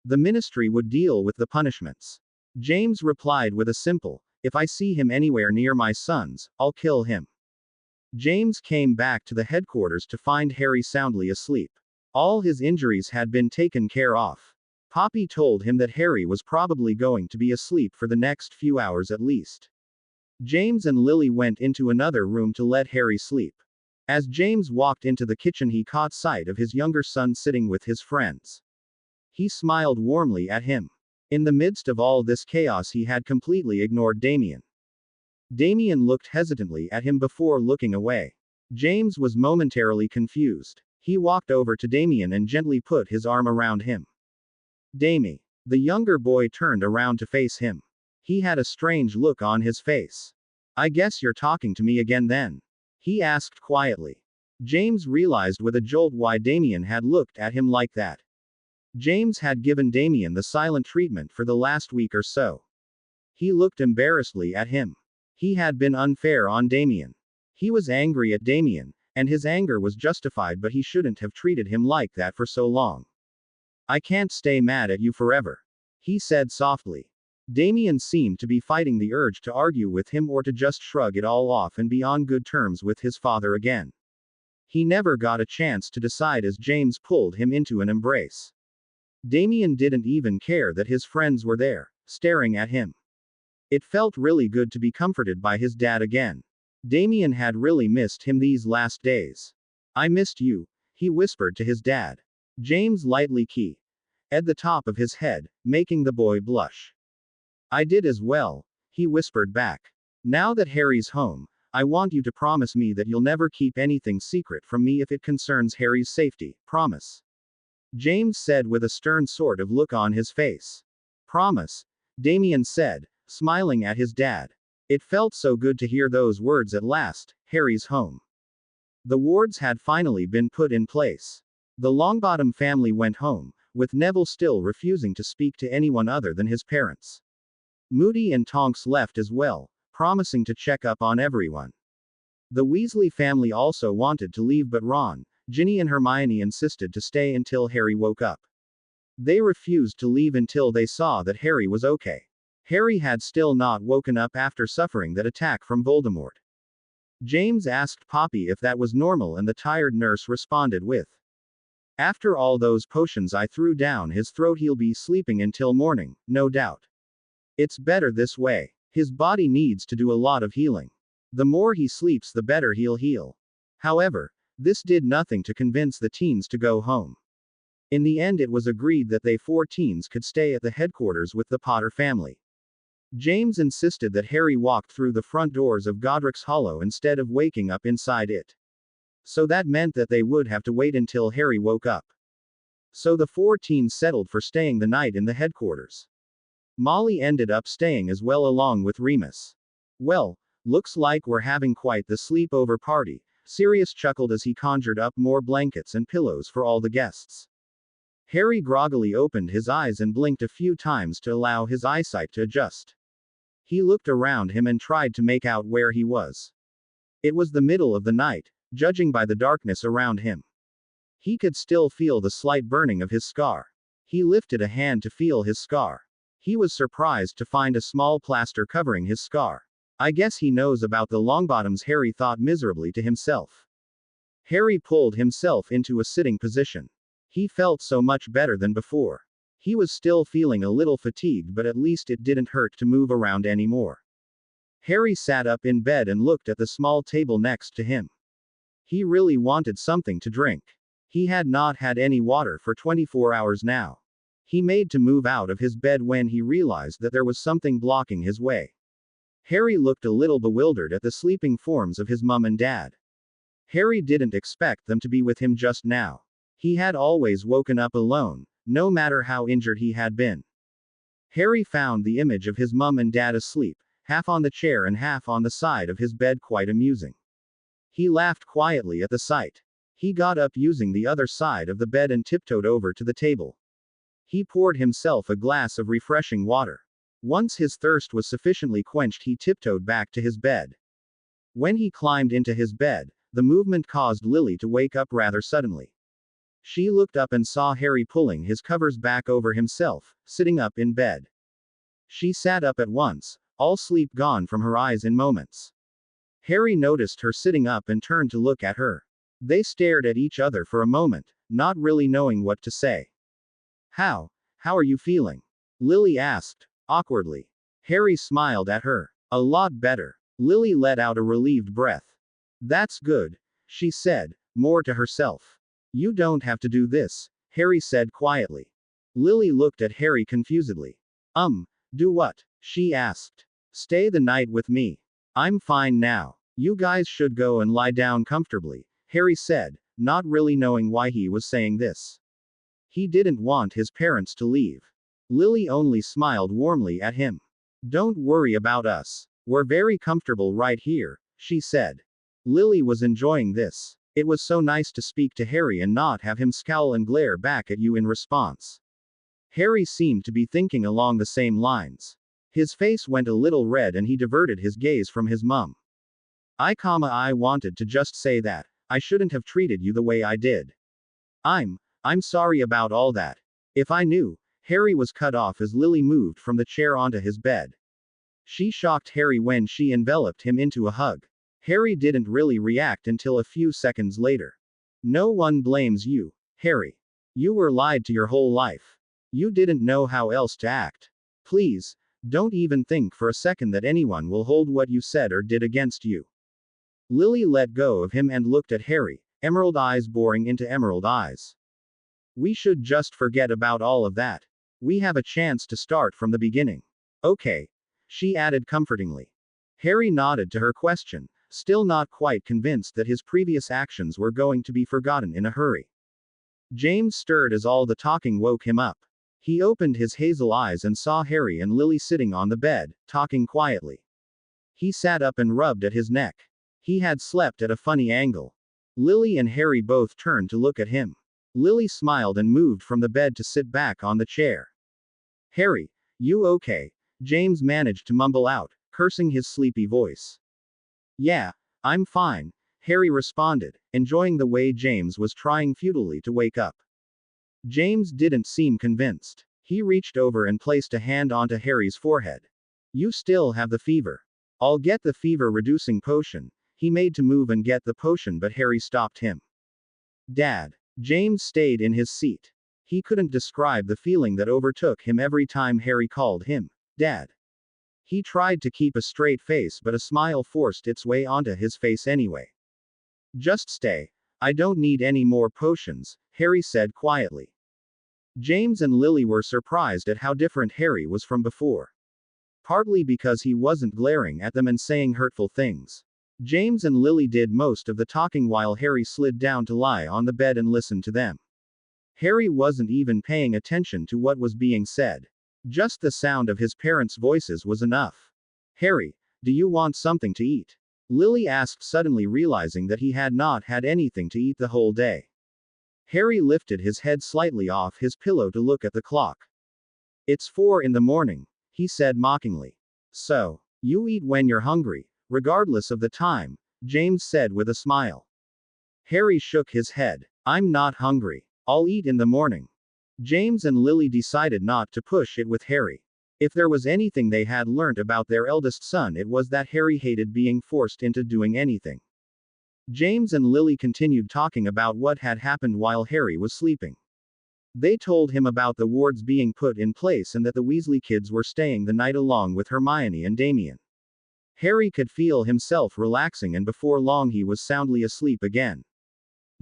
The ministry would deal with the punishments. James replied with a simple, "If I see him anywhere near my sons, I'll kill him." James came back to the headquarters to find Harry soundly asleep. All his injuries had been taken care of. Poppy told him that Harry was probably going to be asleep for the next few hours at least. James and Lily went into another room to let Harry sleep. As James walked into the kitchen, he caught sight of his younger son sitting with his friends. He smiled warmly at him. In the midst of all this chaos, he had completely ignored Damien. Damien looked hesitantly at him before looking away. James was momentarily confused. He walked over to Damien and gently put his arm around him. "Damie." The younger boy turned around to face him. He had a strange look on his face. "I guess you're talking to me again then?" he asked quietly. James realized with a jolt why Damien had looked at him like that. James had given Damien the silent treatment for the last week or so. He looked embarrassedly at him. He had been unfair on Damien. He was angry at Damien, and his anger was justified, but he shouldn't have treated him like that for so long. "I can't stay mad at you forever," he said softly. Damien seemed to be fighting the urge to argue with him or to just shrug it all off and be on good terms with his father again. He never got a chance to decide as James pulled him into an embrace. Damien didn't even care that his friends were there, staring at him. It felt really good to be comforted by his dad again. Damien had really missed him these last days. I missed you, he whispered to his dad. James lightly keyed at the top of his head, making the boy blush. I did as well, he whispered back. Now that Harry's home, I want you to promise me that you'll never keep anything secret from me if it concerns Harry's safety, promise. James said with a stern sort of look on his face. Promise, Damien said, smiling at his dad. It felt so good to hear those words at last, Harry's home. The wards had finally been put in place. The Longbottom family went home, with Neville still refusing to speak to anyone other than his parents. Moody and Tonks left as well, promising to check up on everyone. The Weasley family also wanted to leave, but Ron, Ginny and Hermione insisted to stay until Harry woke up. They refused to leave until they saw that Harry was okay. Harry had still not woken up after suffering that attack from Voldemort. James asked Poppy if that was normal, and the tired nurse responded with, "After all those potions I threw down his throat, he'll be sleeping until morning, no doubt. It's better this way. His body needs to do a lot of healing. The more he sleeps, the better he'll heal." However, this did nothing to convince the teens to go home. In the end, it was agreed that they 4 teens could stay at the headquarters with the Potter family. James insisted that Harry walked through the front doors of Godric's Hollow instead of waking up inside it. So that meant that they would have to wait until Harry woke up. So the 4 teens settled for staying the night in the headquarters. Molly ended up staying as well, along with Remus. Well, looks like we're having quite the sleepover party, Sirius chuckled as he conjured up more blankets and pillows for all the guests. Harry groggily opened his eyes and blinked a few times to allow his eyesight to adjust. He looked around him and tried to make out where he was. It was the middle of the night, judging by the darkness around him. He could still feel the slight burning of his scar. He lifted a hand to feel his scar. He was surprised to find a small plaster covering his scar. I guess he knows about the Longbottoms, Harry thought miserably to himself. Harry pulled himself into a sitting position. He felt so much better than before. He was still feeling a little fatigued, but at least it didn't hurt to move around anymore. Harry sat up in bed and looked at the small table next to him. He really wanted something to drink. He had not had any water for 24 hours now. He made to move out of his bed when he realized that there was something blocking his way. Harry looked a little bewildered at the sleeping forms of his mum and dad. Harry didn't expect them to be with him just now. He had always woken up alone, no matter how injured he had been. Harry found the image of his mum and dad asleep, half on the chair and half on the side of his bed, quite amusing. He laughed quietly at the sight. He got up using the other side of the bed and tiptoed over to the table. He poured himself a glass of refreshing water. Once his thirst was sufficiently quenched, he tiptoed back to his bed. When he climbed into his bed, the movement caused Lily to wake up rather suddenly. She looked up and saw Harry pulling his covers back over himself, sitting up in bed. She sat up at once, all sleep gone from her eyes in moments. Harry noticed her sitting up and turned to look at her. They stared at each other for a moment, not really knowing what to say. How are you feeling?" Lily asked, awkwardly. Harry smiled at her. "A lot better." Lily let out a relieved breath. "That's good," she said, more to herself. "You don't have to do this," Harry said quietly. Lily looked at Harry confusedly. Do what?" she asked. "Stay the night with me. I'm fine now. You guys should go and lie down comfortably," Harry said, not really knowing why he was saying this. He didn't want his parents to leave. Lily only smiled warmly at him. "Don't worry about us. We're very comfortable right here," she said. Lily was enjoying this. It was so nice to speak to Harry and not have him scowl and glare back at you in response. Harry seemed to be thinking along the same lines. His face went a little red and he diverted his gaze from his mum. I wanted to just say that I shouldn't have treated you the way I did. I'm sorry about all that. If I knew." Harry was cut off as Lily moved from the chair onto his bed. She shocked Harry when she enveloped him into a hug. Harry didn't really react until a few seconds later. No one blames you, Harry. You were lied to your whole life. You didn't know how else to act. Please, don't even think for a second that anyone will hold what you said or did against you. Lily let go of him and looked at Harry, emerald eyes boring into emerald eyes. We should just forget about all of that. We have a chance to start from the beginning. Okay, she added comfortingly. Harry nodded to her question, still not quite convinced that his previous actions were going to be forgotten in a hurry. James stirred as all the talking woke him up. He opened his hazel eyes and saw Harry and Lily sitting on the bed, talking quietly. He sat up and rubbed at his neck. He had slept at a funny angle. Lily and Harry both turned to look at him. Lily smiled and moved from the bed to sit back on the chair. Harry, you okay? James managed to mumble out, cursing his sleepy voice. Yeah, I'm fine, Harry responded, enjoying the way James was trying futilely to wake up. James didn't seem convinced. He reached over and placed a hand onto Harry's forehead. You still have the fever. I'll get the fever-reducing potion. He made to move and get the potion, but Harry stopped him. Dad. James stayed in his seat. He couldn't describe the feeling that overtook him every time Harry called him Dad. He tried to keep a straight face, but a smile forced its way onto his face anyway. Just stay. I don't need any more potions, Harry said quietly. James and Lily were surprised at how different Harry was from before. Partly because he wasn't glaring at them and saying hurtful things. James and Lily did most of the talking while Harry slid down to lie on the bed and listened to them. Harry wasn't even paying attention to what was being said. Just the sound of his parents' voices was enough. Harry, do you want something to eat? Lily asked, suddenly realizing that he had not had anything to eat the whole day. Harry lifted his head slightly off his pillow to look at the clock. It's 4 in the morning, he said mockingly. So, you eat when you're hungry, regardless of the time, James said with a smile. Harry shook his head. I'm not hungry. I'll eat in the morning. James and Lily decided not to push it with Harry. If there was anything they had learned about their eldest son, it was that Harry hated being forced into doing anything. James and Lily continued talking about what had happened while Harry was sleeping. They told him about the wards being put in place and that the Weasley kids were staying the night along with Hermione and Damien. Harry could feel himself relaxing, and before long he was soundly asleep again.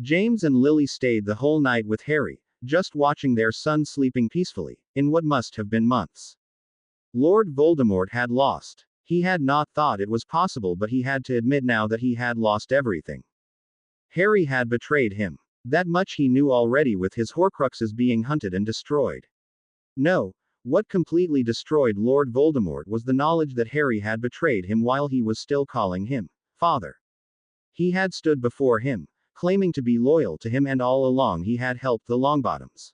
James and Lily stayed the whole night with Harry, just watching their son sleeping peacefully, in what must have been months. Lord Voldemort had lost. He had not thought it was possible, but he had to admit now that he had lost everything. Harry had betrayed him. That much he knew already, with his Horcruxes being hunted and destroyed. No, what completely destroyed Lord Voldemort was the knowledge that Harry had betrayed him while he was still calling him father. He had stood before him, claiming to be loyal to him, and all along he had helped the Longbottoms.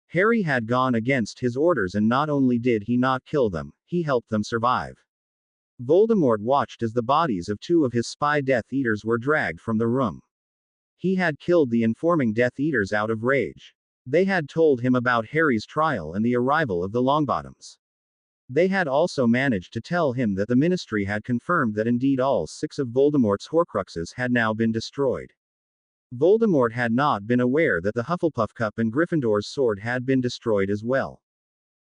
Harry had gone against his orders, and not only did he not kill them, he helped them survive. Voldemort watched as the bodies of 2 of his spy Death Eaters were dragged from the room. He had killed the informing Death Eaters out of rage. They had told him about Harry's trial and the arrival of the Longbottoms. They had also managed to tell him that the Ministry had confirmed that indeed all 6 of Voldemort's Horcruxes had now been destroyed. Voldemort had not been aware that the Hufflepuff Cup and Gryffindor's sword had been destroyed as well.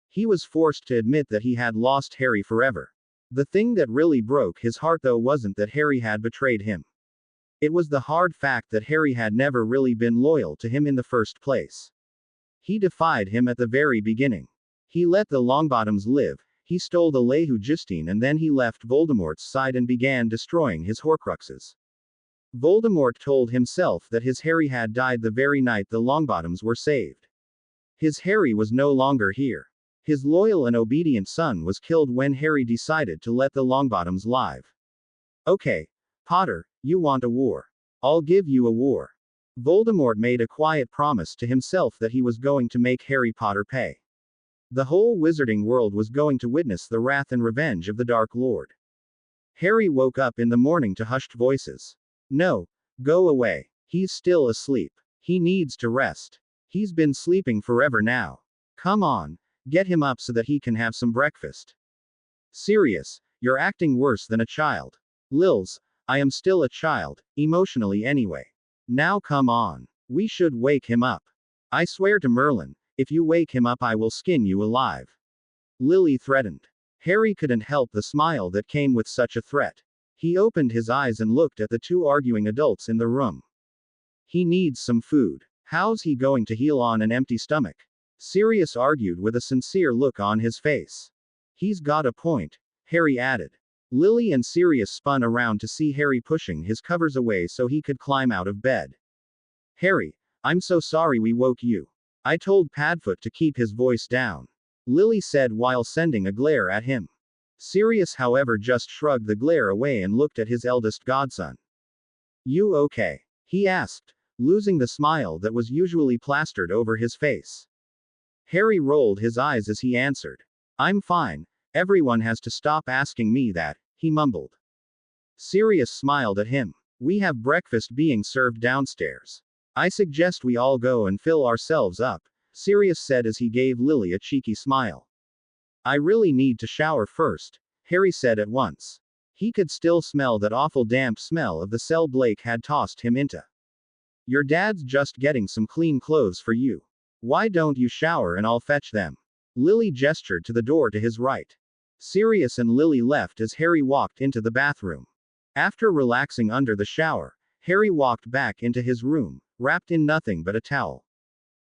He was forced to admit that he had lost Harry forever. The thing that really broke his heart, though, wasn't that Harry had betrayed him. It was the hard fact that Harry had never really been loyal to him in the first place. He defied him at the very beginning. He let the Longbottoms live, he stole the Lehu Justine, and then he left Voldemort's side and began destroying his Horcruxes. Voldemort told himself that his Harry had died the very night the Longbottoms were saved. His Harry was no longer here. His loyal and obedient son was killed when Harry decided to let the Longbottoms live. Okay, Potter, you want a war. I'll give you a war. Voldemort made a quiet promise to himself that he was going to make Harry Potter pay. The whole wizarding world was going to witness the wrath and revenge of the Dark Lord. Harry woke up in the morning to hushed voices. No, go away. He's still asleep. He needs to rest. He's been sleeping forever now. Come on, get him up so that he can have some breakfast. Sirius, you're acting worse than a child. Lils, I am still a child, emotionally anyway. Now come on. We should wake him up. I swear to Merlin, if you wake him up, I will skin you alive. Lily threatened. Harry couldn't help the smile that came with such a threat. He opened his eyes and looked at the two arguing adults in the room. He needs some food. How's he going to heal on an empty stomach? Sirius argued with a sincere look on his face. He's got a point, Harry added. Lily and Sirius spun around to see Harry pushing his covers away so he could climb out of bed. Harry, I'm so sorry we woke you. I told Padfoot to keep his voice down, Lily said while sending a glare at him. Sirius, however, just shrugged the glare away and looked at his eldest godson. You okay? He asked, losing the smile that was usually plastered over his face. Harry rolled his eyes as he answered. I'm fine. Everyone has to stop asking me that, he mumbled. Sirius smiled at him. We have breakfast being served downstairs. I suggest we all go and fill ourselves up, Sirius said as he gave Lily a cheeky smile. I really need to shower first, Harry said at once. He could still smell that awful damp smell of the cell Blake had tossed him into. Your dad's just getting some clean clothes for you. Why don't you shower and I'll fetch them? Lily gestured to the door to his right. Sirius and Lily left as Harry walked into the bathroom. After relaxing under the shower, Harry walked back into his room, wrapped in nothing but a towel.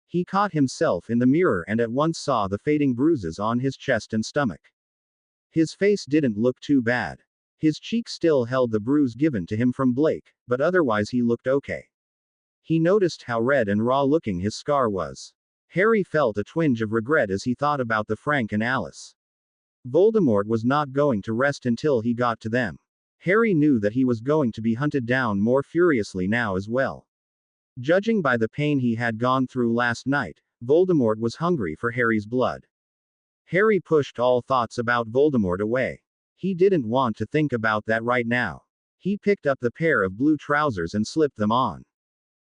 He caught himself in the mirror and at once saw the fading bruises on his chest and stomach. His face didn't look too bad. His cheek still held the bruise given to him from Blake, but otherwise he looked okay. He noticed how red and raw looking his scar was. Harry felt a twinge of regret as he thought about the Frank and Alice. Voldemort was not going to rest until he got to them. Harry knew that he was going to be hunted down more furiously now as well. Judging by the pain he had gone through last night, Voldemort was hungry for Harry's blood. Harry pushed all thoughts about Voldemort away. He didn't want to think about that right now. He picked up the pair of blue trousers and slipped them on.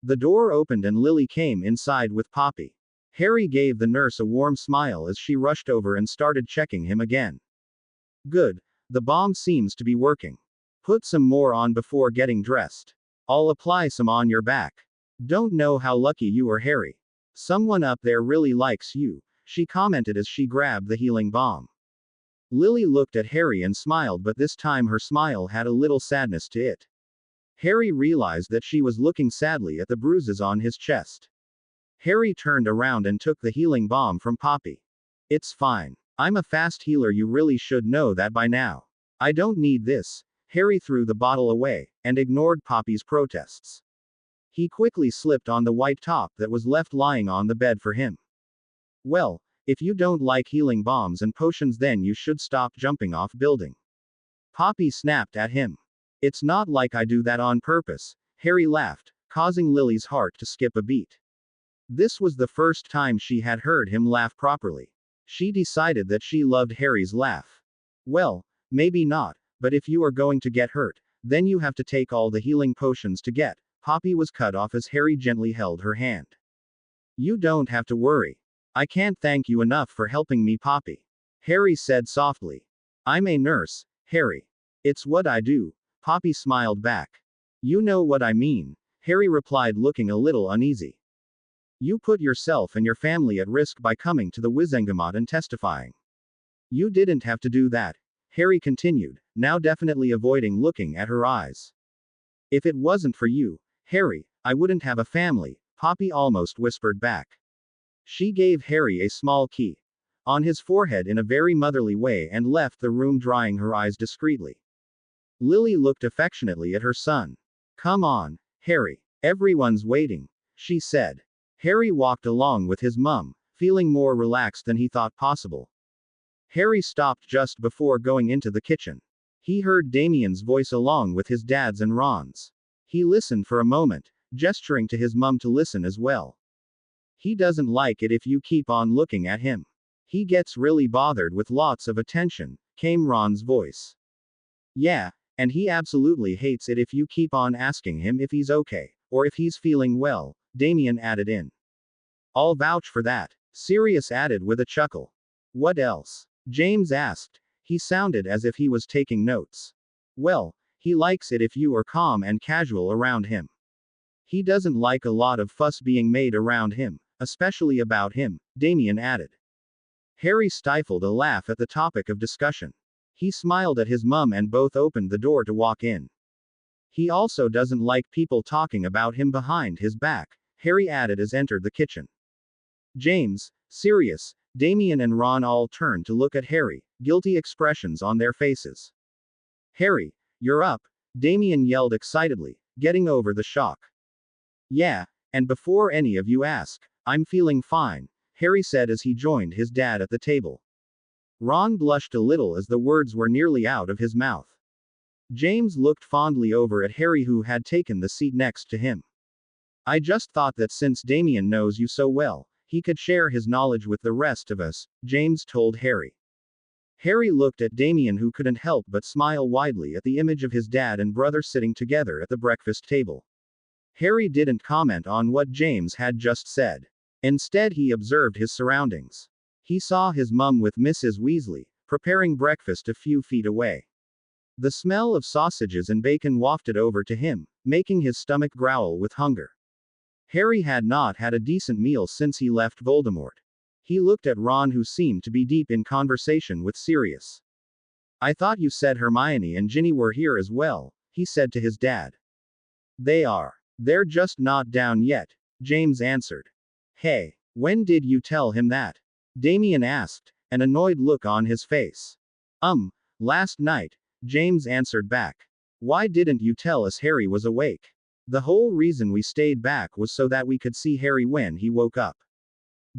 The door opened and Lily came inside with Poppy. Harry gave the nurse a warm smile as she rushed over and started checking him again. Good. The bomb seems to be working. Put some more on before getting dressed. I'll apply some on your back. Don't know how lucky you are, Harry. Someone up there really likes you, she commented as she grabbed the healing balm. Lily looked at Harry and smiled, but this time her smile had a little sadness to it. Harry realized that she was looking sadly at the bruises on his chest. Harry turned around and took the healing balm from Poppy. It's fine. I'm a fast healer, you really should know that by now. I don't need this. Harry threw the bottle away, and ignored Poppy's protests. He quickly slipped on the white top that was left lying on the bed for him. Well, if you don't like healing bombs and potions, then you should stop jumping off building. Poppy snapped at him. It's not like I do that on purpose, Harry laughed, causing Lily's heart to skip a beat. This was the first time she had heard him laugh properly. She decided that she loved Harry's laugh. Well, maybe not, but if you are going to get hurt, then you have to take all the healing potions to get. Poppy was cut off as Harry gently held her hand. You don't have to worry. I can't thank you enough for helping me, Poppy. Harry said softly. I'm a nurse, Harry. It's what I do. Poppy smiled back. You know what I mean, Harry replied, looking a little uneasy. You put yourself and your family at risk by coming to the Wizengamot and testifying. You didn't have to do that, Harry continued, now definitely avoiding looking at her eyes. If it wasn't for you, Harry, I wouldn't have a family, Poppy almost whispered back. She gave Harry a small key on his forehead in a very motherly way and left the room, drying her eyes discreetly. Lily looked affectionately at her son. Come on, Harry. Everyone's waiting, she said. Harry walked along with his mum, feeling more relaxed than he thought possible. Harry stopped just before going into the kitchen. He heard Damien's voice along with his dad's and Ron's. He listened for a moment, gesturing to his mum to listen as well. He doesn't like it if you keep on looking at him. He gets really bothered with lots of attention, came Ron's voice. Yeah, and he absolutely hates it if you keep on asking him if he's okay, or if he's feeling well, Damien added in. I'll vouch for that, Sirius added with a chuckle. What else? James asked. He sounded as if he was taking notes. Well, he likes it if you are calm and casual around him. He doesn't like a lot of fuss being made around him, especially about him, Damien added. Harry stifled a laugh at the topic of discussion. He smiled at his mum and both opened the door to walk in. He also doesn't like people talking about him behind his back, Harry added as entered the kitchen. James, Sirius, Damien and Ron all turned to look at Harry, guilty expressions on their faces. Harry, you're up, Damien yelled excitedly, getting over the shock. Yeah, and before any of you ask, I'm feeling fine, Harry said as he joined his dad at the table. Ron blushed a little as the words were nearly out of his mouth. James looked fondly over at Harry, who had taken the seat next to him. I just thought that since Damien knows you so well, he could share his knowledge with the rest of us, James told Harry. Harry looked at Damien, who couldn't help but smile widely at the image of his dad and brother sitting together at the breakfast table. Harry didn't comment on what James had just said. Instead, he observed his surroundings. He saw his mum with Mrs. Weasley, preparing breakfast a few feet away. The smell of sausages and bacon wafted over to him, making his stomach growl with hunger. Harry had not had a decent meal since he left Voldemort. He looked at Ron, who seemed to be deep in conversation with Sirius. I thought you said Hermione and Ginny were here as well, he said to his dad. They are. They're just not down yet, James answered. Hey, when did you tell him that? Damien asked, an annoyed look on his face. Last night, James answered back. Why didn't you tell us Harry was awake? The whole reason we stayed back was so that we could see Harry when he woke up.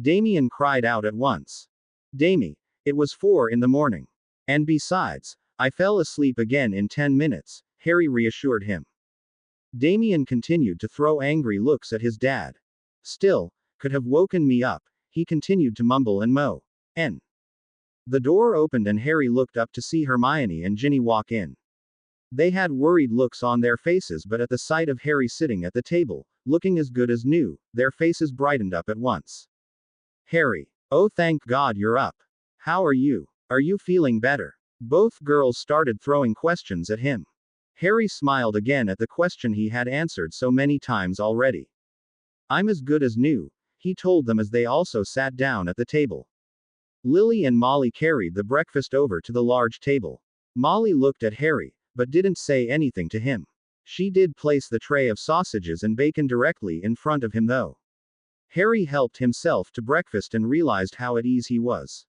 Damien cried out at once. Damie, it was 4 in the morning. And besides, I fell asleep again in 10 minutes, Harry reassured him. Damien continued to throw angry looks at his dad. Still, could have woken me up, he continued to mumble and moan. The door opened and Harry looked up to see Hermione and Ginny walk in. They had worried looks on their faces, but at the sight of Harry sitting at the table, looking as good as new, their faces brightened up at once. Harry, oh thank God you're up. How are you? Are you feeling better? Both girls started throwing questions at him. Harry smiled again at the question he had answered so many times already. I'm as good as new, he told them as they also sat down at the table. Lily and Molly carried the breakfast over to the large table. Molly looked at Harry, but didn't say anything to him. She did place the tray of sausages and bacon directly in front of him though. Harry helped himself to breakfast and realized how at ease he was.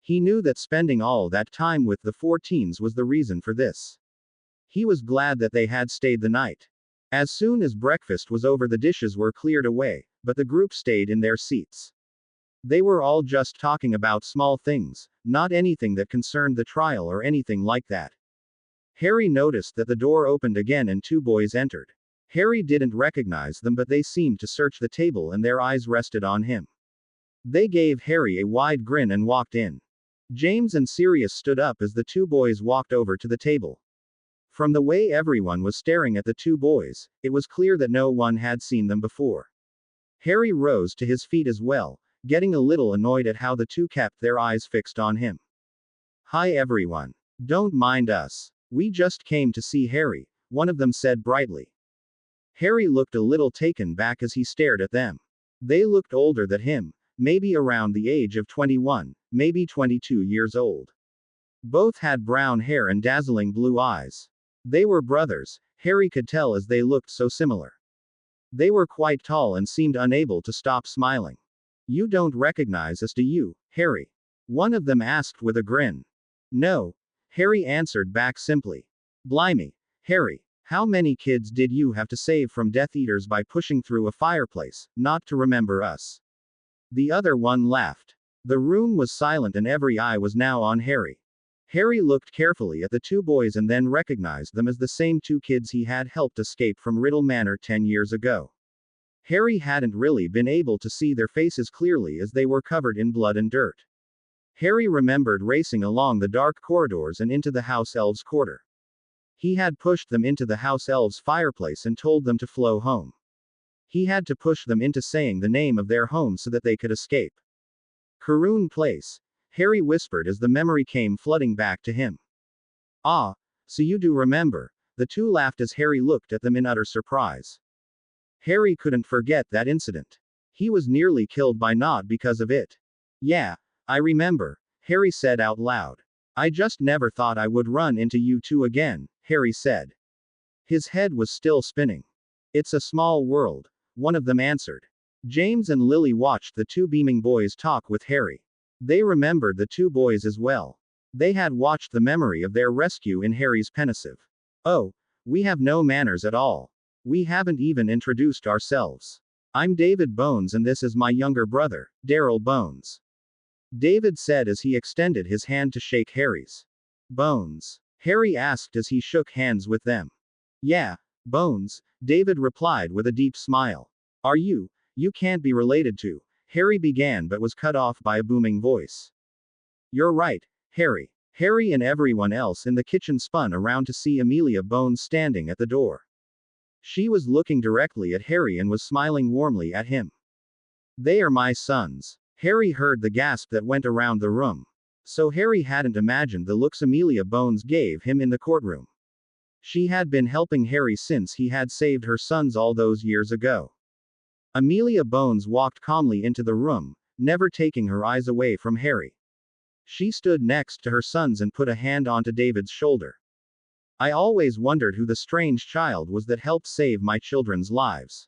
He knew that spending all that time with the 4 teens was the reason for this. He was glad that they had stayed the night. As soon as breakfast was over, the dishes were cleared away, but the group stayed in their seats. They were all just talking about small things, not anything that concerned the trial or anything like that. Harry noticed that the door opened again and 2 boys entered. Harry didn't recognize them, but they seemed to search the table and their eyes rested on him. They gave Harry a wide grin and walked in. James and Sirius stood up as the 2 boys walked over to the table. From the way everyone was staring at the 2 boys, it was clear that no one had seen them before. Harry rose to his feet as well, getting a little annoyed at how the 2 kept their eyes fixed on him. Hi everyone. Don't mind us. We just came to see Harry, one of them said brightly. Harry looked a little taken back as he stared at them. They looked older than him, maybe around the age of 21, maybe 22 years old. Both had brown hair and dazzling blue eyes. They were brothers, Harry could tell as they looked so similar. They were quite tall and seemed unable to stop smiling. You don't recognize us, do you, Harry? One of them asked with a grin. No, Harry answered back simply. Blimey, Harry, how many kids did you have to save from Death Eaters by pushing through a fireplace, not to remember us? The other one laughed. The room was silent and every eye was now on Harry. Harry looked carefully at the 2 boys and then recognized them as the same 2 kids he had helped escape from Riddle Manor 10 years ago. Harry hadn't really been able to see their faces clearly as they were covered in blood and dirt. Harry remembered racing along the dark corridors and into the house elves' quarter. He had pushed them into the house elves' fireplace and told them to flow home. He had to push them into saying the name of their home so that they could escape. Caroon Place, Harry whispered as the memory came flooding back to him. Ah, so you do remember, the 2 laughed as Harry looked at them in utter surprise. Harry couldn't forget that incident. He was nearly killed by Nod because of it. Yeah, I remember, Harry said out loud. I just never thought I would run into you two again, Harry said. His head was still spinning. It's a small world, one of them answered. James and Lily watched the two beaming boys talk with Harry. They remembered the two boys as well. They had watched the memory of their rescue in Harry's pensive. Oh, we have no manners at all. We haven't even introduced ourselves. I'm David Bones and this is my younger brother, Daryl Bones. David said as he extended his hand to shake Harry's. Bones? Harry asked as he shook hands with them. Yeah, Bones, David replied with a deep smile. Are you? You can't be related to, Harry began but was cut off by a booming voice. You're right, Harry. Harry and everyone else in the kitchen spun around to see Amelia Bones standing at the door. She was looking directly at Harry and was smiling warmly at him. They are my sons. Harry heard the gasp that went around the room. So Harry hadn't imagined the looks Amelia Bones gave him in the courtroom. She had been helping Harry since he had saved her sons all those years ago. Amelia Bones walked calmly into the room, never taking her eyes away from Harry. She stood next to her sons and put a hand onto David's shoulder. I always wondered who the strange child was that helped save my children's lives.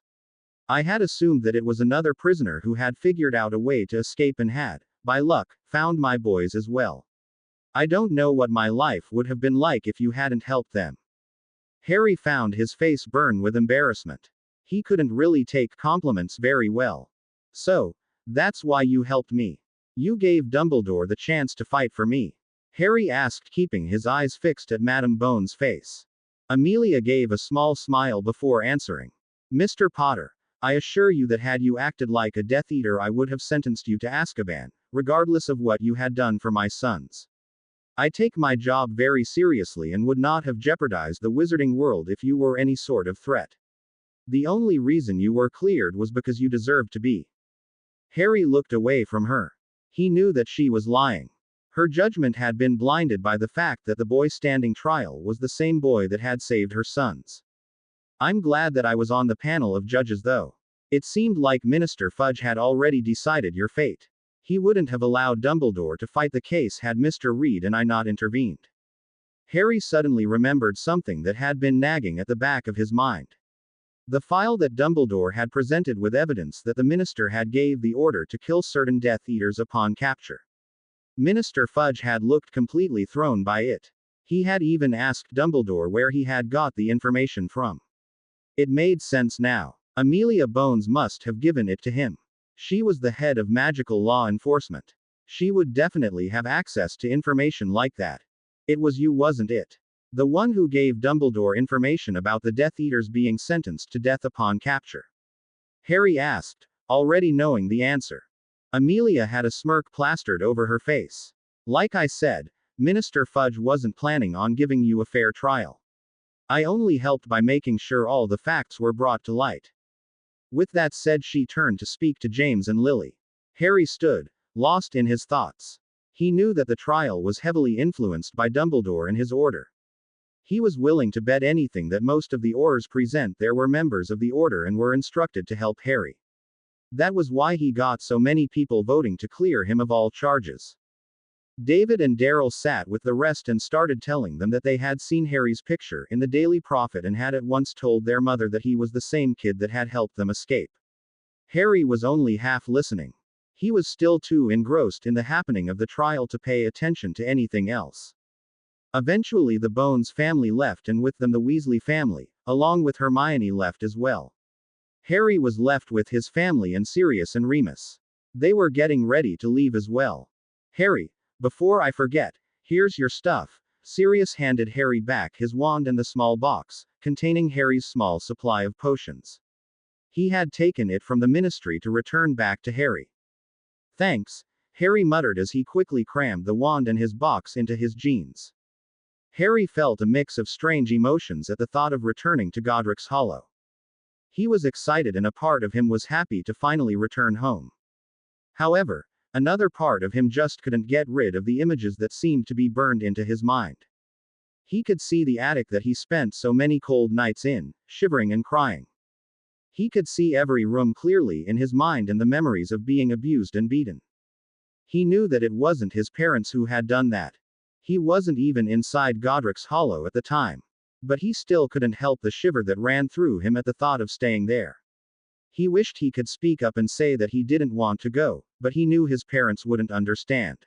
I had assumed that it was another prisoner who had figured out a way to escape and had, by luck, found my boys as well. I don't know what my life would have been like if you hadn't helped them. Harry found his face burn with embarrassment. He couldn't really take compliments very well. So, that's why you helped me. You gave Dumbledore the chance to fight for me. Harry asked, keeping his eyes fixed at Madame Bones' face. Amelia gave a small smile before answering. Mr. Potter, I assure you that had you acted like a Death Eater I would have sentenced you to Azkaban, regardless of what you had done for my sons. I take my job very seriously and would not have jeopardized the wizarding world if you were any sort of threat. The only reason you were cleared was because you deserved to be. Harry looked away from her. He knew that she was lying. Her judgment had been blinded by the fact that the boy standing trial was the same boy that had saved her sons. I'm glad that I was on the panel of judges though. It seemed like Minister Fudge had already decided your fate. He wouldn't have allowed Dumbledore to fight the case had Mr. Reed and I not intervened. Harry suddenly remembered something that had been nagging at the back of his mind. The file that Dumbledore had presented with evidence that the minister had gave the order to kill certain Death Eaters upon capture. Minister Fudge had looked completely thrown by it. He had even asked Dumbledore where he had got the information from. It made sense now. Amelia Bones must have given it to him. She was the head of magical law enforcement. She would definitely have access to information like that. It was you, wasn't it? The one who gave Dumbledore information about the Death Eaters being sentenced to death upon capture. Harry asked, already knowing the answer. Amelia had a smirk plastered over her face. Like I said, Minister Fudge wasn't planning on giving you a fair trial. I only helped by making sure all the facts were brought to light. With that said, she turned to speak to James and Lily. Harry stood, lost in his thoughts. He knew that the trial was heavily influenced by Dumbledore and his order. He was willing to bet anything that most of the Aurors present there were members of the order and were instructed to help Harry. That was why he got so many people voting to clear him of all charges. David and Daryl sat with the rest and started telling them that they had seen Harry's picture in the Daily Prophet and had at once told their mother that he was the same kid that had helped them escape. Harry was only half listening. He was still too engrossed in the happening of the trial to pay attention to anything else. Eventually the Bones family left and with them the Weasley family, along with Hermione left as well. Harry was left with his family and Sirius and Remus. They were getting ready to leave as well. Harry, before I forget, here's your stuff. Sirius handed Harry back his wand and the small box, containing Harry's small supply of potions. He had taken it from the ministry to return back to Harry. Thanks, Harry muttered as he quickly crammed the wand and his box into his jeans. Harry felt a mix of strange emotions at the thought of returning to Godric's Hollow. He was excited and a part of him was happy to finally return home. However, another part of him just couldn't get rid of the images that seemed to be burned into his mind. He could see the attic that he spent so many cold nights in, shivering and crying. He could see every room clearly in his mind and the memories of being abused and beaten. He knew that it wasn't his parents who had done that. He wasn't even inside Godric's Hollow at the time. But he still couldn't help the shiver that ran through him at the thought of staying there. He wished he could speak up and say that he didn't want to go, but he knew his parents wouldn't understand.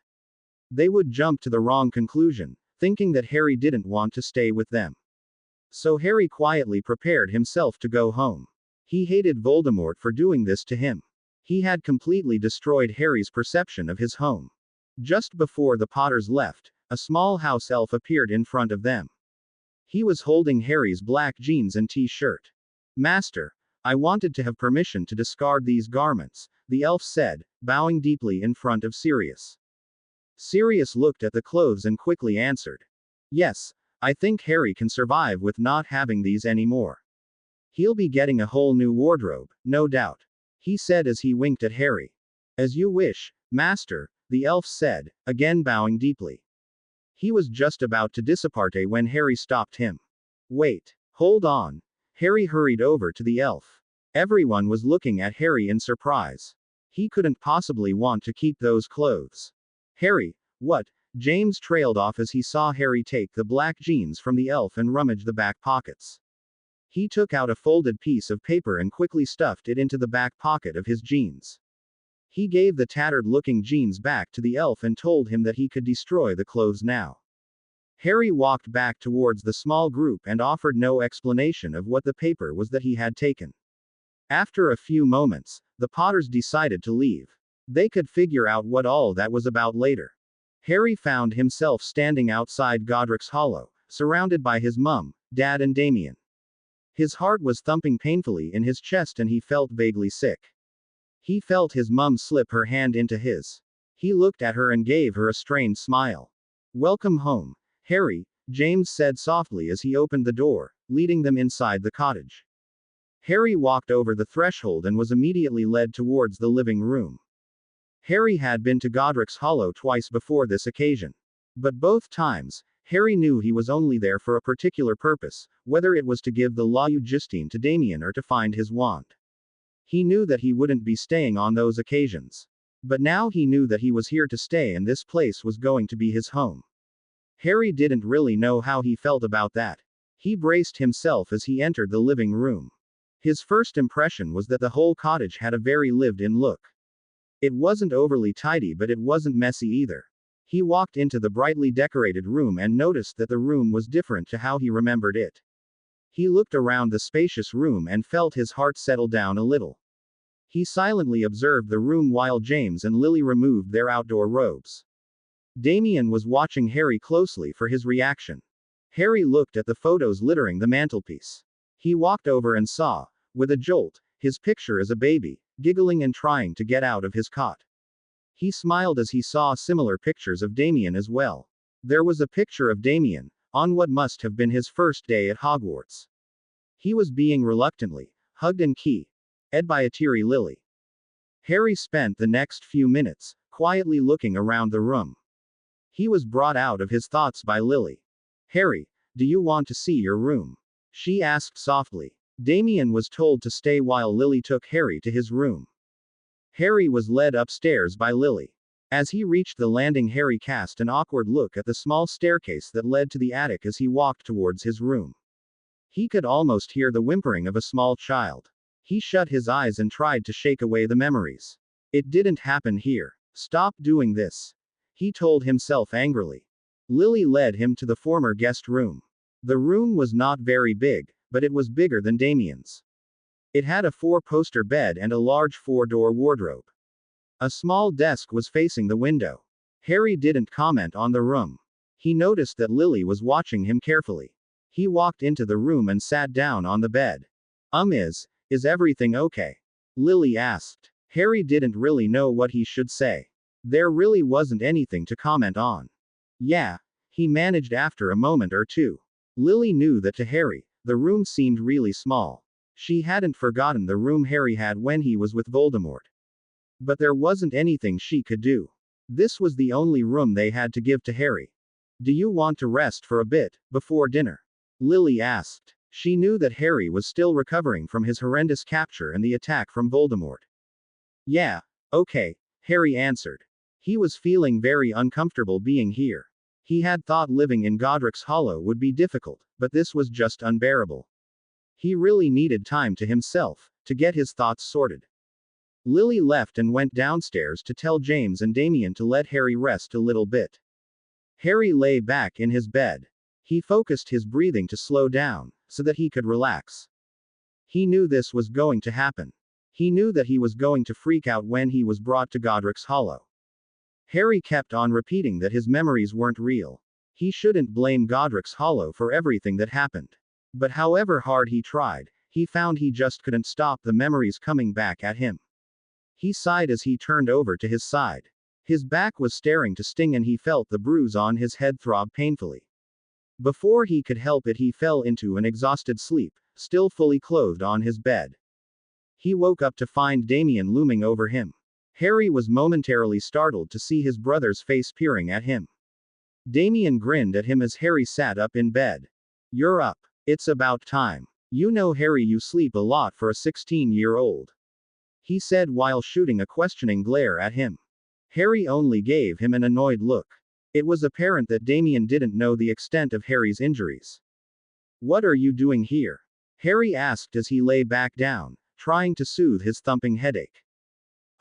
They would jump to the wrong conclusion, thinking that Harry didn't want to stay with them. So Harry quietly prepared himself to go home. He hated Voldemort for doing this to him. He had completely destroyed Harry's perception of his home. Just before the Potters left, a small house elf appeared in front of them. He was holding Harry's black jeans and t-shirt. "Master, I wanted to have permission to discard these garments," the elf said, bowing deeply in front of Sirius. Sirius looked at the clothes and quickly answered. "Yes, I think Harry can survive with not having these anymore. He'll be getting a whole new wardrobe, no doubt," he said as he winked at Harry. "As you wish, Master," the elf said, again bowing deeply. He was just about to dissipate when Harry stopped him. "Wait. Hold on." Harry hurried over to the elf. Everyone was looking at Harry in surprise. He couldn't possibly want to keep those clothes. "Harry, what?" James trailed off as he saw Harry take the black jeans from the elf and rummage the back pockets. He took out a folded piece of paper and quickly stuffed it into the back pocket of his jeans. He gave the tattered-looking jeans back to the elf and told him that he could destroy the clothes now. Harry walked back towards the small group and offered no explanation of what the paper was that he had taken. After a few moments, the Potters decided to leave. They could figure out what all that was about later. Harry found himself standing outside Godric's Hollow, surrounded by his mum, dad and Damien. His heart was thumping painfully in his chest and he felt vaguely sick. He felt his mum slip her hand into his. He looked at her and gave her a strained smile. "Welcome home, Harry," James said softly as he opened the door, leading them inside the cottage. Harry walked over the threshold and was immediately led towards the living room. Harry had been to Godric's Hollow twice before this occasion. But both times, Harry knew he was only there for a particular purpose, whether it was to give the Lau Justine to Damien or to find his wand. He knew that he wouldn't be staying on those occasions. But now he knew that he was here to stay and this place was going to be his home. Harry didn't really know how he felt about that. He braced himself as he entered the living room. His first impression was that the whole cottage had a very lived-in look. It wasn't overly tidy but it wasn't messy either. He walked into the brightly decorated room and noticed that the room was different to how he remembered it. He looked around the spacious room and felt his heart settle down a little. He silently observed the room while James and Lily removed their outdoor robes. Damien was watching Harry closely for his reaction. Harry looked at the photos littering the mantelpiece. He walked over and saw, with a jolt, his picture as a baby, giggling and trying to get out of his cot. He smiled as he saw similar pictures of Damien as well. There was a picture of Damien, on what must have been his first day at Hogwarts. He was being reluctantly hugged and kissed by a teary Lily. Harry spent the next few minutes, quietly looking around the room. He was brought out of his thoughts by Lily. "Harry, do you want to see your room?" she asked softly. Damien was told to stay while Lily took Harry to his room. Harry was led upstairs by Lily. As he reached the landing, Harry cast an awkward look at the small staircase that led to the attic as he walked towards his room. He could almost hear the whimpering of a small child. He shut his eyes and tried to shake away the memories. It didn't happen here. "Stop doing this," he told himself angrily. Lily led him to the former guest room. The room was not very big, but it was bigger than Damien's. It had a 4-poster bed and a large 4-door wardrobe. A small desk was facing the window. Harry didn't comment on the room. He noticed that Lily was watching him carefully. He walked into the room and sat down on the bed. Is everything okay?" Lily asked. Harry didn't really know what he should say. There really wasn't anything to comment on. "Yeah," he managed after a moment or two. Lily knew that to Harry, the room seemed really small. She hadn't forgotten the room Harry had when he was with Voldemort. But there wasn't anything she could do. This was the only room they had to give to Harry. "Do you want to rest for a bit, before dinner?" Lily asked. She knew that Harry was still recovering from his horrendous capture and the attack from Voldemort. Yeah, okay, Harry answered. He was feeling very uncomfortable being here. He had thought living in Godric's Hollow would be difficult, but this was just unbearable. He really needed time to himself, to get his thoughts sorted. Lily left and went downstairs to tell James and Damien to let Harry rest a little bit. Harry lay back in his bed. He focused his breathing to slow down, so that he could relax. He knew this was going to happen. He knew that he was going to freak out when he was brought to Godric's Hollow. Harry kept on repeating that his memories weren't real. He shouldn't blame Godric's Hollow for everything that happened. But however hard he tried, he found he just couldn't stop the memories coming back at him. He sighed as he turned over to his side. His back was starting to sting and he felt the bruise on his head throb painfully. Before he could help it, he fell into an exhausted sleep, still fully clothed on his bed. He woke up to find Damien looming over him. Harry was momentarily startled to see his brother's face peering at him. Damien grinned at him as Harry sat up in bed. "You're up. It's about time. You know, Harry, you sleep a lot for a 16-year-old. He said while shooting a questioning glare at him. Harry only gave him an annoyed look. It was apparent that Damien didn't know the extent of Harry's injuries. "What are you doing here?" Harry asked as he lay back down, trying to soothe his thumping headache.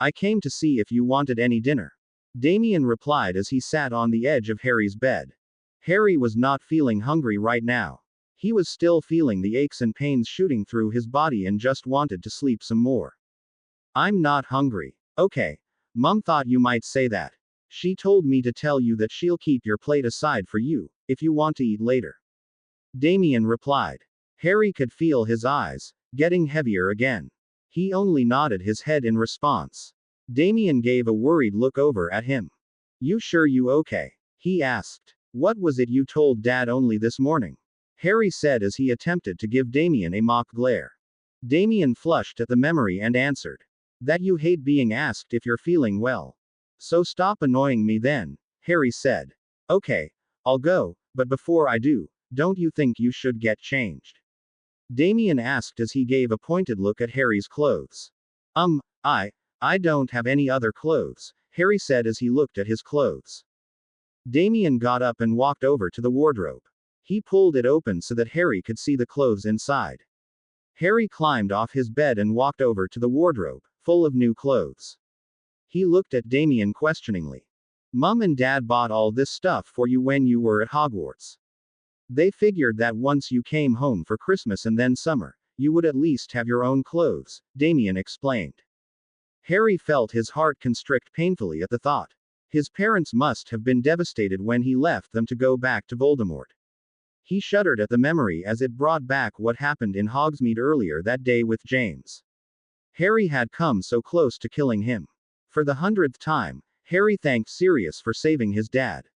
"I came to see if you wanted any dinner," Damien replied as he sat on the edge of Harry's bed. Harry was not feeling hungry right now. He was still feeling the aches and pains shooting through his body and just wanted to sleep some more. "I'm not hungry." "Okay. Mum thought you might say that. She told me to tell you that she'll keep your plate aside for you, if you want to eat later," Damien replied. Harry could feel his eyes getting heavier again. He only nodded his head in response. Damien gave a worried look over at him. "You sure you okay?" he asked. "What was it you told Dad only this morning?" Harry said as he attempted to give Damien a mock glare. Damien flushed at the memory and answered. "That you hate being asked if you're feeling well. So stop annoying me then," Harry said. "Okay, I'll go, but before I do, don't you think you should get changed?" Damien asked as he gave a pointed look at Harry's clothes. I don't have any other clothes," Harry said as he looked at his clothes. Damien got up and walked over to the wardrobe. He pulled it open so that Harry could see the clothes inside. Harry climbed off his bed and walked over to the wardrobe, full of new clothes. He looked at Damien questioningly. "Mum and Dad bought all this stuff for you when you were at Hogwarts. They figured that once you came home for Christmas and then summer, you would at least have your own clothes," Damien explained. Harry felt his heart constrict painfully at the thought. His parents must have been devastated when he left them to go back to Voldemort. He shuddered at the memory as it brought back what happened in Hogsmeade earlier that day with James. Harry had come so close to killing him. For the 100th time, Harry thanked Sirius for saving his dad.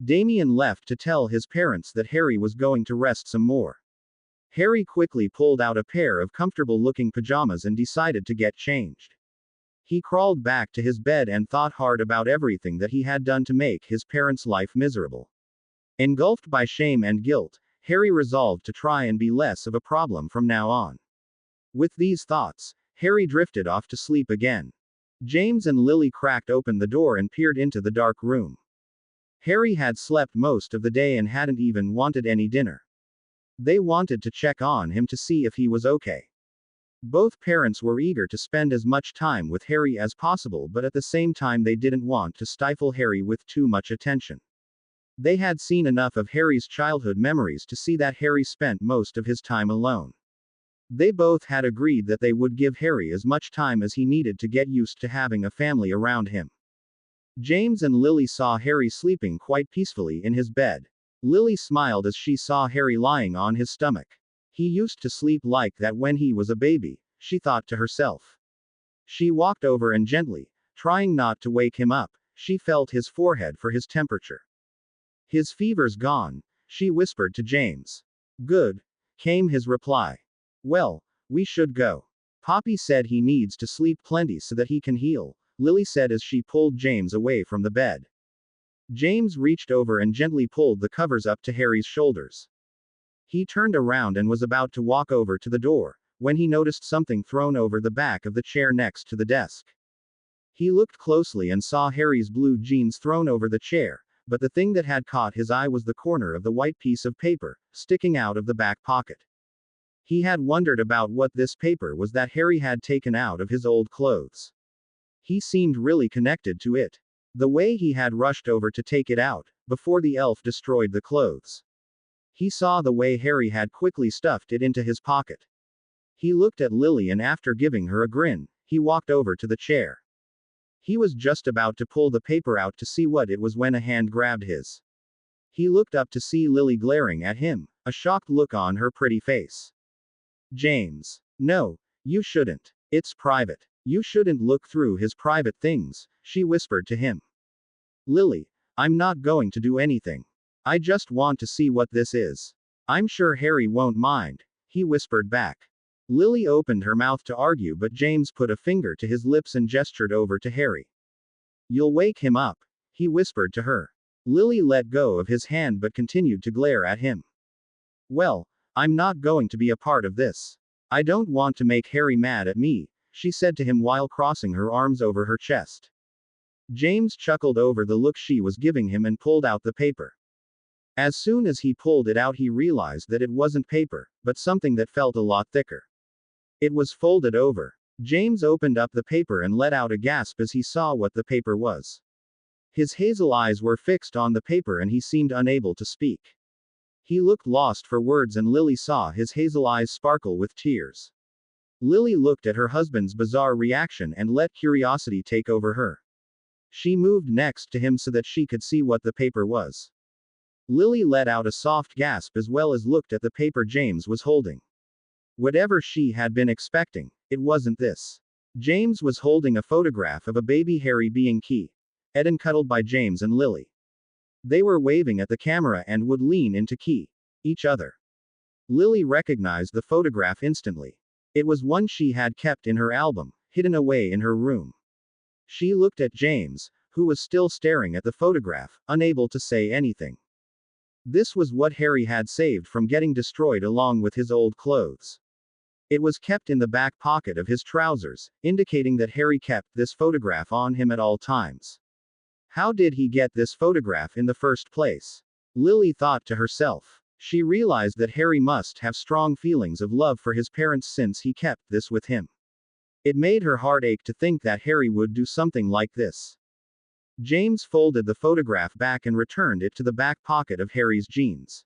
Damien left to tell his parents that Harry was going to rest some more. Harry quickly pulled out a pair of comfortable-looking pajamas and decided to get changed. He crawled back to his bed and thought hard about everything that he had done to make his parents' life miserable. Engulfed by shame and guilt, Harry resolved to try and be less of a problem from now on. With these thoughts, Harry drifted off to sleep again. James and Lily cracked open the door and peered into the dark room. Harry had slept most of the day and hadn't even wanted any dinner. They wanted to check on him to see if he was okay. Both parents were eager to spend as much time with Harry as possible, but at the same time they didn't want to stifle Harry with too much attention. They had seen enough of Harry's childhood memories to see that Harry spent most of his time alone. They both had agreed that they would give Harry as much time as he needed to get used to having a family around him. James and Lily saw Harry sleeping quite peacefully in his bed. Lily smiled as she saw Harry lying on his stomach. He used to sleep like that when he was a baby, she thought to herself. She walked over and gently, trying not to wake him up, she felt his forehead for his temperature. "His fever's gone," she whispered to James. "Good," came his reply. "Well, we should go. Poppy said he needs to sleep plenty so that he can heal," Lily said as she pulled James away from the bed. James reached over and gently pulled the covers up to Harry's shoulders. He turned around and was about to walk over to the door, when he noticed something thrown over the back of the chair next to the desk. He looked closely and saw Harry's blue jeans thrown over the chair, but the thing that had caught his eye was the corner of the white piece of paper, sticking out of the back pocket. He had wondered about what this paper was that Harry had taken out of his old clothes. He seemed really connected to it. The way he had rushed over to take it out, before the elf destroyed the clothes. He saw the way Harry had quickly stuffed it into his pocket. He looked at Lily and after giving her a grin, he walked over to the chair. He was just about to pull the paper out to see what it was when a hand grabbed his. He looked up to see Lily glaring at him, a shocked look on her pretty face. James. No, you shouldn't. It's private. You shouldn't look through his private things, she whispered to him. Lily, I'm not going to do anything. I just want to see what this is. I'm sure Harry won't mind, he whispered back. Lily opened her mouth to argue, but James put a finger to his lips and gestured over to Harry. You'll wake him up, he whispered to her. Lily let go of his hand but continued to glare at him. Well, I'm not going to be a part of this. I don't want to make Harry mad at me, she said to him while crossing her arms over her chest. James chuckled over the look she was giving him and pulled out the paper. As soon as he pulled it out, he realized that it wasn't paper, but something that felt a lot thicker. It was folded over. James opened up the paper and let out a gasp as he saw what the paper was. His hazel eyes were fixed on the paper and he seemed unable to speak. He looked lost for words and Lily saw his hazel eyes sparkle with tears. Lily looked at her husband's bizarre reaction and let curiosity take over her. She moved next to him so that she could see what the paper was. Lily let out a soft gasp as well as looked at the paper James was holding. Whatever she had been expecting, it wasn't this. James was holding a photograph of a baby Harry being keyed and cuddled by James and Lily. They were waving at the camera and would lean in to key each other. Lily recognized the photograph instantly. It was one she had kept in her album, hidden away in her room. She looked at James, who was still staring at the photograph, unable to say anything. This was what Harry had saved from getting destroyed along with his old clothes. It was kept in the back pocket of his trousers, indicating that Harry kept this photograph on him at all times. How did he get this photograph in the first place? Lily thought to herself. She realized that Harry must have strong feelings of love for his parents since he kept this with him. It made her heart ache to think that Harry would do something like this. James folded the photograph back and returned it to the back pocket of Harry's jeans.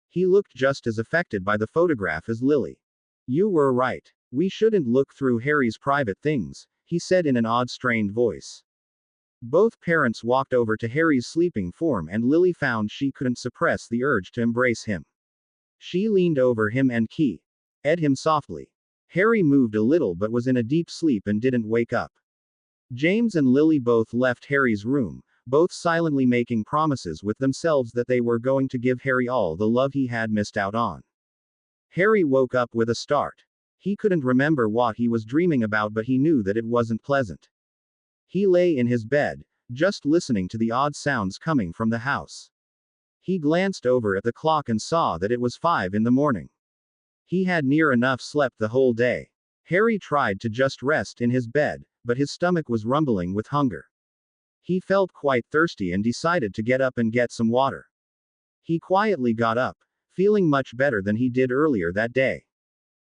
He looked just as affected by the photograph as Lily. You were right. We shouldn't look through Harry's private things, he said in an odd strained voice. Both parents walked over to Harry's sleeping form and Lily found she couldn't suppress the urge to embrace him. She leaned over him and keyed him softly. Harry moved a little but was in a deep sleep and didn't wake up. James and Lily both left Harry's room, both silently making promises with themselves that they were going to give Harry all the love he had missed out on. Harry woke up with a start. He couldn't remember what he was dreaming about, but he knew that it wasn't pleasant. He lay in his bed, just listening to the odd sounds coming from the house. He glanced over at the clock and saw that it was 5 in the morning. He had near enough slept the whole day. Harry tried to just rest in his bed, but his stomach was rumbling with hunger. He felt quite thirsty and decided to get up and get some water. He quietly got up, feeling much better than he did earlier that day.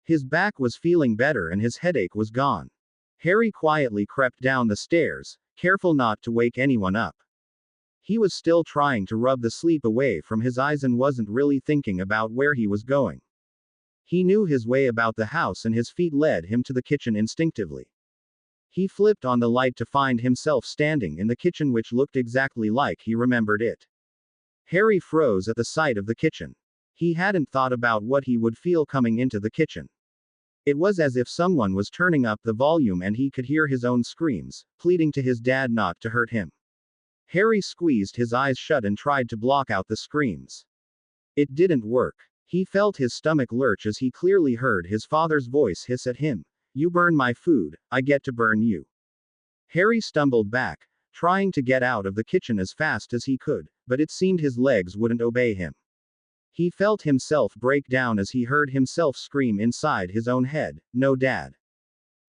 His back was feeling better and his headache was gone. Harry quietly crept down the stairs, careful not to wake anyone up. He was still trying to rub the sleep away from his eyes and wasn't really thinking about where he was going. He knew his way about the house and his feet led him to the kitchen instinctively. He flipped on the light to find himself standing in the kitchen, which looked exactly like he remembered it. Harry froze at the sight of the kitchen. He hadn't thought about what he would feel coming into the kitchen. It was as if someone was turning up the volume and he could hear his own screams, pleading to his dad not to hurt him. Harry squeezed his eyes shut and tried to block out the screams. It didn't work. He felt his stomach lurch as he clearly heard his father's voice hiss at him. You burn my food, I get to burn you. Harry stumbled back, trying to get out of the kitchen as fast as he could, but it seemed his legs wouldn't obey him. He felt himself break down as he heard himself scream inside his own head, "No, Dad.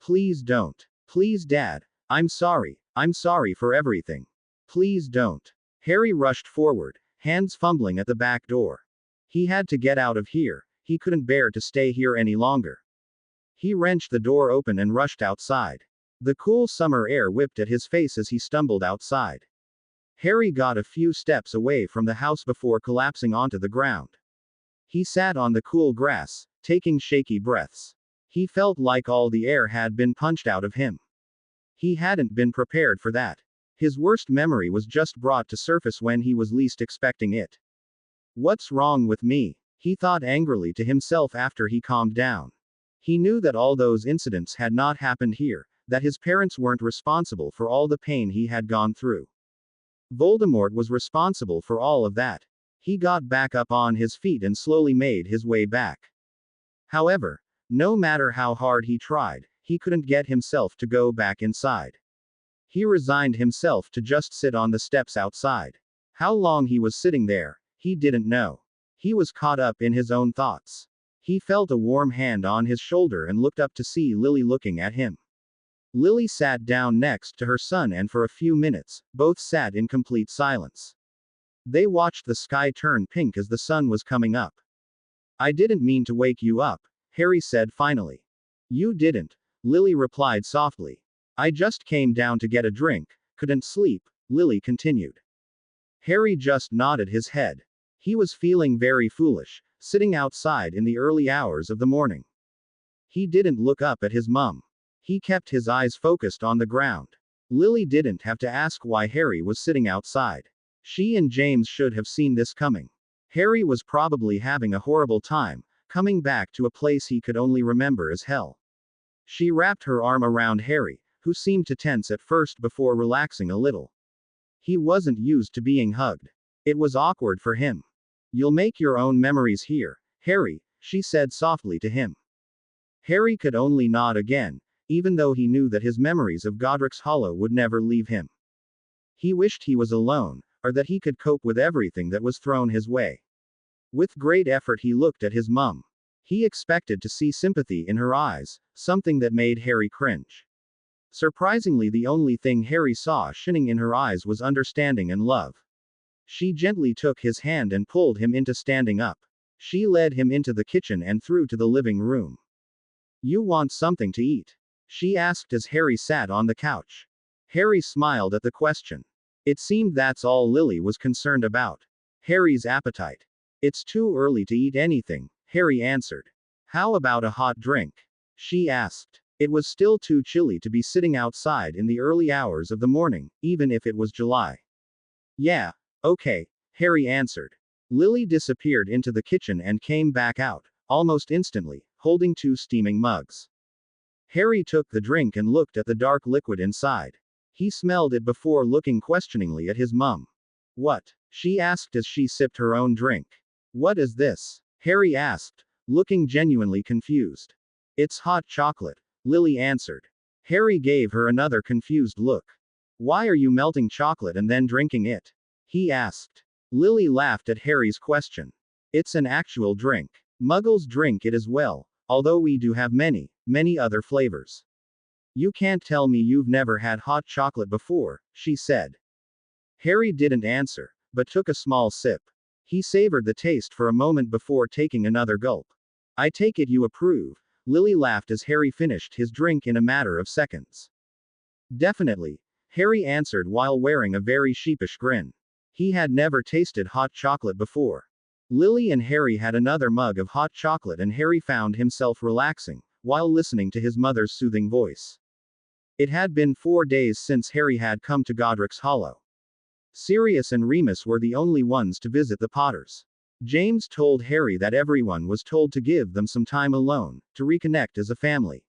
Please don't. Please, Dad. I'm sorry. I'm sorry for everything. Please don't." Harry rushed forward, hands fumbling at the back door. He had to get out of here. He couldn't bear to stay here any longer. He wrenched the door open and rushed outside. The cool summer air whipped at his face as he stumbled outside. Harry got a few steps away from the house before collapsing onto the ground. He sat on the cool grass, taking shaky breaths. He felt like all the air had been punched out of him. He hadn't been prepared for that. His worst memory was just brought to surface when he was least expecting it. "What's wrong with me?" he thought angrily to himself after he calmed down. He knew that all those incidents had not happened here, that his parents weren't responsible for all the pain he had gone through. Voldemort was responsible for all of that. He got back up on his feet and slowly made his way back. However, no matter how hard he tried, he couldn't get himself to go back inside. He resigned himself to just sit on the steps outside. How long he was sitting there, he didn't know. He was caught up in his own thoughts. He felt a warm hand on his shoulder and looked up to see Lily looking at him. Lily sat down next to her son and for a few minutes, both sat in complete silence. They watched the sky turn pink as the sun was coming up. "I didn't mean to wake you up," Harry said finally. "You didn't," Lily replied softly. "I just came down to get a drink, couldn't sleep," Lily continued. Harry just nodded his head. He was feeling very foolish, sitting outside in the early hours of the morning. He didn't look up at his mum. He kept his eyes focused on the ground. Lily didn't have to ask why Harry was sitting outside. She and James should have seen this coming. Harry was probably having a horrible time, coming back to a place he could only remember as hell. She wrapped her arm around Harry, who seemed to tense at first before relaxing a little. He wasn't used to being hugged. It was awkward for him. "You'll make your own memories here, Harry," she said softly to him. Harry could only nod again, even though he knew that his memories of Godric's Hollow would never leave him. He wished he was alone, or that he could cope with everything that was thrown his way. With great effort he looked at his mum. He expected to see sympathy in her eyes, something that made Harry cringe. Surprisingly, the only thing Harry saw shining in her eyes was understanding and love. She gently took his hand and pulled him into standing up. She led him into the kitchen and through to the living room. "You want something to eat?" she asked as Harry sat on the couch. Harry smiled at the question. It seemed that's all Lily was concerned about. Harry's appetite. "It's too early to eat anything," Harry answered. "How about a hot drink?" she asked. It was still too chilly to be sitting outside in the early hours of the morning, even if it was July. "Yeah, okay," Harry answered. Lily disappeared into the kitchen and came back out, almost instantly, holding 2 steaming mugs. Harry took the drink and looked at the dark liquid inside. He smelled it before looking questioningly at his mum. "What?" she asked as she sipped her own drink. "What is this?" Harry asked, looking genuinely confused. "It's hot chocolate," Lily answered. Harry gave her another confused look. "Why are you melting chocolate and then drinking it?" he asked. Lily laughed at Harry's question. "It's an actual drink. Muggles drink it as well, although we do have many, many other flavors. You can't tell me you've never had hot chocolate before," she said. Harry didn't answer, but took a small sip. He savored the taste for a moment before taking another gulp. "I take it you approve," Lily laughed as Harry finished his drink in a matter of seconds. "Definitely," Harry answered while wearing a very sheepish grin. He had never tasted hot chocolate before. Lily and Harry had another mug of hot chocolate and Harry found himself relaxing, while listening to his mother's soothing voice. It had been 4 days since Harry had come to Godric's Hollow. Sirius and Remus were the only ones to visit the Potters. James told Harry that everyone was told to give them some time alone, to reconnect as a family.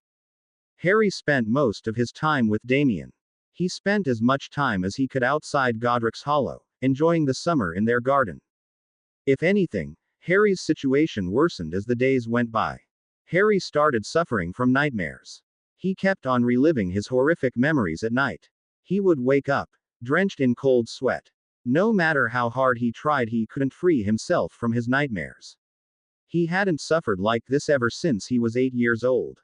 Harry spent most of his time with Damien. He spent as much time as he could outside Godric's Hollow, enjoying the summer in their garden. If anything, Harry's situation worsened as the days went by. Harry started suffering from nightmares. He kept on reliving his horrific memories at night. He would wake up, drenched in cold sweat. No matter how hard he tried, he couldn't free himself from his nightmares. He hadn't suffered like this ever since he was 8 years old.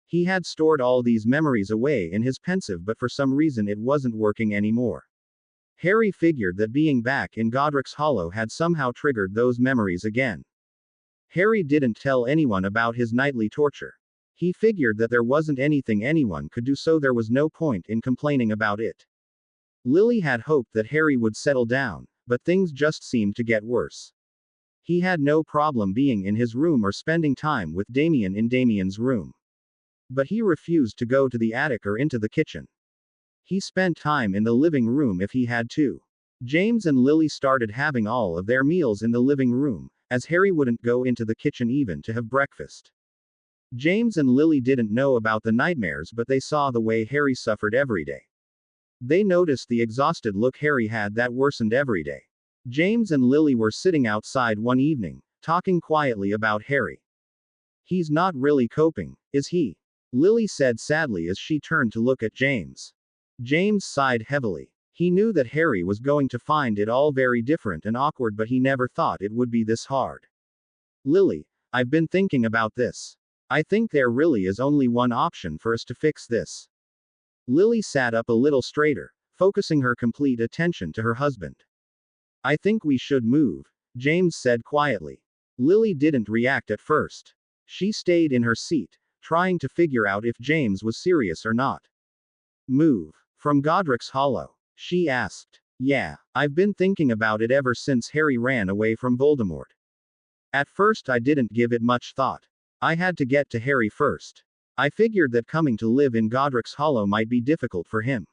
He had stored all these memories away in his pensive, but for some reason it wasn't working anymore. Harry figured that being back in Godric's Hollow had somehow triggered those memories again. Harry didn't tell anyone about his nightly torture. He figured that there wasn't anything anyone could do, so there was no point in complaining about it. Lily had hoped that Harry would settle down, but things just seemed to get worse. He had no problem being in his room or spending time with Damien in Damien's room. But he refused to go to the attic or into the kitchen. He spent time in the living room if he had to. James and Lily started having all of their meals in the living room, as Harry wouldn't go into the kitchen even to have breakfast. James and Lily didn't know about the nightmares, but they saw the way Harry suffered every day. They noticed the exhausted look Harry had that worsened every day. James and Lily were sitting outside one evening, talking quietly about Harry. "He's not really coping, is he?" Lily said sadly as she turned to look at James. James sighed heavily. He knew that Harry was going to find it all very different and awkward, but he never thought it would be this hard. "Lily, I've been thinking about this. I think there really is only one option for us to fix this." Lily sat up a little straighter, focusing her complete attention to her husband. "I think we should move," James said quietly. Lily didn't react at first. She stayed in her seat, trying to figure out if James was serious or not. "Move from Godric's Hollow?" she asked. "Yeah, I've been thinking about it ever since Harry ran away from Voldemort. At first I didn't give it much thought. I had to get to Harry first. I figured that coming to live in Godric's Hollow might be difficult for him.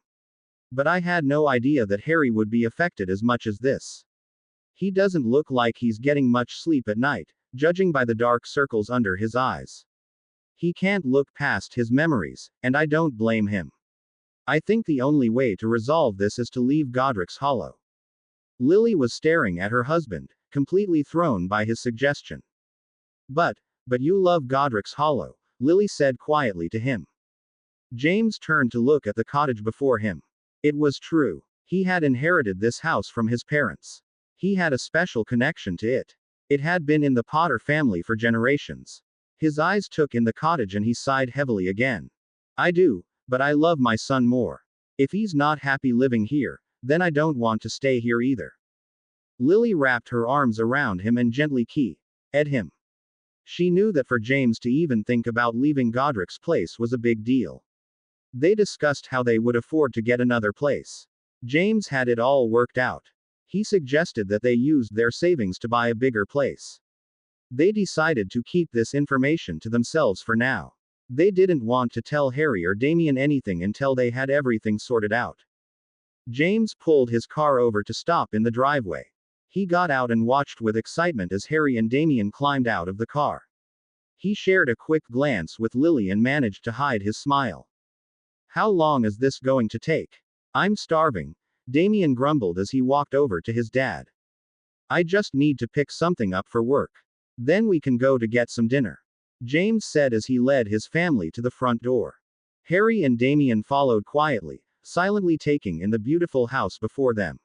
But I had no idea that Harry would be affected as much as this. He doesn't look like he's getting much sleep at night, judging by the dark circles under his eyes. He can't look past his memories, and I don't blame him. I think the only way to resolve this is to leave Godric's Hollow." Lily was staring at her husband, completely thrown by his suggestion. But you love Godric's Hollow," Lily said quietly to him. James turned to look at the cottage before him. It was true. He had inherited this house from his parents. He had a special connection to it. It had been in the Potter family for generations. His eyes took in the cottage and he sighed heavily again. "I do, but I love my son more. If he's not happy living here, then I don't want to stay here either." Lily wrapped her arms around him and gently kissed him. She knew that for James to even think about leaving Godric's place was a big deal. They discussed how they would afford to get another place. James had it all worked out. He suggested that they used their savings to buy a bigger place. They decided to keep this information to themselves for now. They didn't want to tell Harry or Damien anything until they had everything sorted out. James pulled his car over to stop in the driveway. He got out and watched with excitement as Harry and Damien climbed out of the car. He shared a quick glance with Lily and managed to hide his smile. "How long is this going to take? I'm starving," Damien grumbled as he walked over to his dad. "I just need to pick something up for work. Then we can go to get some dinner," James said as he led his family to the front door. Harry and Damien followed quietly, silently taking in the beautiful house before them.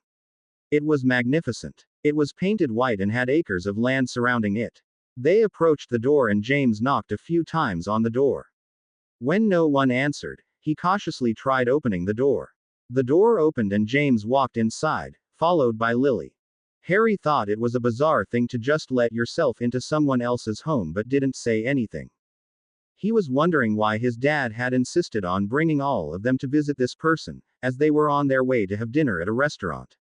It was magnificent. It was painted white and had acres of land surrounding it. They approached the door and James knocked a few times on the door. When no one answered, he cautiously tried opening the door. The door opened and James walked inside, followed by Lily. Harry thought it was a bizarre thing to just let yourself into someone else's home but didn't say anything. He was wondering why his dad had insisted on bringing all of them to visit this person, as they were on their way to have dinner at a restaurant.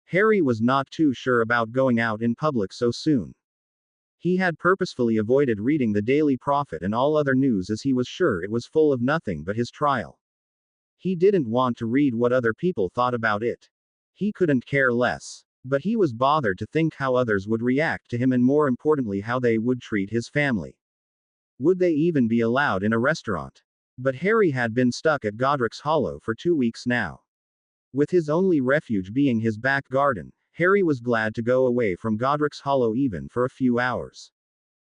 Harry was not too sure about going out in public so soon. He had purposefully avoided reading the Daily Prophet and all other news as he was sure it was full of nothing but his trial. He didn't want to read what other people thought about it. He couldn't care less. But he was bothered to think how others would react to him and more importantly how they would treat his family. Would they even be allowed in a restaurant? But Harry had been stuck at Godric's Hollow for 2 weeks now. With his only refuge being his back garden, Harry was glad to go away from Godric's Hollow even for a few hours.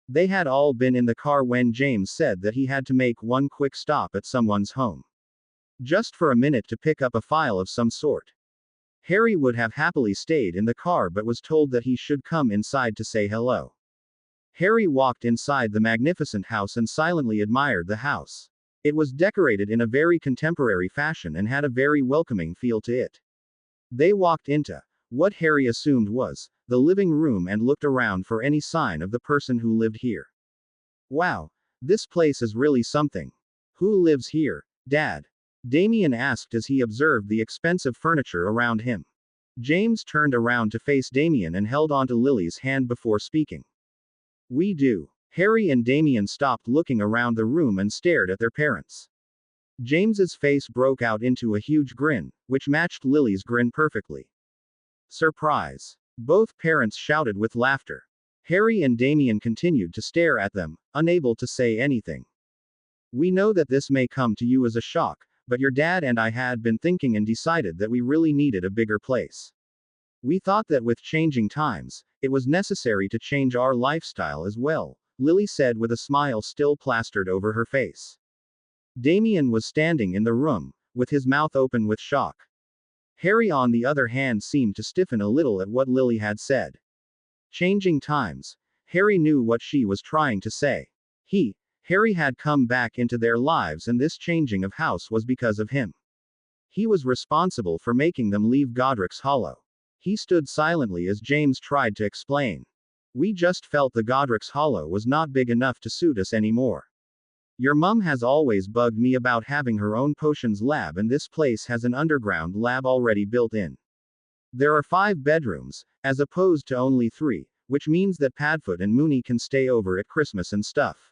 They had all been in the car when James said that he had to make one quick stop at someone's home. Just for a minute to pick up a file of some sort. Harry would have happily stayed in the car but was told that he should come inside to say hello. Harry walked inside the magnificent house and silently admired the house. It was decorated in a very contemporary fashion and had a very welcoming feel to it. They walked into what Harry assumed was the living room and looked around for any sign of the person who lived here. Wow, this place is really something. Who lives here, Dad? Damien asked as he observed the expensive furniture around him. James turned around to face Damien and held onto Lily's hand before speaking. We do. Harry and Damien stopped looking around the room and stared at their parents. James's face broke out into a huge grin, which matched Lily's grin perfectly. Surprise! Both parents shouted with laughter. Harry and Damien continued to stare at them, unable to say anything. We know that this may come to you as a shock, but your dad and I had been thinking and decided that we really needed a bigger place. We thought that with changing times, it was necessary to change our lifestyle as well, Lily said with a smile still plastered over her face. Damien was standing in the room, with his mouth open with shock. Harry, on the other hand, seemed to stiffen a little at what Lily had said. Changing times. Harry knew what she was trying to say. Harry had come back into their lives and this changing of house was because of him. He was responsible for making them leave Godric's Hollow. He stood silently as James tried to explain. We just felt the Godric's Hollow was not big enough to suit us anymore. Your mum has always bugged me about having her own potions lab and this place has an underground lab already built in. There are 5 bedrooms, as opposed to only 3, which means that Padfoot and Mooney can stay over at Christmas and stuff.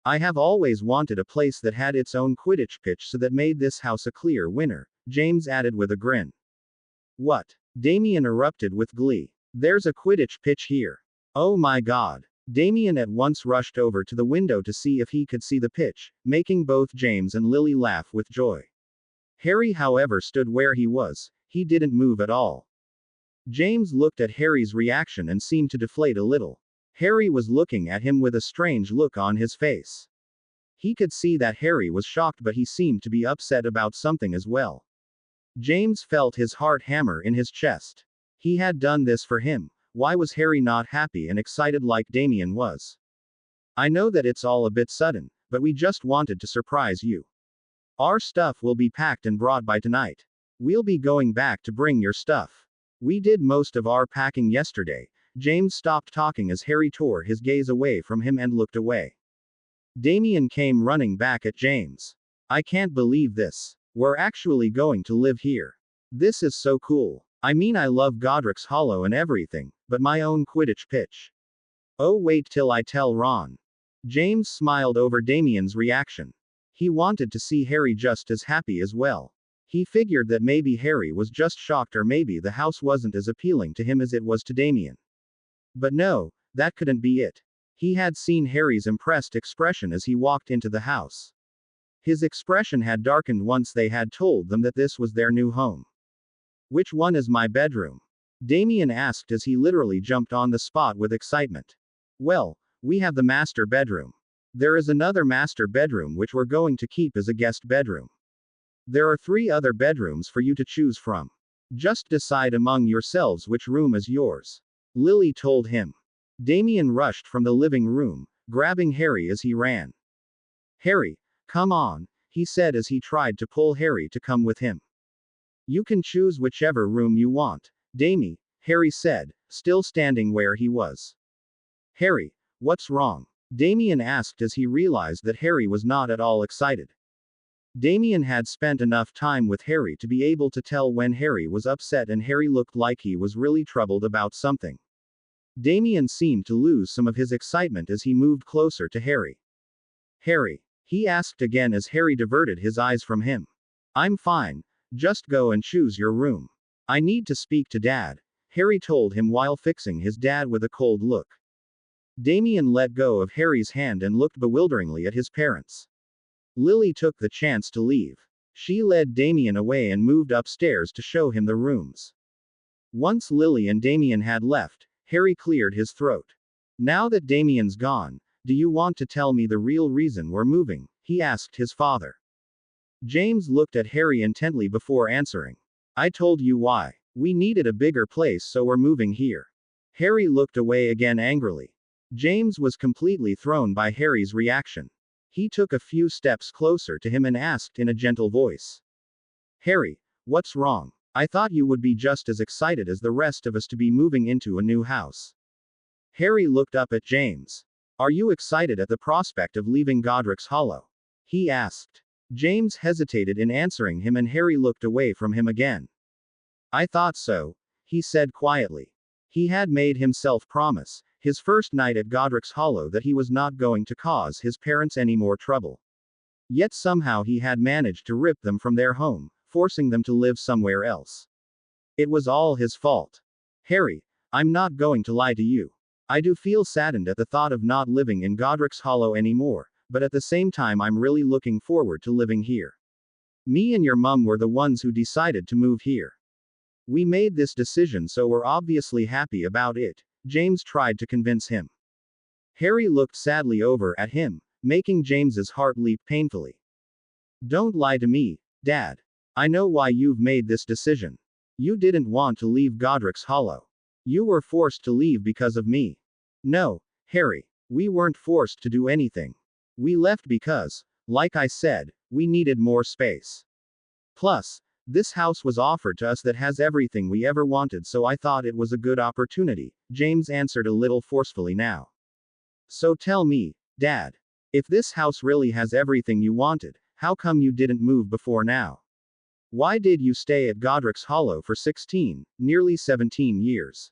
I have always wanted a place that had its own Quidditch pitch, so that made this house a clear winner, James added with a grin. What? Damien erupted with glee. There's a Quidditch pitch here. Oh my god. Damien at once rushed over to the window to see if he could see the pitch, making both James and Lily laugh with joy. Harry, however, stood where he was. He didn't move at all. James looked at Harry's reaction and seemed to deflate a little. Harry was looking at him with a strange look on his face. He could see that Harry was shocked, but he seemed to be upset about something as well. James felt his heart hammer in his chest. He had done this for him. Why was Harry not happy and excited like Damien was? I know that it's all a bit sudden, but we just wanted to surprise you. Our stuff will be packed and brought by tonight. We'll be going back to bring your stuff. We did most of our packing yesterday. James stopped talking as Harry tore his gaze away from him and looked away. Damien came running back at James. I can't believe this. We're actually going to live here. This is so cool. I mean, I love Godric's Hollow and everything, but my own Quidditch pitch. Oh, wait till I tell Ron. James smiled over Damien's reaction. He wanted to see Harry just as happy as well. He figured that maybe Harry was just shocked, or maybe the house wasn't as appealing to him as it was to Damien. But no, that couldn't be it. He had seen Harry's impressed expression as he walked into the house. His expression had darkened once they had told them that this was their new home. Which one is my bedroom? Damien asked as he literally jumped on the spot with excitement. Well, we have the master bedroom. There is another master bedroom which we're going to keep as a guest bedroom. There are 3 other bedrooms for you to choose from. Just decide among yourselves which room is yours. Lily told him. Damien rushed from the living room, grabbing Harry as he ran. Harry, come on, he said as he tried to pull Harry to come with him. You can choose whichever room you want, Damie, Harry said, still standing where he was. Harry, what's wrong? Damien asked as he realized that Harry was not at all excited. Damien had spent enough time with Harry to be able to tell when Harry was upset, and Harry looked like he was really troubled about something. Damien seemed to lose some of his excitement as he moved closer to Harry. Harry, he asked again as Harry diverted his eyes from him. I'm fine, just go and choose your room. I need to speak to Dad, Harry told him while fixing his dad with a cold look. Damien let go of Harry's hand and looked bewilderingly at his parents. Lily took the chance to leave. She led Damien away and moved upstairs to show him the rooms. Once Lily and Damien had left, Harry cleared his throat. Now that Damien's gone, do you want to tell me the real reason we're moving? He asked his father. James looked at Harry intently before answering. I told you why. We needed a bigger place, so we're moving here. Harry looked away again angrily. James was completely thrown by Harry's reaction. He took a few steps closer to him and asked in a gentle voice, Harry, what's wrong? I thought you would be just as excited as the rest of us to be moving into a new house. Harry looked up at James. Are you excited at the prospect of leaving Godric's Hollow? He asked. James hesitated in answering him and Harry looked away from him again. I thought so, he said quietly. He had made himself promise, his first night at Godric's Hollow, that he was not going to cause his parents any more trouble. Yet somehow he had managed to rip them from their home, forcing them to live somewhere else. It was all his fault. Harry, I'm not going to lie to you. I do feel saddened at the thought of not living in Godric's Hollow anymore, but at the same time I'm really looking forward to living here. Me and your mum were the ones who decided to move here. We made this decision, so we're obviously happy about it, James tried to convince him. Harry looked sadly over at him, making James's heart leap painfully. Don't lie to me, Dad. I know why you've made this decision. You didn't want to leave Godric's Hollow. You were forced to leave because of me. No, Harry, we weren't forced to do anything. We left because, like I said, we needed more space. Plus, this house was offered to us that has everything we ever wanted, so I thought it was a good opportunity, James answered a little forcefully now. So tell me, Dad, if this house really has everything you wanted, how come you didn't move before now? Why did you stay at Godric's Hollow for 16, nearly 17 years?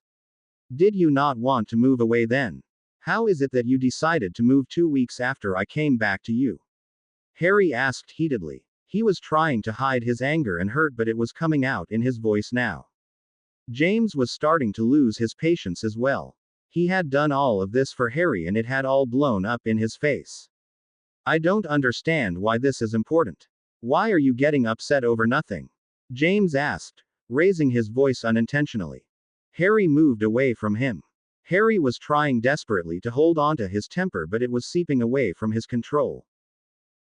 Did you not want to move away then? How is it that you decided to move 2 weeks after I came back to you? Harry asked heatedly. He was trying to hide his anger and hurt, but it was coming out in his voice now. James was starting to lose his patience as well. He had done all of this for Harry and it had all blown up in his face. I don't understand why this is important. Why are you getting upset over nothing? James asked, raising his voice unintentionally. Harry moved away from him. Harry was trying desperately to hold on to his temper, but it was seeping away from his control.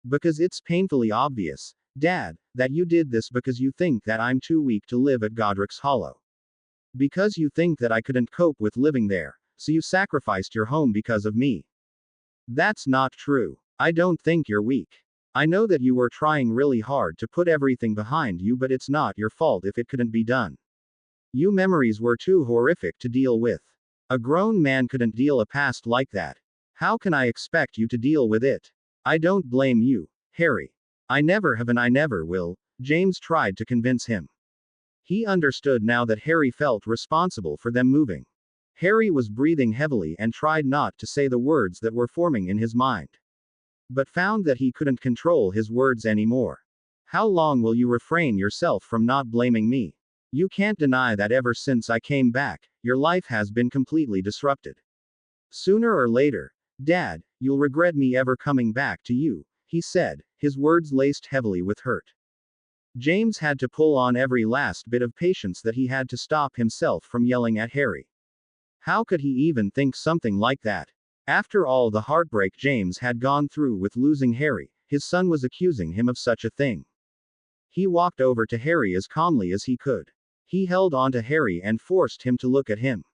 Because it's painfully obvious, Dad, that you did this because you think that I'm too weak to live at Godric's Hollow. Because you think that I couldn't cope with living there, so you sacrificed your home because of me. That's not true. I don't think you're weak. I know that you were trying really hard to put everything behind you, but it's not your fault if it couldn't be done. Your memories were too horrific to deal with. A grown man couldn't deal a past like that. How can I expect you to deal with it? I don't blame you, Harry. I never have and I never will, James tried to convince him. He understood now that Harry felt responsible for them moving. Harry was breathing heavily and tried not to say the words that were forming in his mind. But found that he couldn't control his words anymore. How long will you refrain yourself from not blaming me? You can't deny that ever since I came back, your life has been completely disrupted. Sooner or later, Dad, you'll regret me ever coming back to you, he said, his words laced heavily with hurt. James had to pull on every last bit of patience that he had to stop himself from yelling at Harry. How could he even think something like that? After all the heartbreak James had gone through with losing Harry, his son was accusing him of such a thing. He walked over to Harry as calmly as he could. He held on to Harry and forced him to look at him.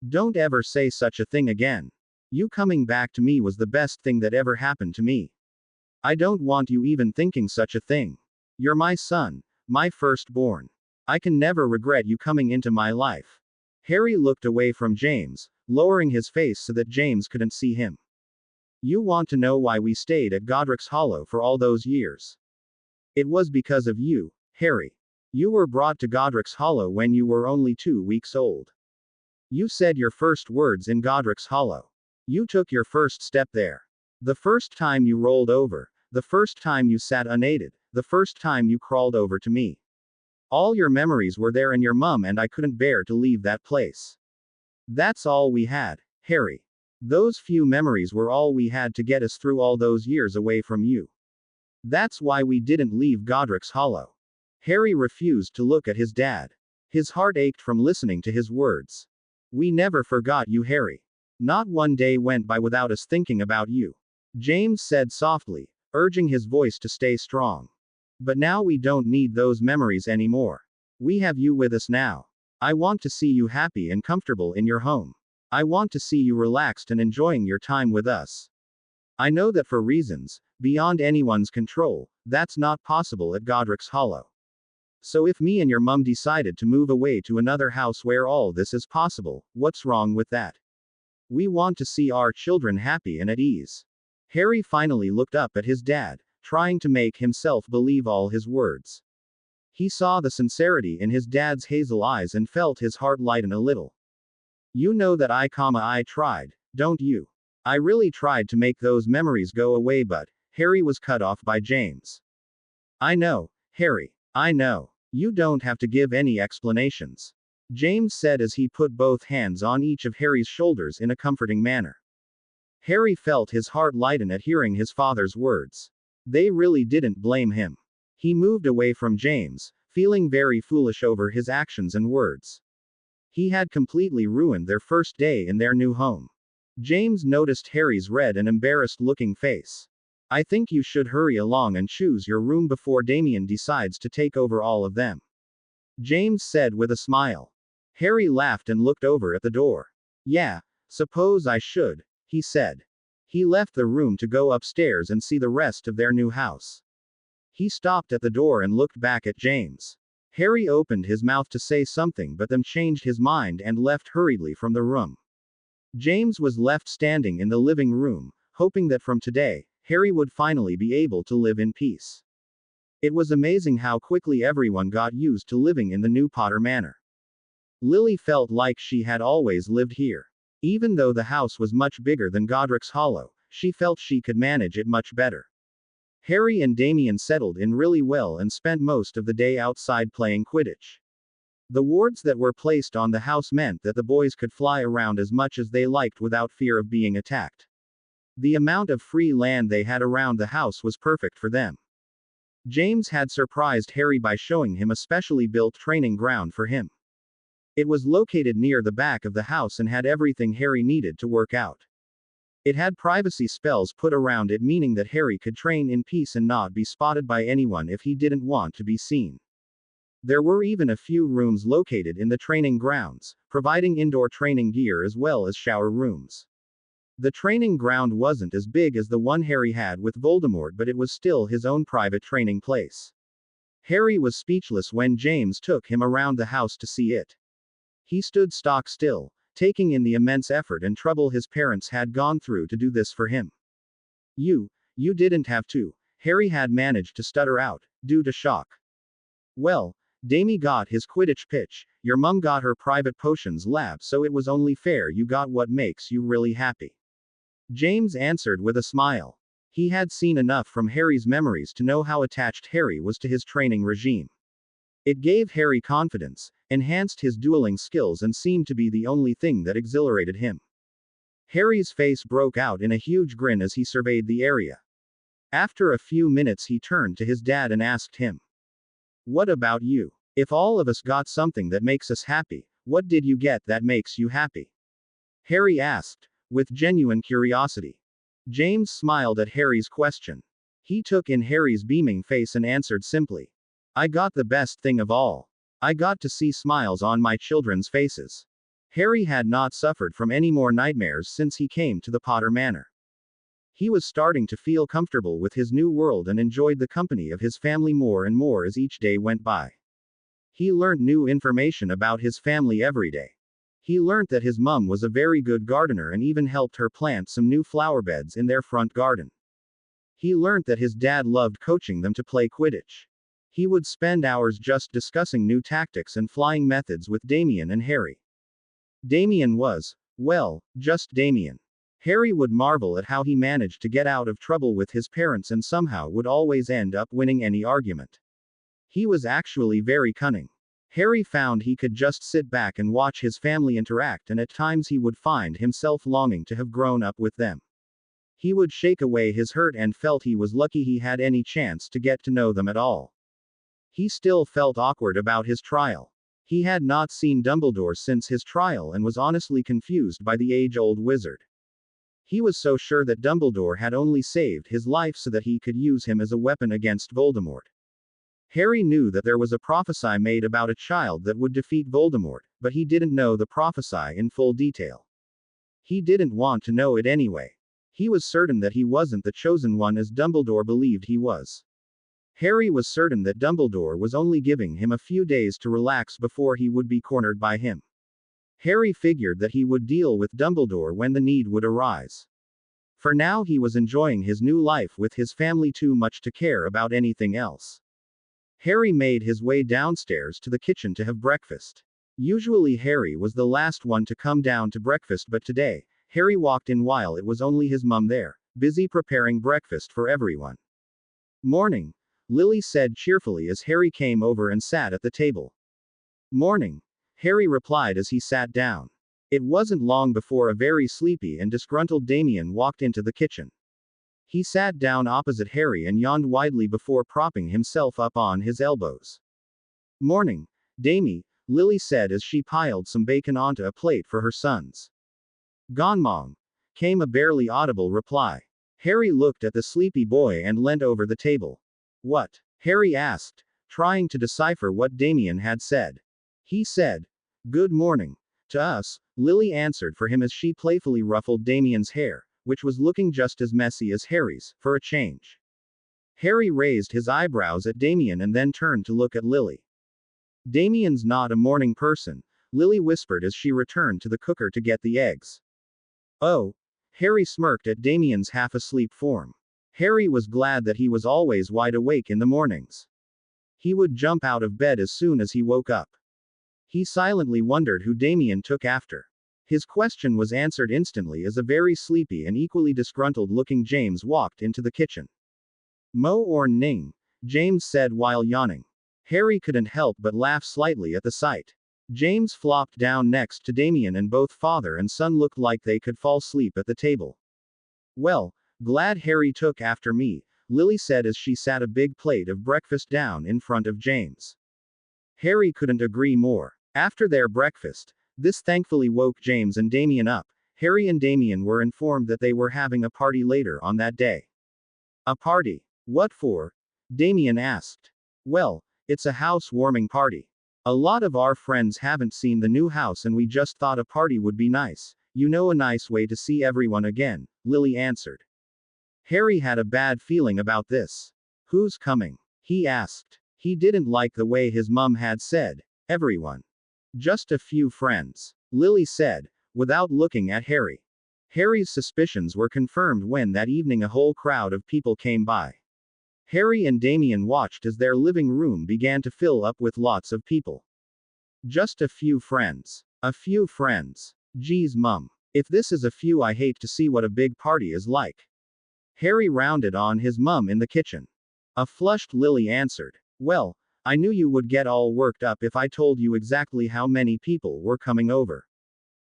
Don't ever say such a thing again. You coming back to me was the best thing that ever happened to me. I don't want you even thinking such a thing. You're my son, my firstborn. I can never regret you coming into my life. Harry looked away from James, lowering his face so that James couldn't see him. You want to know why we stayed at Godric's Hollow for all those years? It was because of you, Harry. You were brought to Godric's Hollow when you were only 2 weeks old. You said your first words in Godric's Hollow. You took your first step there. The first time you rolled over, the first time you sat unaided, the first time you crawled over to me. All your memories were there and your mum and I couldn't bear to leave that place. That's all we had, Harry. Those few memories were all we had to get us through all those years away from you. That's why we didn't leave Godric's Hollow. Harry refused to look at his dad. His heart ached from listening to his words. We never forgot you, Harry. Not one day went by without us thinking about you, James said softly, urging his voice to stay strong. But now we don't need those memories anymore. We have you with us now. I want to see you happy and comfortable in your home. I want to see you relaxed and enjoying your time with us. I know that for reasons beyond anyone's control, that's not possible at Godric's Hollow. So if me and your mum decided to move away to another house where all this is possible, what's wrong with that? We want to see our children happy and at ease. Harry finally looked up at his dad, trying to make himself believe all his words. He saw the sincerity in his dad's hazel eyes and felt his heart lighten a little. You know that I tried, don't you? I really tried to make those memories go away, but Harry was cut off by James. I know, Harry. I know. You don't have to give any explanations. James said as he put both hands on each of Harry's shoulders in a comforting manner. Harry felt his heart lighten at hearing his father's words. They really didn't blame him. He moved away from James, feeling very foolish over his actions and words. He had completely ruined their first day in their new home. James noticed Harry's red and embarrassed looking face. I think you should hurry along and choose your room before Damien decides to take over all of them. James said with a smile. Harry laughed and looked over at the door. Yeah, suppose I should, he said. He left the room to go upstairs and see the rest of their new house. He stopped at the door and looked back at James. Harry opened his mouth to say something but then changed his mind and left hurriedly from the room. James was left standing in the living room, hoping that from today, Harry would finally be able to live in peace. It was amazing how quickly everyone got used to living in the new Potter Manor. Lily felt like she had always lived here. Even though the house was much bigger than Godric's Hollow, she felt she could manage it much better. Harry and Damien settled in really well and spent most of the day outside playing Quidditch. The wards that were placed on the house meant that the boys could fly around as much as they liked without fear of being attacked. The amount of free land they had around the house was perfect for them. James had surprised Harry by showing him a specially built training ground for him. It was located near the back of the house and had everything Harry needed to work out. It had privacy spells put around it, meaning that Harry could train in peace and not be spotted by anyone if he didn't want to be seen. There were even a few rooms located in the training grounds, providing indoor training gear as well as shower rooms. The training ground wasn't as big as the one Harry had with Voldemort, but it was still his own private training place. Harry was speechless when James took him around the house to see it. He stood stock still, taking in the immense effort and trouble his parents had gone through to do this for him. You didn't have to, Harry had managed to stutter out, due to shock. Well, Damie got his Quidditch pitch, your mum got her private potions lab, so it was only fair you got what makes you really happy. James answered with a smile. He had seen enough from Harry's memories to know how attached Harry was to his training regime. It gave Harry confidence, enhanced his dueling skills, and seemed to be the only thing that exhilarated him. Harry's face broke out in a huge grin as he surveyed the area. After a few minutes he turned to his dad and asked him, "What about you? If all of us got something that makes us happy, what did you get that makes you happy?" Harry asked, with genuine curiosity. James smiled at Harry's question. He took in Harry's beaming face and answered simply, "I got the best thing of all. I got to see smiles on my children's faces." Harry had not suffered from any more nightmares since he came to the Potter Manor. He was starting to feel comfortable with his new world and enjoyed the company of his family more and more as each day went by. He learned new information about his family every day. He learned that his mum was a very good gardener and even helped her plant some new flower beds in their front garden. He learned that his dad loved coaching them to play Quidditch. He would spend hours just discussing new tactics and flying methods with Damien and Harry. Damien was, well, just Damien. Harry would marvel at how he managed to get out of trouble with his parents and somehow would always end up winning any argument. He was actually very cunning. Harry found he could just sit back and watch his family interact, and at times he would find himself longing to have grown up with them. He would shake away his hurt and felt he was lucky he had any chance to get to know them at all. He still felt awkward about his trial. He had not seen Dumbledore since his trial and was honestly confused by the age-old wizard. He was so sure that Dumbledore had only saved his life so that he could use him as a weapon against Voldemort. Harry knew that there was a prophecy made about a child that would defeat Voldemort, but he didn't know the prophecy in full detail. He didn't want to know it anyway. He was certain that he wasn't the chosen one as Dumbledore believed he was. Harry was certain that Dumbledore was only giving him a few days to relax before he would be cornered by him. Harry figured that he would deal with Dumbledore when the need would arise. For now he was enjoying his new life with his family too much to care about anything else. Harry made his way downstairs to the kitchen to have breakfast. Usually Harry was the last one to come down to breakfast, but today, Harry walked in while it was only his mum there, busy preparing breakfast for everyone. "Morning," Lily said cheerfully as Harry came over and sat at the table. "Morning," Harry replied as he sat down. It wasn't long before a very sleepy and disgruntled Damien walked into the kitchen. He sat down opposite Harry and yawned widely before propping himself up on his elbows. "Morning, Damie," Lily said as she piled some bacon onto a plate for her sons. "Gone, Mom," came a barely audible reply. Harry looked at the sleepy boy and leant over the table. "What?" Harry asked, trying to decipher what Damien had said. He said, "Good morning to us," Lily answered for him as she playfully ruffled Damien's hair, which was looking just as messy as Harry's, for a change. Harry raised his eyebrows at Damien and then turned to look at Lily. "Damien's not a morning person," Lily whispered as she returned to the cooker to get the eggs. "Oh." Harry smirked at Damien's half-asleep form. Harry was glad that he was always wide awake in the mornings. He would jump out of bed as soon as he woke up. He silently wondered who Damien took after. His question was answered instantly as a very sleepy and equally disgruntled-looking James walked into the kitchen. "Mo or Ning," James said while yawning. Harry couldn't help but laugh slightly at the sight. James flopped down next to Damien and both father and son looked like they could fall asleep at the table. "Well, glad Harry took after me," Lily said as she sat a big plate of breakfast down in front of James. Harry couldn't agree more. After their breakfast, this thankfully woke James and Damien up. Harry and Damien were informed that they were having a party later on that day. "A party? What for?" Damien asked. "Well, it's a housewarming party. A lot of our friends haven't seen the new house and we just thought a party would be nice. You know, a nice way to see everyone again," Lily answered. Harry had a bad feeling about this. "Who's coming?" he asked. He didn't like the way his mum had said, "everyone." "Just a few friends," Lily said, without looking at Harry. Harry's suspicions were confirmed when that evening a whole crowd of people came by. Harry and Damien watched as their living room began to fill up with lots of people. "Just a few friends. A few friends. Geez, Mum. If this is a few, I hate to see what a big party is like." Harry rounded on his mum in the kitchen. A flushed Lily answered, "Well, I knew you would get all worked up if I told you exactly how many people were coming over.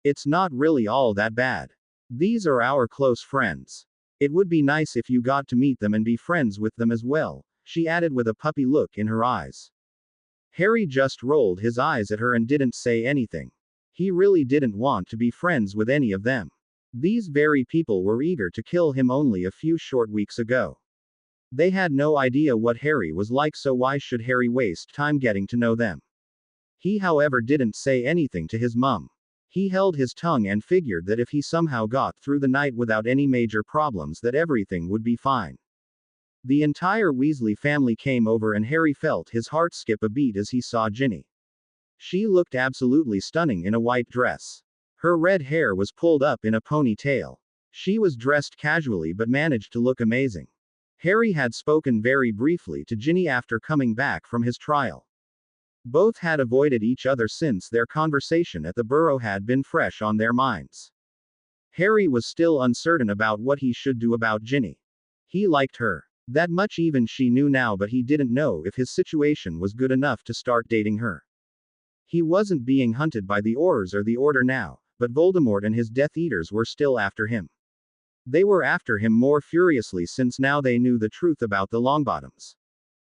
It's not really all that bad. These are our close friends. It would be nice if you got to meet them and be friends with them as well," she added with a puppy look in her eyes. Harry just rolled his eyes at her and didn't say anything. He really didn't want to be friends with any of them. These very people were eager to kill him only a few short weeks ago. They had no idea what Harry was like, so why should Harry waste time getting to know them? He, however, didn't say anything to his mum. He held his tongue and figured that if he somehow got through the night without any major problems, that everything would be fine. The entire Weasley family came over and Harry felt his heart skip a beat as he saw Ginny. She looked absolutely stunning in a white dress. Her red hair was pulled up in a ponytail. She was dressed casually but managed to look amazing. Harry had spoken very briefly to Ginny after coming back from his trial. Both had avoided each other since their conversation at the Burrow had been fresh on their minds. Harry was still uncertain about what he should do about Ginny. He liked her. That much even she knew now, but he didn't know if his situation was good enough to start dating her. He wasn't being hunted by the Aurors or the Order now, but Voldemort and his Death Eaters were still after him. They were after him more furiously since now they knew the truth about the Longbottoms.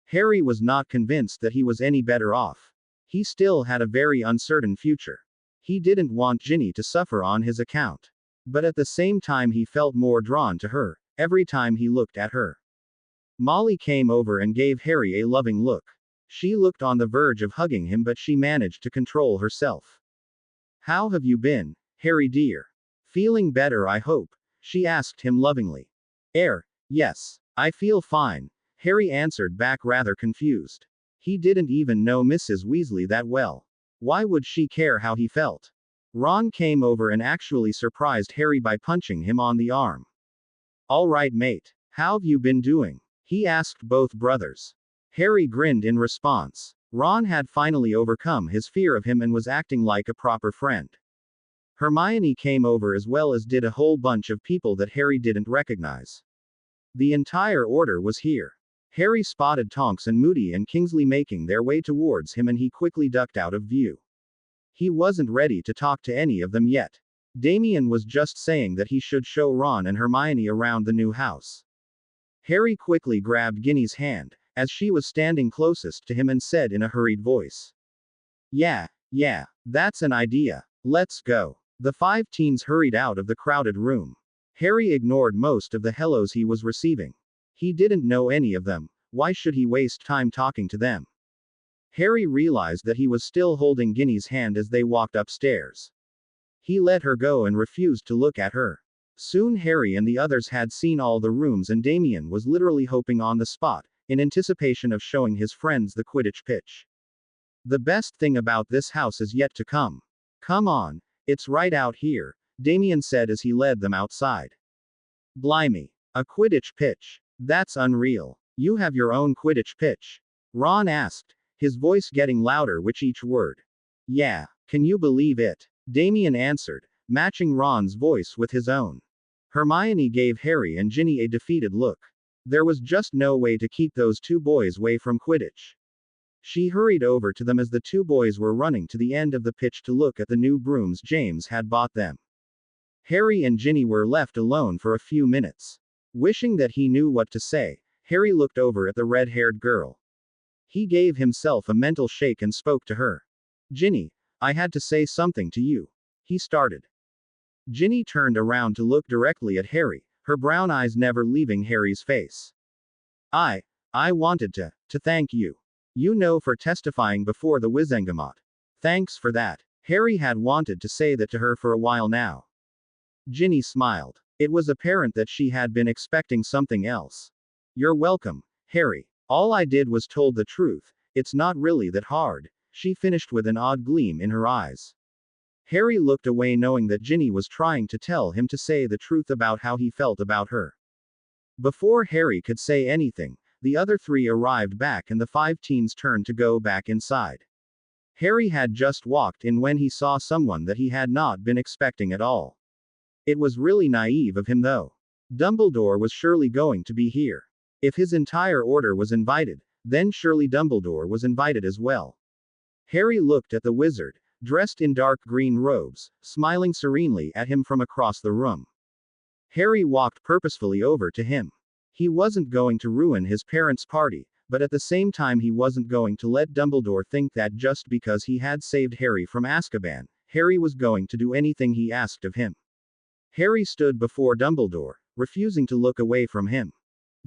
Harry was not convinced that he was any better off. He still had a very uncertain future. He didn't want Ginny to suffer on his account. But at the same time he felt more drawn to her, every time he looked at her. Molly came over and gave Harry a loving look. She looked on the verge of hugging him, but she managed to control herself. How have you been, Harry dear? Feeling better, I hope? She asked him lovingly. Yes. I feel fine, Harry answered back, rather confused. He didn't even know Mrs. Weasley that well. Why would she care how he felt? Ron came over and actually surprised Harry by punching him on the arm. All right, mate. How've you been doing? He asked both brothers. Harry grinned in response. Ron had finally overcome his fear of him and was acting like a proper friend. Hermione came over, as well as did a whole bunch of people that Harry didn't recognize. The entire order was here. Harry spotted Tonks and Moody and Kingsley making their way towards him, and he quickly ducked out of view. He wasn't ready to talk to any of them yet. Damien was just saying that he should show Ron and Hermione around the new house. Harry quickly grabbed Ginny's hand, as she was standing closest to him, and said in a hurried voice, Yeah, that's an idea. Let's go. The 5 teens hurried out of the crowded room. Harry ignored most of the hellos he was receiving. He didn't know any of them. Why should he waste time talking to them? Harry realized that he was still holding Ginny's hand as they walked upstairs. He let her go and refused to look at her. Soon Harry and the others had seen all the rooms, and Damien was literally hoping on the spot, in anticipation of showing his friends the Quidditch pitch. The best thing about this house is yet to come. Come on, it's right out here, Damien said as he led them outside. Blimey. A Quidditch pitch. That's unreal. You have your own Quidditch pitch? Ron asked, his voice getting louder with each word. Yeah, can you believe it? Damien answered, matching Ron's voice with his own. Hermione gave Harry and Ginny a defeated look. There was just no way to keep those 2 boys away from Quidditch. She hurried over to them as the 2 boys were running to the end of the pitch to look at the new brooms James had bought them. Harry and Ginny were left alone for a few minutes. Wishing that he knew what to say, Harry looked over at the red-haired girl. He gave himself a mental shake and spoke to her. Ginny, I had to say something to you. He started. Ginny turned around to look directly at Harry, her brown eyes never leaving Harry's face. I wanted to thank you. You know, for testifying before the Wizengamot. Thanks for that. Harry had wanted to say that to her for a while now. Ginny smiled. It was apparent that she had been expecting something else. You're welcome, Harry. All I did was told the truth. It's not really that hard, she finished with an odd gleam in her eyes. Harry looked away, knowing that Ginny was trying to tell him to say the truth about how he felt about her. Before Harry could say anything, the other 3 arrived back and the 5 teens turned to go back inside. Harry had just walked in when he saw someone that he had not been expecting at all. It was really naive of him, though. Dumbledore was surely going to be here. If his entire order was invited, then surely Dumbledore was invited as well. Harry looked at the wizard, dressed in dark green robes, smiling serenely at him from across the room. Harry walked purposefully over to him. He wasn't going to ruin his parents' party, but at the same time he wasn't going to let Dumbledore think that just because he had saved Harry from Azkaban, Harry was going to do anything he asked of him. Harry stood before Dumbledore, refusing to look away from him.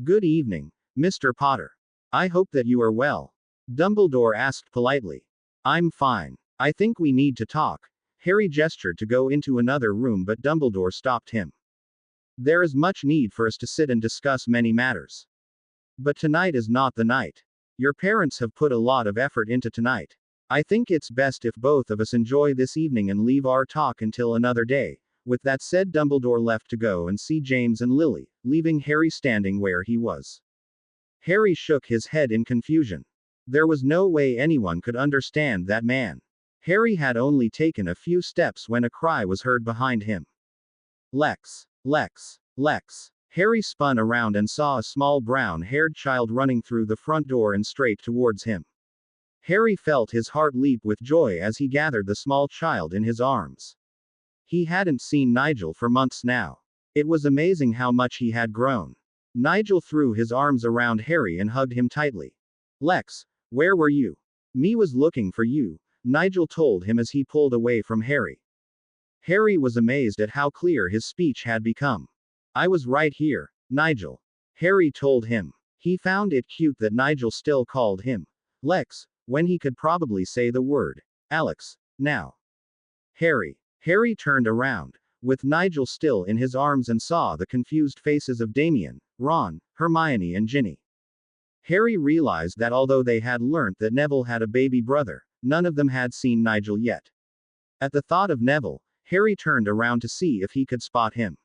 Good evening, Mr. Potter. I hope that you are well. Dumbledore asked politely. I'm fine. I think we need to talk. Harry gestured to go into another room, but Dumbledore stopped him. There is much need for us to sit and discuss many matters. But tonight is not the night. Your parents have put a lot of effort into tonight. I think it's best if both of us enjoy this evening and leave our talk until another day. With that said, Dumbledore left to go and see James and Lily, leaving Harry standing where he was. Harry shook his head in confusion. There was no way anyone could understand that man. Harry had only taken a few steps when a cry was heard behind him. Lex. Lex. Lex. Harry spun around and saw a small brown-haired child running through the front door and straight towards him. Harry felt his heart leap with joy as he gathered the small child in his arms. He hadn't seen Nigel for months now. It was amazing how much he had grown. Nigel threw his arms around Harry and hugged him tightly. Lex, where were you? Me was looking for you, Nigel told him as he pulled away from Harry. Harry was amazed at how clear his speech had become. I was right here, Nigel. Harry told him. He found it cute that Nigel still called him Lex, when he could probably say the word. Alex, now. Harry. Harry turned around, with Nigel still in his arms, and saw the confused faces of Damien, Ron, Hermione, and Ginny. Harry realized that although they had learnt that Neville had a baby brother, none of them had seen Nigel yet. At the thought of Neville, Harry turned around to see if he could spot him.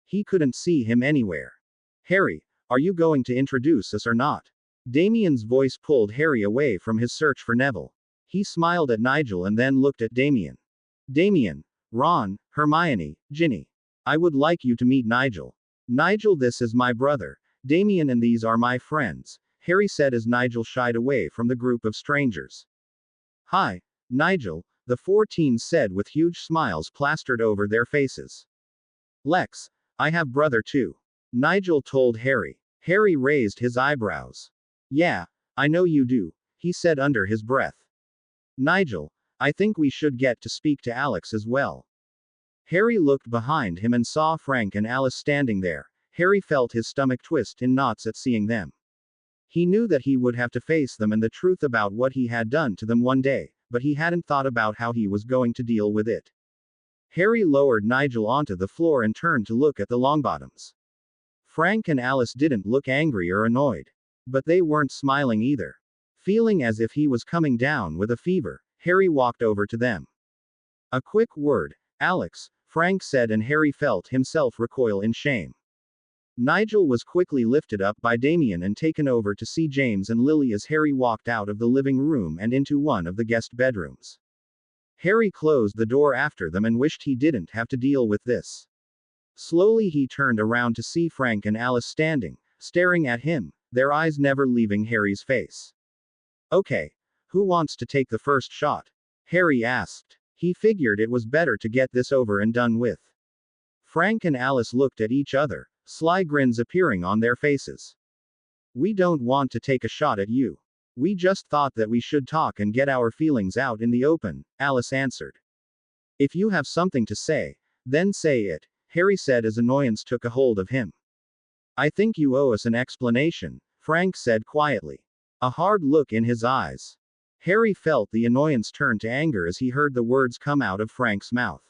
He couldn't see him anywhere. Harry, are you going to introduce us or not? Damien's voice pulled Harry away from his search for Neville. He smiled at Nigel and then looked at Damien. Damien, Ron, Hermione, Ginny. I would like you to meet Nigel. Nigel, this is my brother, Damien, and these are my friends, Harry said as Nigel shied away from the group of strangers. Hi, Nigel, the 14 said with huge smiles plastered over their faces. Lex, I have brother too. Nigel told Harry. Harry raised his eyebrows. Yeah, I know you do, he said under his breath. Nigel, I think we should get to speak to Alex as well. Harry looked behind him and saw Frank and Alice standing there. Harry felt his stomach twist in knots at seeing them. He knew that he would have to face them and the truth about what he had done to them one day, but he hadn't thought about how he was going to deal with it. Harry lowered Nigel onto the floor and turned to look at the Longbottoms. Frank and Alice didn't look angry or annoyed. But they weren't smiling either. Feeling as if he was coming down with a fever, Harry walked over to them. A quick word, Alex, Frank said, and Harry felt himself recoil in shame. Nigel was quickly lifted up by Damien and taken over to see James and Lily as Harry walked out of the living room and into one of the guest bedrooms. Harry closed the door after them and wished he didn't have to deal with this. Slowly he turned around to see Frank and Alice standing, staring at him, their eyes never leaving Harry's face. Okay, who wants to take the first shot? Harry asked. He figured it was better to get this over and done with. Frank and Alice looked at each other, sly grins appearing on their faces. We don't want to take a shot at you. We just thought that we should talk and get our feelings out in the open, Alice answered. If you have something to say, then say it, Harry said as annoyance took a hold of him. I think you owe us an explanation, Frank said quietly. A hard look in his eyes. Harry felt the annoyance turn to anger as he heard the words come out of Frank's mouth.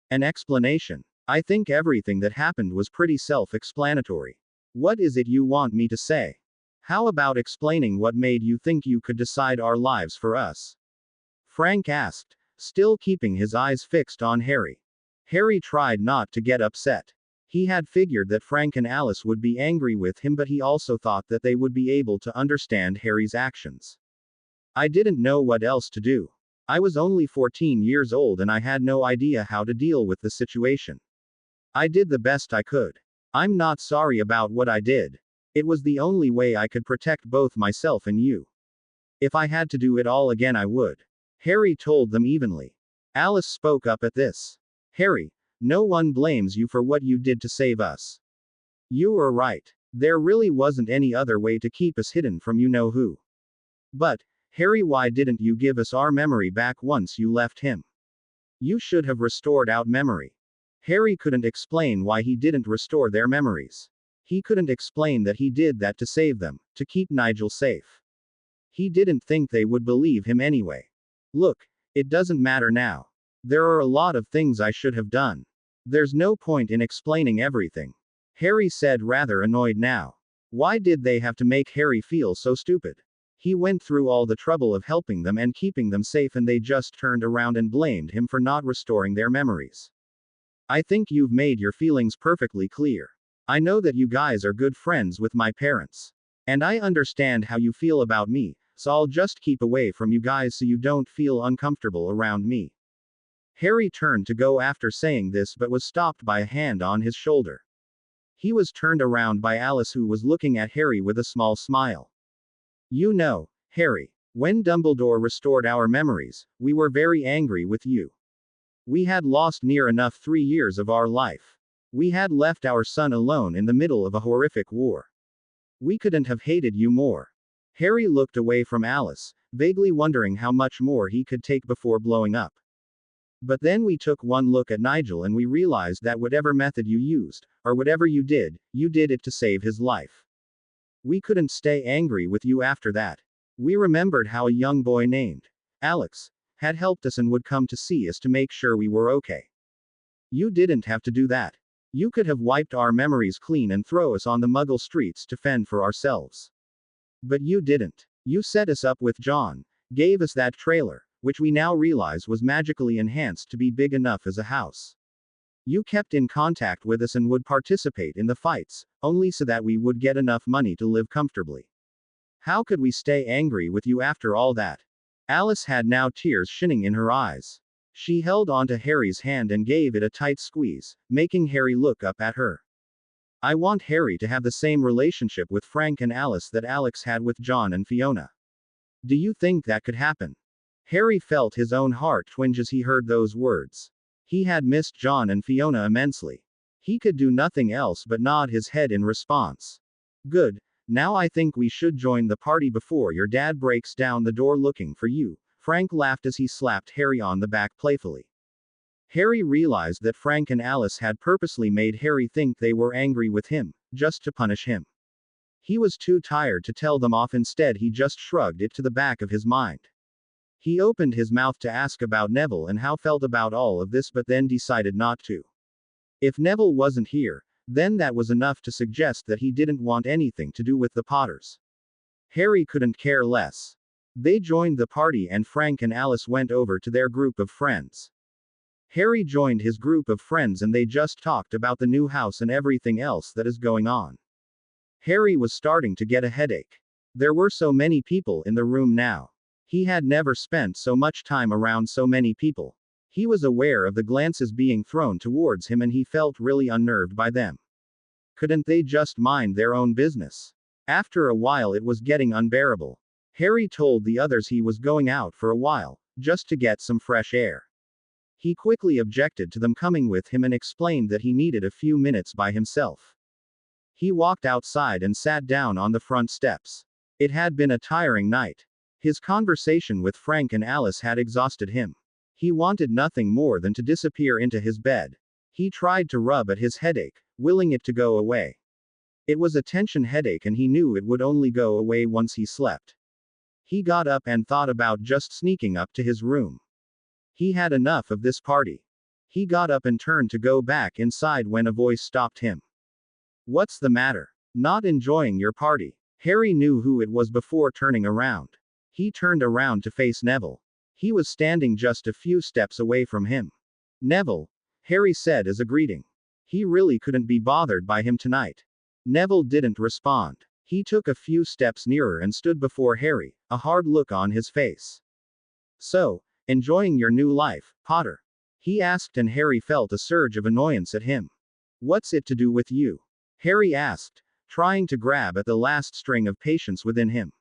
An explanation. I think everything that happened was pretty self-explanatory. What is it you want me to say? How about explaining what made you think you could decide our lives for us? Frank asked, still keeping his eyes fixed on Harry. Harry tried not to get upset. He had figured that Frank and Alice would be angry with him, but he also thought that they would be able to understand Harry's actions. I didn't know what else to do. I was only 14 years old and I had no idea how to deal with the situation. I did the best I could. I'm not sorry about what I did. It was the only way I could protect both myself and you. If I had to do it all again, I would. Harry told them evenly. Alice spoke up at this. Harry, no one blames you for what you did to save us. You were right. There really wasn't any other way to keep us hidden from you know who. But, Harry, why didn't you give us our memory back once you left him? You should have restored our memory. Harry couldn't explain why he didn't restore their memories. He couldn't explain that he did that to save them, to keep Nigel safe. He didn't think they would believe him anyway. Look, it doesn't matter now. There are a lot of things I should have done. There's no point in explaining everything. Harry said, rather annoyed now. Why did they have to make Harry feel so stupid? He went through all the trouble of helping them and keeping them safe, and they just turned around and blamed him for not restoring their memories. I think you've made your feelings perfectly clear. I know that you guys are good friends with my parents. And I understand how you feel about me, so I'll just keep away from you guys so you don't feel uncomfortable around me. Harry turned to go after saying this, but was stopped by a hand on his shoulder. He was turned around by Alice, who was looking at Harry with a small smile. You know, Harry, when Dumbledore restored our memories, we were very angry with you. We had lost near enough 3 years of our life. We had left our son alone in the middle of a horrific war. We couldn't have hated you more. Harry looked away from Alice, vaguely wondering how much more he could take before blowing up. But then we took one look at Nigel and we realized that whatever method you used, or whatever you did it to save his life. We couldn't stay angry with you after that. We remembered how a young boy named Alex had helped us and would come to see us to make sure we were okay. You didn't have to do that. You could have wiped our memories clean and throw us on the muggle streets to fend for ourselves. But you didn't. You set us up with John, gave us that trailer, which we now realize was magically enhanced to be big enough as a house. You kept in contact with us and would participate in the fights, only so that we would get enough money to live comfortably. How could we stay angry with you after all that? Alice had now tears shining in her eyes. She held onto Harry's hand and gave it a tight squeeze, making Harry look up at her. I want Harry to have the same relationship with Frank and Alice that Alex had with John and Fiona. Do you think that could happen? Harry felt his own heart twinge as he heard those words. He had missed John and Fiona immensely. He could do nothing else but nod his head in response. Good. Now I think we should join the party before your dad breaks down the door looking for you. Frank laughed as he slapped Harry on the back playfully. Harry realized that Frank and Alice had purposely made Harry think they were angry with him, just to punish him. He was too tired to tell them off. Instead, he just shrugged it to the back of his mind. He opened his mouth to ask about Neville and how felt about all of this, but then decided not to. If Neville wasn't here, then that was enough to suggest that he didn't want anything to do with the Potters. Harry couldn't care less. They joined the party and Frank and Alice went over to their group of friends. Harry joined his group of friends and they just talked about the new house and everything else that is going on. Harry was starting to get a headache. There were so many people in the room now. He had never spent so much time around so many people. He was aware of the glances being thrown towards him and he felt really unnerved by them. Couldn't they just mind their own business? After a while it was getting unbearable. Harry told the others he was going out for a while, just to get some fresh air. He quickly objected to them coming with him and explained that he needed a few minutes by himself. He walked outside and sat down on the front steps. It had been a tiring night. His conversation with Frank and Alice had exhausted him. He wanted nothing more than to disappear into his bed. He tried to rub at his headache, willing it to go away. It was a tension headache and he knew it would only go away once he slept. He got up and thought about just sneaking up to his room. He had enough of this party. He got up and turned to go back inside when a voice stopped him. What's the matter? Not enjoying your party? Harry knew who it was before turning around. He turned around to face Neville. He was standing just a few steps away from him. Neville, Harry said as a greeting. He really couldn't be bothered by him tonight. Neville didn't respond. He took a few steps nearer and stood before Harry, a hard look on his face. So, enjoying your new life, Potter? He asked and Harry felt a surge of annoyance at him. What's it to do with you? Harry asked, trying to grab at the last string of patience within him.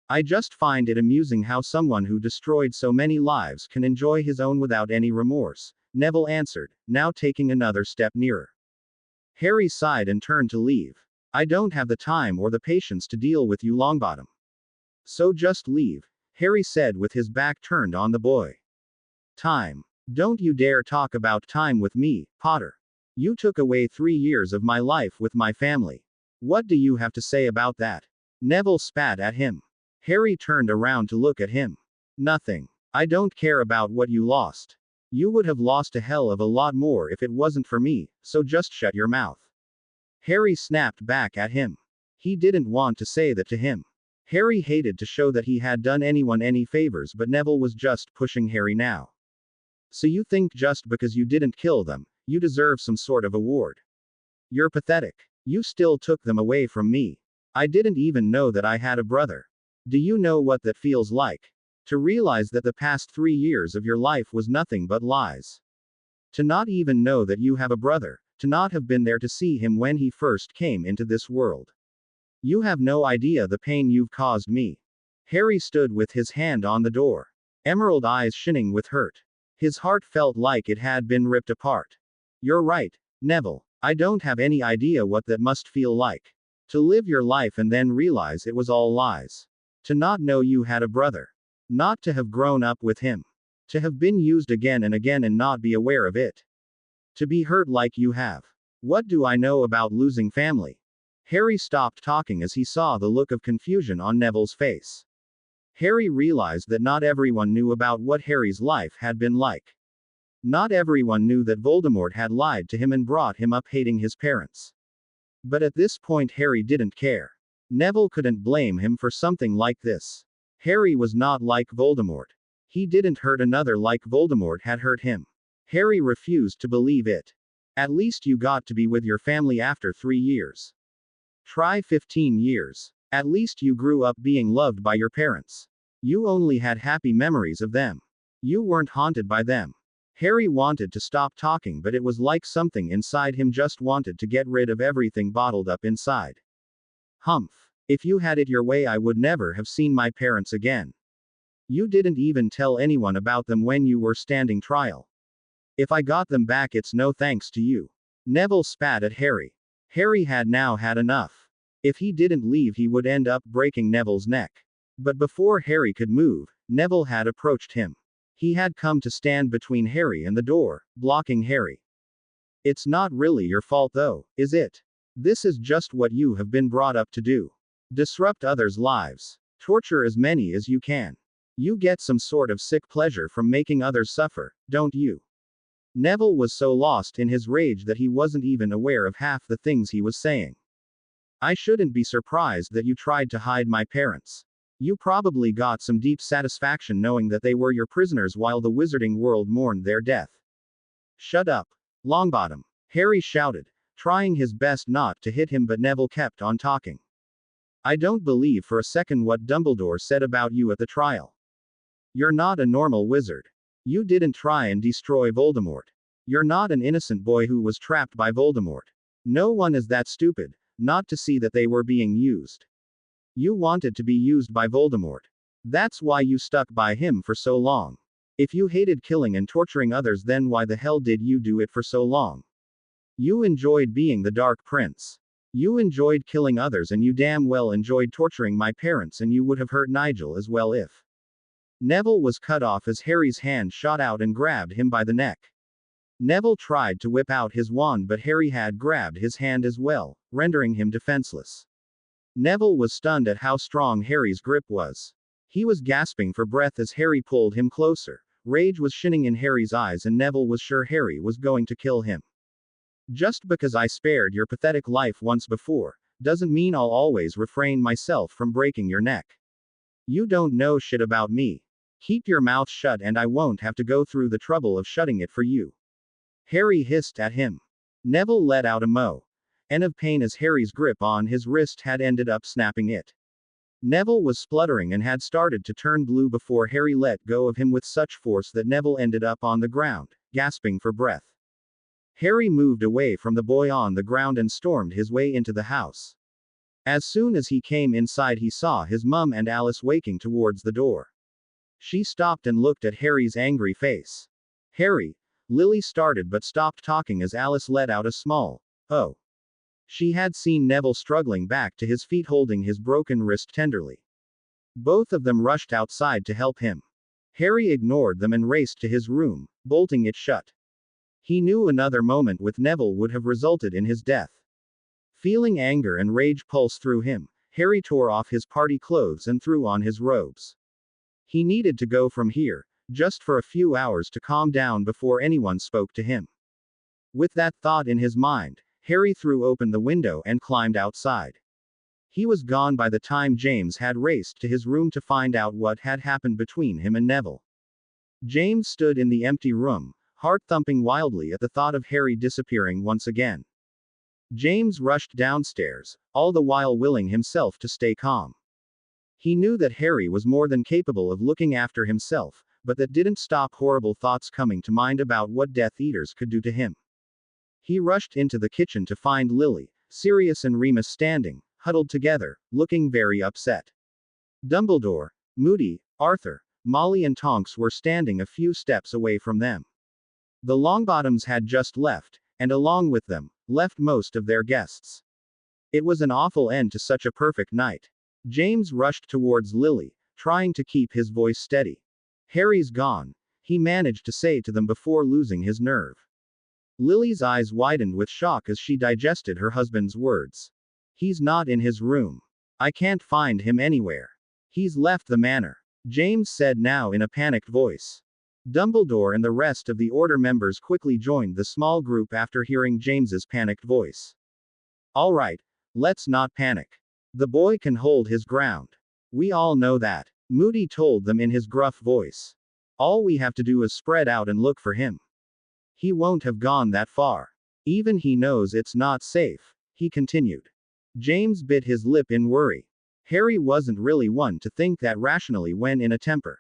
I just find it amusing how someone who destroyed so many lives can enjoy his own without any remorse, Neville answered, now taking another step nearer. Harry sighed and turned to leave. I don't have the time or the patience to deal with you, Longbottom. So just leave, Harry said with his back turned on the boy. Time. Don't you dare talk about time with me, Potter. You took away 3 years of my life with my family. What do you have to say about that? Neville spat at him. Harry turned around to look at him. Nothing. I don't care about what you lost. You would have lost a hell of a lot more if it wasn't for me, so just shut your mouth. Harry snapped back at him. He didn't want to say that to him. Harry hated to show that he had done anyone any favors, but Neville was just pushing Harry now. So you think just because you didn't kill them, you deserve some sort of award? You're pathetic. You still took them away from me. I didn't even know that I had a brother. Do you know what that feels like? To realize that the past 3 years of your life was nothing but lies. To not even know that you have a brother, to not have been there to see him when he first came into this world. You have no idea the pain you've caused me. Harry stood with his hand on the door, emerald eyes shining with hurt. His heart felt like it had been ripped apart. You're right, Neville. I don't have any idea what that must feel like. To live your life and then realize it was all lies. To not know you had a brother. Not to have grown up with him. To have been used again and again and not be aware of it. To be hurt like you have. What do I know about losing family? Harry stopped talking as he saw the look of confusion on Neville's face. Harry realized that not everyone knew about what Harry's life had been like. Not everyone knew that Voldemort had lied to him and brought him up hating his parents. But at this point Harry didn't care. Neville couldn't blame him for something like this. Harry was not like Voldemort. He didn't hurt another like Voldemort had hurt him. Harry refused to believe it. At least you got to be with your family after 3 years. Try 15 years. At least you grew up being loved by your parents. You only had happy memories of them. You weren't haunted by them. Harry wanted to stop talking, but it was like something inside him just wanted to get rid of everything bottled up inside. Humph. If you had it your way, I would never have seen my parents again. You didn't even tell anyone about them when you were standing trial. If I got them back, it's no thanks to you. Neville spat at Harry. Harry had now had enough. If he didn't leave, he would end up breaking Neville's neck. But before Harry could move, Neville had approached him. He had come to stand between Harry and the door, blocking Harry. It's not really your fault though, is it? This is just what you have been brought up to do. Disrupt others' lives. Torture as many as you can. You get some sort of sick pleasure from making others suffer, don't you? Neville was so lost in his rage that he wasn't even aware of half the things he was saying. I shouldn't be surprised that you tried to hide my parents. You probably got some deep satisfaction knowing that they were your prisoners while the wizarding world mourned their death. Shut up, Longbottom, Harry shouted, trying his best not to hit him, but Neville kept on talking. I don't believe for a second what Dumbledore said about you at the trial. You're not a normal wizard. You didn't try and destroy Voldemort. You're not an innocent boy who was trapped by Voldemort. No one is that stupid not to see that they were being used. You wanted to be used by Voldemort. That's why you stuck by him for so long. If you hated killing and torturing others, then why the hell did you do it for so long? You enjoyed being the Dark Prince. You enjoyed killing others, and you damn well enjoyed torturing my parents, and you would have hurt Nigel as well if. Neville was cut off as Harry's hand shot out and grabbed him by the neck. Neville tried to whip out his wand, but Harry had grabbed his hand as well, rendering him defenseless. Neville was stunned at how strong Harry's grip was. He was gasping for breath as Harry pulled him closer. Rage was shining in Harry's eyes, and Neville was sure Harry was going to kill him. Just because I spared your pathetic life once before, doesn't mean I'll always refrain myself from breaking your neck. You don't know shit about me. Keep your mouth shut and I won't have to go through the trouble of shutting it for you. Harry hissed at him. Neville let out a moan of pain as Harry's grip on his wrist had ended up snapping it. Neville was spluttering and had started to turn blue before Harry let go of him with such force that Neville ended up on the ground, gasping for breath. Harry moved away from the boy on the ground and stormed his way into the house. As soon as he came inside, he saw his mum and Alice waking towards the door. She stopped and looked at Harry's angry face. Harry, Lily started but stopped talking as Alice let out a small, oh. She had seen Neville struggling back to his feet holding his broken wrist tenderly. Both of them rushed outside to help him. Harry ignored them and raced to his room, bolting it shut. He knew another moment with Neville would have resulted in his death. Feeling anger and rage pulse through him, Harry tore off his party clothes and threw on his robes. He needed to go from here, just for a few hours to calm down before anyone spoke to him. With that thought in his mind, Harry threw open the window and climbed outside. He was gone by the time James had raced to his room to find out what had happened between him and Neville. James stood in the empty room, heart thumping wildly at the thought of Harry disappearing once again. James rushed downstairs, all the while willing himself to stay calm. He knew that Harry was more than capable of looking after himself, but that didn't stop horrible thoughts coming to mind about what Death Eaters could do to him. He rushed into the kitchen to find Lily, Sirius and Remus standing, huddled together, looking very upset. Dumbledore, Moody, Arthur, Molly and Tonks were standing a few steps away from them. The Longbottoms had just left, and along with them, left most of their guests. It was an awful end to such a perfect night. James rushed towards Lily, trying to keep his voice steady. Harry's gone, he managed to say to them before losing his nerve. Lily's eyes widened with shock as she digested her husband's words. He's not in his room. I can't find him anywhere. He's left the manor. James said now in a panicked voice. Dumbledore and the rest of the Order members quickly joined the small group after hearing James's panicked voice. All right, let's not panic. The boy can hold his ground. We all know that, Moody told them in his gruff voice. All we have to do is spread out and look for him. He won't have gone that far. Even he knows it's not safe, he continued. James bit his lip in worry. Harry wasn't really one to think that rationally when in a temper.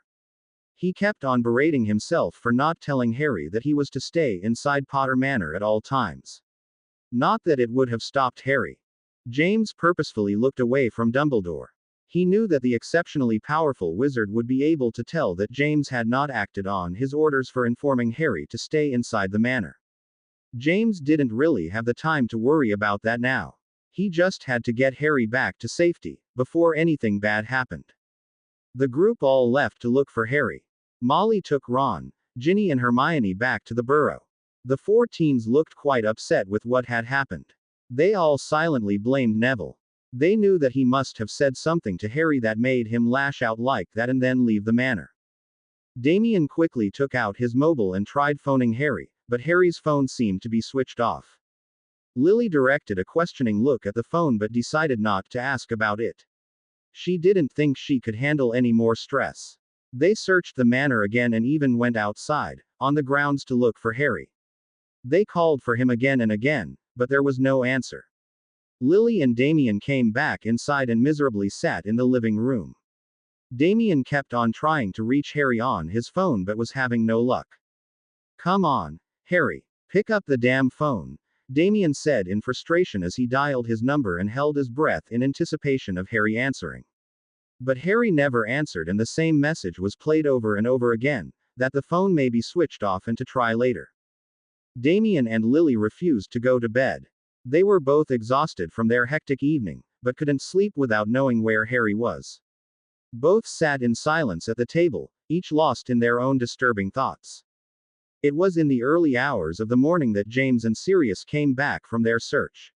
He kept on berating himself for not telling Harry that he was to stay inside Potter Manor at all times. Not that it would have stopped Harry. James purposefully looked away from Dumbledore. He knew that the exceptionally powerful wizard would be able to tell that James had not acted on his orders for informing Harry to stay inside the manor. James didn't really have the time to worry about that now. He just had to get Harry back to safety, before anything bad happened. The group all left to look for Harry. Molly took Ron, Ginny and Hermione back to the burrow. The 4 teens looked quite upset with what had happened. They all silently blamed Neville. They knew that he must have said something to Harry that made him lash out like that and then leave the manor. Damien quickly took out his mobile and tried phoning Harry, but Harry's phone seemed to be switched off. Lily directed a questioning look at the phone but decided not to ask about it. She didn't think she could handle any more stress. They searched the manor again and even went outside, on the grounds to look for Harry. They called for him again and again, but there was no answer. Lily and Damien came back inside and miserably sat in the living room. Damien kept on trying to reach Harry on his phone but was having no luck. Come on, Harry, pick up the damn phone, Damien said in frustration as he dialed his number and held his breath in anticipation of Harry answering. But Harry never answered and the same message was played over and over again, that the phone may be switched off and to try later. Damien and Lily refused to go to bed. They were both exhausted from their hectic evening, but couldn't sleep without knowing where Harry was. Both sat in silence at the table, each lost in their own disturbing thoughts. It was in the early hours of the morning that James and Sirius came back from their search.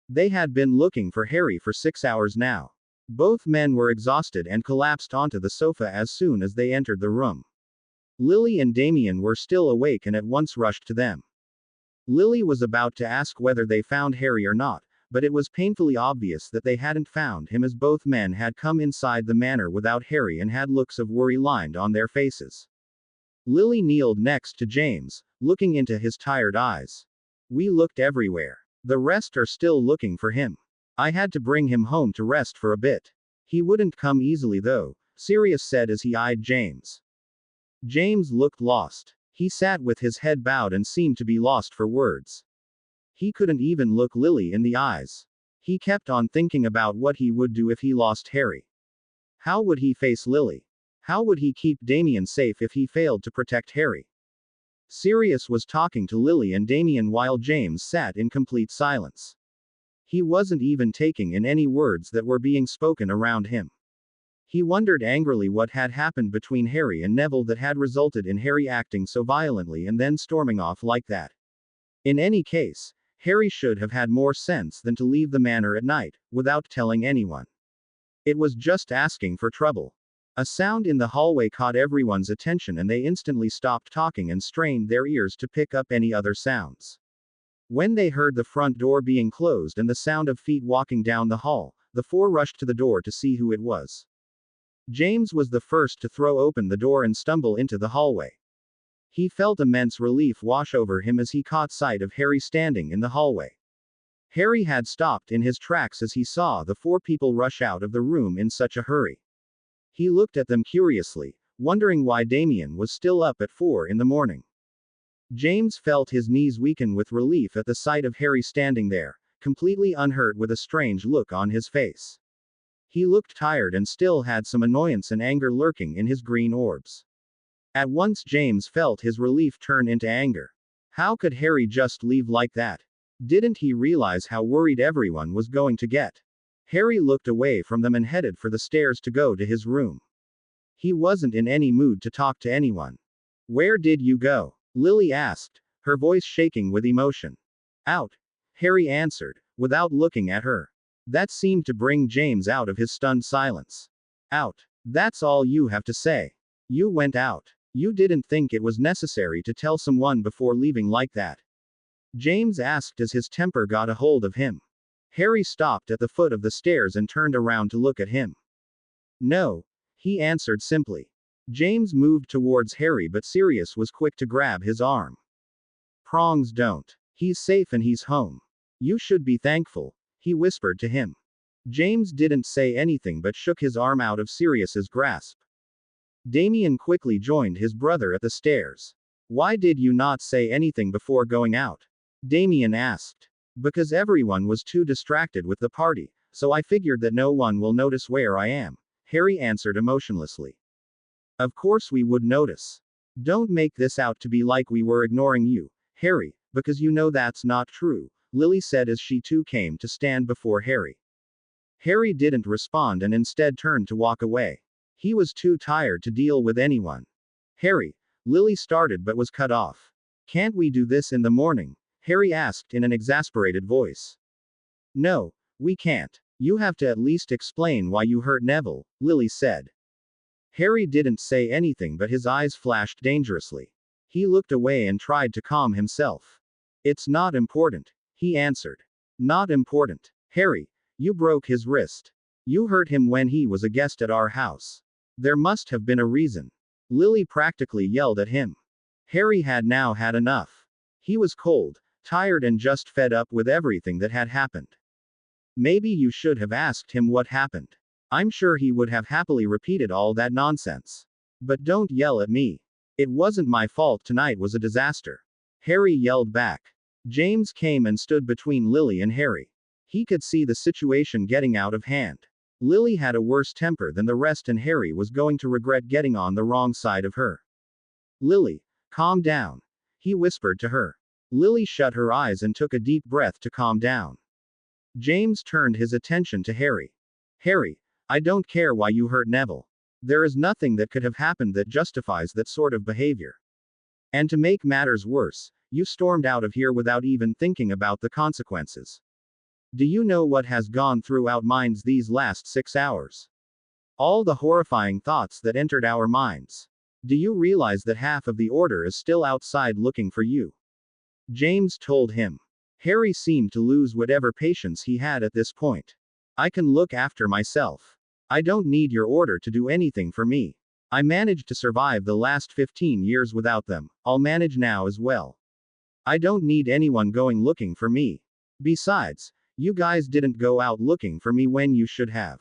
They had been looking for Harry for 6 hours now. Both men were exhausted and collapsed onto the sofa as soon as they entered the room. Lily and Damien were still awake and at once rushed to them. Lily was about to ask whether they found Harry or not, but it was painfully obvious that they hadn't found him as both men had come inside the manor without Harry and had looks of worry lined on their faces. Lily kneeled next to James, looking into his tired eyes. We looked everywhere. The rest are still looking for him. I had to bring him home to rest for a bit. He wouldn't come easily though, Sirius said as he eyed James. James looked lost. He sat with his head bowed and seemed to be lost for words. He couldn't even look Lily in the eyes. He kept on thinking about what he would do if he lost Harry. How would he face Lily? How would he keep Damien safe if he failed to protect Harry? Sirius was talking to Lily and Damien while James sat in complete silence. He wasn't even taking in any words that were being spoken around him. He wondered angrily what had happened between Harry and Neville that had resulted in Harry acting so violently and then storming off like that. In any case, Harry should have had more sense than to leave the manor at night, without telling anyone. It was just asking for trouble. A sound in the hallway caught everyone's attention and they instantly stopped talking and strained their ears to pick up any other sounds. When they heard the front door being closed and the sound of feet walking down the hall, the 4 rushed to the door to see who it was. James was the first to throw open the door and stumble into the hallway. He felt immense relief wash over him as he caught sight of Harry standing in the hallway. Harry had stopped in his tracks as he saw the 4 people rush out of the room in such a hurry. He looked at them curiously, wondering why Damien was still up at 4 in the morning. James felt his knees weaken with relief at the sight of Harry standing there, completely unhurt with a strange look on his face. He looked tired and still had some annoyance and anger lurking in his green orbs. At once James felt his relief turn into anger. How could Harry just leave like that? Didn't he realize how worried everyone was going to get? Harry looked away from them and headed for the stairs to go to his room. He wasn't in any mood to talk to anyone. Where did you go? Lily asked, her voice shaking with emotion. Out, Harry answered, without looking at her. That seemed to bring James out of his stunned silence. Out. That's all you have to say. You went out. You didn't think it was necessary to tell someone before leaving like that. James asked as his temper got a hold of him. Harry stopped at the foot of the stairs and turned around to look at him. No, he answered simply. James moved towards Harry, but Sirius was quick to grab his arm. Prongs don't. He's safe and he's home. You should be thankful, he whispered to him. James didn't say anything but shook his arm out of Sirius's grasp. Damien quickly joined his brother at the stairs. Why did you not say anything before going out? Damien asked. Because everyone was too distracted with the party, so I figured that no one will notice where I am, Harry answered emotionlessly. Of course we would notice. Don't make this out to be like we were ignoring you, Harry, because you know that's not true, Lily said as she too came to stand before Harry. Harry didn't respond and instead turned to walk away. He was too tired to deal with anyone. Harry, Lily started but was cut off. Can't we do this in the morning? Harry asked in an exasperated voice. No, we can't. You have to at least explain why you hurt Neville, Lily said. Harry didn't say anything but his eyes flashed dangerously. He looked away and tried to calm himself. It's not important, he answered. Not important. Harry, you broke his wrist. You hurt him when he was a guest at our house. There must have been a reason. Lily practically yelled at him. Harry had now had enough. He was cold, tired and just fed up with everything that had happened. Maybe you should have asked him what happened. I'm sure he would have happily repeated all that nonsense. But don't yell at me. It wasn't my fault tonight was a disaster. Harry yelled back. James came and stood between Lily and Harry. He could see the situation getting out of hand. Lily had a worse temper than the rest and Harry was going to regret getting on the wrong side of her. Lily, calm down, he whispered to her. Lily shut her eyes and took a deep breath to calm down. James turned his attention to Harry. Harry, I don't care why you hurt Neville. There is nothing that could have happened that justifies that sort of behavior. And to make matters worse, you stormed out of here without even thinking about the consequences. Do you know what has gone through our minds these last 6 hours? All the horrifying thoughts that entered our minds. Do you realize that half of the order is still outside looking for you? James told him. Harry seemed to lose whatever patience he had at this point. I can look after myself. I don't need your order to do anything for me. I managed to survive the last 15 years without them, I'll manage now as well. I don't need anyone going looking for me. Besides, you guys didn't go out looking for me when you should have.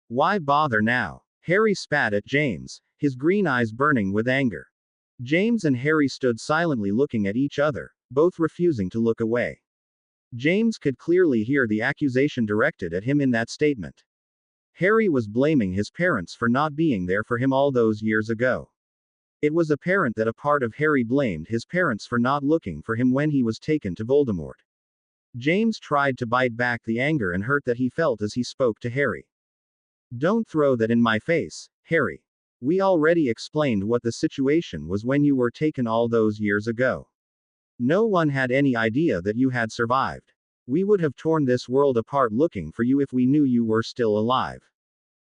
Why bother now? Harry spat at James, his green eyes burning with anger. James and Harry stood silently looking at each other, both refusing to look away. James could clearly hear the accusation directed at him in that statement. Harry was blaming his parents for not being there for him all those years ago. It was apparent that a part of Harry blamed his parents for not looking for him when he was taken to Voldemort. James tried to bite back the anger and hurt that he felt as he spoke to Harry. Don't throw that in my face, Harry. We already explained what the situation was when you were taken all those years ago. No one had any idea that you had survived. We would have torn this world apart looking for you if we knew you were still alive.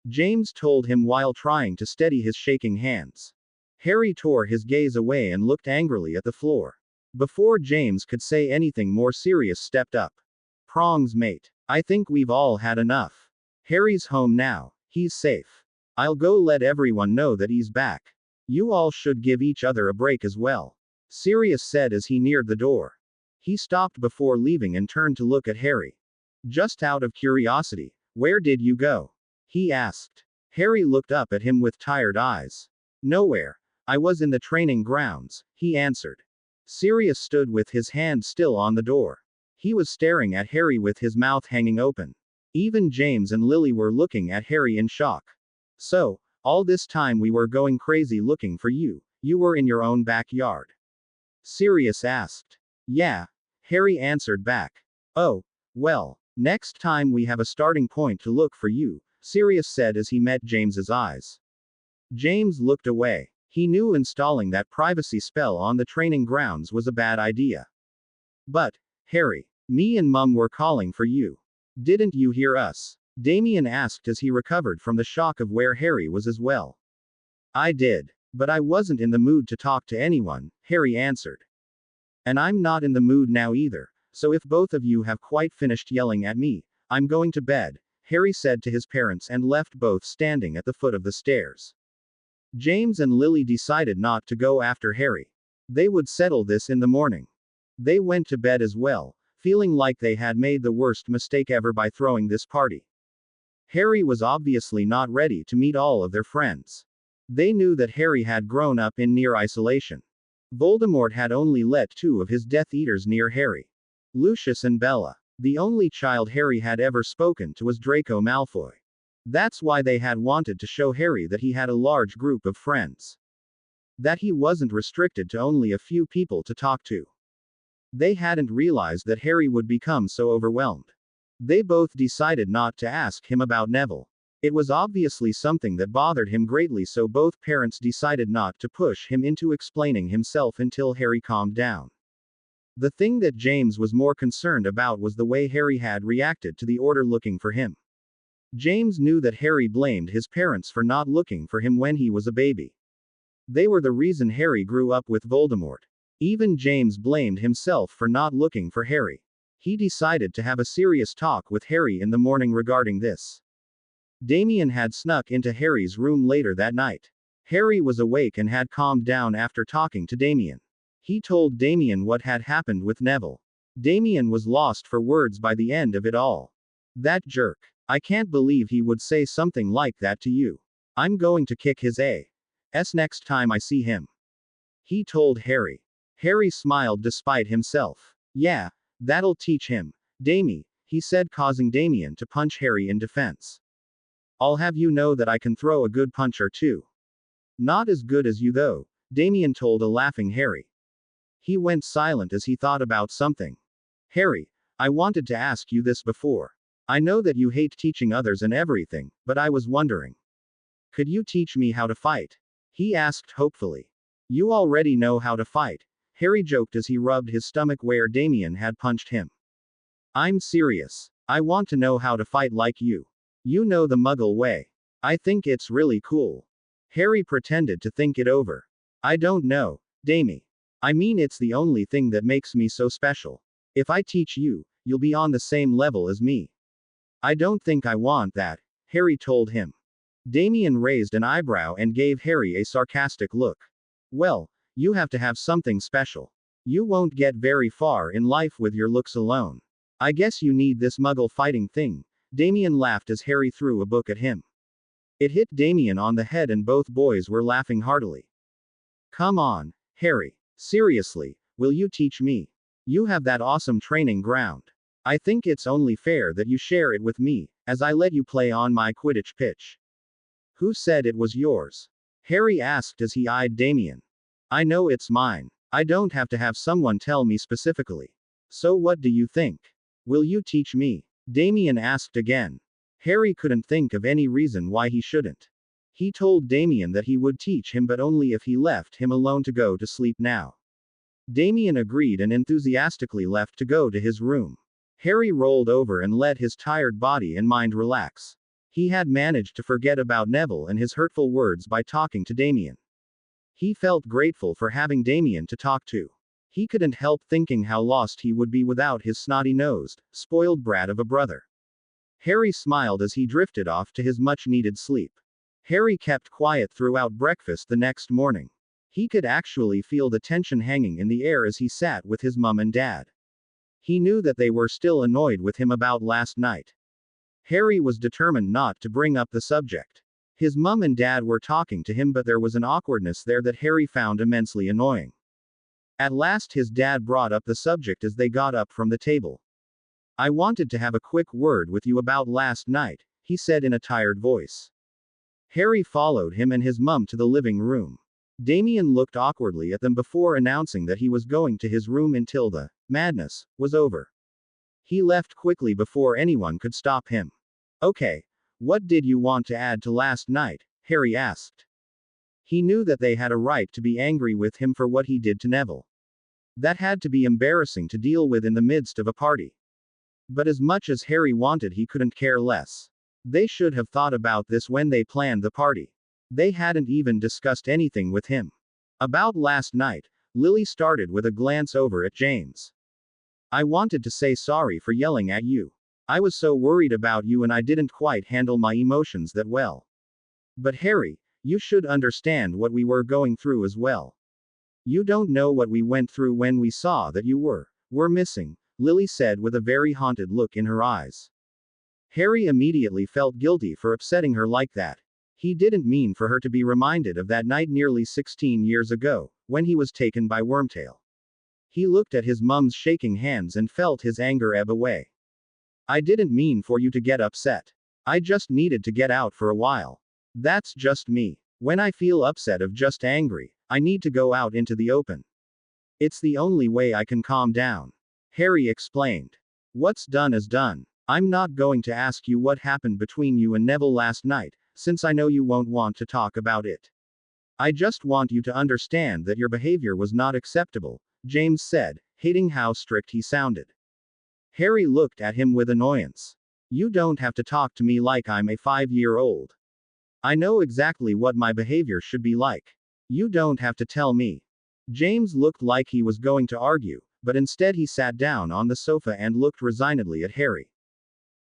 James told him while trying to steady his shaking hands. Harry tore his gaze away and looked angrily at the floor. Before James could say anything more, Sirius stepped up. Prongs, mate. I think we've all had enough. Harry's home now. He's safe. I'll go let everyone know that he's back. You all should give each other a break as well, Sirius said as he neared the door. He stopped before leaving and turned to look at Harry. Just out of curiosity, where did you go? He asked. Harry looked up at him with tired eyes. Nowhere. I was in the training grounds, he answered. Sirius stood with his hand still on the door. He was staring at Harry with his mouth hanging open. Even James and Lily were looking at Harry in shock. So, all this time we were going crazy looking for you, you were in your own backyard? Sirius asked. Yeah, Harry answered back. Oh, well, next time we have a starting point to look for you, Sirius said as he met James's eyes. James looked away. He knew installing that privacy spell on the training grounds was a bad idea. But, Harry, me and Mum were calling for you. Didn't you hear us? Damien asked as he recovered from the shock of where Harry was as well. I did. But I wasn't in the mood to talk to anyone, Harry answered. And I'm not in the mood now either, so if both of you have quite finished yelling at me, I'm going to bed, Harry said to his parents and left both standing at the foot of the stairs. James and Lily decided not to go after Harry. They would settle this in the morning. They went to bed as well, feeling like they had made the worst mistake ever by throwing this party. Harry was obviously not ready to meet all of their friends. They knew that Harry had grown up in near isolation. Voldemort had only let two of his Death Eaters near Harry. Lucius and Bella. The only child Harry had ever spoken to was Draco Malfoy. That's why they had wanted to show Harry that he had a large group of friends. That he wasn't restricted to only a few people to talk to. They hadn't realized that Harry would become so overwhelmed. They both decided not to ask him about Neville. It was obviously something that bothered him greatly, so both parents decided not to push him into explaining himself until Harry calmed down. The thing that James was more concerned about was the way Harry had reacted to the Order looking for him. James knew that Harry blamed his parents for not looking for him when he was a baby. They were the reason Harry grew up with Voldemort. Even James blamed himself for not looking for Harry. He decided to have a serious talk with Harry in the morning regarding this. Damien had snuck into Harry's room later that night. Harry was awake and had calmed down after talking to Damien. He told Damien what had happened with Neville. Damien was lost for words by the end of it all. That jerk. I can't believe he would say something like that to you. I'm going to kick his ass next time I see him. He told Harry. Harry smiled despite himself. Yeah, that'll teach him, Damie, he said, causing Damien to punch Harry in defense. I'll have you know that I can throw a good punch or two. Not as good as you though, Damien told a laughing Harry. He went silent as he thought about something. Harry, I wanted to ask you this before. I know that you hate teaching others and everything, but I was wondering. Could you teach me how to fight? He asked hopefully. You already know how to fight, Harry joked as he rubbed his stomach where Damien had punched him. I'm serious. I want to know how to fight like you. You know the Muggle way. I think it's really cool. Harry pretended to think it over. I don't know, Damie. I mean, it's the only thing that makes me so special. If I teach you, you'll be on the same level as me. I don't think I want that, Harry told him. Damien raised an eyebrow and gave Harry a sarcastic look. Well, you have to have something special. You won't get very far in life with your looks alone. I guess you need this Muggle fighting thing. Damien laughed as Harry threw a book at him. It hit Damien on the head and both boys were laughing heartily. Come on, Harry. Seriously, will you teach me? You have that awesome training ground. I think it's only fair that you share it with me, as I let you play on my Quidditch pitch. Who said it was yours? Harry asked as he eyed Damien. I know it's mine. I don't have to have someone tell me specifically. So what do you think? Will you teach me? Damien asked again. Harry couldn't think of any reason why he shouldn't. He told Damien that he would teach him, but only if he left him alone to go to sleep now. Damien agreed and enthusiastically left to go to his room. Harry rolled over and let his tired body and mind relax. He had managed to forget about Neville and his hurtful words by talking to Damien. He felt grateful for having Damien to talk to. He couldn't help thinking how lost he would be without his snotty-nosed, spoiled brat of a brother. Harry smiled as he drifted off to his much-needed sleep. Harry kept quiet throughout breakfast the next morning. He could actually feel the tension hanging in the air as he sat with his mum and dad. He knew that they were still annoyed with him about last night. Harry was determined not to bring up the subject. His mum and dad were talking to him, but there was an awkwardness there that Harry found immensely annoying. At last his dad brought up the subject as they got up from the table. I wanted to have a quick word with you about last night, he said in a tired voice. Harry followed him and his mum to the living room. Damien looked awkwardly at them before announcing that he was going to his room until the madness was over. He left quickly before anyone could stop him. Okay, what did you want to add to last night? Harry asked. He knew that they had a right to be angry with him for what he did to Neville. That had to be embarrassing to deal with in the midst of a party. But as much as Harry wanted, he couldn't care less. They should have thought about this when they planned the party. They hadn't even discussed anything with him. About last night, Lily started with a glance over at James. I wanted to say sorry for yelling at you. I was so worried about you and I didn't quite handle my emotions that well. But Harry, you should understand what we were going through as well. You don't know what we went through when we saw that you were missing, Lily said with a very haunted look in her eyes. Harry immediately felt guilty for upsetting her like that. He didn't mean for her to be reminded of that night nearly 16 years ago, when he was taken by Wormtail. He looked at his mum's shaking hands and felt his anger ebb away. I didn't mean for you to get upset. I just needed to get out for a while. That's just me. When I feel upset or just angry, I need to go out into the open. It's the only way I can calm down. Harry explained. What's done is done. I'm not going to ask you what happened between you and Neville last night, since I know you won't want to talk about it. I just want you to understand that your behavior was not acceptable, James said, hating how strict he sounded. Harry looked at him with annoyance. You don't have to talk to me like I'm a 5-year-old. I know exactly what my behavior should be like. You don't have to tell me. James looked like he was going to argue, but instead he sat down on the sofa and looked resignedly at Harry.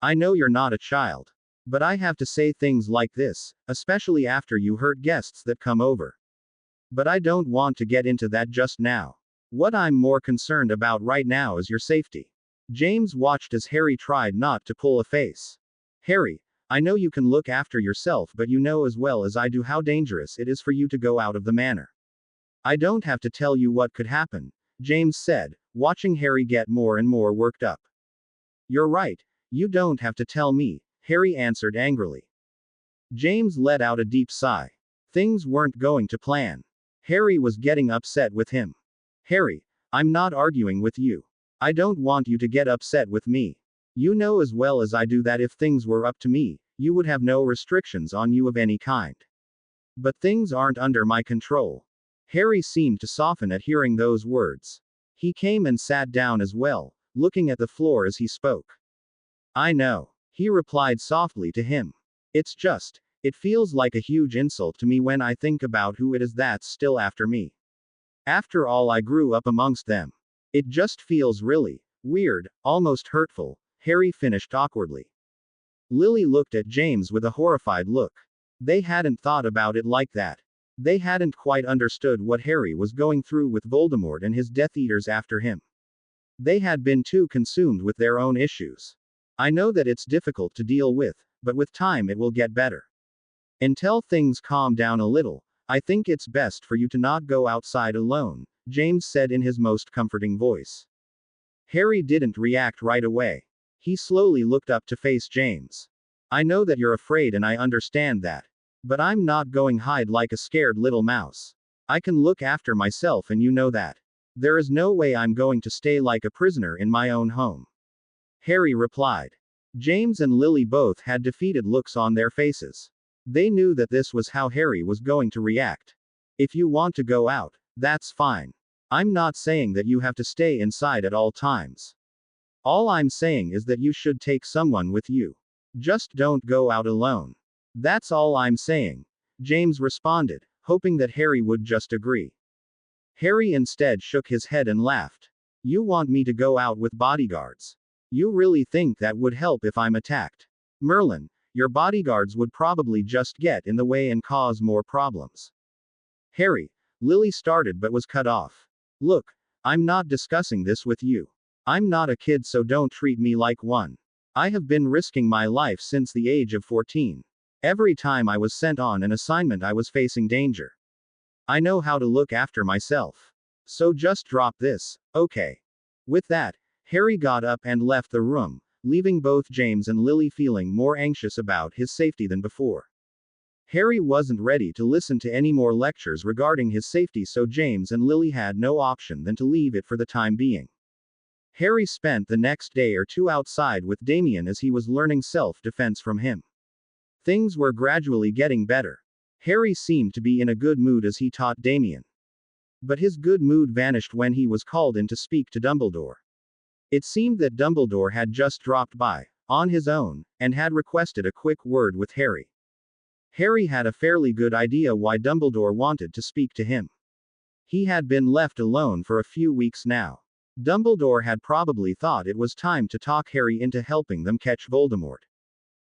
I know you're not a child. But I have to say things like this, especially after you hurt guests that come over. But I don't want to get into that just now. What I'm more concerned about right now is your safety. James watched as Harry tried not to pull a face. Harry, I know you can look after yourself, but you know as well as I do how dangerous it is for you to go out of the manor. I don't have to tell you what could happen, James said, watching Harry get more and more worked up. You're right, you don't have to tell me, Harry answered angrily. James let out a deep sigh. Things weren't going to plan. Harry was getting upset with him. Harry, I'm not arguing with you. I don't want you to get upset with me. You know as well as I do that if things were up to me, you would have no restrictions on you of any kind. But things aren't under my control. Harry seemed to soften at hearing those words. He came and sat down as well, looking at the floor as he spoke. I know, he replied softly to him. It feels like a huge insult to me when I think about who it is that's still after me. After all, I grew up amongst them. It just feels really weird, almost hurtful, Harry finished awkwardly. Lily looked at James with a horrified look. They hadn't thought about it like that. They hadn't quite understood what Harry was going through with Voldemort and his Death Eaters after him. They had been too consumed with their own issues. I know that it's difficult to deal with, but with time it will get better. Until things calm down a little, I think it's best for you to not go outside alone, James said in his most comforting voice. Harry didn't react right away. He slowly looked up to face James. I know that you're afraid and I understand that. But I'm not going hide like a scared little mouse. I can look after myself and you know that. There is no way I'm going to stay like a prisoner in my own home. Harry replied. James and Lily both had defeated looks on their faces. They knew that this was how Harry was going to react. If you want to go out, that's fine. I'm not saying that you have to stay inside at all times. All I'm saying is that you should take someone with you. Just don't go out alone. That's all I'm saying, James responded, hoping that Harry would just agree. Harry instead shook his head and laughed. You want me to go out with bodyguards? You really think that would help if I'm attacked? Merlin, your bodyguards would probably just get in the way and cause more problems. Harry, Lily started but was cut off. Look, I'm not discussing this with you. I'm not a kid, so don't treat me like one. I have been risking my life since the age of 14. Every time I was sent on an assignment, I was facing danger. I know how to look after myself. So just drop this, okay? With that, Harry got up and left the room, leaving both James and Lily feeling more anxious about his safety than before. Harry wasn't ready to listen to any more lectures regarding his safety, so James and Lily had no option than to leave it for the time being. Harry spent the next day or two outside with Damien as he was learning self-defense from him. Things were gradually getting better. Harry seemed to be in a good mood as he taught Damien. But his good mood vanished when he was called in to speak to Dumbledore. It seemed that Dumbledore had just dropped by, on his own, and had requested a quick word with Harry. Harry had a fairly good idea why Dumbledore wanted to speak to him. He had been left alone for a few weeks now. Dumbledore had probably thought it was time to talk Harry into helping them catch Voldemort.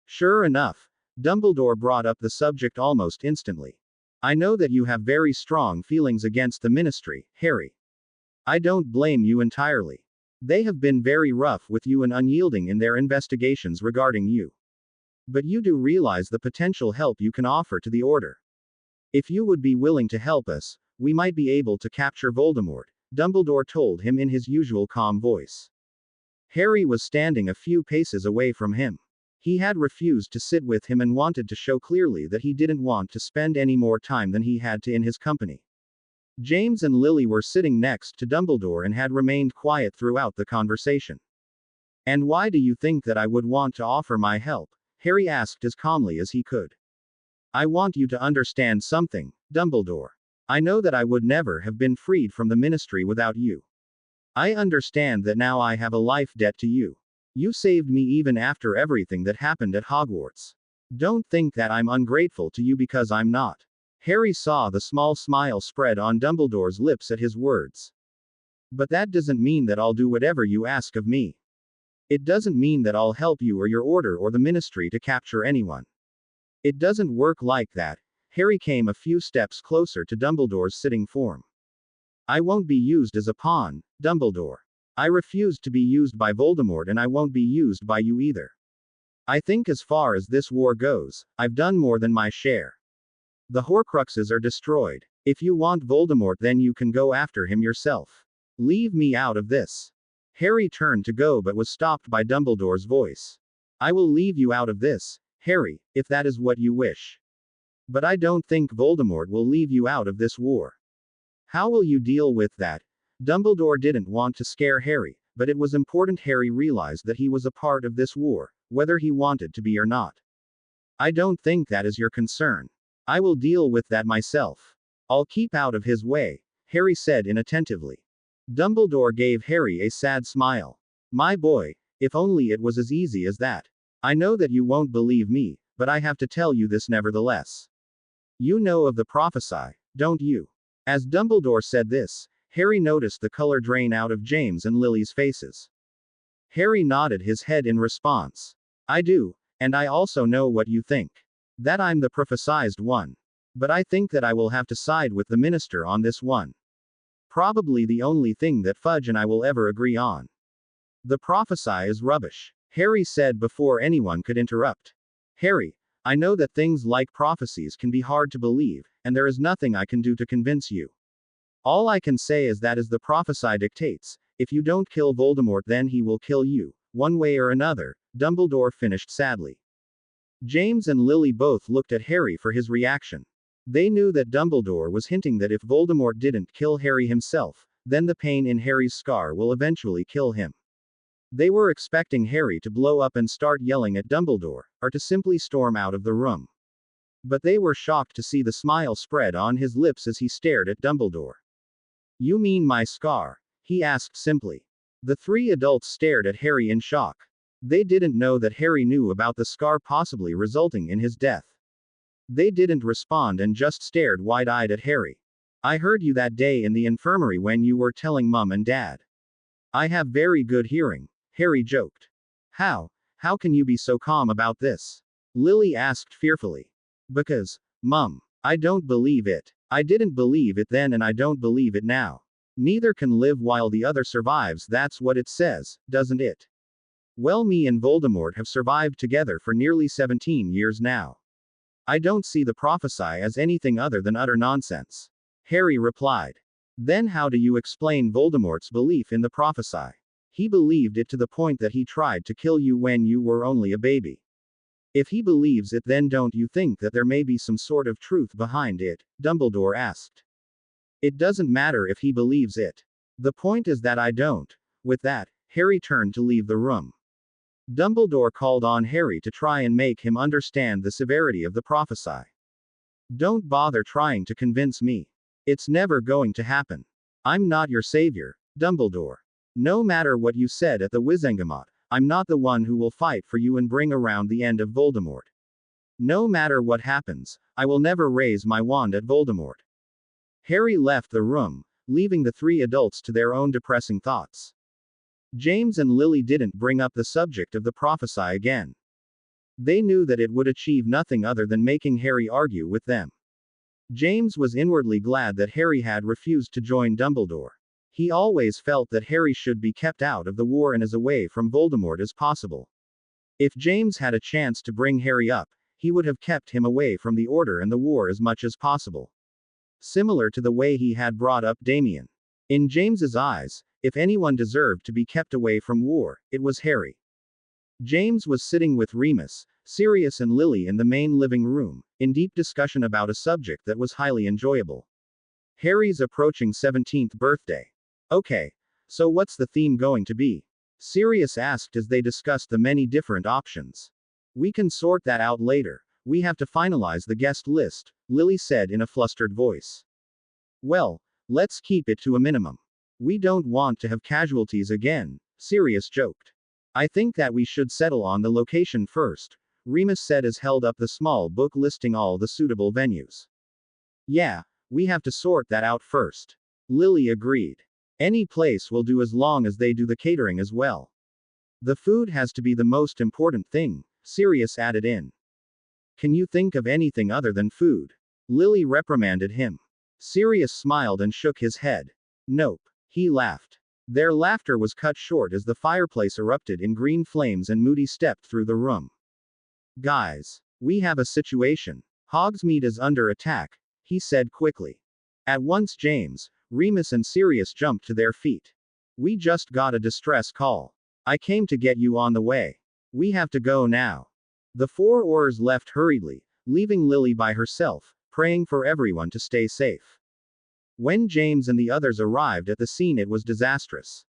Sure enough, Dumbledore brought up the subject almost instantly. I know that you have very strong feelings against the Ministry, Harry. I don't blame you entirely. They have been very rough with you and unyielding in their investigations regarding you. But you do realize the potential help you can offer to the Order. If you would be willing to help us, we might be able to capture Voldemort, Dumbledore told him in his usual calm voice. Harry was standing a few paces away from him. He had refused to sit with him and wanted to show clearly that he didn't want to spend any more time than he had to in his company. James and Lily were sitting next to Dumbledore and had remained quiet throughout the conversation. And why do you think that I would want to offer my help? Harry asked as calmly as he could. I want you to understand something, Dumbledore. I know that I would never have been freed from the Ministry without you. I understand that now I have a life debt to you. You saved me even after everything that happened at Hogwarts. Don't think that I'm ungrateful to you because I'm not. Harry saw the small smile spread on Dumbledore's lips at his words. But that doesn't mean that I'll do whatever you ask of me. It doesn't mean that I'll help you or your order or the Ministry to capture anyone. It doesn't work like that. Harry came a few steps closer to Dumbledore's sitting form. I won't be used as a pawn, Dumbledore. I refused to be used by Voldemort and I won't be used by you either. I think as far as this war goes, I've done more than my share. The Horcruxes are destroyed. If you want Voldemort then you can go after him yourself. Leave me out of this. Harry turned to go but was stopped by Dumbledore's voice. I will leave you out of this, Harry, if that is what you wish. But I don't think Voldemort will leave you out of this war. How will you deal with that? Dumbledore didn't want to scare Harry, but it was important Harry realized that he was a part of this war, whether he wanted to be or not. I don't think that is your concern. I will deal with that myself. I'll keep out of his way, Harry said inattentively. Dumbledore gave Harry a sad smile. My boy, if only it was as easy as that. I know that you won't believe me, but I have to tell you this nevertheless. You know of the prophecy, don't you? As Dumbledore said this, Harry noticed the color drain out of James and Lily's faces. Harry nodded his head in response. I do, and I also know what you think. That I'm the prophesized one. But I think that I will have to side with the minister on this one. Probably the only thing that Fudge and I will ever agree on. The prophesy is rubbish, Harry said before anyone could interrupt. Harry, I know that things like prophecies can be hard to believe, and there is nothing I can do to convince you. All I can say is that as the prophesy dictates, if you don't kill Voldemort then he will kill you, one way or another, Dumbledore finished sadly. James and Lily both looked at Harry for his reaction. They knew that Dumbledore was hinting that if Voldemort didn't kill Harry himself, then the pain in Harry's scar will eventually kill him. They were expecting Harry to blow up and start yelling at Dumbledore, or to simply storm out of the room. But they were shocked to see the smile spread on his lips as he stared at Dumbledore. You mean my scar? He asked simply. The three adults stared at Harry in shock. They didn't know that Harry knew about the scar possibly resulting in his death. They didn't respond and just stared wide-eyed at Harry. I heard you that day in the infirmary when you were telling Mum and Dad. I have very good hearing, Harry joked. How can you be so calm about this? Lily asked fearfully. Because, Mum, I don't believe it. I didn't believe it then and I don't believe it now. Neither can live while the other survives, that's what it says, doesn't it? Well, me and Voldemort have survived together for nearly 17 years now. I don't see the prophesy as anything other than utter nonsense. Harry replied. Then how do you explain Voldemort's belief in the prophesy? He believed it to the point that he tried to kill you when you were only a baby. If he believes it, then don't you think that there may be some sort of truth behind it? Dumbledore asked. It doesn't matter if he believes it. The point is that I don't. With that, Harry turned to leave the room. Dumbledore called on Harry to try and make him understand the severity of the prophesy. Don't bother trying to convince me. It's never going to happen. I'm not your savior, Dumbledore. No matter what you said at the Wizengamot, I'm not the one who will fight for you and bring around the end of Voldemort. No matter what happens, I will never raise my wand at Voldemort. Harry left the room, leaving the three adults to their own depressing thoughts. James and Lily didn't bring up the subject of the prophecy again. They knew that it would achieve nothing other than making Harry argue with them. James was inwardly glad that Harry had refused to join Dumbledore. He always felt that Harry should be kept out of the war and as away from Voldemort as possible. If James had a chance to bring Harry up, he would have kept him away from the Order and the war as much as possible. Similar to the way he had brought up Damien. In James's eyes, if anyone deserved to be kept away from war, it was Harry. James was sitting with Remus, Sirius and Lily in the main living room, in deep discussion about a subject that was highly enjoyable. Harry's approaching 17th birthday. Okay, so what's the theme going to be? Sirius asked as they discussed the many different options. We can sort that out later. We have to finalize the guest list, Lily said in a flustered voice. Well, let's keep it to a minimum. We don't want to have casualties again, Sirius joked. I think that we should settle on the location first, Remus said as held up the small book listing all the suitable venues. Yeah, we have to sort that out first. Lily agreed. Any place will do as long as they do the catering as well. The food has to be the most important thing, Sirius added in. Can you think of anything other than food? Lily reprimanded him. Sirius smiled and shook his head. Nope. He laughed. Their laughter was cut short as the fireplace erupted in green flames and Moody stepped through the room. Guys, we have a situation. Hogsmeade is under attack, he said quickly. At once James, Remus and Sirius jumped to their feet. We just got a distress call. I came to get you on the way. We have to go now. The four Aurors left hurriedly, leaving Lily by herself, praying for everyone to stay safe. When James and the others arrived at the scene, it was disastrous.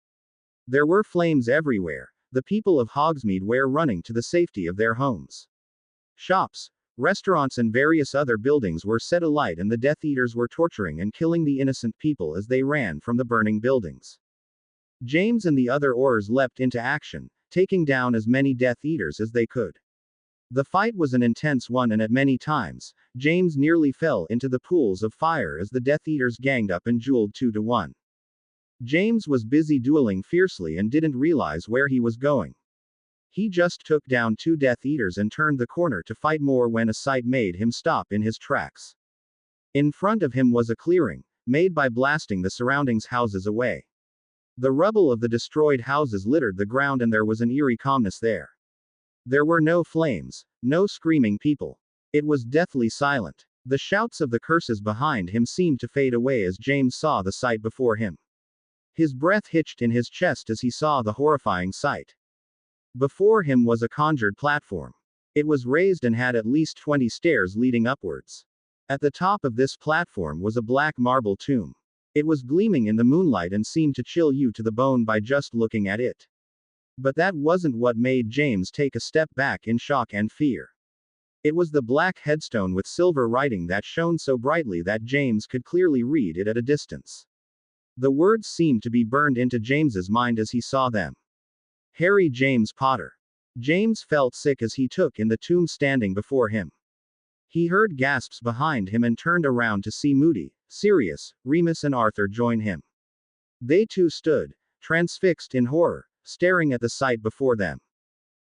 There were flames everywhere, the people of Hogsmeade were running to the safety of their homes. Shops, restaurants and various other buildings were set alight and the Death Eaters were torturing and killing the innocent people as they ran from the burning buildings. James and the other Aurors leapt into action, taking down as many Death Eaters as they could. The fight was an intense one and at many times, James nearly fell into the pools of fire as the Death Eaters ganged up and dueled 2-1. James was busy dueling fiercely and didn't realize where he was going. He just took down 2 Death Eaters and turned the corner to fight more when a sight made him stop in his tracks. In front of him was a clearing, made by blasting the surrounding houses away. The rubble of the destroyed houses littered the ground and there was an eerie calmness there. There were no flames, no screaming people. It was deathly silent. The shouts of the curses behind him seemed to fade away as James saw the sight before him. His breath hitched in his chest as he saw the horrifying sight. Before him was a conjured platform. It was raised and had at least 20 stairs leading upwards. At the top of this platform was a black marble tomb. It was gleaming in the moonlight and seemed to chill you to the bone by just looking at it. But that wasn't what made James take a step back in shock and fear. It was the black headstone with silver writing that shone so brightly that James could clearly read it at a distance. The words seemed to be burned into James's mind as he saw them. Harry James Potter. James felt sick as he took in the tomb standing before him. He heard gasps behind him and turned around to see Moody, Sirius, Remus and Arthur join him. They too stood, transfixed in horror, staring at the sight before them.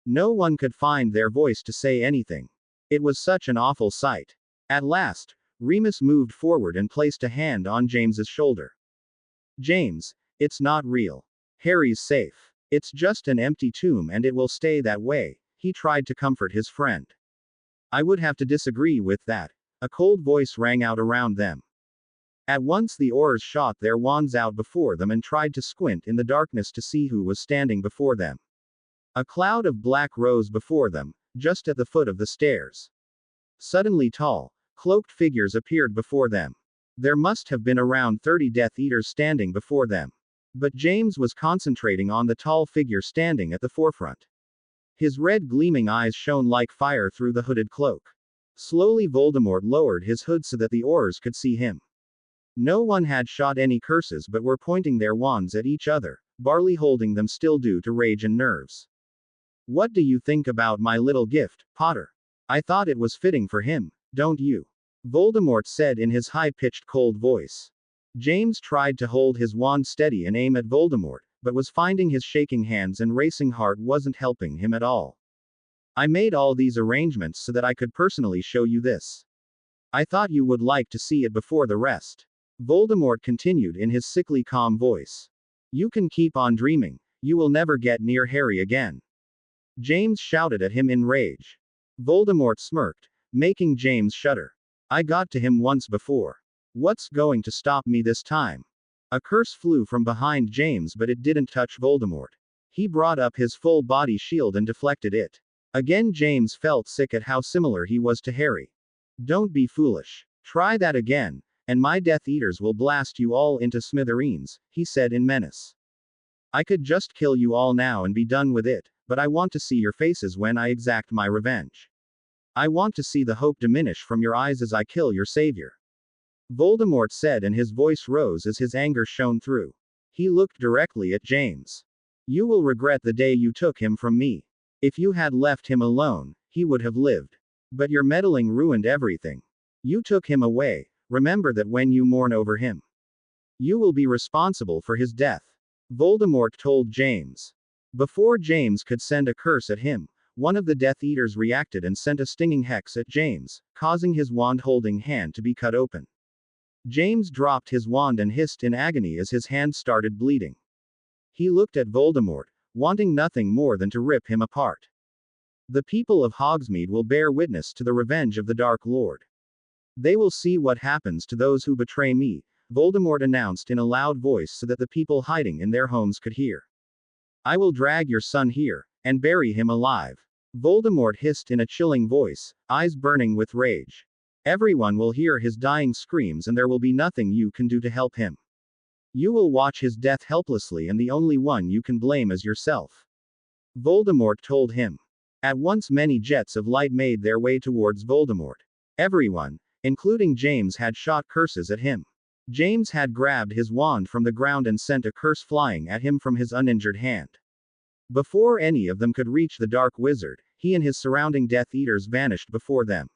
No one could find their voice to say anything. It was such an awful sight. At last, Remus moved forward and placed a hand on James's shoulder. James, it's not real. Harry's safe. It's just an empty tomb and it will stay that way, he tried to comfort his friend. I would have to disagree with that. A cold voice rang out around them. At once the Aurors shot their wands out before them and tried to squint in the darkness to see who was standing before them. A cloud of black rose before them, just at the foot of the stairs. Suddenly tall, cloaked figures appeared before them. There must have been around 30 Death Eaters standing before them. But James was concentrating on the tall figure standing at the forefront. His red gleaming eyes shone like fire through the hooded cloak. Slowly Voldemort lowered his hood so that the Aurors could see him. No one had shot any curses but were pointing their wands at each other, Barley holding them still due to rage and nerves. What do you think about my little gift, Potter? I thought it was fitting for him, don't you? Voldemort said in his high-pitched cold voice. James tried to hold his wand steady and aim at Voldemort, but was finding his shaking hands and racing heart wasn't helping him at all. I made all these arrangements so that I could personally show you this. I thought you would like to see it before the rest. Voldemort continued in his sickly calm voice. You can keep on dreaming, you will never get near Harry again. James shouted at him in rage. Voldemort smirked, making James shudder. I got to him once before. What's going to stop me this time? A curse flew from behind James, but it didn't touch Voldemort. He brought up his full body shield and deflected it. Again, James felt sick at how similar he was to Harry. Don't be foolish. Try that again, and my Death Eaters will blast you all into smithereens, he said in menace. I could just kill you all now and be done with it, but I want to see your faces when I exact my revenge. I want to see the hope diminish from your eyes as I kill your savior. Voldemort said, and his voice rose as his anger shone through. He looked directly at James. You will regret the day you took him from me. If you had left him alone, he would have lived. But your meddling ruined everything. You took him away. Remember that when you mourn over him, you will be responsible for his death. Voldemort told James. Before James could send a curse at him, one of the Death Eaters reacted and sent a stinging hex at James, causing his wand-holding hand to be cut open. James dropped his wand and hissed in agony as his hand started bleeding. He looked at Voldemort, wanting nothing more than to rip him apart. The people of Hogsmeade will bear witness to the revenge of the Dark Lord. They will see what happens to those who betray me, Voldemort announced in a loud voice so that the people hiding in their homes could hear. I will drag your son here, and bury him alive. Voldemort hissed in a chilling voice, eyes burning with rage. Everyone will hear his dying screams and there will be nothing you can do to help him. You will watch his death helplessly and the only one you can blame is yourself. Voldemort told him. At once many jets of light made their way towards Voldemort. Everyone, including James, had shot curses at him. James had grabbed his wand from the ground and sent a curse flying at him from his uninjured hand. Before any of them could reach the Dark Wizard, he and his surrounding Death Eaters vanished before them.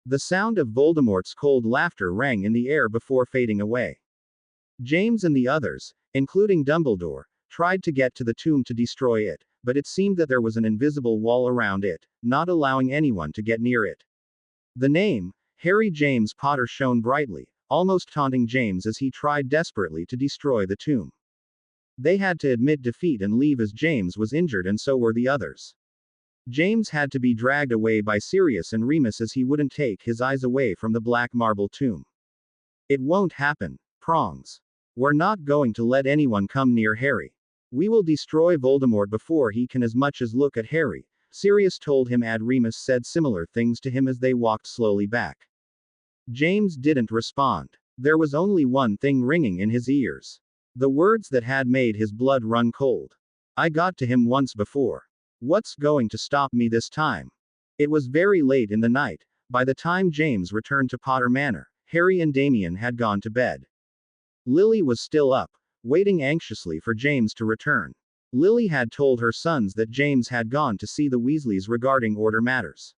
The sound of Voldemort's cold laughter rang in the air before fading away. James and the others, including Dumbledore, tried to get to the tomb to destroy it, but it seemed that there was an invisible wall around it, not allowing anyone to get near it. The name, Harry James Potter, shone brightly, almost taunting James as he tried desperately to destroy the tomb. They had to admit defeat and leave as James was injured and so were the others. James had to be dragged away by Sirius and Remus as he wouldn't take his eyes away from the black marble tomb. It won't happen, Prongs. We're not going to let anyone come near Harry. We will destroy Voldemort before he can as much as look at Harry, Sirius told him. Remus said similar things to him as they walked slowly back. James didn't respond. There was only one thing ringing in his ears. The words that had made his blood run cold. I got to him once before. What's going to stop me this time? It was very late in the night. By the time James returned to Potter Manor, Harry and Damien had gone to bed. Lily was still up, waiting anxiously for James to return. Lily had told her sons that James had gone to see the Weasleys regarding order matters.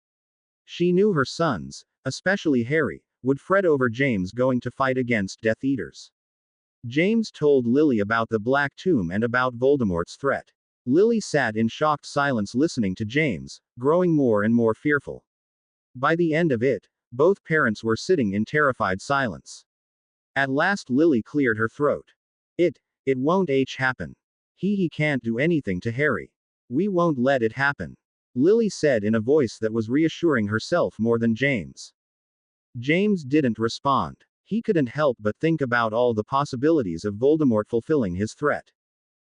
She knew her sons, especially Harry, would fret over James going to fight against Death Eaters. James told Lily about the Black Tomb and about Voldemort's threat. Lily sat in shocked silence listening to James, growing more and more fearful. By the end of it, both parents were sitting in terrified silence. At last Lily cleared her throat. It won't happen. He can't do anything to Harry. We won't let it happen. Lily said in a voice that was reassuring herself more than James. James didn't respond. He couldn't help but think about all the possibilities of Voldemort fulfilling his threat.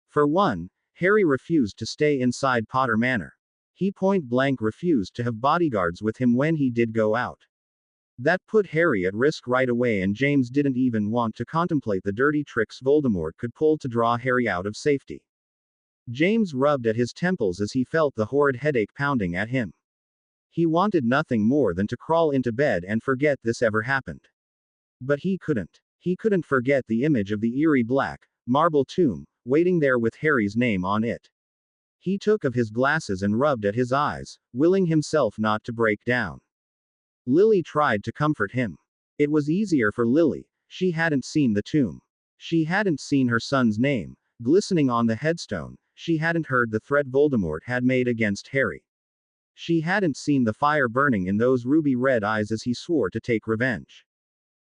For one, Harry refused to stay inside Potter Manor. He point-blank refused to have bodyguards with him when he did go out. That put Harry at risk right away, and James didn't even want to contemplate the dirty tricks Voldemort could pull to draw Harry out of safety. James rubbed at his temples as he felt the horrid headache pounding at him. He wanted nothing more than to crawl into bed and forget this ever happened. But he couldn't. He couldn't forget the image of the eerie black marble tomb, waiting there with Harry's name on it. He took of his glasses and rubbed at his eyes, willing himself not to break down. Lily tried to comfort him. It was easier for Lily, she hadn't seen the tomb. She hadn't seen her son's name, glistening on the headstone, she hadn't heard the threat Voldemort had made against Harry. She hadn't seen the fire burning in those ruby-red eyes as he swore to take revenge.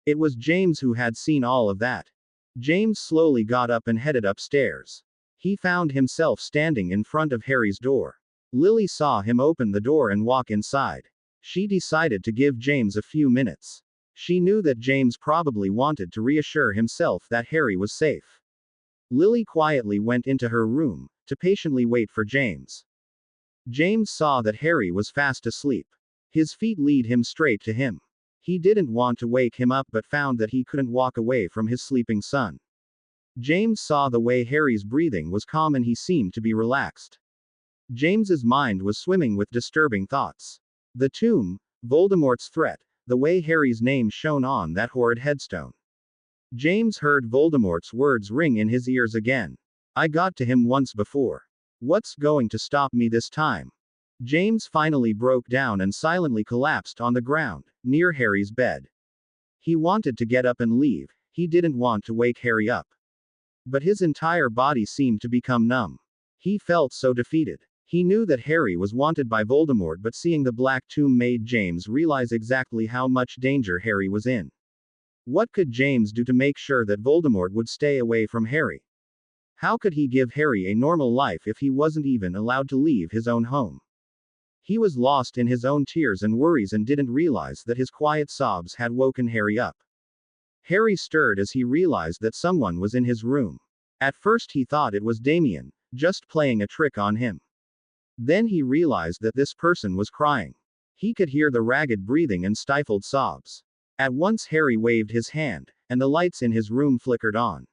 It was James who had seen all of that. James slowly got up and headed upstairs. He found himself standing in front of Harry's door. Lily saw him open the door and walk inside. She decided to give James a few minutes. She knew that James probably wanted to reassure himself that Harry was safe. Lily quietly went into her room, to patiently wait for James. James saw that Harry was fast asleep. His feet led him straight to him. He didn't want to wake him up but found that he couldn't walk away from his sleeping son. James saw the way Harry's breathing was calm and he seemed to be relaxed. James's mind was swimming with disturbing thoughts. The tomb, Voldemort's threat, the way Harry's name shone on that horrid headstone. James heard Voldemort's words ring in his ears again. I got to him once before. What's going to stop me this time? James finally broke down and silently collapsed on the ground, near Harry's bed. He wanted to get up and leave, he didn't want to wake Harry up. But his entire body seemed to become numb. He felt so defeated. He knew that Harry was wanted by Voldemort, but seeing the Black Tomb made James realize exactly how much danger Harry was in. What could James do to make sure that Voldemort would stay away from Harry? How could he give Harry a normal life if he wasn't even allowed to leave his own home? He was lost in his own tears and worries and didn't realize that his quiet sobs had woken Harry up. Harry stirred as he realized that someone was in his room. At first he thought it was Damien, just playing a trick on him. Then he realized that this person was crying. He could hear the ragged breathing and stifled sobs. At once Harry waved his hand, and the lights in his room flickered on.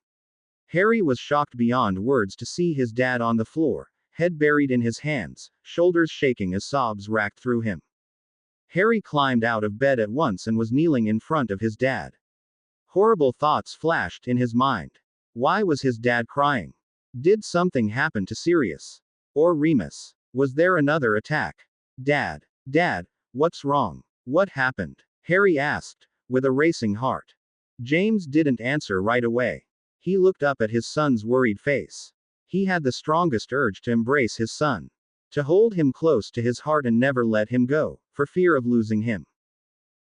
Harry was shocked beyond words to see his dad on the floor, head buried in his hands, shoulders shaking as sobs racked through him. Harry climbed out of bed at once and was kneeling in front of his dad. Horrible thoughts flashed in his mind. Why was his dad crying? Did something happen to Sirius? Or Remus? Was there another attack? Dad, what's wrong? What happened? Harry asked, with a racing heart. James didn't answer right away. He looked up at his son's worried face. He had the strongest urge to embrace his son. To hold him close to his heart and never let him go, for fear of losing him.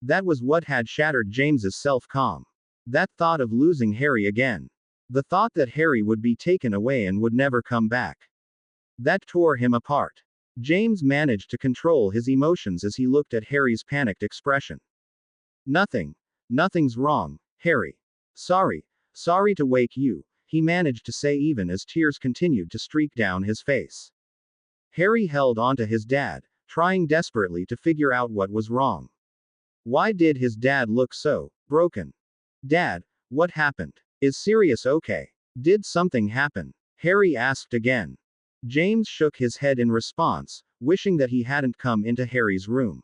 That was what had shattered James's self-calm. That thought of losing Harry again. The thought that Harry would be taken away and would never come back. That tore him apart. James managed to control his emotions as he looked at Harry's panicked expression. Nothing's wrong, Harry. Sorry to wake you, he managed to say even as tears continued to streak down his face. Harry held onto his dad, trying desperately to figure out what was wrong. Why did his dad look so broken? Dad, what happened? Is Sirius okay? Did something happen? Harry asked again. James shook his head in response, wishing that he hadn't come into Harry's room.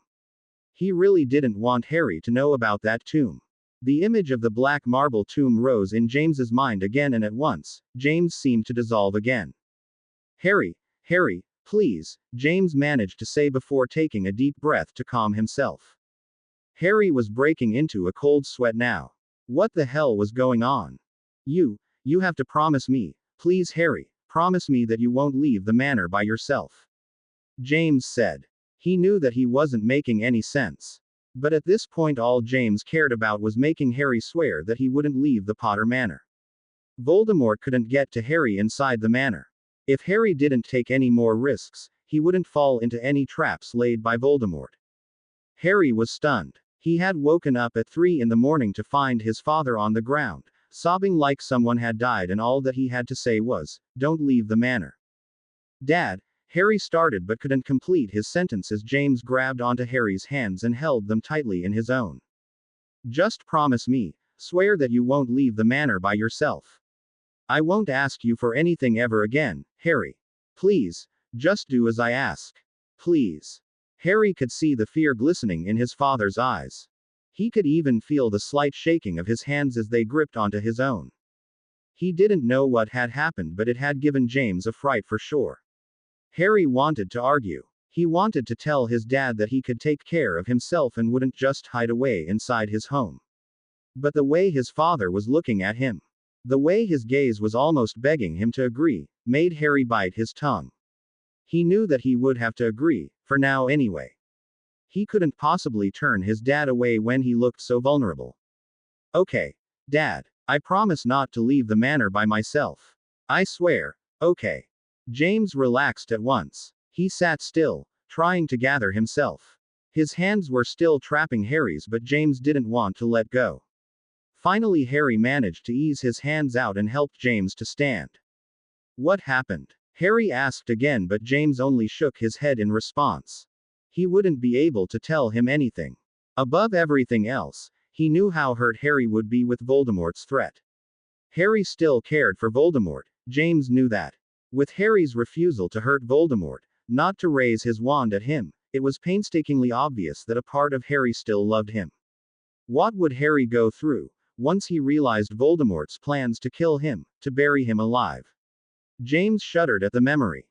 He really didn't want Harry to know about that tomb. The image of the black marble tomb rose in James's mind again, and at once, James seemed to dissolve again. Harry, please, James managed to say before taking a deep breath to calm himself. Harry was breaking into a cold sweat now. What the hell was going on? You have to promise me, please Harry, promise me that you won't leave the manor by yourself. James said. He knew that he wasn't making any sense. But at this point all James cared about was making Harry swear that he wouldn't leave the Potter Manor. Voldemort couldn't get to Harry inside the manor. If Harry didn't take any more risks, he wouldn't fall into any traps laid by Voldemort. Harry was stunned. He had woken up at 3 in the morning to find his father on the ground, sobbing like someone had died, and all that he had to say was, "Don't leave the manor." Dad, Harry started but couldn't complete his sentence as James grabbed onto Harry's hands and held them tightly in his own. Just promise me, swear that you won't leave the manor by yourself. I won't ask you for anything ever again, Harry. Please, just do as I ask. Please. Harry could see the fear glistening in his father's eyes. He could even feel the slight shaking of his hands as they gripped onto his own. He didn't know what had happened, but it had given James a fright for sure. Harry wanted to argue. He wanted to tell his dad that he could take care of himself and wouldn't just hide away inside his home. But the way his father was looking at him, the way his gaze was almost begging him to agree, made Harry bite his tongue. He knew that he would have to agree, for now anyway. He couldn't possibly turn his dad away when he looked so vulnerable. Okay, Dad, I promise not to leave the manor by myself. I swear. Okay. James relaxed at once. He sat still, trying to gather himself. His hands were still trapping Harry's, but James didn't want to let go. Finally, Harry managed to ease his hands out and helped James to stand. What happened? Harry asked again, but James only shook his head in response. He wouldn't be able to tell him anything. Above everything else, he knew how hurt Harry would be with Voldemort's threat. Harry still cared for Voldemort, James knew that. With Harry's refusal to hurt Voldemort, not to raise his wand at him, it was painstakingly obvious that a part of Harry still loved him. What would Harry go through, once he realized Voldemort's plans to kill him, to bury him alive? James shuddered at the memory.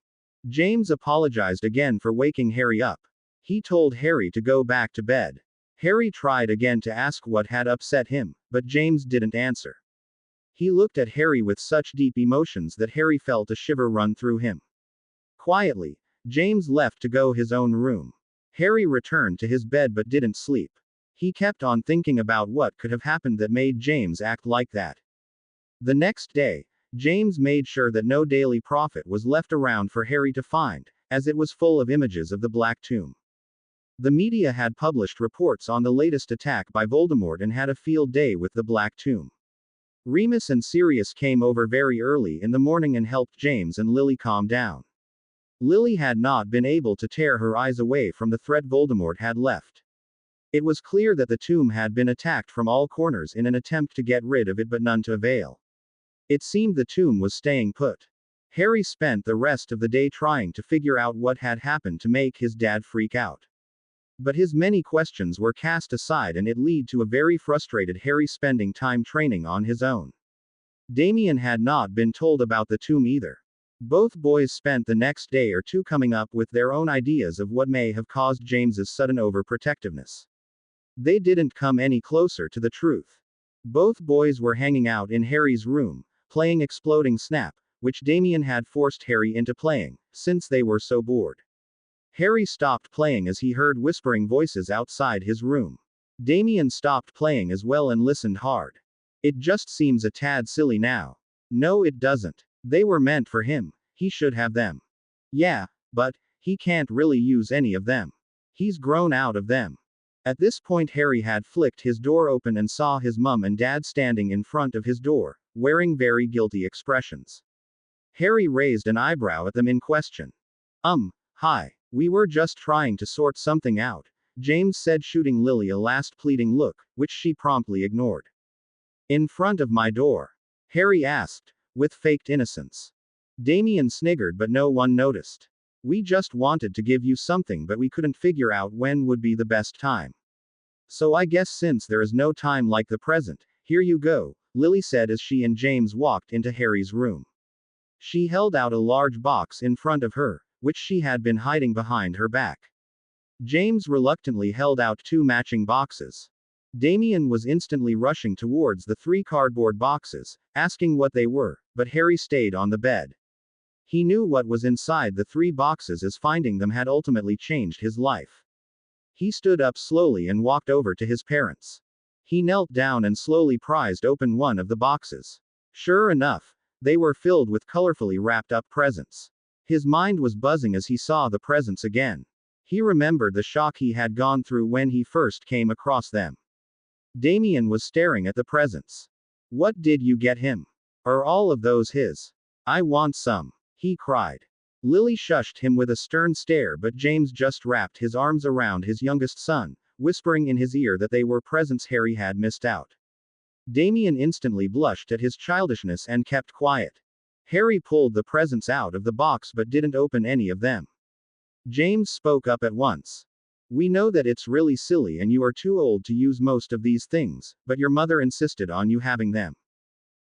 James apologized again for waking Harry up. He told Harry to go back to bed. Harry tried again to ask what had upset him, but James didn't answer. He looked at Harry with such deep emotions that Harry felt a shiver run through him. Quietly, James left to go his own room. Harry returned to his bed but didn't sleep. He kept on thinking about what could have happened that made James act like that. The next day, James made sure that no Daily Prophet was left around for Harry to find, as it was full of images of the Black Tomb. The media had published reports on the latest attack by Voldemort and had a field day with the Black Tomb. Remus and Sirius came over very early in the morning and helped James and Lily calm down. Lily had not been able to tear her eyes away from the threat Voldemort had left. It was clear that the tomb had been attacked from all corners in an attempt to get rid of it, but none to avail. It seemed the tomb was staying put. Harry spent the rest of the day trying to figure out what had happened to make his dad freak out. But his many questions were cast aside and it led to a very frustrated Harry spending time training on his own. Damien had not been told about the tomb either. Both boys spent the next day or two coming up with their own ideas of what may have caused James's sudden overprotectiveness. They didn't come any closer to the truth. Both boys were hanging out in Harry's room, playing Exploding Snap, which Damien had forced Harry into playing, since they were so bored. Harry stopped playing as he heard whispering voices outside his room. Damien stopped playing as well and listened hard. It just seems a tad silly now. No, it doesn't. They were meant for him. He should have them. Yeah, but he can't really use any of them. He's grown out of them. At this point, Harry had flicked his door open and saw his mum and dad standing in front of his door, wearing very guilty expressions. Harry raised an eyebrow at them in question. Hi. We were just trying to sort something out, James said, shooting Lily a last pleading look, which she promptly ignored. In front of my door? Harry asked, with faked innocence. Damien sniggered, but no one noticed. We just wanted to give you something, but we couldn't figure out when would be the best time. So I guess since there is no time like the present, here you go, Lily said as she and James walked into Harry's room. She held out a large box in front of her, which she had been hiding behind her back. James reluctantly held out 2 matching boxes. Damien was instantly rushing towards the 3 cardboard boxes, asking what they were, but Harry stayed on the bed. He knew what was inside the 3 boxes, as finding them had ultimately changed his life. He stood up slowly and walked over to his parents. He knelt down and slowly prized open one of the boxes. Sure enough, they were filled with colorfully wrapped up presents. His mind was buzzing as he saw the presents again. He remembered the shock he had gone through when he first came across them. Damien was staring at the presents. What did you get him? Are all of those his? I want some, he cried. Lily shushed him with a stern stare, but James just wrapped his arms around his youngest son, whispering in his ear that they were presents Harry had missed out. Damien instantly blushed at his childishness and kept quiet. Harry pulled the presents out of the box but didn't open any of them. James spoke up at once. We know that it's really silly and you are too old to use most of these things, but your mother insisted on you having them.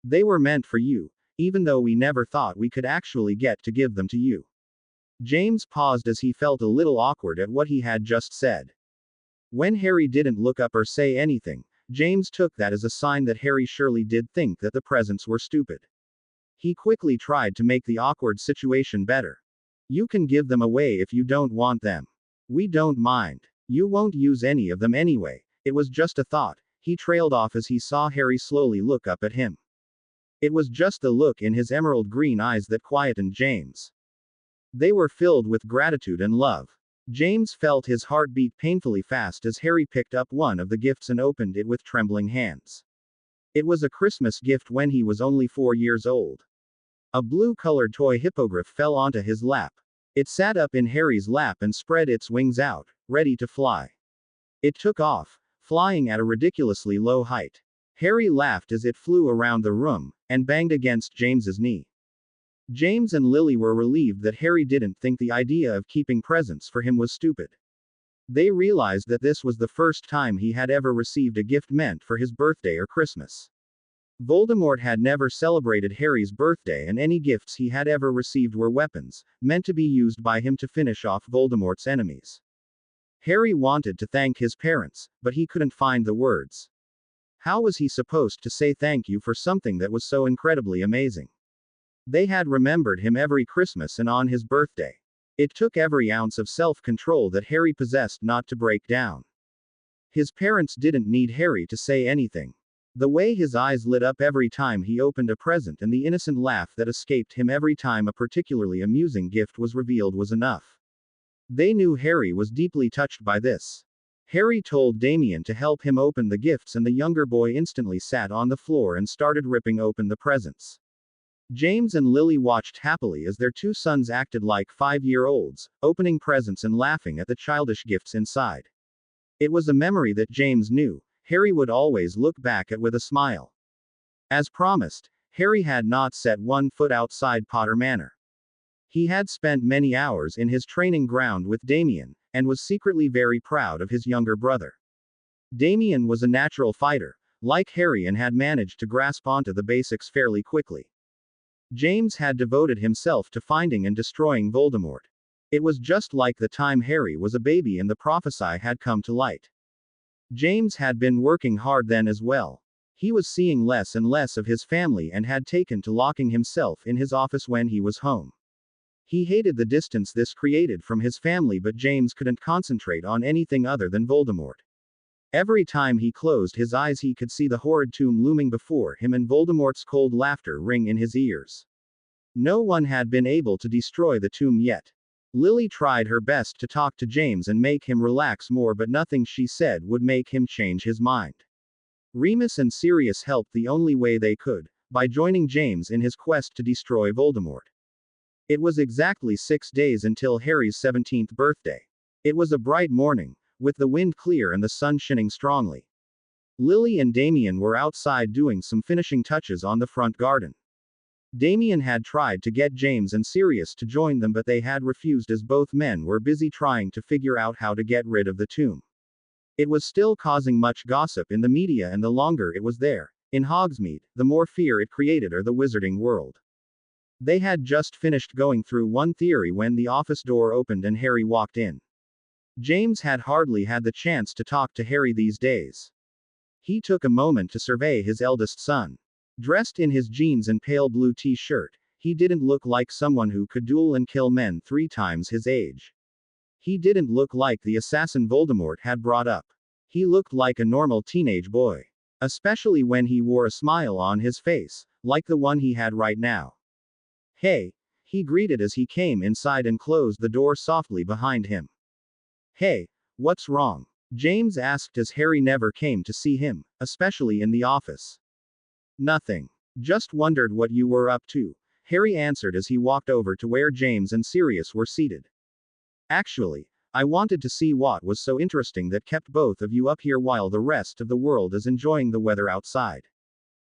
They were meant for you, even though we never thought we could actually get to give them to you. James paused as he felt a little awkward at what he had just said. When Harry didn't look up or say anything, James took that as a sign that Harry surely did think that the presents were stupid. He quickly tried to make the awkward situation better. You can give them away if you don't want them. We don't mind. You won't use any of them anyway. It was just a thought. He trailed off as he saw Harry slowly look up at him. It was just the look in his emerald green eyes that quietened James. They were filled with gratitude and love. James felt his heart beat painfully fast as Harry picked up one of the gifts and opened it with trembling hands. It was a Christmas gift when he was only 4 years old. A blue-colored toy hippogriff fell onto his lap. It sat up in Harry's lap and spread its wings out, ready to fly. It took off, flying at a ridiculously low height. Harry laughed as it flew around the room, and banged against James's knee. James and Lily were relieved that Harry didn't think the idea of keeping presents for him was stupid. They realized that this was the first time he had ever received a gift meant for his birthday or Christmas. Voldemort had never celebrated Harry's birthday, and any gifts he had ever received were weapons, meant to be used by him to finish off Voldemort's enemies. Harry wanted to thank his parents, but he couldn't find the words. How was he supposed to say thank you for something that was so incredibly amazing? They had remembered him every Christmas and on his birthday. It took every ounce of self-control that Harry possessed not to break down. His parents didn't need Harry to say anything. The way his eyes lit up every time he opened a present and the innocent laugh that escaped him every time a particularly amusing gift was revealed was enough. They knew Harry was deeply touched by this. Harry told Damien to help him open the gifts, and the younger boy instantly sat on the floor and started ripping open the presents. James and Lily watched happily as their 2 sons acted like 5-year-olds, opening presents and laughing at the childish gifts inside. It was a memory that James knew Harry would always look back at with a smile. As promised, Harry had not set one foot outside Potter Manor. He had spent many hours in his training ground with Damien, and was secretly very proud of his younger brother. Damien was a natural fighter, like Harry, and had managed to grasp onto the basics fairly quickly. James had devoted himself to finding and destroying Voldemort. It was just like the time Harry was a baby and the prophecy had come to light. James had been working hard then as well. He was seeing less and less of his family and had taken to locking himself in his office when he was home. He hated the distance this created from his family, but James couldn't concentrate on anything other than Voldemort. Every time he closed his eyes, he could see the horrid tomb looming before him and Voldemort's cold laughter ring in his ears. No one had been able to destroy the tomb yet. Lily tried her best to talk to James and make him relax more, but nothing she said would make him change his mind. Remus and Sirius helped the only way they could, by joining James in his quest to destroy Voldemort. It was exactly 6 days until Harry's 17th birthday. It was a bright morning, with the wind clear and the sun shining strongly. Lily and Damien were outside doing some finishing touches on the front garden. Damien had tried to get James and Sirius to join them, but they had refused as both men were busy trying to figure out how to get rid of the tomb. It was still causing much gossip in the media, and the longer it was there, in Hogsmeade, the more fear it created or the wizarding world. They had just finished going through one theory when the office door opened and Harry walked in. James had hardly had the chance to talk to Harry these days. He took a moment to survey his eldest son. Dressed in his jeans and pale blue t-shirt, he didn't look like someone who could duel and kill men 3 times his age. He didn't look like the assassin Voldemort had brought up. He looked like a normal teenage boy. Especially when he wore a smile on his face, like the one he had right now. "Hey," he greeted as he came inside and closed the door softly behind him. "Hey, what's wrong?" James asked as Harry never came to see him, especially in the office. "Nothing. Just wondered what you were up to," Harry answered as he walked over to where James and Sirius were seated. "Actually, I wanted to see what was so interesting that kept both of you up here while the rest of the world is enjoying the weather outside."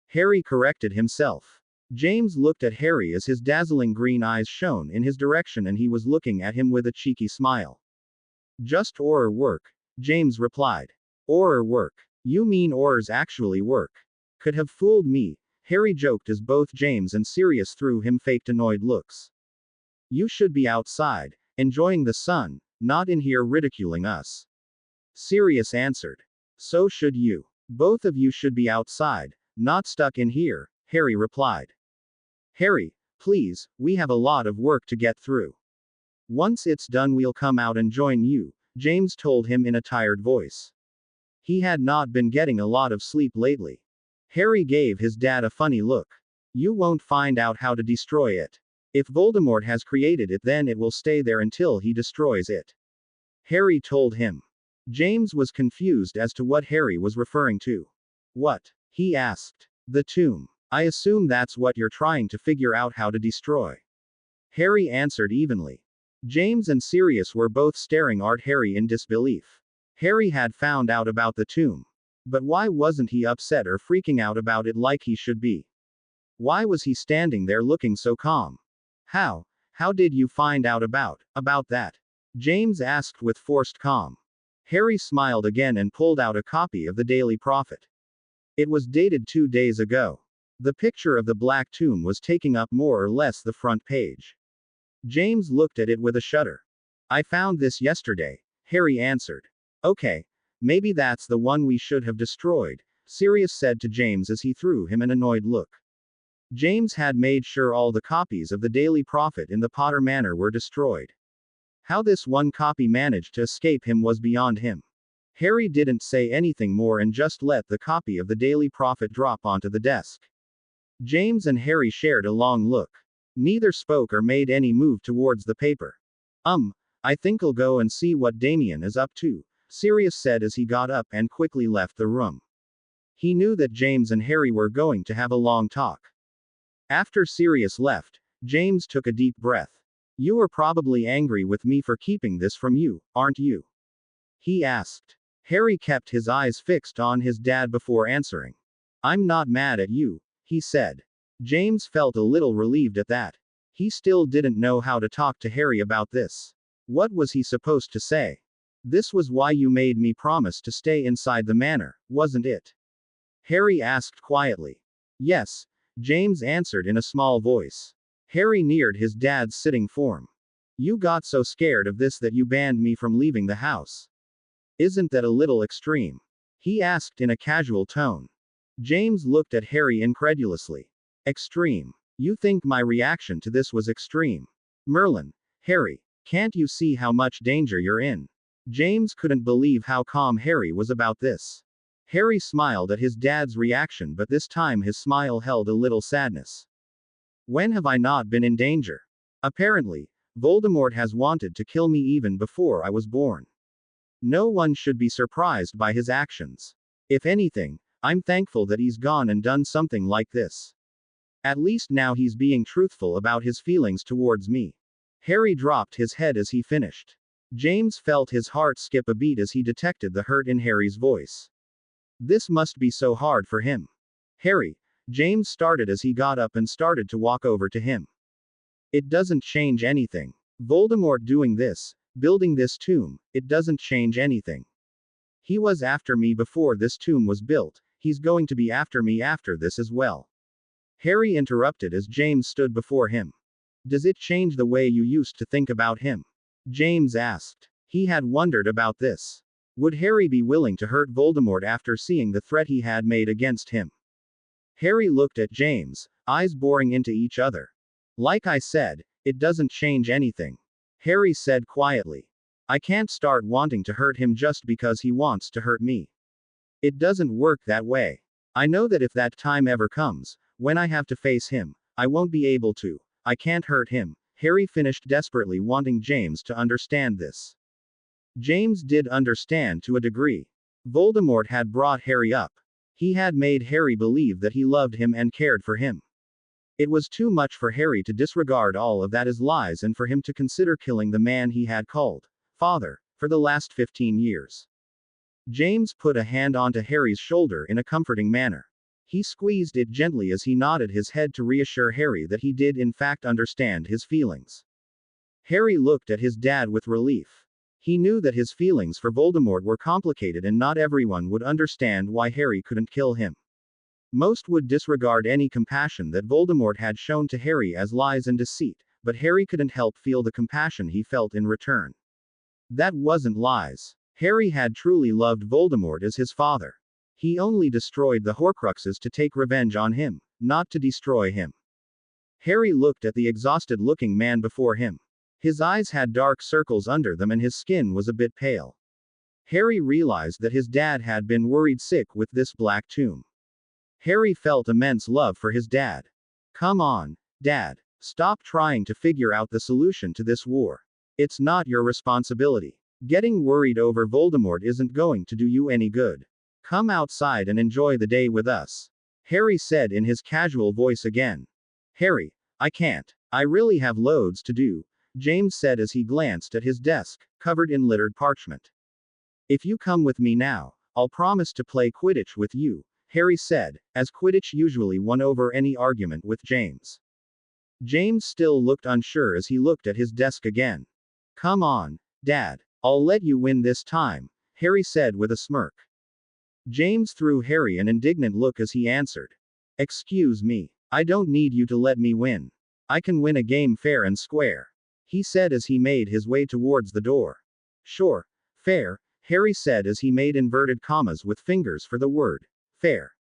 Harry corrected himself. James looked at Harry as his dazzling green eyes shone in his direction, and he was looking at him with a cheeky smile. "Just Auror work," James replied. "Auror work? You mean Aurors actually work?" "Could have fooled me," Harry joked as both James and Sirius threw him faked annoyed looks. "You should be outside," Enjoying the sun, not in here ridiculing us. Sirius answered. So should you. Both of you should be outside, not stuck in here, Harry replied. Harry, please, we have a lot of work to get through. Once it's done, we'll come out and join you, James told him in a tired voice. He had not been getting a lot of sleep lately. Harry gave his dad a funny look. You won't find out how to destroy it. If Voldemort has created it, then it will stay there until he destroys it. Harry told him. James was confused as to what Harry was referring to. What? He asked. The tomb. I assume that's what you're trying to figure out how to destroy. Harry answered evenly. James and Sirius were both staring at Harry in disbelief. Harry had found out about the tomb. But why wasn't he upset or freaking out about it like he should be? Why was he standing there looking so calm? How did you find out about that? James asked with forced calm. Harry smiled again and pulled out a copy of the Daily Prophet. It was dated 2 days ago. The picture of the Black Tomb was taking up more or less the front page. James looked at it with a shudder. I found this yesterday, Harry answered. Okay, maybe that's the one we should have destroyed, Sirius said to James as he threw him an annoyed look. James had made sure all the copies of the Daily Prophet in the Potter Manor were destroyed. How this one copy managed to escape him was beyond him. Harry didn't say anything more and just let the copy of the Daily Prophet drop onto the desk. James and Harry shared a long look. Neither spoke or made any move towards the paper. I think I'll go and see what Damien is up to, Sirius said as he got up and quickly left the room. He knew that James and Harry were going to have a long talk. After Sirius left, James took a deep breath. You are probably angry with me for keeping this from you, aren't you? He asked. Harry kept his eyes fixed on his dad before answering. I'm not mad at you, he said. James felt a little relieved at that. He still didn't know how to talk to Harry about this. What was he supposed to say? This was why you made me promise to stay inside the manor, wasn't it? Harry asked quietly. Yes, James answered in a small voice. Harry neared his dad's sitting form. You got so scared of this that you banned me from leaving the house. Isn't that a little extreme? He asked in a casual tone. James looked at Harry incredulously. Extreme? You think my reaction to this was extreme? Merlin, Harry, can't you see how much danger you're in? James couldn't believe how calm Harry was about this. Harry smiled at his dad's reaction, but this time his smile held a little sadness. When have I not been in danger? Apparently, Voldemort has wanted to kill me even before I was born. No one should be surprised by his actions. If anything, I'm thankful that he's gone and done something like this. At least now he's being truthful about his feelings towards me. Harry dropped his head as he finished. James felt his heart skip a beat as he detected the hurt in Harry's voice. This must be so hard for him. Harry, James started as he got up and started to walk over to him. It doesn't change anything. Voldemort doing this, building this tomb, it doesn't change anything. He was after me before this tomb was built, he's going to be after me after this as well. Harry interrupted as James stood before him. Does it change the way you used to think about him? James asked. He had wondered about this. Would Harry be willing to hurt Voldemort after seeing the threat he had made against him? Harry looked at James, eyes boring into each other. Like I said, it doesn't change anything. Harry said quietly. I can't start wanting to hurt him just because he wants to hurt me. It doesn't work that way. I know that if that time ever comes, when I have to face him, I won't be able to. I can't hurt him, Harry finished, desperately wanting James to understand this. James did understand to a degree. Voldemort had brought Harry up. He had made Harry believe that he loved him and cared for him. It was too much for Harry to disregard all of that as lies and for him to consider killing the man he had called father for the last 15 years. James put a hand onto Harry's shoulder in a comforting manner. He squeezed it gently as he nodded his head to reassure Harry that he did in fact understand his feelings. Harry looked at his dad with relief. He knew that his feelings for Voldemort were complicated and not everyone would understand why Harry couldn't kill him. Most would disregard any compassion that Voldemort had shown to Harry as lies and deceit, but Harry couldn't help feel the compassion he felt in return. That wasn't lies. Harry had truly loved Voldemort as his father. He only destroyed the Horcruxes to take revenge on him, not to destroy him. Harry looked at the exhausted-looking man before him. His eyes had dark circles under them and his skin was a bit pale. Harry realized that his dad had been worried sick with this black tomb. Harry felt immense love for his dad. Come on, Dad. Stop trying to figure out the solution to this war. It's not your responsibility. Getting worried over Voldemort isn't going to do you any good. Come outside and enjoy the day with us. Harry said in his casual voice again. Harry, I can't. I really have loads to do, James said as he glanced at his desk, covered in littered parchment. If you come with me now, I'll promise to play Quidditch with you, Harry said, as Quidditch usually won over any argument with James. James still looked unsure as he looked at his desk again. Come on, Dad. I'll let you win this time, Harry said with a smirk. James threw Harry an indignant look as he answered. Excuse me. I don't need you to let me win. I can win a game fair and square, he said as he made his way towards the door. Sure, fair, Harry said as he made inverted commas with fingers for the word, fair.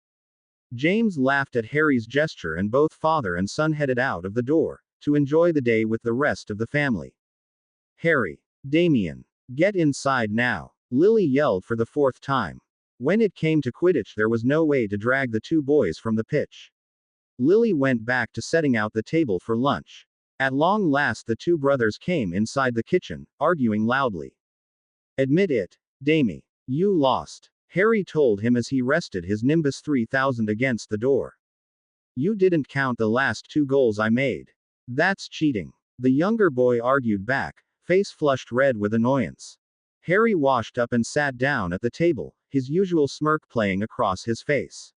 James laughed at Harry's gesture and both father and son headed out of the door, to enjoy the day with the rest of the family. Harry, Damien, get inside now, Lily yelled for the fourth time. When it came to Quidditch there was no way to drag the two boys from the pitch. Lily went back to setting out the table for lunch. At long last the two brothers came inside the kitchen, arguing loudly. Admit it, Damie. You lost, Harry told him as he rested his Nimbus 3000 against the door. You didn't count the last 2 goals I made. That's cheating. The younger boy argued back, face flushed red with annoyance. Harry washed up and sat down at the table, his usual smirk playing across his face.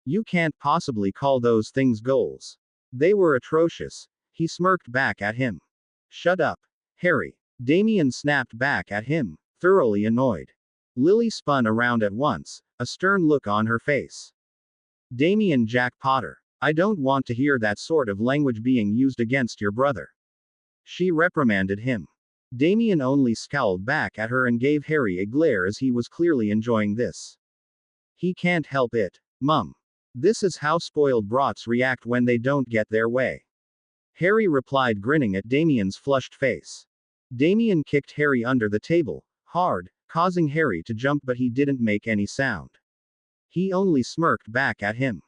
You can't possibly call those things goals. They were atrocious, he smirked back at him. Shut up, Harry. Damien snapped back at him, thoroughly annoyed. Lily spun around at once, a stern look on her face. Damien Jack Potter, I don't want to hear that sort of language being used against your brother. She reprimanded him. Damien only scowled back at her and gave Harry a glare as he was clearly enjoying this. He can't help it, Mum. This is how spoiled brats react when they don't get their way. Harry replied, grinning at Damien's flushed face. Damien kicked Harry under the table, hard, causing Harry to jump, but he didn't make any sound. He only smirked back at him.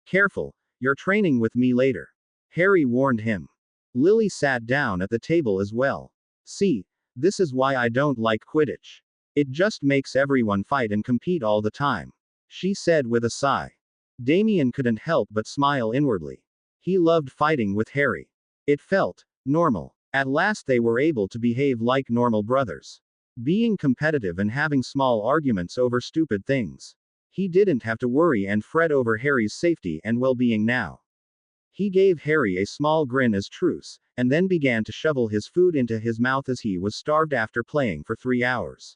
Careful, you're training with me later, Harry warned him. Lily sat down at the table as well. See, this is why I don't like Quidditch. It just makes everyone fight and compete all the time, she said with a sigh. Damien couldn't help but smile inwardly. He loved fighting with Harry. It felt normal. At last they were able to behave like normal brothers. Being competitive and having small arguments over stupid things. He didn't have to worry and fret over Harry's safety and well-being now. He gave Harry a small grin as truce, and then began to shovel his food into his mouth as he was starved after playing for 3 hours.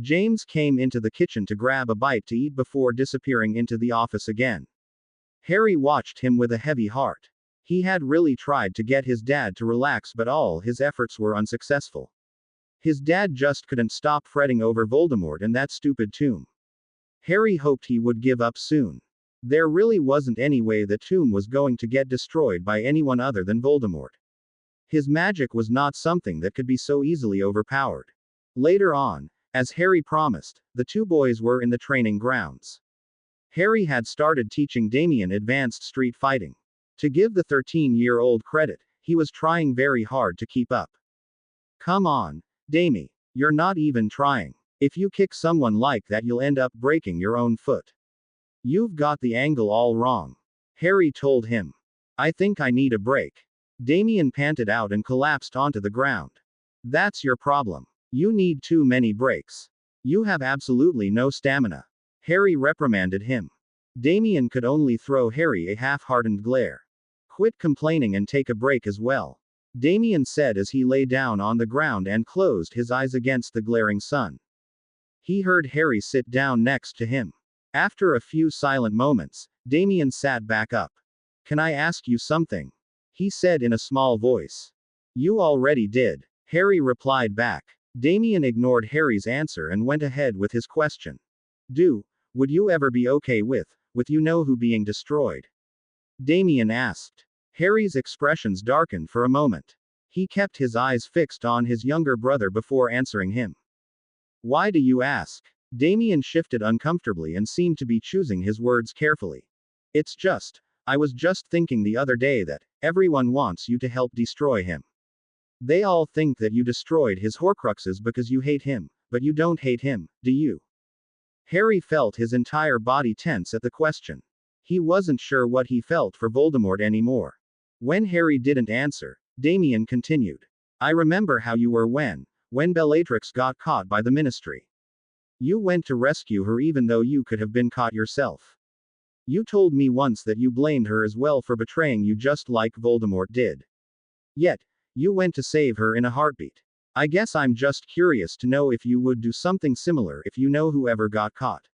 James came into the kitchen to grab a bite to eat before disappearing into the office again. Harry watched him with a heavy heart. He had really tried to get his dad to relax, but all his efforts were unsuccessful. His dad just couldn't stop fretting over Voldemort and that stupid tomb. Harry hoped he would give up soon. There really wasn't any way the tomb was going to get destroyed by anyone other than Voldemort. His magic was not something that could be so easily overpowered. Later on, as Harry promised, the two boys were in the training grounds. Harry had started teaching Damien advanced street fighting. To give the 13-year-old credit, he was trying very hard to keep up. Come on, Damie. You're not even trying. If you kick someone like that, you'll end up breaking your own foot. You've got the angle all wrong, Harry told him. I think I need a break. Damien panted out and collapsed onto the ground. That's your problem. You need too many breaks. You have absolutely no stamina, Harry reprimanded him. Damien could only throw Harry a half-hearted glare. Quit complaining and take a break as well, Damien said as he lay down on the ground and closed his eyes against the glaring sun. He heard Harry sit down next to him. After a few silent moments, Damien sat back up. Can I ask you something? he said in a small voice. You already did, Harry replied back. Damien ignored Harry's answer and went ahead with his question. Would you ever be okay with you know who being destroyed? Damien asked. Harry's expressions darkened for a moment. He kept his eyes fixed on his younger brother before answering him. Why do you ask? Damien shifted uncomfortably and seemed to be choosing his words carefully. I was just thinking the other day that everyone wants you to help destroy him. They all think that you destroyed his Horcruxes because you hate him, but you don't hate him, do you? Harry felt his entire body tense at the question. He wasn't sure what he felt for Voldemort anymore. When Harry didn't answer, Damien continued. I remember how you were when Bellatrix got caught by the Ministry. You went to rescue her even though you could have been caught yourself. You told me once that you blamed her as well for betraying you just like Voldemort did. Yet, you went to save her in a heartbeat. I guess I'm just curious to know if you would do something similar if you know whoever got caught.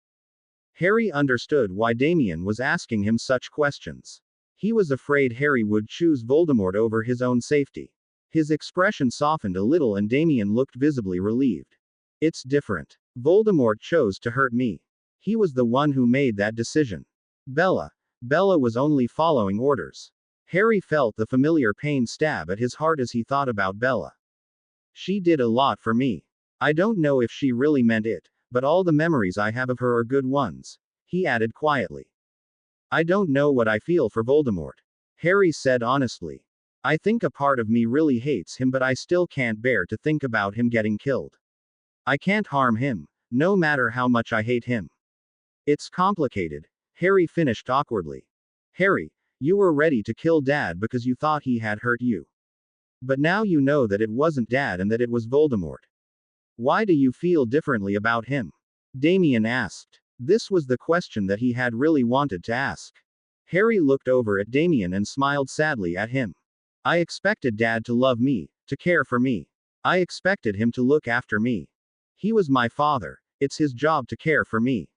Harry understood why Damien was asking him such questions. He was afraid Harry would choose Voldemort over his own safety. His expression softened a little and Damien looked visibly relieved. It's different. Voldemort chose to hurt me. He was the one who made that decision. Bella was only following orders. Harry felt the familiar pain stab at his heart as he thought about Bella. She did a lot for me. I don't know if she really meant it, but all the memories I have of her are good ones, he added quietly. I don't know what I feel for Voldemort, Harry said honestly. I think a part of me really hates him, but I still can't bear to think about him getting killed. I can't harm him, no matter how much I hate him. It's complicated, Harry finished awkwardly. Harry, you were ready to kill Dad because you thought he had hurt you. But now you know that it wasn't Dad and that it was Voldemort. Why do you feel differently about him? Damien asked. This was the question that he had really wanted to ask. Harry looked over at Damien and smiled sadly at him. I expected Dad to love me, to care for me. I expected him to look after me. He was my father. It's his job to care for me.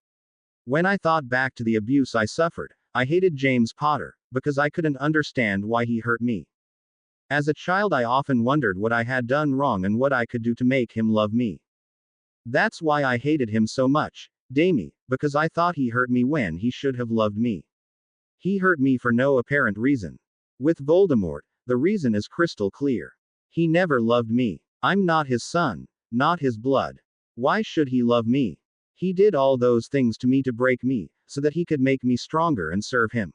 When I thought back to the abuse I suffered, I hated James Potter, because I couldn't understand why he hurt me. As a child, I often wondered what I had done wrong and what I could do to make him love me. That's why I hated him so much, Damie, because I thought he hurt me when he should have loved me. He hurt me for no apparent reason. With Voldemort, the reason is crystal clear. He never loved me. I'm not his son, not his blood. Why should he love me? He did all those things to me to break me, so that he could make me stronger and serve him.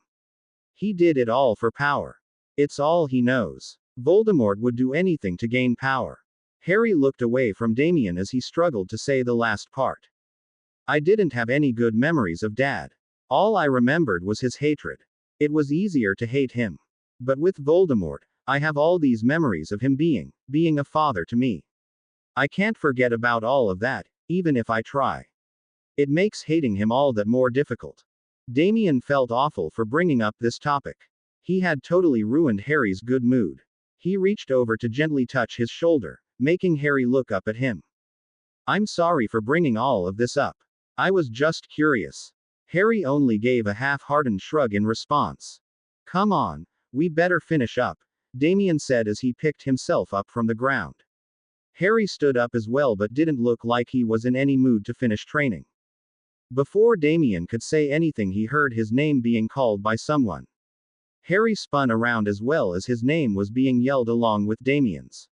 He did it all for power. It's all he knows. Voldemort would do anything to gain power. Harry looked away from Damien as he struggled to say the last part. I didn't have any good memories of Dad. All I remembered was his hatred. It was easier to hate him. But with Voldemort, I have all these memories of him being a father to me. I can't forget about all of that, even if I try. It makes hating him all that more difficult. Damien felt awful for bringing up this topic. He had totally ruined Harry's good mood. He reached over to gently touch his shoulder, making Harry look up at him. I'm sorry for bringing all of this up. I was just curious. Harry only gave a half-hearted shrug in response. Come on, we better finish up, Damien said as he picked himself up from the ground. Harry stood up as well but didn't look like he was in any mood to finish training. Before Damien could say anything, he heard his name being called by someone. Harry spun around as well as his name was being yelled along with Damien's.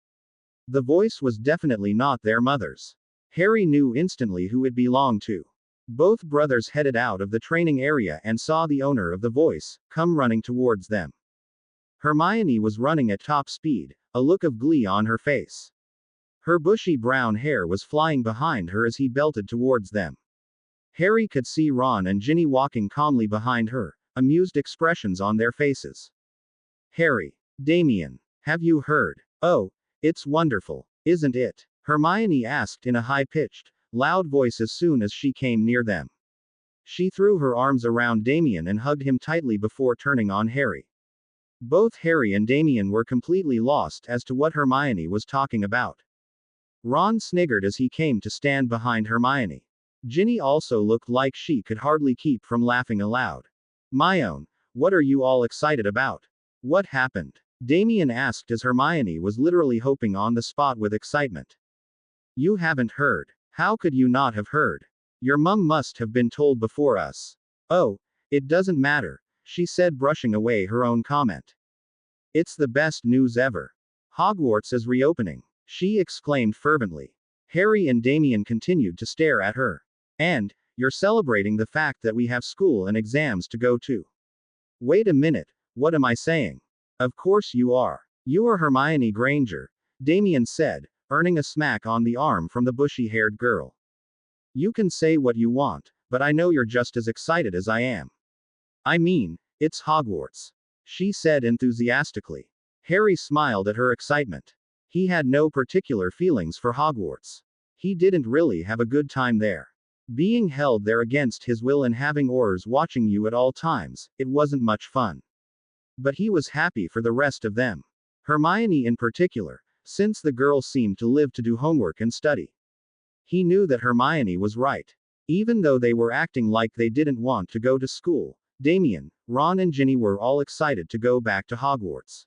The voice was definitely not their mother's. Harry knew instantly who it belonged to. Both brothers headed out of the training area and saw the owner of the voice come running towards them. Hermione was running at top speed, a look of glee on her face. Her bushy brown hair was flying behind her as he belted towards them. Harry could see Ron and Ginny walking calmly behind her, amused expressions on their faces. Harry, Damien, have you heard? Oh, it's wonderful, isn't it? Hermione asked in a high-pitched, loud voice as soon as she came near them. She threw her arms around Damien and hugged him tightly before turning on Harry. Both Harry and Damien were completely lost as to what Hermione was talking about. Ron sniggered as he came to stand behind Hermione. Ginny also looked like she could hardly keep from laughing aloud. My own, what are you all excited about? What happened? Damien asked as Hermione was literally hoping on the spot with excitement. You haven't heard. How could you not have heard? Your mum must have been told before us. Oh, it doesn't matter, she said, brushing away her own comment. It's the best news ever. Hogwarts is reopening, she exclaimed fervently. Harry and Damien continued to stare at her. And, you're celebrating the fact that we have school and exams to go to. Wait a minute, what am I saying? Of course you are. You are Hermione Granger, Damien said, earning a smack on the arm from the bushy-haired girl. You can say what you want, but I know you're just as excited as I am. I mean, it's Hogwarts, she said enthusiastically. Harry smiled at her excitement. He had no particular feelings for Hogwarts. He didn't really have a good time there. Being held there against his will and having Aurors watching you at all times, it wasn't much fun. But he was happy for the rest of them. Hermione in particular, since the girl seemed to live to do homework and study. He knew that Hermione was right. Even though they were acting like they didn't want to go to school, Damien, Ron and Ginny were all excited to go back to Hogwarts.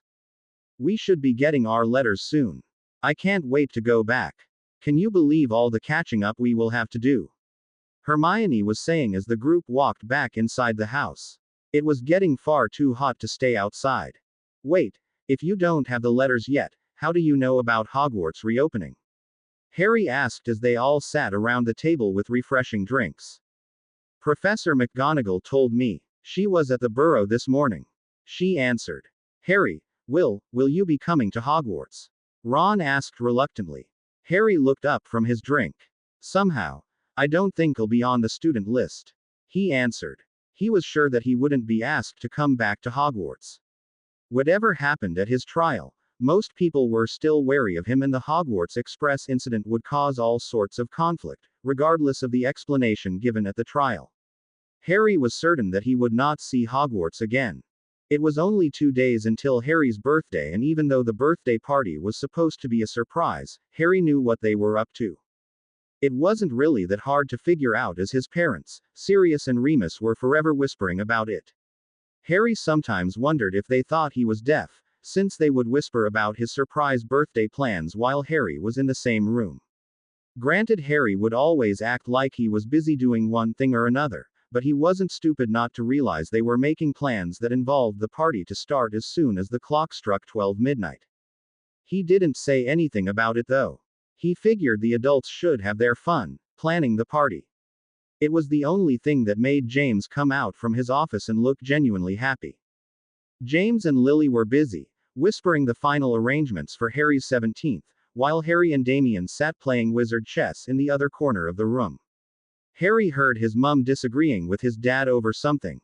We should be getting our letters soon. I can't wait to go back. Can you believe all the catching up we will have to do? Hermione was saying as the group walked back inside the house. It was getting far too hot to stay outside. Wait, if you don't have the letters yet, how do you know about Hogwarts reopening? Harry asked as they all sat around the table with refreshing drinks. Professor McGonagall told me. She was at the Burrow this morning. She answered. Harry, will you be coming to Hogwarts? Ron asked reluctantly. Harry looked up from his drink. Somehow, I don't think I'll be on the student list, he answered. He was sure that he wouldn't be asked to come back to Hogwarts. Whatever happened at his trial, most people were still wary of him, and the Hogwarts Express incident would cause all sorts of conflict, regardless of the explanation given at the trial. Harry was certain that he would not see Hogwarts again. It was only 2 days until Harry's birthday, and even though the birthday party was supposed to be a surprise, Harry knew what they were up to. It wasn't really that hard to figure out, as his parents, Sirius and Remus, were forever whispering about it. Harry sometimes wondered if they thought he was deaf, since they would whisper about his surprise birthday plans while Harry was in the same room. Granted, Harry would always act like he was busy doing one thing or another, but he wasn't stupid not to realize they were making plans that involved the party to start as soon as the clock struck 12 midnight. He didn't say anything about it though. He figured the adults should have their fun, planning the party. It was the only thing that made James come out from his office and look genuinely happy. James and Lily were busy, whispering the final arrangements for Harry's 17th, while Harry and Damien sat playing wizard chess in the other corner of the room. Harry heard his mum disagreeing with his dad over something.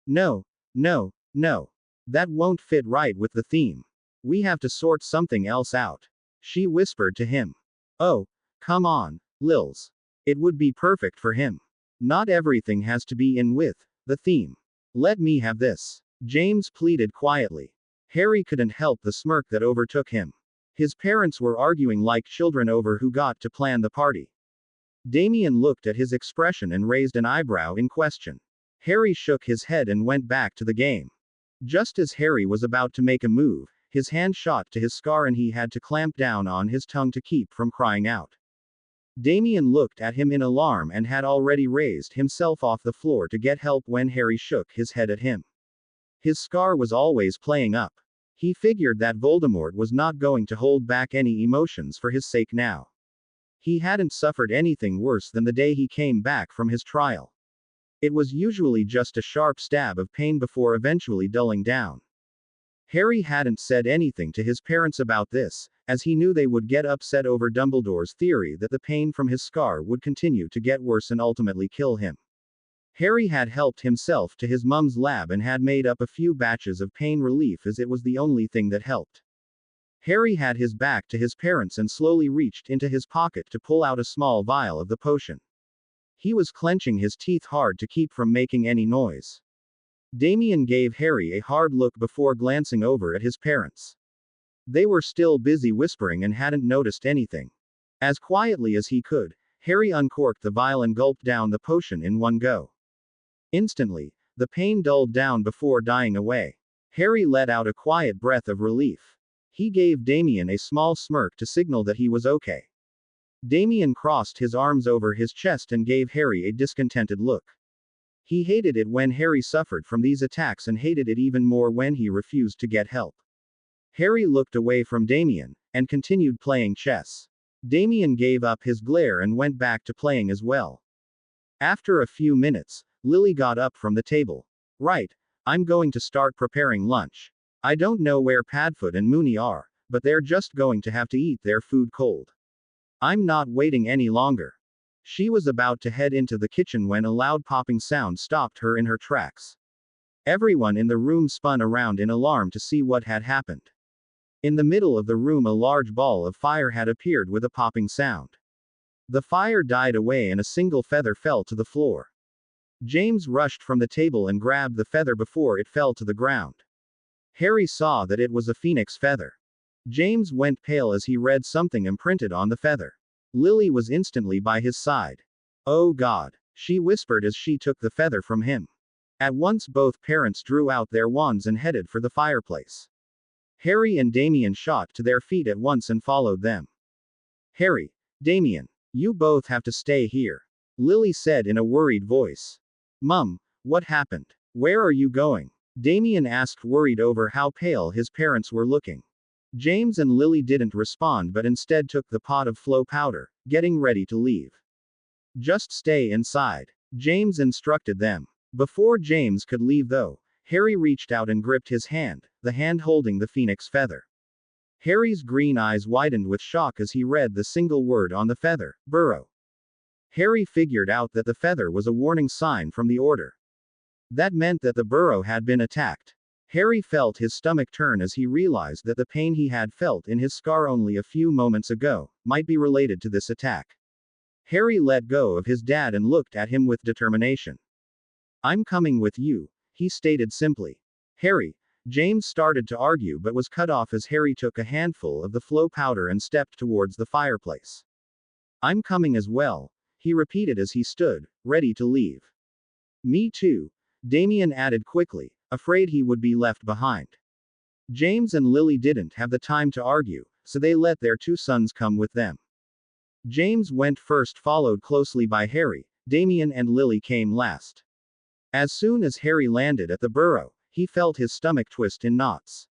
No. That won't fit right with the theme. We have to sort something else out, she whispered to him. Oh, come on, Lils. It would be perfect for him. Not everything has to be in with the theme. Let me have this, James pleaded quietly. Harry couldn't help the smirk that overtook him. His parents were arguing like children over who got to plan the party. Damien looked at his expression and raised an eyebrow in question. Harry shook his head and went back to the game. Just as Harry was about to make a move, his hand shot to his scar and he had to clamp down on his tongue to keep from crying out. Damien looked at him in alarm and had already raised himself off the floor to get help when Harry shook his head at him. His scar was always playing up. He figured that Voldemort was not going to hold back any emotions for his sake now. He hadn't suffered anything worse than the day he came back from his trial. It was usually just a sharp stab of pain before eventually dulling down. Harry hadn't said anything to his parents about this, as he knew they would get upset over Dumbledore's theory that the pain from his scar would continue to get worse and ultimately kill him. Harry had helped himself to his mum's lab and had made up a few batches of pain relief, as it was the only thing that helped. Harry had his back to his parents and slowly reached into his pocket to pull out a small vial of the potion. He was clenching his teeth hard to keep from making any noise. Damien gave Harry a hard look before glancing over at his parents. They were still busy whispering and hadn't noticed anything. As quietly as he could, Harry uncorked the vial and gulped down the potion in one go. Instantly, the pain dulled down before dying away. Harry let out a quiet breath of relief. He gave Damien a small smirk to signal that he was okay. Damien crossed his arms over his chest and gave Harry a discontented look. He hated it when Harry suffered from these attacks and hated it even more when he refused to get help. Harry looked away from Damien, and continued playing chess. Damien gave up his glare and went back to playing as well. After a few minutes, Lily got up from the table. Right, I'm going to start preparing lunch. I don't know where Padfoot and Mooney are, but they're just going to have to eat their food cold. I'm not waiting any longer. She was about to head into the kitchen when a loud popping sound stopped her in her tracks. Everyone in the room spun around in alarm to see what had happened. In the middle of the room, a large ball of fire had appeared with a popping sound. The fire died away and a single feather fell to the floor. James rushed from the table and grabbed the feather before it fell to the ground. Harry saw that it was a phoenix feather. James went pale as he read something imprinted on the feather. Lily was instantly by his side. "Oh God," she whispered as she took the feather from him. At once both parents drew out their wands and headed for the fireplace. Harry and Damien shot to their feet at once and followed them. "Harry, Damien, you both have to stay here," Lily said in a worried voice. "Mum, what happened? Where are you going?" Damien asked, worried over how pale his parents were looking. James and Lily didn't respond but instead took the pot of flow powder, getting ready to leave. "Just stay inside," James instructed them. Before James could leave though, Harry reached out and gripped his hand, the hand holding the phoenix feather. Harry's green eyes widened with shock as he read the single word on the feather: burrow. Harry figured out that the feather was a warning sign from the Order. That meant that the burrow had been attacked. Harry felt his stomach turn as he realized that the pain he had felt in his scar only a few moments ago might be related to this attack. Harry let go of his dad and looked at him with determination. "I'm coming with you," he stated simply. "Harry," James started to argue but was cut off as Harry took a handful of the flow powder and stepped towards the fireplace. "I'm coming as well," he repeated as he stood, ready to leave. "Me too," Damien added quickly, afraid he would be left behind. James and Lily didn't have the time to argue, so they let their two sons come with them. James went first, followed closely by Harry. Damien and Lily came last. As soon as Harry landed at the burrow, he felt his stomach twist in knots.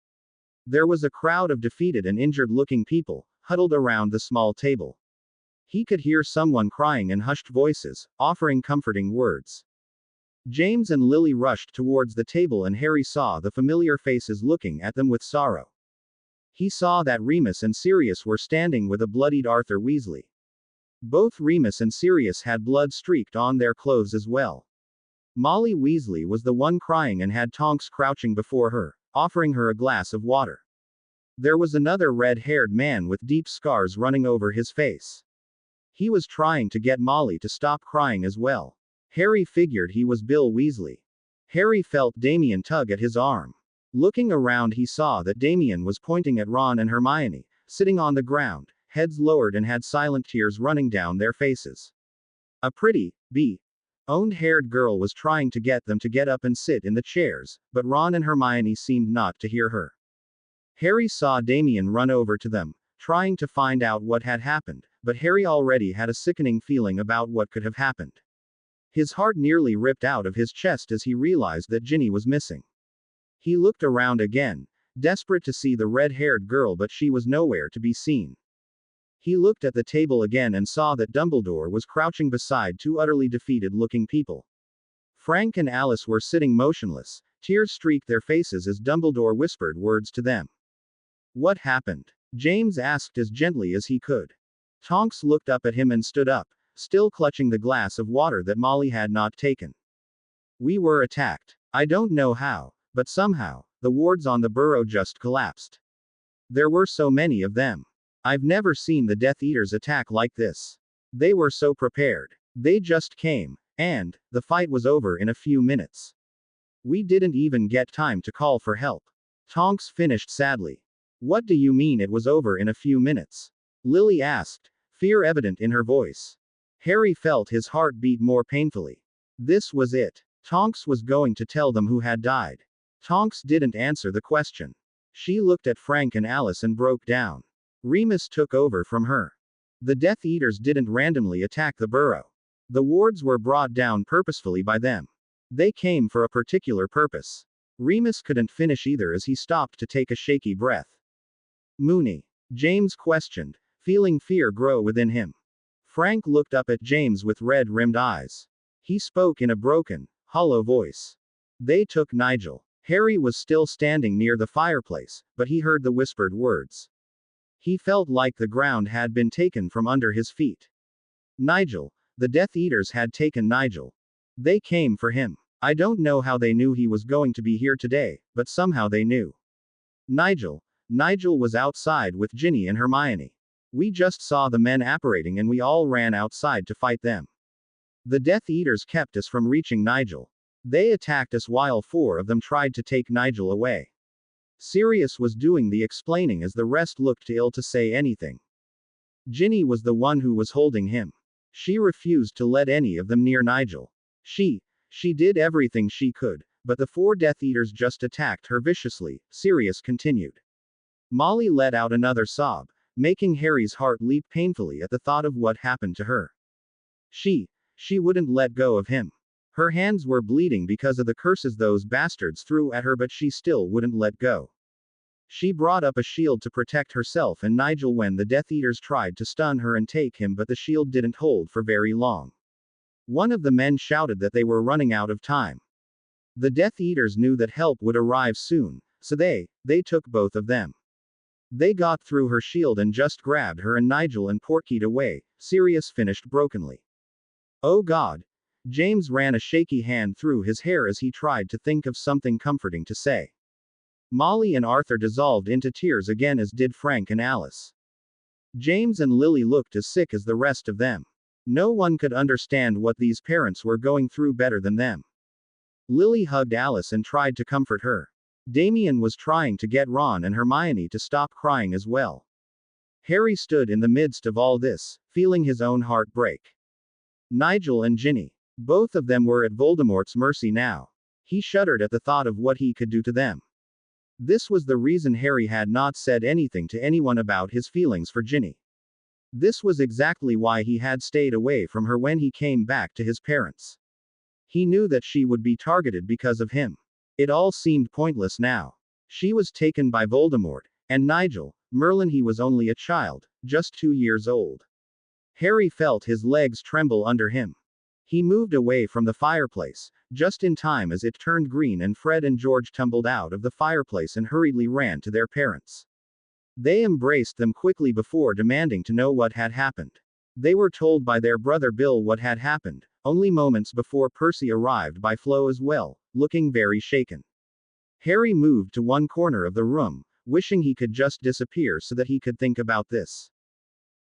There was a crowd of defeated and injured-looking people, huddled around the small table. He could hear someone crying in hushed voices, offering comforting words. James and Lily rushed towards the table and Harry saw the familiar faces looking at them with sorrow. He saw that Remus and Sirius were standing with a bloodied Arthur Weasley. Both Remus and Sirius had blood streaked on their clothes as well. Molly Weasley was the one crying and had Tonks crouching before her, offering her a glass of water. There was another red-haired man with deep scars running over his face. He was trying to get Molly to stop crying as well. Harry figured he was Bill Weasley. Harry felt Damien tug at his arm. Looking around, he saw that Damien was pointing at Ron and Hermione, sitting on the ground, heads lowered and had silent tears running down their faces. A pretty, blonde-haired girl was trying to get them to get up and sit in the chairs, but Ron and Hermione seemed not to hear her. Harry saw Damien run over to them, trying to find out what had happened, but Harry already had a sickening feeling about what could have happened. His heart nearly ripped out of his chest as he realized that Ginny was missing. He looked around again, desperate to see the red-haired girl, but she was nowhere to be seen. He looked at the table again and saw that Dumbledore was crouching beside two utterly defeated-looking people. Frank and Alice were sitting motionless, tears streaked their faces as Dumbledore whispered words to them. "What happened?" James asked as gently as he could. Tonks looked up at him and stood up, still clutching the glass of water that Molly had not taken. "We were attacked. I don't know how, but somehow, the wards on the burrow just collapsed. There were so many of them. I've never seen the Death Eaters attack like this. They were so prepared. They just came, and the fight was over in a few minutes. We didn't even get time to call for help," Tonks finished sadly. "What do you mean it was over in a few minutes?" Lily asked, fear evident in her voice. Harry felt his heart beat more painfully. This was it. Tonks was going to tell them who had died. Tonks didn't answer the question. She looked at Frank and Alice and broke down. Remus took over from her. The Death Eaters didn't randomly attack the burrow. The wards were brought down purposefully by them. They came for a particular purpose. Remus couldn't finish either as he stopped to take a shaky breath. Mooney? James questioned, feeling fear grow within him. Frank looked up at James with red-rimmed eyes. He spoke in a broken, hollow voice. They took Nigel. Harry was still standing near the fireplace, but he heard the whispered words. He felt like the ground had been taken from under his feet. Nigel. The Death Eaters had taken Nigel. They came for him. I don't know how they knew he was going to be here today, but somehow they knew. Nigel. Nigel was outside with Ginny and Hermione. We just saw the men apparating and we all ran outside to fight them. The Death Eaters kept us from reaching Nigel. They attacked us while 4 of them tried to take Nigel away. Sirius was doing the explaining as the rest looked too ill to say anything. Ginny was the one who was holding him. She refused to let any of them near Nigel. She did everything she could, but the 4 Death Eaters just attacked her viciously, Sirius continued. Molly let out another sob, making Harry's heart leap painfully at the thought of what happened to her. She wouldn't let go of him. Her hands were bleeding because of the curses those bastards threw at her, but she still wouldn't let go. She brought up a shield to protect herself and Nigel when the Death Eaters tried to stun her and take him, but the shield didn't hold for very long. One of the men shouted that they were running out of time. The Death Eaters knew that help would arrive soon, so they took both of them. They got through her shield and just grabbed her and Nigel and Porky'd away, Sirius finished brokenly. Oh God. James ran a shaky hand through his hair as he tried to think of something comforting to say. Molly and Arthur dissolved into tears again, as did Frank and Alice. James and Lily looked as sick as the rest of them. No one could understand what these parents were going through better than them. Lily hugged Alice and tried to comfort her. Damien was trying to get Ron and Hermione to stop crying as well. Harry stood in the midst of all this, feeling his own heart break. Nigel and Ginny. Both of them were at Voldemort's mercy now. He shuddered at the thought of what he could do to them. This was the reason Harry had not said anything to anyone about his feelings for Ginny. This was exactly why he had stayed away from her when he came back to his parents. He knew that she would be targeted because of him. It all seemed pointless now. She was taken by Voldemort, and Nigel, Merlin, he was only a child, just 2 years old. Harry felt his legs tremble under him. He moved away from the fireplace, just in time as it turned green and Fred and George tumbled out of the fireplace and hurriedly ran to their parents. They embraced them quickly before demanding to know what had happened. They were told by their brother Bill what had happened, only moments before Percy arrived by Flo as well, looking very shaken. Harry moved to one corner of the room, wishing he could just disappear so that he could think about this.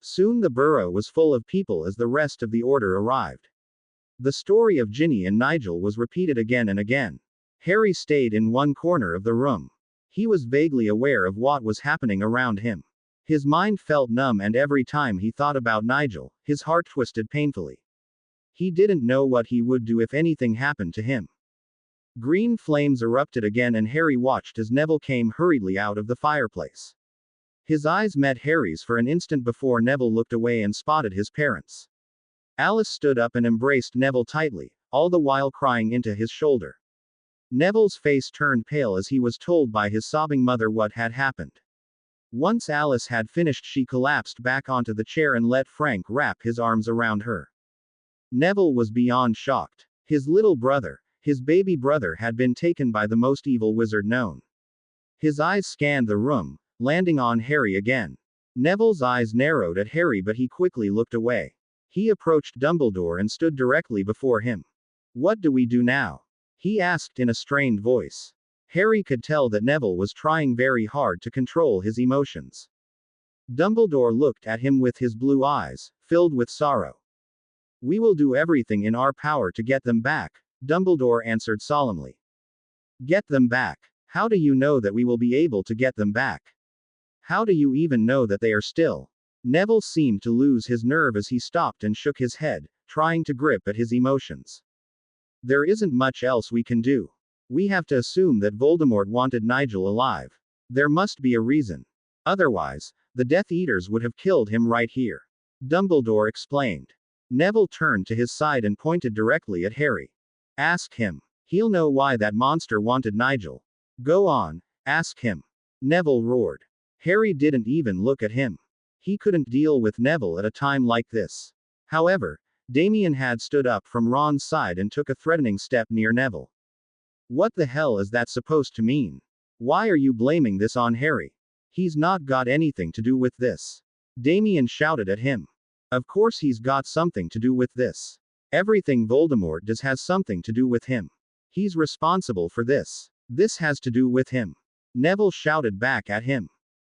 Soon the burrow was full of people as the rest of the order arrived. The story of Ginny and Nigel was repeated again and again. Harry stayed in one corner of the room. He was vaguely aware of what was happening around him. His mind felt numb, and every time he thought about Nigel, his heart twisted painfully. He didn't know what he would do if anything happened to him. Green flames erupted again and Harry watched as Neville came hurriedly out of the fireplace. His eyes met Harry's for an instant before Neville looked away and spotted his parents. Alice stood up and embraced Neville tightly, all the while crying into his shoulder. Neville's face turned pale as he was told by his sobbing mother what had happened. Once Alice had finished, she collapsed back onto the chair and let Frank wrap his arms around her. Neville was beyond shocked. His little brother, his baby brother, had been taken by the most evil wizard known. His eyes scanned the room, landing on Harry again. Neville's eyes narrowed at Harry, but he quickly looked away. He approached Dumbledore and stood directly before him. "What do we do now?" he asked in a strained voice. Harry could tell that Neville was trying very hard to control his emotions. Dumbledore looked at him with his blue eyes, filled with sorrow. "We will do everything in our power to get them back," Dumbledore answered solemnly. "Get them back? How do you know that we will be able to get them back? How do you even know that they are still?" Neville seemed to lose his nerve as he stopped and shook his head, trying to grip at his emotions. "There isn't much else we can do. We have to assume that Voldemort wanted Nigel alive. There must be a reason. Otherwise, the Death Eaters would have killed him right here. Dumbledore explained. Neville turned to his side and pointed directly at Harry. Ask him. He'll know why that monster wanted Nigel. Go on, ask him. Neville roared. Harry didn't even look at him. He couldn't deal with Neville at a time like this. However, Damien had stood up from Ron's side and took a threatening step near Neville. What the hell is that supposed to mean? Why are you blaming this on Harry? He's not got anything to do with this. Damien shouted at him. Of course he's got something to do with this. Everything Voldemort does has something to do with him. He's responsible for this. This has to do with him. Neville shouted back at him.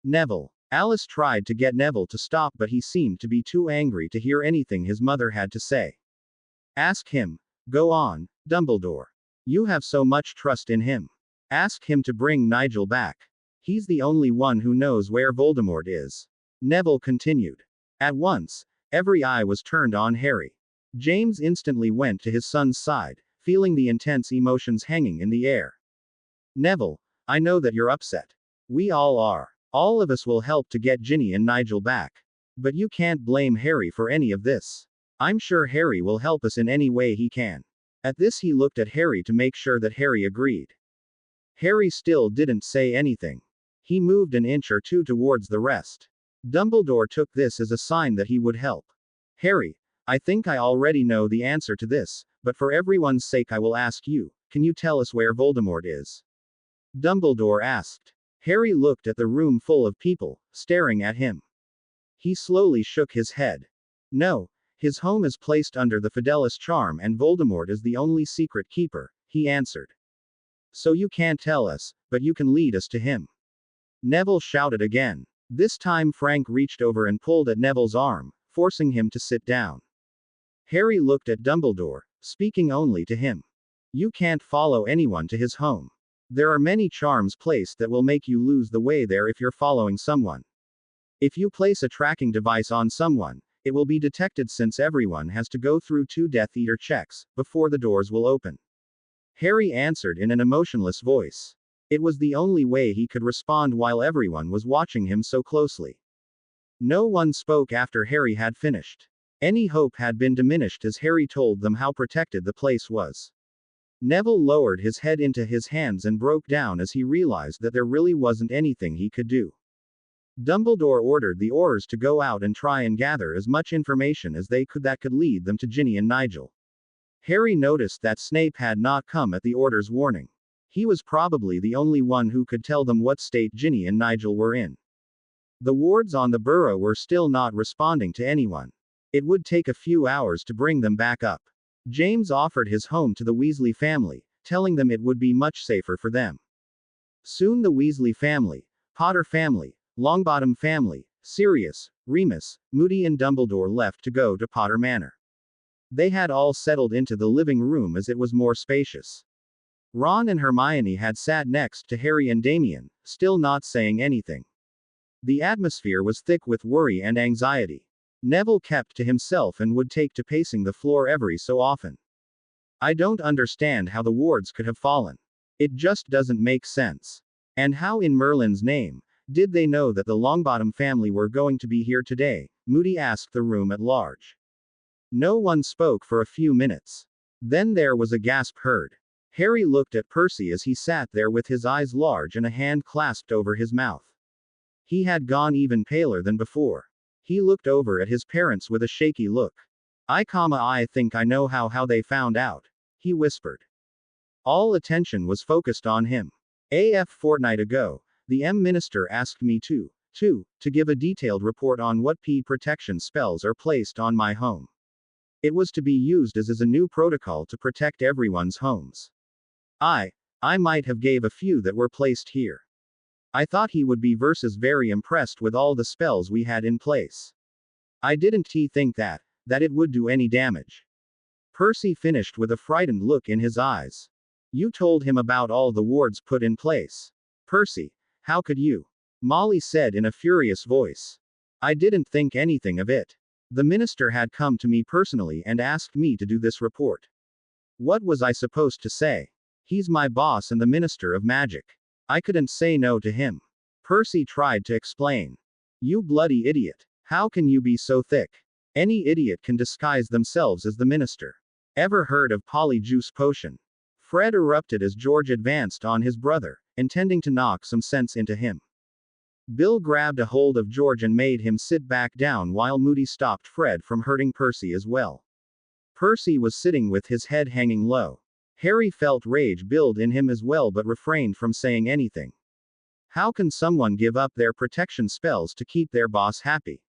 Neville. Alice tried to get Neville to stop, but he seemed to be too angry to hear anything his mother had to say. Ask him. Go on, Dumbledore. You have so much trust in him. Ask him to bring Nigel back. He's the only one who knows where Voldemort is. Neville continued. At once, every eye was turned on Harry. James instantly went to his son's side, feeling the intense emotions hanging in the air. Neville, I know that you're upset. We all are. All of us will help to get Ginny and Nigel back. But you can't blame Harry for any of this. I'm sure Harry will help us in any way he can. At this he looked at Harry to make sure that Harry agreed. Harry still didn't say anything. He moved an inch or two towards the rest. Dumbledore took this as a sign that he would help. Harry, I think I already know the answer to this, but for everyone's sake I will ask you, can you tell us where Voldemort is? Dumbledore asked. Harry looked at the room full of people, staring at him. He slowly shook his head. No, his home is placed under the Fidelis charm and Voldemort is the only secret keeper, he answered. So you can't tell us, but you can lead us to him. Neville shouted again. This time Frank reached over and pulled at Neville's arm, forcing him to sit down. Harry looked at Dumbledore, speaking only to him. You can't follow anyone to his home. There are many charms placed that will make you lose the way there if you're following someone. If you place a tracking device on someone, it will be detected since everyone has to go through 2 Death Eater checks before the doors will open. Harry answered in an emotionless voice. It was the only way he could respond while everyone was watching him so closely. No one spoke after Harry had finished. Any hope had been diminished as Harry told them how protected the place was. Neville lowered his head into his hands and broke down as he realized that there really wasn't anything he could do. Dumbledore ordered the Aurors to go out and try and gather as much information as they could that could lead them to Ginny and Nigel. Harry noticed that Snape had not come at the Order's warning. He was probably the only one who could tell them what state Ginny and Nigel were in. The wards on the burrow were still not responding to anyone. It would take a few hours to bring them back up. James offered his home to the Weasley family, telling them it would be much safer for them. Soon the Weasley family, Potter family, Longbottom family, Sirius, Remus, Moody and Dumbledore left to go to Potter Manor. They had all settled into the living room as it was more spacious. Ron and Hermione had sat next to Harry and Damien, still not saying anything. The atmosphere was thick with worry and anxiety. Neville kept to himself and would take to pacing the floor every so often. I don't understand how the wards could have fallen. It just doesn't make sense. And how in Merlin's name did they know that the Longbottom family were going to be here today? Moody asked the room at large. No one spoke for a few minutes. Then there was a gasp heard. Harry looked at Percy as he sat there with his eyes large and a hand clasped over his mouth. He had gone even paler than before. He looked over at his parents with a shaky look. I think I know how they found out, he whispered. All attention was focused on him. A fortnight ago, the minister asked me to give a detailed report on what protection spells are placed on my home. It was to be used as a new protocol to protect everyone's homes. I might have gave a few that were placed here. I thought he would be very impressed with all the spells we had in place. I didn't think that it would do any damage. Percy finished with a frightened look in his eyes. You told him about all the wards put in place. Percy, how could you? Molly said in a furious voice. I didn't think anything of it. The minister had come to me personally and asked me to do this report. What was I supposed to say? He's my boss and the Minister of Magic. I couldn't say no to him. Percy tried to explain. You bloody idiot. How can you be so thick? Any idiot can disguise themselves as the minister. Ever heard of polyjuice potion? Fred erupted as George advanced on his brother, intending to knock some sense into him. Bill grabbed a hold of George and made him sit back down while Moody stopped Fred from hurting Percy as well. Percy was sitting with his head hanging low. Harry felt rage build in him as well but refrained from saying anything. How can someone give up their protection spells to keep their boss happy?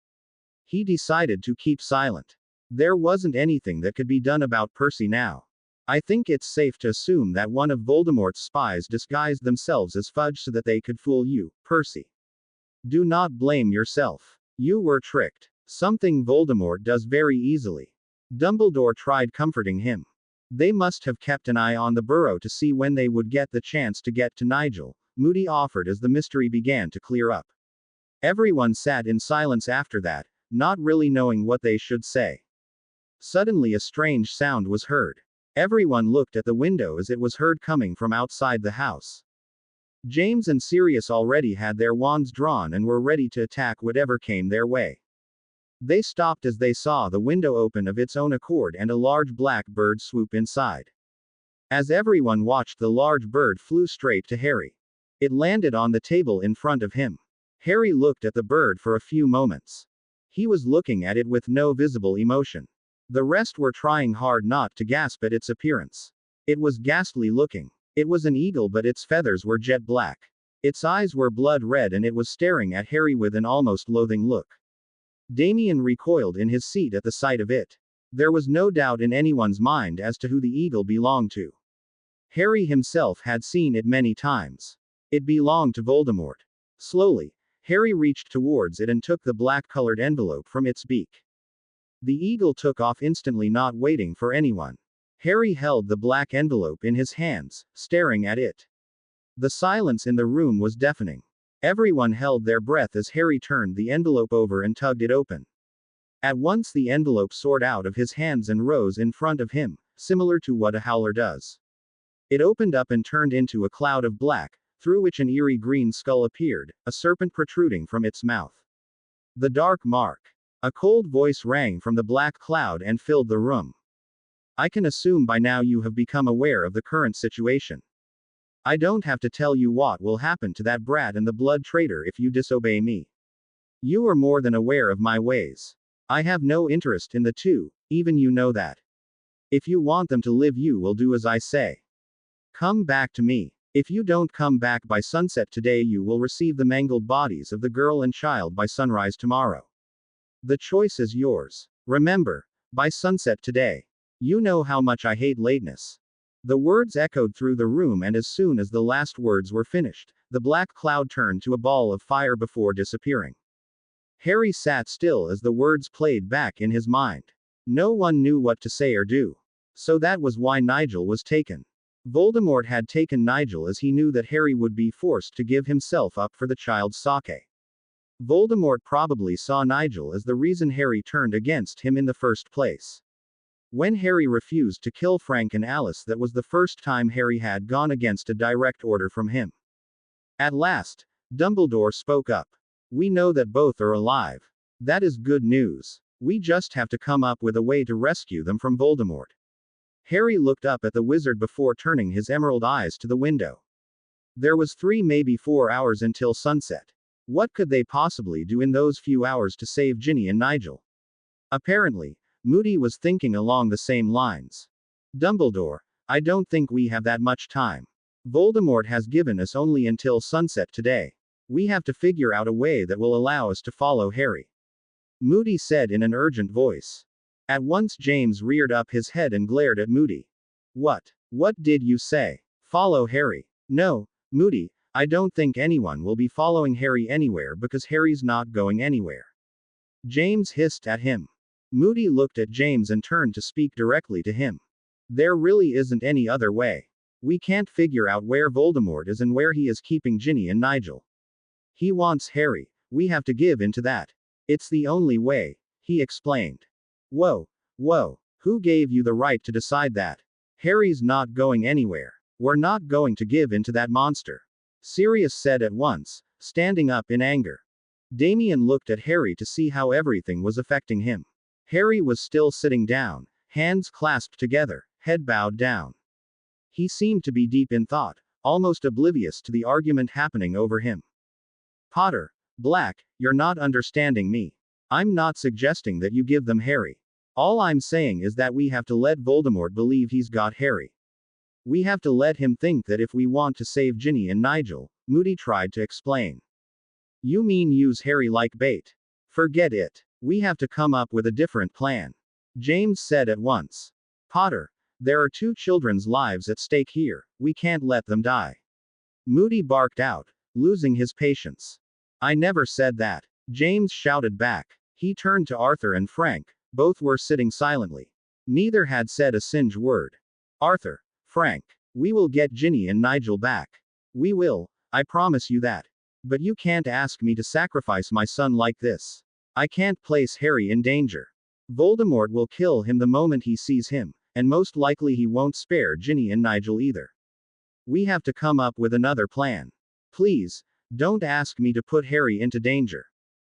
He decided to keep silent. There wasn't anything that could be done about Percy now. I think it's safe to assume that one of Voldemort's spies disguised themselves as Fudge so that they could fool you, Percy. Do not blame yourself. You were tricked. Something Voldemort does very easily. Dumbledore tried comforting him. They must have kept an eye on the burrow to see when they would get the chance to get to Nigel, Moody offered as the mystery began to clear up. Everyone sat in silence after that, not really knowing what they should say. Suddenly a strange sound was heard. Everyone looked at the window as it was heard coming from outside the house. James and Sirius already had their wands drawn and were ready to attack whatever came their way. They stopped as they saw the window open of its own accord and a large black bird swoop inside. As everyone watched, the large bird flew straight to Harry. It landed on the table in front of him. Harry looked at the bird for a few moments. He was looking at it with no visible emotion. The rest were trying hard not to gasp at its appearance. It was ghastly looking. It was an eagle, but its feathers were jet black. Its eyes were blood red and it was staring at Harry with an almost loathing look. Damien recoiled in his seat at the sight of it. There was no doubt in anyone's mind as to who the eagle belonged to. Harry himself had seen it many times. It belonged to Voldemort. Slowly, Harry reached towards it and took the black-colored envelope from its beak. The eagle took off instantly, not waiting for anyone. Harry held the black envelope in his hands, staring at it. The silence in the room was deafening. Everyone held their breath as Harry turned the envelope over and tugged it open. At once the envelope soared out of his hands and rose in front of him, similar to what a howler does. It opened up and turned into a cloud of black, through which an eerie green skull appeared, a serpent protruding from its mouth. The dark mark. A cold voice rang from the black cloud and filled the room. I can assume by now you have become aware of the current situation. I don't have to tell you what will happen to that brat and the blood traitor if you disobey me. You are more than aware of my ways. I have no interest in the two, even you know that. If you want them to live, you will do as I say. Come back to me. If you don't come back by sunset today, you will receive the mangled bodies of the girl and child by sunrise tomorrow. The choice is yours. Remember, by sunset today. You know how much I hate lateness. The words echoed through the room, and as soon as the last words were finished, the black cloud turned to a ball of fire before disappearing. Harry sat still as the words played back in his mind. No one knew what to say or do. So that was why Nigel was taken. Voldemort had taken Nigel as he knew that Harry would be forced to give himself up for the child's sake. Voldemort probably saw Nigel as the reason Harry turned against him in the first place. When Harry refused to kill Frank and Alice, that was the first time Harry had gone against a direct order from him. At last, Dumbledore spoke up. We know that both are alive. That is good news. We just have to come up with a way to rescue them from Voldemort. Harry looked up at the wizard before turning his emerald eyes to the window. There was 3, maybe 4 hours until sunset. What could they possibly do in those few hours to save Ginny and Nigel? Apparently, Moody was thinking along the same lines. Dumbledore, I don't think we have that much time. Voldemort has given us only until sunset today. We have to figure out a way that will allow us to follow Harry. Moody said in an urgent voice. At once James reared up his head and glared at Moody. What did you say? Follow Harry? No, Moody, I don't think anyone will be following Harry anywhere because Harry's not going anywhere. James hissed at him. Moody looked at James and turned to speak directly to him. There really isn't any other way. We can't figure out where Voldemort is and where he is keeping Ginny and Nigel. He wants Harry. We have to give in to that. It's the only way, he explained. Whoa, who gave you the right to decide that? Harry's not going anywhere. We're not going to give in to that monster, Sirius said at once, standing up in anger. Damien looked at Harry to see how everything was affecting him. Harry was still sitting down, hands clasped together, head bowed down. He seemed to be deep in thought, almost oblivious to the argument happening over him. Potter, Black, you're not understanding me. I'm not suggesting that you give them Harry. All I'm saying is that we have to let Voldemort believe he's got Harry. We have to let him think that if we want to save Ginny and Nigel, Moody tried to explain. You mean use Harry like bait? Forget it. We have to come up with a different plan, James said at once. Potter, there are 2 children's lives at stake here, we can't let them die. Moody barked out, losing his patience. I never said that, James shouted back. He turned to Arthur and Frank, both were sitting silently. Neither had said a single word. Arthur, Frank, we will get Ginny and Nigel back. We will, I promise you that. But you can't ask me to sacrifice my son like this. I can't place Harry in danger. Voldemort will kill him the moment he sees him, and most likely he won't spare Ginny and Nigel either. We have to come up with another plan. Please, don't ask me to put Harry into danger.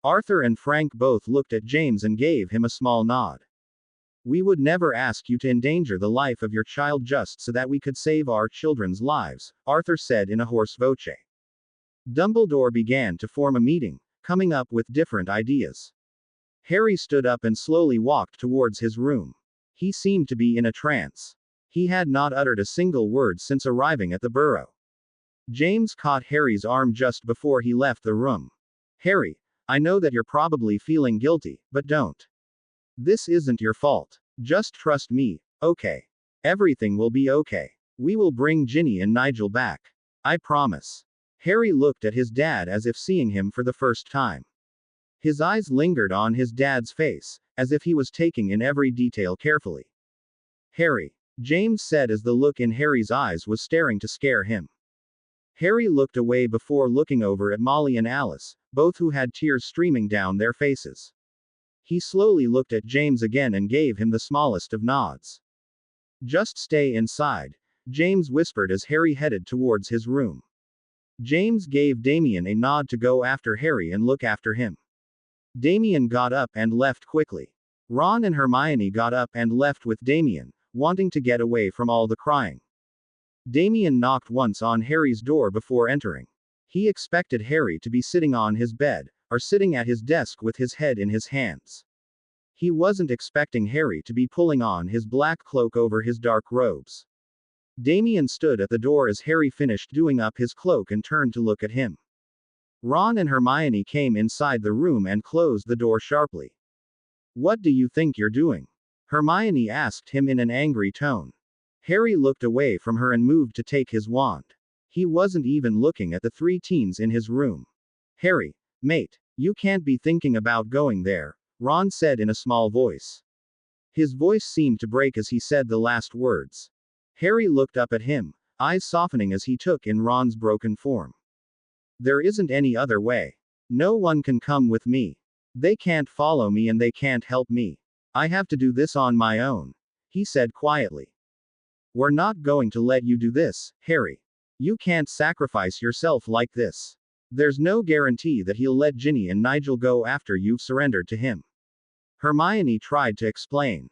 Arthur and Frank both looked at James and gave him a small nod. We would never ask you to endanger the life of your child just so that we could save our children's lives, Arthur said in a hoarse voce. Dumbledore began to form a meeting, coming up with different ideas. Harry stood up and slowly walked towards his room. He seemed to be in a trance. He had not uttered a single word since arriving at the burrow. James caught Harry's arm just before he left the room. Harry, I know that you're probably feeling guilty, but don't. This isn't your fault. Just trust me, okay? Everything will be okay. We will bring Ginny and Nigel back. I promise. Harry looked at his dad as if seeing him for the first time. His eyes lingered on his dad's face, as if he was taking in every detail carefully. Harry, James said as the look in Harry's eyes was staring to scare him. Harry looked away before looking over at Molly and Alice, both who had tears streaming down their faces. He slowly looked at James again and gave him the smallest of nods. Just stay inside, James whispered as Harry headed towards his room. James gave Damien a nod to go after Harry and look after him. Damien got up and left quickly. Ron and Hermione got up and left with Damien, wanting to get away from all the crying. Damien knocked once on Harry's door before entering. He expected Harry to be sitting on his bed, or sitting at his desk with his head in his hands. He wasn't expecting Harry to be pulling on his black cloak over his dark robes. Damien stood at the door as Harry finished doing up his cloak and turned to look at him. Ron and Hermione came inside the room and closed the door sharply. What do you think you're doing? Hermione asked him in an angry tone. Harry looked away from her and moved to take his wand. He wasn't even looking at the 3 teens in his room. Harry, mate, you can't be thinking about going there, Ron said in a small voice. His voice seemed to break as he said the last words. Harry looked up at him, eyes softening as he took in Ron's broken form. There isn't any other way. No one can come with me. They can't follow me and they can't help me. I have to do this on my own, he said quietly. We're not going to let you do this, Harry. You can't sacrifice yourself like this. There's no guarantee that he'll let Ginny and Nigel go after you've surrendered to him. Hermione tried to explain.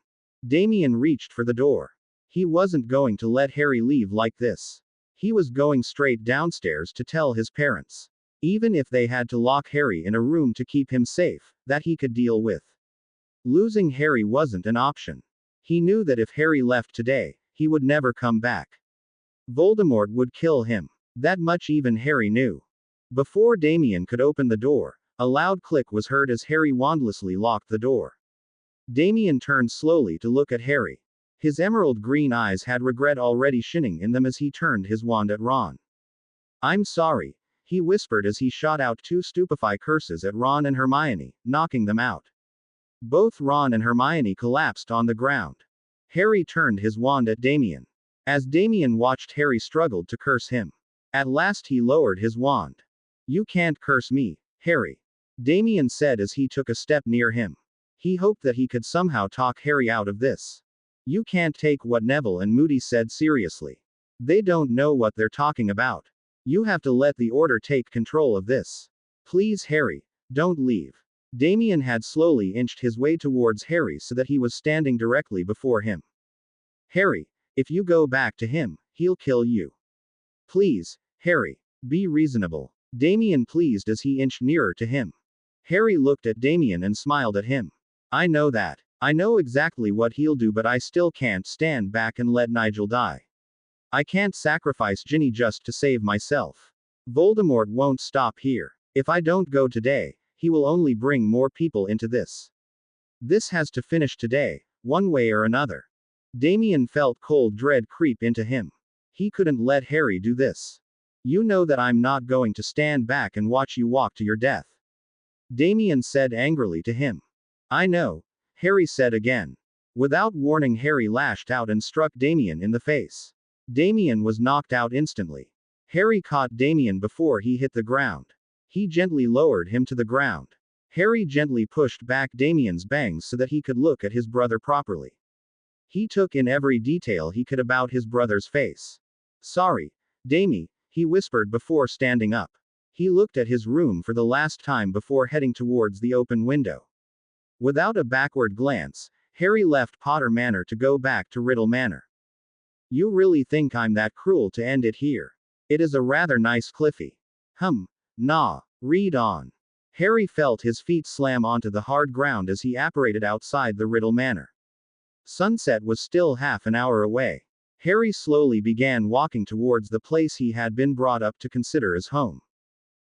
Damien reached for the door. He wasn't going to let Harry leave like this. He was going straight downstairs to tell his parents. Even if they had to lock Harry in a room to keep him safe, that he could deal with. Losing Harry wasn't an option. He knew that if Harry left today, he would never come back. Voldemort would kill him. That much even Harry knew. Before Damien could open the door, a loud click was heard as Harry wandlessly locked the door. Damien turned slowly to look at Harry. His emerald green eyes had regret already shining in them as he turned his wand at Ron. I'm sorry, he whispered as he shot out 2 stupefy curses at Ron and Hermione, knocking them out. Both Ron and Hermione collapsed on the ground. Harry turned his wand at Damien. As Damien watched, Harry struggled to curse him. At last he lowered his wand. You can't curse me, Harry, Damien said as he took a step near him. He hoped that he could somehow talk Harry out of this. You can't take what Neville and Moody said seriously. They don't know what they're talking about. You have to let the Order take control of this. Please, Harry, don't leave. Damien had slowly inched his way towards Harry so that he was standing directly before him. Harry, if you go back to him, he'll kill you. Please, Harry, be reasonable. Damien pleased as he inched nearer to him. Harry looked at Damien and smiled at him. I know that. I know exactly what he'll do, but I still can't stand back and let Nigel die. I can't sacrifice Ginny just to save myself. Voldemort won't stop here. If I don't go today, he will only bring more people into this. This has to finish today, one way or another. Damien felt cold dread creep into him. He couldn't let Harry do this. You know that I'm not going to stand back and watch you walk to your death. Damien said angrily to him. I know, Harry said again. Without warning, Harry lashed out and struck Damien in the face. Damien was knocked out instantly. Harry caught Damien before he hit the ground. He gently lowered him to the ground. Harry gently pushed back Damien's bangs so that he could look at his brother properly. He took in every detail he could about his brother's face. Sorry, Damie, he whispered before standing up. He looked at his room for the last time before heading towards the open window. Without a backward glance, Harry left Potter Manor to go back to Riddle Manor. You really think I'm that cruel to end it here? It is a rather nice cliffy. Nah, read on. Harry felt his feet slam onto the hard ground as he apparated outside the Riddle Manor. Sunset was still half an hour away. Harry slowly began walking towards the place he had been brought up to consider as home.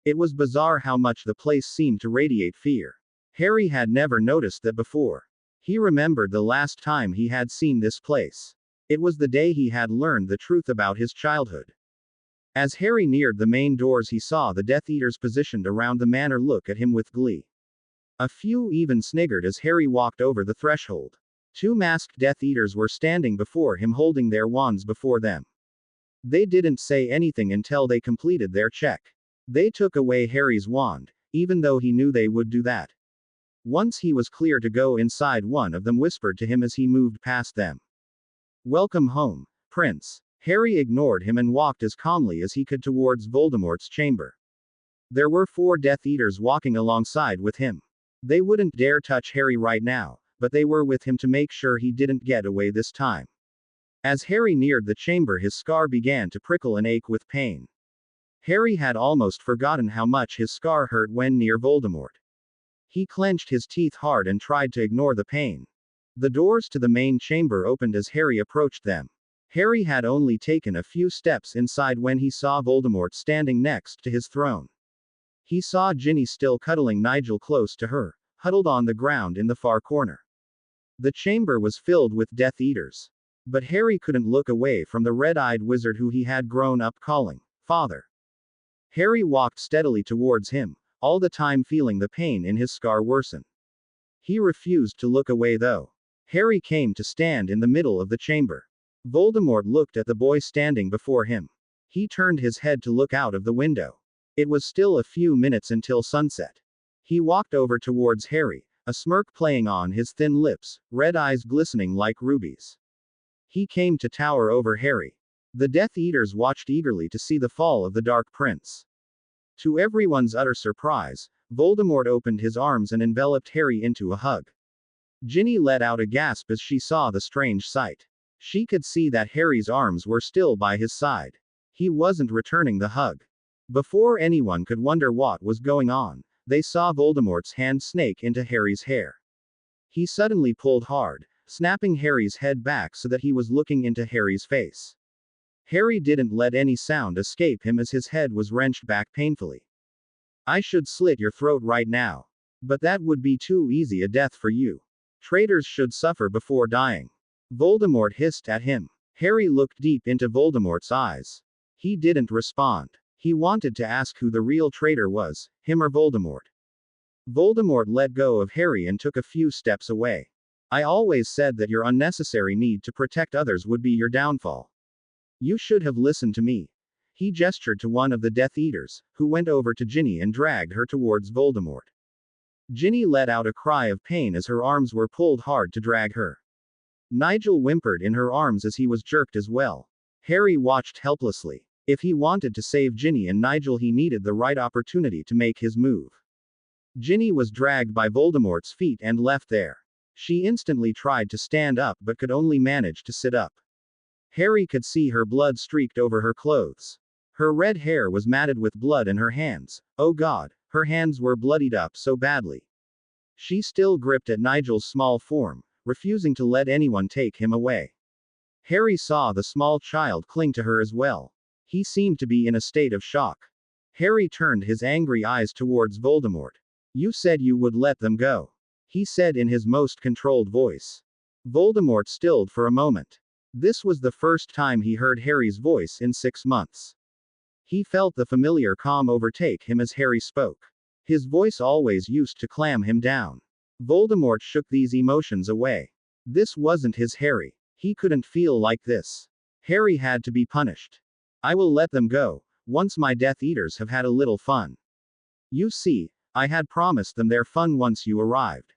It was bizarre how much the place seemed to radiate fear. Harry had never noticed that before. He remembered the last time he had seen this place. It was the day he had learned the truth about his childhood. As Harry neared the main doors, he saw the Death Eaters positioned around the manor look at him with glee. A few even sniggered as Harry walked over the threshold. 2 masked Death Eaters were standing before him holding their wands before them. They didn't say anything until they completed their check. They took away Harry's wand, even though he knew they would do that. Once he was clear to go inside, one of them whispered to him as he moved past them. Welcome home, Prince. Harry ignored him and walked as calmly as he could towards Voldemort's chamber. There were 4 Death Eaters walking alongside with him. They wouldn't dare touch Harry right now, but they were with him to make sure he didn't get away this time. As Harry neared the chamber, his scar began to prickle and ache with pain. Harry had almost forgotten how much his scar hurt when near Voldemort. He clenched his teeth hard and tried to ignore the pain. The doors to the main chamber opened as Harry approached them. Harry had only taken a few steps inside when he saw Voldemort standing next to his throne. He saw Ginny still cuddling Nigel close to her, huddled on the ground in the far corner. The chamber was filled with Death Eaters. But Harry couldn't look away from the red-eyed wizard who he had grown up calling Father. Harry walked steadily towards him, all the time feeling the pain in his scar worsen. He refused to look away though. Harry came to stand in the middle of the chamber. Voldemort looked at the boy standing before him. He turned his head to look out of the window. It was still a few minutes until sunset. He walked over towards Harry, a smirk playing on his thin lips, red eyes glistening like rubies. He came to tower over Harry. The Death Eaters watched eagerly to see the fall of the Dark Prince. To everyone's utter surprise, Voldemort opened his arms and enveloped Harry into a hug. Ginny let out a gasp as she saw the strange sight. She could see that Harry's arms were still by his side. He wasn't returning the hug. Before anyone could wonder what was going on, they saw Voldemort's hand snake into Harry's hair. He suddenly pulled hard, snapping Harry's head back so that he was looking into Harry's face. Harry didn't let any sound escape him as his head was wrenched back painfully. I should slit your throat right now. But that would be too easy a death for you. Traitors should suffer before dying. Voldemort hissed at him. Harry looked deep into Voldemort's eyes. He didn't respond. He wanted to ask who the real traitor was, him or Voldemort. Voldemort let go of Harry and took a few steps away. I always said that your unnecessary need to protect others would be your downfall. You should have listened to me. He gestured to one of the Death Eaters, who went over to Ginny and dragged her towards Voldemort. Ginny let out a cry of pain as her arms were pulled hard to drag her. Nigel whimpered in her arms as he was jerked as well. Harry watched helplessly. If he wanted to save Ginny and Nigel, he needed the right opportunity to make his move. Ginny was dragged by Voldemort's feet and left there. She instantly tried to stand up but could only manage to sit up. Harry could see her blood streaked over her clothes. Her red hair was matted with blood and her hands, oh God, her hands were bloodied up so badly. She still gripped at Nigel's small form, refusing to let anyone take him away. Harry saw the small child cling to her as well. He seemed to be in a state of shock. Harry turned his angry eyes towards Voldemort. "You said you would let them go," he said in his most controlled voice. Voldemort stilled for a moment. This was the first time he heard Harry's voice in 6 months. He felt the familiar calm overtake him as Harry spoke. His voice always used to clam him down. Voldemort shook these emotions away. This wasn't his Harry. He couldn't feel like this. Harry had to be punished. "I will let them go, once my Death Eaters have had a little fun. You see, I had promised them their fun once you arrived.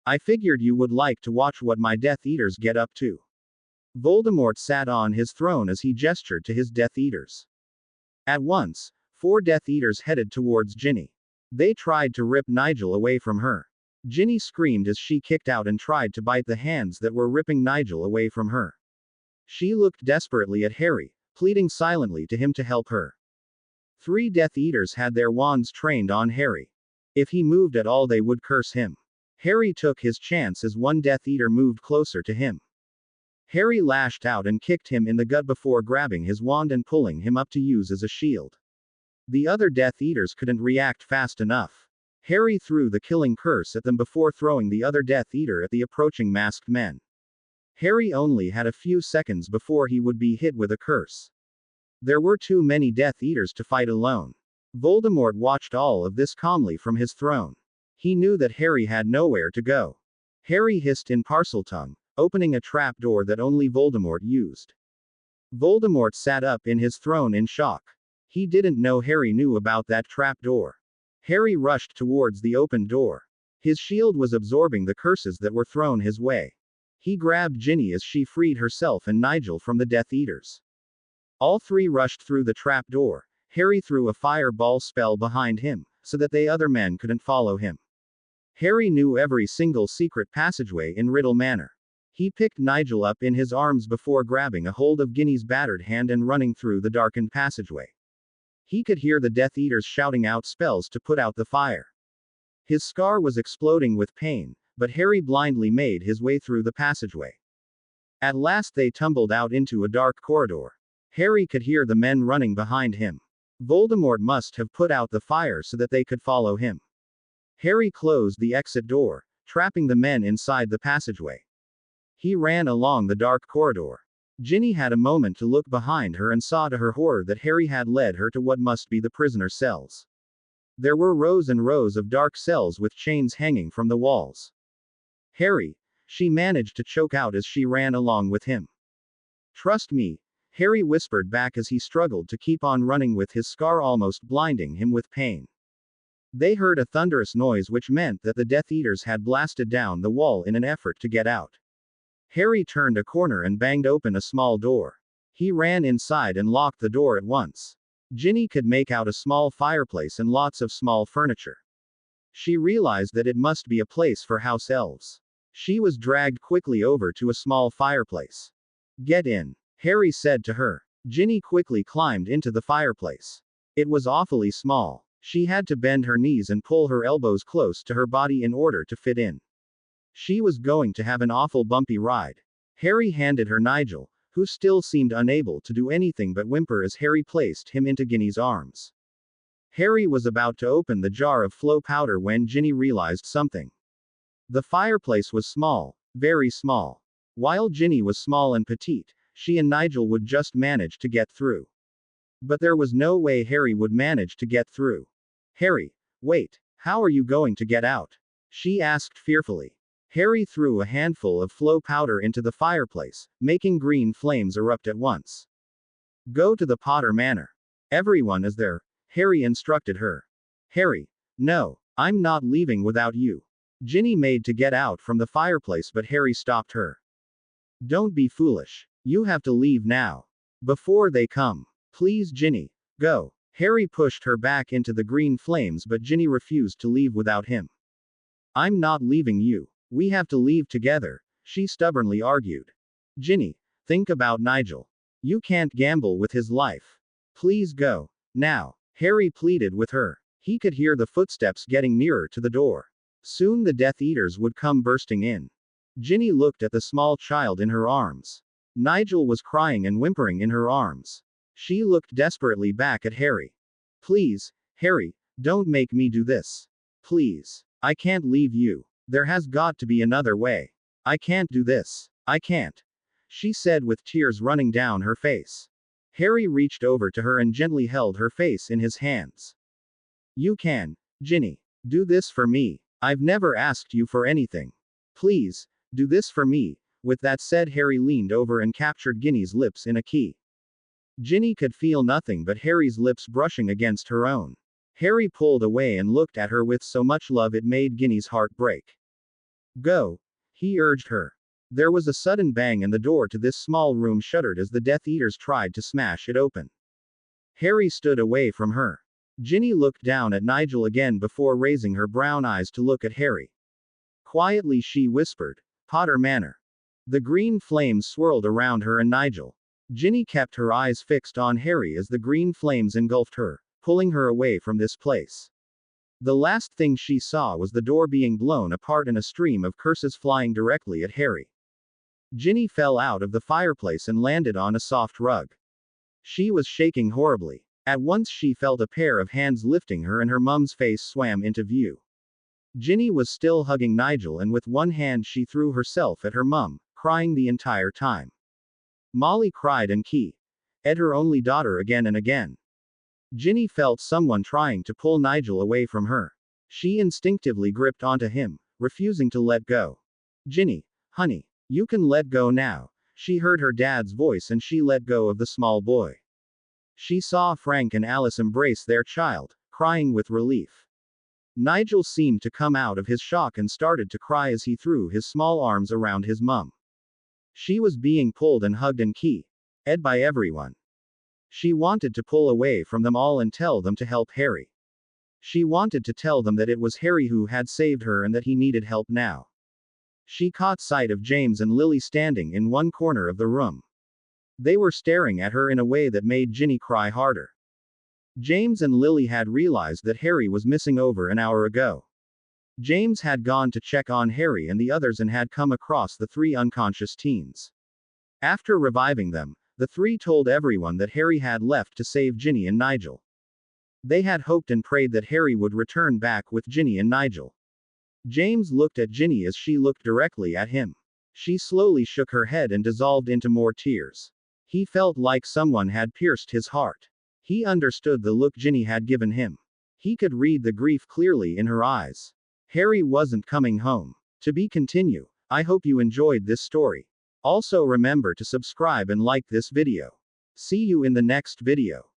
I figured you would like to watch what my Death Eaters get up to." Voldemort sat on his throne as he gestured to his Death Eaters. At once, 4 Death Eaters headed towards Ginny. They tried to rip Nigel away from her. Ginny screamed as she kicked out and tried to bite the hands that were ripping Nigel away from her. She looked desperately at Harry, pleading silently to him to help her. 3 Death Eaters had their wands trained on Harry. If he moved at all, they would curse him. Harry took his chance as one Death Eater moved closer to him. Harry lashed out and kicked him in the gut before grabbing his wand and pulling him up to use as a shield. The other Death Eaters couldn't react fast enough. Harry threw the killing curse at them before throwing the other Death Eater at the approaching masked men. Harry only had a few seconds before he would be hit with a curse. There were too many Death Eaters to fight alone. Voldemort watched all of this calmly from his throne. He knew that Harry had nowhere to go. Harry hissed in Parseltongue, opening a trap door that only Voldemort used. Voldemort sat up in his throne in shock. He didn't know Harry knew about that trap door. Harry rushed towards the open door. His shield was absorbing the curses that were thrown his way. He grabbed Ginny as she freed herself and Nigel from the Death Eaters. All 3 rushed through the trap door. Harry threw a fireball spell behind him, so that the other men couldn't follow him. Harry knew every single secret passageway in Riddle Manor. He picked Nigel up in his arms before grabbing a hold of Ginny's battered hand and running through the darkened passageway. He could hear the Death Eaters shouting out spells to put out the fire. His scar was exploding with pain, but Harry blindly made his way through the passageway. At last they tumbled out into a dark corridor. Harry could hear the men running behind him. Voldemort must have put out the fire so that they could follow him. Harry closed the exit door, trapping the men inside the passageway. He ran along the dark corridor. Ginny had a moment to look behind her and saw to her horror that Harry had led her to what must be the prisoner cells. There were rows and rows of dark cells with chains hanging from the walls. "Harry," she managed to choke out as she ran along with him. "Trust me," Harry whispered back as he struggled to keep on running with his scar almost blinding him with pain. They heard a thunderous noise which meant that the Death Eaters had blasted down the wall in an effort to get out. Harry turned a corner and banged open a small door. He ran inside and locked the door at once. Ginny could make out a small fireplace and lots of small furniture. She realized that it must be a place for house elves. She was dragged quickly over to a small fireplace. "Get in," Harry said to her. Ginny quickly climbed into the fireplace. It was awfully small. She had to bend her knees and pull her elbows close to her body in order to fit in. She was going to have an awful bumpy ride. Harry handed her Nigel, who still seemed unable to do anything but whimper as Harry placed him into Ginny's arms. Harry was about to open the jar of flow powder when Ginny realized something. The fireplace was small, very small. While Ginny was small and petite, she and Nigel would just manage to get through. But there was no way Harry would manage to get through. "Harry, wait, how are you going to get out?" she asked fearfully. Harry threw a handful of flow powder into the fireplace, making green flames erupt at once. "Go to the Potter Manor. Everyone is there," Harry instructed her. "Harry, no, I'm not leaving without you." Ginny made to get out from the fireplace, but Harry stopped her. "Don't be foolish. You have to leave now. Before they come. Please, Ginny. Go. Harry pushed her back into the green flames, but Ginny refused to leave without him. I'm not leaving you. We have to leave together, she stubbornly argued. Ginny, think about Nigel. You can't gamble with his life. Please go. Now. Harry pleaded with her. He could hear the footsteps getting nearer to the door. Soon the Death Eaters would come bursting in. Ginny looked at the small child in her arms. Nigel was crying and whimpering in her arms. She looked desperately back at Harry. Please, Harry, don't make me do this. Please. I can't leave you. There has got to be another way. I can't do this. I can't. She said with tears running down her face. Harry reached over to her and gently held her face in his hands. You can, Ginny. Do this for me. I've never asked you for anything. Please, do this for me. With that said, Harry leaned over and captured Ginny's lips in a key. Ginny could feel nothing but Harry's lips brushing against her own. Harry pulled away and looked at her with so much love it made Ginny's heart break. Go, he urged her. There was a sudden bang and the door to this small room shuddered as the Death Eaters tried to smash it open. Harry stood away from her. Ginny looked down at Nigel again before raising her brown eyes to look at Harry. Quietly she whispered, Potter Manor. The green flames swirled around her and Nigel. Ginny kept her eyes fixed on Harry as the green flames engulfed her, pulling her away from this place. The last thing she saw was the door being blown apart and a stream of curses flying directly at Harry. Ginny fell out of the fireplace and landed on a soft rug. She was shaking horribly. At once she felt a pair of hands lifting her and her mum's face swam into view. Ginny was still hugging Nigel and with one hand she threw herself at her mum, crying the entire time. Molly cried and Key. Ed, her only daughter, again and again. Ginny felt someone trying to pull Nigel away from her. She instinctively gripped onto him, refusing to let go. Ginny, honey, you can let go now. She heard her dad's voice and she let go of the small boy. She saw Frank and Alice embrace their child, crying with relief. Nigel seemed to come out of his shock and started to cry as he threw his small arms around his mum. She was being pulled and hugged and Ed by everyone. She wanted to pull away from them all and tell them to help Harry. She wanted to tell them that it was Harry who had saved her and that he needed help now. She caught sight of James and Lily standing in one corner of the room. They were staring at her in a way that made Ginny cry harder. James and Lily had realized that Harry was missing over an hour ago. James had gone to check on Harry and the others and had come across the three unconscious teens. After reviving them, the three told everyone that Harry had left to save Ginny and Nigel. They had hoped and prayed that Harry would return back with Ginny and Nigel. James looked at Ginny as she looked directly at him. She slowly shook her head and dissolved into more tears. He felt like someone had pierced his heart. He understood the look Ginny had given him. He could read the grief clearly in her eyes. Harry wasn't coming home. To be continued. I hope you enjoyed this story. Also remember to subscribe and like this video. See you in the next video.